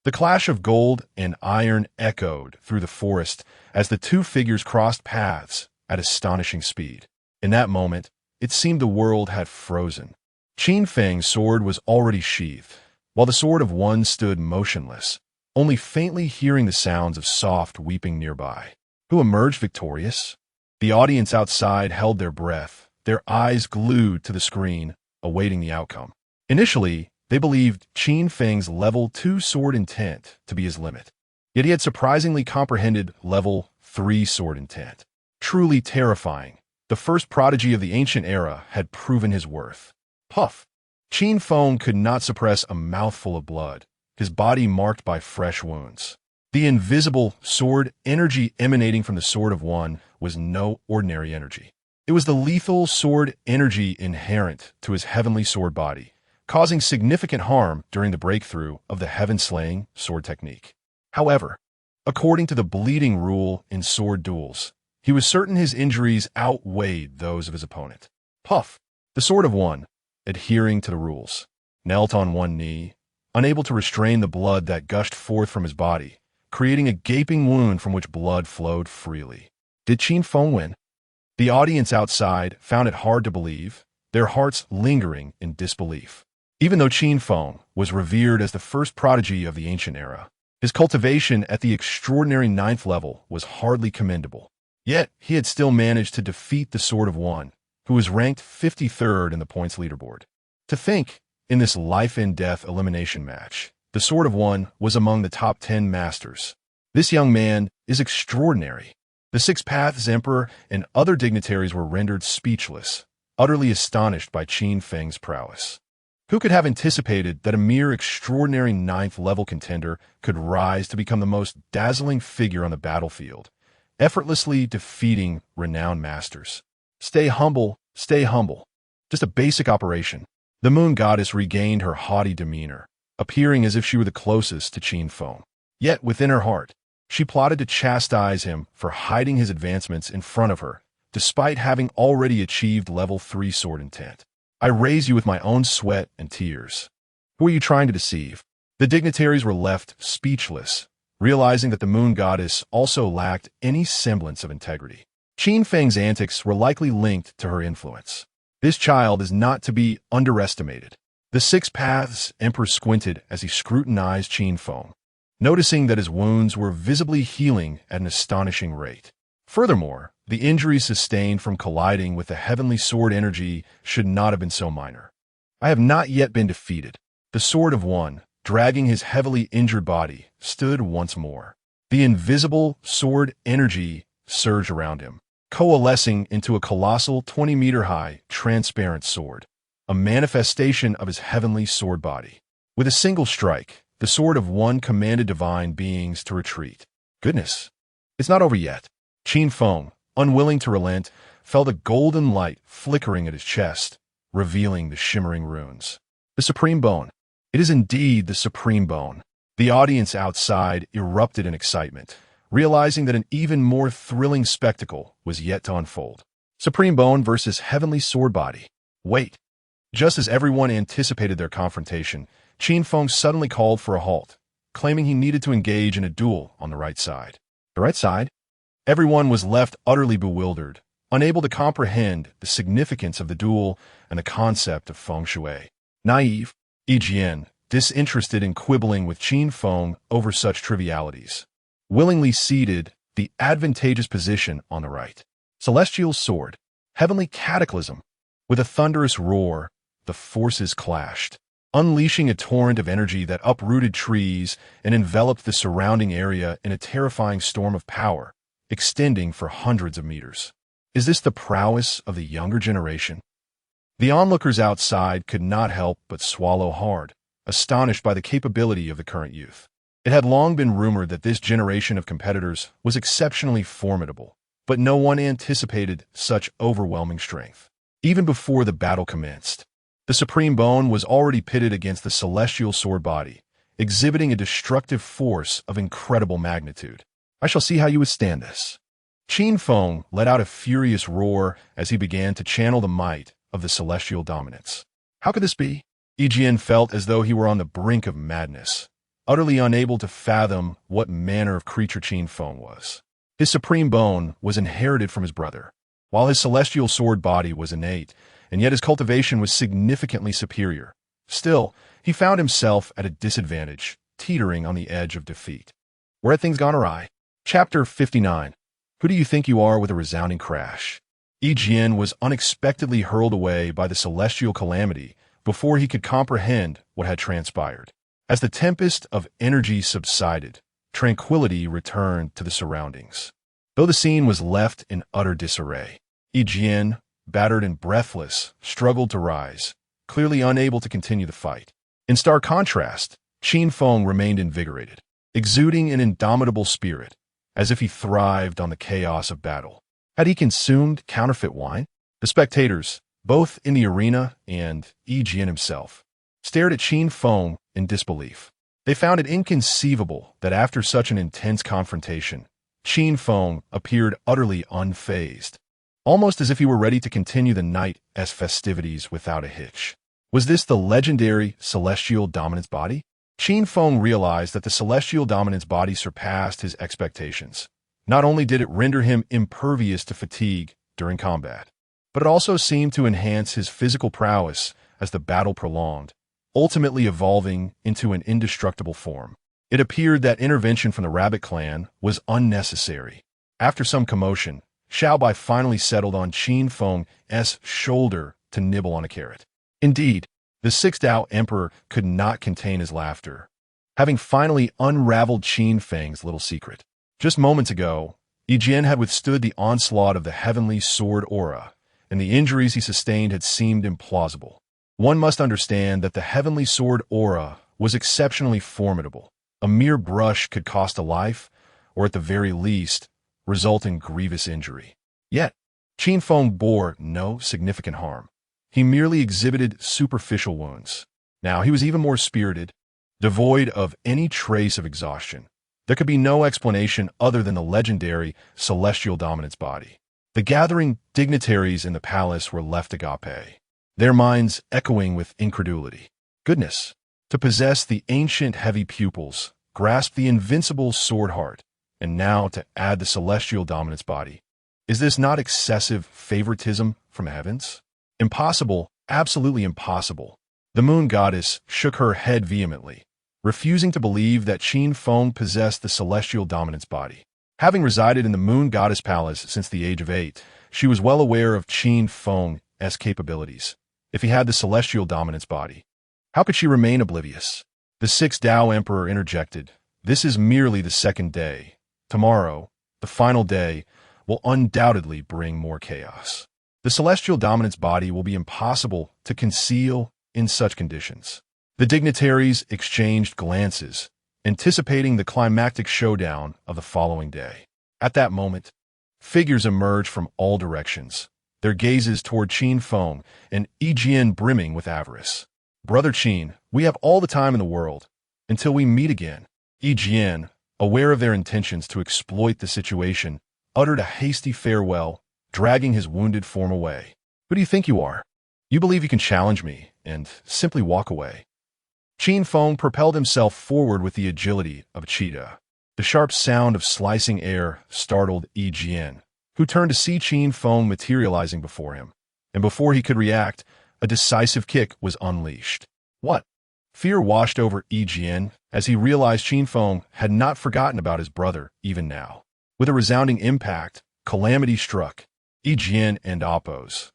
The clash of gold and iron echoed through the forest as the two figures crossed paths at astonishing speed. In that moment, it seemed the world had frozen. Qin Feng's sword was already sheathed, while the Sword of One stood motionless, only faintly hearing the sounds of soft weeping nearby. Who emerged victorious? The audience outside held their breath, their eyes glued to the screen, awaiting the outcome. Initially, they believed Qin Feng's level 2 sword intent to be his limit, yet he had surprisingly comprehended level 3 sword intent. Truly terrifying, the first prodigy of the ancient era had proven his worth. Puff! Qin Feng could not suppress a mouthful of blood, his body marked by fresh wounds. The invisible sword energy emanating from the Sword of One was no ordinary energy. It was the lethal sword energy inherent to his heavenly sword body, causing significant harm during the breakthrough of the heaven-slaying sword technique. However, according to the bleeding rule in sword duels, he was certain his injuries outweighed those of his opponent. Puff! The Sword of One, adhering to the rules, knelt on one knee, unable to restrain the blood that gushed forth from his body, creating a gaping wound from which blood flowed freely. Did Qin Feng win? The audience outside found it hard to believe, their hearts lingering in disbelief. Even though Qin Feng was revered as the first prodigy of the ancient era, his cultivation at the extraordinary 9th level was hardly commendable. Yet, he had still managed to defeat the Sword of One, who was ranked 53rd in the points leaderboard. To think, in this life-and-death elimination match, the Sword of One was among the top 10 masters. This young man is extraordinary. The Six Paths Emperor and other dignitaries were rendered speechless, utterly astonished by Qin Feng's prowess. Who could have anticipated that a mere extraordinary 9th-level contender could rise to become the most dazzling figure on the battlefield, effortlessly defeating renowned masters? Stay humble, stay humble. Just a basic operation. The moon goddess regained her haughty demeanor, appearing as if she were the closest to Qin Feng. Yet within her heart, she plotted to chastise him for hiding his advancements in front of her, despite having already achieved level 3 sword intent. I raise you with my own sweat and tears. Who are you trying to deceive? The dignitaries were left speechless, realizing that the moon goddess also lacked any semblance of integrity. Qin Feng's antics were likely linked to her influence. This child is not to be underestimated. The Six Paths Emperor squinted as he scrutinized Qin Feng, noticing that his wounds were visibly healing at an astonishing rate. Furthermore, the injuries sustained from colliding with the heavenly sword energy should not have been so minor. I have not yet been defeated. The Sword of One, dragging his heavily injured body, stood once more. The invisible sword energy surged around him, coalescing into a colossal 20-meter-high, transparent sword, a manifestation of his heavenly sword body. With a single strike, the Sword of One commanded divine beings to retreat. Goodness, it's not over yet. Qin Feng, unwilling to relent, felt a golden light flickering at his chest, revealing the shimmering runes. The Supreme Bone. It is indeed the Supreme Bone. The audience outside erupted in excitement, realizing that an even more thrilling spectacle was yet to unfold. Supreme Bone versus Heavenly Sword Body. Wait. Just as everyone anticipated their confrontation, Qin Feng suddenly called for a halt, claiming he needed to engage in a duel on the right side. The right side? Everyone was left utterly bewildered, unable to comprehend the significance of the duel and the concept of feng shui. Naive, Jian, disinterested in quibbling with Qin Feng over such trivialities, willingly ceded the advantageous position on the right. Celestial Sword, Heavenly Cataclysm. With a thunderous roar, the forces clashed, unleashing a torrent of energy that uprooted trees and enveloped the surrounding area in a terrifying storm of power, extending for hundreds of meters. Is this the prowess of the younger generation? The onlookers outside could not help but swallow hard, astonished by the capability of the current youth. It had long been rumored that this generation of competitors was exceptionally formidable, but no one anticipated such overwhelming strength. Even before the battle commenced, the Supreme Bone was already pitted against the Celestial Sword Body, exhibiting a destructive force of incredible magnitude. I shall see how you withstand this. Qin Feng let out a furious roar as he began to channel the might of the celestial dominance. How could this be? Jian felt as though he were on the brink of madness, utterly unable to fathom what manner of creature Qin Feng was. His Supreme Bone was inherited from his brother, while his Celestial Sword Body was innate, and yet his cultivation was significantly superior. Still, he found himself at a disadvantage, teetering on the edge of defeat. Where had things gone awry? Chapter 59. Who do you think you are with a resounding crash? Jian was unexpectedly hurled away by the celestial calamity before he could comprehend what had transpired. As the tempest of energy subsided, tranquility returned to the surroundings. Though the scene was left in utter disarray, Jian, battered and breathless, struggled to rise, clearly unable to continue the fight. In stark contrast, Qin Feng remained invigorated, exuding an indomitable spirit, as if he thrived on the chaos of battle. Had he consumed counterfeit wine? The spectators, both in the arena and Jian himself, stared at Qin Feng in disbelief. They found it inconceivable that after such an intense confrontation, Qin Feng appeared utterly unfazed, almost as if he were ready to continue the night's festivities without a hitch. Was this the legendary Celestial Dominance Body? Qin Feng realized that the Celestial Dominance Body surpassed his expectations. Not only did it render him impervious to fatigue during combat, but it also seemed to enhance his physical prowess as the battle prolonged, ultimately evolving into an indestructible form. It appeared that intervention from the Rabbit clan was unnecessary. After some commotion, Xiaobai finally settled on Qin Feng's shoulder to nibble on a carrot. Indeed, the Sixth Dao Emperor could not contain his laughter, having finally unraveled Qin Feng's little secret. Just moments ago, Jian had withstood the onslaught of the Heavenly Sword aura, and the injuries he sustained had seemed implausible. One must understand that the Heavenly Sword aura was exceptionally formidable. A mere brush could cost a life, or at the very least, result in grievous injury. Yet, Qin Feng bore no significant harm. He merely exhibited superficial wounds. Now he was even more spirited, devoid of any trace of exhaustion. There could be no explanation other than the legendary Celestial Dominance Body. The gathering dignitaries in the palace were left agape, their minds echoing with incredulity. Goodness! To possess the ancient heavy pupils, grasp the invincible sword heart, and now to add the Celestial Dominance Body. Is this not excessive favoritism from the heavens? Impossible, absolutely impossible. The moon goddess shook her head vehemently, refusing to believe that Qin Feng possessed the Celestial Dominance Body. Having resided in the Moon Goddess Palace since the age of 8, she was well aware of Qin Feng's capabilities. If he had the Celestial Dominance Body, how could she remain oblivious? The Sixth Dao Emperor interjected, "This is merely the second day. Tomorrow, the final day, will undoubtedly bring more chaos. The Celestial Dominance Body will be impossible to conceal in such conditions." The dignitaries exchanged glances, anticipating the climactic showdown of the following day. At that moment, figures emerged from all directions, their gazes toward Qin Feng and Jian brimming with avarice. "Brother Qin, we have all the time in the world. Until we meet again. Jian, aware of their intentions to exploit the situation, uttered a hasty farewell, dragging his wounded form away. Who do you think you are? You believe you can challenge me and simply walk away. Qin Feng propelled himself forward with the agility of a cheetah. The sharp sound of slicing air startled Jian, who turned to see Qin Feng materializing before him. And before he could react, a decisive kick was unleashed. What? Fear washed over Jian as he realized Qin Feng had not forgotten about his brother even now. With a resounding impact, calamity struck. Jian and Appo's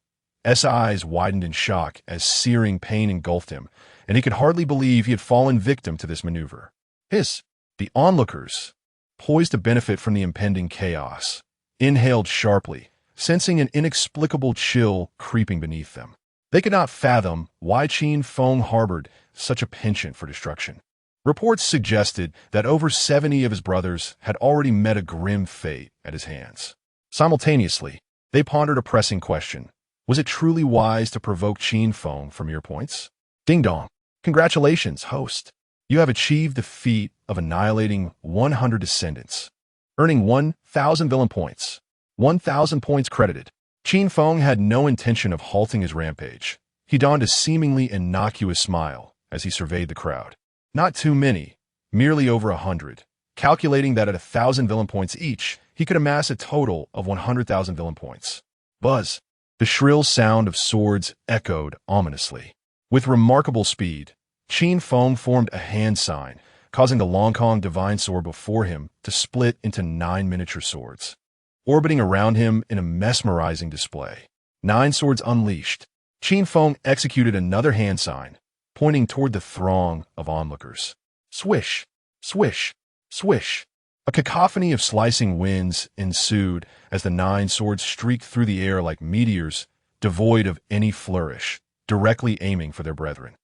eyes widened in shock as searing pain engulfed him, and he could hardly believe he had fallen victim to this maneuver. The onlookers, poised to benefit from the impending chaos, inhaled sharply, sensing an inexplicable chill creeping beneath them. They could not fathom why Qin Feng harbored such a penchant for destruction. Reports suggested that over 70 of his brothers had already met a grim fate at his hands. Simultaneously, they pondered a pressing question. Was it truly wise to provoke Qin Feng for mere points? Ding dong. Congratulations, host. You have achieved the feat of annihilating 100 descendants, earning 1,000 villain points. 1,000 points credited. Qin Feng had no intention of halting his rampage. He donned a seemingly innocuous smile as he surveyed the crowd. Not too many, merely over 100, calculating that at 1,000 villain points each, he could amass a total of 100,000 villain points. Buzz. The shrill sound of swords echoed ominously. With remarkable speed, Qin Feng formed a hand sign, causing the Longkong divine sword before him to split into 9 miniature swords, orbiting around him in a mesmerizing display. 9 swords unleashed. Qin Feng executed another hand sign, pointing toward the throng of onlookers. Swish, swish, swish. A cacophony of slicing winds ensued as the 9 swords streaked through the air like meteors, devoid of any flourish, directly aiming for their brethren.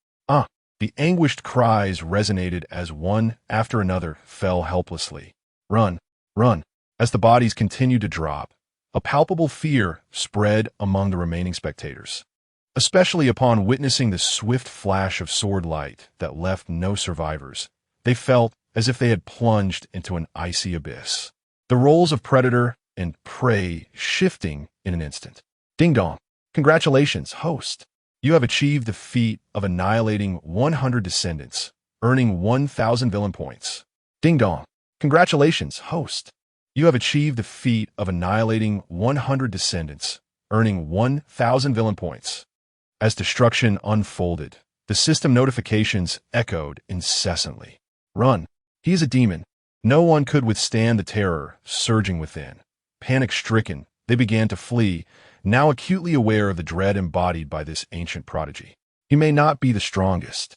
The anguished cries resonated as one after another fell helplessly. Run, run. As the bodies continued to drop, a palpable fear spread among the remaining spectators, especially upon witnessing the swift flash of sword light that left no survivors. They felt as if they had plunged into an icy abyss, the roles of predator and prey shifting in an instant. Ding dong. Congratulations, host. You have achieved the feat of annihilating 100 descendants, earning 1,000 villain points. Ding dong. Congratulations, host. You have achieved the feat of annihilating 100 descendants, earning 1,000 villain points. As destruction unfolded, the system notifications echoed incessantly. Run. He is a demon. No one could withstand the terror surging within. Panic-stricken, they began to flee, now acutely aware of the dread embodied by this ancient prodigy. He may not be the strongest,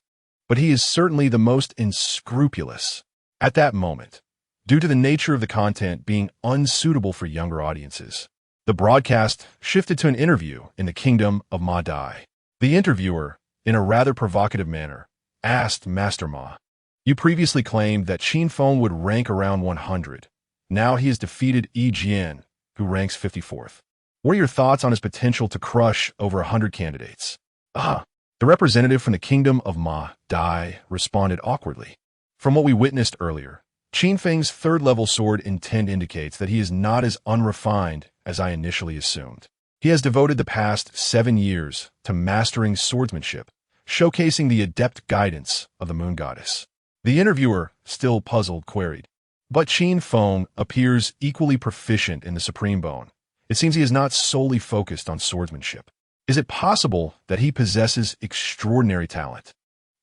but he is certainly the most unscrupulous. At that moment, due to the nature of the content being unsuitable for younger audiences, the broadcast shifted to an interview in the kingdom of Ma Dai. The interviewer, in a rather provocative manner, asked Master Ma, "You previously claimed that Qin Feng would rank around 100. Now he has defeated Jian, who ranks 54th. What are your thoughts on his potential to crush over 100 candidates?" The representative from the kingdom of Ma Dai responded awkwardly. From what we witnessed earlier, Qin Feng's third-level sword intent indicates that he is not as unrefined as I initially assumed. He has devoted the past 7 years to mastering swordsmanship, showcasing the adept guidance of the moon goddess. The interviewer, still puzzled, queried, "But Qin Feng appears equally proficient in the supreme bone. It seems he is not solely focused on swordsmanship. Is it possible that he possesses extraordinary talent,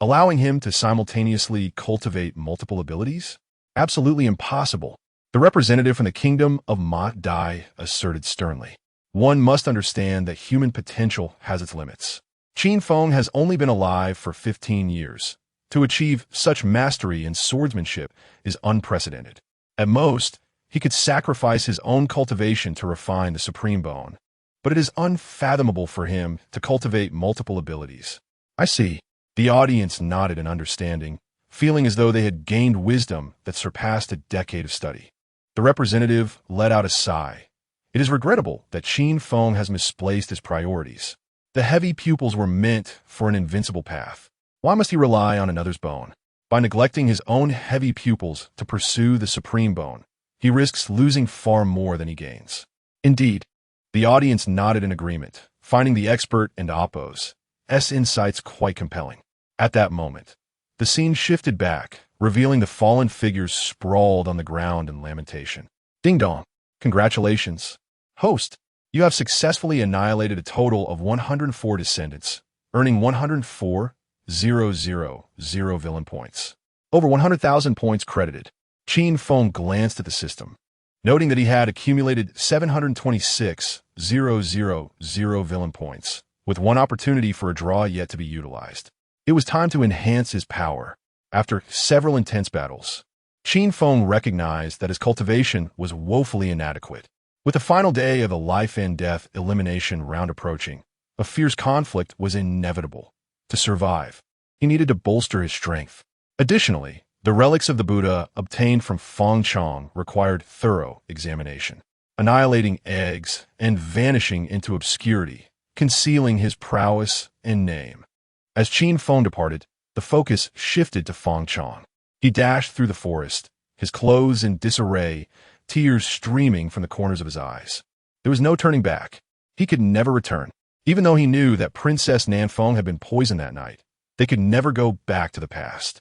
allowing him to simultaneously cultivate multiple abilities?" "Absolutely impossible," the representative from the kingdom of Ma Dai asserted sternly. "One must understand that human potential has its limits. Qin Feng has only been alive for 15 years. To achieve such mastery in swordsmanship is unprecedented. At most, he could sacrifice his own cultivation to refine the supreme bone, but it is unfathomable for him to cultivate multiple abilities." "I see." The audience nodded in understanding, feeling as though they had gained wisdom that surpassed a decade of study. The representative let out a sigh. It is regrettable that Qin Feng has misplaced his priorities. The heavy pupils were meant for an invincible path. Why must he rely on another's bone? By neglecting his own heavy pupils to pursue the supreme bone, he risks losing far more than he gains. Indeed, the audience nodded in agreement, finding the expert and Oppo's insights quite compelling. At that moment, the scene shifted back, revealing the fallen figures sprawled on the ground in lamentation. Ding dong! Congratulations, host! You have successfully annihilated a total of 104 descendants, earning 104,000 villain points. Over 100,000 points credited. Qin Feng glanced at the system, noting that he had accumulated 726,000 villain points, with one opportunity for a draw yet to be utilized. It was time to enhance his power. After several intense battles, Qin Feng recognized that his cultivation was woefully inadequate. With the final day of the life-and-death elimination round approaching, a fierce conflict was inevitable. To survive, he needed to bolster his strength. Additionally, the relics of the Buddha obtained from Feng Chong required thorough examination, annihilating eggs and vanishing into obscurity, concealing his prowess and name. As Qin Feng departed, the focus shifted to Feng Chong. He dashed through the forest, his clothes in disarray, tears streaming from the corners of his eyes. There was no turning back. He could never return. Even though he knew that Princess Nanfeng had been poisoned that night, they could never go back to the past.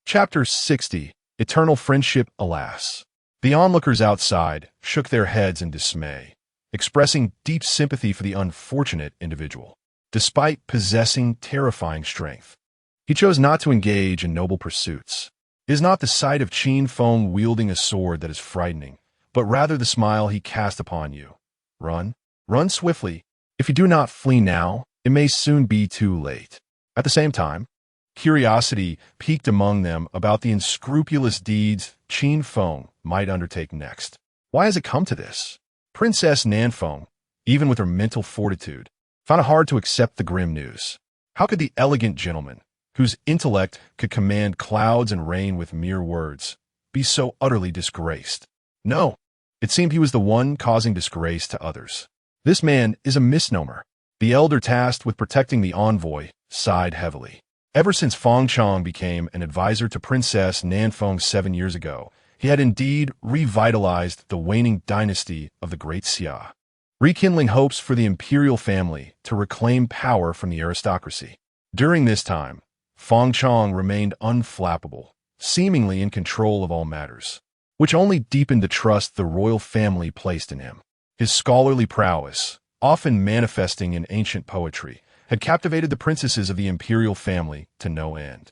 Chapter 60. Eternal Friendship, Alas. The onlookers outside shook their heads in dismay, expressing deep sympathy for the unfortunate individual. Despite possessing terrifying strength, he chose not to engage in noble pursuits. It is not the sight of Qin Feng wielding a sword that is frightening, but rather the smile he cast upon you. Run. Run swiftly. If you do not flee now, it may soon be too late. At the same time, curiosity piqued among them about the unscrupulous deeds Qin Feng might undertake next. Why has it come to this? Princess Nanfeng, even with her mental fortitude, found it hard to accept the grim news. How could the elegant gentleman, whose intellect could command clouds and rain with mere words, be so utterly disgraced? No, it seemed he was the one causing disgrace to others. This man is a misnomer. The elder tasked with protecting the envoy sighed heavily. Ever since Feng Chong became an advisor to Princess Nanfeng 7 years ago, he had indeed revitalized the waning dynasty of the Great Xia, rekindling hopes for the imperial family to reclaim power from the aristocracy. During this time, Feng Chong remained unflappable, seemingly in control of all matters, which only deepened the trust the royal family placed in him. His scholarly prowess, often manifesting in ancient poetry, had captivated the princesses of the imperial family to no end.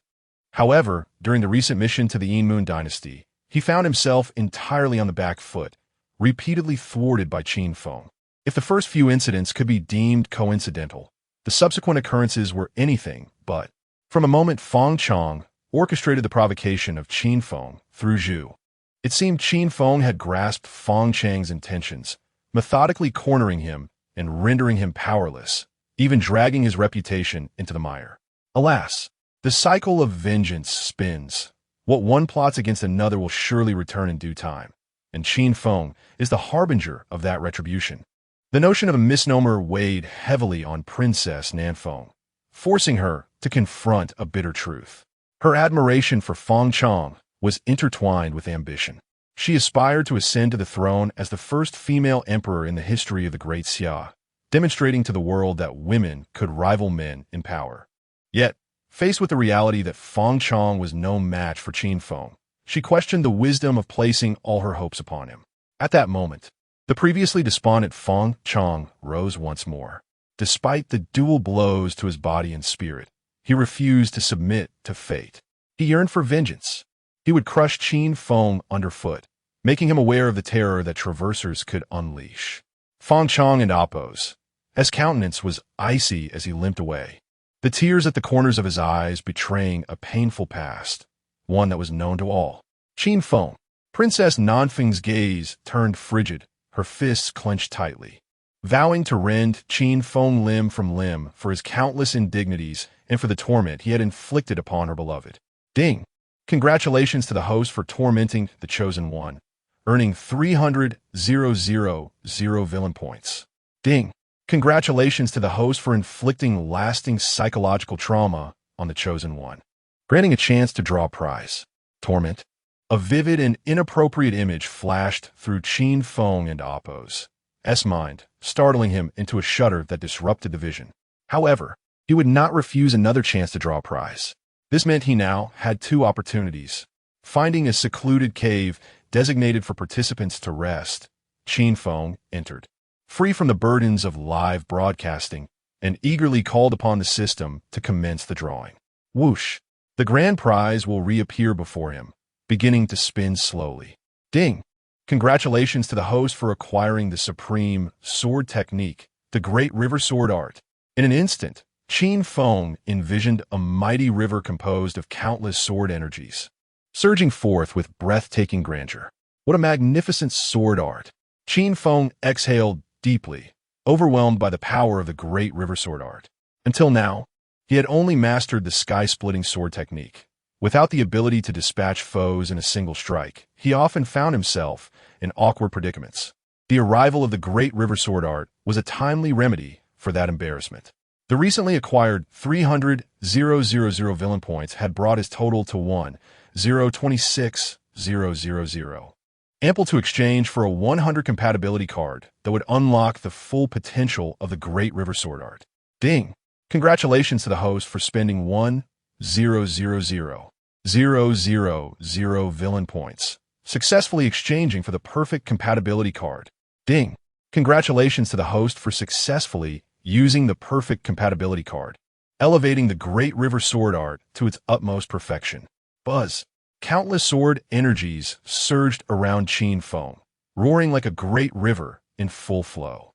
However, during the recent mission to the Moon dynasty, he found himself entirely on the back foot, repeatedly thwarted by Qin Feng. If the first few incidents could be deemed coincidental, the subsequent occurrences were anything but. From a moment Feng Chong orchestrated the provocation of Qin Feng through Zhu, it seemed Qin Feng had grasped Feng Chang's intentions, methodically cornering him and rendering him powerless, even dragging his reputation into the mire. Alas, the cycle of vengeance spins. What one plots against another will surely return in due time, and Qin Feng is the harbinger of that retribution. The notion of a misnomer weighed heavily on Princess Nanfeng, forcing her to confront a bitter truth. Her admiration for Feng Chong was intertwined with ambition. She aspired to ascend to the throne as the first female emperor in the history of the Great Xia, demonstrating to the world that women could rival men in power. Yet, faced with the reality that Feng Chong was no match for Qin Feng, she questioned the wisdom of placing all her hopes upon him. At that moment, the previously despondent Feng Chong rose once more. Despite the dual blows to his body and spirit, he refused to submit to fate. He yearned for vengeance. He would crush Qin Feng underfoot, making him aware of the terror that traversers could unleash. Feng Chong and Oppo's countenance was icy as he limped away, the tears at the corners of his eyes betraying a painful past, one that was known to all. Qin Feng. Princess Nanfeng's gaze turned frigid, her fists clenched tightly. Vowing to rend Qin Feng limb from limb for his countless indignities and for the torment he had inflicted upon her beloved. Ding! Congratulations to the host for tormenting the Chosen One, earning 300,000 villain points. Ding! Congratulations to the host for inflicting lasting psychological trauma on the Chosen One. granting a chance to draw a prize. Torment. A vivid and inappropriate image flashed through Qin Feng and Appo's mind, startling him into a shudder that disrupted the vision. However, he would not refuse another chance to draw a prize. This meant he now had two opportunities. Finding a secluded cave designated for participants to rest, Qin Feng entered, free from the burdens of live broadcasting, and eagerly called upon the system to commence the drawing. Whoosh! The grand prize will reappear before him, beginning to spin slowly. Ding! Congratulations to the host for acquiring the supreme sword technique, the great river sword art. In an instant, Qin Feng envisioned a mighty river composed of countless sword energies, surging forth with breathtaking grandeur. What a magnificent sword art! Qin Feng exhaled deeply, overwhelmed by the power of the great river sword art. Until now, he had only mastered the sky-splitting sword technique. Without the ability to dispatch foes in a single strike, he often found himself in awkward predicaments. The arrival of the great river sword art was a timely remedy for that embarrassment. The recently acquired 300,000 villain points had brought his total to 1,026,000, ample to exchange for a 100 compatibility card that would unlock the full potential of the great river sword art. Ding! Congratulations to the host for spending 1,000,000 villain points, successfully exchanging for the perfect compatibility card. Ding! Congratulations to the host for successfully using the perfect compatibility card, elevating the great river sword art to its utmost perfection. Buzz! Countless sword energies surged around Qin Feng, roaring like a great river in full flow.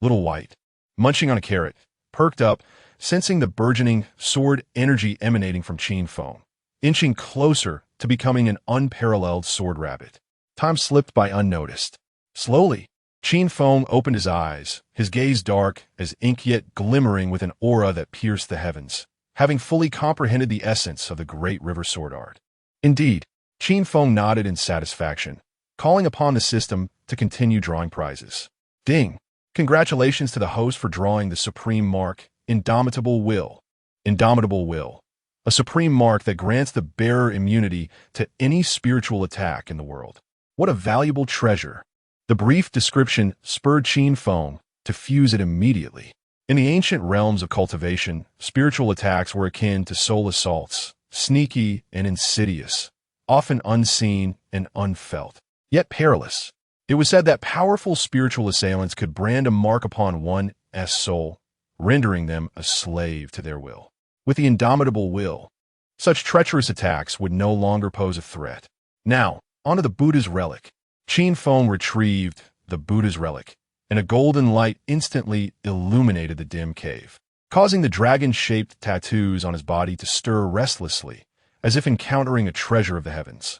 Little White, munching on a carrot, perked up, sensing the burgeoning sword energy emanating from Qin Feng, inching closer to becoming an unparalleled sword rabbit. Time slipped by unnoticed. Slowly, Qin Feng opened his eyes, his gaze dark as ink yet glimmering with an aura that pierced the heavens, having fully comprehended the essence of the great river sword art. Indeed, Qin Feng nodded in satisfaction, calling upon the system to continue drawing prizes. Ding! Congratulations to the host for drawing the supreme mark, Indomitable Will. Indomitable Will, a supreme mark that grants the bearer immunity to any spiritual attack in the world. What a valuable treasure! The brief description spurred Qin Feng to fuse it immediately. In the ancient realms of cultivation, spiritual attacks were akin to soul assaults, sneaky and insidious, often unseen and unfelt, yet perilous. It was said that powerful spiritual assailants could brand a mark upon one's soul, rendering them a slave to their will. With the indomitable will, such treacherous attacks would no longer pose a threat. Now, onto the Buddha's relic. Qin Feng retrieved the Buddha's relic, and a golden light instantly illuminated the dim cave, causing the dragon-shaped tattoos on his body to stir restlessly, as if encountering a treasure of the heavens.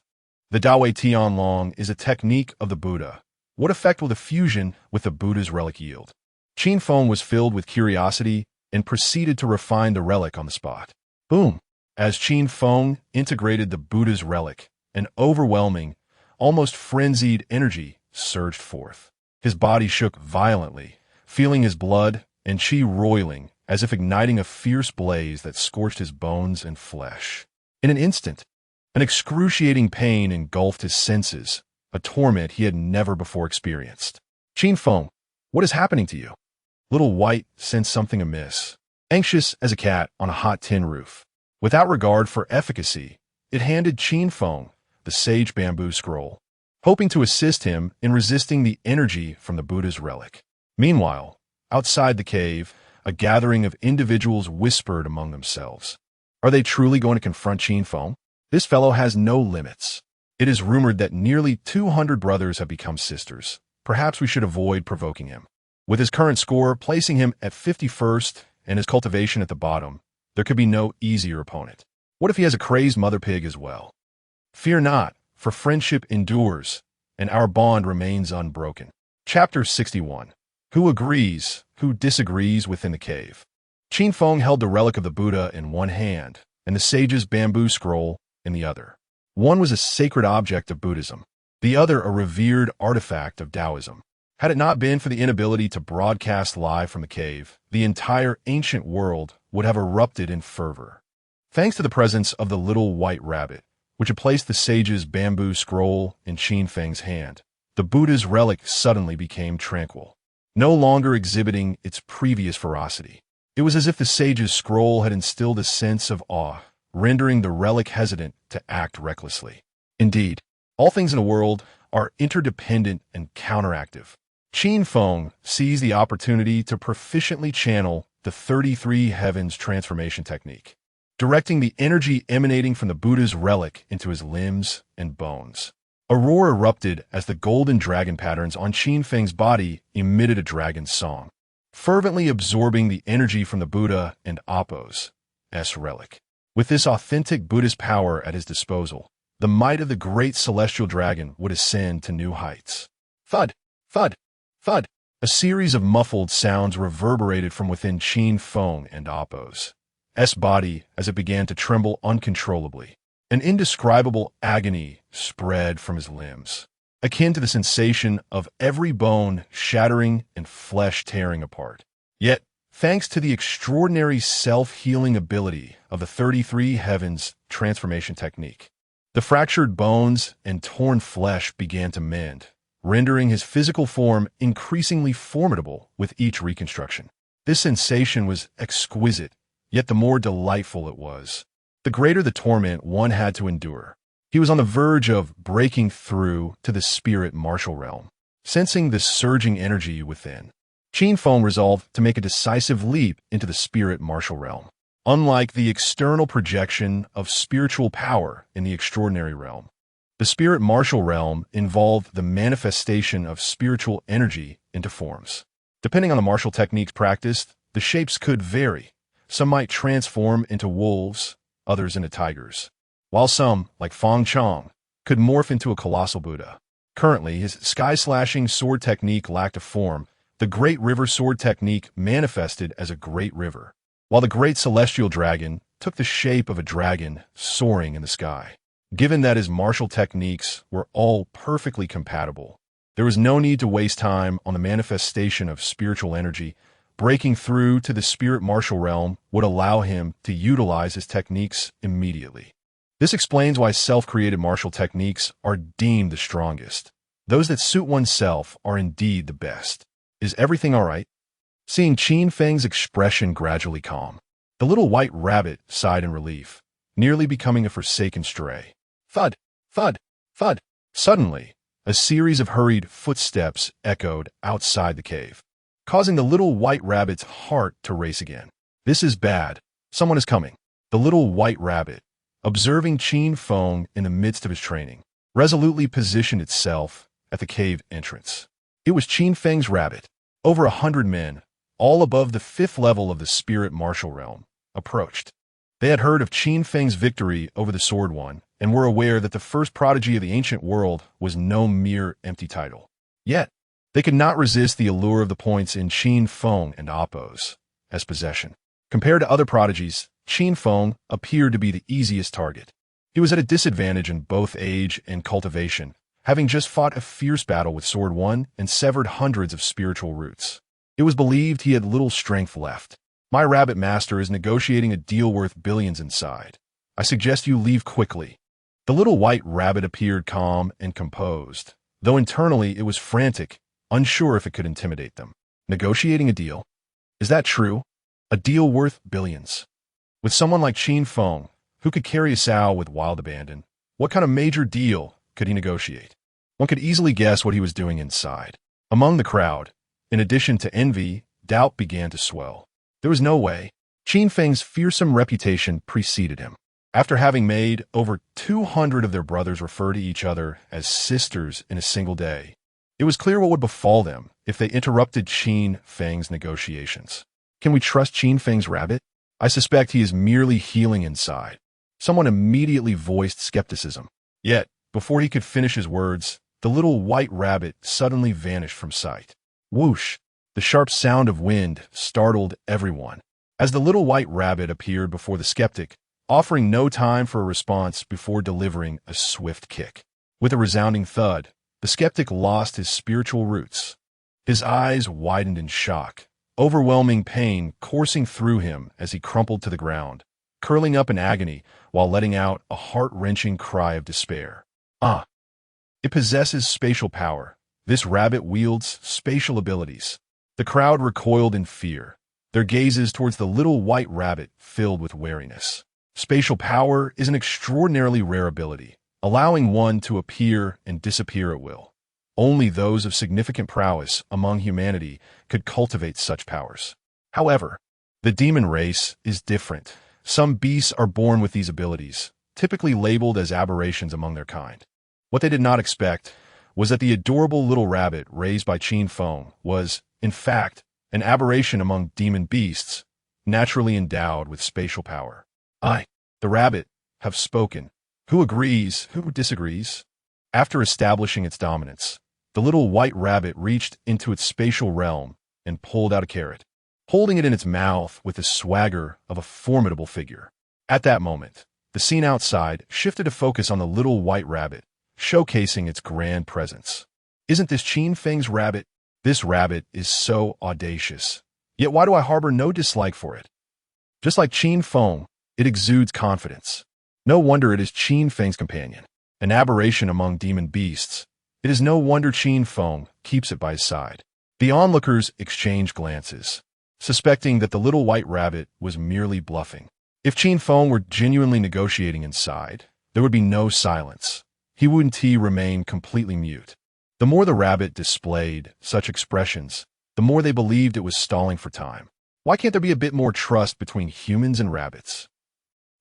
The Dawei Tianlong is a technique of the Buddha. What effect will the fusion with the Buddha's relic yield? Qin Feng was filled with curiosity and proceeded to refine the relic on the spot. Boom! As Qin Feng integrated the Buddha's relic, an overwhelming, almost frenzied energy surged forth. His body shook violently, feeling his blood and qi roiling as if igniting a fierce blaze that scorched his bones and flesh. In an instant, an excruciating pain engulfed his senses, a torment he had never before experienced. Qin Feng, what is happening to you? Little White sensed something amiss. Anxious as a cat on a hot tin roof, without regard for efficacy, it handed Qin Feng the sage bamboo scroll, hoping to assist him in resisting the energy from the Buddha's relic. Meanwhile, outside the cave, a gathering of individuals whispered among themselves. Are they truly going to confront Qin Feng? This fellow has no limits. It is rumored that nearly 200 brothers have become sisters. Perhaps we should avoid provoking him. With his current score placing him at 51st and his cultivation at the bottom, there could be no easier opponent. What if he has a crazed mother pig as well? Fear not, for friendship endures, and our bond remains unbroken. Chapter 61. Who agrees, who disagrees within the cave? Qin Feng held the relic of the Buddha in one hand, and the sage's bamboo scroll in the other. One was a sacred object of Buddhism, the other a revered artifact of Taoism. Had it not been for the inability to broadcast live from the cave, the entire ancient world would have erupted in fervor. Thanks to the presence of the little white rabbit, which had placed the sage's bamboo scroll in Qin Feng's hand, the Buddha's relic suddenly became tranquil, no longer exhibiting its previous ferocity. It was as if the sage's scroll had instilled a sense of awe, rendering the relic hesitant to act recklessly. Indeed, all things in the world are interdependent and counteractive. Qin Feng seized the opportunity to proficiently channel the 33 heavens transformation technique, directing the energy emanating from the Buddha's relic into his limbs and bones. A roar erupted as the golden dragon patterns on Qin Feng's body emitted a dragon's song, fervently absorbing the energy from the Buddha and Appo's relic. With this authentic Buddhist power at his disposal, the might of the great celestial dragon would ascend to new heights. Thud, thud, thud. A series of muffled sounds reverberated from within Qin Feng and Appo's body as it began to tremble uncontrollably. An indescribable agony spread from his limbs, akin to the sensation of every bone shattering and flesh tearing apart. Yet, thanks to the extraordinary self-healing ability of the 33 heavens transformation technique, the fractured bones and torn flesh began to mend, rendering his physical form increasingly formidable with each reconstruction. This sensation was exquisite, yet the more delightful it was, the greater the torment one had to endure. He was on the verge of breaking through to the spirit martial realm. Sensing the surging energy within, Qin Feng resolved to make a decisive leap into the spirit martial realm. Unlike the external projection of spiritual power in the extraordinary realm, the spirit martial realm involved the manifestation of spiritual energy into forms. Depending on the martial techniques practiced, the shapes could vary. Some might transform into wolves, others into tigers, while some, like Feng Chong, could morph into a colossal Buddha. Currently, his sky-slashing sword technique lacked a form. The Great River sword technique manifested as a great river, while the great celestial dragon took the shape of a dragon soaring in the sky. Given that his martial techniques were all perfectly compatible, there was no need to waste time on the manifestation of spiritual energy. Breaking through to the spirit martial realm would allow him to utilize his techniques immediately. This explains why self-created martial techniques are deemed the strongest. Those that suit oneself are indeed the best. Is everything all right? Seeing Qin Feng's expression gradually calm, the little white rabbit sighed in relief, nearly becoming a forsaken stray. Thud, thud, thud. Suddenly, a series of hurried footsteps echoed outside the cave, causing the little white rabbit's heart to race again. This is bad. Someone is coming. The little white rabbit, observing Qin Feng in the midst of his training, resolutely positioned itself at the cave entrance. It was Qin Feng's rabbit. Over 100 men, all above the 5th level of the spirit martial realm, approached. They had heard of Qin Feng's victory over the Sword One and were aware that the first prodigy of the ancient world was no mere empty title. Yet, they could not resist the allure of the points in Qin Feng and Appo's possession. Compared to other prodigies, Qin Feng appeared to be the easiest target. He was at a disadvantage in both age and cultivation, having just fought a fierce battle with Sword One and severed hundreds of spiritual roots. It was believed he had little strength left. My rabbit master is negotiating a deal worth billions inside. I suggest you leave quickly. The little white rabbit appeared calm and composed, though internally it was frantic, unsure if it could intimidate them. Negotiating a deal? Is that true? A deal worth billions? With someone like Qin Feng, who could carry a sow with wild abandon, what kind of major deal could he negotiate? One could easily guess what he was doing inside. Among the crowd, in addition to envy, doubt began to swell. There was no way. Qin Feng's fearsome reputation preceded him. After having made over 200 of their brothers refer to each other as sisters in a single day, it was clear what would befall them if they interrupted Qin Feng's negotiations. Can we trust Qin Feng's rabbit? I suspect he is merely healing inside. Someone immediately voiced skepticism. Yet, before he could finish his words, the little white rabbit suddenly vanished from sight. Whoosh! The sharp sound of wind startled everyone, as the little white rabbit appeared before the skeptic, offering no time for a response before delivering a swift kick. With a resounding thud, the skeptic lost his spiritual roots. His eyes widened in shock, overwhelming pain coursing through him as he crumpled to the ground, curling up in agony while letting out a heart-wrenching cry of despair. Ah! It possesses spatial power. This rabbit wields spatial abilities. The crowd recoiled in fear, their gazes towards the little white rabbit filled with wariness. Spatial power is an extraordinarily rare ability, allowing one to appear and disappear at will. Only those of significant prowess among humanity could cultivate such powers. However, the demon race is different. Some beasts are born with these abilities, typically labeled as aberrations among their kind. What they did not expect was that the adorable little rabbit raised by Qin Feng was, in fact, an aberration among demon beasts, naturally endowed with spatial power. I, the rabbit, have spoken. Who agrees? Who disagrees? After establishing its dominance, the little white rabbit reached into its spatial realm and pulled out a carrot, holding it in its mouth with the swagger of a formidable figure. At that moment, the scene outside shifted to focus on the little white rabbit, showcasing its grand presence. Isn't this Qin Feng's rabbit? This rabbit is so audacious. Yet why do I harbor no dislike for it? Just like Qin Feng, it exudes confidence. No wonder it is Qin Feng's companion, an aberration among demon beasts. It is no wonder Qin Feng keeps it by his side. The onlookers exchanged glances, suspecting that the little white rabbit was merely bluffing. If Qin Feng were genuinely negotiating inside, there would be no silence. He wouldn't remain completely mute. The more the rabbit displayed such expressions, the more they believed it was stalling for time. Why can't there be a bit more trust between humans and rabbits?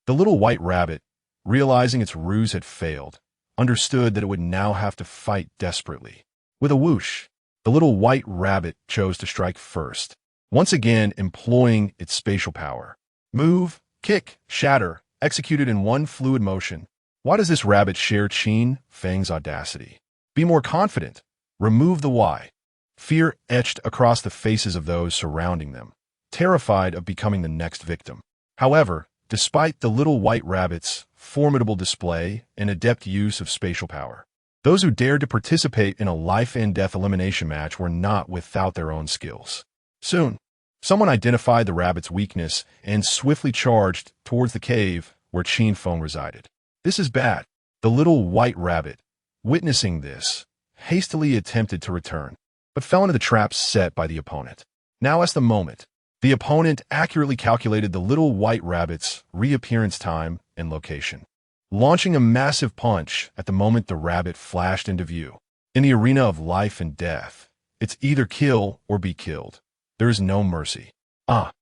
The little white rabbit, realizing its ruse had failed, understood that it would now have to fight desperately. With a whoosh, the little white rabbit chose to strike first, once again employing its spatial power. Move, kick, shatter, executed in one fluid motion. Why does this rabbit share Qin Feng's audacity? Be more confident. Remove the why. Fear etched across the faces of those surrounding them, terrified of becoming the next victim. However, despite the little white rabbit's formidable display and adept use of spatial power, those who dared to participate in a life-and-death elimination match were not without their own skills. Soon, someone identified the rabbit's weakness and swiftly charged towards the cave where Qin Feng resided. This is bad. The little white rabbit, witnessing this, hastily attempted to return, but fell into the trap set by the opponent. Now is the moment. The opponent accurately calculated the little white rabbit's reappearance time and location, launching a massive punch at the moment the rabbit flashed into view. In the arena of life and death, it's either kill or be killed. There is no mercy. Ah!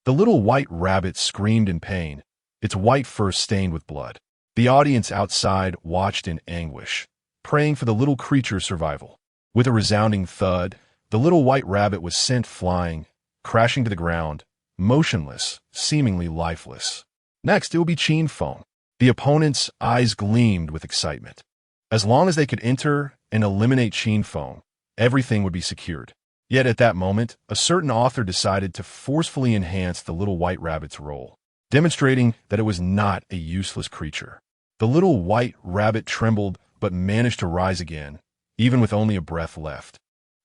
The little white rabbit screamed in pain, its white fur stained with blood. The audience outside watched in anguish, praying for the little creature's survival. With a resounding thud, the little white rabbit was sent flying, crashing to the ground, motionless, seemingly lifeless. Next, it will be Qin Feng. The opponent's eyes gleamed with excitement. As long as they could enter and eliminate Qin Feng, everything would be secured. Yet at that moment, a certain author decided to forcefully enhance the little white rabbit's role, demonstrating that it was not a useless creature. The little white rabbit trembled but managed to rise again, even with only a breath left.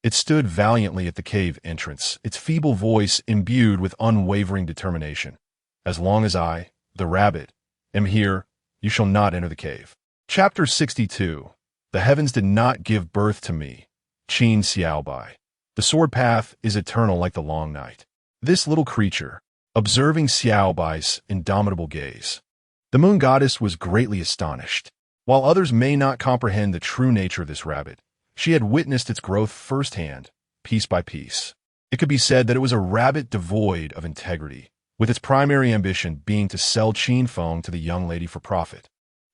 It stood valiantly at the cave entrance, its feeble voice imbued with unwavering determination. As long as I, the rabbit, am here, you shall not enter the cave. Chapter 62. The heavens did not give birth to me. Qin Xiaobai. The sword path is eternal like the long night. This little creature, observing Xiaobai's indomitable gaze, the moon goddess was greatly astonished. While others may not comprehend the true nature of this rabbit, she had witnessed its growth firsthand, piece by piece. It could be said that it was a rabbit devoid of integrity, with its primary ambition being to sell Qin Feng to the young lady for profit.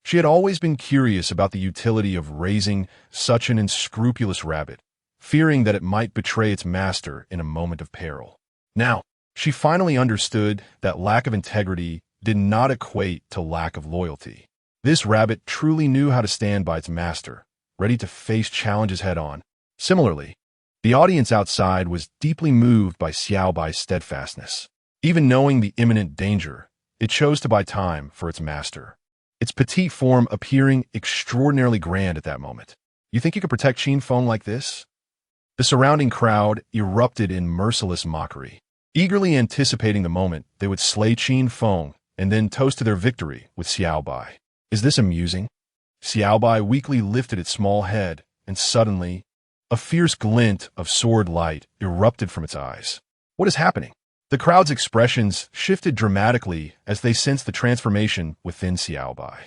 She had always been curious about the utility of raising such an unscrupulous rabbit, fearing that it might betray its master in a moment of peril. Now, she finally understood that lack of integrity did not equate to lack of loyalty. This rabbit truly knew how to stand by its master, ready to face challenges head-on. Similarly, the audience outside was deeply moved by Xiaobai's steadfastness. Even knowing the imminent danger, it chose to buy time for its master, its petite form appearing extraordinarily grand at that moment. You think you could protect Qin Feng like this? The surrounding crowd erupted in merciless mockery, eagerly anticipating the moment they would slay Qin Feng and then toast to their victory with Xiaobai. Is this amusing? Xiaobai weakly lifted its small head, and suddenly, a fierce glint of sword light erupted from its eyes. What is happening? The crowd's expressions shifted dramatically as they sensed the transformation within Xiaobai.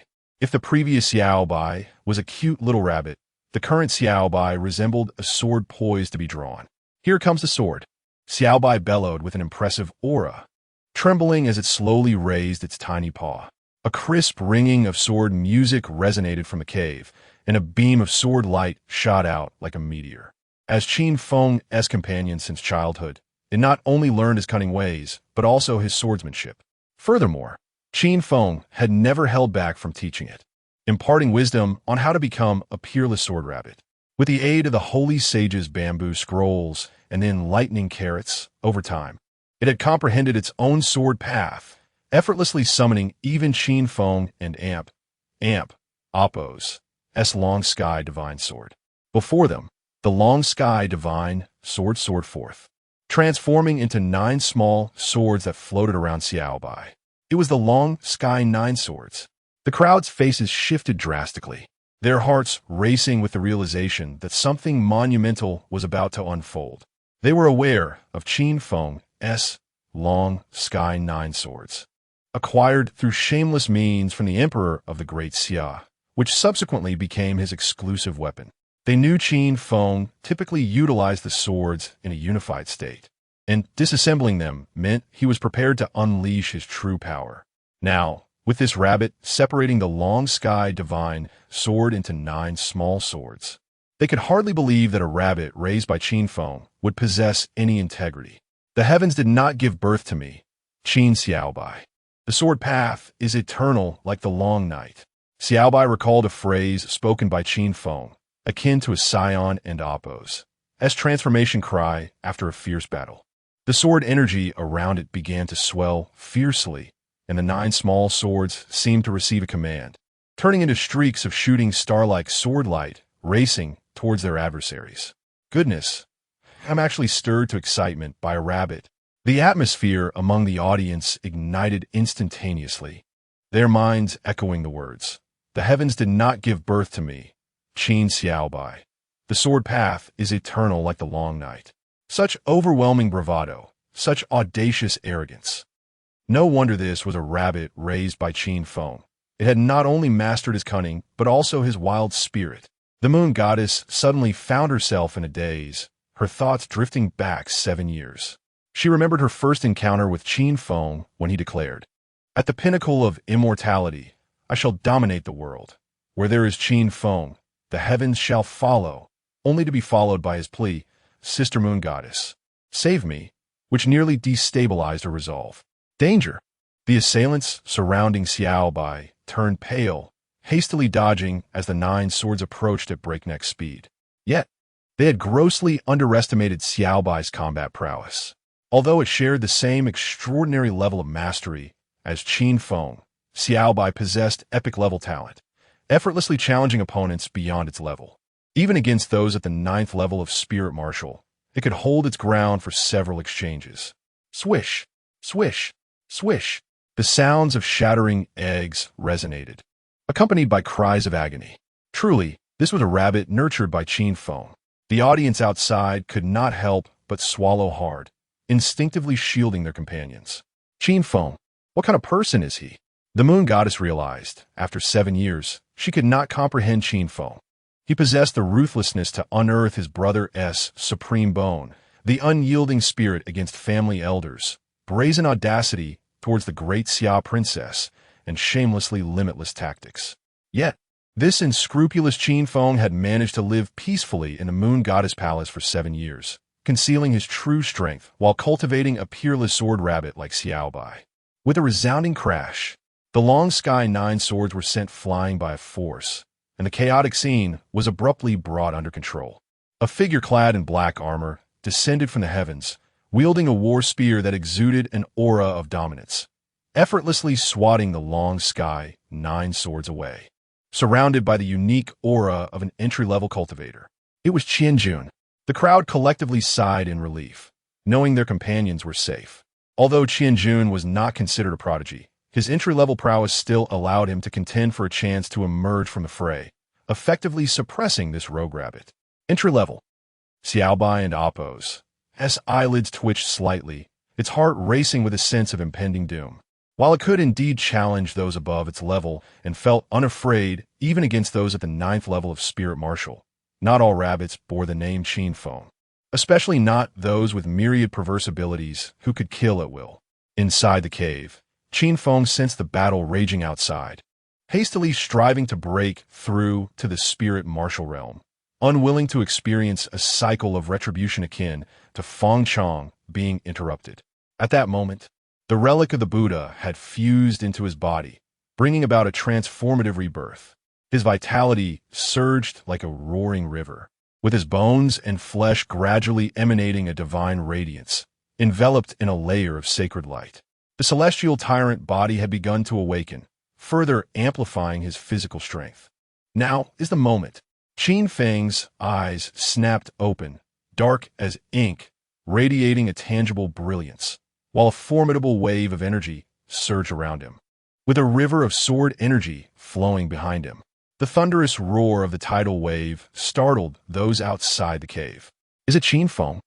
If the previous Xiaobai was a cute little rabbit, the current Xiaobai resembled a sword poised to be drawn. Here comes the sword. Xiaobai bellowed with an impressive aura, trembling as it slowly raised its tiny paw. A crisp ringing of sword music resonated from the cave, and a beam of sword light shot out like a meteor. As Qin Feng's companion since childhood, it not only learned his cunning ways, but also his swordsmanship. Furthermore, Qin Feng had never held back from teaching it, imparting wisdom on how to become a peerless sword rabbit. With the aid of the holy sage's bamboo scrolls and the enlightening carrots, over time, it had comprehended its own sword path, effortlessly summoning even Qin Feng and Appo's long sky divine sword. Before them, the long sky divine sword soared forth, transforming into 9 small swords that floated around Xiaobai. It was the long sky 9 swords. The crowd's faces shifted drastically, their hearts racing with the realization that something monumental was about to unfold. They were aware of Qin Feng's long sky 9 swords, acquired through shameless means from the emperor of the Great Xia, which subsequently became his exclusive weapon. They knew Qin Feng typically utilized the swords in a unified state, and disassembling them meant he was prepared to unleash his true power. Now, with this rabbit separating the long sky divine sword into 9 small swords, they could hardly believe that a rabbit raised by Qin Feng would possess any integrity. The heavens did not give birth to me, Qin Xiaobai. The sword path is eternal like the long night. Xiaobai recalled a phrase spoken by Qin Feng, akin to a scion and Appo's transformation cry after a fierce battle. The sword energy around it began to swell fiercely, and the 9 small swords seemed to receive a command, turning into streaks of shooting star-like sword light, racing towards their adversaries. Goodness, I'm actually stirred to excitement by a rabbit. The atmosphere among the audience ignited instantaneously, their minds echoing the words. The heavens did not give birth to me, Qin Xiaobai. The sword path is eternal like the long night. Such overwhelming bravado, such audacious arrogance. No wonder this was a rabbit raised by Qin Feng. It had not only mastered his cunning, but also his wild spirit. The moon goddess suddenly found herself in a daze, her thoughts drifting back 7 years. She remembered her first encounter with Qin Feng when he declared, "At the pinnacle of immortality, I shall dominate the world. Where there is Qin Feng, the heavens shall follow," only to be followed by his plea, "Sister Moon Goddess, save me," which nearly destabilized her resolve. Danger! The assailants surrounding Xiaobai turned pale, hastily dodging as the 9 swords approached at breakneck speed. Yet, they had grossly underestimated Xiaobai's combat prowess. Although it shared the same extraordinary level of mastery as Qin Feng, Xiaobai possessed epic-level talent, effortlessly challenging opponents beyond its level. Even against those at the 9th level of spirit martial, it could hold its ground for several exchanges. Swish, swish, swish. The sounds of shattering eggs resonated, accompanied by cries of agony. Truly, this was a rabbit nurtured by Qin Feng. The audience outside could not help but swallow hard, instinctively shielding their companions. Qin Feng, what kind of person is he? The moon goddess realized, after 7 years, she could not comprehend Qin Feng. He possessed the ruthlessness to unearth his brother's supreme bone, the unyielding spirit against family elders, brazen audacity towards the great Xia princess, and shamelessly limitless tactics. Yet, this unscrupulous Qin Feng had managed to live peacefully in the moon goddess palace for 7 years, concealing his true strength while cultivating a peerless sword rabbit like Xiaobai. With a resounding crash, the long sky 9 swords were sent flying by a force, and the chaotic scene was abruptly brought under control. A figure clad in black armor descended from the heavens, wielding a war spear that exuded an aura of dominance, effortlessly swatting the long sky 9 swords away. Surrounded by the unique aura of an entry-level cultivator, it was Qianjun. The crowd collectively sighed in relief, knowing their companions were safe. Although Qianjun was not considered a prodigy, His entry-level prowess still allowed him to contend for a chance to emerge from the fray, effectively suppressing this rogue rabbit. Entry-level. Xiaobai and Appo's eyelids twitched slightly, its heart racing with a sense of impending doom. While it could indeed challenge those above its level and felt unafraid even against those at the 9th level of Spirit Martial, not all rabbits bore the name Qin Feng, especially not those with myriad perverse abilities who could kill at will. Inside the cave, Qin Feng sensed the battle raging outside, hastily striving to break through to the Spirit Martial realm, unwilling to experience a cycle of retribution akin to Feng Chong being interrupted. At that moment, the relic of the Buddha had fused into his body, bringing about a transformative rebirth. His vitality surged like a roaring river, with his bones and flesh gradually emanating a divine radiance, enveloped in a layer of sacred light. The celestial tyrant body had begun to awaken, further amplifying his physical strength. Now is the moment. Qin Feng's eyes snapped open, dark as ink, radiating a tangible brilliance, while a formidable wave of energy surged around him, with a river of sword energy flowing behind him. The thunderous roar of the tidal wave startled those outside the cave. Is it Qin Feng?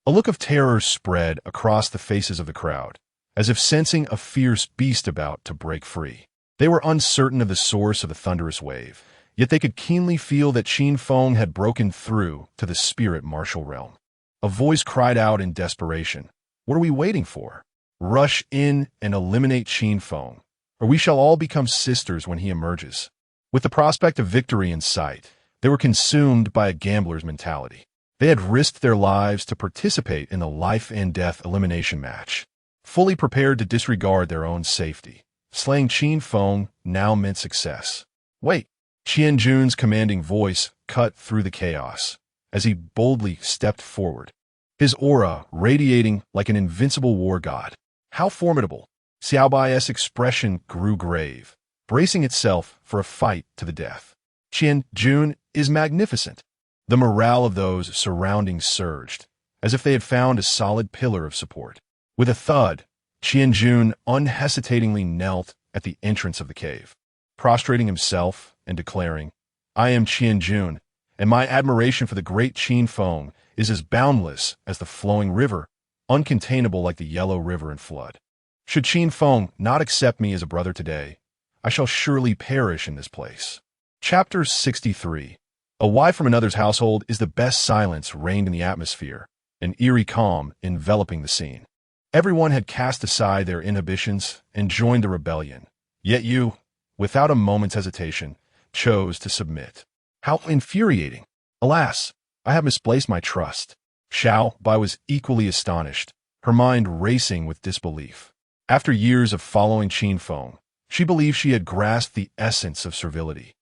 A look of terror spread across the faces of the crowd, as if sensing a fierce beast about to break free. They were uncertain of the source of the thunderous wave, yet they could keenly feel that Qin Feng had broken through to the Spirit Martial realm. A voice cried out in desperation, "What are we waiting for? Rush in and eliminate Qin Feng, or we shall all become sisters when he emerges." With the prospect of victory in sight, they were consumed by a gambler's mentality. They had risked their lives to participate in the life-and-death elimination match, fully prepared to disregard their own safety. Slaying Qin Feng now meant success. Wait! Qian Jun's commanding voice cut through the chaos as he boldly stepped forward, his aura radiating like an invincible war god. How formidable! Xiaobai's expression grew grave, bracing itself for a fight to the death. Qian Jun is magnificent. The morale of those surrounding surged, as if they had found a solid pillar of support. With a thud, Qian Jun unhesitatingly knelt at the entrance of the cave, prostrating himself and declaring, "I am Qian Jun, and my admiration for the great Qin Feng is as boundless as the flowing river, uncontainable like the yellow river in flood. Should Qin Feng not accept me as a brother today, I shall surely perish in this place." Chapter 63. A wife from another's household is the best silence reigned in the atmosphere, an eerie calm enveloping the scene. Everyone had cast aside their inhibitions and joined the rebellion. Yet you, without a moment's hesitation, chose to submit. How infuriating! Alas, I have misplaced my trust. Xiao Bai was equally astonished, her mind racing with disbelief. After years of following Qin Feng, she believed she had grasped the essence of servility.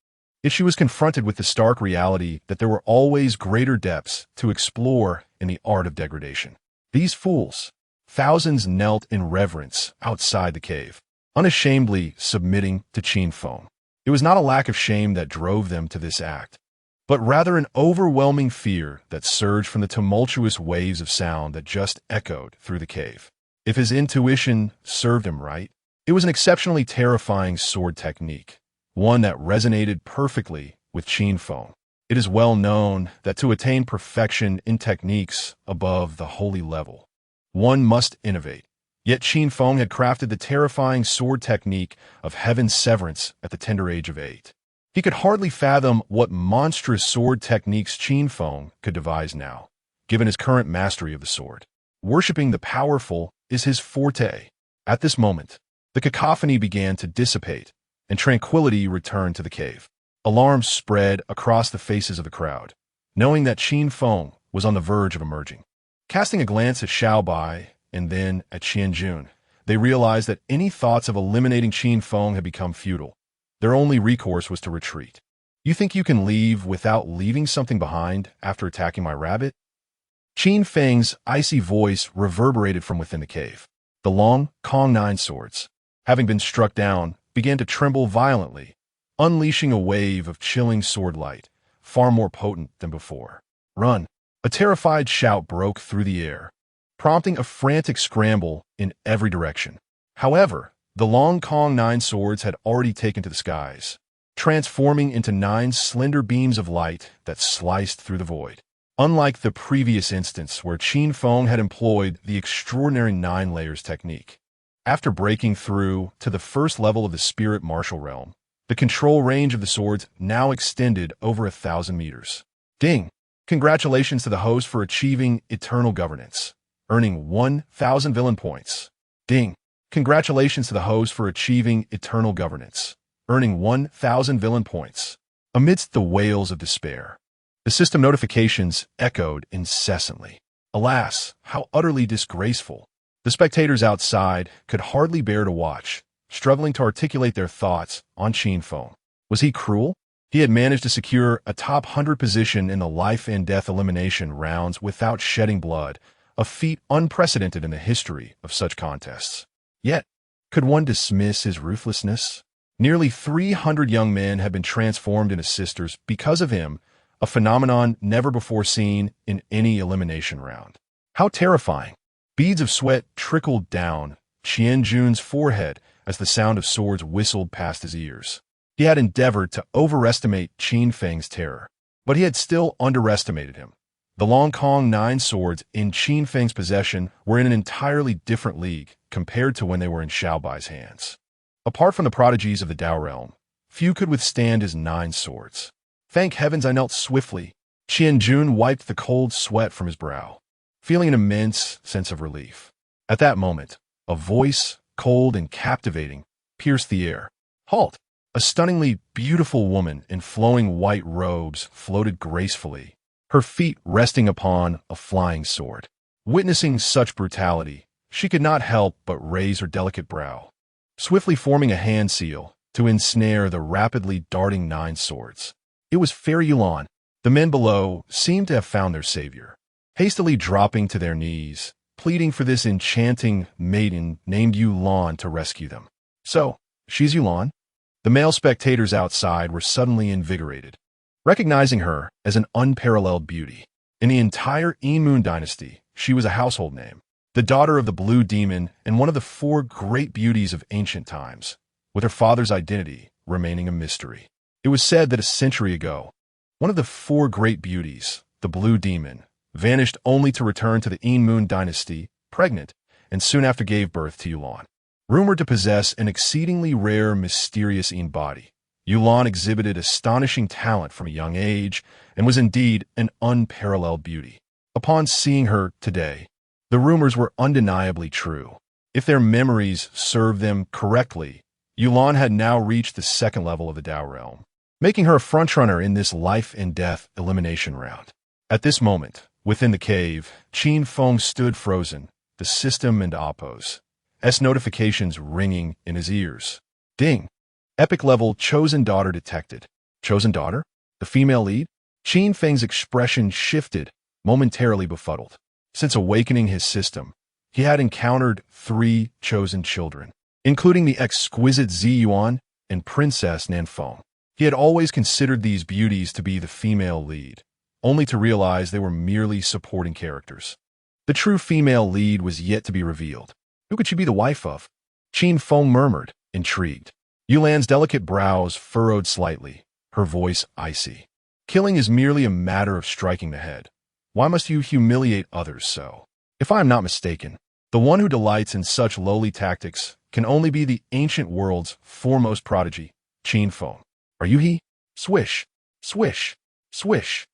Yet she was confronted with the stark reality that there were always greater depths to explore in the art of degradation. These fools, thousands knelt in reverence outside the cave, unashamedly submitting to Qin Feng. It was not a lack of shame that drove them to this act, but rather an overwhelming fear that surged from the tumultuous waves of sound that just echoed through the cave. If his intuition served him right, it was an exceptionally terrifying sword technique, one that resonated perfectly with Qin Feng. It is well known that to attain perfection in techniques above the holy level, one must innovate. Yet Qin Feng had crafted the terrifying sword technique of heaven's severance at the tender age of 8. He could hardly fathom what monstrous sword techniques Qin Feng could devise now, given his current mastery of the sword. Worshipping the powerful is his forte. At this moment, the cacophony began to dissipate, and tranquility returned to the cave. Alarm spread across the faces of the crowd, knowing that Qin Feng was on the verge of emerging. Casting a glance at Xiao Bai and then at Qian Jun, they realized that any thoughts of eliminating Qin Feng had become futile. Their only recourse was to retreat. "You think you can leave without leaving something behind after attacking my rabbit?" Qin Feng's icy voice reverberated from within the cave. The long Kong Nine swords, having been struck down, began to tremble violently, unleashing a wave of chilling sword light, far more potent than before. "Run!" A terrified shout broke through the air, prompting a frantic scramble in every direction. However, The Long Kong Nine Swords had already taken to the skies, transforming into 9 slender beams of light that sliced through the void. Unlike the previous instance where Qin Feng had employed the extraordinary 9 layers technique, after breaking through to the first level of the spirit martial realm, the control range of the swords now extended over 1,000 meters. Ding! Congratulations to the host for achieving eternal governance, earning 1,000 villain points. Ding! Congratulations to the host for achieving eternal governance, earning 1,000 villain points. Amidst the wails of despair, the system notifications echoed incessantly. Alas, how utterly disgraceful! The spectators outside could hardly bear to watch, struggling to articulate their thoughts on Qin Feng. Was he cruel? He had managed to secure a top 100 position in the life and death elimination rounds without shedding blood, a feat unprecedented in the history of such contests. Yet, could one dismiss his ruthlessness? Nearly 300 young men had been transformed into sisters because of him, a phenomenon never before seen in any elimination round. How terrifying! Beads of sweat trickled down Qian Jun's forehead as the sound of swords whistled past his ears. He had endeavored to overestimate Qin Feng's terror, but he had still underestimated him. The Long Kong Nine Swords in Qin Feng's possession were in an entirely different league compared to when they were in Xiaobai's hands. Apart from the prodigies of the Dao realm, few could withstand his 9 swords. Thank heavens I knelt swiftly. Qian Jun wiped the cold sweat from his brow, feeling an immense sense of relief. At that moment, a voice, cold and captivating, pierced the air. Halt! A stunningly beautiful woman in flowing white robes floated gracefully, her feet resting upon a flying sword. Witnessing such brutality, she could not help but raise her delicate brow, swiftly forming a hand seal to ensnare the rapidly darting 9 swords. It was Fair Yulan. The men below seemed to have found their savior, hastily dropping to their knees, pleading for this enchanting maiden named Yulan to rescue them. So, she's Yulan? The male spectators outside were suddenly invigorated, recognizing her as an unparalleled beauty. In the entire Moon dynasty, she was a household name, the daughter of the Blue Demon and one of the 4 great beauties of ancient times, with her father's identity remaining a mystery. It was said that a century ago, one of the 4 great beauties, the Blue Demon, vanished only to return to the Moon dynasty, pregnant, and soon after gave birth to Yulan. Rumored to possess an exceedingly rare, mysterious body, Yulan exhibited astonishing talent from a young age and was indeed an unparalleled beauty. Upon seeing her today, the rumors were undeniably true. If their memories served them correctly, Yulan had now reached the 2nd level of the Dao realm, making her a frontrunner in this life and death elimination round. At this moment, within the cave, Qin Feng stood frozen, the system and Oppo's notifications ringing in his ears. Ding! Epic level Chosen Daughter detected. Chosen Daughter? The female lead? Qin Feng's expression shifted, momentarily befuddled. Since awakening his system, he had encountered 3 chosen children, including the exquisite Zi Yuan and Princess Nanfeng. He had always considered these beauties to be the female lead, only to realize they were merely supporting characters. The true female lead was yet to be revealed. Who could she be the wife of? Qin Feng murmured, intrigued. Yulan's delicate brows furrowed slightly, her voice icy. Killing is merely a matter of striking the head. Why must you humiliate others so? If I am not mistaken, the one who delights in such lowly tactics can only be the ancient world's foremost prodigy, Qin Feng. Are you he? Swish, swish, swish.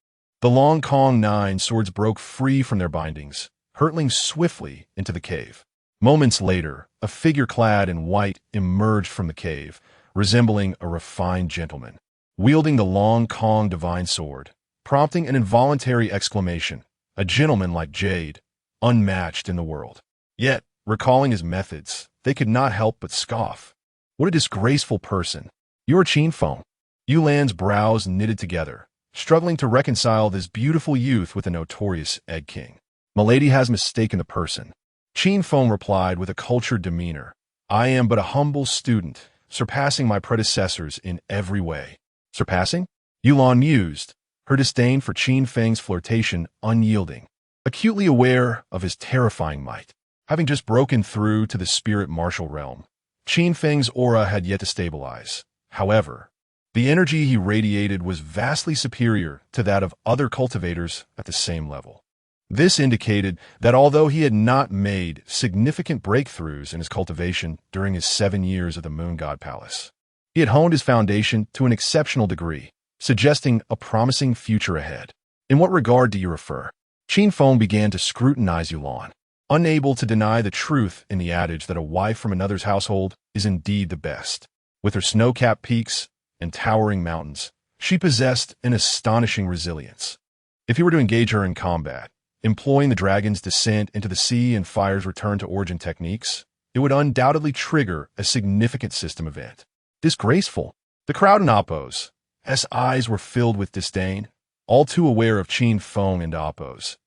The Long Kong Nine Swords broke free from their bindings, hurtling swiftly into the cave. Moments later, a figure clad in white emerged from the cave, resembling a refined gentleman, wielding the Long Kong Divine Sword, prompting an involuntary exclamation, a gentleman like Jade, unmatched in the world. Yet, recalling his methods, they could not help but scoff. What a disgraceful person. You are Qin Feng. Yulan's brows knitted together, struggling to reconcile this beautiful youth with the notorious Egg King. Milady has mistaken the person. Qin Feng replied with a cultured demeanor. I am but a humble student, surpassing my predecessors in every way. Surpassing? Yulan mused, her disdain for Qin Feng's flirtation unyielding, acutely aware of his terrifying might. Having just broken through to the spirit martial realm, Qin Feng's aura had yet to stabilize. However, the energy he radiated was vastly superior to that of other cultivators at the same level. This indicated that although he had not made significant breakthroughs in his cultivation during his 7 years at the Moon God Palace, he had honed his foundation to an exceptional degree, suggesting a promising future ahead. In what regard do you refer? Qin Feng began to scrutinize Yulan, unable to deny the truth in the adage that a wife from another's household is indeed the best. With her snow-capped peaks and towering mountains, she possessed an astonishing resilience. If he were to engage her in combat, employing the dragon's descent into the sea and fire's return to origin techniques, it would undoubtedly trigger a significant system event. Disgraceful. The crowd in Appo's eyes were filled with disdain, all too aware of Qin Feng and Appo's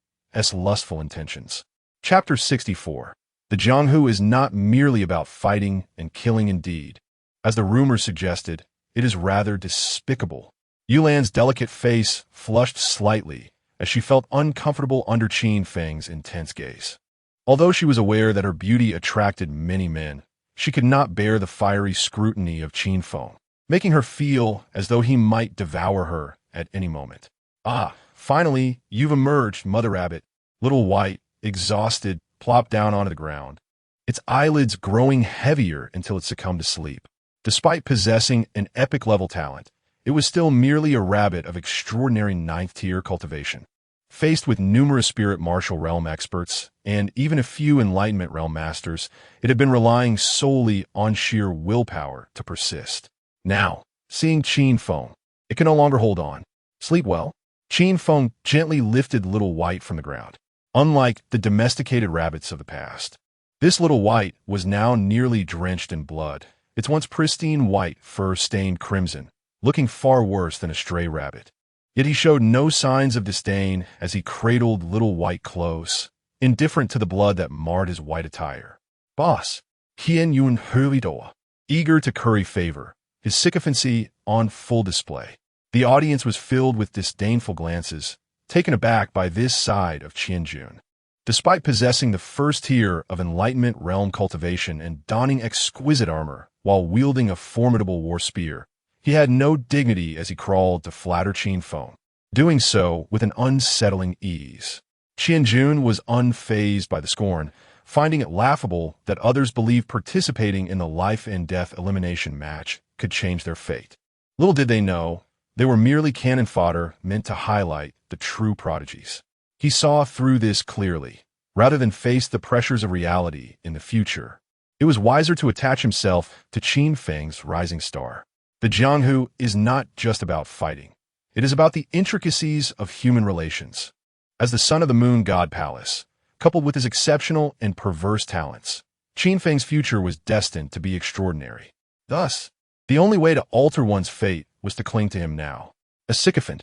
lustful intentions. Chapter 64. The Jianghu is not merely about fighting and killing indeed. As the rumors suggested, it is rather despicable. Yulan's delicate face flushed slightly as she felt uncomfortable under Qin Feng's intense gaze. Although she was aware that her beauty attracted many men, she could not bear the fiery scrutiny of Qin Feng, making her feel as though he might devour her at any moment. Ah, finally, you've emerged, Mother Rabbit. Little White, exhausted, plopped down onto the ground, its eyelids growing heavier until it succumbed to sleep. Despite possessing an epic-level talent, it was still merely a rabbit of extraordinary ninth-tier cultivation. Faced with numerous spirit martial realm experts and even a few enlightenment realm masters, it had been relying solely on sheer willpower to persist. Now, seeing Qin Feng, it can no longer hold on. Sleep well. Qin Feng gently lifted Little White from the ground. Unlike the domesticated rabbits of the past, this Little White was now nearly drenched in blood, its once pristine white fur stained crimson, looking far worse than a stray rabbit. Yet he showed no signs of disdain as he cradled Little White close, indifferent to the blood that marred his white attire. Boss, Hien Yun Huidoa, eager to curry favor, his sycophancy on full display. The audience was filled with disdainful glances, taken aback by this side of Qianjun. Despite possessing the first tier of Enlightenment realm cultivation and donning exquisite armor while wielding a formidable war spear, he had no dignity as he crawled to flatter Qin Feng, doing so with an unsettling ease. Qianjun was unfazed by the scorn, finding it laughable that others believed participating in the life-and-death elimination match could change their fate. Little did they know, they were merely cannon fodder meant to highlight the true prodigies. He saw through this clearly. Rather than face the pressures of reality in the future, it was wiser to attach himself to Qin Feng's rising star. The Jianghu is not just about fighting. It is about the intricacies of human relations. As the son of the Moon God Palace, coupled with his exceptional and perverse talents, Qin Feng's future was destined to be extraordinary. Thus, the only way to alter one's fate was to cling to him now. A sycophant.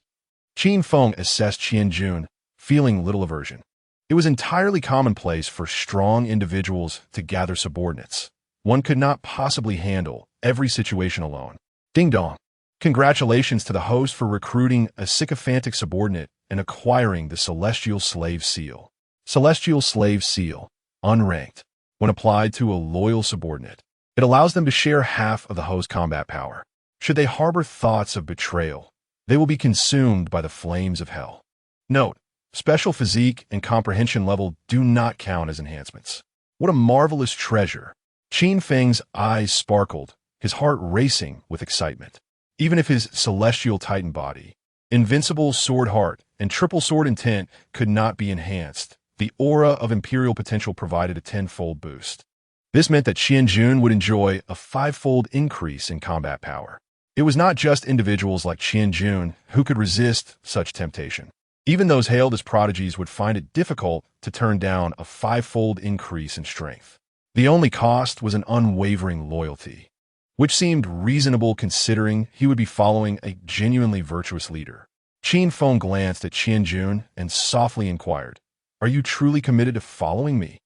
Qin Feng assessed Qianjun, feeling little aversion. It was entirely commonplace for strong individuals to gather subordinates. One could not possibly handle every situation alone. Ding dong. Congratulations to the host for recruiting a sycophantic subordinate and acquiring the Celestial Slave Seal. Celestial Slave Seal, unranked. When applied to a loyal subordinate, it allows them to share half of the host's combat power. Should they harbor thoughts of betrayal, they will be consumed by the flames of hell. Note, special physique and comprehension level do not count as enhancements. What a marvelous treasure. Qin Feng's eyes sparkled, his heart racing with excitement. Even if his celestial titan body, invincible sword heart, and triple sword intent could not be enhanced, the aura of imperial potential provided a tenfold boost. This meant that Qianjun would enjoy a fivefold increase in combat power. It was not just individuals like Qianjun who could resist such temptation. Even those hailed as prodigies would find it difficult to turn down a fivefold increase in strength. The only cost was an unwavering loyalty, which seemed reasonable considering he would be following a genuinely virtuous leader. Qin Feng glanced at Qianjun and softly inquired, "Are you truly committed to following me?"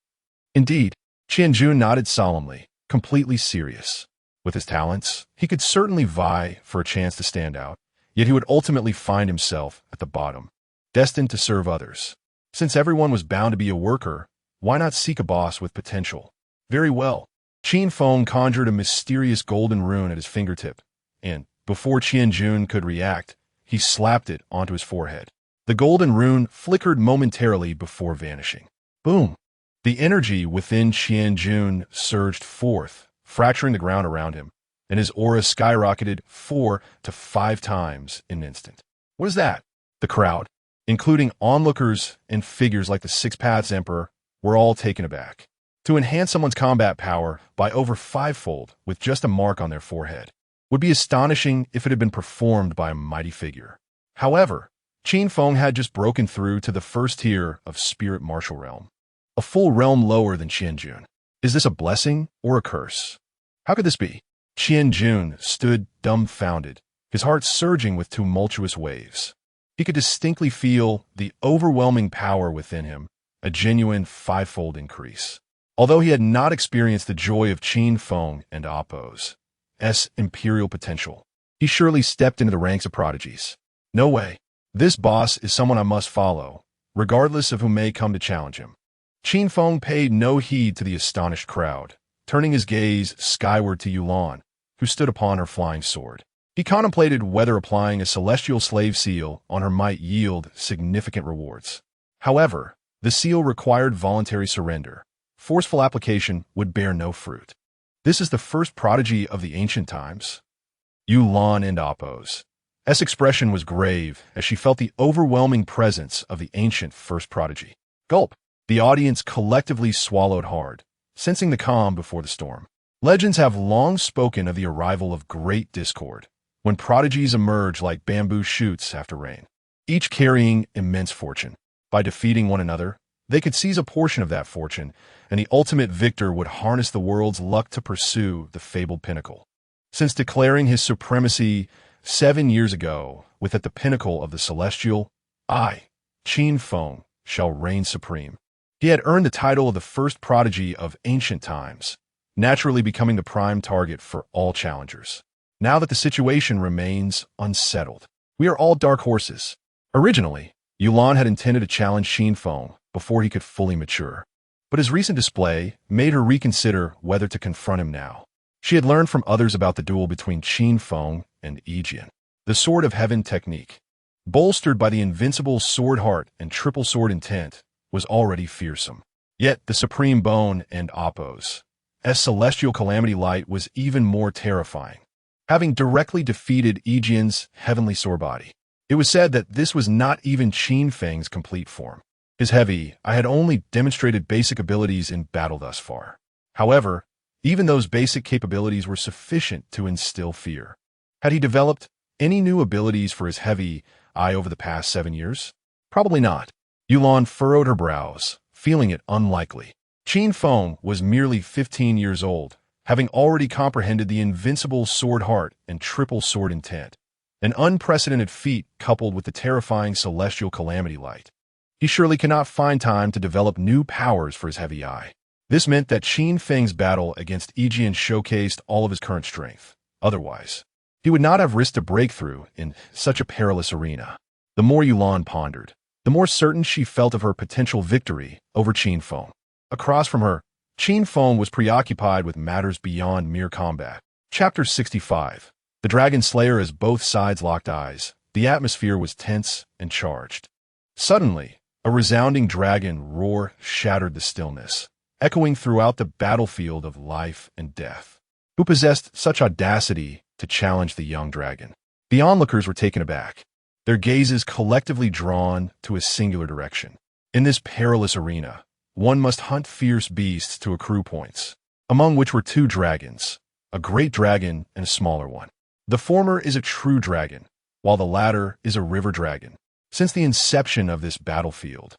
Indeed, Qianjun nodded solemnly, completely serious. With his talents, he could certainly vie for a chance to stand out, yet he would ultimately find himself at the bottom, destined to serve others. Since everyone was bound to be a worker, why not seek a boss with potential? Very well. Qin Feng conjured a mysterious golden rune at his fingertip, and, before Qian Jun could react, he slapped it onto his forehead. The golden rune flickered momentarily before vanishing. Boom! The energy within Qian Jun surged forth, fracturing the ground around him, and his aura skyrocketed 4 to 5 times in an instant. What is that? The crowd, including onlookers and figures like the Six Paths Emperor, were all taken aback. To enhance someone's combat power by over 5-fold with just a mark on their forehead would be astonishing if it had been performed by a mighty figure. However, Qin Feng had just broken through to the first tier of spirit martial realm, a full realm lower than Qian Jun. Is this a blessing or a curse? How could this be? Qian Jun stood dumbfounded, his heart surging with tumultuous waves. He could distinctly feel the overwhelming power within him, a genuine 5-fold increase. Although he had not experienced the joy of Qin Feng and Appo's imperial potential, he surely stepped into the ranks of prodigies. No way. This boss is someone I must follow, regardless of who may come to challenge him. Qin Feng paid no heed to the astonished crowd, turning his gaze skyward to Yulan, who stood upon her flying sword. He contemplated whether applying a celestial slave seal on her might yield significant rewards. However, the seal required voluntary surrender. Forceful application would bear no fruit. This is the first prodigy of the ancient times. Yulan and Appo's expression was grave as she felt the overwhelming presence of the ancient first prodigy. Gulp! The audience collectively swallowed hard, sensing the calm before the storm. Legends have long spoken of the arrival of great discord, when prodigies emerge like bamboo shoots after rain, each carrying immense fortune. By defeating one another, they could seize a portion of that fortune, and the ultimate victor would harness the world's luck to pursue the fabled pinnacle. Since declaring his supremacy 7 years ago, with at the pinnacle of the celestial, I, Qin Feng, shall reign supreme. He had earned the title of the first prodigy of ancient times, naturally becoming the prime target for all challengers. Now that the situation remains unsettled, we are all dark horses. Originally, Yulan had intended to challenge Qin Feng before he could fully mature, but his recent display made her reconsider whether to confront him now. She had learned from others about the duel between Qin Feng and Yijian, the Sword of Heaven technique, bolstered by the invincible sword heart and triple sword intent, was already fearsome. Yet the supreme bone and Appo's celestial calamity light was even more terrifying, having directly defeated Yijian's heavenly sword body. It was said that this was not even Qin Feng's complete form. His heavy I had only demonstrated basic abilities in battle thus far. However, even those basic capabilities were sufficient to instill fear. Had he developed any new abilities for his heavy eye over the past 7 years? Probably not. Yulan furrowed her brows, feeling it unlikely. Qin Feng was merely 15 years old, having already comprehended the invincible sword heart and triple sword intent, an unprecedented feat coupled with the terrifying celestial calamity light. He surely cannot find time to develop new powers for his heavy eye. This meant that Qin Feng's battle against Yijian showcased all of his current strength. Otherwise, he would not have risked a breakthrough in such a perilous arena. The more Yulan pondered, the more certain she felt of her potential victory over Qin Feng. Across from her, Qin Feng was preoccupied with matters beyond mere combat. Chapter 65. The Dragon Slayer. As both sides locked eyes, the atmosphere was tense and charged. Suddenly, a resounding dragon roar shattered the stillness, echoing throughout the battlefield of life and death. Who possessed such audacity to challenge the young dragon? The onlookers were taken aback, their gazes collectively drawn to a singular direction. In this perilous arena, one must hunt fierce beasts to accrue points, among which were 2 dragons, a great dragon and a smaller one. The former is a true dragon, while the latter is a river dragon. Since the inception of this battlefield,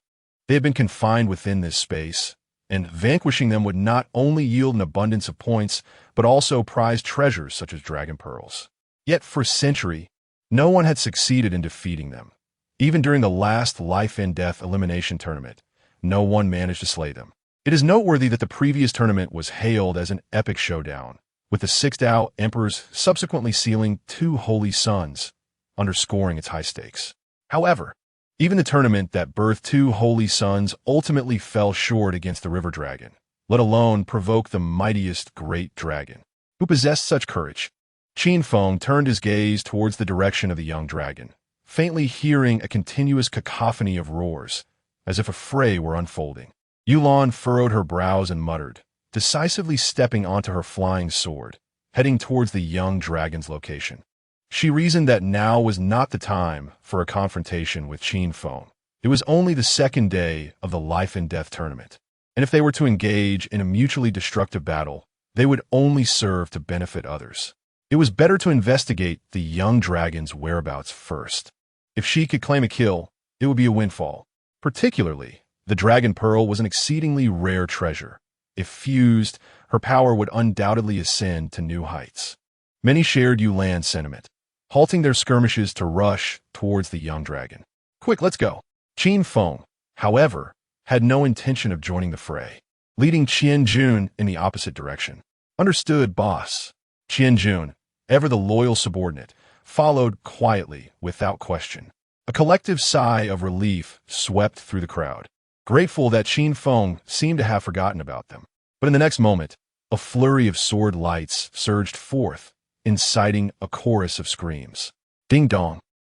they have been confined within this space, and vanquishing them would not only yield an abundance of points, but also prized treasures such as dragon pearls. Yet for a century, no one had succeeded in defeating them. Even during the last life and death elimination tournament, no one managed to slay them. It is noteworthy that the previous tournament was hailed as an epic showdown, with the 6 Dao emperors subsequently sealing 2 holy suns, underscoring its high stakes. However, even the tournament that birthed 2 holy suns ultimately fell short against the river dragon, let alone provoke the mightiest great dragon. Who possessed such courage? Qin Feng turned his gaze towards the direction of the young dragon, faintly hearing a continuous cacophony of roars, as if a fray were unfolding. Yulan furrowed her brows and muttered, decisively stepping onto her flying sword, heading towards the young dragon's location. She reasoned that now was not the time for a confrontation with Qin Feng. It was only the second day of the life-and-death tournament, and if they were to engage in a mutually destructive battle, they would only serve to benefit others. It was better to investigate the young dragon's whereabouts first. If she could claim a kill, it would be a windfall. Particularly, the dragon pearl was an exceedingly rare treasure. If fused, her power would undoubtedly ascend to new heights. Many shared Yulan's sentiment, halting their skirmishes to rush towards the young dragon. Quick, let's go. Qin Feng, however, had no intention of joining the fray, leading Qianjun in the opposite direction. Understood, boss. Qianjun, ever the loyal subordinate, followed quietly without question. A collective sigh of relief swept through the crowd, grateful that Qin Feng seemed to have forgotten about them. But in the next moment, a flurry of sword lights surged forth, inciting a chorus of screams. Ding dong.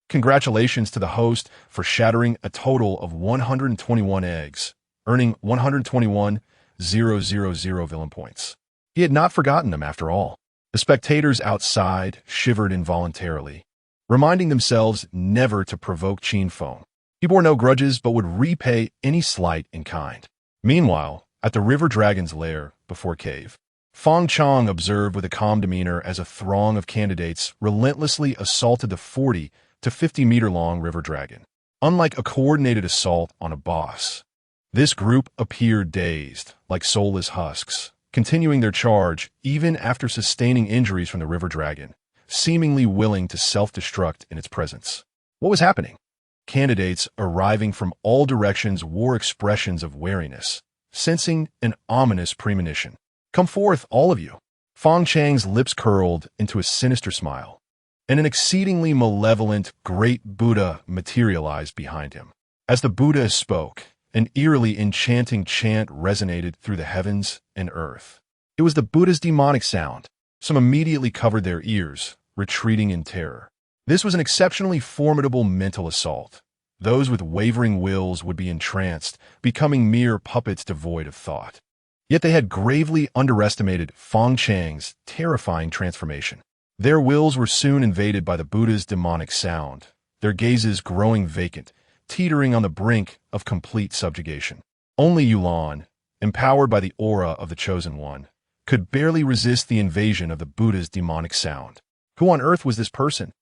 Congratulations to the host for shattering a total of 121 eggs, earning 121,000 villain points. He had not forgotten them after all. The spectators outside shivered involuntarily, reminding themselves never to provoke Qin Feng. He bore no grudges but would repay any slight in kind. Meanwhile, at the river dragon's lair before cave, Feng Chang observed with a calm demeanor as a throng of candidates relentlessly assaulted the 40 to 50-meter-long river dragon. Unlike a coordinated assault on a boss, this group appeared dazed, like soulless husks, continuing their charge even after sustaining injuries from the river dragon, seemingly willing to self-destruct in its presence. What was happening? Candidates arriving from all directions wore expressions of wariness, sensing an ominous premonition. Come forth, all of you. Feng Chang's lips curled into a sinister smile, and an exceedingly malevolent great Buddha materialized behind him. As the Buddha spoke, an eerily enchanting chant resonated through the heavens and earth. It was the Buddha's demonic sound. Some immediately covered their ears, retreating in terror. This was an exceptionally formidable mental assault. Those with wavering wills would be entranced, becoming mere puppets devoid of thought. Yet they had gravely underestimated Feng Chang's terrifying transformation. Their wills were soon invaded by the Buddha's demonic sound, their gazes growing vacant, teetering on the brink of complete subjugation. Only Yulan, empowered by the aura of the Chosen One, could barely resist the invasion of the Buddha's demonic sound. Who on earth was this person?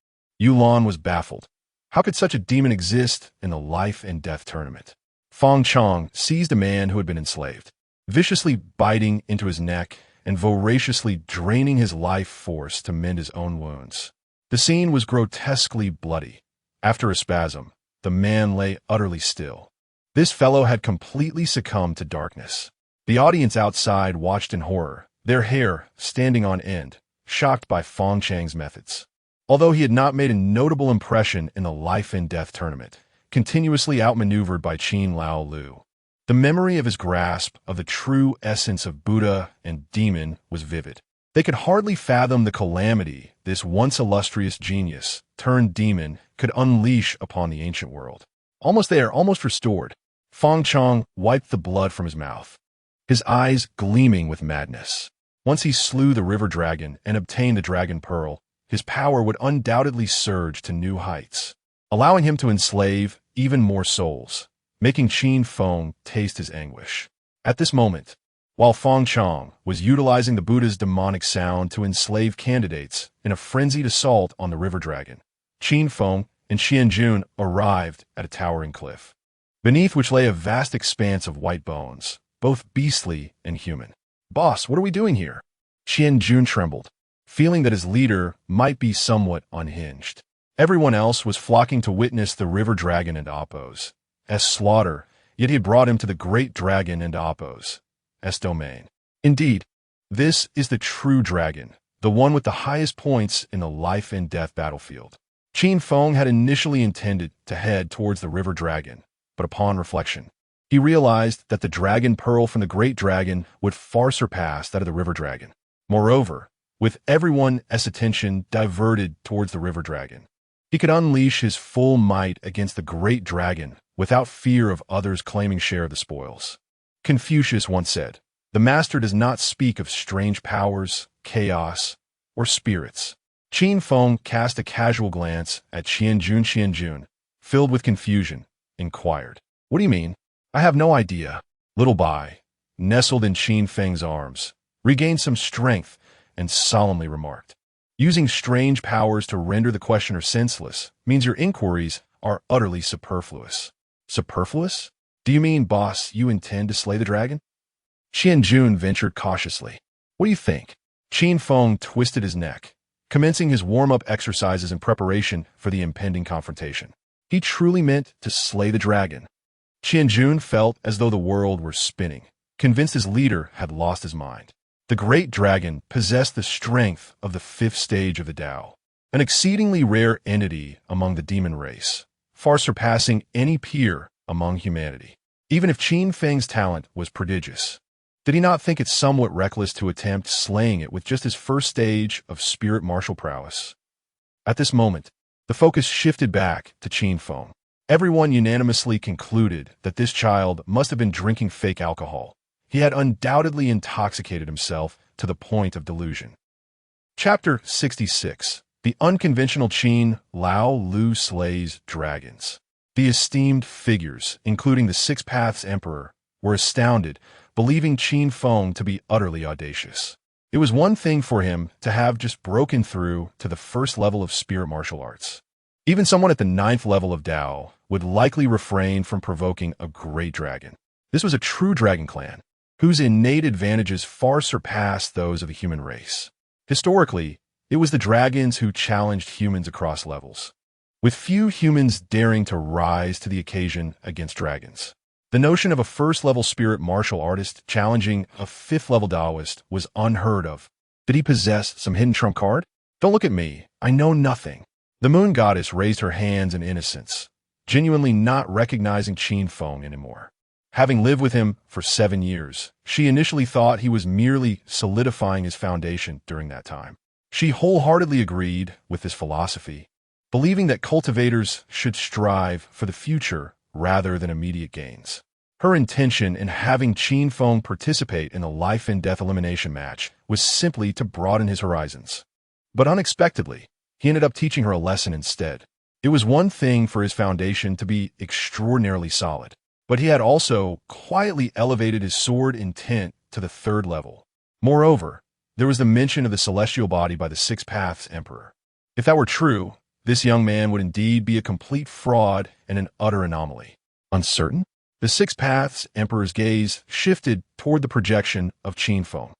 Yulan was baffled. How could such a demon exist in the life and death tournament? Feng Chang seized a man who had been enslaved, viciously biting into his neck and voraciously draining his life force to mend his own wounds. The scene was grotesquely bloody. After a spasm, the man lay utterly still. This fellow had completely succumbed to darkness. The audience outside watched in horror, their hair standing on end, shocked by Feng Chang's methods. Although he had not made a notable impression in the life and death tournament, continuously outmaneuvered by Qin Lao Lu, the memory of his grasp of the true essence of Buddha and demon was vivid. They could hardly fathom the calamity this once illustrious genius turned demon could unleash upon the ancient world. Almost there, almost restored, Feng Chang wiped the blood from his mouth, his eyes gleaming with madness. Once he slew the river dragon and obtained the dragon pearl, his power would undoubtedly surge to new heights, allowing him to enslave even more souls, making Qin Feng taste his anguish. At this moment, while Feng Chang was utilizing the Buddha's demonic sound to enslave candidates in a frenzied assault on the river dragon, Qin Feng and Qianjun arrived at a towering cliff, beneath which lay a vast expanse of white bones, both beastly and human. Boss, what are we doing here? Qianjun trembled, feeling that his leader might be somewhat unhinged. Everyone else was flocking to witness the river dragon and Appo's slaughter, yet he had brought him to the great dragon and Appo's domain. Indeed, this is the true dragon, the one with the highest points in the life and death battlefield. Qin Feng had initially intended to head towards the river dragon, but upon reflection, He realized that the dragon pearl from the great dragon would far surpass that of the river dragon. Moreover, with everyone's attention diverted towards the river dragon, he could unleash his full might against the great dragon without fear of others claiming share of the spoils. Confucius once said, "The master does not speak of strange powers, chaos, or spirits." Qin Feng cast a casual glance at Qianjun, filled with confusion, inquired, "What do you mean?" "I have no idea." Little Bai, nestled in Qin Feng's arms, regained some strength and solemnly remarked, "Using strange powers to render the questioner senseless means your inquiries are utterly superfluous." "Superfluous? Do you mean, boss, you intend to slay the dragon?" Qianjun ventured cautiously. "What do you think?" Qin Feng twisted his neck, commencing his warm-up exercises in preparation for the impending confrontation. He truly meant to slay the dragon. Qianjun felt as though the world were spinning, convinced his leader had lost his mind. The great dragon possessed the strength of the fifth stage of the Tao, an exceedingly rare entity among the demon race, far surpassing any peer among humanity. Even if Qin Feng's talent was prodigious, did he not think it somewhat reckless to attempt slaying it with just his first stage of spirit martial prowess? At this moment, the focus shifted back to Qin Feng. Everyone unanimously concluded that this child must have been drinking fake alcohol. He had undoubtedly intoxicated himself to the point of delusion. Chapter 66. The unconventional Qin Lao Lu slays dragons. The esteemed figures, including the Six Paths Emperor, were astounded, believing Qin Feng to be utterly audacious. It was one thing for him to have just broken through to the first level of spirit martial arts. Even someone at the 9th level of Tao would likely refrain from provoking a great dragon. This was a true dragon clan, whose innate advantages far surpassed those of the human race. Historically, it was the dragons who challenged humans across levels, with few humans daring to rise to the occasion against dragons. The notion of a first-level spirit martial artist challenging a 5th-level Taoist was unheard of. Did he possess some hidden trump card? "Don't look at me. I know nothing." The moon goddess raised her hands in innocence, genuinely not recognizing Qin Feng anymore. Having lived with him for 7 years, she initially thought he was merely solidifying his foundation during that time. She wholeheartedly agreed with this philosophy, believing that cultivators should strive for the future rather than immediate gains. Her intention in having Qin Feng participate in the life and death elimination match was simply to broaden his horizons. But unexpectedly, he ended up teaching her a lesson instead. It was one thing for his foundation to be extraordinarily solid, but he had also quietly elevated his sword intent to the 3rd level. Moreover, there was the mention of the celestial body by the Six Paths Emperor. If that were true, this young man would indeed be a complete fraud and an utter anomaly. Uncertain? The Six Paths Emperor's gaze shifted toward the projection of Qin Feng.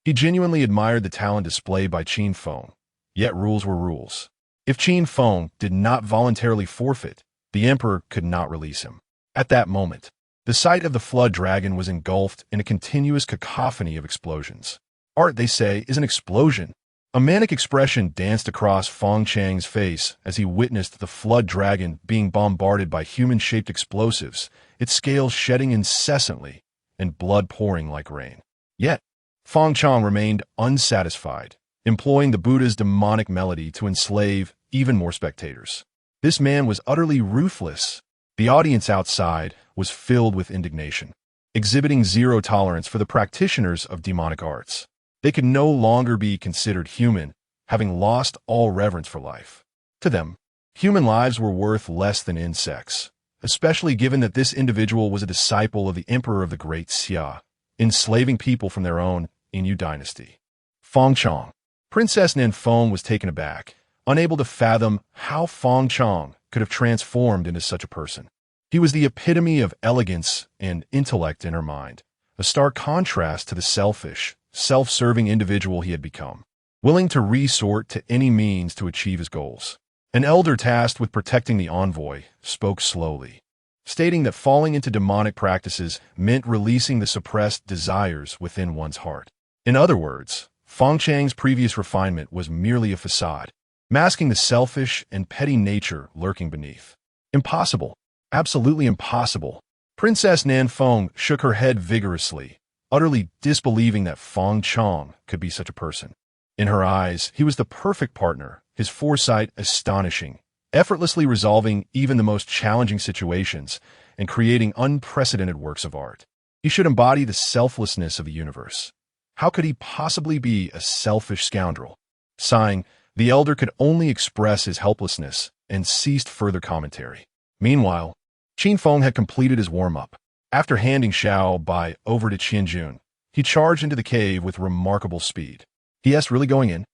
He genuinely admired the talent displayed by Qin Feng, yet rules were rules. If Qin Feng did not voluntarily forfeit, the Emperor could not release him. At that moment, the sight of the flood dragon was engulfed in a continuous cacophony of explosions. Art, they say, is an explosion. A manic expression danced across Feng Chang's face as he witnessed the flood dragon being bombarded by human-shaped explosives, its scales shedding incessantly and blood pouring like rain. Yet, Feng Chang remained unsatisfied, employing the Buddha's demonic melody to enslave even more spectators. This man was utterly ruthless. The audience outside was filled with indignation, exhibiting zero tolerance for the practitioners of demonic arts. They could no longer be considered human, having lost all reverence for life. To them, human lives were worth less than insects, especially given that this individual was a disciple of the emperor of the Great Xia, enslaving people from their own Inyu dynasty. Feng Chang. Princess Nanfeng was taken aback, unable to fathom how Feng Chang could have transformed into such a person. He was the epitome of elegance and intellect in her mind, a stark contrast to the selfish, self-serving individual he had become, willing to resort to any means to achieve his goals. An elder tasked with protecting the envoy spoke slowly, stating that falling into demonic practices meant releasing the suppressed desires within one's heart. In other words, Feng Chang's previous refinement was merely a facade, masking the selfish and petty nature lurking beneath. Impossible. Absolutely impossible. Princess Nan Feng shook her head vigorously, utterly disbelieving that Feng Chong could be such a person. In her eyes, he was the perfect partner, his foresight astonishing, effortlessly resolving even the most challenging situations and creating unprecedented works of art. He should embody the selflessness of the universe. How could he possibly be a selfish scoundrel? Sighing, the elder could only express his helplessness and ceased further commentary. Meanwhile, Qin Feng had completed his warm-up. After handing Xiao Bai over to Qianjun, he charged into the cave with remarkable speed. "He really going in?"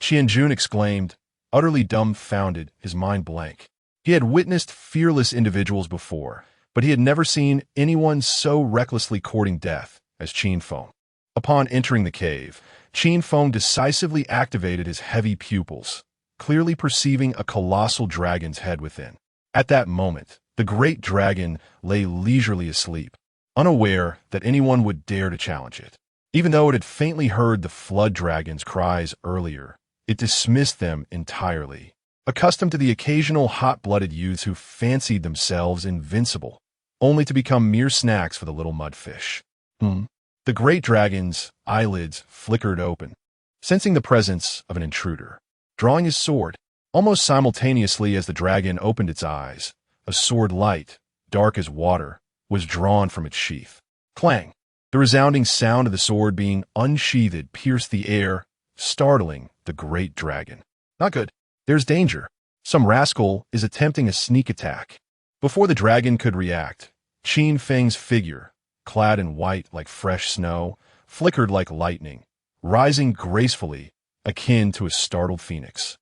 Qianjun exclaimed, utterly dumbfounded, his mind blank. He had witnessed fearless individuals before, but he had never seen anyone so recklessly courting death as Qin Feng. Upon entering the cave, Qin Feng decisively activated his heavy pupils, clearly perceiving a colossal dragon's head within. At that moment, the great dragon lay leisurely asleep, unaware that anyone would dare to challenge it. Even though it had faintly heard the flood dragon's cries earlier, it dismissed them entirely, accustomed to the occasional hot-blooded youths who fancied themselves invincible, only to become mere snacks for the little mudfish. The great dragon's eyelids flickered open, sensing the presence of an intruder. Drawing his sword, almost simultaneously as the dragon opened its eyes, a sword light, dark as water, was drawn from its sheath. Clang! The resounding sound of the sword being unsheathed pierced the air, startling the great dragon. Not good. There's danger. Some rascal is attempting a sneak attack. Before the dragon could react, Qin Feng's figure, clad in white like fresh snow, flickered like lightning, rising gracefully, akin to a startled phoenix.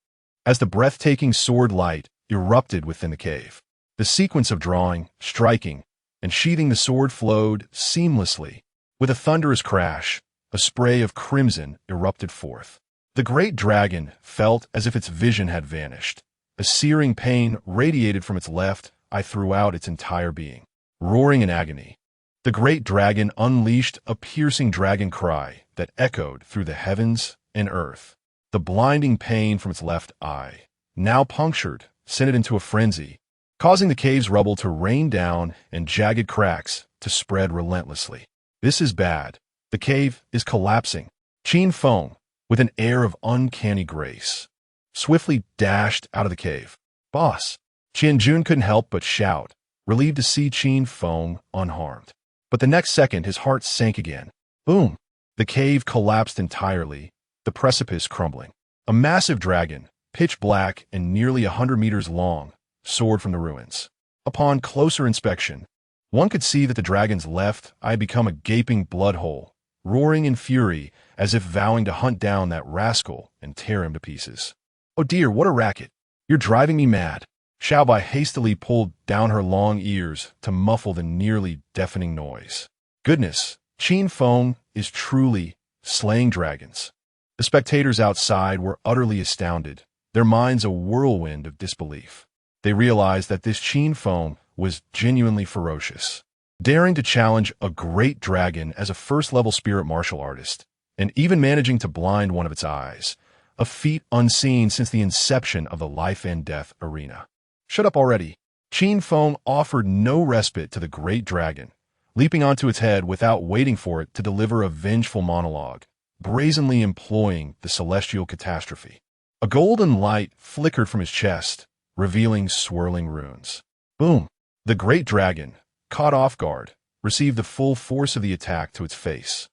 As the breathtaking sword light erupted within the cave, the sequence of drawing, striking, and sheathing the sword flowed seamlessly. With a thunderous crash, a spray of crimson erupted forth. The great dragon felt as if its vision had vanished. A searing pain radiated from its left eye throughout its entire being. Roaring in agony, the great dragon unleashed a piercing dragon cry that echoed through the heavens and earth. The blinding pain from its left eye, now punctured, sent it into a frenzy, causing the cave's rubble to rain down and jagged cracks to spread relentlessly. This is bad. The cave is collapsing. Qin Feng, with an air of uncanny grace, swiftly dashed out of the cave. "Boss!" Qianjun couldn't help but shout, relieved to see Qin Feng unharmed. But the next second, his heart sank again. Boom! The cave collapsed entirely, the precipice crumbling. A massive dragon, pitch black and nearly 100 meters long, soared from the ruins. Upon closer inspection, one could see that the dragon's left eye had become a gaping blood hole, roaring in fury as if vowing to hunt down that rascal and tear him to pieces. "Oh dear, what a racket! You're driving me mad." Xiao Bai hastily pulled down her long ears to muffle the nearly deafening noise. Goodness, Qin Feng is truly slaying dragons. The spectators outside were utterly astounded, their minds a whirlwind of disbelief. They realized that this Qin Feng was genuinely ferocious, daring to challenge a great dragon as a first-level spirit martial artist, and even managing to blind one of its eyes, a feat unseen since the inception of the life and death arena. "Shut up already." Qin Feng offered no respite to the great dragon, leaping onto its head without waiting for it to deliver a vengeful monologue, brazenly employing the celestial catastrophe. A golden light flickered from his chest, revealing swirling runes. Boom! The great dragon, caught off guard, received the full force of the attack to its face.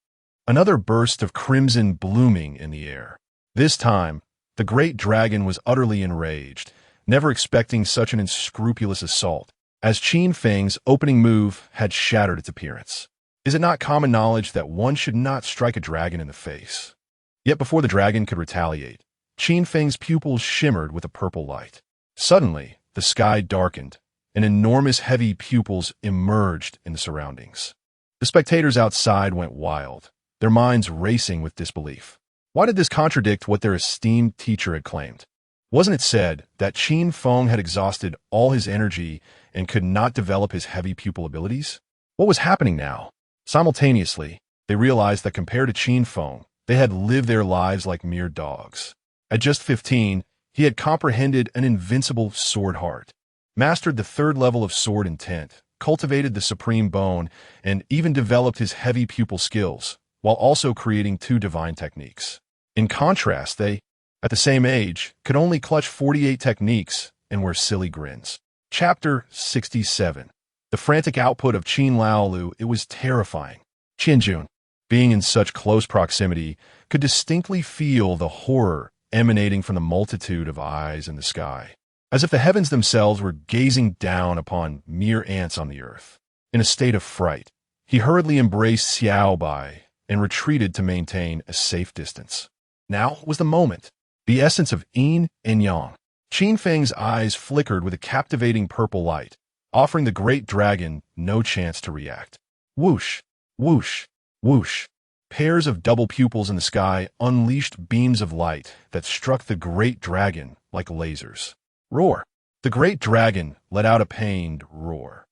Another burst of crimson blooming in the air. This time, the great dragon was utterly enraged, never expecting such an unscrupulous assault, as Qin Feng's opening move had shattered its appearance. Is it not common knowledge that one should not strike a dragon in the face? Yet before the dragon could retaliate, Qin Feng's pupils shimmered with a purple light. Suddenly, the sky darkened, and enormous heavy pupils emerged in the surroundings. The spectators outside went wild, their minds racing with disbelief. Why did this contradict what their esteemed teacher had claimed? Wasn't it said that Qin Feng had exhausted all his energy and could not develop his heavy pupil abilities? What was happening now? Simultaneously, they realized that compared to Qin Feng, they had lived their lives like mere dogs. At just 15, he had comprehended an invincible sword heart, mastered the third level of sword intent, cultivated the supreme bone, and even developed his heavy pupil skills, while also creating two divine techniques. In contrast, they, at the same age, could only clutch 48 techniques and wear silly grins. Chapter 67. The frantic output of Qin Laolu, it was terrifying. Qianjun, being in such close proximity, could distinctly feel the horror emanating from the multitude of eyes in the sky, as if the heavens themselves were gazing down upon mere ants on the earth. In a state of fright, he hurriedly embraced Xiao Bai and retreated to maintain a safe distance. Now was the moment. The essence of yin and yang. Qin Feng's eyes flickered with a captivating purple light, offering the great dragon no chance to react. Whoosh, whoosh, whoosh. Pairs of double pupils in the sky unleashed beams of light that struck the great dragon like lasers. Roar. The great dragon let out a pained roar.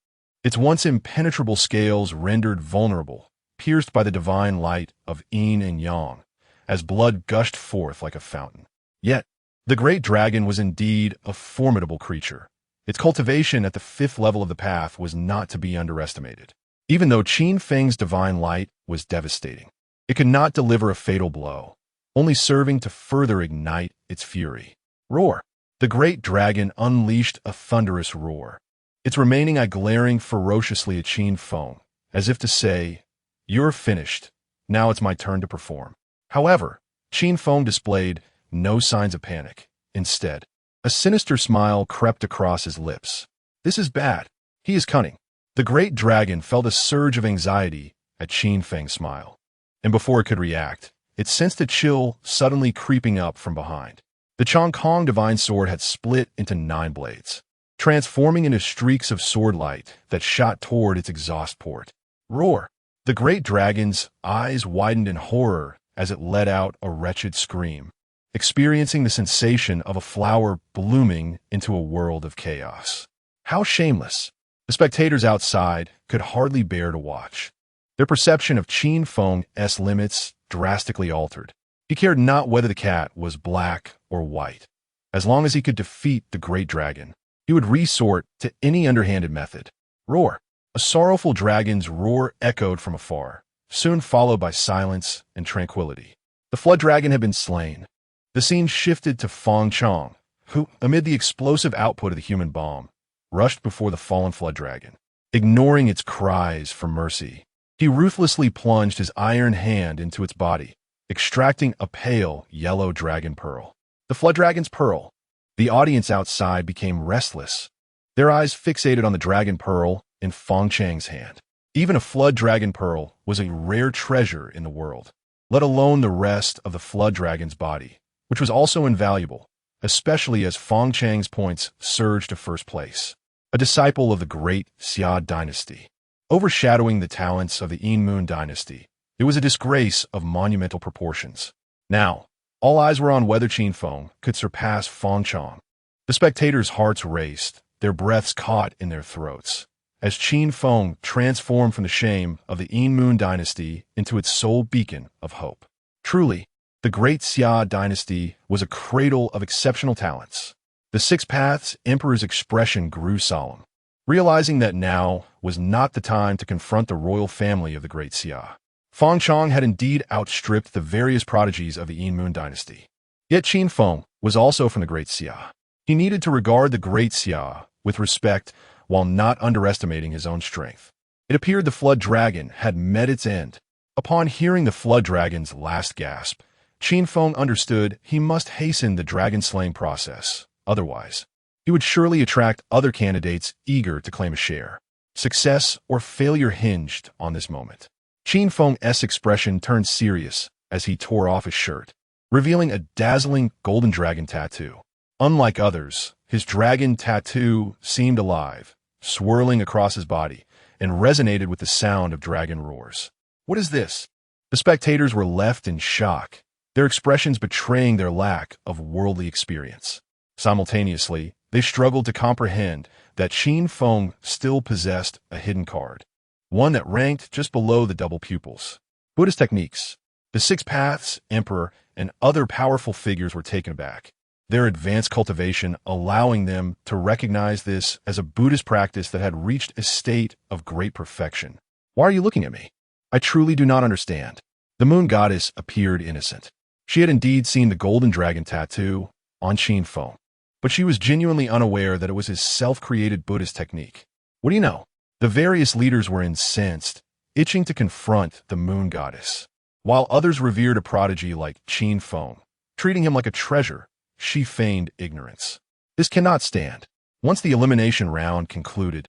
Its once impenetrable scales rendered vulnerable, pierced by the divine light of yin and yang, as blood gushed forth like a fountain. Yet, the great dragon was indeed a formidable creature. Its cultivation at the 5th level of the path was not to be underestimated. Even though Qin Feng's divine light was devastating, it could not deliver a fatal blow, only serving to further ignite its fury. Roar. The great dragon unleashed a thunderous roar, its remaining eye glaring ferociously at Qin Feng, as if to say, "You're finished. Now it's my turn to perform." However, Qin Feng displayed no signs of panic. Instead, a sinister smile crept across his lips. This is bad. He is cunning. The great dragon felt a surge of anxiety at Qin Feng's smile, and before it could react, it sensed a chill suddenly creeping up from behind. The Chongkong divine sword had split into 9 blades, transforming into streaks of sword light that shot toward its exhaust port. Roar! The great dragon's eyes widened in horror as it let out a wretched scream, experiencing the sensation of a flower blooming into a world of chaos. How shameless! The spectators outside could hardly bear to watch. Their perception of Qin Feng's limits drastically altered. He cared not whether the cat was black or white. As long as he could defeat the great dragon, he would resort to any underhanded method. Roar! A sorrowful dragon's roar echoed from afar, soon followed by silence and tranquility. The flood dragon had been slain. The scene shifted to Feng Chong, who, amid the explosive output of the human bomb, rushed before the fallen flood dragon. Ignoring its cries for mercy, he ruthlessly plunged his iron hand into its body, extracting a pale yellow dragon pearl. The flood dragon's pearl. The audience outside became restless, their eyes fixated on the dragon pearl in Feng Chang's hand. Even a flood dragon pearl was a rare treasure in the world, let alone the rest of the flood dragon's body, which was also invaluable, especially as Feng Chang's points surged to first place. A disciple of the great Xia dynasty, overshadowing the talents of the Yin Moon dynasty, it was a disgrace of monumental proportions. Now, all eyes were on whether Qin Feng could surpass Feng Chong. The spectators' hearts raced, their breaths caught in their throats, as Qin Feng transformed from the shame of the Yin Moon dynasty into its sole beacon of hope. Truly, the great Xia dynasty was a cradle of exceptional talents. The 6 Paths Emperor's expression grew solemn, realizing that now was not the time to confront the royal family of the great Xia. Feng Chong had indeed outstripped the various prodigies of the Yin Moon dynasty. Yet Qin Feng was also from the great Xia. He needed to regard the great Xia with respect while not underestimating his own strength. It appeared the flood dragon had met its end. Upon hearing the flood dragon's last gasp, Qin Feng understood he must hasten the dragon-slaying process. Otherwise, he would surely attract other candidates eager to claim a share. Success or failure hinged on this moment. Qin Feng's expression turned serious as he tore off his shirt, revealing a dazzling golden dragon tattoo. Unlike others, his dragon tattoo seemed alive, swirling across his body, and resonated with the sound of dragon roars. What is this? The spectators were left in shock, their expressions betraying their lack of worldly experience. Simultaneously, they struggled to comprehend that Qin Feng still possessed a hidden card, one that ranked just below the double pupils. Buddhist techniques. The 6 Paths Emperor and other powerful figures were taken aback. their advanced cultivation allowing them to recognize this as a Buddhist practice that had reached a state of great perfection. Why are you looking at me? I truly do not understand. The moon goddess appeared innocent. She had indeed seen the golden dragon tattoo on Qin Feng, but she was genuinely unaware that it was his self-created Buddhist technique. What do you know? The various leaders were incensed, itching to confront the moon goddess. While others revered a prodigy like Qin Feng, treating him like a treasure, she feigned ignorance. This cannot stand. Once the elimination round concluded,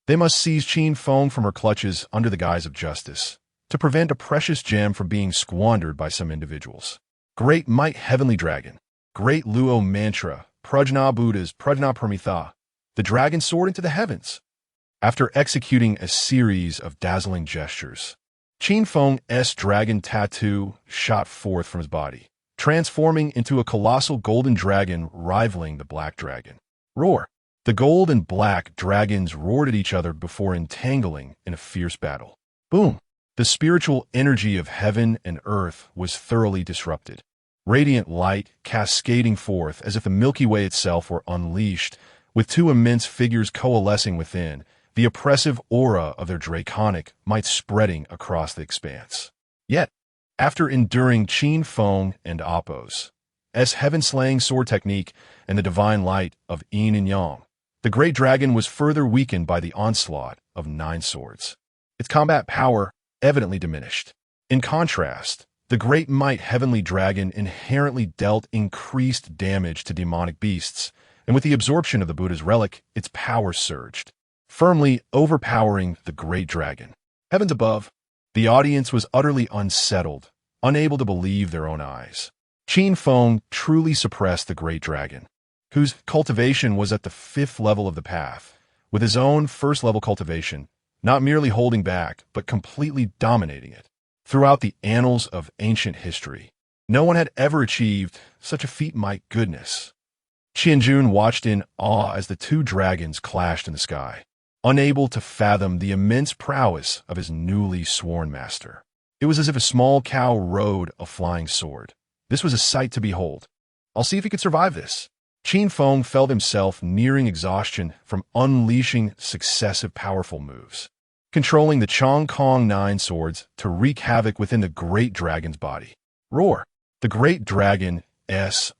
they must seize Qin Feng from her clutches under the guise of justice, to prevent a precious gem from being squandered by some individuals. Great Might Heavenly Dragon, Great Luo Mantra, Prajna Buddhas, Prajna Pramitha, the dragon soared into the heavens. After executing a series of dazzling gestures, Qin Feng's dragon tattoo shot forth from his body, transforming into a colossal golden dragon rivaling the black dragon. Roar! The gold and black dragons roared at each other before entangling in a fierce battle. Boom! The spiritual energy of heaven and earth was thoroughly disrupted. Radiant light cascading forth as if the Milky Way itself were unleashed, with two immense figures coalescing within, the oppressive aura of their draconic might spreading across the expanse. Yet, after enduring Qin Feng and Appo's heaven-slaying sword technique and the divine light of yin and yang, the great dragon was further weakened by the onslaught of 9 swords. Its combat power evidently diminished. In contrast, the Great Might Heavenly Dragon inherently dealt increased damage to demonic beasts, and with the absorption of the Buddha's relic, its power surged, firmly overpowering the great dragon. Heavens above, the audience was utterly unsettled, unable to believe their own eyes. Qin Feng truly suppressed the great dragon, whose cultivation was at the 5th level of the path, with his own 1st-level cultivation, not merely holding back, but completely dominating it. Throughout the annals of ancient history, no one had ever achieved such a feat. My goodness. Qianjun watched in awe as the 2 dragons clashed in the sky, unable to fathom the immense prowess of his newly sworn master. It was as if a small cow rode a flying sword. This was a sight to behold. I'll see if he could survive this. Qin Feng felt himself nearing exhaustion from unleashing successive powerful moves, controlling the Chong Kong 9 swords to wreak havoc within the great dragon's body. Roar! The great dragon's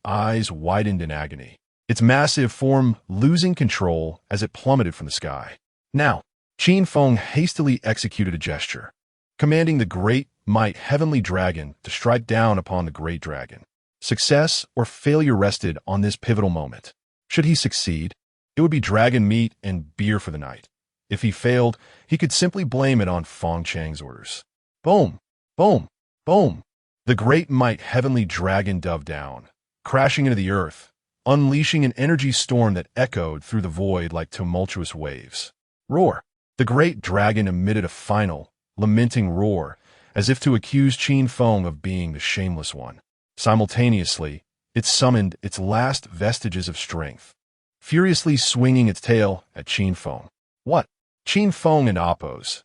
eyes widened in agony, its massive form losing control as it plummeted from the sky. Now, Qin Feng hastily executed a gesture, commanding the Great Might Heavenly Dragon to strike down upon the great dragon. Success or failure rested on this pivotal moment. Should he succeed, it would be dragon meat and beer for the night. If he failed, he could simply blame it on Feng Chang's orders. Boom! Boom! Boom! The Great Might Heavenly Dragon dove down, crashing into the earth, unleashing an energy storm that echoed through the void like tumultuous waves. Roar! The great dragon emitted a final, lamenting roar, as if to accuse Qin Feng of being the shameless one. Simultaneously, it summoned its last vestiges of strength, furiously swinging its tail at Qin Feng. What? Qin Feng and Appo's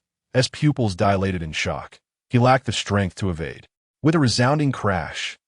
pupils dilated in shock. He lacked the strength to evade. With a resounding crash,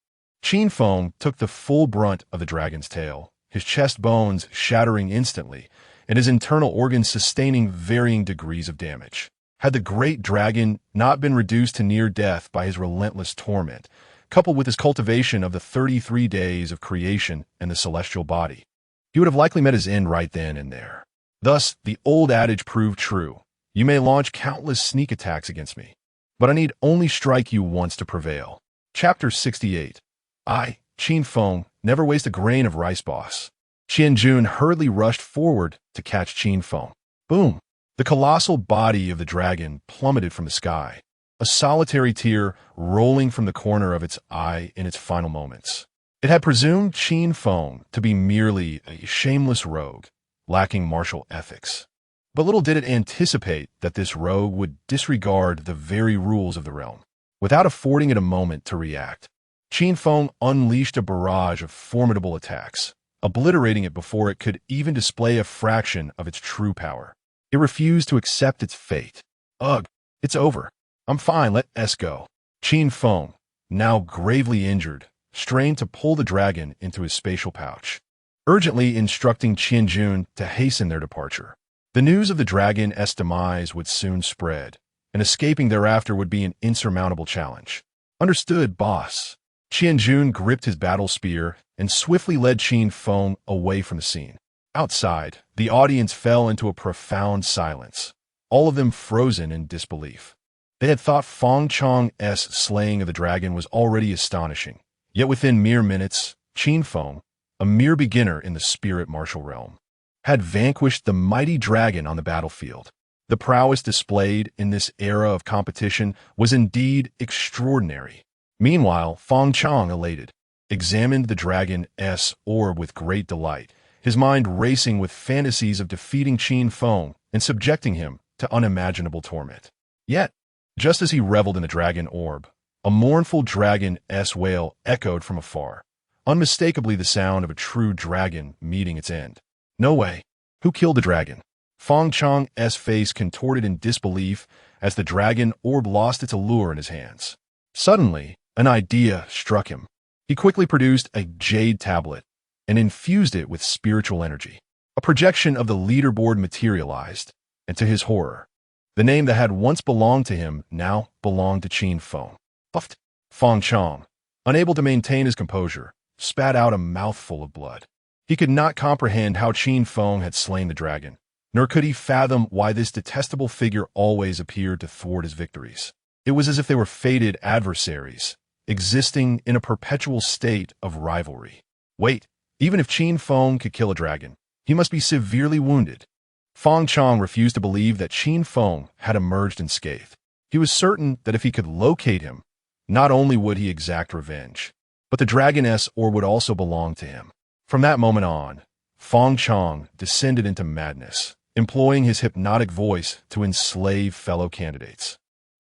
Qin Feng took the full brunt of the dragon's tail, his chest bones shattering instantly, and his internal organs sustaining varying degrees of damage. Had the great dragon not been reduced to near death by his relentless torment, coupled with his cultivation of the 33 days of creation and the celestial body, he would have likely met his end right then and there. Thus, the old adage proved true. You may launch countless sneak attacks against me, but I need only strike you once to prevail. Chapter 68. I, Qin Feng, never waste a grain of rice, boss. Qianjun hurriedly rushed forward to catch Qin Feng. Boom! The colossal body of the dragon plummeted from the sky, a solitary tear rolling from the corner of its eye in its final moments. It had presumed Qin Feng to be merely a shameless rogue, lacking martial ethics. But little did it anticipate that this rogue would disregard the very rules of the realm. Without affording it a moment to react, Qin Feng unleashed a barrage of formidable attacks, obliterating it before it could even display a fraction of its true power. It refused to accept its fate. Ugh, it's over. I'm fine, let us go. Qin Feng, now gravely injured, strained to pull the dragon into his spatial pouch, urgently instructing Qin Jun to hasten their departure. The news of the dragon's demise would soon spread, and escaping thereafter would be an insurmountable challenge. Understood, boss. Qin Jun gripped his battle spear and swiftly led Qin Feng away from the scene. Outside, the audience fell into a profound silence, all of them frozen in disbelief. They had thought Feng Chang's slaying of the dragon was already astonishing, yet within mere minutes, Qin Feng, a mere beginner in the spirit martial realm, had vanquished the mighty dragon on the battlefield. The prowess displayed in this era of competition was indeed extraordinary. Meanwhile, Feng Chang, elated, examined the dragon's orb with great delight, his mind racing with fantasies of defeating Qin Feng and subjecting him to unimaginable torment. Yet, just as he reveled in the dragon orb, a mournful dragon's wail echoed from afar, unmistakably the sound of a true dragon meeting its end. No way. Who killed the dragon? Feng Chang's face contorted in disbelief as the dragon orb lost its allure in his hands. Suddenly, an idea struck him. He quickly produced a jade tablet and infused it with spiritual energy. A projection of the leaderboard materialized, and to his horror, the name that had once belonged to him now belonged to Qin Feng. Puffed. Feng Chang, unable to maintain his composure, spat out a mouthful of blood. He could not comprehend how Qin Feng had slain the dragon, nor could he fathom why this detestable figure always appeared to thwart his victories. It was as if they were fated adversaries, existing in a perpetual state of rivalry. Wait, even if Qin Feng could kill a dragon, he must be severely wounded. Feng Chang refused to believe that Qin Feng had emerged unscathed. He was certain that if he could locate him, not only would he exact revenge, but the dragoness orb would also belong to him. From that moment on, Feng Chang descended into madness, employing his hypnotic voice to enslave fellow candidates,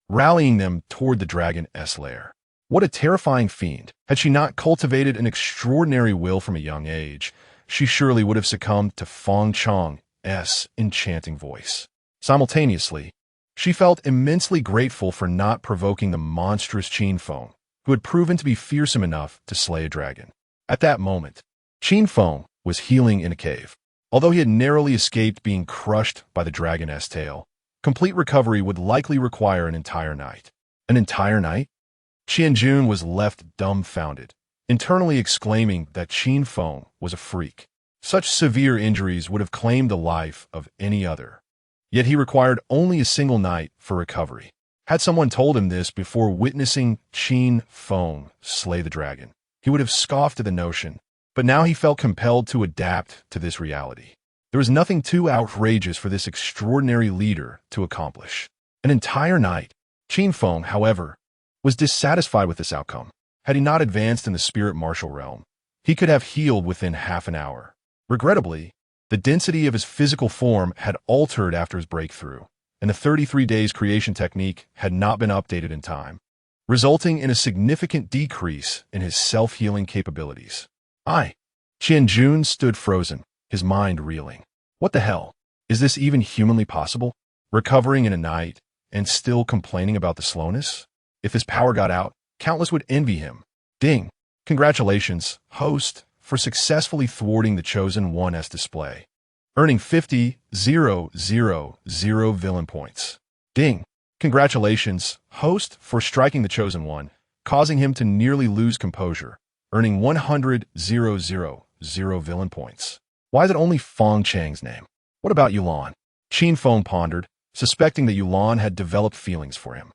rallying them toward the dragon's lair. What a terrifying fiend! Had she not cultivated an extraordinary will from a young age, she surely would have succumbed to Feng Chang's enchanting voice. Simultaneously, she felt immensely grateful for not provoking the monstrous Qin Feng, who had proven to be fearsome enough to slay a dragon. At that moment, Qin Feng was healing in a cave. Although he had narrowly escaped being crushed by the dragon's tail, complete recovery would likely require an entire night. An entire night? Qin Jun was left dumbfounded, internally exclaiming that Qin Feng was a freak. Such severe injuries would have claimed the life of any other. Yet he required only a single night for recovery. Had someone told him this before witnessing Qin Feng slay the dragon, he would have scoffed at the notion, but now he felt compelled to adapt to this reality. There was nothing too outrageous for this extraordinary leader to accomplish. An entire night. Qin Feng, however, was dissatisfied with this outcome. Had he not advanced in the spirit martial realm, he could have healed within half an hour. Regrettably, the density of his physical form had altered after his breakthrough, and the 33 days creation technique had not been updated in time, resulting in a significant decrease in his self-healing capabilities. Qin Jun stood frozen, his mind reeling. What the hell? Is this even humanly possible? Recovering in a night and still complaining about the slowness? If his power got out, countless would envy him. Ding! Congratulations, host, for successfully thwarting the Chosen One's display, earning 50,000 villain points. Ding! Congratulations, host, for striking the Chosen One, causing him to nearly lose composure, earning 100,000 villain points. Why is it only Feng Chang's name? What about Yulan? Qin Feng pondered, suspecting that Yulan had developed feelings for him.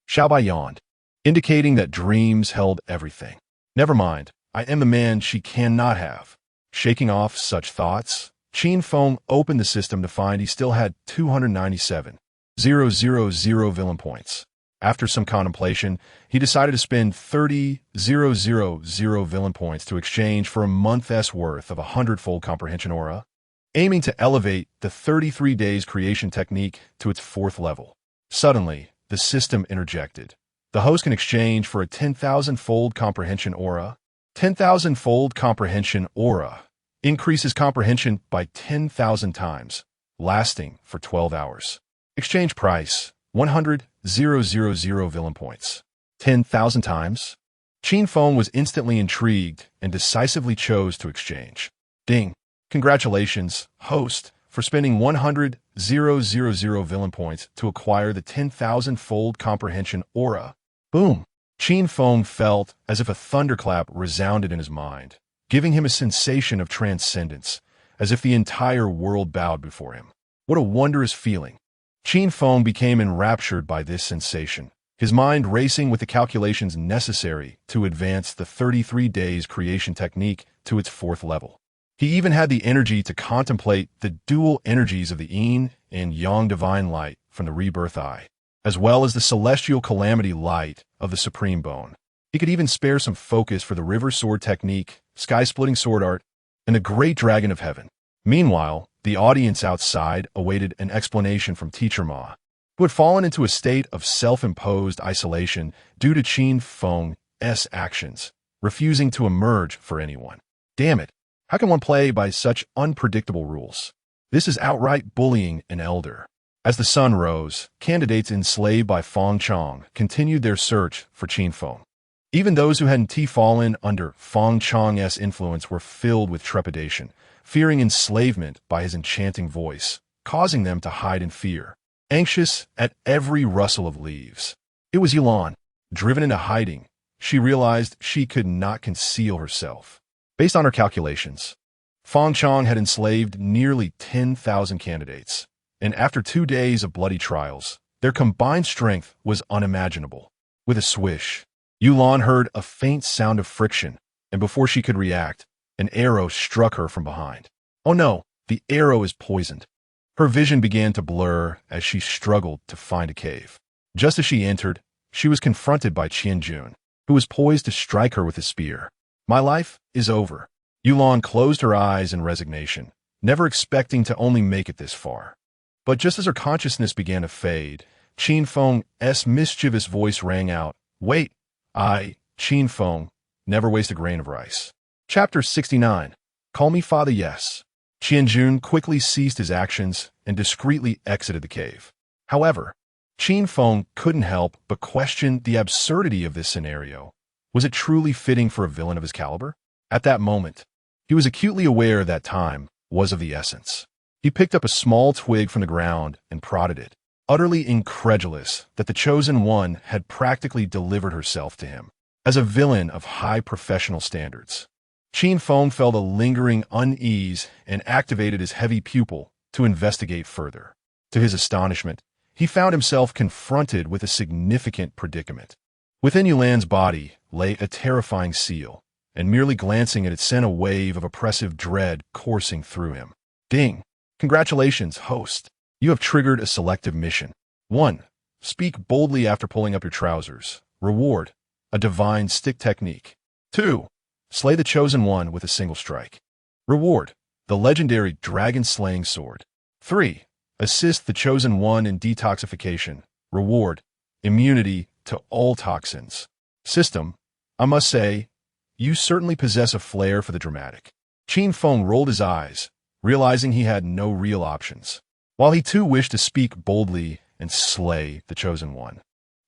Xiaobai yawned, indicating that dreams held everything. Never mind, I am the man she cannot have. Shaking off such thoughts, Qin Feng opened the system to find he still had 297,000 villain points. After some contemplation, he decided to spend 30,000 villain points to exchange for a month's worth of a 100-fold comprehension aura, aiming to elevate the 33 days creation technique to its 4th level. Suddenly, the system interjected. The host can exchange for a 10,000-fold comprehension aura. 10,000-fold comprehension aura increases comprehension by 10,000 times, lasting for 12 hours. Exchange price, 100,000 villain points. 10,000 times? Qin Feng was instantly intrigued and decisively chose to exchange. Ding. Congratulations, host, for spending 100,000 villain points to acquire the 10,000-fold comprehension aura. Boom. Qin Feng felt as if a thunderclap resounded in his mind, giving him a sensation of transcendence, as if the entire world bowed before him. What a wondrous feeling. Qin Feng became enraptured by this sensation, his mind racing with the calculations necessary to advance the 33 days creation technique to its 4th level. He even had the energy to contemplate the dual energies of the yin and yang divine light from the rebirth eye, as well as the celestial calamity light of the supreme bone. He could even spare some focus for the river sword technique, sky-splitting sword art, and the great dragon of heaven. Meanwhile, the audience outside awaited an explanation from Teacher Ma, who had fallen into a state of self-imposed isolation due to Qin Feng's actions, refusing to emerge for anyone. Damn it. How can one play by such unpredictable rules? This is outright bullying an elder. As the sun rose, candidates enslaved by Feng Chong continued their search for Qin Feng. Even those who hadn't fallen under Feng Chong's influence were filled with trepidation, fearing enslavement by his enchanting voice, causing them to hide in fear, anxious at every rustle of leaves. It was Yulan. Driven into hiding, she realized she could not conceal herself. Based on her calculations, Feng Chong had enslaved nearly 10,000 candidates, and after 2 days of bloody trials, their combined strength was unimaginable. With a swish, Yulan heard a faint sound of friction, and before she could react, an arrow struck her from behind. Oh no, the arrow is poisoned. Her vision began to blur as she struggled to find a cave. Just as she entered, she was confronted by Qian Jun, who was poised to strike her with a spear. My life is over. Yulan closed her eyes in resignation, never expecting to only make it this far. But just as her consciousness began to fade, Qin Feng's mischievous voice rang out, Wait, Qin Feng, never waste a grain of rice. Chapter 69. Call me Father, yes. Qian Jun quickly ceased his actions and discreetly exited the cave. However, Qin Feng couldn't help but question the absurdity of this scenario. Was it truly fitting for a villain of his caliber? At that moment, he was acutely aware that time was of the essence. He picked up a small twig from the ground and prodded it, utterly incredulous that the Chosen One had practically delivered herself to him as a villain of high professional standards. Qin Feng felt a lingering unease and activated his heavy pupil to investigate further. To his astonishment, he found himself confronted with a significant predicament. Within Yulan's body lay a terrifying seal, and merely glancing at it sent a wave of oppressive dread coursing through him. Ding! Congratulations, host. You have triggered a selective mission. 1. Speak boldly after pulling up your trousers. Reward: a divine stick technique. 2. Slay the Chosen One with a single strike. Reward: the legendary dragon-slaying sword. 3. Assist the Chosen One in detoxification. Reward: immunity to all toxins. System: I must say, you certainly possess a flair for the dramatic. Qin Feng rolled his eyes, realizing he had no real options. While he too wished to speak boldly and slay the Chosen One,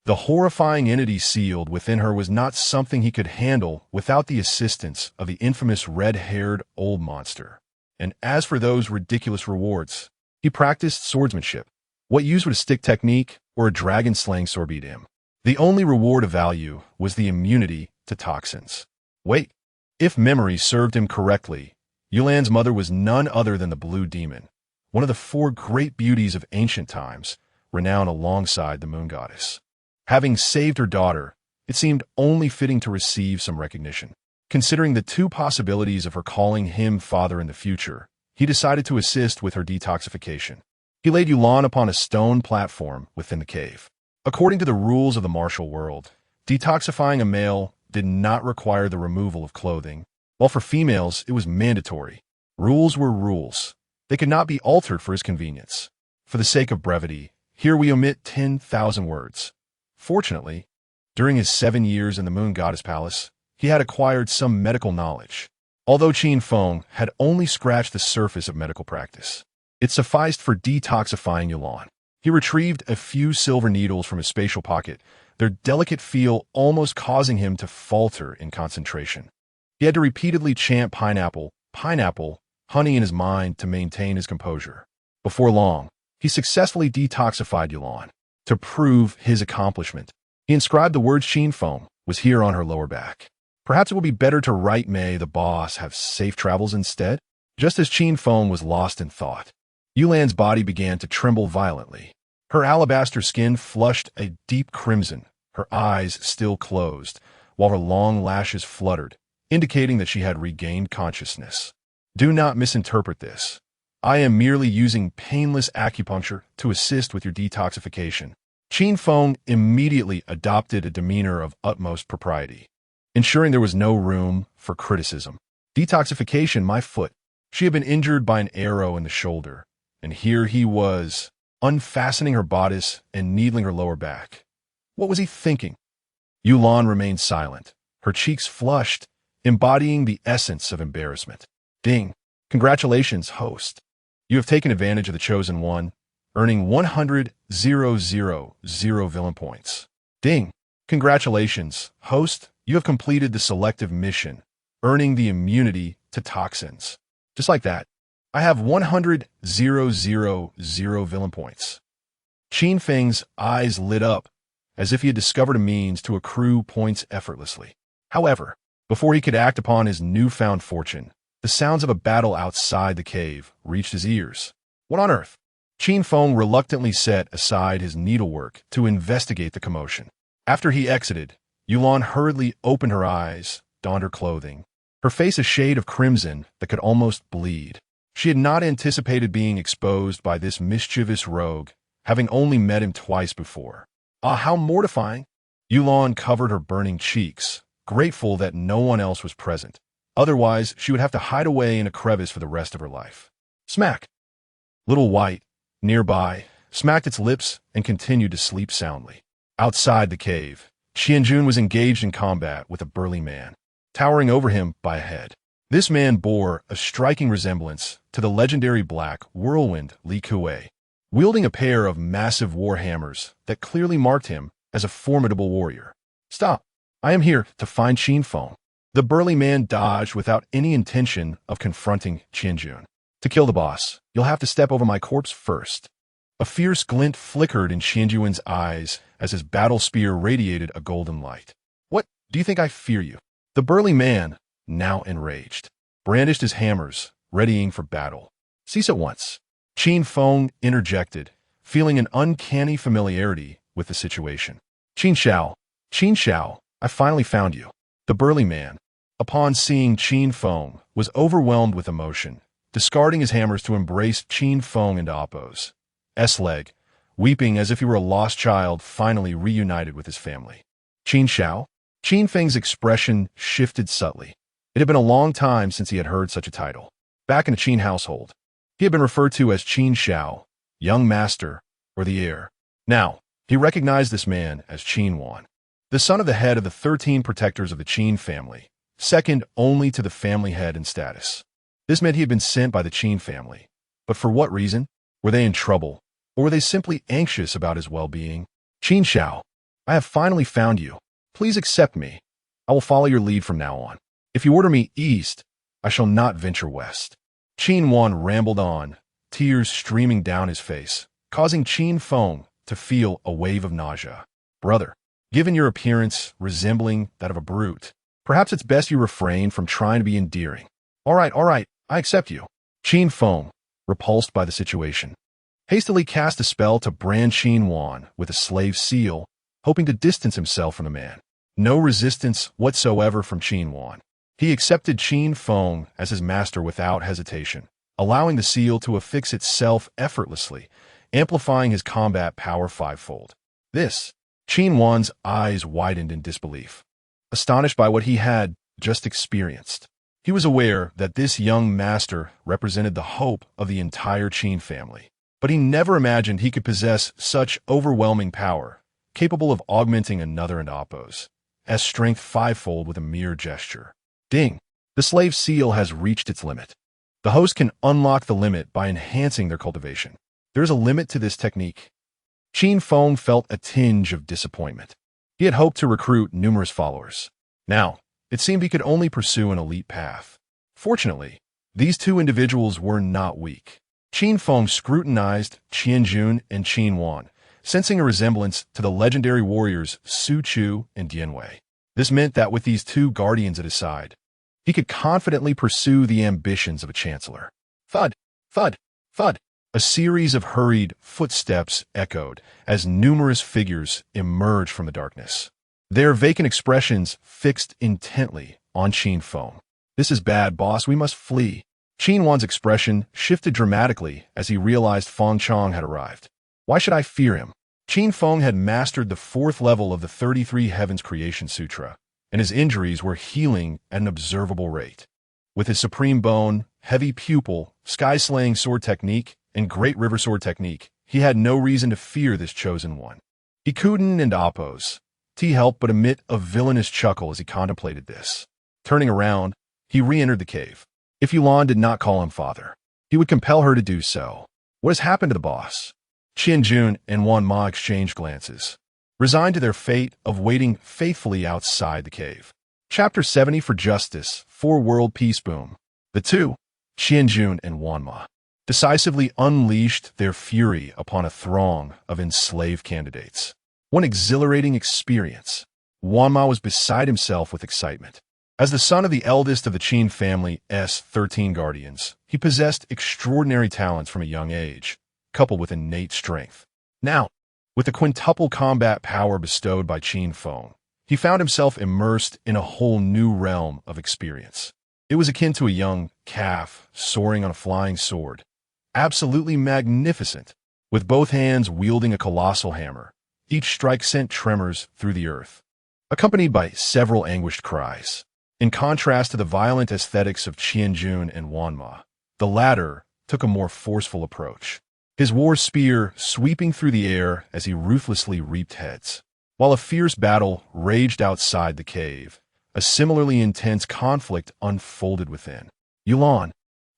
the horrifying entity sealed within her was not something he could handle without the assistance of the infamous red-haired old monster. And as for those ridiculous rewards, he practiced swordsmanship. What use would a stick technique or a dragon-slaying sword be to him? The only reward of value was the immunity to toxins. Wait, if memory served him correctly, Yulan's mother was none other than the Blue Demon, one of the 4 great beauties of ancient times, renowned alongside the Moon Goddess. Having saved her daughter, it seemed only fitting to receive some recognition. Considering the 2 possibilities of her calling him father in the future, he decided to assist with her detoxification. He laid Yulan upon a stone platform within the cave. According to the rules of the martial world, detoxifying a male did not require the removal of clothing, while for females it was mandatory. Rules were rules. They could not be altered for his convenience. For the sake of brevity, here we omit 10,000 words. Fortunately, during his 7 years in the Moon Goddess Palace, he had acquired some medical knowledge. Although Qin Feng had only scratched the surface of medical practice, it sufficed for detoxifying Yulan. He retrieved a few silver needles from his spatial pocket, their delicate feel almost causing him to falter in concentration. He had to repeatedly chant pineapple, pineapple, honey in his mind to maintain his composure. Before long, he successfully detoxified Yulan. To prove his accomplishment, he inscribed the words Qin Feng was here on her lower back. Perhaps it would be better to write May the boss have safe travels instead? Just as Qin Feng was lost in thought, Yulan's body began to tremble violently. Her alabaster skin flushed a deep crimson, her eyes still closed, while her long lashes fluttered, indicating that she had regained consciousness. Do not misinterpret this. I am merely using painless acupuncture to assist with your detoxification. Qin Feng immediately adopted a demeanor of utmost propriety, ensuring there was no room for criticism. Detoxification, my foot. She had been injured by an arrow in the shoulder, and here he was, unfastening her bodice and needling her lower back. What was he thinking? Yulan remained silent, her cheeks flushed, embodying the essence of embarrassment. Ding. Congratulations, host. You have taken advantage of the Chosen One, earning 100,000 villain points. Ding. Congratulations, host. You have completed the selective mission, earning the immunity to toxins. Just like that, I have 100,000 villain points. Qin Feng's eyes lit up, as if he had discovered a means to accrue points effortlessly. However, before he could act upon his newfound fortune, the sounds of a battle outside the cave reached his ears. What on earth? Qin Feng reluctantly set aside his needlework to investigate the commotion. After he exited, Yulan hurriedly opened her eyes, donned her clothing, her face a shade of crimson that could almost bleed. She had not anticipated being exposed by this mischievous rogue, having only met him twice before. Ah, how mortifying! Yulan covered her burning cheeks, grateful that no one else was present. Otherwise, she would have to hide away in a crevice for the rest of her life. Smack! Little White, nearby, smacked its lips and continued to sleep soundly. Outside the cave, Qianjun was engaged in combat with a burly man, towering over him by a head. This man bore a striking resemblance to the legendary black whirlwind Li Kuei, wielding a pair of massive war hammers that clearly marked him as a formidable warrior. Stop! I am here to find Qin Feng. The burly man dodged without any intention of confronting Qianjun. To kill the boss, you'll have to step over my corpse first. A fierce glint flickered in Qianjun's eyes as his battle spear radiated a golden light. What? Do you think I fear you? The burly man, now enraged, brandished his hammers, readying for battle. Cease at once. Qin Feng interjected, feeling an uncanny familiarity with the situation. Qin Xiao, I finally found you. The burly man, upon seeing Qin Feng, was overwhelmed with emotion, discarding his hammers to embrace Qin Feng and Appo's leg, weeping as if he were a lost child finally reunited with his family. Qin Xiao? Qin Feng's expression shifted subtly. It had been a long time since he had heard such a title. Back in the Qin household, he had been referred to as Qin Xiao, young master, or the heir. Now, he recognized this man as Qin Wan, the son of the head of the 13 protectors of the Qin family, second only to the family head in status. This meant he had been sent by the Qin family. But for what reason? Were they in trouble, or were they simply anxious about his well-being? Qin Xiao, I have finally found you. Please accept me. I will follow your lead from now on. If you order me east, I shall not venture west. Qin Wan rambled on, tears streaming down his face, causing Qin Feng to feel a wave of nausea. Brother, given your appearance resembling that of a brute, perhaps it's best you refrain from trying to be endearing. All right, I accept you. Qin Feng, repulsed by the situation, hastily cast a spell to brand Qin Wan with a slave seal, hoping to distance himself from the man. No resistance whatsoever from Qin Wan. He accepted Qin Feng as his master without hesitation, allowing the seal to affix itself effortlessly, amplifying his combat power fivefold. Qin Wan's eyes widened in disbelief, astonished by what he had just experienced. He was aware that this young master represented the hope of the entire Qin family, but he never imagined he could possess such overwhelming power, capable of augmenting another and Appo's strength fivefold with a mere gesture. Ding! The slave seal has reached its limit. The host can unlock the limit by enhancing their cultivation. There is a limit to this technique. Qin Feng felt a tinge of disappointment. He had hoped to recruit numerous followers. Now, it seemed he could only pursue an elite path. Fortunately, these two individuals were not weak. Qin Feng scrutinized Qian Jun and Qin Wan, sensing a resemblance to the legendary warriors Su Chu and Dian Wei. This meant that with these two guardians at his side, he could confidently pursue the ambitions of a chancellor. Thud, thud, thud. A series of hurried footsteps echoed as numerous figures emerged from the darkness. Their vacant expressions fixed intently on Qin Feng. "This is bad, boss. We must flee." Qin Wan's expression shifted dramatically as he realized Feng Chong had arrived. Why should I fear him? Qin Feng had mastered the 4th level of the 33 Heavens Creation Sutra, and his injuries were healing at an observable rate. With his Supreme Bone, Heavy Pupil, Sky-Slaying Sword Technique, and Great River Sword Technique, he had no reason to fear this chosen one. He couldn't and oppose. He helped but emit a villainous chuckle as he contemplated this. Turning around, he re-entered the cave. If Yulan did not call him father, he would compel her to do so. What has happened to the boss? Qian Jun and Wan Ma exchanged glances, resigned to their fate of waiting faithfully outside the cave. Chapter 70 for Justice, for World Peace Boom. The two, Qian Jun and Wan Ma, decisively unleashed their fury upon a throng of enslaved candidates. One exhilarating experience. Wan Ma was beside himself with excitement. As the son of the eldest of the Qin family's 13 guardians, he possessed extraordinary talents from a young age, coupled with innate strength. Now, with the quintuple combat power bestowed by Qin Feng, he found himself immersed in a whole new realm of experience. It was akin to a young calf soaring on a flying sword, absolutely magnificent, with both hands wielding a colossal hammer. Each strike sent tremors through the earth, accompanied by several anguished cries. In contrast to the violent aesthetics of Qian Jun and Wan Ma, the latter took a more forceful approach, his war spear sweeping through the air as he ruthlessly reaped heads. While a fierce battle raged outside the cave, a similarly intense conflict unfolded within. Yulan,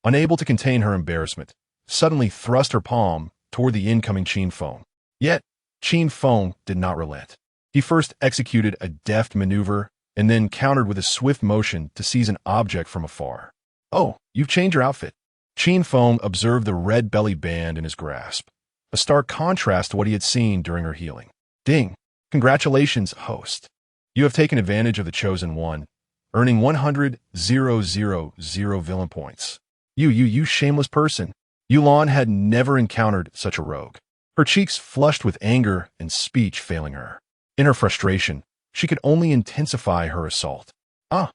unable to contain her embarrassment, suddenly thrust her palm toward the incoming Qin Feng. Yet, Qin Feng did not relent. He first executed a deft maneuver and then countered with a swift motion to seize an object from afar. "Oh, you've changed your outfit." Qin Feng observed the red belly band in his grasp, a stark contrast to what he had seen during her healing. "Ding! Congratulations, host. You have taken advantage of the Chosen One, earning 100,000 villain points. You shameless person." Yulan had never encountered such a rogue. Her cheeks flushed with anger and speech failing her. In her frustration, she could only intensify her assault. "Ah!"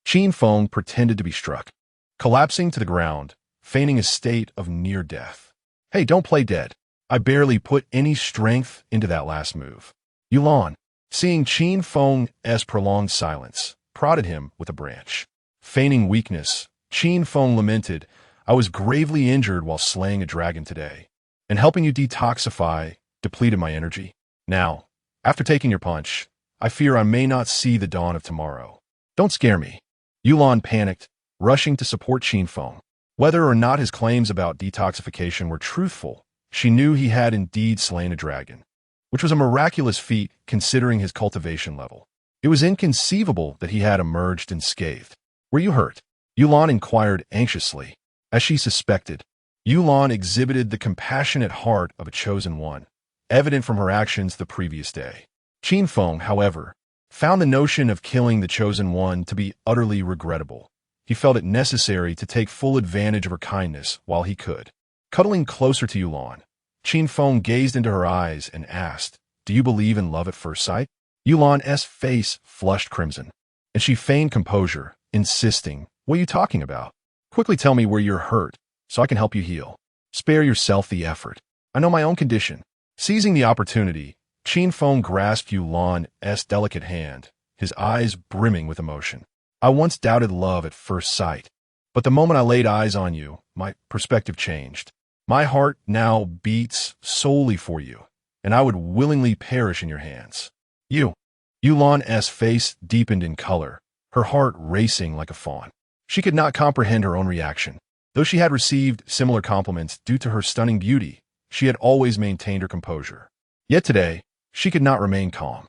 Qin Feng pretended to be struck, collapsing to the ground, feigning a state of near death. "Hey, don't play dead. I barely put any strength into that last move." Yulan, seeing Qin Feng's prolonged silence, prodded him with a branch. Feigning weakness, Qin Feng lamented, "I was gravely injured while slaying a dragon today, and helping you detoxify depleted my energy. Now, after taking your punch, I fear I may not see the dawn of tomorrow." "Don't scare me." Yulan panicked, rushing to support Qin Feng. Whether or not his claims about detoxification were truthful, she knew he had indeed slain a dragon, which was a miraculous feat considering his cultivation level. It was inconceivable that he had emerged unscathed. "Were you hurt?" Yulan inquired anxiously. As she suspected, Yulan exhibited the compassionate heart of a chosen one, evident from her actions the previous day. Qin Feng, however, found the notion of killing the chosen one to be utterly regrettable. He felt it necessary to take full advantage of her kindness while he could. Cuddling closer to Yulan, Qin Feng gazed into her eyes and asked, "Do you believe in love at first sight?" Yulan's face flushed crimson, and she feigned composure, insisting, "What are you talking about? Quickly tell me where you're hurt, so I can help you heal. Spare yourself the effort. I know my own condition." Seizing the opportunity, Qin Feng grasped Yulan's delicate hand, his eyes brimming with emotion. "I once doubted love at first sight, but the moment I laid eyes on you, my perspective changed. My heart now beats solely for you, and I would willingly perish in your hands." Yulan's face deepened in color, her heart racing like a fawn. She could not comprehend her own reaction. Though she had received similar compliments due to her stunning beauty, she had always maintained her composure. Yet today, she could not remain calm.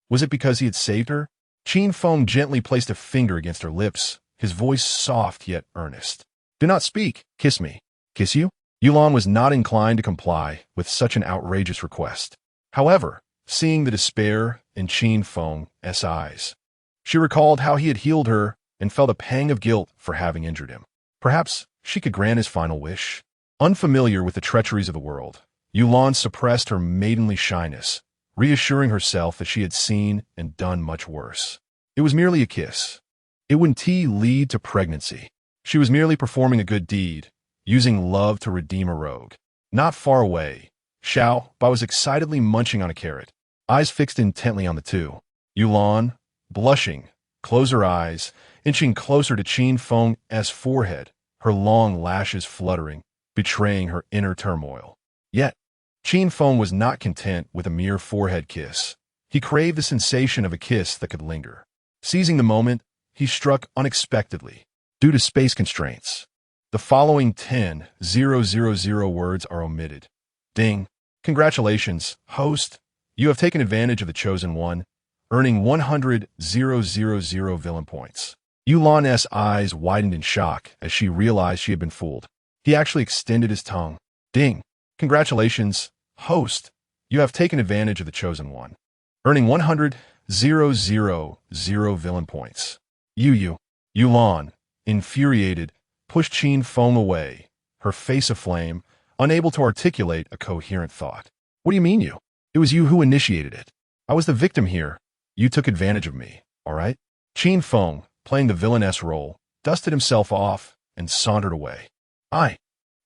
Was it because he had saved her? Qin Feng gently placed a finger against her lips, his voice soft yet earnest. Do not speak. Kiss me. Kiss you? Yulan was not inclined to comply with such an outrageous request. However, seeing the despair in Qin Feng's eyes, she recalled how he had healed her and felt a pang of guilt for having injured him. Perhaps she could grant his final wish. Unfamiliar with the treacheries of the world, Yulan suppressed her maidenly shyness, reassuring herself that she had seen and done much worse. It was merely a kiss. It wouldn't lead to pregnancy. She was merely performing a good deed, using love to redeem a rogue. Not far away, Xiao Bai was excitedly munching on a carrot, eyes fixed intently on the two. Yulan, blushing, closed her eyes, inching closer to Qin Feng's forehead, her long lashes fluttering, betraying her inner turmoil. Yet, Qin Feng was not content with a mere forehead kiss. He craved the sensation of a kiss that could linger. Seizing the moment, he struck unexpectedly. Due to space constraints, the following 10,000 words are omitted. Ding. Congratulations, host. You have taken advantage of the chosen one, earning 100,000 villain points. Yulan's eyes widened in shock as she realized she had been fooled. He actually extended his tongue. Ding. Congratulations, host. You have taken advantage of the chosen one, earning 100,000 villain points. Yulan, infuriated, pushed Qin Feng away, her face aflame, unable to articulate a coherent thought. What do you mean you? It was you who initiated it. I was the victim here. You took advantage of me, all right? Qin Feng, playing the villainess role, dusted himself off and sauntered away.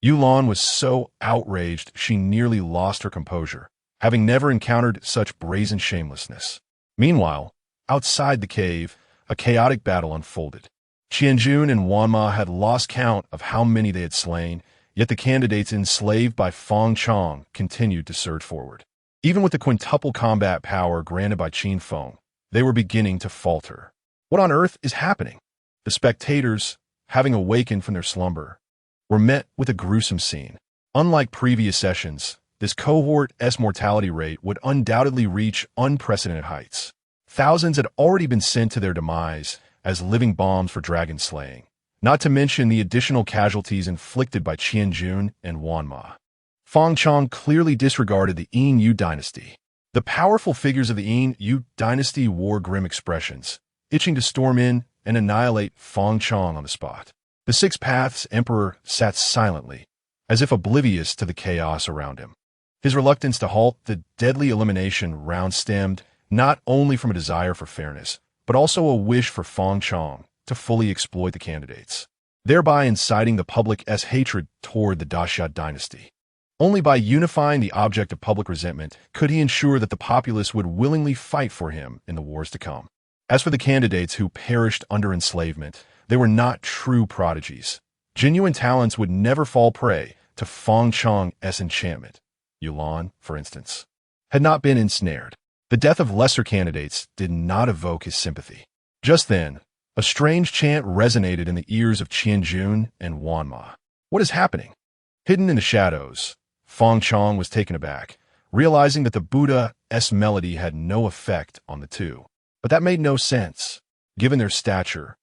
Yulan was so outraged she nearly lost her composure, having never encountered such brazen shamelessness. Meanwhile, outside the cave, a chaotic battle unfolded. Qianjun and Wanma had lost count of how many they had slain, yet the candidates enslaved by Feng Chong continued to surge forward. Even with the quintuple combat power granted by Qin Feng, they were beginning to falter. What on earth is happening? The spectators, having awakened from their slumber, were met with a gruesome scene. Unlike previous sessions, this cohort's mortality rate would undoubtedly reach unprecedented heights. Thousands had already been sent to their demise as living bombs for dragon slaying, not to mention the additional casualties inflicted by Qianjun and Wanma. Feng Chong clearly disregarded the Yin Yu dynasty. The powerful figures of the Yin Yu dynasty wore grim expressions, itching to storm in and annihilate Feng Chong on the spot. The Six Paths Emperor sat silently, as if oblivious to the chaos around him. His reluctance to halt the deadly elimination round stemmed not only from a desire for fairness, but also a wish for Feng Chong to fully exploit the candidates, thereby inciting the public's hatred toward the Daxia dynasty. Only by unifying the object of public resentment could he ensure that the populace would willingly fight for him in the wars to come. As for the candidates who perished under enslavement, they were not true prodigies. Genuine talents would never fall prey to Feng Chong's enchantment. Yulan, for instance, had not been ensnared. The death of lesser candidates did not evoke his sympathy. Just then, a strange chant resonated in the ears of Qianjun and Wanma. What is happening? Hidden in the shadows, Feng Chong was taken aback, realizing that the Buddha's melody had no effect on the two. But that made no sense. Given their stature,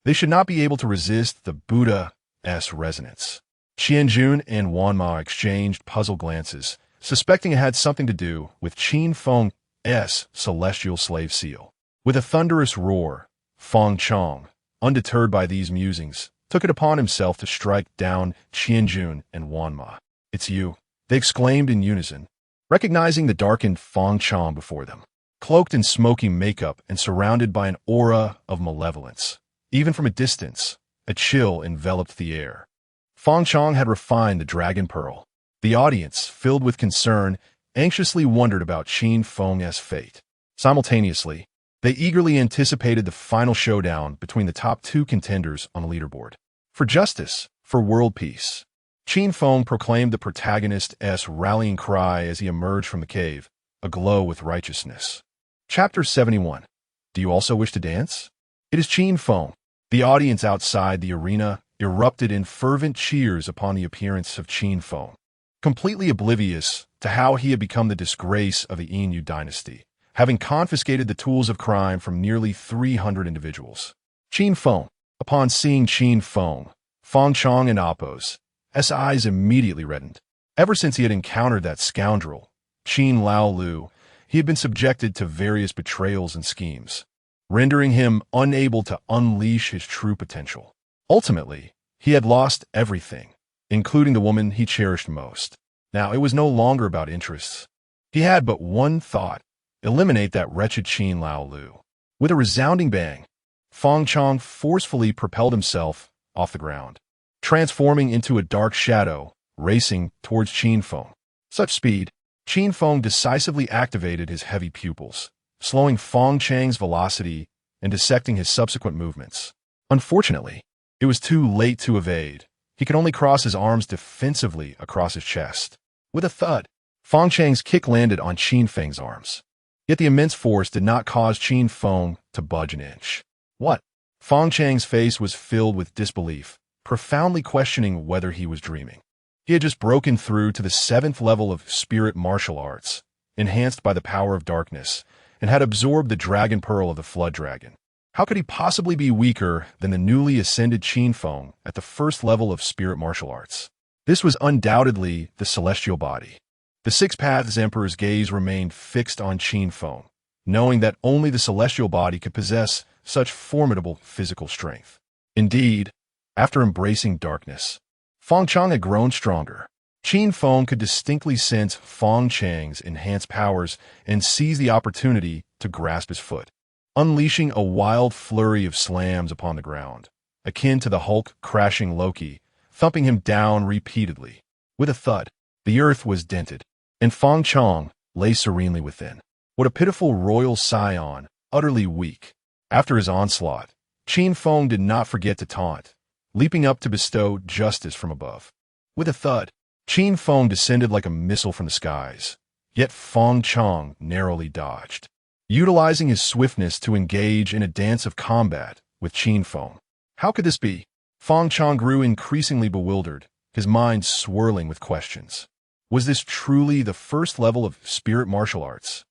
they should not be able to resist the Buddha's resonance. Qianjun and Wanma exchanged puzzled glances, suspecting it had something to do with Qin Feng's celestial slave seal. With a thunderous roar, Feng Chong, undeterred by these musings, took it upon himself to strike down Qianjun and Wanma. It's you, they exclaimed in unison, recognizing the darkened Feng Chong before them. Cloaked in smoky makeup and surrounded by an aura of malevolence. Even from a distance, a chill enveloped the air. Feng Chong had refined the dragon pearl. The audience, filled with concern, anxiously wondered about Qin Feng's fate. Simultaneously, they eagerly anticipated the final showdown between the top two contenders on the leaderboard. For justice, for world peace. Qin Feng proclaimed the protagonist's rallying cry as he emerged from the cave, aglow with righteousness. Chapter 71. Do you also wish to dance? It is Qin Feng. The audience outside the arena erupted in fervent cheers upon the appearance of Qin Feng. Completely oblivious to how he had become the disgrace of the Yin Yu dynasty, having confiscated the tools of crime from nearly 300 individuals. Qin Feng. Upon seeing Qin Feng, Feng Chong and Apos, S eyes immediately reddened. Ever since he had encountered that scoundrel, Qin Lao Lu, he had been subjected to various betrayals and schemes, rendering him unable to unleash his true potential. Ultimately, he had lost everything, including the woman he cherished most. Now, it was no longer about interests. He had but one thought: eliminate that wretched Qin Lao Lu. With a resounding bang, Feng Chong forcefully propelled himself off the ground, transforming into a dark shadow, racing towards Qin Feng. Such speed, Qin Feng decisively activated his heavy pupils, slowing Feng Chang's velocity and dissecting his subsequent movements. Unfortunately, it was too late to evade. He could only cross his arms defensively across his chest. With a thud, Feng Chang's kick landed on Qin Feng's arms. Yet the immense force did not cause Qin Feng to budge an inch. What? Feng Chang's face was filled with disbelief, profoundly questioning whether he was dreaming. He had just broken through to the 7th level of spirit martial arts, enhanced by the power of darkness, and had absorbed the dragon pearl of the flood dragon. How could he possibly be weaker than the newly ascended Qin Feng at the 1st level of spirit martial arts? This was undoubtedly the celestial body. The Six Paths Emperor's gaze remained fixed on Qin Feng, knowing that only the celestial body could possess such formidable physical strength. Indeed, after embracing darkness, Feng Chang had grown stronger. Qin Feng could distinctly sense Feng Chang's enhanced powers and seized the opportunity to grasp his foot, unleashing a wild flurry of slams upon the ground, akin to the Hulk crashing Loki, thumping him down repeatedly. With a thud, the earth was dented, and Feng Chang lay serenely within. What a pitiful royal scion, utterly weak. After his onslaught, Qin Feng did not forget to taunt, leaping up to bestow justice from above. With a thud, Qin Feng descended like a missile from the skies, yet Feng Chang narrowly dodged, utilizing his swiftness to engage in a dance of combat with Qin Feng. How could this be? Feng Chang grew increasingly bewildered, his mind swirling with questions. Was this truly the 1st level of spirit martial arts?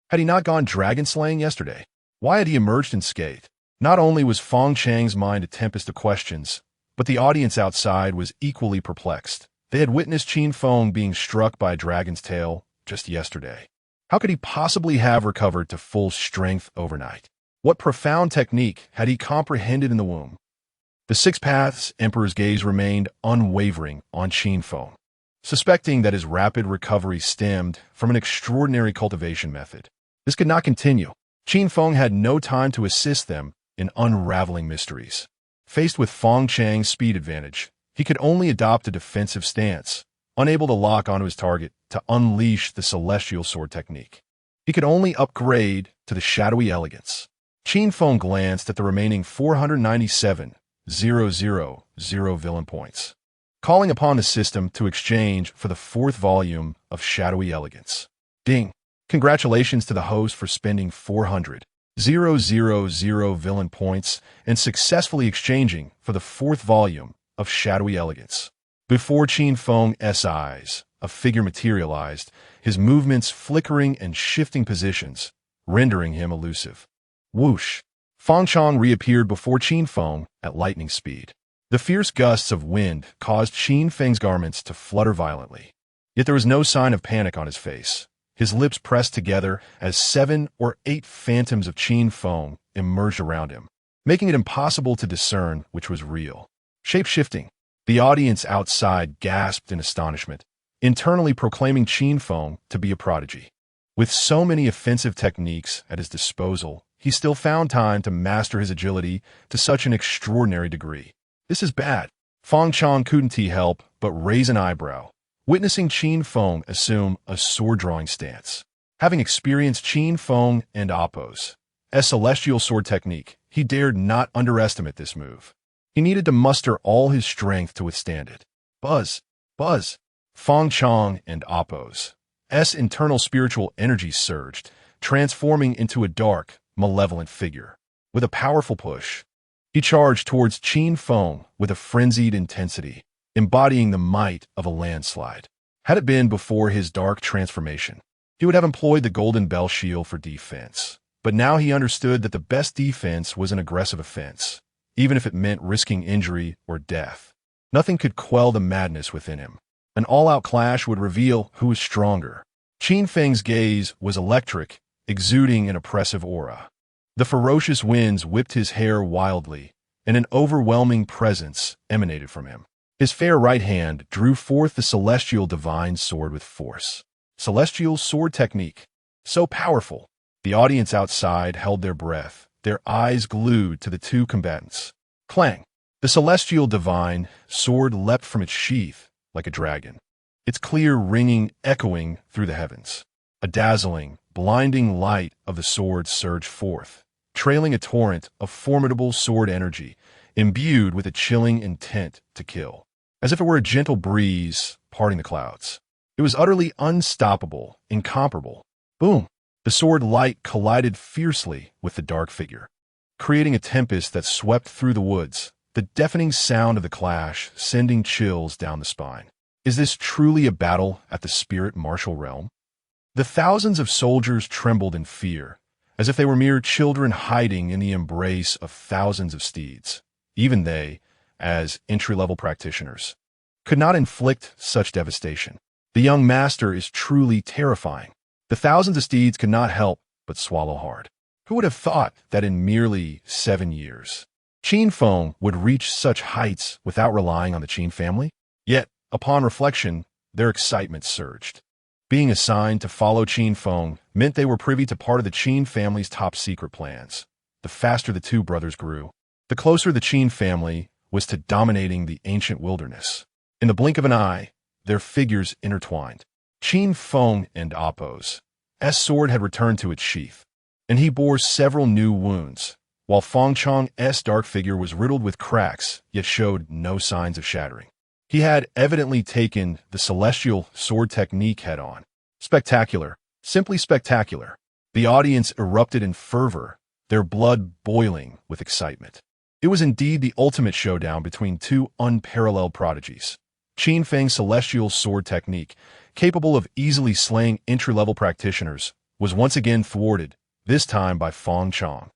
Had he not gone dragon slaying yesterday? Why had he emerged unscathed? Not only was Feng Chang's mind a tempest of questions, but the audience outside was equally perplexed. They had witnessed Qin Feng being struck by a dragon's tail just yesterday. How could he possibly have recovered to full strength overnight? What profound technique had he comprehended in the womb? The Six Paths Emperor's gaze remained unwavering on Qin Feng, suspecting that his rapid recovery stemmed from an extraordinary cultivation method. This could not continue. Qin Feng had no time to assist them in unraveling mysteries. Faced with Feng Chang's speed advantage, he could only adopt a defensive stance, unable to lock onto his target to unleash the celestial sword technique. He could only upgrade to the shadowy elegance. Qin Feng glanced at the remaining 497,000 villain points, calling upon the system to exchange for the 4th volume of Shadowy Elegance. Ding! Congratulations to the host for spending 400,000 villain points and successfully exchanging for the 4th volume of Shadowy Elegance. Before Qin Feng's eyes, a figure materialized, his movements flickering and shifting positions, rendering him elusive. Whoosh! Feng Chang reappeared before Qin Feng at lightning speed. The fierce gusts of wind caused Qin Feng's garments to flutter violently. Yet there was no sign of panic on his face. His lips pressed together as 7 or 8 phantoms of Qin Feng emerged around him, making it impossible to discern which was real. Shape-shifting, the audience outside gasped in astonishment, internally proclaiming Qin Feng to be a prodigy. With so many offensive techniques at his disposal, he still found time to master his agility to such an extraordinary degree. This is bad. Feng Chang couldn't help but raise an eyebrow, witnessing Qin Feng assume a sword-drawing stance. Having experienced Qin Feng and Apos, a celestial sword technique, he dared not underestimate this move. He needed to muster all his strength to withstand it. Buzz! Buzz! Feng Chang and Apos' internal spiritual energy surged, transforming into a dark, malevolent figure. With a powerful push, he charged towards Qin Feng with a frenzied intensity, embodying the might of a landslide. Had it been before his dark transformation, He would have employed the golden bell shield for defense. But now he understood that the best defense was an aggressive offense, even if it meant risking injury or death. Nothing could quell the madness within him. An all-out clash would reveal who was stronger. Qin Feng's gaze was electric, exuding an oppressive aura. The ferocious winds whipped his hair wildly, and an overwhelming presence emanated from him. His fair right hand drew forth the celestial divine sword with force. Celestial sword technique. So powerful. The audience outside held their breath, their eyes glued to the two combatants. Clang! The celestial divine sword leapt from its sheath like a dragon, its clear ringing echoing through the heavens. A dazzling, blinding light of the sword surged forth, trailing a torrent of formidable sword energy, imbued with a chilling intent to kill. As if it were a gentle breeze parting the clouds. It was utterly unstoppable, incomparable. Boom! The sword light collided fiercely with the dark figure, creating a tempest that swept through the woods, the deafening sound of the clash sending chills down the spine. Is this truly a battle at the spirit martial realm? The thousands of soldiers trembled in fear, as if they were mere children hiding in the embrace of thousands of steeds. Even they, as entry-level practitioners, could not inflict such devastation. The young master is truly terrifying. The thousands of steeds could not help but swallow hard. Who would have thought that in merely 7 years, Qin Feng would reach such heights without relying on the Qin family? Yet, upon reflection, their excitement surged. Being assigned to follow Qin Feng meant they were privy to part of the Qin family's top secret plans. The faster the two brothers grew, the closer the Qin family was to dominating the ancient wilderness. In the blink of an eye, their figures intertwined. Qin Feng and Appo's sword had returned to its sheath, and he bore several new wounds, while Feng Chang's dark figure was riddled with cracks, yet showed no signs of shattering. He had evidently taken the celestial sword technique head-on. Spectacular, simply spectacular. The audience erupted in fervor, their blood boiling with excitement. It was indeed the ultimate showdown between two unparalleled prodigies. Qin Feng's celestial sword technique, capable of easily slaying entry-level practitioners, was once again thwarted, this time by Feng Chang,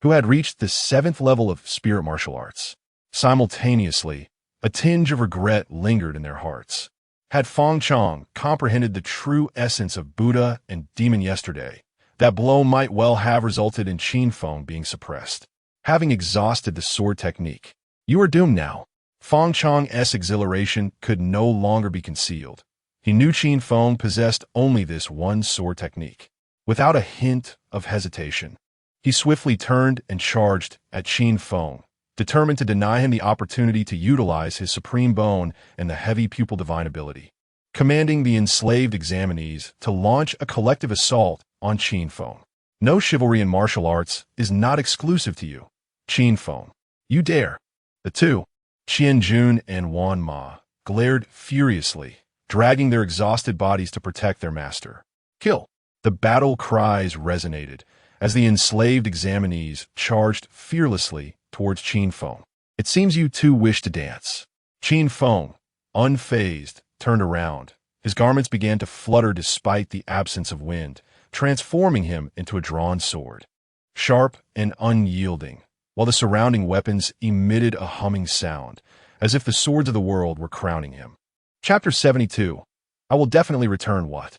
who had reached the 7th level of spirit martial arts. Simultaneously, a tinge of regret lingered in their hearts. Had Feng Chang comprehended the true essence of Buddha and demon yesterday, that blow might well have resulted in Qin Feng being suppressed. Having exhausted the sword technique, you are doomed now. Feng Chang's exhilaration could no longer be concealed. He knew Qin Feng possessed only this one sword technique. Without a hint of hesitation, he swiftly turned and charged at Qin Feng, determined to deny him the opportunity to utilize his supreme bone and the heavy pupil divine ability. Commanding the enslaved examinees to launch a collective assault on Qin Feng. No chivalry in martial arts is not exclusive to you, Qin Feng. You dare. The two, Qian Jun and Wan Ma, glared furiously, dragging their exhausted bodies to protect their master. Kill! The battle cries resonated as the enslaved examinees charged fearlessly towards Qin Feng. It seems you two wish to dance. Qin Feng, unfazed, turned around. His garments began to flutter despite the absence of wind, transforming him into a drawn sword. Sharp and unyielding, while the surrounding weapons emitted a humming sound, as if the swords of the world were crowning him. Chapter 72. I will definitely return what?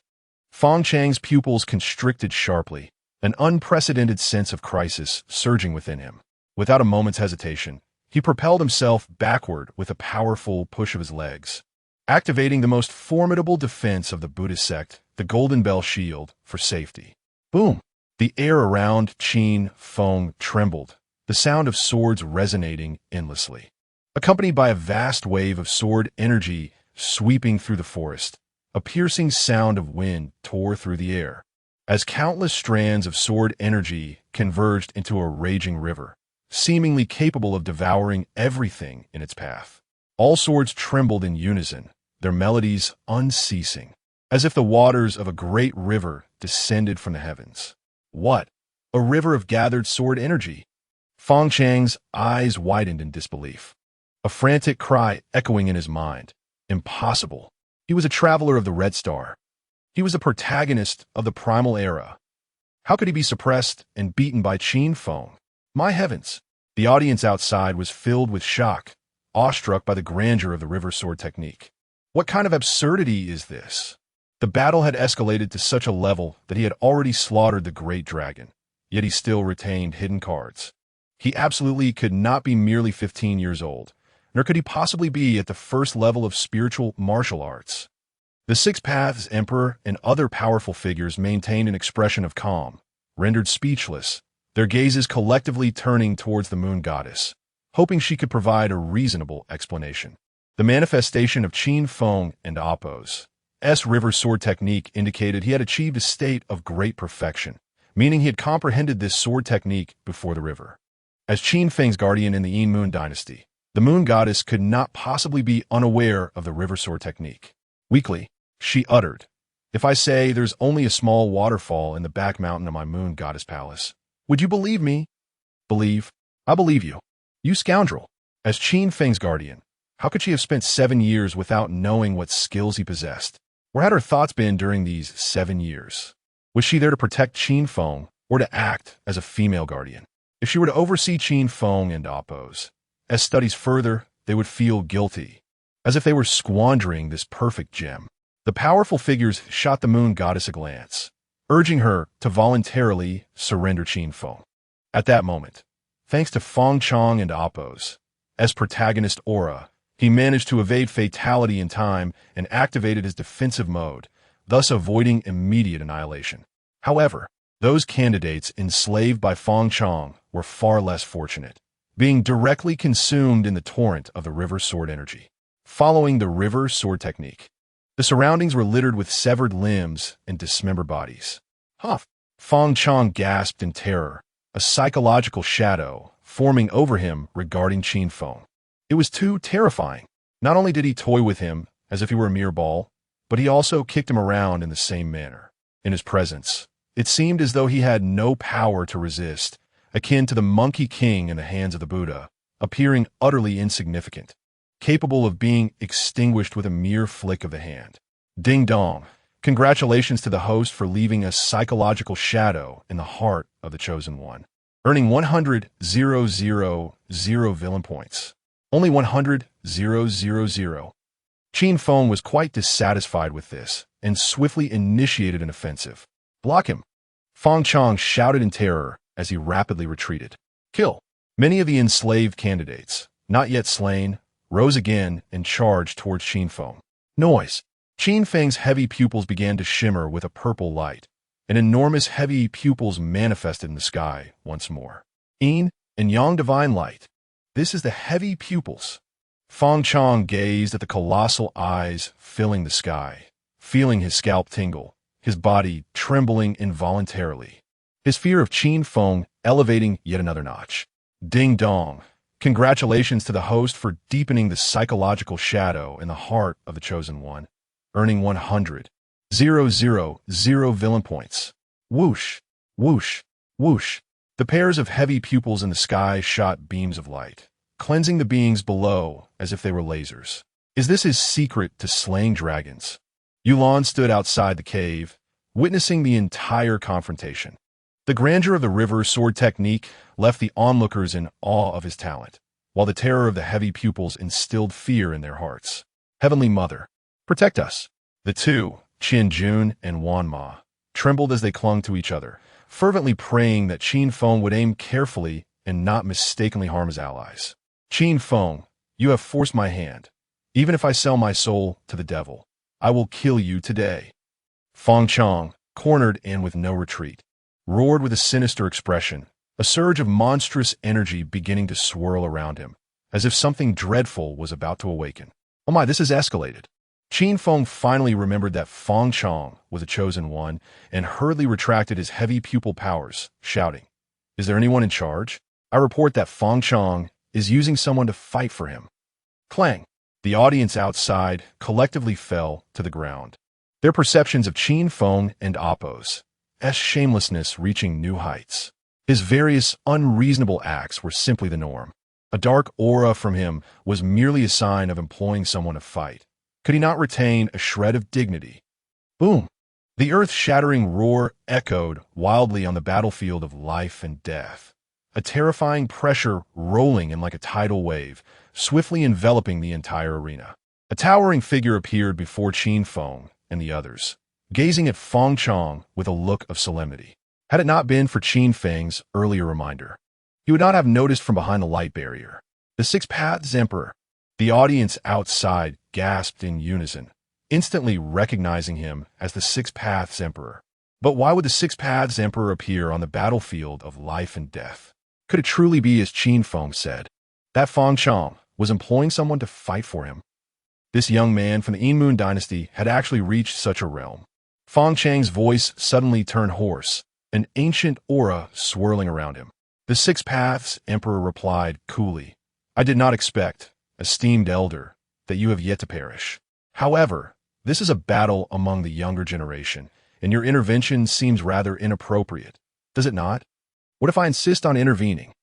Feng Chang's pupils constricted sharply, an unprecedented sense of crisis surging within him. Without a moment's hesitation, he propelled himself backward with a powerful push of his legs, activating the most formidable defense of the Buddhist sect, the Golden Bell Shield, for safety. Boom! The air around Qin Feng trembled, the sound of swords resonating endlessly, accompanied by a vast wave of sword energy sweeping through the forest. A piercing sound of wind tore through the air, as countless strands of sword energy converged into a raging river, seemingly capable of devouring everything in its path. All swords trembled in unison, their melodies unceasing, as if the waters of a great river descended from the heavens. What? A river of gathered sword energy? Feng Chang's eyes widened in disbelief, a frantic cry echoing in his mind. Impossible. He was a traveler of the Red Star. He was the protagonist of the primal era. How could he be suppressed and beaten by Qin Feng? My heavens! The audience outside was filled with shock, awestruck by the grandeur of the river sword technique. What kind of absurdity is this? The battle had escalated to such a level that he had already slaughtered the great dragon, yet he still retained hidden cards. He absolutely could not be merely 15 years old, nor could he possibly be at the first level of spiritual martial arts. The Six Paths Emperor and other powerful figures maintained an expression of calm, rendered speechless, their gazes collectively turning towards the moon goddess, hoping she could provide a reasonable explanation. The manifestation of Qin Feng and Appo's river sword technique indicated he had achieved a state of great perfection, meaning he had comprehended this sword technique before the river. As Qin Feng's guardian in the Yin Moon dynasty, the moon goddess could not possibly be unaware of the river sword technique. Weakly, she uttered, "If I say there's only a small waterfall in the back mountain of my moon goddess palace, would you believe me?" "Believe? I believe you. You scoundrel." As Qin Feng's guardian, how could she have spent 7 years without knowing what skills he possessed? Where had her thoughts been during these 7 years? Was she there to protect Qin Feng or to act as a female guardian? If she were to oversee Qin Feng and Appo's studies further, they would feel guilty, as if they were squandering this perfect gem. The powerful figures shot the moon goddess a glance, urging her to voluntarily surrender Qin Feng. At that moment, thanks to Feng Chong and Appo's protagonist aura, he managed to evade fatality in time and activated his defensive mode, thus avoiding immediate annihilation. However, those candidates enslaved by Feng Chong were far less fortunate, being directly consumed in the torrent of the river sword energy. Following the river sword technique, the surroundings were littered with severed limbs and dismembered bodies. Huff! Feng Chong gasped in terror, a psychological shadow forming over him regarding Qin Feng. It was too terrifying. Not only did he toy with him as if he were a mere ball, but he also kicked him around in the same manner. In his presence, it seemed as though he had no power to resist, akin to the Monkey King in the hands of the Buddha, appearing utterly insignificant, capable of being extinguished with a mere flick of the hand. Ding dong! Congratulations to the host for leaving a psychological shadow in the heart of the Chosen One, earning 100,000 villain points. Only 100,000. Qin Feng was quite dissatisfied with this and swiftly initiated an offensive. "Block him!" Feng Chong shouted in terror as he rapidly retreated. "Kill!" Many of the enslaved candidates, not yet slain, rose again and charged towards Qin Feng. Noise! Qin Feng's heavy pupils began to shimmer with a purple light, and enormous heavy pupils manifested in the sky once more. Yin and Yang divine light. This is the heavy pupils. Feng Chong gazed at the colossal eyes filling the sky, feeling his scalp tingle, his body trembling involuntarily, his fear of Qin Feng elevating yet another notch. Ding dong! Congratulations to the host for deepening the psychological shadow in the heart of the Chosen One, earning 100,000 villain points. Whoosh! Whoosh! Whoosh! The pairs of heavy pupils in the sky shot beams of light, cleansing the beings below as if they were lasers. Is this his secret to slaying dragons? Yulan stood outside the cave, witnessing the entire confrontation. The grandeur of the river sword technique left the onlookers in awe of his talent, while the terror of the heavy pupils instilled fear in their hearts. Heavenly Mother, protect us. The two, Qin Jun and Wan Ma, trembled as they clung to each other, fervently praying that Qin Feng would aim carefully and not mistakenly harm his allies. "Qin Feng, you have forced my hand. Even if I sell my soul to the devil, I will kill you today." Feng Chong, cornered and with no retreat, roared with a sinister expression, a surge of monstrous energy beginning to swirl around him, as if something dreadful was about to awaken. Oh my, this has escalated. Qin Feng finally remembered that Feng Chong was a Chosen One and hurriedly retracted his heavy pupil powers, shouting, "Is there anyone in charge? I report that Feng Chong is using someone to fight for him." Clang! The audience outside collectively fell to the ground, their perceptions of Qin Feng and Appo's shamelessness reaching new heights. His various unreasonable acts were simply the norm. A dark aura from him was merely a sign of employing someone to fight. Could he not retain a shred of dignity? Boom! The earth-shattering roar echoed wildly on the battlefield of life and death, a terrifying pressure rolling in like a tidal wave, swiftly enveloping the entire arena. A towering figure appeared before Qin Feng and the others, gazing at Feng Chong with a look of solemnity. Had it not been for Qin Feng's earlier reminder, he would not have noticed from behind the light barrier. The Six Paths Emperor. The audience outside gasped in unison, instantly recognizing him as the Six Paths Emperor. But why would the Six Paths Emperor appear on the battlefield of life and death? Could it truly be as Qin Feng said, that Feng Chong was employing someone to fight for him? This young man from the Moon dynasty had actually reached such a realm. Feng Chang's voice suddenly turned hoarse, an ancient aura swirling around him. The Six Paths Emperor replied coolly, I did not expect, esteemed elder, that you have yet to perish. However, this is a battle among the younger generation, and your intervention seems rather inappropriate, does it not? What if I insist on intervening?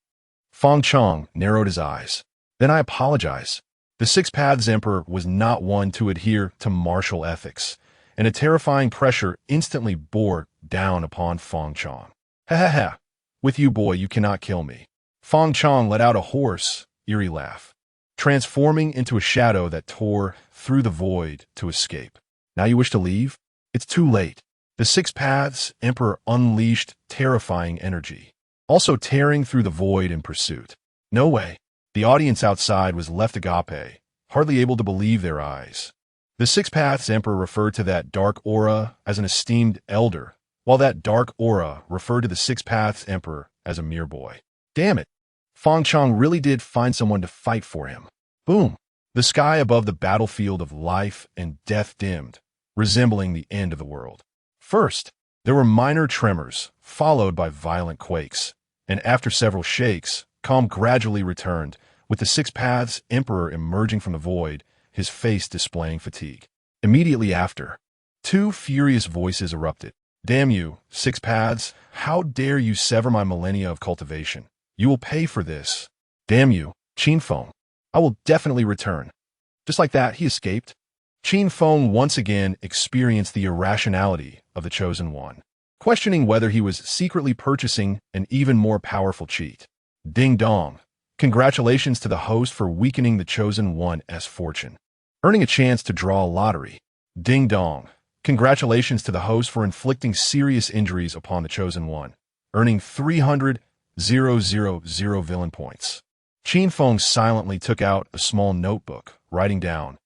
Feng Chong narrowed his eyes. Then I apologize. The Six Paths Emperor was not one to adhere to martial ethics, and a terrifying pressure instantly bore down upon Feng Chong. Ha ha ha, with you, boy, you cannot kill me. Feng Chong let out a hoarse, eerie laugh, transforming into a shadow that tore through the void to escape. Now you wish to leave? It's too late. The Six Paths Emperor unleashed terrifying energy, also tearing through the void in pursuit. No way. The audience outside was left agape, hardly able to believe their eyes. The Six Paths Emperor referred to that dark aura as an esteemed elder, while that dark aura referred to the Six Paths Emperor as a mere boy. Damn it. Feng Chong really did find someone to fight for him. Boom! The sky above the battlefield of life and death dimmed, resembling the end of the world. First, there were minor tremors, followed by violent quakes, and after several shakes, calm gradually returned, with the Six Paths Emperor emerging from the void, his face displaying fatigue. Immediately after, two furious voices erupted. Damn you, Six Paths, how dare you sever my millennia of cultivation? You will pay for this. Damn you, Qin Feng. I will definitely return. Just like that, he escaped. Qin Feng once again experienced the irrationality of the Chosen One, questioning whether he was secretly purchasing an even more powerful cheat. Ding dong. Congratulations to the host for weakening the Chosen One's fortune, earning a chance to draw a lottery. Ding dong. Congratulations to the host for inflicting serious injuries upon the Chosen One, earning 300,000 villain points. Qin Feng silently took out a small notebook, writing down,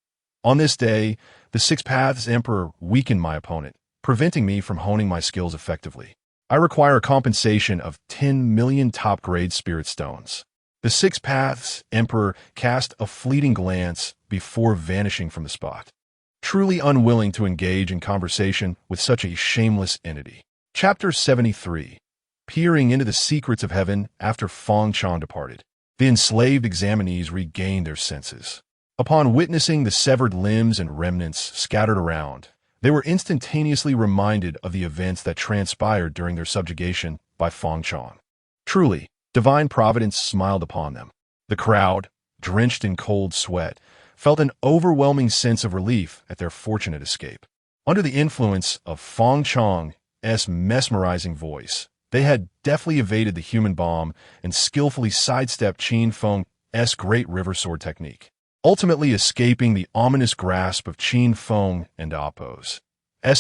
on this day, the Six Paths Emperor weakened my opponent, preventing me from honing my skills effectively. I require a compensation of 10 million top-grade spirit stones. The Six Paths Emperor cast a fleeting glance before vanishing from the spot, truly unwilling to engage in conversation with such a shameless entity. Chapter 73. Peering into the secrets of heaven after Feng Chong departed, the enslaved examinees regained their senses. Upon witnessing the severed limbs and remnants scattered around, they were instantaneously reminded of the events that transpired during their subjugation by Feng Chong. Truly, divine providence smiled upon them. The crowd, drenched in cold sweat, felt an overwhelming sense of relief at their fortunate escape. Under the influence of Feng Chong's mesmerizing voice, they had deftly evaded the human bomb and skillfully sidestepped Qin Feng's great river sword technique, ultimately escaping the ominous grasp of Qin Feng and Appo's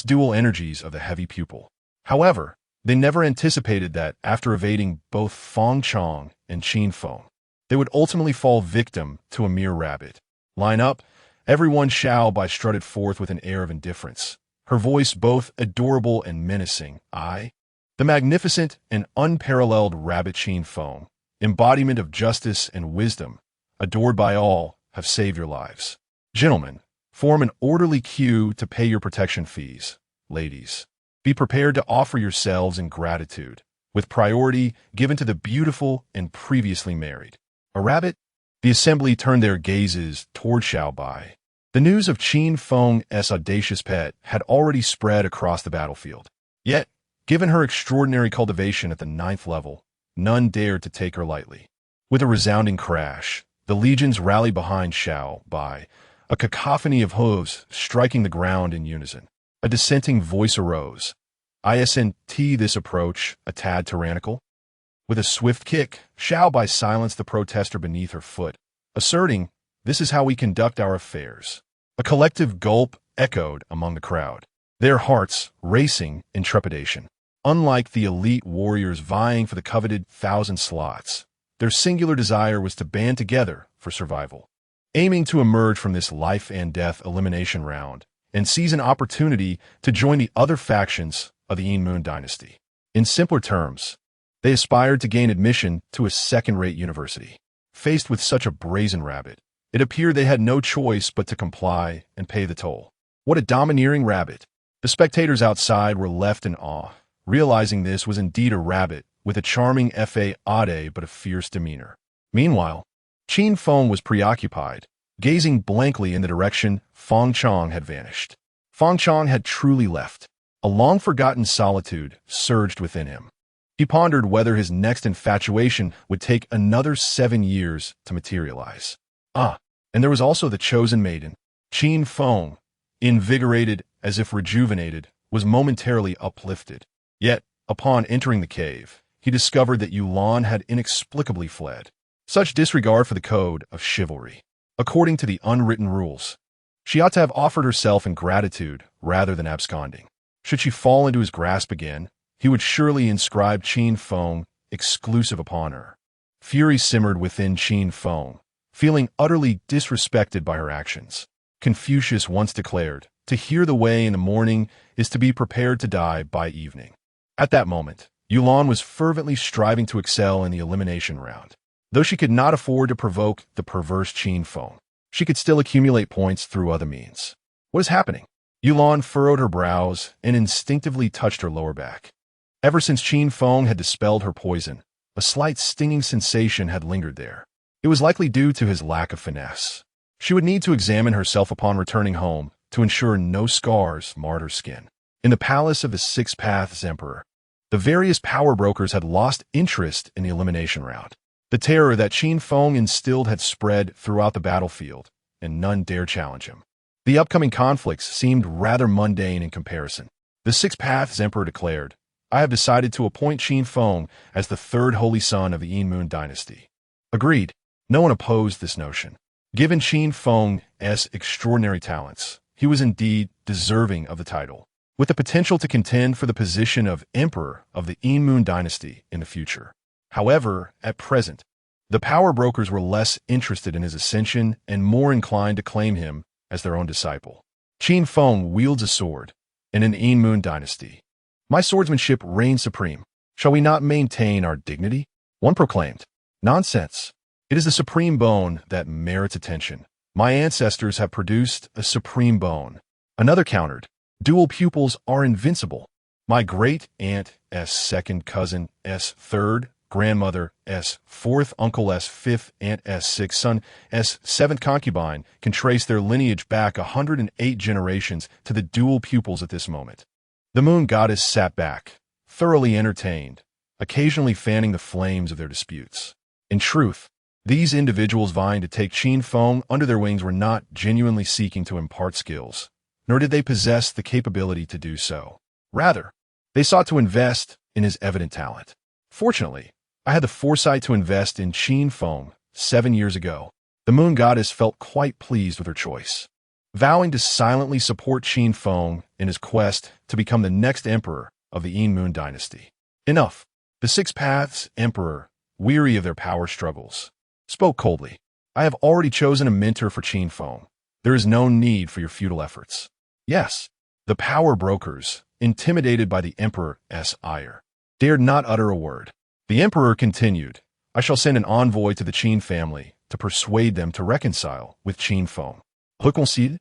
dual energies of the heavy pupil. However, they never anticipated that, after evading both Feng Chong and Qin Feng, they would ultimately fall victim to a mere rabbit. Line up, everyone shall by strutted forth with an air of indifference, her voice both adorable and menacing. I, the magnificent and unparalleled rabbit Qin Feng, embodiment of justice and wisdom, adored by all, have saved your lives. Gentlemen, form an orderly queue to pay your protection fees. Ladies, be prepared to offer yourselves in gratitude, with priority given to the beautiful and previously married. A rabbit? The assembly turned their gazes toward Xiaobai. The news of Qin Feng's audacious pet had already spread across the battlefield. Yet, given her extraordinary cultivation at the 9th level, none dared to take her lightly. With a resounding crash, the legions rallied behind Xiaobai, a cacophony of hooves striking the ground in unison. A dissenting voice arose. Isn't this approach a tad tyrannical? With a swift kick, Xiao Bai silenced the protester beneath her foot, asserting, "This is how we conduct our affairs." A collective gulp echoed among the crowd, their hearts racing in trepidation. Unlike the elite warriors vying for the coveted 1,000 slots, their singular desire was to band together for survival, aiming to emerge from this life-and-death elimination round and seize an opportunity to join the other factions of the Yin dynasty. In simpler terms, they aspired to gain admission to a second-rate university. Faced with such a brazen rabbit, it appeared they had no choice but to comply and pay the toll. What a domineering rabbit! The spectators outside were left in awe, realizing this was indeed a rabbit with a charming fa but a fierce demeanor. Meanwhile, Qin Feng was preoccupied, gazing blankly in the direction Feng Chong had vanished. Feng Chong had truly left. A long-forgotten solitude surged within him. He pondered whether his next infatuation would take another 7 years to materialize. And there was also the chosen maiden. Qin Feng, invigorated as if rejuvenated, was momentarily uplifted. Yet, upon entering the cave, he discovered that Yulan had inexplicably fled. Such disregard for the code of chivalry. According to the unwritten rules, she ought to have offered herself in gratitude rather than absconding. Should she fall into his grasp again, he would surely inscribe Qin Feng exclusive upon her. Fury simmered within Qin Feng, feeling utterly disrespected by her actions. Confucius once declared, "To hear the way in the morning is to be prepared to die by evening." At that moment, Yulan was fervently striving to excel in the elimination round. Though she could not afford to provoke the perverse Qin Feng, she could still accumulate points through other means. What is happening? Yulan furrowed her brows and instinctively touched her lower back. Ever since Qin Feng had dispelled her poison, a slight stinging sensation had lingered there. It was likely due to his lack of finesse. She would need to examine herself upon returning home to ensure no scars marred her skin. In the palace of the Six Paths Emperor, the various power brokers had lost interest in the elimination round. The terror that Qin Feng instilled had spread throughout the battlefield, and none dared challenge him. The upcoming conflicts seemed rather mundane in comparison. The Six Paths Emperor declared, "I have decided to appoint Qin Feng as the third holy son of the Yin dynasty." Agreed. No one opposed this notion. Given Qin Feng's extraordinary talents, he was indeed deserving of the title, with the potential to contend for the position of Emperor of the Yin dynasty in the future. However, at present, the power brokers were less interested in his ascension and more inclined to claim him as their own disciple. Qin Feng wields a sword, and in the Yin dynasty, "My swordsmanship reigns supreme. Shall we not maintain our dignity?" One proclaimed. "Nonsense. It is the supreme bone that merits attention. My ancestors have produced a supreme bone." Another countered. "Dual pupils are invincible. My great-aunt's second cousin's third, grandmother's fourth, uncle's fifth, aunt's sixth, son's seventh concubine can trace their lineage back 108 generations to the dual pupils at this moment." The moon goddess sat back, thoroughly entertained, occasionally fanning the flames of their disputes. In truth, these individuals vying to take Qin Feng under their wings were not genuinely seeking to impart skills, nor did they possess the capability to do so. Rather, they sought to invest in his evident talent. Fortunately, I had the foresight to invest in Qin Feng 7 years ago. The moon goddess felt quite pleased with her choice. Vowing to silently support Qin Feng in his quest to become the next emperor of the Yin dynasty. Enough. The Six Paths Emperor, weary of their power struggles, spoke coldly. "I have already chosen a mentor for Qin Feng. There is no need for your futile efforts." Yes, the power brokers, intimidated by the emperor's ire, dared not utter a word. The emperor continued, "I shall send an envoy to the Qin family to persuade them to reconcile with Qin Feng." Reconcile?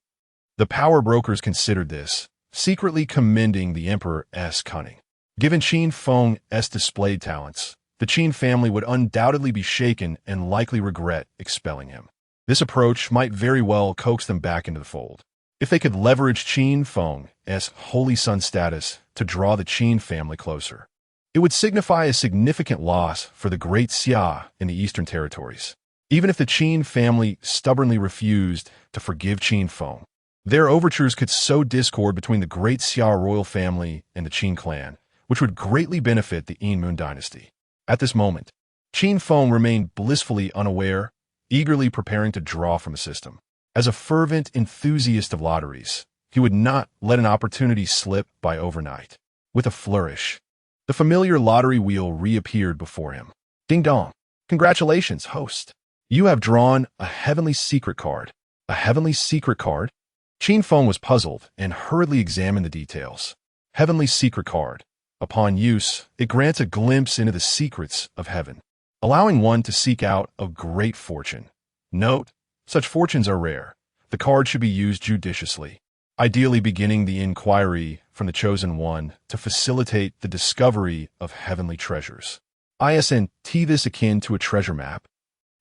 The power brokers considered this, secretly commending the emperor's cunning. Given Qin Feng's displayed talents, the Qin family would undoubtedly be shaken and likely regret expelling him. This approach might very well coax them back into the fold. If they could leverage Qin Feng's holy son status to draw the Qin family closer, it would signify a significant loss for the Great Xia in the Eastern Territories. Even if the Qin family stubbornly refused to forgive Qin Feng, Their overtures could sow discord between the great Xia royal family and the Qin clan, which would greatly benefit the Moon dynasty. At this moment, Qin Feng remained blissfully unaware, eagerly preparing to draw from a system. As a fervent enthusiast of lotteries, he would not let an opportunity slip by overnight. With a flourish, the familiar lottery wheel reappeared before him. Ding dong. Congratulations, host. You have drawn a heavenly secret card. A heavenly secret card? Qin Feng was puzzled and hurriedly examined the details. Heavenly secret card. Upon use, it grants a glimpse into the secrets of heaven, allowing one to seek out a great fortune. Note, such fortunes are rare. The card should be used judiciously, ideally beginning the inquiry from the chosen one to facilitate the discovery of heavenly treasures. Isn't this akin to a treasure map?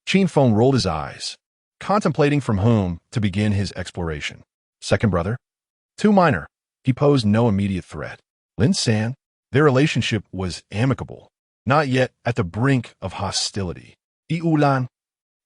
Qin Feng rolled his eyes, contemplating from whom to begin his exploration. Second brother? Too minor. He posed no immediate threat. Lin San? Their relationship was amicable, not yet at the brink of hostility. Yulan?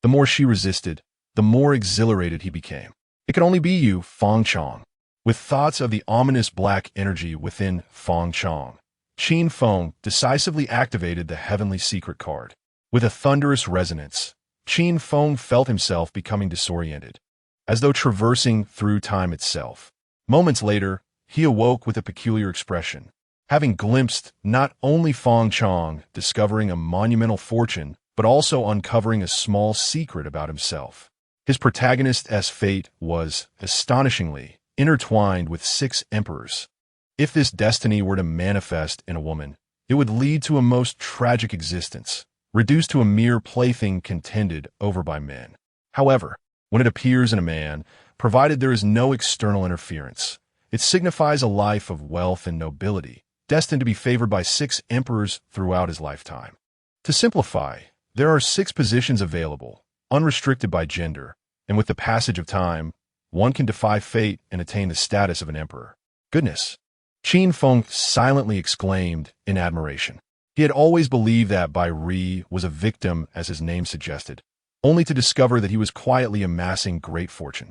The more she resisted, the more exhilarated he became. It could only be you, Feng Chong. With thoughts of the ominous black energy within Feng Chong, Qin Feng decisively activated the heavenly secret card. With a thunderous resonance, Qin Feng felt himself becoming disoriented, as though traversing through time itself. Moments later, he awoke with a peculiar expression, having glimpsed not only Feng Chong discovering a monumental fortune, but also uncovering a small secret about himself. His protagonist's fate was, astonishingly, intertwined with 6 emperors. If this destiny were to manifest in a woman, it would lead to a most tragic existence, reduced to a mere plaything contended over by men. However, when it appears in a man, provided there is no external interference, it signifies a life of wealth and nobility, destined to be favored by 6 emperors throughout his lifetime. To simplify, there are 6 positions available, unrestricted by gender, and with the passage of time, one can defy fate and attain the status of an emperor. Goodness! Qin Feng silently exclaimed in admiration. He had always believed that Bai Ri was a victim, as his name suggested, only to discover that he was quietly amassing great fortune.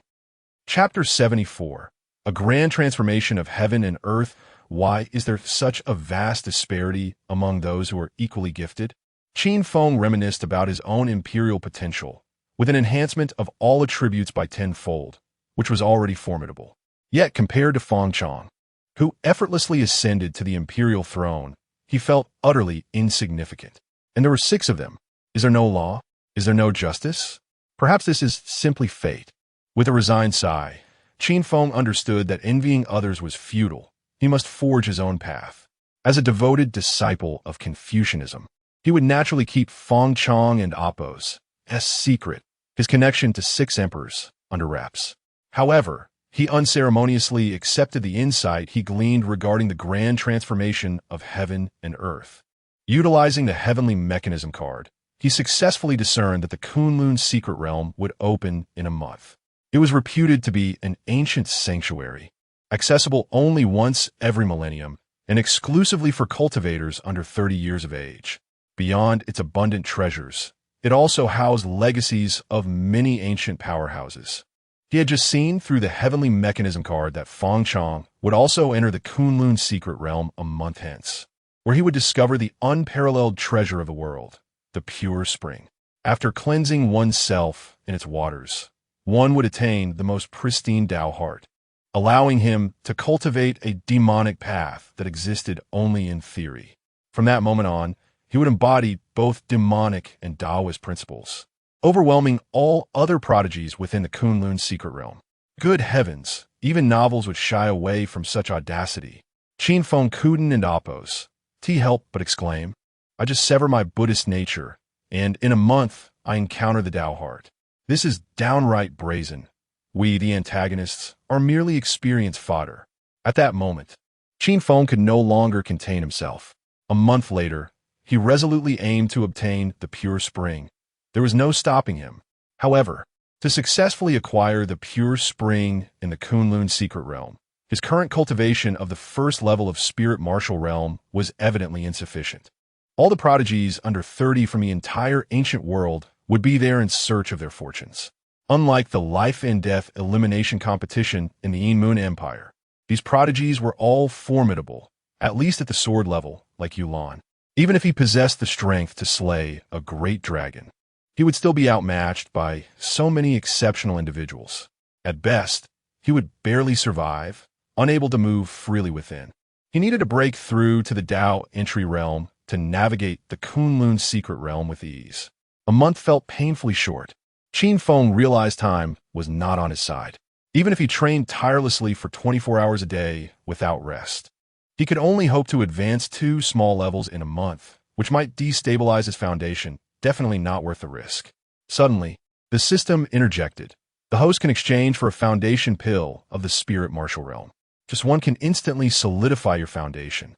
Chapter 74. A grand transformation of heaven and earth. Why is there such a vast disparity among those who are equally gifted? Qin Feng reminisced about his own imperial potential, with an enhancement of all attributes by 10-fold, which was already formidable. Yet compared to Feng Chong, who effortlessly ascended to the imperial throne, he felt utterly insignificant. And there were 6 of them. Is there no law? Is there no justice? Perhaps this is simply fate. With a resigned sigh, Qin Feng understood that envying others was futile. He must forge his own path. As a devoted disciple of Confucianism, he would naturally keep Feng Chong and Appo's secret, his connection to 6 emperors, under wraps. However, he unceremoniously accepted the insight he gleaned regarding the grand transformation of heaven and earth. Utilizing the heavenly mechanism card, he successfully discerned that the Kunlun secret realm would open in a month. It was reputed to be an ancient sanctuary, accessible only once every millennium, and exclusively for cultivators under 30 years of age. Beyond its abundant treasures, it also housed legacies of many ancient powerhouses. He had just seen through the heavenly mechanism card that Feng Chong would also enter the Kunlun secret realm a month hence, where he would discover the unparalleled treasure of the world, the pure spring. After cleansing oneself in its waters, one would attain the most pristine Tao heart, allowing him to cultivate a demonic path that existed only in theory. From that moment on, he would embody both demonic and Taoist principles, overwhelming all other prodigies within the Kunlun secret realm. Good heavens, even novels would shy away from such audacity. Qin Feng couldn't and Appo's help but exclaim, I just sever my Buddhist nature, and in a month I encounter the Tao heart. This is downright brazen. We, the antagonists, are merely experienced fodder. At that moment, Qin Feng could no longer contain himself. A month later, he resolutely aimed to obtain the pure spring. There was no stopping him. However, to successfully acquire the pure spring in the Kunlun secret realm, his current cultivation of the first level of spirit martial realm was evidently insufficient. All the prodigies under 30 from the entire ancient world would be there in search of their fortunes. Unlike the life-and-death elimination competition in the Moon Empire, these prodigies were all formidable, at least at the sword level, like Yulan. Even if he possessed the strength to slay a great dragon, he would still be outmatched by so many exceptional individuals. At best, he would barely survive, unable to move freely within. He needed to break through to the Dao entry realm to navigate the Kunlun secret realm with ease. A month felt painfully short. Qin Feng realized time was not on his side. Even if he trained tirelessly for 24 hours a day without rest, he could only hope to advance 2 small levels in a month, which might destabilize his foundation. Definitely not worth the risk. Suddenly, the system interjected. The host can exchange for a foundation pill of the spirit martial realm. Just one can instantly solidify your foundation,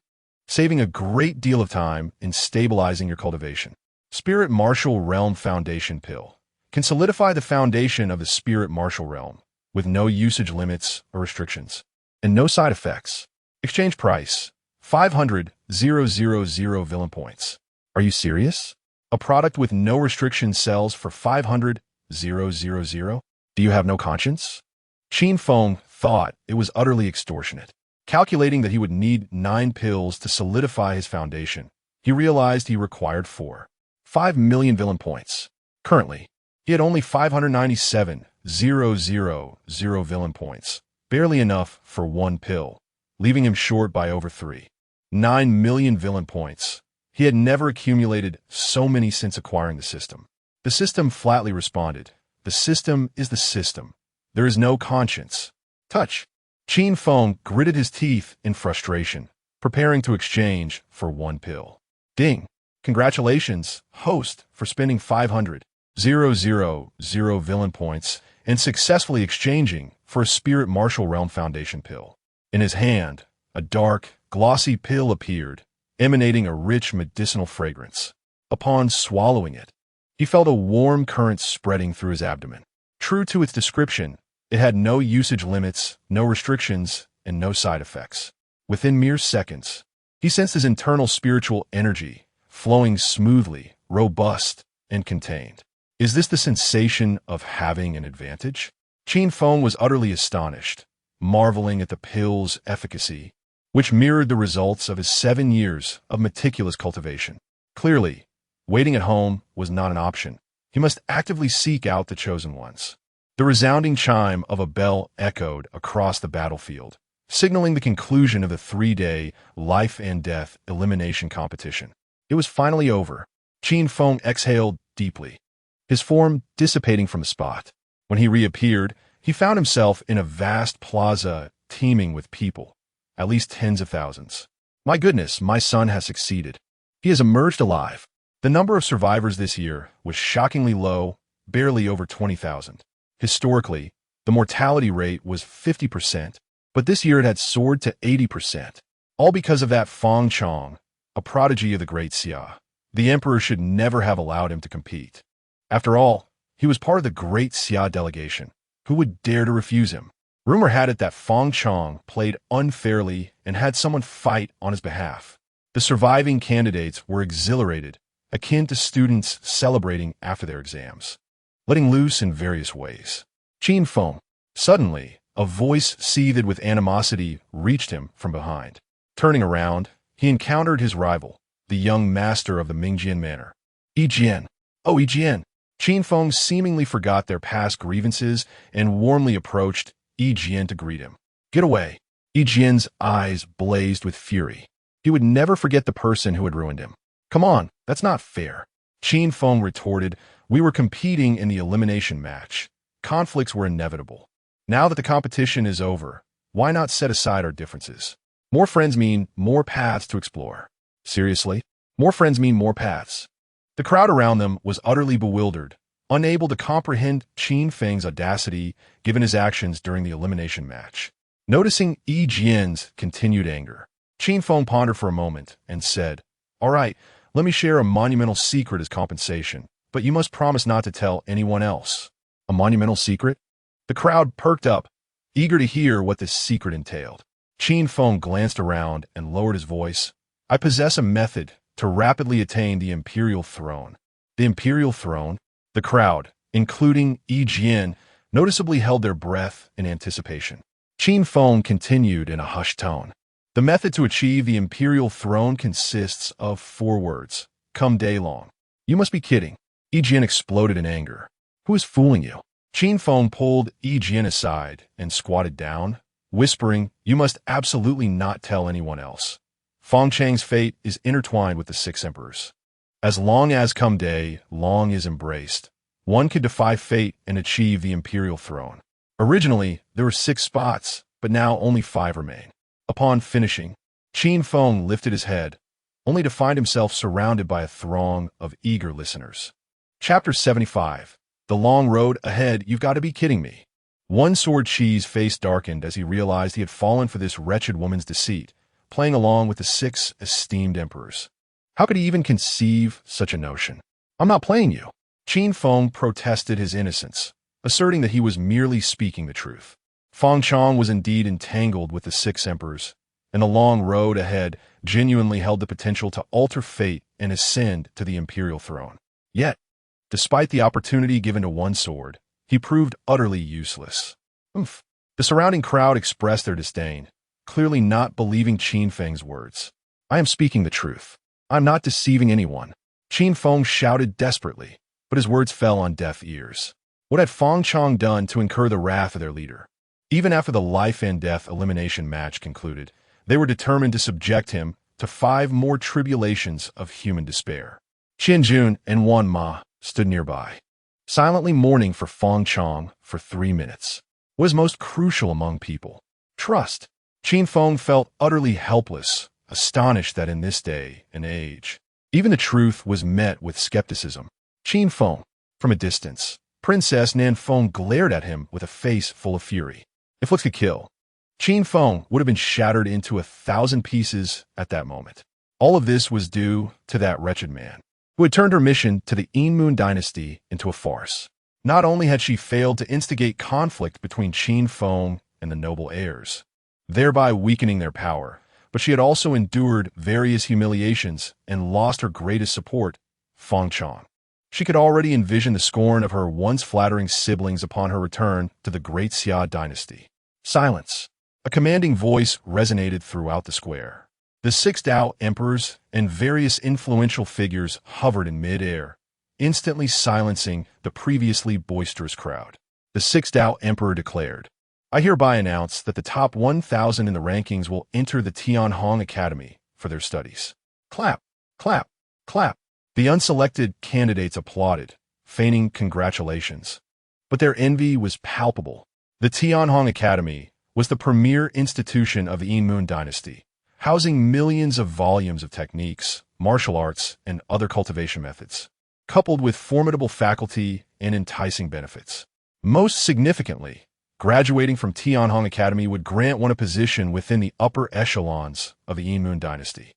saving a great deal of time in stabilizing your cultivation. Spirit martial realm foundation pill can solidify the foundation of the spirit martial realm with no usage limits or restrictions and no side effects. Exchange price, 500,000 villain points. Are you serious? A product with no restrictions sells for 500,000? Do you have no conscience? Qin Feng thought it was utterly extortionate. Calculating that he would need 9 pills to solidify his foundation, he realized he required 5 million villain points. Currently, he had only 597,000 villain points, barely enough for 1 pill, leaving him short by over 9 million villain points. He had never accumulated so many since acquiring the system. The system flatly responded, "The system is the system. There is no conscience." Touch. Qin Feng gritted his teeth in frustration, preparing to exchange for 1 pill. Ding. Congratulations, host, for spending 500,000 villain points and successfully exchanging for a Spirit Martial Realm Foundation pill. In his hand, a dark, glossy pill appeared, emanating a rich medicinal fragrance. Upon swallowing it, he felt a warm current spreading through his abdomen. True to its description, it had no usage limits, no restrictions, and no side effects. Within mere seconds, he sensed his internal spiritual energy flowing smoothly, robust, and contained. Is this the sensation of having an advantage? Qin Feng was utterly astonished, marveling at the pill's efficacy, which mirrored the results of his 7 years of meticulous cultivation. Clearly, waiting at home was not an option. He must actively seek out the chosen ones. The resounding chime of a bell echoed across the battlefield, signaling the conclusion of the 3-day life and death elimination competition. It was finally over. Qin Feng exhaled deeply, his form dissipating from the spot. When he reappeared, he found himself in a vast plaza teeming with people, at least tens of thousands. My goodness, my son has succeeded. He has emerged alive. The number of survivors this year was shockingly low, barely over 20,000. Historically, the mortality rate was 50%, but this year it had soared to 80%, all because of that Feng Chong, a prodigy of the Great Xia. The emperor should never have allowed him to compete. After all, he was part of the Great Xia delegation. Who would dare to refuse him? Rumor had it that Feng Chong played unfairly and had someone fight on his behalf. The surviving candidates were exhilarated, akin to students celebrating after their exams, letting loose in various ways. Qin Feng. Suddenly, a voice seethed with animosity reached him from behind. Turning around, he encountered his rival, the young master of the Mingjian Manor. Yijian. Oh, Yijian. Qin Feng seemingly forgot their past grievances and warmly approached Yijian to greet him. Get away. Yijian's eyes blazed with fury. He would never forget the person who had ruined him. Come on, that's not fair. Qin Feng retorted, we were competing in the elimination match. Conflicts were inevitable. Now that the competition is over, why not set aside our differences? More friends mean more paths to explore. Seriously? More friends mean more paths. The crowd around them was utterly bewildered, unable to comprehend Qin Feng's audacity given his actions during the elimination match. Noticing Yi Jian's continued anger, Qin Feng pondered for a moment and said, all right, let me share a monumental secret as compensation, but you must promise not to tell anyone else. A monumental secret? The crowd perked up, eager to hear what this secret entailed. Qin Feng glanced around and lowered his voice. I possess a method to rapidly attain the imperial throne. The imperial throne? The crowd, including Yi Jian, noticeably held their breath in anticipation. Qin Feng continued in a hushed tone. The method to achieve the imperial throne consists of 4 words. Come day long. You must be kidding. Yi Jian exploded in anger. Who is fooling you? Qin Feng pulled Yi Jian aside and squatted down, whispering, you must absolutely not tell anyone else. Feng Chang's fate is intertwined with the 6 emperors. As long as come day long is embraced, one could defy fate and achieve the imperial throne. Originally, there were 6 spots, but now only 5 remain. Upon finishing, Qin Feng lifted his head, only to find himself surrounded by a throng of eager listeners. Chapter 75. The long road ahead, you've got to be kidding me. One Sword Chi's face darkened as he realized he had fallen for this wretched woman's deceit, playing along with the 6 esteemed emperors. How could he even conceive such a notion? I'm not playing you. Qin Feng protested his innocence, asserting that he was merely speaking the truth. Feng Chang was indeed entangled with the 6 emperors, and the long road ahead genuinely held the potential to alter fate and ascend to the imperial throne. Yet, despite the opportunity given to one sword, he proved utterly useless. The surrounding crowd expressed their disdain, clearly not believing Qin Feng's words. I am speaking the truth. I'm not deceiving anyone. Qin Feng shouted desperately, but his words fell on deaf ears. What had Feng Chang done to incur the wrath of their leader? Even after the life-and-death elimination match concluded, they were determined to subject him to 5 more tribulations of human despair. Qian Jun and Wan Ma stood nearby, silently mourning for Feng Chang for 3 minutes. What is most crucial among people? Trust. Qin Feng felt utterly helpless, astonished that in this day and age, even the truth was met with skepticism. Qin Feng, from a distance, Princess Nan Feng glared at him with a face full of fury. If looks could kill, Qin Feng would have been shattered into 1,000 pieces at that moment. All of this was due to that wretched man, who had turned her mission to the Moon dynasty into a farce. Not only had she failed to instigate conflict between Qin Feng and the noble heirs, thereby weakening their power, but she had also endured various humiliations and lost her greatest support, Feng Chang. She could already envision the scorn of her once flattering siblings upon her return to the great Xia dynasty. Silence. A commanding voice resonated throughout the square. The 6 Tao emperors and various influential figures hovered in mid-air, instantly silencing the previously boisterous crowd. The 6 Tao emperor declared, I hereby announce that the top 1,000 in the rankings will enter the Tianhong Academy for their studies. Clap, clap, clap. The unselected candidates applauded, feigning congratulations. But their envy was palpable. The Tianhong Academy was the premier institution of the Moon dynasty, housing millions of volumes of techniques, martial arts, and other cultivation methods, coupled with formidable faculty and enticing benefits. Most significantly, graduating from Tianhong Academy would grant one a position within the upper echelons of the Moon dynasty.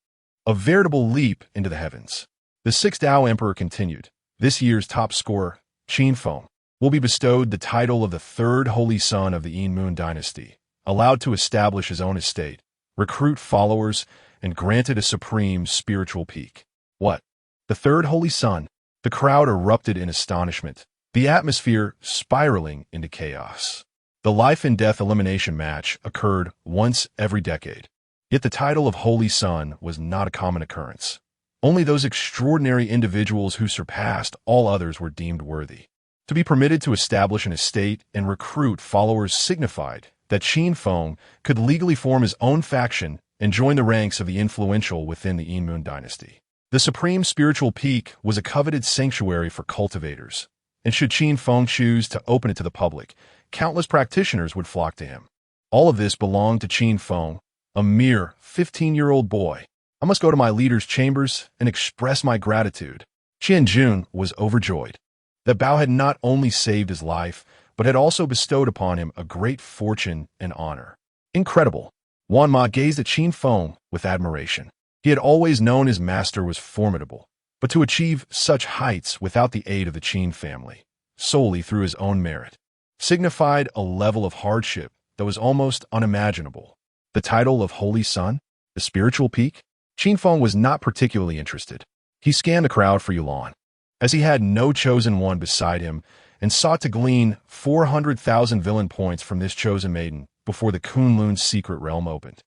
A veritable leap into the heavens. The 6th Tao Emperor continued, this year's top scorer, Qin Feng, will be bestowed the title of the 3rd Holy Son of the Moon dynasty, allowed to establish his own estate, recruit followers, and granted a supreme spiritual peak. What? The 3rd Holy Son? The crowd erupted in astonishment, the atmosphere spiraling into chaos. The life-and-death elimination match occurred once every decade, yet the title of Holy Son was not a common occurrence. Only those extraordinary individuals who surpassed all others were deemed worthy. To be permitted to establish an estate and recruit followers signified that Qin Feng could legally form his own faction and join the ranks of the influential within the Moon dynasty. The supreme spiritual peak was a coveted sanctuary for cultivators, and should Qin Feng choose to open it to the public, countless practitioners would flock to him. All of this belonged to Qin Feng, a mere 15-year-old boy. I must go to my leader's chambers and express my gratitude. Qian Jun was overjoyed. That Bao had not only saved his life, but had also bestowed upon him a great fortune and honor. Incredible. Wan Ma gazed at Qin Feng with admiration. He had always known his master was formidable, but to achieve such heights without the aid of the Qin family, solely through his own merit, signified a level of hardship that was almost unimaginable. The title of Holy Son? The spiritual peak? Qin Feng was not particularly interested. He scanned the crowd for Yulan. As he had no chosen one beside him, and sought to glean 400,000 villain points from this chosen maiden before the Kunlun's secret realm opened.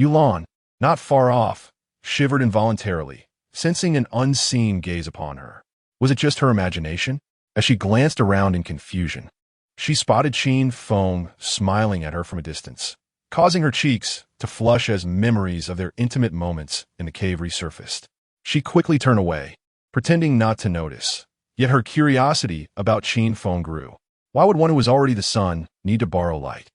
Yulan, not far off, shivered involuntarily, sensing an unseen gaze upon her. Was it just her imagination? As she glanced around in confusion, she spotted Qin Feng smiling at her from a distance, causing her cheeks to flush as memories of their intimate moments in the cave resurfaced. She quickly turned away, pretending not to notice, yet her curiosity about Qin Feng grew. Why would one who was already the sun need to borrow light?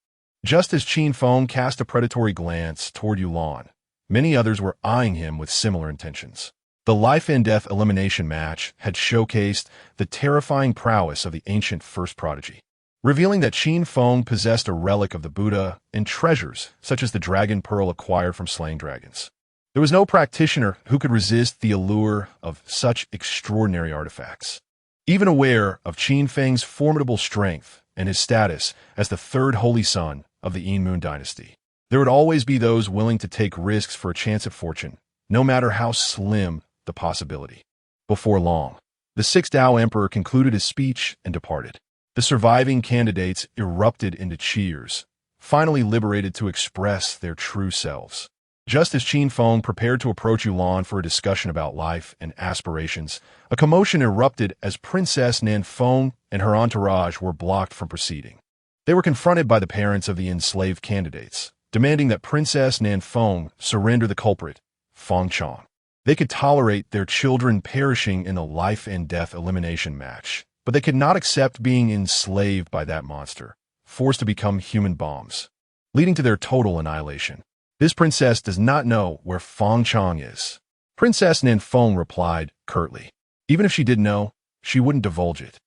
Just as Qin Feng cast a predatory glance toward Yulan, many others were eyeing him with similar intentions. The life-and-death elimination match had showcased the terrifying prowess of the ancient first prodigy, revealing that Qin Feng possessed a relic of the Buddha and treasures such as the dragon pearl acquired from slaying dragons. There was no practitioner who could resist the allure of such extraordinary artifacts. Even aware of Qin Feng's formidable strength and his status as the third holy son of the Yin Moon dynasty, there would always be those willing to take risks for a chance at fortune, no matter how slim the possibility. Before long, the sixth Tao Emperor concluded his speech and departed. The surviving candidates erupted into cheers, finally liberated to express their true selves. Just as Qin Feng prepared to approach Yulan for a discussion about life and aspirations, a commotion erupted as Princess Nan Feng and her entourage were blocked from proceeding. They were confronted by the parents of the enslaved candidates, demanding that Princess Nan Feng surrender the culprit, Feng Chang. They could tolerate their children perishing in a life-and-death elimination match, but they could not accept being enslaved by that monster, forced to become human bombs, leading to their total annihilation. This princess does not know where Feng Chang is. Princess Nan Feng replied curtly. Even if she did know, she wouldn't divulge it.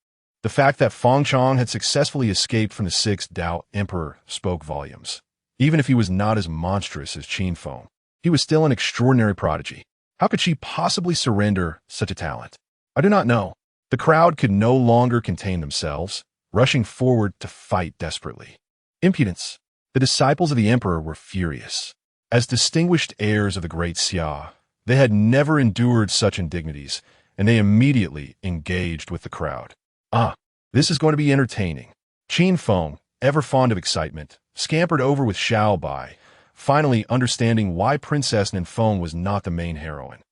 The fact that Feng Chang had successfully escaped from the sixth Tao Emperor spoke volumes. Even if he was not as monstrous as Qin Feng, he was still an extraordinary prodigy. How could she possibly surrender such a talent? I do not know. The crowd could no longer contain themselves, rushing forward to fight desperately. Impudence. The disciples of the emperor were furious. As distinguished heirs of the great Xia, they had never endured such indignities, and they immediately engaged with the crowd. This is going to be entertaining. Qin Feng, ever fond of excitement, scampered over with Xiao Bai, finally understanding why Princess Nan Feng was not the main heroine.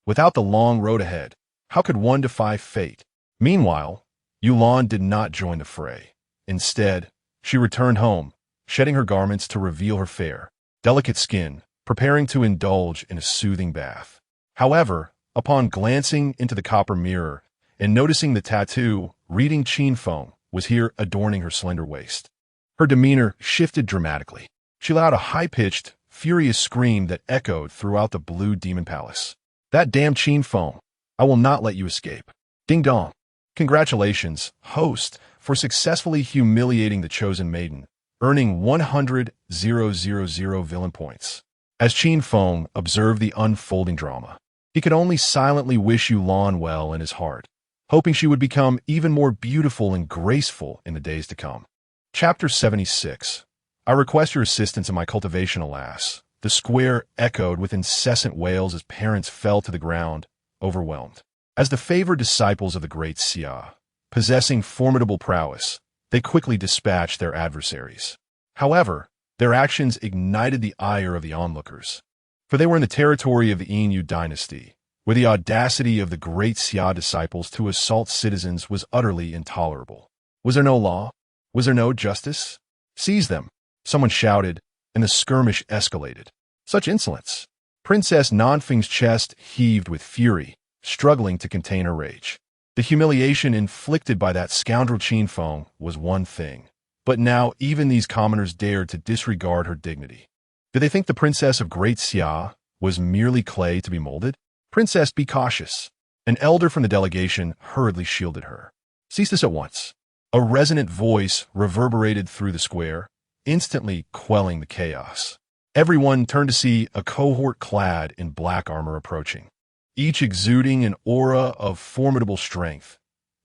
Without the long road ahead, how could one defy fate? Meanwhile, Yulan did not join the fray. Instead, she returned home, shedding her garments to reveal her fair, delicate skin, preparing to indulge in a soothing bath. However, upon glancing into the copper mirror and noticing the tattoo reading Qin Feng was here adorning her slender waist, her demeanor shifted dramatically. She let out a high-pitched, furious scream that echoed throughout the Blue Demon Palace. That damn Qin Feng! I will not let you escape. Ding dong! Congratulations, host, for successfully humiliating the chosen maiden, earning 100,000 villain points. As Qin Feng observed the unfolding drama, he could only silently wish Yulan well in his heart, hoping she would become even more beautiful and graceful in the days to come. Chapter 76. I request your assistance in my cultivation, alas. The square echoed with incessant wails as parents fell to the ground, overwhelmed. As the favored disciples of the great Xia, possessing formidable prowess, they quickly dispatched their adversaries. However, their actions ignited the ire of the onlookers, for they were in the territory of the Yin dynasty, where the audacity of the great Xia disciples to assault citizens was utterly intolerable. Was there no law? Was there no justice? Seize them! Someone shouted, and the skirmish escalated. Such insolence! Princess Nanfeng's chest heaved with fury, struggling to contain her rage. The humiliation inflicted by that scoundrel Qin Feng was one thing, but now even these commoners dared to disregard her dignity. Did they think the princess of Great Xia was merely clay to be molded? Princess, be cautious. An elder from the delegation hurriedly shielded her. Cease this at once. A resonant voice reverberated through the square, instantly quelling the chaos. Everyone turned to see a cohort clad in black armor approaching, each exuding an aura of formidable strength,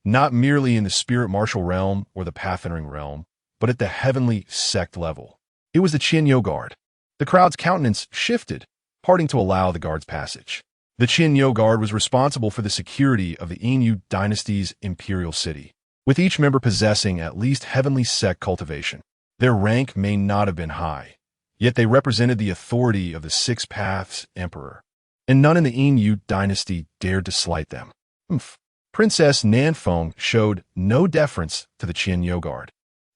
not merely in the spirit martial realm or the path-entering realm, but at the heavenly sect level. It was the Qin Guard. The crowd's countenance shifted, parting to allow the guard's passage. The Qin Guard was responsible for the security of the Yin dynasty's imperial city. with each member possessing at least heavenly sect cultivation. Their rank may not have been high, yet they represented the authority of the Six Paths Emperor, and none in the Yin dynasty dared to slight them. Princess Nanfeng showed no deference to the Qin Guard,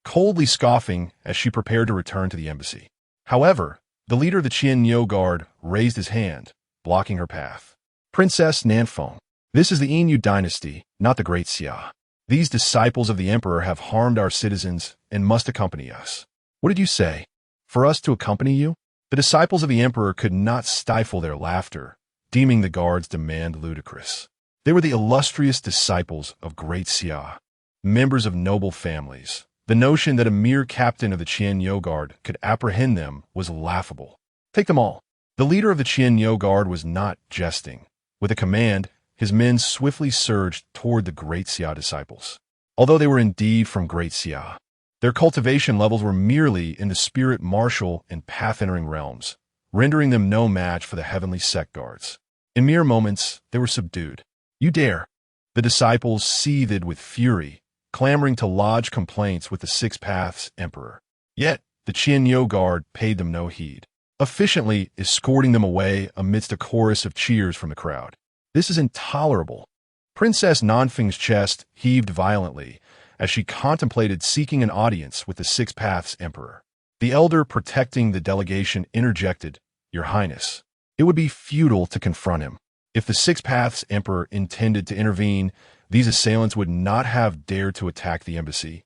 coldly scoffing as she prepared to return to the embassy. However, the leader of the Qin Guard raised his hand, blocking her path. Princess Nanfeng, this is the Yin dynasty, not the Great Xia. These disciples of the emperor have harmed our citizens and must accompany us. What did you say? For us to accompany you? The disciples of the emperor could not stifle their laughter, deeming the guard's demand ludicrous. They were the illustrious disciples of Great Xia, members of noble families. The notion that a mere captain of the Qin Guard could apprehend them was laughable. Take them all. The leader of the Qin Guard was not jesting. With a command, his men swiftly surged toward the Great Xia disciples. Although they were indeed from Great Xia, their cultivation levels were merely in the spirit martial and path-entering realms, rendering them no match for the heavenly sect guards. In mere moments, they were subdued. You dare! The disciples seethed with fury, clamoring to lodge complaints with the Six Paths Emperor. Yet, the Qin Guard paid them no heed, efficiently escorting them away amidst a chorus of cheers from the crowd. This is intolerable. Princess Nanfeng's chest heaved violently as she contemplated seeking an audience with the Six Paths Emperor. The elder protecting the delegation interjected, Your Highness, it would be futile to confront him. If the Six Paths Emperor intended to intervene, these assailants would not have dared to attack the embassy,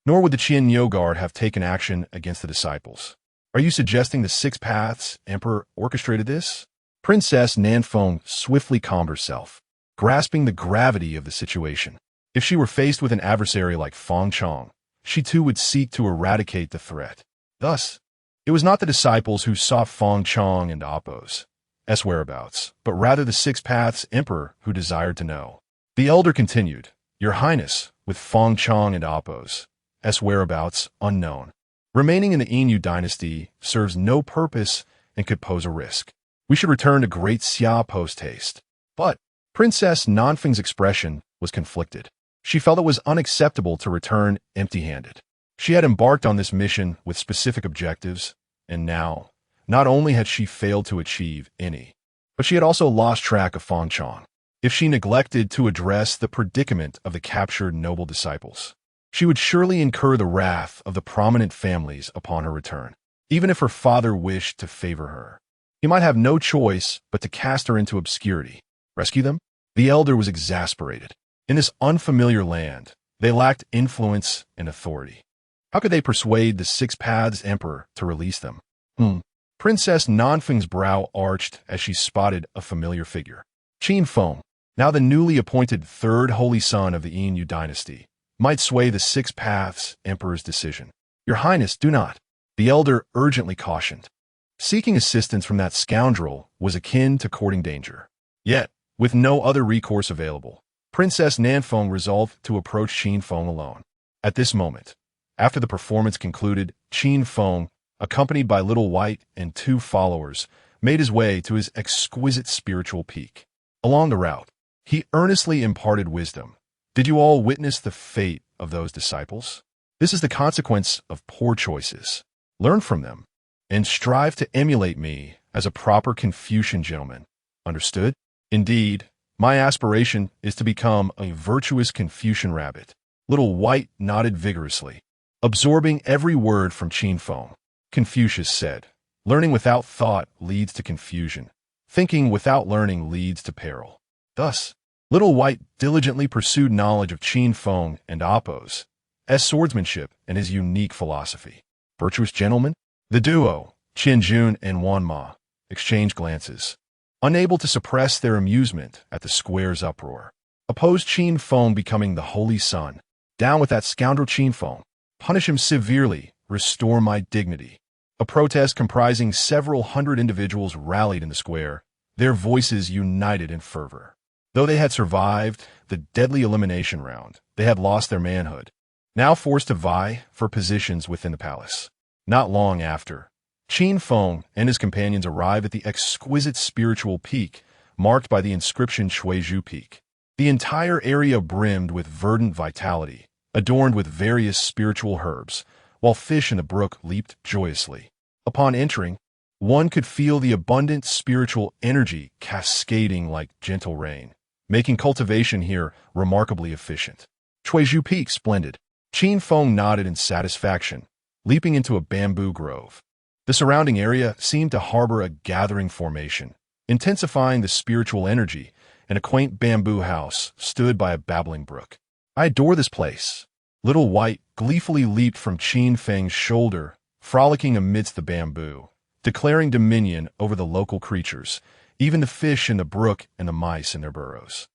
nor would the Qin Guard have taken action against the disciples. Are you suggesting the Six Paths Emperor orchestrated this? Princess Nanfeng swiftly calmed herself, grasping the gravity of the situation. If she were faced with an adversary like Feng Chong, she too would seek to eradicate the threat. Thus, it was not the disciples who sought Feng Chong and Appo's whereabouts, but rather the Six Paths Emperor who desired to know. The elder continued, Your Highness, with Feng Chong and Appo's whereabouts unknown, remaining in the Yin dynasty serves no purpose and could pose a risk. We should return to Great Xia post-haste. But Princess Nanfeng's expression was conflicted. She felt it was unacceptable to return empty-handed. She had embarked on this mission with specific objectives, and now, not only had she failed to achieve any, but she had also lost track of Feng Chong. If she neglected to address the predicament of the captured noble disciples, she would surely incur the wrath of the prominent families upon her return, even if her father wished to favor her. He might have no choice but to cast her into obscurity. Rescue them? The elder was exasperated. In this unfamiliar land, they lacked influence and authority. How could they persuade the Six Paths Emperor to release them? Princess Nanfeng's brow arched as she spotted a familiar figure. Qin Feng, now the newly appointed third holy son of the Yin dynasty, might sway the Six Paths Emperor's decision. Your Highness, do not. The elder urgently cautioned. Seeking assistance from that scoundrel was akin to courting danger. Yet, with no other recourse available, Princess Nanfeng resolved to approach Qin Feng alone. At this moment, after the performance concluded, Qin Feng, accompanied by Little White and 2 followers, made his way to his exquisite spiritual peak. Along the route, he earnestly imparted wisdom. Did you all witness the fate of those disciples? This is the consequence of poor choices. Learn from them, and strive to emulate me as a proper Confucian gentleman. Understood? Indeed, my aspiration is to become a virtuous Confucian rabbit. Little White nodded vigorously, absorbing every word from Qin Feng. Confucius said, Learning without thought leads to confusion. Thinking without learning leads to peril. Thus, Little White diligently pursued knowledge of Qin Feng and Appo's swordsmanship and his unique philosophy. Virtuous gentlemen? The duo, Qin Jun and Wan Ma, exchanged glances, unable to suppress their amusement at the square's uproar. Opposed Qin Feng becoming the holy son. Down with that scoundrel Qin Feng. Punish him severely. Restore my dignity. A protest comprising several hundred individuals rallied in the square, their voices united in fervor. Though they had survived the deadly elimination round, they had lost their manhood, now forced to vie for positions within the palace. Not long after, Qin Feng and his companions arrived at the exquisite spiritual peak marked by the inscription Shuizhu Peak. The entire area brimmed with verdant vitality, adorned with various spiritual herbs, while fish in the brook leaped joyously. Upon entering, one could feel the abundant spiritual energy cascading like gentle rain, making cultivation here remarkably efficient. Chuizhu Peak, splendid. Qin Feng nodded in satisfaction, leaping into a bamboo grove. The surrounding area seemed to harbor a gathering formation, intensifying the spiritual energy, and a quaint bamboo house stood by a babbling brook. I adore this place. Little White gleefully leaped from Qin Feng's shoulder, frolicking amidst the bamboo, declaring dominion over the local creatures, even the fish in the brook and the mice in their burrows.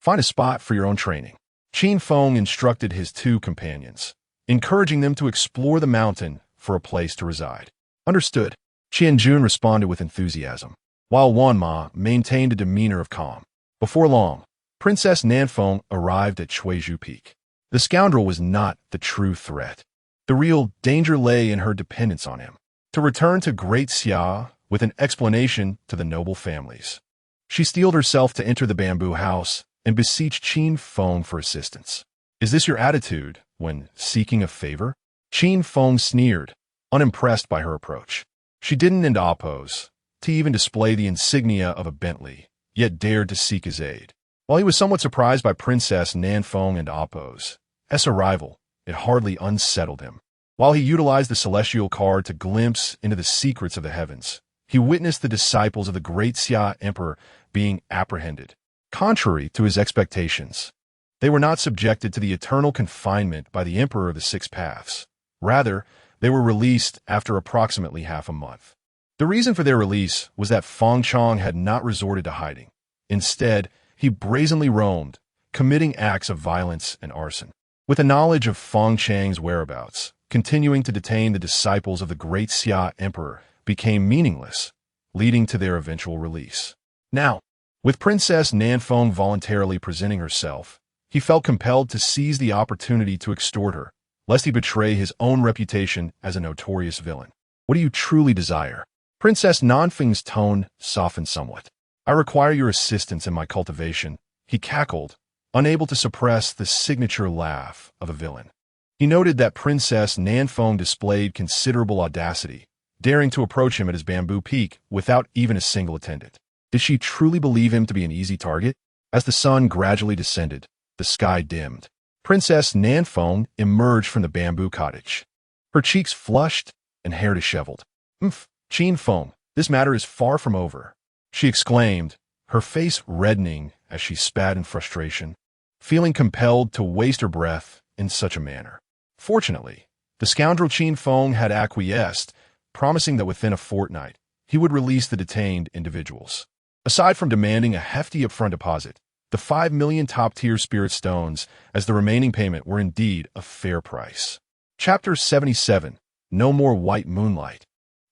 Find a spot for your own training. Qin Feng instructed his two companions, encouraging them to explore the mountain for a place to reside. Understood. Qianjun responded with enthusiasm, while Wanma maintained a demeanor of calm. Before long, Princess Nanfeng arrived at Chuizhu Peak. The scoundrel was not the true threat. The real danger lay in her dependence on him to return to Great Xia with an explanation to the noble families. She steeled herself to enter the bamboo house and beseeched Qin Feng for assistance. Is this your attitude when seeking a favor? Qin Feng sneered, unimpressed by her approach. She didn't oppose to even display the insignia of a Bentley, yet dared to seek his aid. While he was somewhat surprised by Princess Nanfeng and Appo's arrival, it hardly unsettled him. While he utilized the celestial card to glimpse into the secrets of the heavens, he witnessed the disciples of the Great Xia Emperor being apprehended. Contrary to his expectations, they were not subjected to the eternal confinement by the Emperor of the Six Paths. Rather, they were released after approximately half a month. The reason for their release was that Feng Chong had not resorted to hiding. Instead, he brazenly roamed, committing acts of violence and arson. With the knowledge of Feng Chang's whereabouts, continuing to detain the disciples of the Great Xia Emperor became meaningless, leading to their eventual release. Now, with Princess Nanfeng voluntarily presenting herself, he felt compelled to seize the opportunity to extort her, lest he betray his own reputation as a notorious villain. What do you truly desire? Princess Nanfeng's tone softened somewhat. I require your assistance in my cultivation, he cackled, unable to suppress the signature laugh of a villain. He noted that Princess Nanfeng displayed considerable audacity, daring to approach him at his bamboo peak without even a single attendant. Did she truly believe him to be an easy target? As the sun gradually descended, the sky dimmed. Princess Nanfeng emerged from the bamboo cottage. Her cheeks flushed and hair disheveled. Qin Feng, this matter is far from over, she exclaimed, her face reddening as she spat in frustration, feeling compelled to waste her breath in such a manner. Fortunately, the scoundrel Qin Feng had acquiesced, promising that within a fortnight, he would release the detained individuals. Aside from demanding a hefty upfront deposit, the 5 million top-tier spirit stones as the remaining payment were indeed a fair price. Chapter 77. No more white moonlight.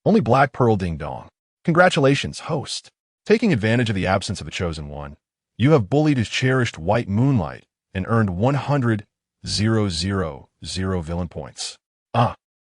Only black pearl ding-dong. Congratulations, host. Taking advantage of the absence of the chosen one, you have bullied his cherished white moonlight and earned 100,000 villain points.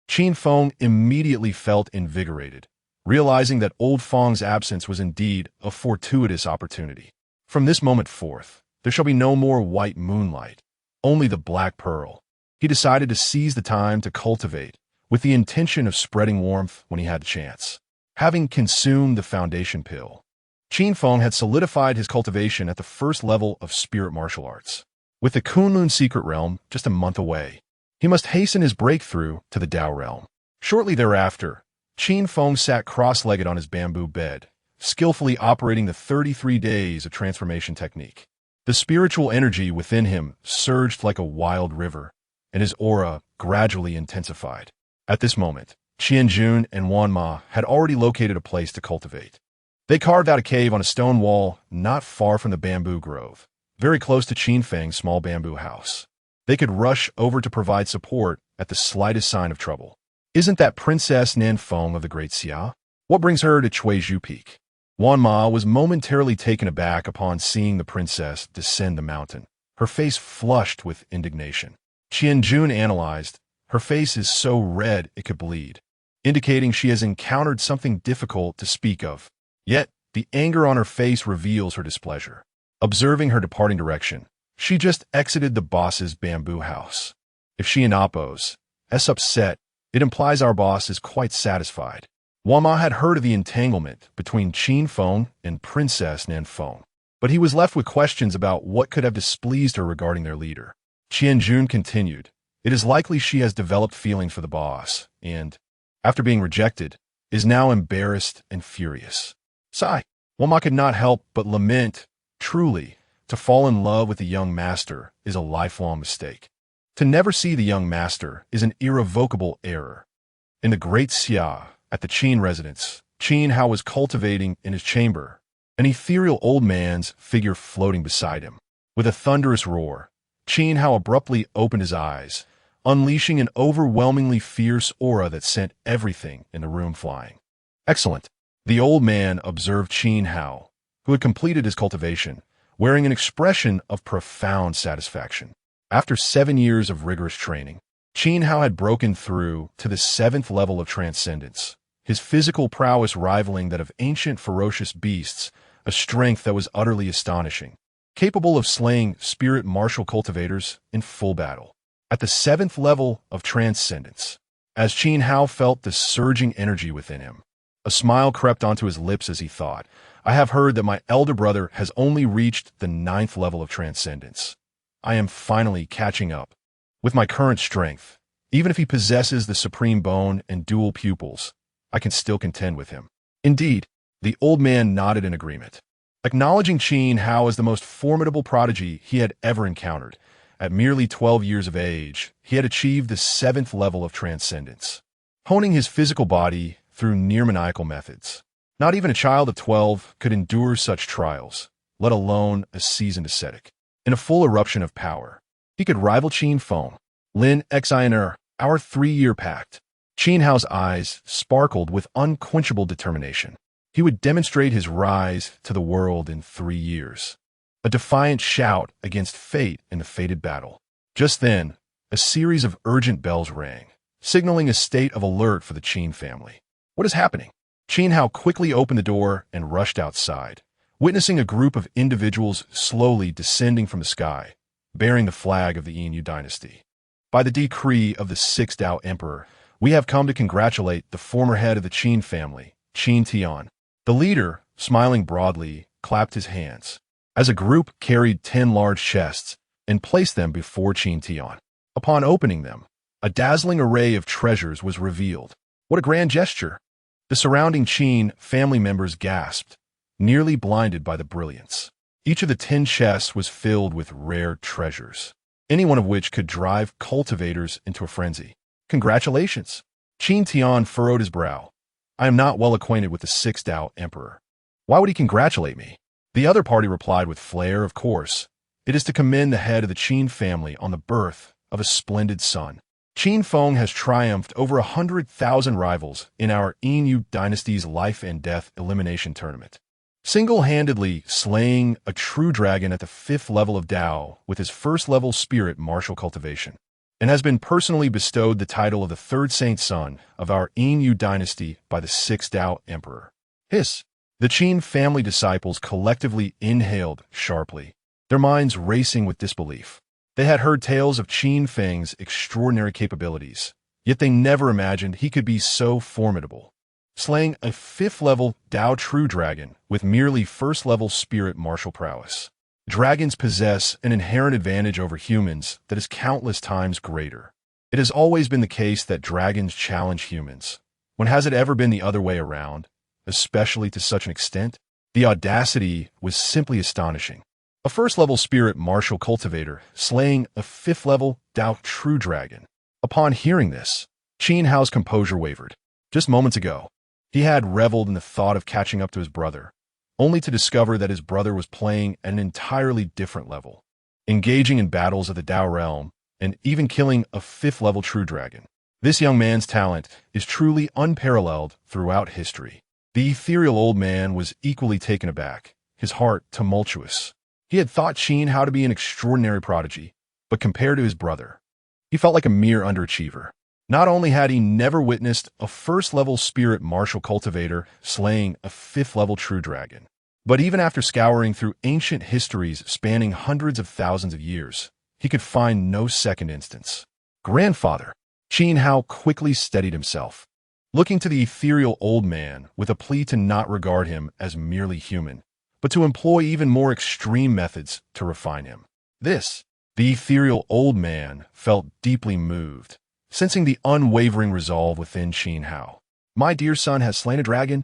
Qin Feng immediately felt invigorated, realizing that old Feng's absence was indeed a fortuitous opportunity. From this moment forth, there shall be no more white moonlight, only the black pearl. He decided to seize the time to cultivate, with the intention of spreading warmth when he had the chance. Having consumed the foundation pill, Qin Feng had solidified his cultivation at the first level of spirit martial arts. With the Kunlun secret realm just a month away, he must hasten his breakthrough to the Dao realm. Shortly thereafter, Qin Feng sat cross-legged on his bamboo bed, skillfully operating the 33 days of transformation technique. The spiritual energy within him surged like a wild river, and his aura gradually intensified. At this moment, Qianjun and Wanma had already located a place to cultivate. They carved out a cave on a stone wall not far from the bamboo grove, very close to Qin Feng's small bamboo house. They could rush over to provide support at the slightest sign of trouble. Isn't that Princess Nanfeng of the Great Xia? What brings her to Chuizhu Peak? Wanma was momentarily taken aback upon seeing the princess descend the mountain, her face flushed with indignation. Qianjun analyzed, her face is so red it could bleed, indicating she has encountered something difficult to speak of. Yet, the anger on her face reveals her displeasure. Observing her departing direction, she just exited the boss's bamboo house. If she opposes, upset, it implies our boss is quite satisfied. Wama had heard of the entanglement between Qin Feng and Princess Nan Feng, but he was left with questions about what could have displeased her regarding their leader. Qianjun continued, "It is likely she has developed feelings for the boss, and, after being rejected, is now embarrassed and furious." Sigh. Wama could not help but lament, truly, to fall in love with the young master is a lifelong mistake. To never see the young master is an irrevocable error. In the great Xia, at the Qin residence, Qin Hao was cultivating in his chamber, an ethereal old man's figure floating beside him. With a thunderous roar, Qin Hao abruptly opened his eyes, unleashing an overwhelmingly fierce aura that sent everything in the room flying. Excellent. The old man observed Qin Hao, who had completed his cultivation, wearing an expression of profound satisfaction. After 7 years of rigorous training, Qin Hao had broken through to the 7th level of transcendence, his physical prowess rivaling that of ancient ferocious beasts, a strength that was utterly astonishing, capable of slaying spirit martial cultivators in full battle. At the 7th level of transcendence, as Qin Hao felt the surging energy within him, a smile crept onto his lips as he thought, "I have heard that my elder brother has only reached the 9th level of transcendence. I am finally catching up. With my current strength, even if he possesses the supreme bone and dual pupils, I can still contend with him." Indeed, the old man nodded in agreement, acknowledging Qin Hao as the most formidable prodigy he had ever encountered. At merely 12 years of age, he had achieved the 7th level of transcendence, honing his physical body through near-maniacal methods. Not even a child of 12 could endure such trials, let alone a seasoned ascetic. In a full eruption of power, he could rival Qin Feng, Lin Xiner, our 3-year pact. Qin Hao's eyes sparkled with unquenchable determination. He would demonstrate his rise to the world in 3 years. A defiant shout against fate in the fated battle. Just then, a series of urgent bells rang, signaling a state of alert for the Qin family. What is happening? Qin Hao quickly opened the door and rushed outside, witnessing a group of individuals slowly descending from the sky, bearing the flag of the Yin dynasty. "By the decree of the 6th Tao Emperor, we have come to congratulate the former head of the Qin family, Qin Tian." The leader, smiling broadly, clapped his hands, as a group carried 10 large chests and placed them before Qin Tian. Upon opening them, a dazzling array of treasures was revealed. What a grand gesture! The surrounding Qin family members gasped, nearly blinded by the brilliance. Each of the 10 chests was filled with rare treasures, any one of which could drive cultivators into a frenzy. "Congratulations!" Qin Tian furrowed his brow. "I am not well acquainted with the 6th Tao Emperor. Why would he congratulate me?" The other party replied with flair, "Of course. It is to commend the head of the Qin family on the birth of a splendid son. Qin Feng has triumphed over 100,000 rivals in our Yin dynasty's life and death elimination tournament, single-handedly slaying a true dragon at the 5th level of Dao with his 1st level spirit martial cultivation, and has been personally bestowed the title of the 3rd saint son of our Yin dynasty by the 6th Dao Emperor." Hiss! The Qin family disciples collectively inhaled sharply, their minds racing with disbelief. They had heard tales of Qin Feng's extraordinary capabilities, yet they never imagined he could be so formidable, slaying a 5th level Dao true dragon with merely 1st level spirit martial prowess. Dragons possess an inherent advantage over humans that is countless times greater. It has always been the case that dragons challenge humans. When has it ever been the other way around, especially to such an extent? The audacity was simply astonishing. A 1st level spirit martial cultivator slaying a 5th level Dao true dragon. Upon hearing this, Qin Hao's composure wavered. Just moments ago, he had reveled in the thought of catching up to his brother, only to discover that his brother was playing at an entirely different level, engaging in battles of the Dao realm, and even killing a 5th level true dragon. This young man's talent is truly unparalleled throughout history. The ethereal old man was equally taken aback, his heart tumultuous. He had thought Qin Hao to be an extraordinary prodigy, but compared to his brother, he felt like a mere underachiever. Not only had he never witnessed a 1st level spirit martial cultivator slaying a 5th level true dragon, but even after scouring through ancient histories spanning hundreds of thousands of years, he could find no second instance. Grandfather. Qin Hao quickly steadied himself, looking to the ethereal old man with a plea to not regard him as merely human, but to employ even more extreme methods to refine him. The ethereal old man felt deeply moved, sensing the unwavering resolve within Qin Hao. My dear son has slain a dragon?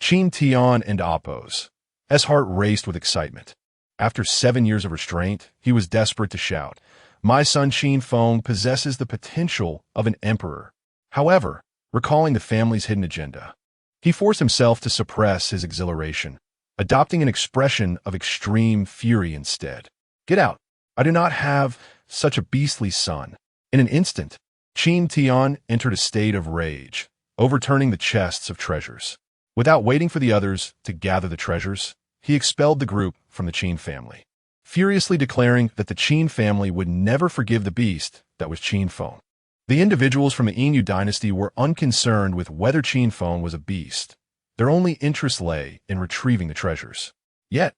Qin Tian and Apos. S. heart raced with excitement. After 7 years of restraint, he was desperate to shout, my son Qin Feng possesses the potential of an emperor. However, recalling the family's hidden agenda, he forced himself to suppress his exhilaration, adopting an expression of extreme fury instead. Get out. I do not have such a beastly son. In an instant, Qin Tian entered a state of rage, overturning the chests of treasures. Without waiting for the others to gather the treasures, he expelled the group from the Qin family, furiously declaring that the Qin family would never forgive the beast that was Qin Feng. The individuals from the Inu dynasty were unconcerned with whether Qin Feng was a beast. Their only interest lay in retrieving the treasures. Yet,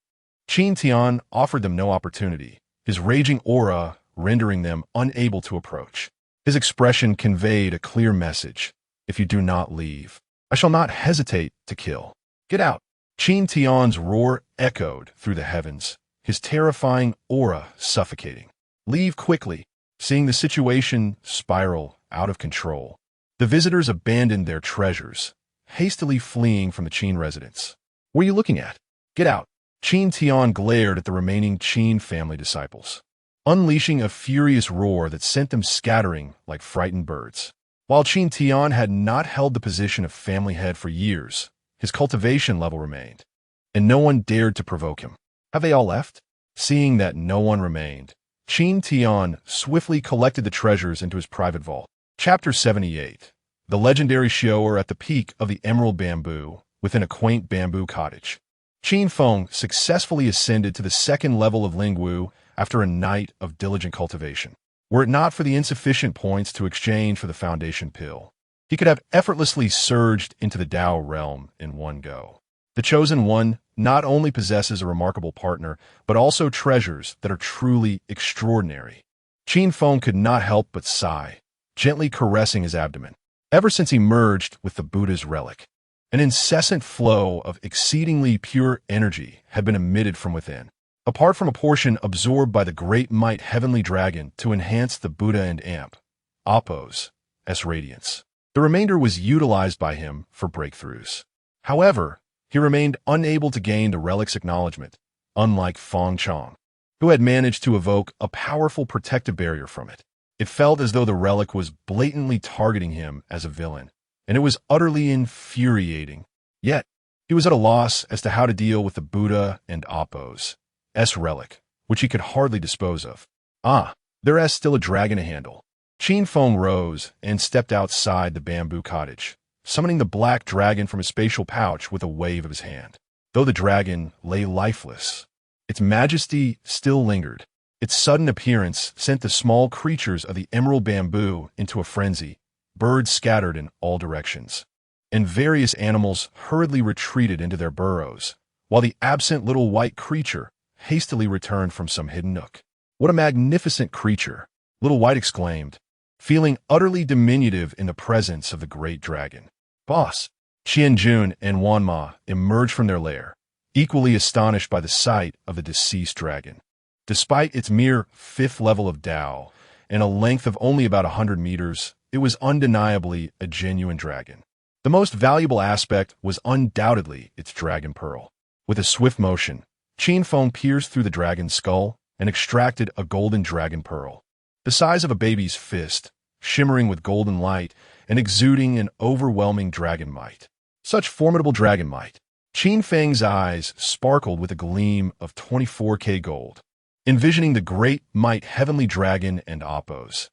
Qin Tian offered them no opportunity, his raging aura rendering them unable to approach. His expression conveyed a clear message. If you do not leave, I shall not hesitate to kill. Get out. Qin Tian's roar echoed through the heavens, his terrifying aura suffocating. Leave quickly. Seeing the situation spiral out of control, the visitors abandoned their treasures, hastily fleeing from the Qin residence. What are you looking at? Get out. Qin Tian glared at the remaining Qin family disciples, unleashing a furious roar that sent them scattering like frightened birds. While Qin Tian had not held the position of family head for years, his cultivation level remained, and no one dared to provoke him. Have they all left? Seeing that no one remained, Qin Tian swiftly collected the treasures into his private vault. Chapter 78. The legendary shower at the peak of the emerald bamboo within a quaint bamboo cottage. Qin Feng successfully ascended to the second level of Lingwu after a night of diligent cultivation. Were it not for the insufficient points to exchange for the foundation pill, he could have effortlessly surged into the Dao realm in one go. The Chosen One not only possesses a remarkable partner, but also treasures that are truly extraordinary. Qin Feng could not help but sigh, gently caressing his abdomen. Ever since he merged with the Buddha's relic, an incessant flow of exceedingly pure energy had been emitted from within, apart from a portion absorbed by the great might heavenly dragon to enhance the Buddha and Apos' radiance. The remainder was utilized by him for breakthroughs. However, he remained unable to gain the relic's acknowledgement, unlike Feng Chong, who had managed to evoke a powerful protective barrier from it. It felt as though the relic was blatantly targeting him as a villain, and it was utterly infuriating. Yet, he was at a loss as to how to deal with the Buddha and Apos' relic, which he could hardly dispose of. There's still a dragon to handle. Qin Feng rose and stepped outside the bamboo cottage, summoning the black dragon from his spatial pouch with a wave of his hand. Though the dragon lay lifeless, its majesty still lingered. Its sudden appearance sent the small creatures of the emerald bamboo into a frenzy. Birds scattered in all directions, and various animals hurriedly retreated into their burrows, while the absent little white creature hastily returned from some hidden nook. What a magnificent creature! Little White exclaimed, feeling utterly diminutive in the presence of the great dragon. Boss! Qianjun and Wanma emerged from their lair, equally astonished by the sight of the deceased dragon. Despite its mere 5th level of Dao and a length of only about 100 meters, it was undeniably a genuine dragon. The most valuable aspect was undoubtedly its dragon pearl. With a swift motion, Qin Feng pierced through the dragon's skull and extracted a golden dragon pearl, the size of a baby's fist, shimmering with golden light and exuding an overwhelming dragon might. Such formidable dragon might. Qin Feng's eyes sparkled with a gleam of 24K gold, envisioning the great might heavenly dragon and Apos'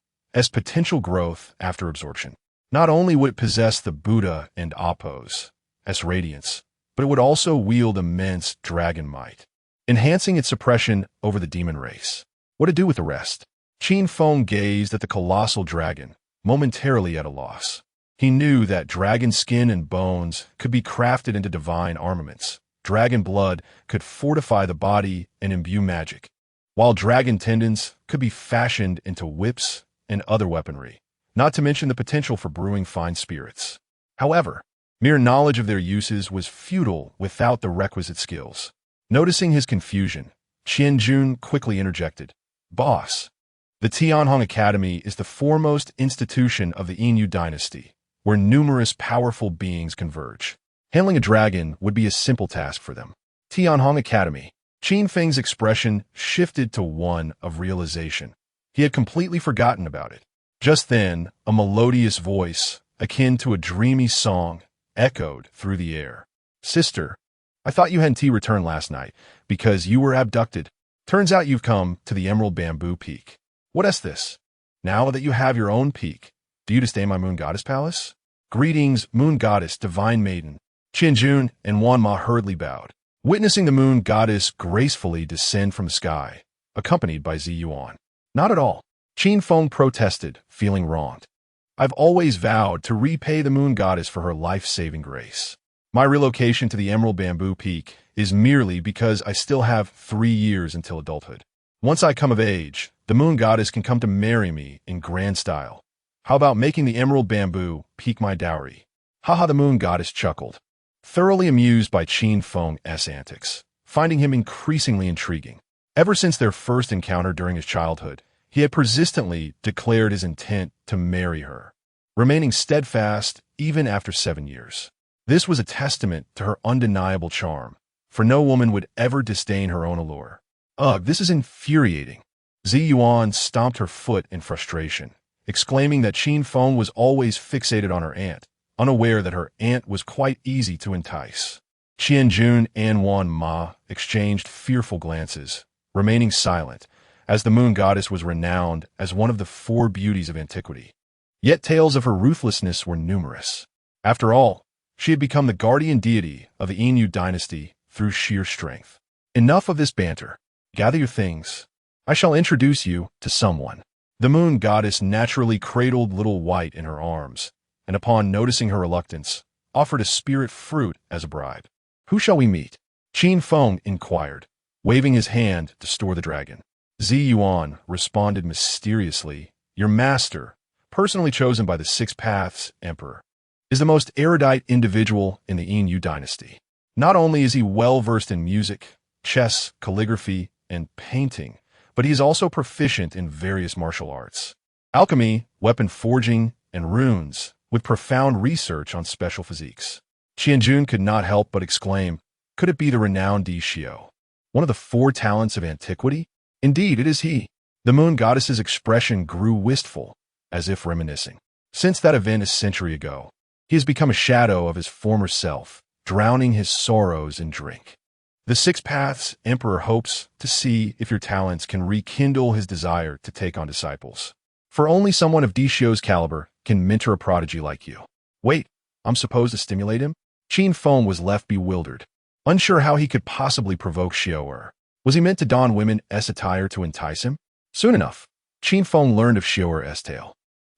potential growth after absorption. Not only would it possess the Buddha and Apos' radiance, but it would also wield immense dragon might, enhancing its suppression over the demon race. What to do with the rest? Qin Feng gazed at the colossal dragon, momentarily at a loss. He knew that dragon skin and bones could be crafted into divine armaments. Dragon blood could fortify the body and imbue magic, while dragon tendons could be fashioned into whips and other weaponry, not to mention the potential for brewing fine spirits. However, mere knowledge of their uses was futile without the requisite skills. Noticing his confusion, Qianjun quickly interjected, "Boss, the Tianhong Academy is the foremost institution of the Yinyu dynasty, where numerous powerful beings converge. Handling a dragon would be a simple task for them." Tianhong Academy. Qin Feng's expression shifted to one of realization. He had completely forgotten about it. Just then, a melodious voice, akin to a dreamy song, echoed through the air. "Sister, I thought you hadn't returned last night because you were abducted. Turns out you've come to the Emerald Bamboo Peak. What is this? Now that you have your own peak, do you disdain my Moon Goddess Palace?" "Greetings, Moon Goddess, Divine Maiden." Qianjun and Wanma hurriedly bowed, witnessing the Moon Goddess gracefully descend from the sky, accompanied by Ziyuan. "Not at all," Qin Feng protested, feeling wronged. "I've always vowed to repay the Moon Goddess for her life-saving grace. My relocation to the Emerald Bamboo Peak is merely because I still have 3 years until adulthood. Once I come of age, the Moon Goddess can come to marry me in grand style. How about making the Emerald Bamboo Peak my dowry?" Haha, the Moon Goddess chuckled, thoroughly amused by Qin Feng's antics, finding him increasingly intriguing. Ever since their first encounter during his childhood, he had persistently declared his intent to marry her, remaining steadfast even after 7 years. This was a testament to her undeniable charm, for no woman would ever disdain her own allure. "Ugh, this is infuriating." Ziyuan stomped her foot in frustration, exclaiming that Qin Feng was always fixated on her aunt, unaware that her aunt was quite easy to entice. Qianjun and Wanma exchanged fearful glances, remaining silent, as the Moon Goddess was renowned as one of the 4 beauties of antiquity. Yet tales of her ruthlessness were numerous. After all, she had become the guardian deity of the Yinyu dynasty through sheer strength. Enough of this banter. Gather your things. I shall introduce you to someone. The Moon Goddess naturally cradled Little White in her arms, and upon noticing her reluctance, offered a spirit fruit as a bribe. "Who shall we meet?" Qin Feng inquired, waving his hand to store the dragon. Ziyuan responded mysteriously, "Your master, personally chosen by the 6 Paths Emperor, is the most erudite individual in the Yinyu dynasty. Not only is he well-versed in music, chess, calligraphy, and painting, but he is also proficient in various martial arts, alchemy, weapon forging, and runes, with profound research on special physiques." Qianjun could not help but exclaim, "Could it be the renowned Di Xiao, one of the 4 talents of antiquity?" "Indeed, it is he." The Moon Goddess's expression grew wistful, as if reminiscing. Since that event a century ago, he has become a shadow of his former self, drowning his sorrows in drink. The 6 Paths Emperor hopes to see if your talents can rekindle his desire to take on disciples. For only someone of Di Xiao's caliber can mentor a prodigy like you. Wait, I'm supposed to stimulate him? Qin Feng was left bewildered, unsure how he could possibly provoke Xiao'er. Was he meant to don women's attire to entice him? Soon enough, Qin Feng learned of Xiao'er's tale.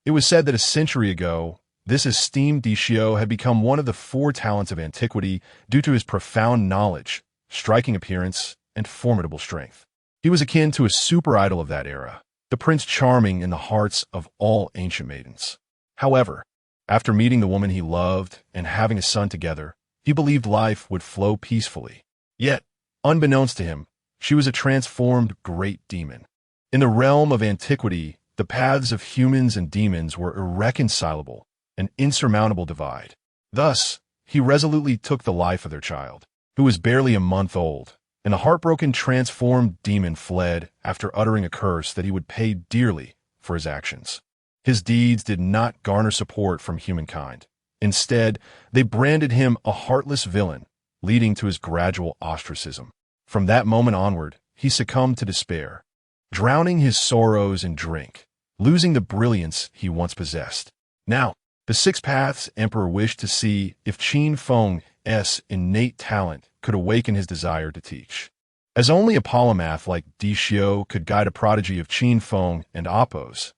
It was said that a century ago, this esteemed Di Xiao had become one of the 4 talents of antiquity due to his profound knowledge, striking appearance, and formidable strength. He was akin to a super idol of that era, the Prince Charming in the hearts of all ancient maidens. However, after meeting the woman he loved and having a son together, he believed life would flow peacefully. Yet, unbeknownst to him, she was a transformed great demon. In the realm of antiquity, the paths of humans and demons were irreconcilable, an insurmountable divide. Thus, he resolutely took the life of their child, who was barely a month old, and the heartbroken transformed demon fled after uttering a curse that he would pay dearly for his actions. His deeds did not garner support from humankind. Instead, they branded him a heartless villain, leading to his gradual ostracism. From that moment onward, he succumbed to despair, drowning his sorrows in drink, losing the brilliance he once possessed. Now, the 6 Paths Emperor wished to see if Qin Feng's innate talent could awaken his desire to teach. As only a polymath like Di Xiao could guide a prodigy of Qin Feng and Appo's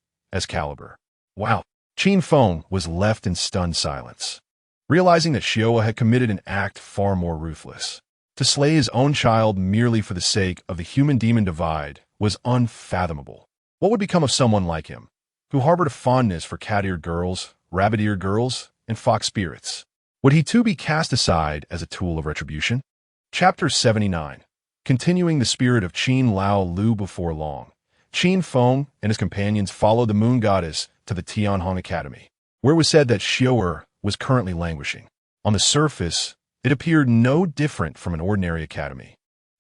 caliber. Wow! Qin Feng was left in stunned silence, realizing that Xiao had committed an act far more ruthless. To slay his own child merely for the sake of the human-demon divide was unfathomable. What would become of someone like him, who harbored a fondness for cat-eared girls, rabbit-eared girls, and fox spirits. Would he too be cast aside as a tool of retribution? Chapter 79. Continuing the spirit of Qin Lao Lu before long, Qin Feng and his companions followed the moon goddess to the Tianhong Academy, where it was said that Xiu'er was currently languishing. On the surface, it appeared no different from an ordinary academy.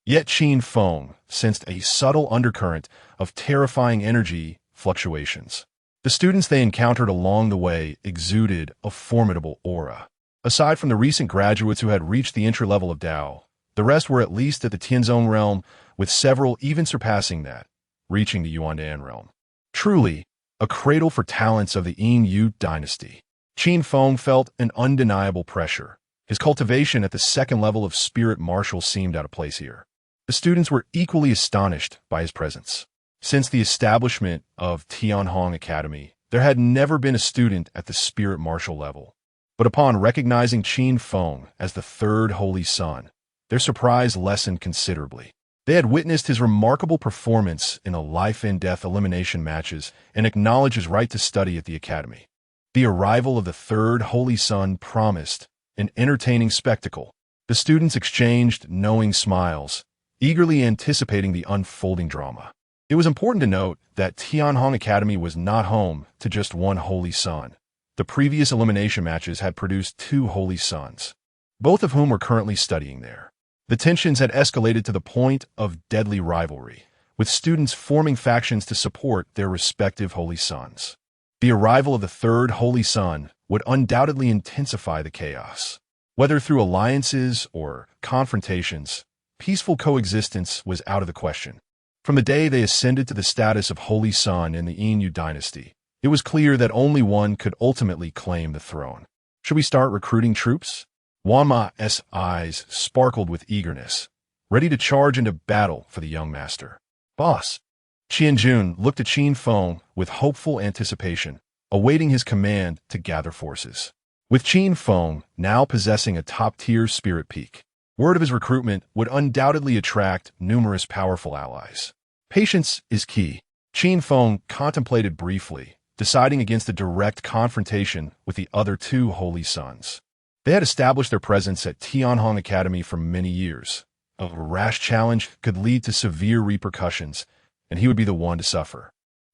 Yet Qin Feng sensed a subtle undercurrent of terrifying energy fluctuations. The students they encountered along the way exuded a formidable aura. Aside from the recent graduates who had reached the entry level of Dao, the rest were at least at the Tianzong realm, with several even surpassing that, reaching the Yuandan realm. Truly, a cradle for talents of the Yin Yu dynasty. Qin Feng felt an undeniable pressure. His cultivation at the second level of spirit martial seemed out of place here. The students were equally astonished by his presence. Since the establishment of Tianhong Academy, there had never been a student at the spirit martial level. But upon recognizing Qin Feng as the third holy son, their surprise lessened considerably. They had witnessed his remarkable performance in the life-and-death elimination matches and acknowledged his right to study at the academy. The arrival of the third holy son promised an entertaining spectacle. The students exchanged knowing smiles, eagerly anticipating the unfolding drama. It was important to note that Tianhong Academy was not home to just one holy son. The previous elimination matches had produced two holy sons, both of whom were currently studying there. The tensions had escalated to the point of deadly rivalry, with students forming factions to support their respective holy sons. The arrival of the third holy son would undoubtedly intensify the chaos. Whether through alliances or confrontations, peaceful coexistence was out of the question. From the day they ascended to the status of holy son in the Yin Yu dynasty, it was clear that only one could ultimately claim the throne. Should we start recruiting troops? Wan Ma's eyes sparkled with eagerness, ready to charge into battle for the young master. Boss. Qianjun looked at Qin Feng with hopeful anticipation, awaiting his command to gather forces. With Qin Feng now possessing a top-tier spirit peak, word of his recruitment would undoubtedly attract numerous powerful allies. Patience is key. Qin Feng contemplated briefly, deciding against a direct confrontation with the other two holy sons. They had established their presence at Tianhong Academy for many years. A rash challenge could lead to severe repercussions, and he would be the one to suffer.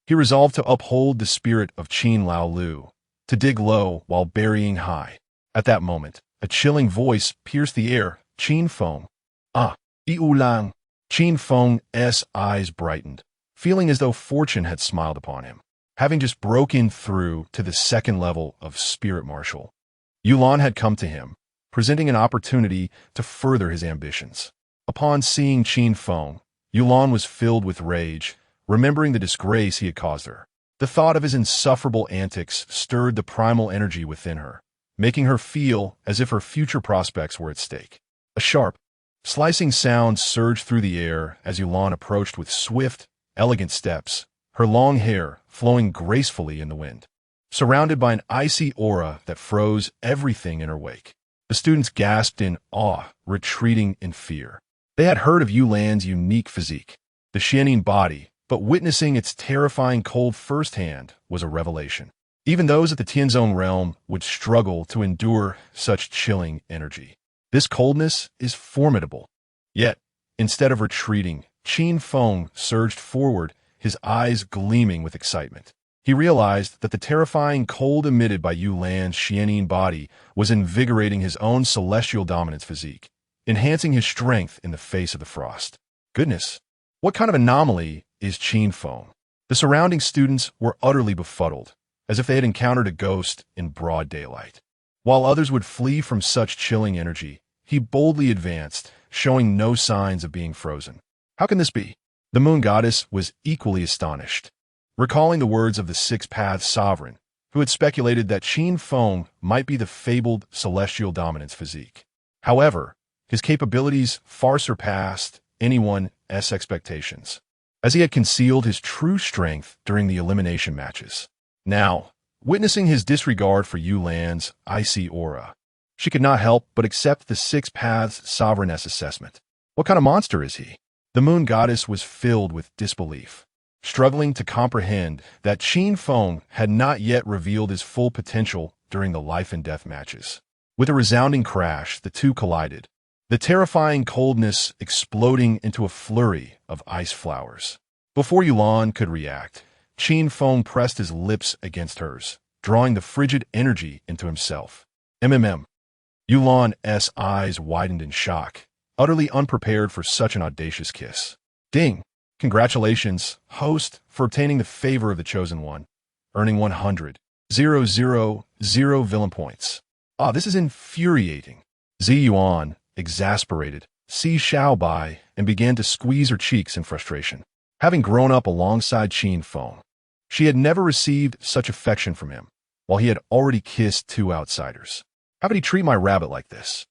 He resolved to uphold the spirit of Qin Lao Lu, to dig low while burying high. At that moment, a chilling voice pierced the air. Qin Feng. Yu Lang. Qin Feng's eyes brightened, feeling as though fortune had smiled upon him. Having just broken through to the second level of spirit martial, Yulan had come to him, presenting an opportunity to further his ambitions. Upon seeing Qin Feng, Yulan was filled with rage, remembering the disgrace he had caused her. The thought of his insufferable antics stirred the primal energy within her, making her feel as if her future prospects were at stake. A sharp, slicing sound surged through the air as Yulan approached with swift, elegant steps, her long hair flowing gracefully in the wind. Surrounded by an icy aura that froze everything in her wake, the students gasped in awe, retreating in fear. They had heard of Yulan's unique physique, the Xianing body, but witnessing its terrifying cold firsthand was a revelation. Even those at the Tianzong realm would struggle to endure such chilling energy. This coldness is formidable. Yet, instead of retreating, Qin Feng surged forward, his eyes gleaming with excitement. He realized that the terrifying cold emitted by Yulan's Xianing body was invigorating his own celestial dominance physique, enhancing his strength in the face of the frost. Goodness, what kind of anomaly is Qin Feng? The surrounding students were utterly befuddled, as if they had encountered a ghost in broad daylight. While others would flee from such chilling energy, he boldly advanced, showing no signs of being frozen. How can this be? The moon goddess was equally astonished, recalling the words of the Six Paths sovereign, who had speculated that Qin Feng might be the fabled celestial dominance physique. However, his capabilities far surpassed anyone's expectations, as he had concealed his true strength during the elimination matches. Now, witnessing his disregard for Yulan's icy aura, she could not help but accept the Six Paths sovereign's assessment. What kind of monster is he? The moon goddess was filled with disbelief. struggling to comprehend that Qin Feng had not yet revealed his full potential during the life-and-death matches. With a resounding crash, the two collided, the terrifying coldness exploding into a flurry of ice flowers. Before Yulan could react, Qin Feng pressed his lips against hers, drawing the frigid energy into himself. Yulan's eyes widened in shock, utterly unprepared for such an audacious kiss. Ding! Congratulations, host, for obtaining the favor of the Chosen One, earning 100,000 villain points. This is infuriating. Zi Yuan, exasperated, seized Xiao Bai and began to squeeze her cheeks in frustration. Having grown up alongside Qin Feng, she had never received such affection from him, while he had already kissed two outsiders. How could he treat my rabbit like this?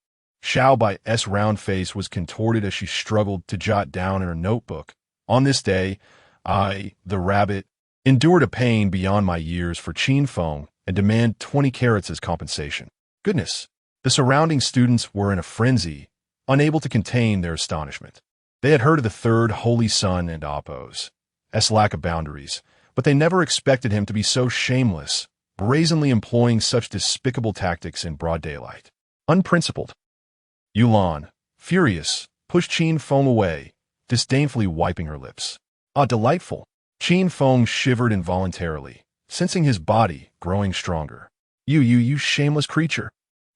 Xiao Bai's round face was contorted as she struggled to jot down in her notebook. On this day, I, the rabbit, endured a pain beyond my years for Qin Feng and demand 20 carats as compensation. Goodness! The surrounding students were in a frenzy, unable to contain their astonishment. They had heard of the third holy son and Appo's lack of boundaries, but they never expected him to be so shameless, brazenly employing such despicable tactics in broad daylight. Unprincipled. Yulan, furious, pushed Qin Feng away, disdainfully wiping her lips. Delightful. Qin Feng shivered involuntarily, sensing his body growing stronger. You shameless creature.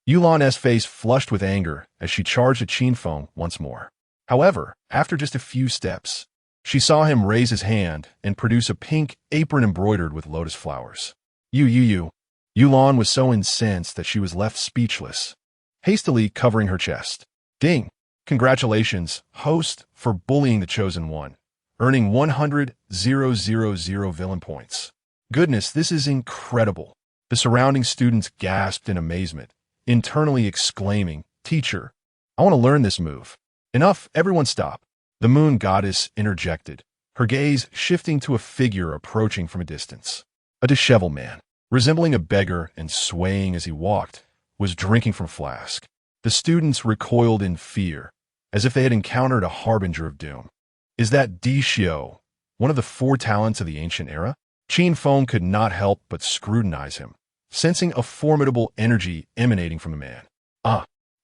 Yulan's face flushed with anger as she charged at Qin Feng once more. However, after just a few steps, she saw him raise his hand and produce a pink apron embroidered with lotus flowers. Yulan was so incensed that she was left speechless, hastily covering her chest. Ding! Congratulations, host, for bullying the Chosen One, earning 100,000 villain points. Goodness, this is incredible. The surrounding students gasped in amazement, internally exclaiming, Teacher, I want to learn this move. Enough, everyone stop. The moon goddess interjected, her gaze shifting to a figure approaching from a distance. A disheveled man, resembling a beggar and swaying as he walked, was drinking from a flask. The students recoiled in fear, as if they had encountered a harbinger of doom. Is that Dishio, one of the four talents of the ancient era? Qin Feng could not help but scrutinize him, sensing a formidable energy emanating from the man.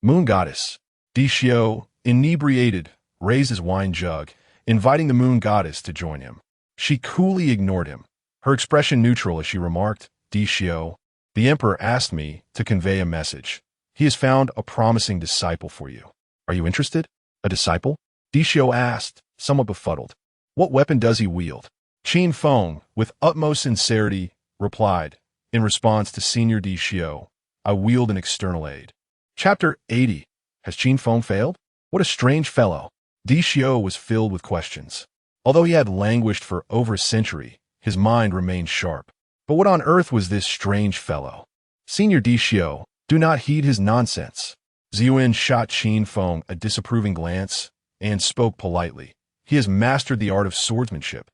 Moon goddess. Dishio, inebriated, raised his wine jug, inviting the moon goddess to join him. She coolly ignored him, her expression neutral as she remarked, Dishio, the emperor asked me to convey a message. He has found a promising disciple for you. Are you interested? A disciple? Dishio asked, somewhat befuddled. What weapon does he wield? Qin Feng, with utmost sincerity, replied, in response to Senior Dishio, I wield an external aid. Chapter 80. Has Qin Feng failed? What a strange fellow. Dishio was filled with questions. Although he had languished for over a century, his mind remained sharp. But what on earth was this strange fellow? Senior Dishio, do not heed his nonsense. Ziyuan shot Qin Feng a disapproving glance and spoke politely. He has mastered the art of swordsmanship,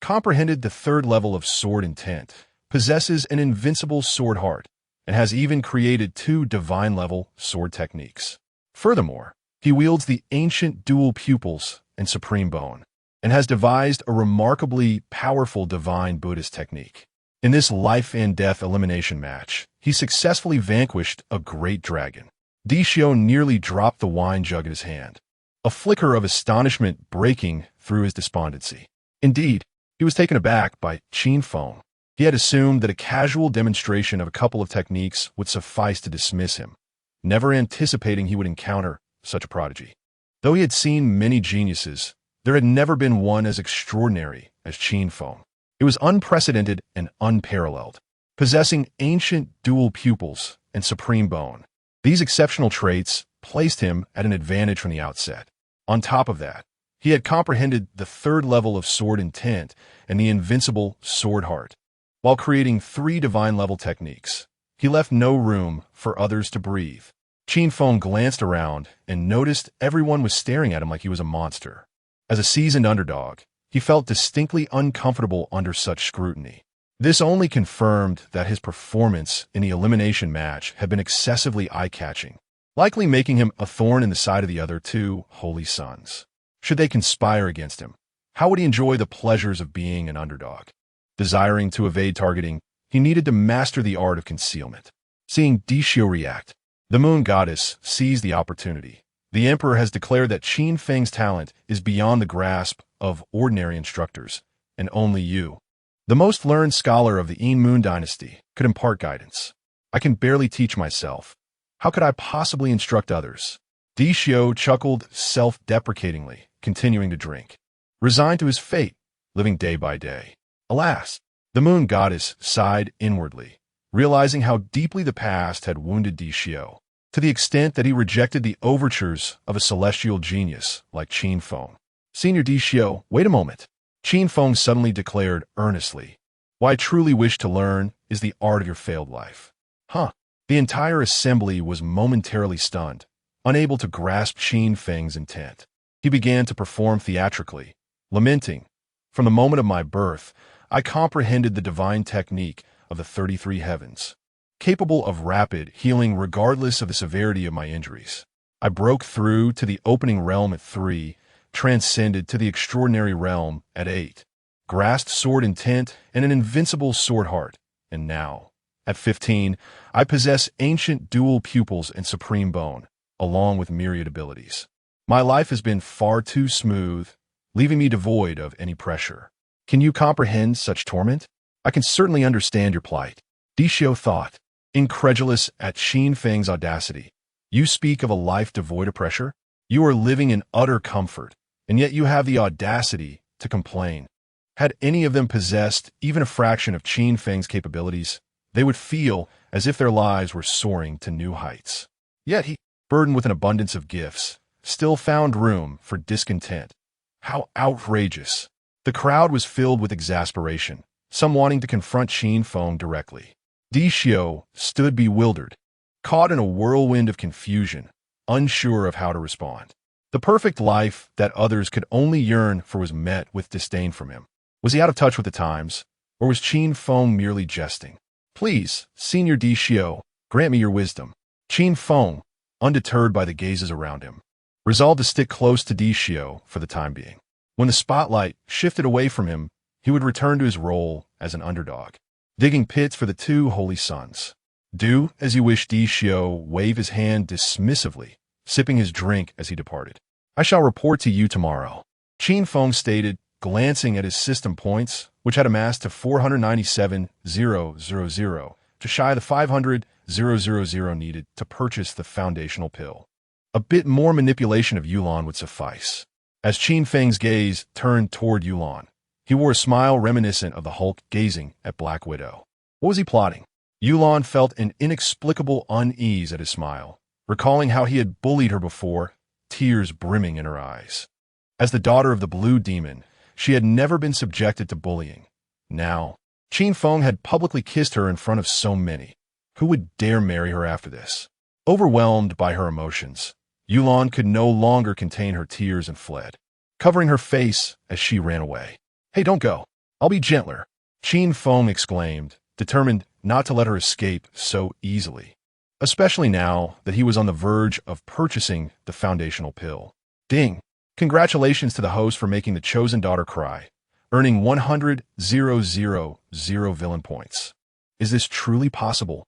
comprehended the third level of sword intent, possesses an invincible sword heart, and has even created 2 divine-level sword techniques. Furthermore, he wields the ancient dual pupils and supreme bone, and has devised a remarkably powerful divine Buddhist technique. In this life-and-death elimination match, he successfully vanquished a great dragon. Dishio nearly dropped the wine jug in his hand, a flicker of astonishment breaking through his despondency. Indeed, he was taken aback by Qin Feng. He had assumed that a casual demonstration of a couple of techniques would suffice to dismiss him, never anticipating he would encounter such a prodigy. Though he had seen many geniuses, there had never been one as extraordinary as Qin Feng. It was unprecedented and unparalleled, possessing ancient dual pupils and supreme bone. These exceptional traits placed him at an advantage from the outset. On top of that, he had comprehended the third level of sword intent and the invincible sword heart. While creating 3 divine-level techniques, he left no room for others to breathe. Qin Feng glanced around and noticed everyone was staring at him like he was a monster. As a seasoned underdog, he felt distinctly uncomfortable under such scrutiny. This only confirmed that his performance in the elimination match had been excessively eye-catching, likely making him a thorn in the side of the other 2 holy sons. Should they conspire against him, How would he enjoy the pleasures of being an underdog? Desiring to evade targeting, he needed to master the art of concealment. Seeing Dishio react, the moon goddess seized the opportunity. The emperor has declared that Qin Feng's talent is beyond the grasp of ordinary instructors, and only you, the most learned scholar of the Yin Moon dynasty, could impart guidance. I can barely teach myself. How could I possibly instruct others? Dishio chuckled self-deprecatingly, continuing to drink. Resigned to his fate, living day by day. Alas, the moon goddess sighed inwardly, realizing how deeply the past had wounded Dishio, to the extent that he rejected the overtures of a celestial genius like Qin Feng. Senior Dishio, wait a moment. Qin Feng suddenly declared earnestly. What I truly wish to learn is the art of your failed life. Huh. The entire assembly was momentarily stunned, unable to grasp Qin Feng's intent. He began to perform theatrically, lamenting, "From the moment of my birth, I comprehended the divine technique of the 33 heavens, capable of rapid healing regardless of the severity of my injuries. I broke through to the opening realm at 3, transcended to the extraordinary realm at 8, grasped sword intent and an invincible sword heart, and now, at 15, I possess ancient dual pupils and supreme bone, along with myriad abilities. My life has been far too smooth, leaving me devoid of any pressure. Can you comprehend such torment? I can certainly understand your plight." Dishio thought, incredulous at Qin Feng's audacity. "You speak of a life devoid of pressure? You are living in utter comfort, and yet you have the audacity to complain. Had any of them possessed even a fraction of Qin Feng's capabilities, they would feel as if their lives were soaring to new heights. Yet he, burdened with an abundance of gifts, still found room for discontent. How outrageous!" The crowd was filled with exasperation, some wanting to confront Qin Feng directly. Dishio stood bewildered, caught in a whirlwind of confusion, unsure of how to respond. The perfect life that others could only yearn for was met with disdain from him. Was he out of touch with the times, or was Qin Feng merely jesting? "Please, Senior Dishio, grant me your wisdom." Qin Feng, undeterred by the gazes around him, resolved to stick close to Dishio for the time being. When the spotlight shifted away from him, he would return to his role as an underdog, digging pits for the two holy sons. "Do as you wish." Dishio waved his hand dismissively, sipping his drink as he departed. "I shall report to you tomorrow," Qin Feng stated, glancing at his system points, which had amassed to 497,000, to shy the 500,000 needed to purchase the foundational pill. A bit more manipulation of Yulan would suffice. As Qin Feng's gaze turned toward Yulan, he wore a smile reminiscent of the Hulk gazing at Black Widow. What was he plotting? Yulan felt an inexplicable unease at his smile, recalling how he had bullied her before, tears brimming in her eyes. As the daughter of the Blue Demon, she had never been subjected to bullying. Now, Qin Feng had publicly kissed her in front of so many. Who would dare marry her after this? Overwhelmed by her emotions, Yulan could no longer contain her tears and fled, covering her face as she ran away. "Hey, don't go. I'll be gentler," Qin Feng exclaimed, determined not to let her escape so easily, especially now that he was on the verge of purchasing the foundational pill. Ding! Congratulations to the host for making the chosen daughter cry, earning 100,000 villain points. Is this truly possible?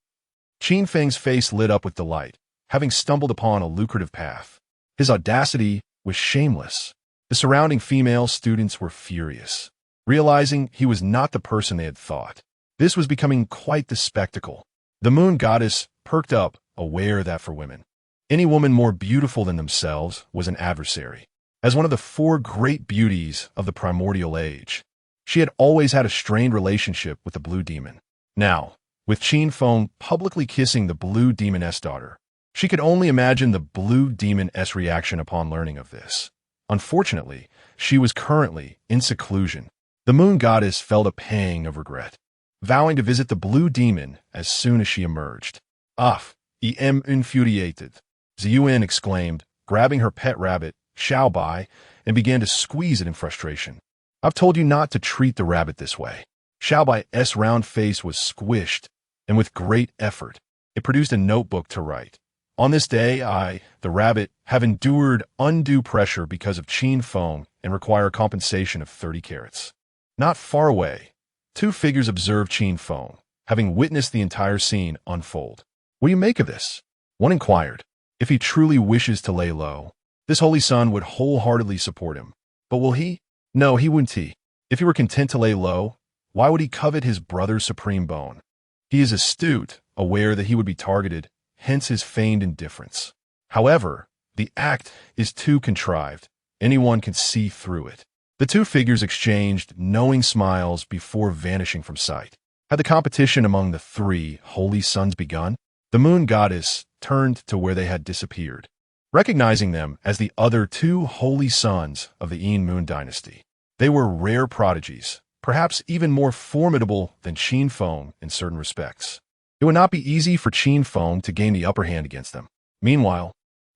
Qin Feng's face lit up with delight, having stumbled upon a lucrative path. His audacity was shameless. The surrounding female students were furious, realizing he was not the person they had thought. This was becoming quite the spectacle. The moon goddess perked up, aware that for women, any woman more beautiful than themselves was an adversary. As one of the 4 great beauties of the primordial age, she had always had a strained relationship with the Blue Demon. Now, with Qin Feng publicly kissing the Blue Demoness daughter, she could only imagine the Blue Demoness reaction upon learning of this. Unfortunately, she was currently in seclusion. The moon goddess felt a pang of regret, vowing to visit the Blue Demon as soon as she emerged. "Ah, I am infuriated," Ziyuan exclaimed, grabbing her pet rabbit, Xiao Bai, and began to squeeze it in frustration. "I've told you not to treat the rabbit this way." Xiao Bai's round face was squished, and with great effort, it produced a notebook to write. On this day, I, the rabbit, have endured undue pressure because of Qin Feng and require compensation of 30 carats. Not far away, two figures observe Qin Feng, having witnessed the entire scene unfold. What do you make of this? One inquired. If he truly wishes to lay low, this holy son would wholeheartedly support him. But will he? No, he wouldn't he. If he were content to lay low, why would he covet his brother's supreme bone? He is astute, aware that he would be targeted, hence his feigned indifference. However, the act is too contrived. Anyone can see through it. The two figures exchanged knowing smiles before vanishing from sight. Had the competition among the three holy sons begun? The moon goddess turned to where they had disappeared, recognizing them as the other two holy sons of the Qin Moon dynasty. They were rare prodigies, perhaps even more formidable than Qin Feng in certain respects. It would not be easy for Qin Feng to gain the upper hand against them. Meanwhile,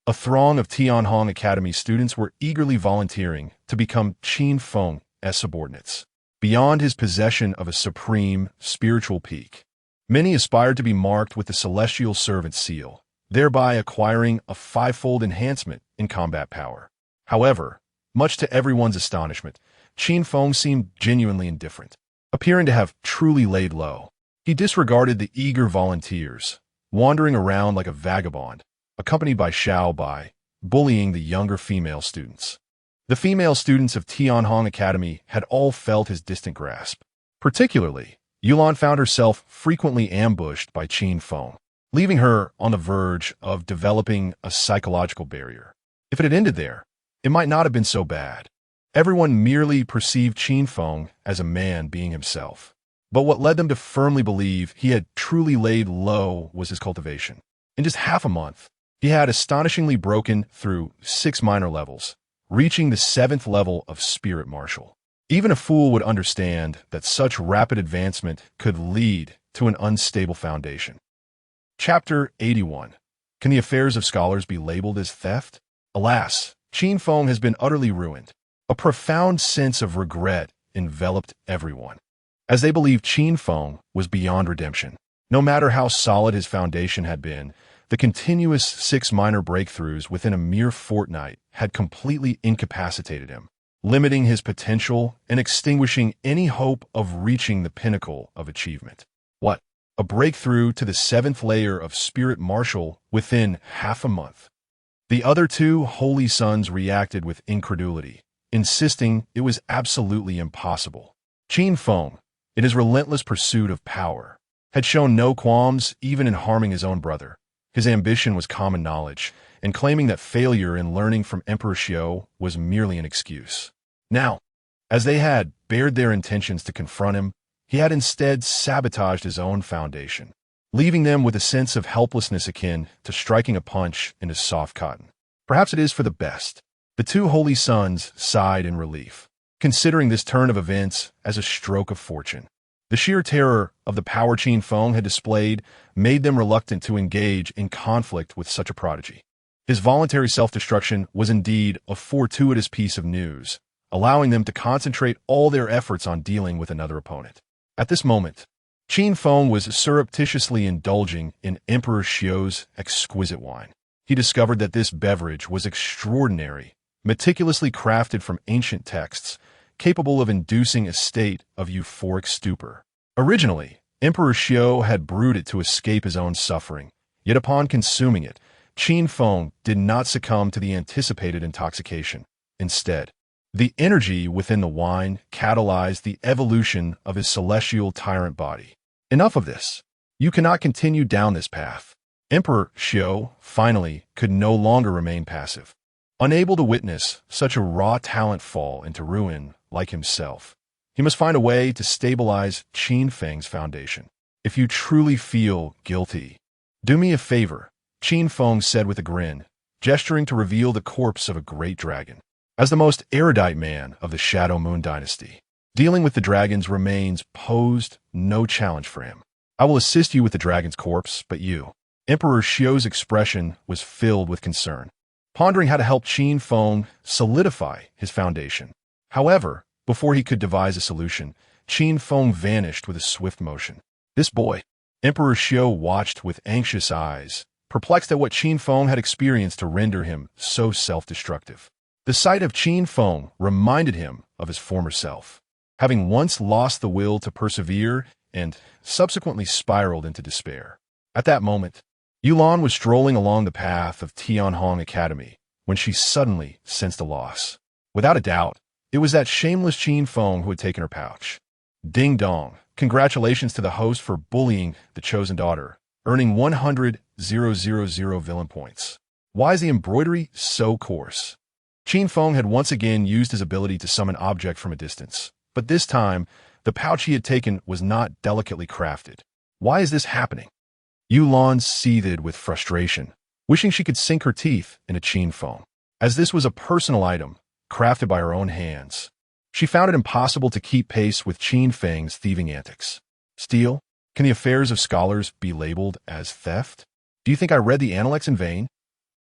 a throng of Tianhong Academy students were eagerly volunteering to become Qin Feng's subordinates. Beyond his possession of a supreme spiritual peak, many aspired to be marked with the celestial servant seal, thereby acquiring a fivefold enhancement in combat power. However, much to everyone's astonishment, Qin Feng seemed genuinely indifferent, appearing to have truly laid low. He disregarded the eager volunteers, wandering around like a vagabond, accompanied by Xiao Bai, bullying the younger female students. The female students of Tianhong Academy had all felt his distant grasp. Particularly, Yulan found herself frequently ambushed by Qin Feng, leaving her on the verge of developing a psychological barrier. If it had ended there, it might not have been so bad. Everyone merely perceived Qin Feng as a man being himself. But what led them to firmly believe he had truly laid low was his cultivation. In just half a month, he had astonishingly broken through 6 minor levels, reaching the 7th level of Spirit Martial. Even a fool would understand that such rapid advancement could lead to an unstable foundation. Chapter 81. Can the affairs of scholars be labeled as theft? Alas, Qin Feng has been utterly ruined. A profound sense of regret enveloped everyone, as they believed Qin Feng was beyond redemption. No matter how solid his foundation had been, the continuous 6 minor breakthroughs within a mere fortnight had completely incapacitated him, limiting his potential and extinguishing any hope of reaching the pinnacle of achievement. What? A breakthrough to the 7th layer of Spirit Martial within half a month. The other two holy sons reacted with incredulity, insisting it was absolutely impossible. Qin Feng, in his relentless pursuit of power, had shown no qualms even in harming his own brother. His ambition was common knowledge, and claiming that failure in learning from Emperor Xiao was merely an excuse. Now, as they had bared their intentions to confront him, he had instead sabotaged his own foundation, leaving them with a sense of helplessness akin to striking a punch into soft cotton. Perhaps it is for the best. The two holy sons sighed in relief, considering this turn of events as a stroke of fortune. The sheer terror of the power Qin Feng had displayed made them reluctant to engage in conflict with such a prodigy. His voluntary self-destruction was indeed a fortuitous piece of news, allowing them to concentrate all their efforts on dealing with another opponent. At this moment, Qin Feng was surreptitiously indulging in Emperor Xiao's exquisite wine. He discovered that this beverage was extraordinary, meticulously crafted from ancient texts, capable of inducing a state of euphoric stupor. Originally, Emperor Xiao had brewed it to escape his own suffering, yet upon consuming it, Qin Feng did not succumb to the anticipated intoxication. Instead, the energy within the wine catalyzed the evolution of his celestial tyrant body. Enough of this. You cannot continue down this path. Emperor Xiao, finally, could no longer remain passive. Unable to witness such a raw talent fall into ruin like himself, he must find a way to stabilize Qin Feng's foundation. If you truly feel guilty, do me a favor, Qin Feng said with a grin, gesturing to reveal the corpse of a great dragon. As the most erudite man of the Shadow Moon dynasty, dealing with the dragons remains posed no challenge for him. I will assist you with the dragon's corpse, but you. Emperor Xiao's expression was filled with concern, pondering how to help Qin Feng solidify his foundation. However, before he could devise a solution, Qin Feng vanished with a swift motion. This boy, Emperor Xiao watched with anxious eyes, perplexed at what Qin Feng had experienced to render him so self-destructive. The sight of Qin Feng reminded him of his former self, having once lost the will to persevere and subsequently spiraled into despair. At that moment, Yulan was strolling along the path of Tianhong Academy when she suddenly sensed a loss. Without a doubt, it was that shameless Qin Feng who had taken her pouch. Ding dong, congratulations to the host for bullying the chosen daughter, earning 100,000 villain points. Why is the embroidery so coarse? Qin Feng had once again used his ability to summon object from a distance, but this time, the pouch he had taken was not delicately crafted. Why is this happening? Yulan seethed with frustration, wishing she could sink her teeth into Qin Feng, as this was a personal item, crafted by her own hands. She found it impossible to keep pace with Qin Feng's thieving antics. Steal? Can the affairs of scholars be labeled as theft? Do you think I read the Analects in vain?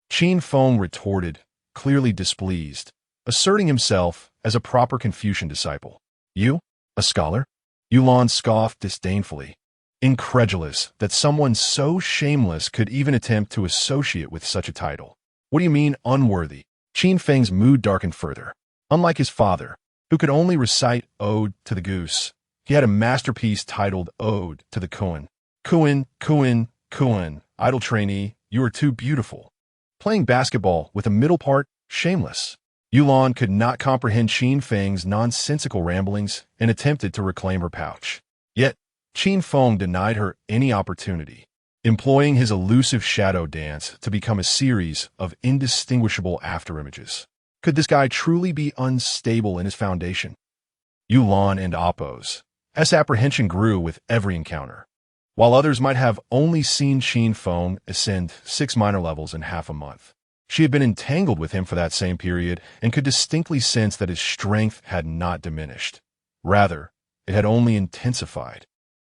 Qin Feng retorted, clearly displeased, asserting himself as a proper Confucian disciple. You? A scholar? Yulan scoffed disdainfully, incredulous that someone so shameless could even attempt to associate with such a title. What do you mean, unworthy? Qin Feng's mood darkened further. Unlike his father, who could only recite Ode to the Goose, he had a masterpiece titled Ode to the Qin. Qin, idle trainee, you are too beautiful. Playing basketball with a middle part, shameless. Yulan could not comprehend Qin Feng's nonsensical ramblings and attempted to reclaim her pouch. Yet, Qin Feng denied her any opportunity, employing his elusive shadow dance to become a series of indistinguishable afterimages. Could this guy truly be unstable in his foundation? Yulan and Appo's apprehension grew with every encounter. While others might have only seen Qin Feng ascend 6 minor levels in half a month, she had been entangled with him for that same period and could distinctly sense that his strength had not diminished. Rather, it had only intensified.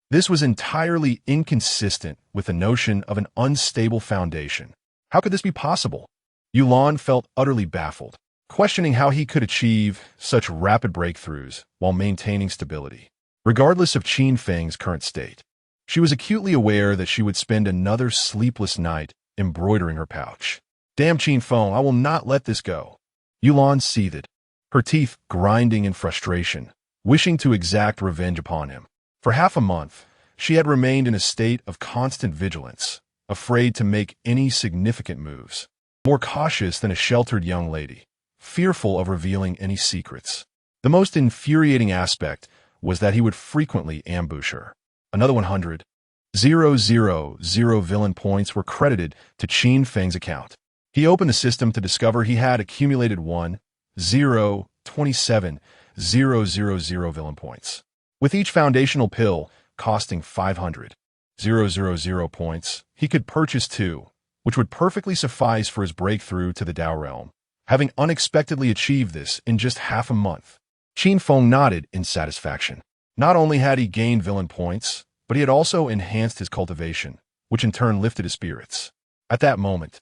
This was entirely inconsistent with the notion of an unstable foundation. How could this be possible? Yulan felt utterly baffled, questioning how he could achieve such rapid breakthroughs while maintaining stability. Regardless of Qin Feng's current state, she was acutely aware that she would spend another sleepless night embroidering her pouch. Damn Qin Feng, I will not let this go. Yulan seethed, her teeth grinding in frustration, wishing to exact revenge upon him. For half a month, she had remained in a state of constant vigilance, afraid to make any significant moves, more cautious than a sheltered young lady, fearful of revealing any secrets. The most infuriating aspect was that he would frequently ambush her. Another 100,000 villain points were credited to Qin Feng's account. He opened the system to discover he had accumulated 1,027,000 villain points. With each foundational pill costing 500,000 points, he could purchase 2, which would perfectly suffice for his breakthrough to the Dao realm, having unexpectedly achieved this in just half a month. Qin Feng nodded in satisfaction. Not only had he gained villain points, but he had also enhanced his cultivation, which in turn lifted his spirits. At that moment,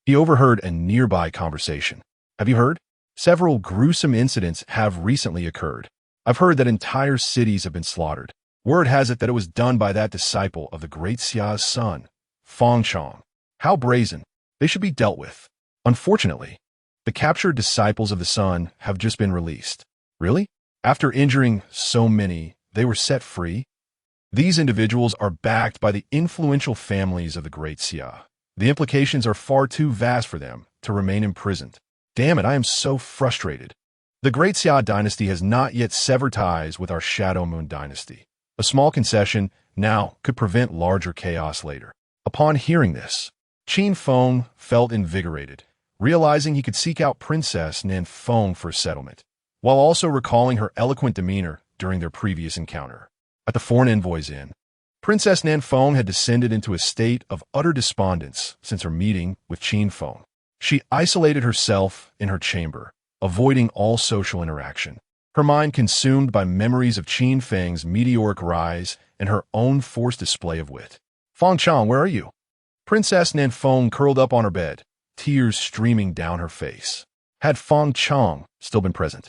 he overheard a nearby conversation. Have you heard? Several gruesome incidents have recently occurred. I've heard that entire cities have been slaughtered. Word has it that it was done by that disciple of the great Xia's son, Fang Chong. How brazen. They should be dealt with. Unfortunately, the captured disciples of the sun have just been released. Really? After injuring so many, they were set free? These individuals are backed by the influential families of the great Xia. The implications are far too vast for them to remain imprisoned. Damn it, I am so frustrated. The great Xia dynasty has not yet severed ties with our Shadow Moon dynasty. A small concession now could prevent larger chaos later. Upon hearing this, Qin Feng felt invigorated, realizing he could seek out Princess Nan Feng for settlement, while also recalling her eloquent demeanor during their previous encounter. At the Foreign Envoy's Inn, Princess Nan Feng had descended into a state of utter despondence since her meeting with Qin Feng. She isolated herself in her chamber, avoiding all social interaction, her mind consumed by memories of Qin Feng's meteoric rise and her own forced display of wit. Fang Chong, where are you? Princess Nan Feng curled up on her bed, tears streaming down her face. Had Fang Chong still been present,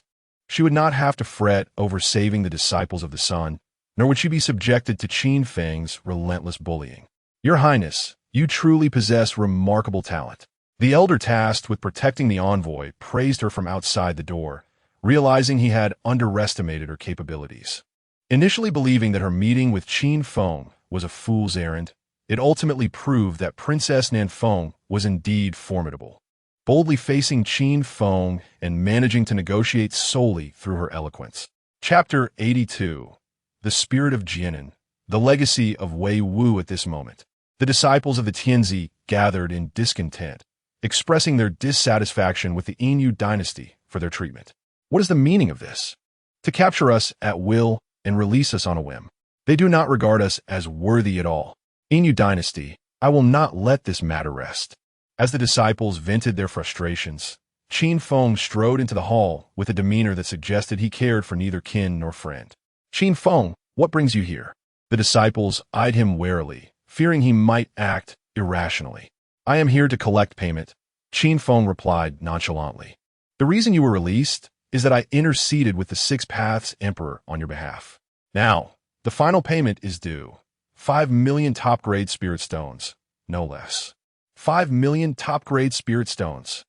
she would not have to fret over saving the disciples of the sun, nor would she be subjected to Qin Feng's relentless bullying. Your Highness, You truly possess remarkable talent. The elder tasked with protecting the envoy praised her from outside the door, realizing he had underestimated her capabilities. Initially believing that her meeting with Qin Feng was a fool's errand, it ultimately proved that Princess Nanfeng was indeed formidable, boldly facing Qin Feng and managing to negotiate solely through her eloquence. Chapter 82. The Spirit of Jianan, the Legacy of Wei Wu. At this moment, the disciples of the Tianzi gathered in discontent, expressing their dissatisfaction with the Yinyu dynasty for their treatment. What is the meaning of this? To capture us at will and release us on a whim. They do not regard us as worthy at all. Yinyu dynasty, I will not let this matter rest. As the disciples vented their frustrations, Qin Feng strode into the hall with a demeanor that suggested he cared for neither kin nor friend. Qin Feng, what brings you here? The disciples eyed him warily, fearing he might act irrationally. I am here to collect payment, Qin Feng replied nonchalantly. The reason you were released is that I interceded with the Six Paths Emperor on your behalf. Now, the final payment is due. 5 million top-grade spirit stones, no less. 5 million top-grade spirit stones,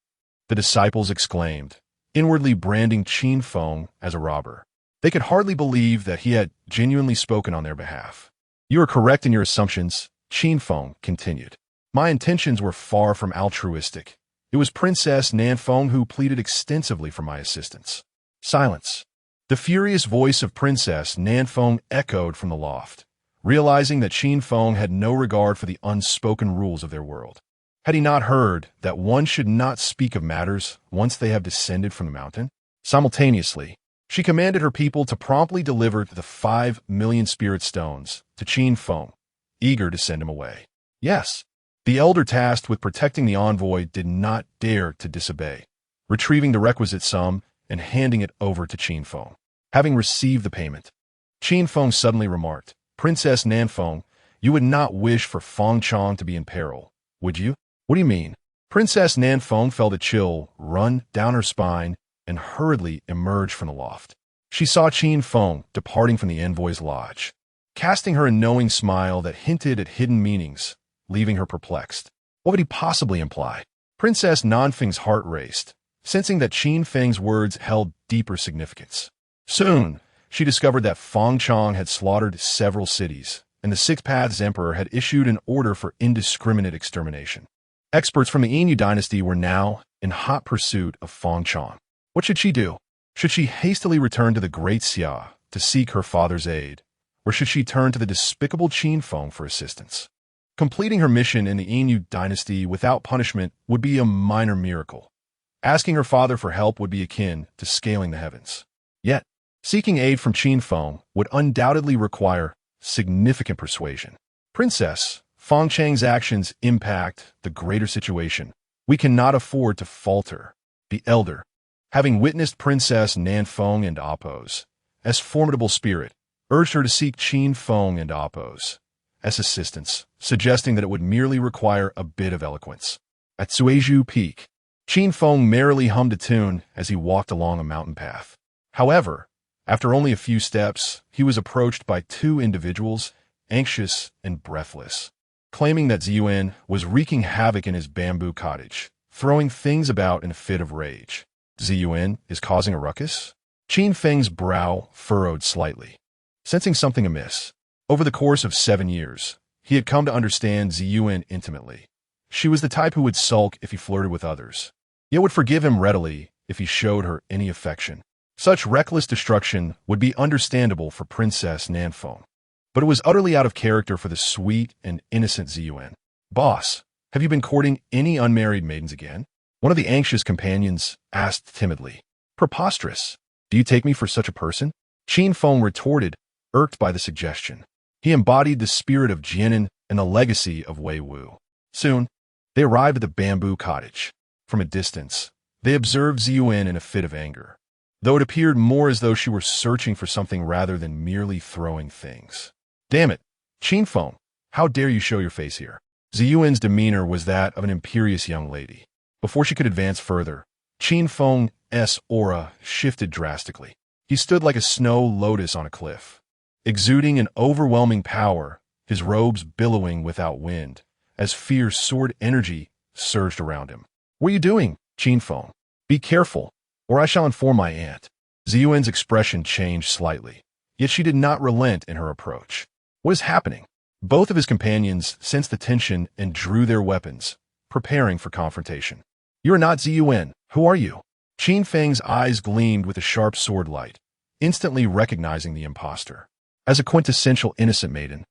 the disciples exclaimed, inwardly branding Qin Feng as a robber. They could hardly believe that he had genuinely spoken on their behalf. You are correct in your assumptions, Qin Feng continued. My intentions were far from altruistic. It was Princess Nanfeng who pleaded extensively for my assistance. Silence. The furious voice of Princess Nanfeng echoed from the loft, realizing that Qin Feng had no regard for the unspoken rules of their world. Had he not heard that one should not speak of matters once they have descended from the mountain? Simultaneously, she commanded her people to promptly deliver the 5 million spirit stones to Qin Feng, eager to send him away. Yes, the elder tasked with protecting the envoy did not dare to disobey, retrieving the requisite sum and handing it over to Qin Feng. Having received the payment, Qin Feng suddenly remarked, Princess Nanfeng, you would not wish for Fengchang to be in peril, would you? What do you mean? Princess Nanfeng felt a chill run down her spine and hurriedly emerged from the loft. She saw Qin Feng departing from the envoy's lodge, casting her a knowing smile that hinted at hidden meanings, leaving her perplexed. What would he possibly imply? Princess Nanfeng's heart raced, sensing that Qin Feng's words held deeper significance. Soon, she discovered that Fengchang had slaughtered several cities, and the Six Paths Emperor had issued an order for indiscriminate extermination. Experts from the Yinyu dynasty were now in hot pursuit of Fengchang. What should she do? Should she hastily return to the Great Xia to seek her father's aid, or should she turn to the despicable Qin Feng for assistance? Completing her mission in the Yinyu dynasty without punishment would be a minor miracle. Asking her father for help would be akin to scaling the heavens. Yet, seeking aid from Qin Feng would undoubtedly require significant persuasion. Princess, Fengchang's actions impact the greater situation. We cannot afford to falter. The elder, having witnessed Princess Nanfeng and Apos as formidable spirit, urged her to seek Qin Feng and Apos as assistance, suggesting that it would merely require a bit of eloquence. At Suizhu Peak, Qin Feng merrily hummed a tune as he walked along a mountain path. However, after only a few steps, he was approached by two individuals, anxious and breathless, claiming that Ziyuan was wreaking havoc in his bamboo cottage, throwing things about in a fit of rage. Ziyuan is causing a ruckus? Qin Feng's brow furrowed slightly, sensing something amiss. Over the course of 7 years, he had come to understand Ziyuan intimately. She was the type who would sulk if he flirted with others, yet would forgive him readily if he showed her any affection. Such reckless destruction would be understandable for Princess Nanfeng, but it was utterly out of character for the sweet and innocent Ziyuan. Boss, have you been courting any unmarried maidens again? One of the anxious companions asked timidly. Preposterous. Do you take me for such a person? Qin Feng retorted, irked by the suggestion. He embodied the spirit of Jianan and the legacy of Wei Wu. Soon, they arrived at the bamboo cottage. From a distance, they observed Ziyuan in a fit of anger, though it appeared more as though she were searching for something rather than merely throwing things. Damn it, Qin Feng, how dare you show your face here? Ziyuan's demeanor was that of an imperious young lady. Before she could advance further, Qin Feng's aura shifted drastically. He stood like a snow lotus on a cliff, exuding an overwhelming power, his robes billowing without wind, as fierce sword energy surged around him. "What are you doing, Qin Feng? Be careful, or I shall inform my aunt." Ziyuan's expression changed slightly, yet she did not relent in her approach. What is happening? Both of his companions sensed the tension and drew their weapons, preparing for confrontation. "You are not Ziyuan. Who are you?" Qin Feng's eyes gleamed with a sharp sword light, instantly recognizing the impostor. As a quintessential innocent maiden,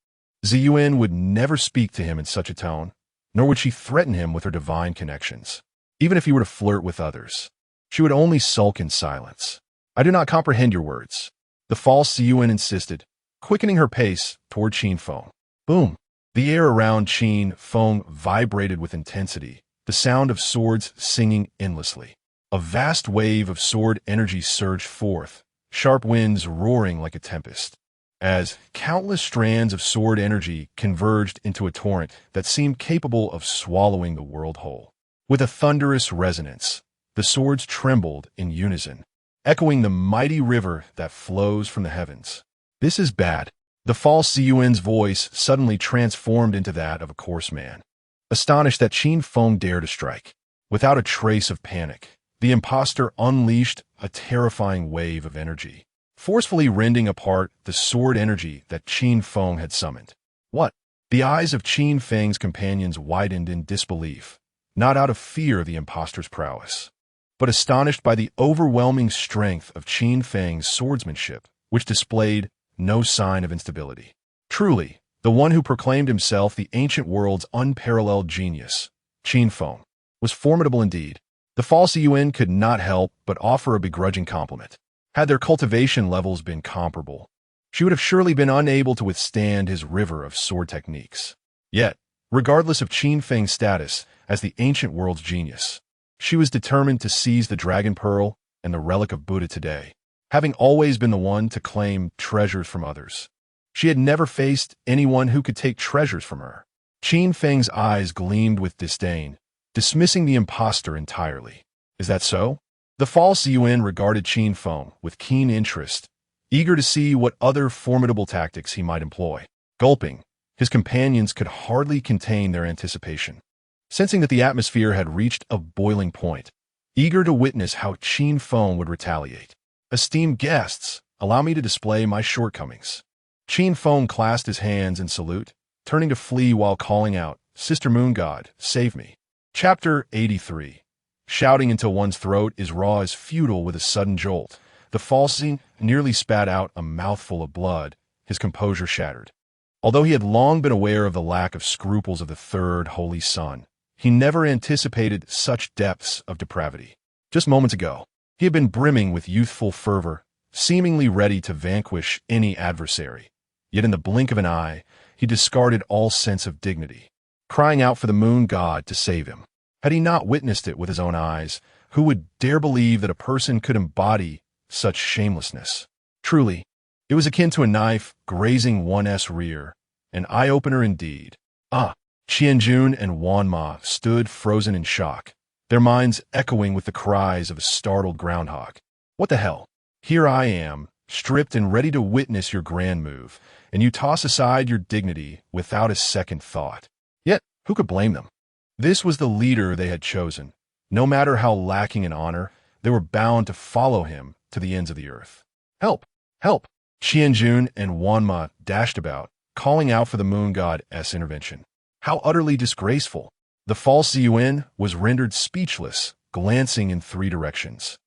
Ziyuan would never speak to him in such a tone, nor would she threaten him with her divine connections. Even if he were to flirt with others, she would only sulk in silence. "I do not comprehend your words," the false Ziyuan insisted, quickening her pace toward Qin Feng. Boom! The air around Qin Feng vibrated with intensity, the sound of swords singing endlessly. A vast wave of sword energy surged forth, sharp winds roaring like a tempest, as countless strands of sword energy converged into a torrent that seemed capable of swallowing the world whole. With a thunderous resonance, the swords trembled in unison, echoing the mighty river that flows from the heavens. "This is bad." The false Ziyuan's voice suddenly transformed into that of a coarse man, astonished that Qin Feng dared to strike. Without a trace of panic, the impostor unleashed a terrifying wave of energy, forcefully rending apart the sword energy that Qin Feng had summoned. "What?" The eyes of Qin Feng's companions widened in disbelief, not out of fear of the impostor's prowess, but astonished by the overwhelming strength of Qin Feng's swordsmanship, which displayed no sign of instability. Truly, the one who proclaimed himself the ancient world's unparalleled genius, Qin Feng, was formidable indeed. The false Yuan could not help but offer a begrudging compliment. Had their cultivation levels been comparable, she would have surely been unable to withstand his river of sword techniques. Yet, regardless of Qin Feng's status as the ancient world's genius, she was determined to seize the Dragon Pearl and the relic of Buddha today. Having always been the one to claim treasures from others, she had never faced anyone who could take treasures from her. Qin Feng's eyes gleamed with disdain, dismissing the impostor entirely. "Is that so?" The false Yuan regarded Qin Feng with keen interest, eager to see what other formidable tactics he might employ. Gulping, his companions could hardly contain their anticipation, sensing that the atmosphere had reached a boiling point, eager to witness how Qin Feng would retaliate. "Esteemed guests, allow me to display my shortcomings." Qin Feng clasped his hands in salute, turning to flee while calling out, "Sister Moon God, save me." Chapter 83. Shouting until one's throat is raw is futile with a sudden jolt. The false nearly spat out a mouthful of blood, his composure shattered. Although he had long been aware of the lack of scruples of the third holy son, he never anticipated such depths of depravity. Just moments ago, he had been brimming with youthful fervor, seemingly ready to vanquish any adversary. Yet in the blink of an eye, he discarded all sense of dignity, crying out for the moon god to save him. Had he not witnessed it with his own eyes, who would dare believe that a person could embody such shamelessness? Truly, it was akin to a knife grazing one's rear, an eye-opener indeed. Qianjun and Wanma stood frozen in shock, their minds echoing with the cries of a startled groundhog. "What the hell? Here I am, stripped and ready to witness your grand move, and you toss aside your dignity without a second thought." Yet, who could blame them? This was the leader they had chosen. No matter how lacking in honor, they were bound to follow him to the ends of the earth. "Help! Help!" Qianjun and Wanma dashed about, calling out for the moon god's intervention. How utterly disgraceful! The false Yuan was rendered speechless, glancing in three directions,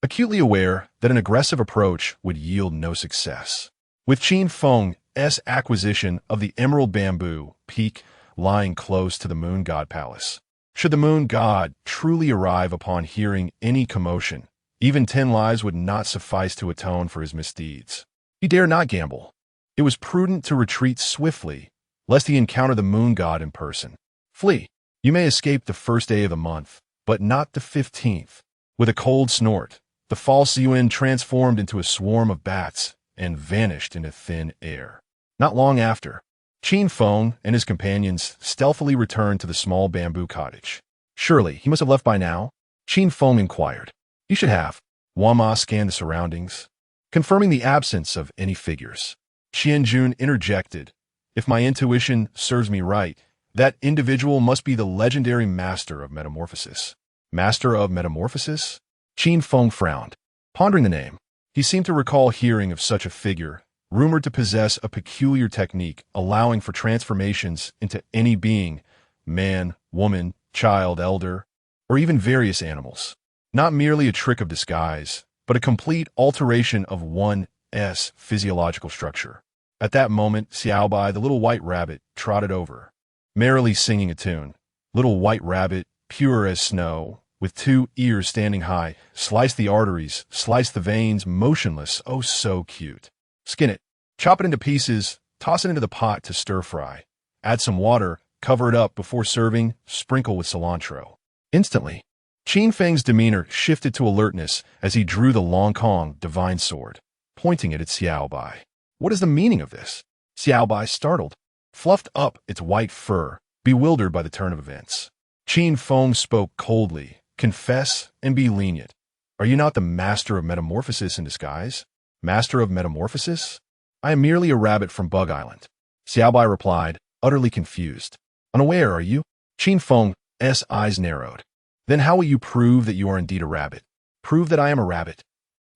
acutely aware that an aggressive approach would yield no success. With Qin Feng's acquisition of the emerald bamboo peak lying close to the moon god palace, should the moon god truly arrive upon hearing any commotion, even 10 lives would not suffice to atone for his misdeeds. He dare not gamble. It was prudent to retreat swiftly, lest he encounter the moon god in person. "Flee. You may escape the first day of the month, but not the 15th. With a cold snort, the false Yuan transformed into a swarm of bats and vanished into thin air. Not long after, Qin Feng and his companions stealthily returned to the small bamboo cottage. "Surely he must have left by now?" Qin Feng inquired. "He should have." Wama scanned the surroundings, confirming the absence of any figures. Qianjun interjected, "If my intuition serves me right, That individual must be the legendary Master of Metamorphosis. Master of Metamorphosis? Qin Feng frowned. Pondering the name, he seemed to recall hearing of such a figure, rumored to possess a peculiar technique allowing for transformations into any being, man, woman, child, elder, or even various animals. Not merely a trick of disguise, but a complete alteration of one's physiological structure. At that moment, Xiaobai, the little white rabbit, trotted over, merrily singing a tune. Little white rabbit, pure as snow, with 2 ears standing high, slice the arteries, slice the veins, motionless, oh so cute. Skin it, chop it into pieces, toss it into the pot to stir-fry. Add some water, cover it up before serving, sprinkle with cilantro. Instantly, Qin Feng's demeanor shifted to alertness as he drew the Long Kong divine sword, pointing it at Xiaobai. What is the meaning of this? Xiaobai, startled, fluffed up its white fur, bewildered by the turn of events. Qin Feng spoke coldly. Confess and be lenient. Are you not the Master of Metamorphosis in disguise? Master of Metamorphosis? I am merely a rabbit from Bug Island. Xiaobai replied, utterly confused. Unaware, are you? Qin Feng's eyes narrowed. Then how will you prove that you are indeed a rabbit? Prove that I am a rabbit?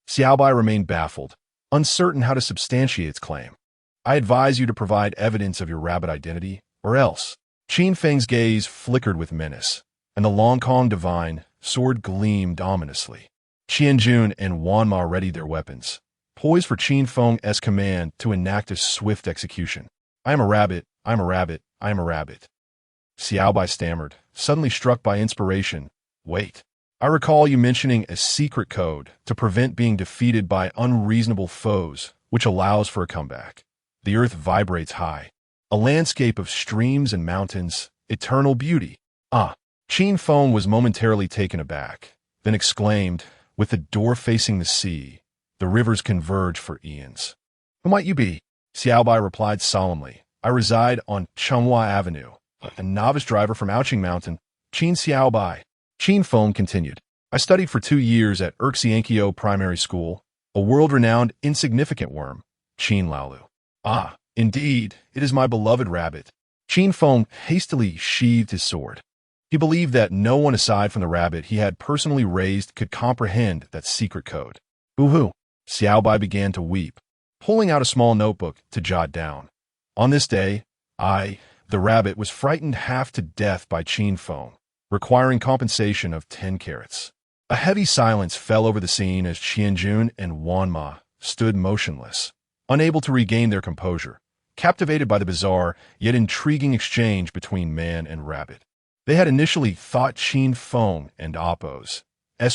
Xiaobai remained baffled, uncertain how to substantiate its claim. I advise you to provide evidence of your rabbit identity, or else. Qin Feng's gaze flickered with menace, and the Long Kong divine sword gleamed ominously. Qianjun and Wanma readied their weapons, poised for Qin Feng's command to enact a swift execution. I am a rabbit, I am a rabbit, I am a rabbit. Xiaobai stammered, suddenly struck by inspiration. Wait, I recall you mentioning a secret code to prevent being defeated by unreasonable foes, which allows for a comeback. The earth vibrates high. A landscape of streams and mountains, eternal beauty. Ah! Qin Feng was momentarily taken aback, then exclaimed, with the door facing the sea, the rivers converge for eons. Who might you be? Xiaobai replied solemnly. I reside on Chenghua Avenue, a novice driver from Ouching Mountain. Qin Xiaobai. Qin Feng continued. I studied for 2 years at Erxiankyo Primary School, a world-renowned insignificant worm, Qin Laolu. Ah, indeed, it is my beloved rabbit. Qin Feng hastily sheathed his sword. He believed that no one aside from the rabbit he had personally raised could comprehend that secret code. Boo-hoo! Xiaobai began to weep, pulling out a small notebook to jot down. On this day, I, the rabbit, was frightened half to death by Qin Feng, requiring compensation of 10 carats. A heavy silence fell over the scene as Qianjun and Wanma stood motionless, unable to regain their composure, captivated by the bizarre yet intriguing exchange between man and rabbit. They had initially thought Qin Feng and Appo's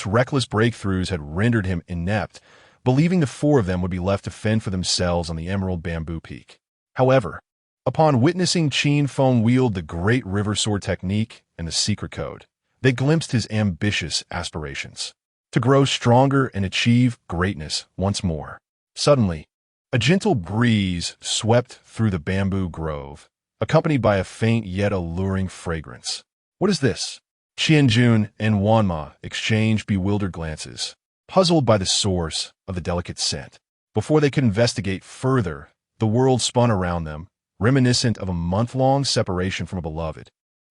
reckless breakthroughs had rendered him inept, believing the 4 of them would be left to fend for themselves on the Emerald Bamboo Peak. However, upon witnessing Qin Feng wield the great river sword technique and the secret code, they glimpsed his ambitious aspirations to grow stronger and achieve greatness once more. Suddenly, a gentle breeze swept through the bamboo grove, accompanied by a faint yet alluring fragrance. What is this? Qianjun and Wanma exchanged bewildered glances, puzzled by the source of the delicate scent. Before they could investigate further, the world spun around them, reminiscent of a month-long separation from a beloved,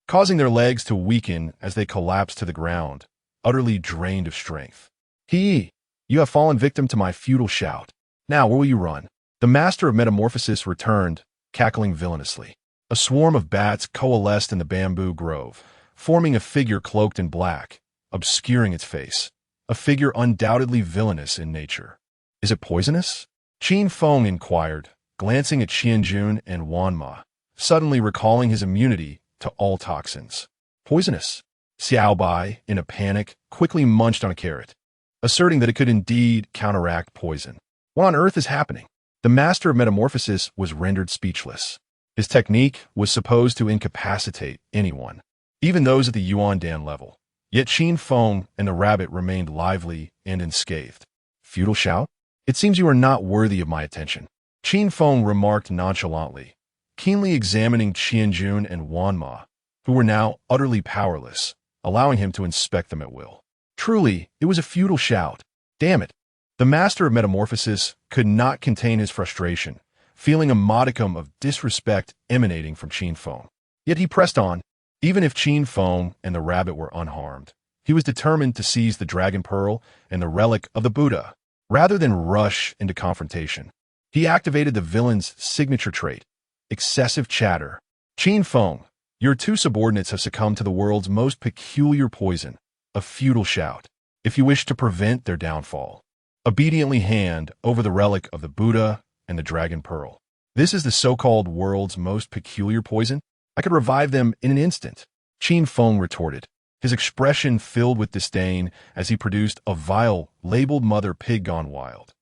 causing their legs to weaken as they collapsed to the ground, utterly drained of strength. You have fallen victim to my futile shout. Now, where will you run? The Master of Metamorphosis returned, cackling villainously. A swarm of bats coalesced in the bamboo grove, forming a figure cloaked in black, obscuring its face. A figure undoubtedly villainous in nature. Is it poisonous? Qin Feng inquired, glancing at Qianjun and Wanma, suddenly recalling his immunity to all toxins. Poisonous? Xiaobai, in a panic, quickly munched on a carrot, asserting that it could indeed counteract poison. What on earth is happening? The Master of Metamorphosis was rendered speechless. His technique was supposed to incapacitate anyone, even those at the Yuan Dan level. Yet Qin Feng and the rabbit remained lively and unscathed. Futile shout? It seems you are not worthy of my attention. Qin Feng remarked nonchalantly, keenly examining Qianjun and Wanma, who were now utterly powerless, allowing him to inspect them at will. Truly, it was a futile shout. Damn it. The Master of Metamorphosis could not contain his frustration, feeling a modicum of disrespect emanating from Qin Feng. Yet he pressed on. Even if Qin Feng and the rabbit were unharmed, he was determined to seize the dragon pearl and the relic of the Buddha, rather than rush into confrontation. He activated the villain's signature trait, excessive chatter. Qin Feng, your two subordinates have succumbed to the world's most peculiar poison, a futile shout. If you wish to prevent their downfall, obediently hand over the relic of the Buddha and the dragon pearl. This is the so-called world's most peculiar poison? I could revive them in an instant. Qin Feng retorted, his expression filled with disdain as he produced a vial labeled Mother Pig Gone Wild.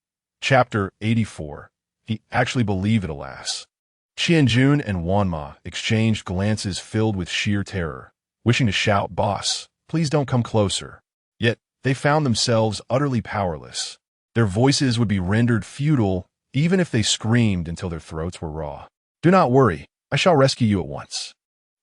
Chapter 84. He actually believed it, alas. Qianjun and Wanma exchanged glances filled with sheer terror, wishing to shout, "Boss, please don't come closer." Yet, they found themselves utterly powerless. Their voices would be rendered futile even if they screamed until their throats were raw. "Do not worry, I shall rescue you at once."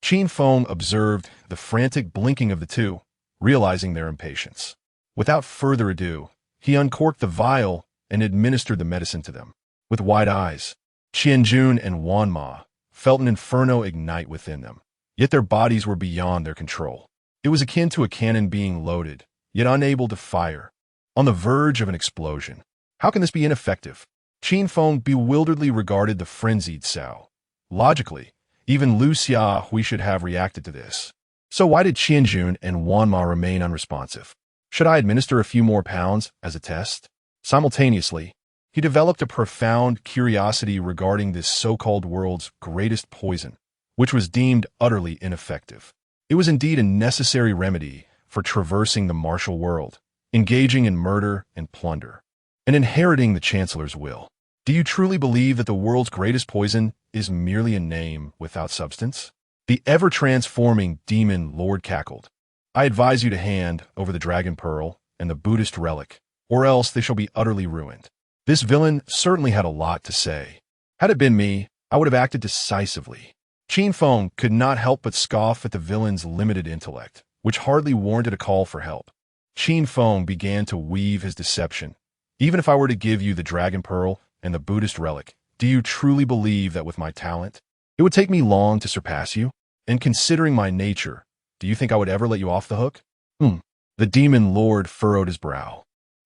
Qin Feng observed the frantic blinking of the two, realizing their impatience. Without further ado, he uncorked the vial and administered the medicine to them. With wide eyes, Qianjun and Wanma felt an inferno ignite within them, yet their bodies were beyond their control. It was akin to a cannon being loaded, yet unable to fire, on the verge of an explosion. How can this be ineffective? Qin Feng bewilderedly regarded the frenzied Cao. Logically, even Lu Xia should have reacted to this. So why did Qianjun and Wanma remain unresponsive? Should I administer a few more pounds as a test? Simultaneously, he developed a profound curiosity regarding this so-called world's greatest poison, which was deemed utterly ineffective. It was indeed a necessary remedy for traversing the martial world, engaging in murder and plunder, and inheriting the Chancellor's will. Do you truly believe that the world's greatest poison is merely a name without substance? The ever-transforming demon Lord cackled. I advise you to hand over the dragon pearl and the Buddhist relic, or else they shall be utterly ruined. This villain certainly had a lot to say. Had it been me, I would have acted decisively. Qin Feng could not help but scoff at the villain's limited intellect, which hardly warranted a call for help. Qin Feng began to weave his deception. Even if I were to give you the dragon pearl and the Buddhist relic, do you truly believe that with my talent, it would take me long to surpass you? And considering my nature, do you think I would ever let you off the hook? The demon lord furrowed his brow,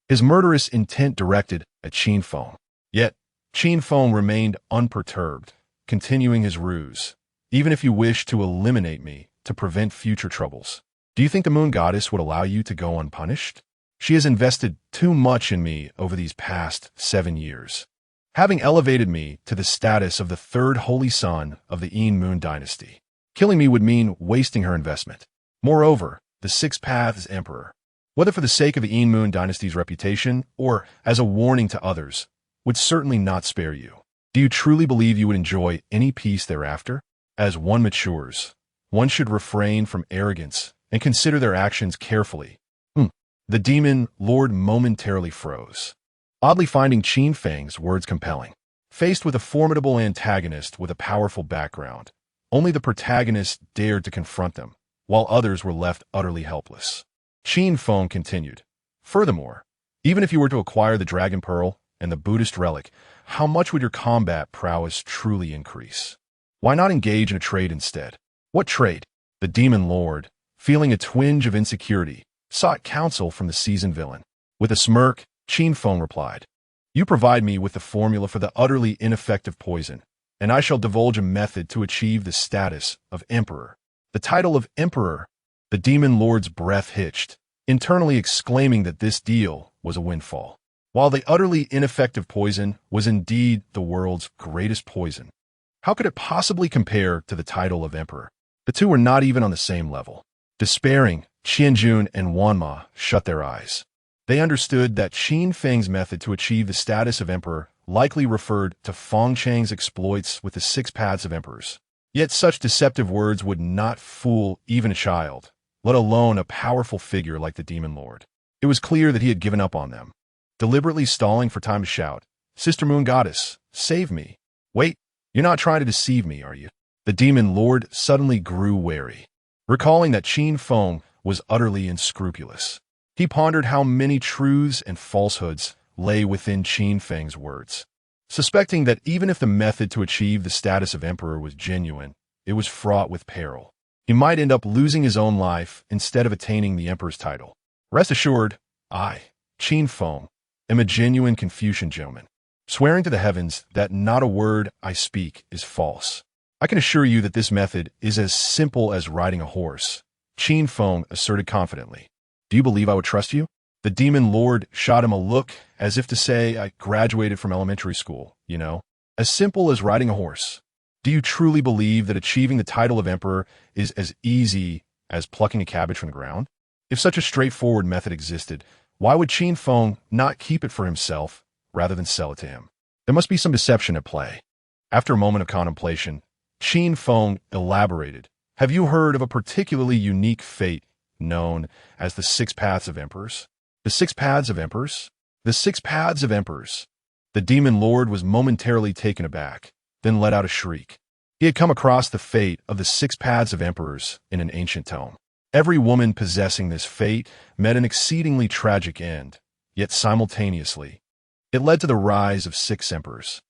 his murderous intent directed at Qin Feng. Yet, Qin Feng remained unperturbed, continuing his ruse. Even if you wish to eliminate me to prevent future troubles, do you think the moon goddess would allow you to go unpunished? She has invested too much in me over these past 7 years, having elevated me to the status of the third holy son of the Yin Moon dynasty. Killing me would mean wasting her investment. Moreover, the Six Paths Emperor, whether for the sake of the Yin Moon dynasty's reputation or as a warning to others, would certainly not spare you. Do you truly believe you would enjoy any peace thereafter? As one matures, one should refrain from arrogance and consider their actions carefully. The demon lord momentarily froze, oddly finding Qin Feng's words compelling. Faced with a formidable antagonist with a powerful background, only the protagonist dared to confront them, while others were left utterly helpless. Qin Feng continued, "Furthermore, even if you were to acquire the dragon pearl and the Buddhist relic, how much would your combat prowess truly increase? Why not engage in a trade instead?" "What trade?" The demon lord, feeling a twinge of insecurity, sought counsel from the seasoned villain. With a smirk, Qin Feng replied, "You provide me with the formula for the utterly ineffective poison, and I shall divulge a method to achieve the status of emperor." The title of emperor? The demon lord's breath hitched, internally exclaiming that this deal was a windfall. While the utterly ineffective poison was indeed the world's greatest poison, how could it possibly compare to the title of emperor? The two were not even on the same level. Despairing, Qianjun and Wanma shut their eyes. They understood that Qin Feng's method to achieve the status of emperor likely referred to Feng Chang's exploits with the Six Paths of Emperors. Yet such deceptive words would not fool even a child, let alone a powerful figure like the demon lord. It was clear that he had given up on them, deliberately stalling for time to shout, "Sister Moon Goddess, save me." "Wait, you're not trying to deceive me, are you?" The demon lord suddenly grew wary, recalling that Qin Feng was utterly unscrupulous. He pondered how many truths and falsehoods lay within Qin Feng's words, suspecting that even if the method to achieve the status of emperor was genuine, it was fraught with peril. He might end up losing his own life instead of attaining the emperor's title. Rest assured, I, Qin Feng, am a genuine Confucian gentleman, swearing to the heavens that not a word I speak is false. I can assure you that this method is as simple as riding a horse, Qin Feng asserted confidently. Do you believe I would trust you? The demon lord shot him a look as if to say, I graduated from elementary school, you know. As simple as riding a horse. Do you truly believe that achieving the title of emperor is as easy as plucking a cabbage from the ground? If such a straightforward method existed, why would Qin Feng not keep it for himself rather than sell it to him? There must be some deception at play. After a moment of contemplation, Qin Feng elaborated. Have you heard of a particularly unique fate known as the Six Paths of Emperors? The Six Paths of Emperors? The Six Paths of Emperors. The demon lord was momentarily taken aback, then let out a shriek. He had come across the fate of the Six Paths of Emperors in an ancient tome. Every woman possessing this fate met an exceedingly tragic end, yet simultaneously, it led to the rise of six emperors.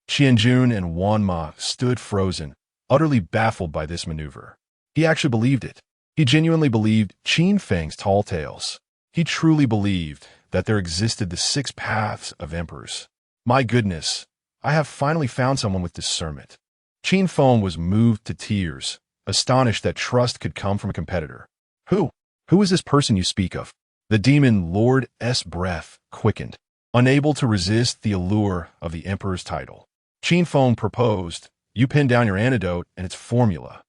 Qianjun and Wan Ma stood frozen, utterly baffled by this maneuver. He actually believed it. He genuinely believed Qin Feng's tall tales. He truly believed that there existed the Six Paths of Emperors. My goodness, I have finally found someone with discernment. Qin Feng was moved to tears, astonished that trust could come from a competitor. Who is this person you speak of? The demon lord's breath quickened, unable to resist the allure of the emperor's title. Qin Feng proposed, you pin down your antidote and its formula,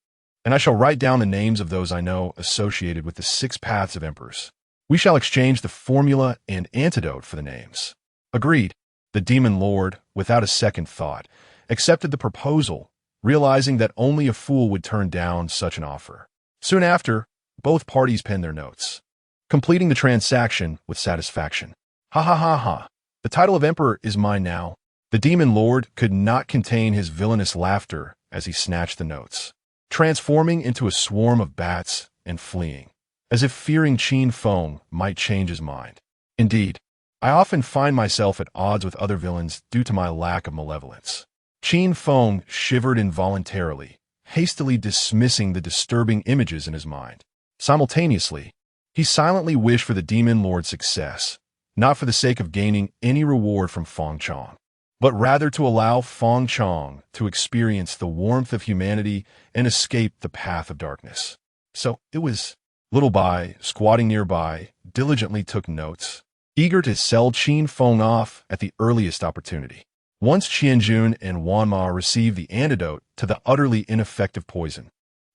and I shall write down the names of those I know associated with the Six Paths of Emperors. We shall exchange the formula and antidote for the names. Agreed. The demon lord, without a second thought, accepted the proposal, realizing that only a fool would turn down such an offer. Soon after, both parties penned their notes, completing the transaction with satisfaction. Ha ha ha ha. The title of emperor is mine now. The demon lord could not contain his villainous laughter as he snatched the notes, transforming into a swarm of bats and fleeing, as if fearing Qin Feng might change his mind. Indeed, I often find myself at odds with other villains due to my lack of malevolence. Qin Feng shivered involuntarily, hastily dismissing the disturbing images in his mind. Simultaneously, he silently wished for the demon lord's success, not for the sake of gaining any reward from Feng Chong, but rather to allow Feng Chong to experience the warmth of humanity and escape the path of darkness. So it was Little Bai, squatting nearby, diligently took notes, eager to sell Qin Feng off at the earliest opportunity. Once Qianjun and Wan Ma received the antidote to the utterly ineffective poison,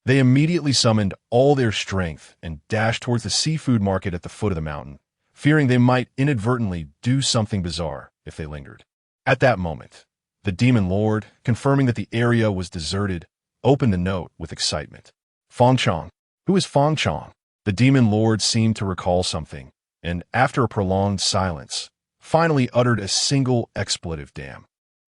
they immediately summoned all their strength and dashed towards the seafood market at the foot of the mountain, fearing they might inadvertently do something bizarre if they lingered. At that moment, the demon lord, confirming that the area was deserted, opened the note with excitement. Feng Chong. Who is Feng Chong? The demon lord seemed to recall something, and after a prolonged silence, finally uttered a single expletive damn.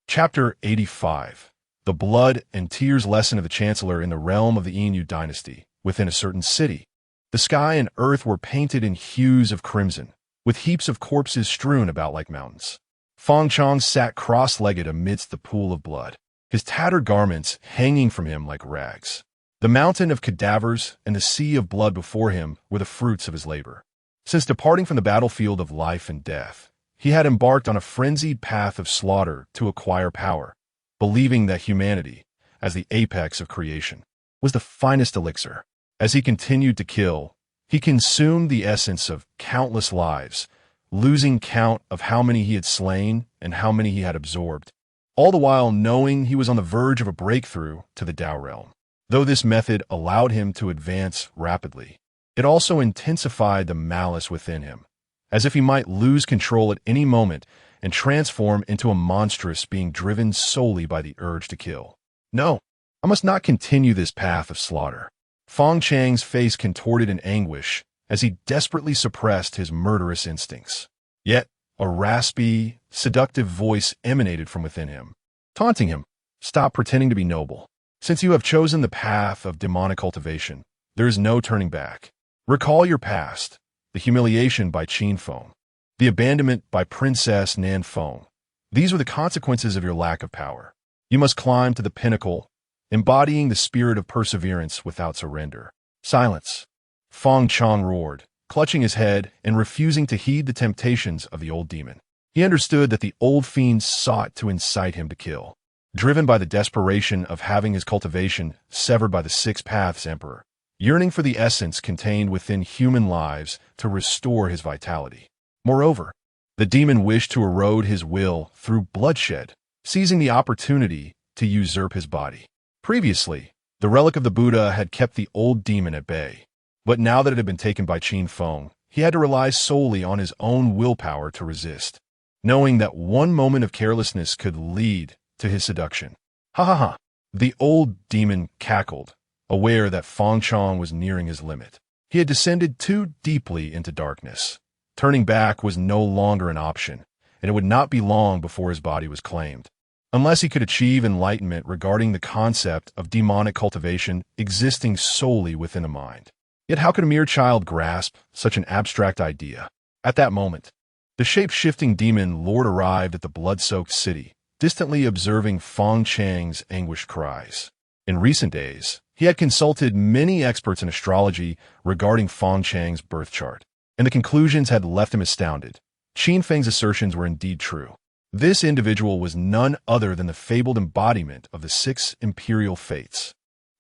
Chapter 85. The Blood and Tears Lesson of the Chancellor in the Realm of the Inu Dynasty, within a certain city. The sky and earth were painted in hues of crimson, with heaps of corpses strewn about like mountains. Feng Chong sat cross-legged amidst the pool of blood, his tattered garments hanging from him like rags. The mountain of cadavers and the sea of blood before him were the fruits of his labor. Since departing from the battlefield of life and death, he had embarked on a frenzied path of slaughter to acquire power, believing that humanity, as the apex of creation, was the finest elixir. As he continued to kill, he consumed the essence of countless lives, losing count of how many he had slain and how many he had absorbed, all the while knowing he was on the verge of a breakthrough to the Tao realm. Though this method allowed him to advance rapidly, it also intensified the malice within him, as if he might lose control at any moment and transform into a monstrous being driven solely by the urge to kill. No, I must not continue this path of slaughter. Feng Chang's face contorted in anguish as he desperately suppressed his murderous instincts. Yet, a raspy, seductive voice emanated from within him, taunting him, "Stop pretending to be noble. Since you have chosen the path of demonic cultivation, there is no turning back. Recall your past, the humiliation by Qin Feng, the abandonment by Princess Nan Feng. These were the consequences of your lack of power. You must climb to the pinnacle embodying the spirit of perseverance without surrender. Silence. Feng Chong roared, clutching his head and refusing to heed the temptations of the old demon. He understood that the old fiend sought to incite him to kill. Driven by the desperation of having his cultivation severed by the Six Paths Emperor, yearning for the essence contained within human lives to restore his vitality. Moreover, the demon wished to erode his will through bloodshed, seizing the opportunity to usurp his body. Previously, the relic of the Buddha had kept the old demon at bay, but now that it had been taken by Qin Feng, he had to rely solely on his own willpower to resist, knowing that one moment of carelessness could lead to his seduction. Ha ha ha! The old demon cackled, aware that Feng Chong was nearing his limit. He had descended too deeply into darkness. Turning back was no longer an option, and it would not be long before his body was claimed. Unless he could achieve enlightenment regarding the concept of demonic cultivation existing solely within a mind. Yet how could a mere child grasp such an abstract idea? At that moment, the shape-shifting demon lord arrived at the blood-soaked city, distantly observing Feng Chang's anguished cries. In recent days, he had consulted many experts in astrology regarding Feng Chang's birth chart, and the conclusions had left him astounded. Qin Feng's assertions were indeed true. This individual was none other than the fabled embodiment of the six imperial fates.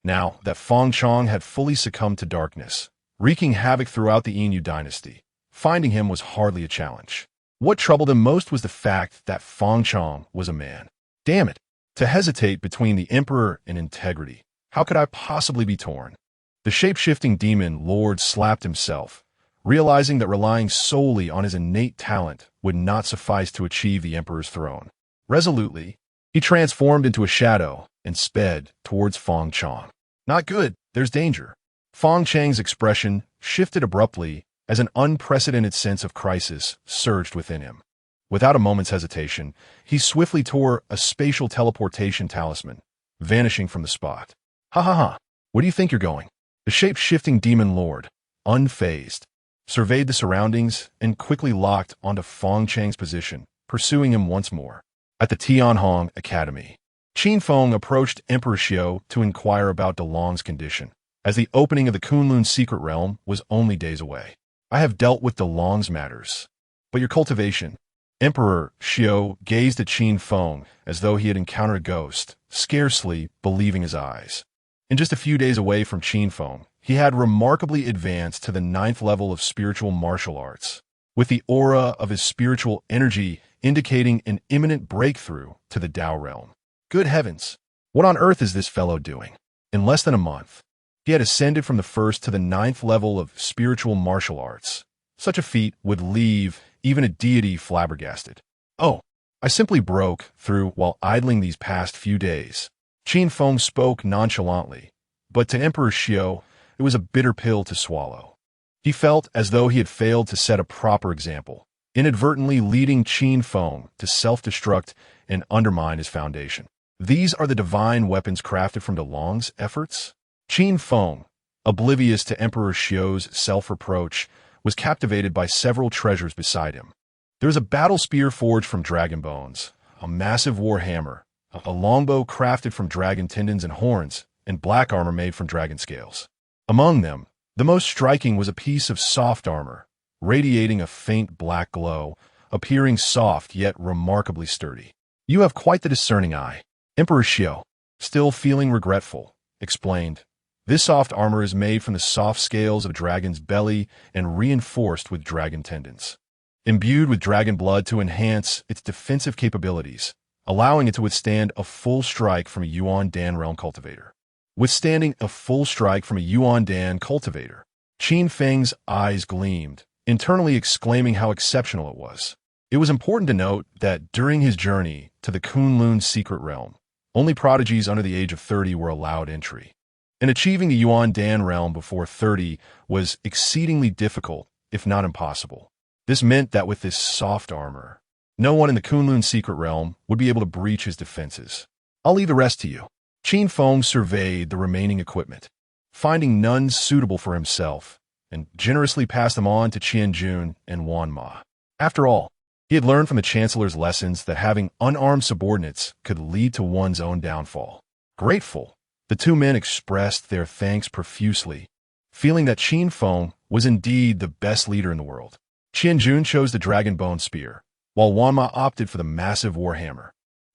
Now that Feng Chong had fully succumbed to darkness, wreaking havoc throughout the Inu dynasty, finding him was hardly a challenge. What troubled him most was the fact that Feng Chong was a man. Damn it! To hesitate between the emperor and integrity, how could I possibly be torn? The shape-shifting demon lord slapped himself, realizing that relying solely on his innate talent would not suffice to achieve the emperor's throne. Resolutely, he transformed into a shadow and sped towards Feng Chong. Not good, there's danger. Feng Chang's expression shifted abruptly as an unprecedented sense of crisis surged within him. Without a moment's hesitation, he swiftly tore a spatial teleportation talisman, vanishing from the spot. Ha ha ha, where do you think you're going? The shape-shifting demon lord, unfazed, surveyed the surroundings and quickly locked onto Feng Chang's position, pursuing him once more. At the Tianhong Academy, Qin Feng approached Emperor Xiao to inquire about De Long's condition, as the opening of the Kunlun secret realm was only days away. I have dealt with De Long's matters, but your cultivation. Emperor Xiao gazed at Qin Feng as though he had encountered a ghost, scarcely believing his eyes. In just a few days away from Qin Feng, he had remarkably advanced to the 9th level of spiritual martial arts, with the aura of his spiritual energy indicating an imminent breakthrough to the Tao realm. Good heavens, what on earth is this fellow doing? In less than a month, he had ascended from the 1st to the 9th level of spiritual martial arts. Such a feat would leave even a deity flabbergasted. Oh, I simply broke through while idling these past few days. Qin Feng spoke nonchalantly, but to Emperor Xiao, it was a bitter pill to swallow. He felt as though he had failed to set a proper example, inadvertently leading Qin Feng to self-destruct and undermine his foundation. These are the divine weapons crafted from De Long's efforts? Qin Feng, oblivious to Emperor Xiao's self-reproach, was captivated by several treasures beside him. There was a battle spear forged from dragon bones, a massive war hammer, a longbow crafted from dragon tendons and horns, and black armor made from dragon scales. Among them, the most striking was a piece of soft armor, radiating a faint black glow, appearing soft yet remarkably sturdy. You have quite the discerning eye. Emperor Xiao, still feeling regretful, explained, this soft armor is made from the soft scales of a dragon's belly and reinforced with dragon tendons, imbued with dragon blood to enhance its defensive capabilities, allowing it to withstand a full strike from a Yuan Dan realm cultivator. Withstanding a full strike from a Yuan Dan cultivator, Qin Feng's eyes gleamed, internally exclaiming how exceptional it was. It was important to note that during his journey to the Kunlun secret realm, only prodigies under the age of 30 were allowed entry, and achieving the Yuan Dan realm before 30 was exceedingly difficult, if not impossible. This meant that with this soft armor, no one in the Kunlun secret realm would be able to breach his defenses. I'll leave the rest to you. Qin Feng surveyed the remaining equipment, finding none suitable for himself, and generously passed them on to Qian Jun and Wan Ma. After all, he had learned from the Chancellor's lessons that having unarmed subordinates could lead to one's own downfall. Grateful, The two men expressed their thanks profusely, feeling that Qin Feng was indeed the best leader in the world. Qian Jun chose the dragon bone spear, while Wanma opted for the massive warhammer,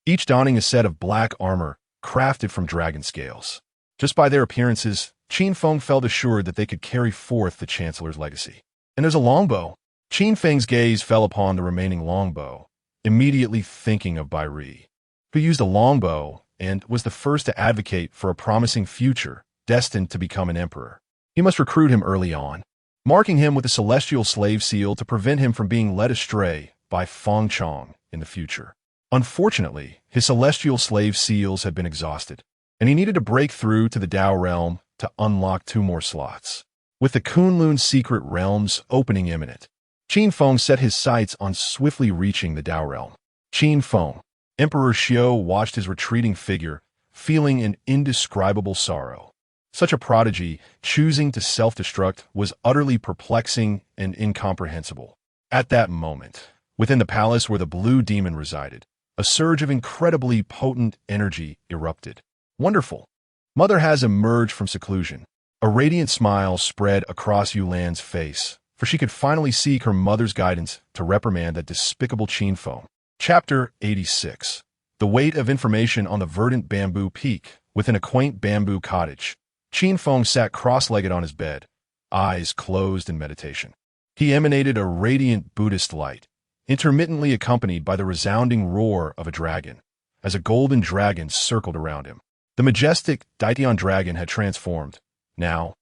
each donning a set of black armor crafted from dragon scales. Just by their appearances, Qin Feng felt assured that they could carry forth the Chancellor's legacy. And there's a longbow. Qin Feng's gaze fell upon the remaining longbow, immediately thinking of Bai Ri, who used a longbow and was the first to advocate for a promising future destined to become an emperor. He must recruit him early on, marking him with a celestial slave seal to prevent him from being led astray by Feng Chong in the future. Unfortunately, his celestial slave seals had been exhausted, and he needed to break through to the Dao realm to unlock 2 more slots. With the Kunlun secret realms opening imminent, Qin Feng set his sights on swiftly reaching the Dao realm. Qin Feng, Emperor Xiao watched his retreating figure, feeling an indescribable sorrow. Such a prodigy, choosing to self-destruct, was utterly perplexing and incomprehensible. At that moment, within the palace where the blue demon resided, a surge of incredibly potent energy erupted. Wonderful! Mother has emerged from seclusion. A radiant smile spread across Yulan's face, for she could finally seek her mother's guidance to reprimand that despicable Qin Feng. Chapter 86. The weight of information on the verdant bamboo peak within a quaint bamboo cottage. Qin Feng sat cross-legged on his bed, eyes closed in meditation. He emanated a radiant Buddhist light, intermittently accompanied by the resounding roar of a dragon, as a golden dragon circled around him. The majestic Daitian dragon had transformed. Now,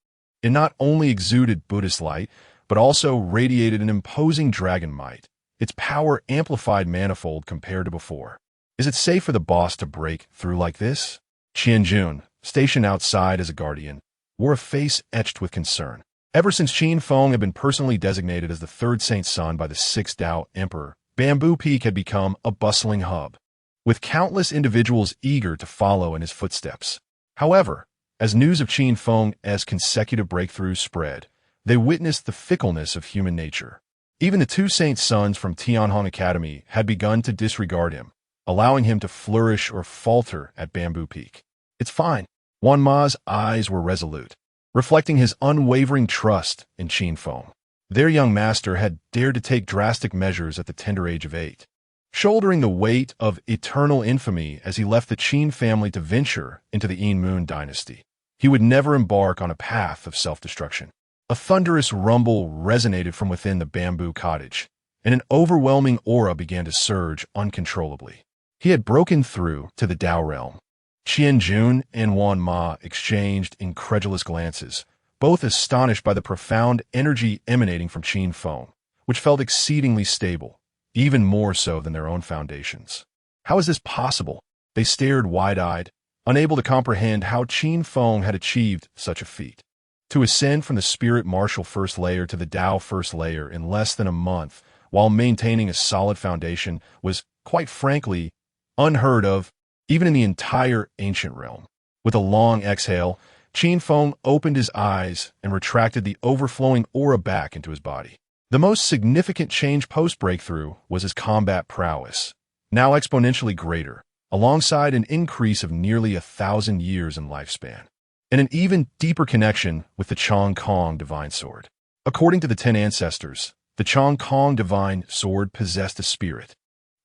it not only exuded Buddhist light, but also radiated an imposing dragon might, its power amplified manifold compared to before. Is it safe for the boss to break through like this? Qian Jun, stationed outside as a guardian, wore a face etched with concern. Ever since Qin Feng had been personally designated as the 3rd Saint Son by the 6th Dao Emperor, Bamboo Peak had become a bustling hub, with countless individuals eager to follow in his footsteps. However, as news of Qin Feng's consecutive breakthroughs spread, they witnessed the fickleness of human nature. Even the 2 Saint Sons from Tianhong Academy had begun to disregard him, allowing him to flourish or falter at Bamboo Peak. It's fine. Wan Ma's eyes were resolute, reflecting his unwavering trust in Qin Feng. Their young master had dared to take drastic measures at the tender age of 8, shouldering the weight of eternal infamy as he left the Qin family to venture into the Yin Moon dynasty. He would never embark on a path of self-destruction. A thunderous rumble resonated from within the bamboo cottage, and an overwhelming aura began to surge uncontrollably. He had broken through to the Dao realm. Qian Jun and Wan Ma exchanged incredulous glances, both astonished by the profound energy emanating from Qin Feng, which felt exceedingly stable, even more so than their own foundations. How is this possible? They stared wide-eyed, unable to comprehend how Qin Feng had achieved such a feat. To ascend from the Spirit Martial First Layer to the Dao First Layer in less than a month, while maintaining a solid foundation, was, quite frankly, unheard of, even in the entire ancient realm. With a long exhale, Qin Feng opened his eyes and retracted the overflowing aura back into his body. The most significant change post-breakthrough was his combat prowess, now exponentially greater, alongside an increase of nearly 1,000 years in lifespan, and an even deeper connection with the Chong Kong Divine Sword. According to the 10 ancestors, the Chong Kong Divine Sword possessed a spirit,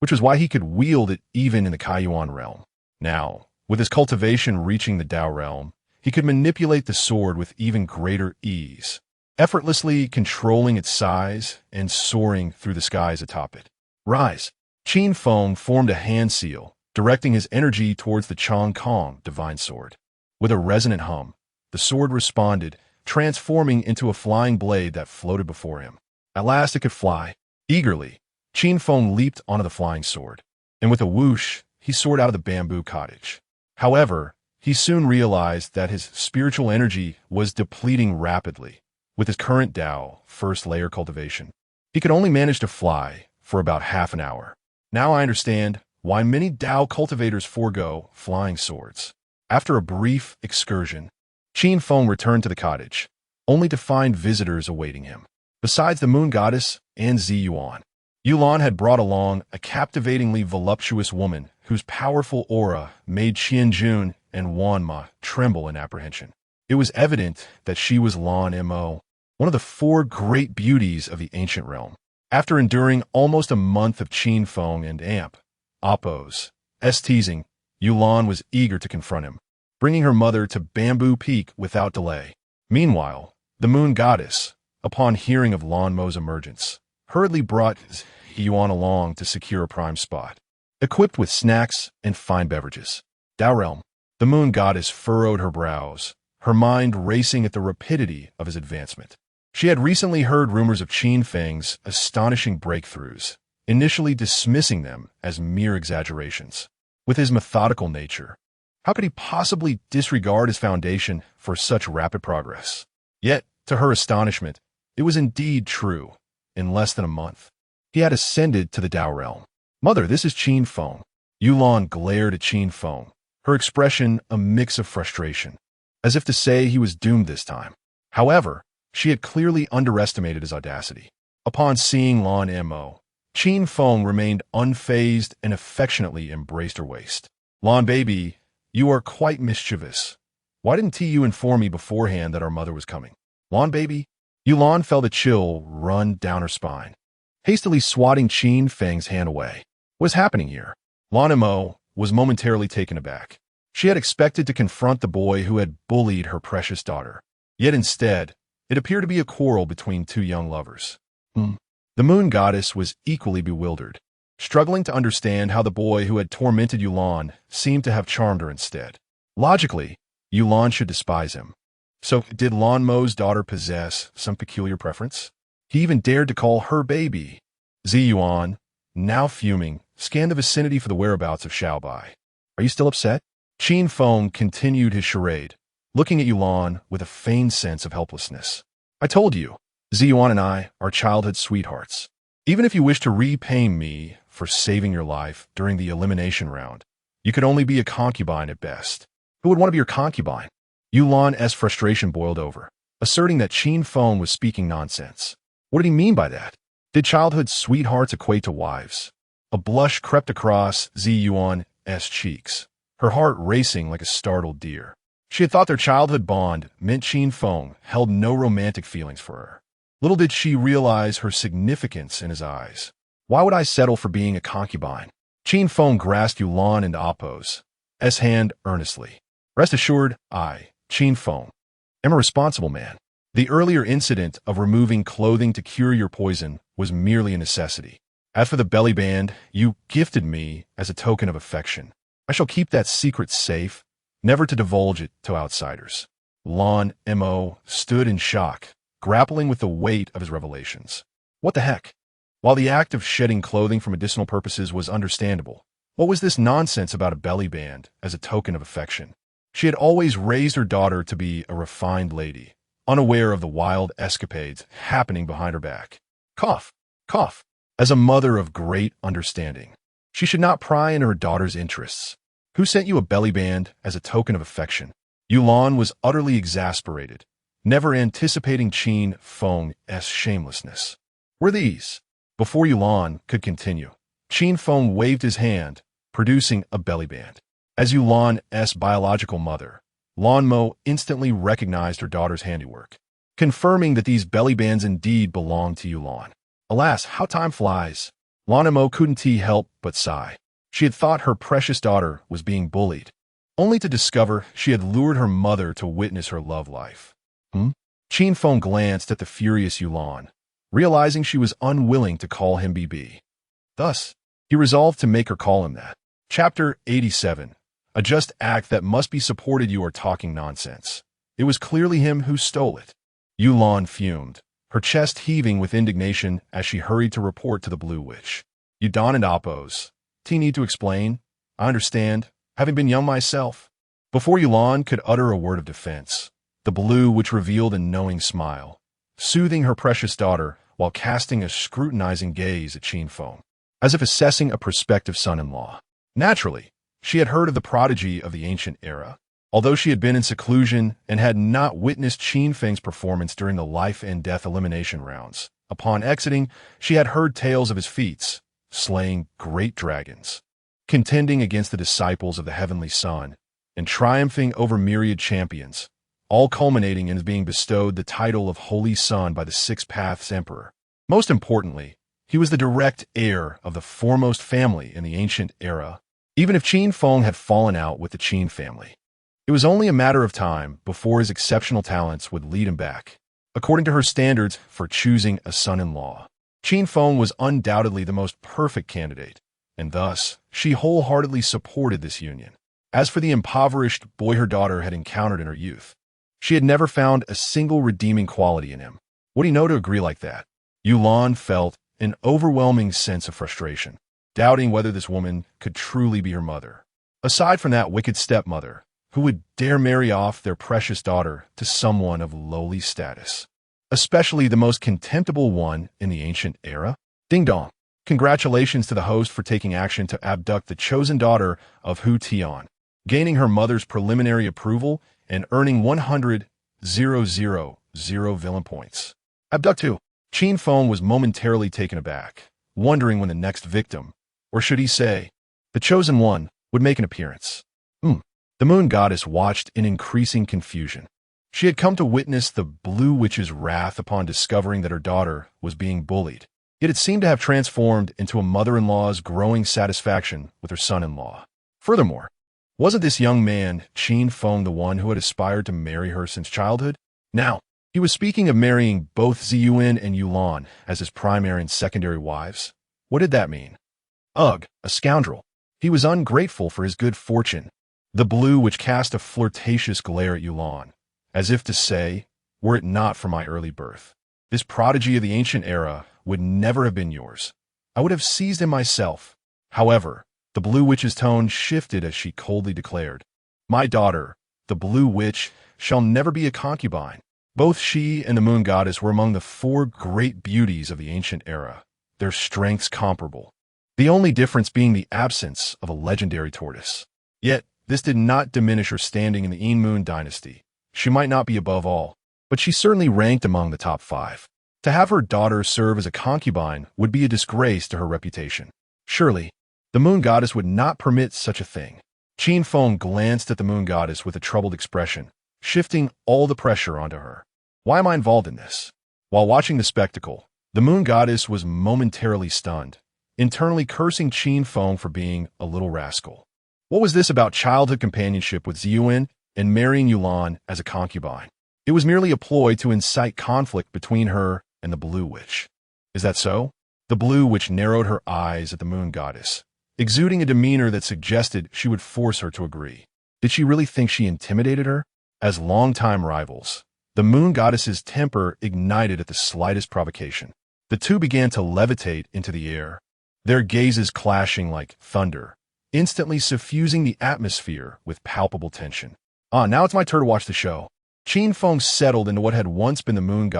which was why he could wield it even in the Kaiyuan realm. Now, with his cultivation reaching the Dao realm, he could manipulate the sword with even greater ease, effortlessly controlling its size and soaring through the skies atop it. Rise! Qin Feng formed a hand seal, directing his energy towards the Chong Kong Divine Sword. With a resonant hum, the sword responded, transforming into a flying blade that floated before him. At last it could fly. Eagerly, Qin Feng leaped onto the flying sword, and with a whoosh, he soared out of the bamboo cottage. However, he soon realized that his spiritual energy was depleting rapidly. With his current Dao First Layer cultivation, he could only manage to fly for about half an hour. Now I understand why many Dao cultivators forego flying swords. After a brief excursion, Qin Feng returned to the cottage, only to find visitors awaiting him. Besides the moon goddess and Zi Yuan, Yulan had brought along a captivatingly voluptuous woman whose powerful aura made Qian Jun and Wan Ma tremble in apprehension. It was evident that she was Lan Mo, one of the four great beauties of the ancient realm. After enduring almost a month of Qin Feng and Appo's teasing, Yulan was eager to confront him, bringing her mother to Bamboo Peak without delay. Meanwhile, the moon goddess, upon hearing of Lan Mo's emergence, hurriedly brought Yuan along to secure a prime spot. Equipped with snacks and fine beverages. Dao realm. The moon goddess furrowed her brows, her mind racing at the rapidity of his advancement. She had recently heard rumors of Qin Feng's astonishing breakthroughs, initially dismissing them as mere exaggerations. With his methodical nature, how could he possibly disregard his foundation for such rapid progress? Yet, to her astonishment, it was indeed true. In less than a month, he had ascended to the Dao realm. Mother, this is Qin Feng. Yulan glared at Qin Feng, her expression a mix of frustration, as if to say he was doomed this time. However, she had clearly underestimated his audacity. Upon seeing Lan Mo, Qin Feng remained unfazed and affectionately embraced her waist. Lan baby, you are quite mischievous. Why didn't you inform me beforehand that our mother was coming? Lan baby? Yulan felt a chill run down her spine, hastily swatting Qin Feng's hand away. What was happening here? Lan Mo was momentarily taken aback. She had expected to confront the boy who had bullied her precious daughter. Yet instead, it appeared to be a quarrel between two young lovers. The moon goddess was equally bewildered, struggling to understand how the boy who had tormented Yulan seemed to have charmed her instead. Logically, Yulan should despise him. So did Lan Mo's daughter possess some peculiar preference? He even dared to call her baby. Yuan, now fuming, scanned the vicinity for the whereabouts of Xiaobai. Are you still upset? Qin Feng continued his charade, looking at Yulan with a feigned sense of helplessness. I told you, Yuan and I are childhood sweethearts. Even if you wish to repay me for saving your life during the elimination round, you could only be a concubine at best. Who would want to be your concubine? Yulan's frustration boiled over, asserting that Qin Feng was speaking nonsense. What did he mean by that? Did childhood sweethearts equate to wives? A blush crept across Yuan's cheeks, her heart racing like a startled deer. She had thought their childhood bond meant Qin Feng held no romantic feelings for her. Little did she realize her significance in his eyes. Why would I settle for being a concubine? Qin Feng grasped Yulan and Appo's hand earnestly. Rest assured, I, Qin Feng, am a responsible man. The earlier incident of removing clothing to cure your poison was merely a necessity. As for the belly band you gifted me as a token of affection, I shall keep that secret safe, never to divulge it to outsiders. Lan Mo stood in shock, grappling with the weight of his revelations. What the heck? While the act of shedding clothing for medicinal purposes was understandable, what was this nonsense about a belly band as a token of affection? She had always raised her daughter to be a refined lady, unaware of the wild escapades happening behind her back. Cough, cough. As a mother of great understanding, she should not pry into her daughter's interests. Who sent you a belly band as a token of affection? Yulan was utterly exasperated, never anticipating Qin Feng's shamelessness. Were these? Before Yulan could continue, Qin Feng waved his hand, producing a belly band. As Yulan's biological mother, Lan Mo instantly recognized her daughter's handiwork, confirming that these belly bands indeed belonged to Yulan. Alas, how time flies. Lan Mo couldn't help but sigh. She had thought her precious daughter was being bullied, only to discover she had lured her mother to witness her love life. Qin Feng glanced at the furious Yulan, realizing she was unwilling to call him BB. Thus, he resolved to make her call him that. Chapter 87. A just act that must be supported. You are talking nonsense. It was clearly him who stole it. Yulan fumed, her chest heaving with indignation as she hurried to report to the Blue Witch. Yudan and Appo's. Need to explain? I understand, having been young myself. Before Yulan could utter a word of defense, the Blue Witch revealed a knowing smile, soothing her precious daughter while casting a scrutinizing gaze at Qin Feng, as if assessing a prospective son-in-law. Naturally, she had heard of the prodigy of the ancient era, although she had been in seclusion and had not witnessed Qin Feng's performance during the life and death elimination rounds. Upon exiting, she had heard tales of his feats, slaying great dragons, contending against the disciples of the heavenly sun, and triumphing over myriad champions, all culminating in his being bestowed the title of Holy Son by the Six Paths Emperor. Most importantly, he was the direct heir of the foremost family in the ancient era, even if Qin Feng had fallen out with the Qin family. It was only a matter of time before his exceptional talents would lead him back. According to her standards for choosing a son-in-law, Qin Feng was undoubtedly the most perfect candidate, and thus she wholeheartedly supported this union. As for the impoverished boy her daughter had encountered in her youth, she had never found a single redeeming quality in him. What do you know to agree like that? Yulan felt an overwhelming sense of frustration, doubting whether this woman could truly be her mother. Aside from that wicked stepmother, who would dare marry off their precious daughter to someone of lowly status, especially the most contemptible one in the ancient era? Ding dong. Congratulations to the host for taking action to abduct the chosen daughter of Hu Tian, gaining her mother's preliminary approval and earning 100,000 villain points. Abduct who? Qin Feng was momentarily taken aback, wondering when the next victim, or should he say, the chosen one, would make an appearance. The moon goddess watched in increasing confusion. She had come to witness the Blue Witch's wrath upon discovering that her daughter was being bullied. Yet it seemed to have transformed into a mother-in-law's growing satisfaction with her son-in-law. Furthermore, wasn't this young man, Qin Feng, the one who had aspired to marry her since childhood? Now, he was speaking of marrying both Ziyuan and Yulan as his primary and secondary wives. What did that mean? Ugh, a scoundrel. He was ungrateful for his good fortune. The Blue Witch cast a flirtatious glare at Yulan, as if to say, were it not for my early birth, this prodigy of the ancient era would never have been yours. I would have seized him myself. However, the Blue Witch's tone shifted as she coldly declared, my daughter, the Blue Witch, shall never be a concubine. Both she and the moon goddess were among the four great beauties of the ancient era, their strengths comparable, the only difference being the absence of a legendary tortoise. Yet, this did not diminish her standing in the Yin Moon dynasty. She might not be above all, but she certainly ranked among the top 5. To have her daughter serve as a concubine would be a disgrace to her reputation. Surely, the moon goddess would not permit such a thing. Qin Feng glanced at the moon goddess with a troubled expression, shifting all the pressure onto her. Why am I involved in this? While watching the spectacle, the moon goddess was momentarily stunned, internally cursing Qin Feng for being a little rascal. What was this about childhood companionship with Ziyuan and marrying Yulan as a concubine? It was merely a ploy to incite conflict between her and the Blue Witch. Is that so? The Blue Witch narrowed her eyes at the moon goddess, exuding a demeanor that suggested she would force her to agree. Did she really think she intimidated her? As longtime rivals, the moon goddess's temper ignited at the slightest provocation. The two began to levitate into the air, their gazes clashing like thunder, instantly suffusing the atmosphere with palpable tension. Now it's my turn to watch the show. Qin Feng settled into what had once been the moon goddess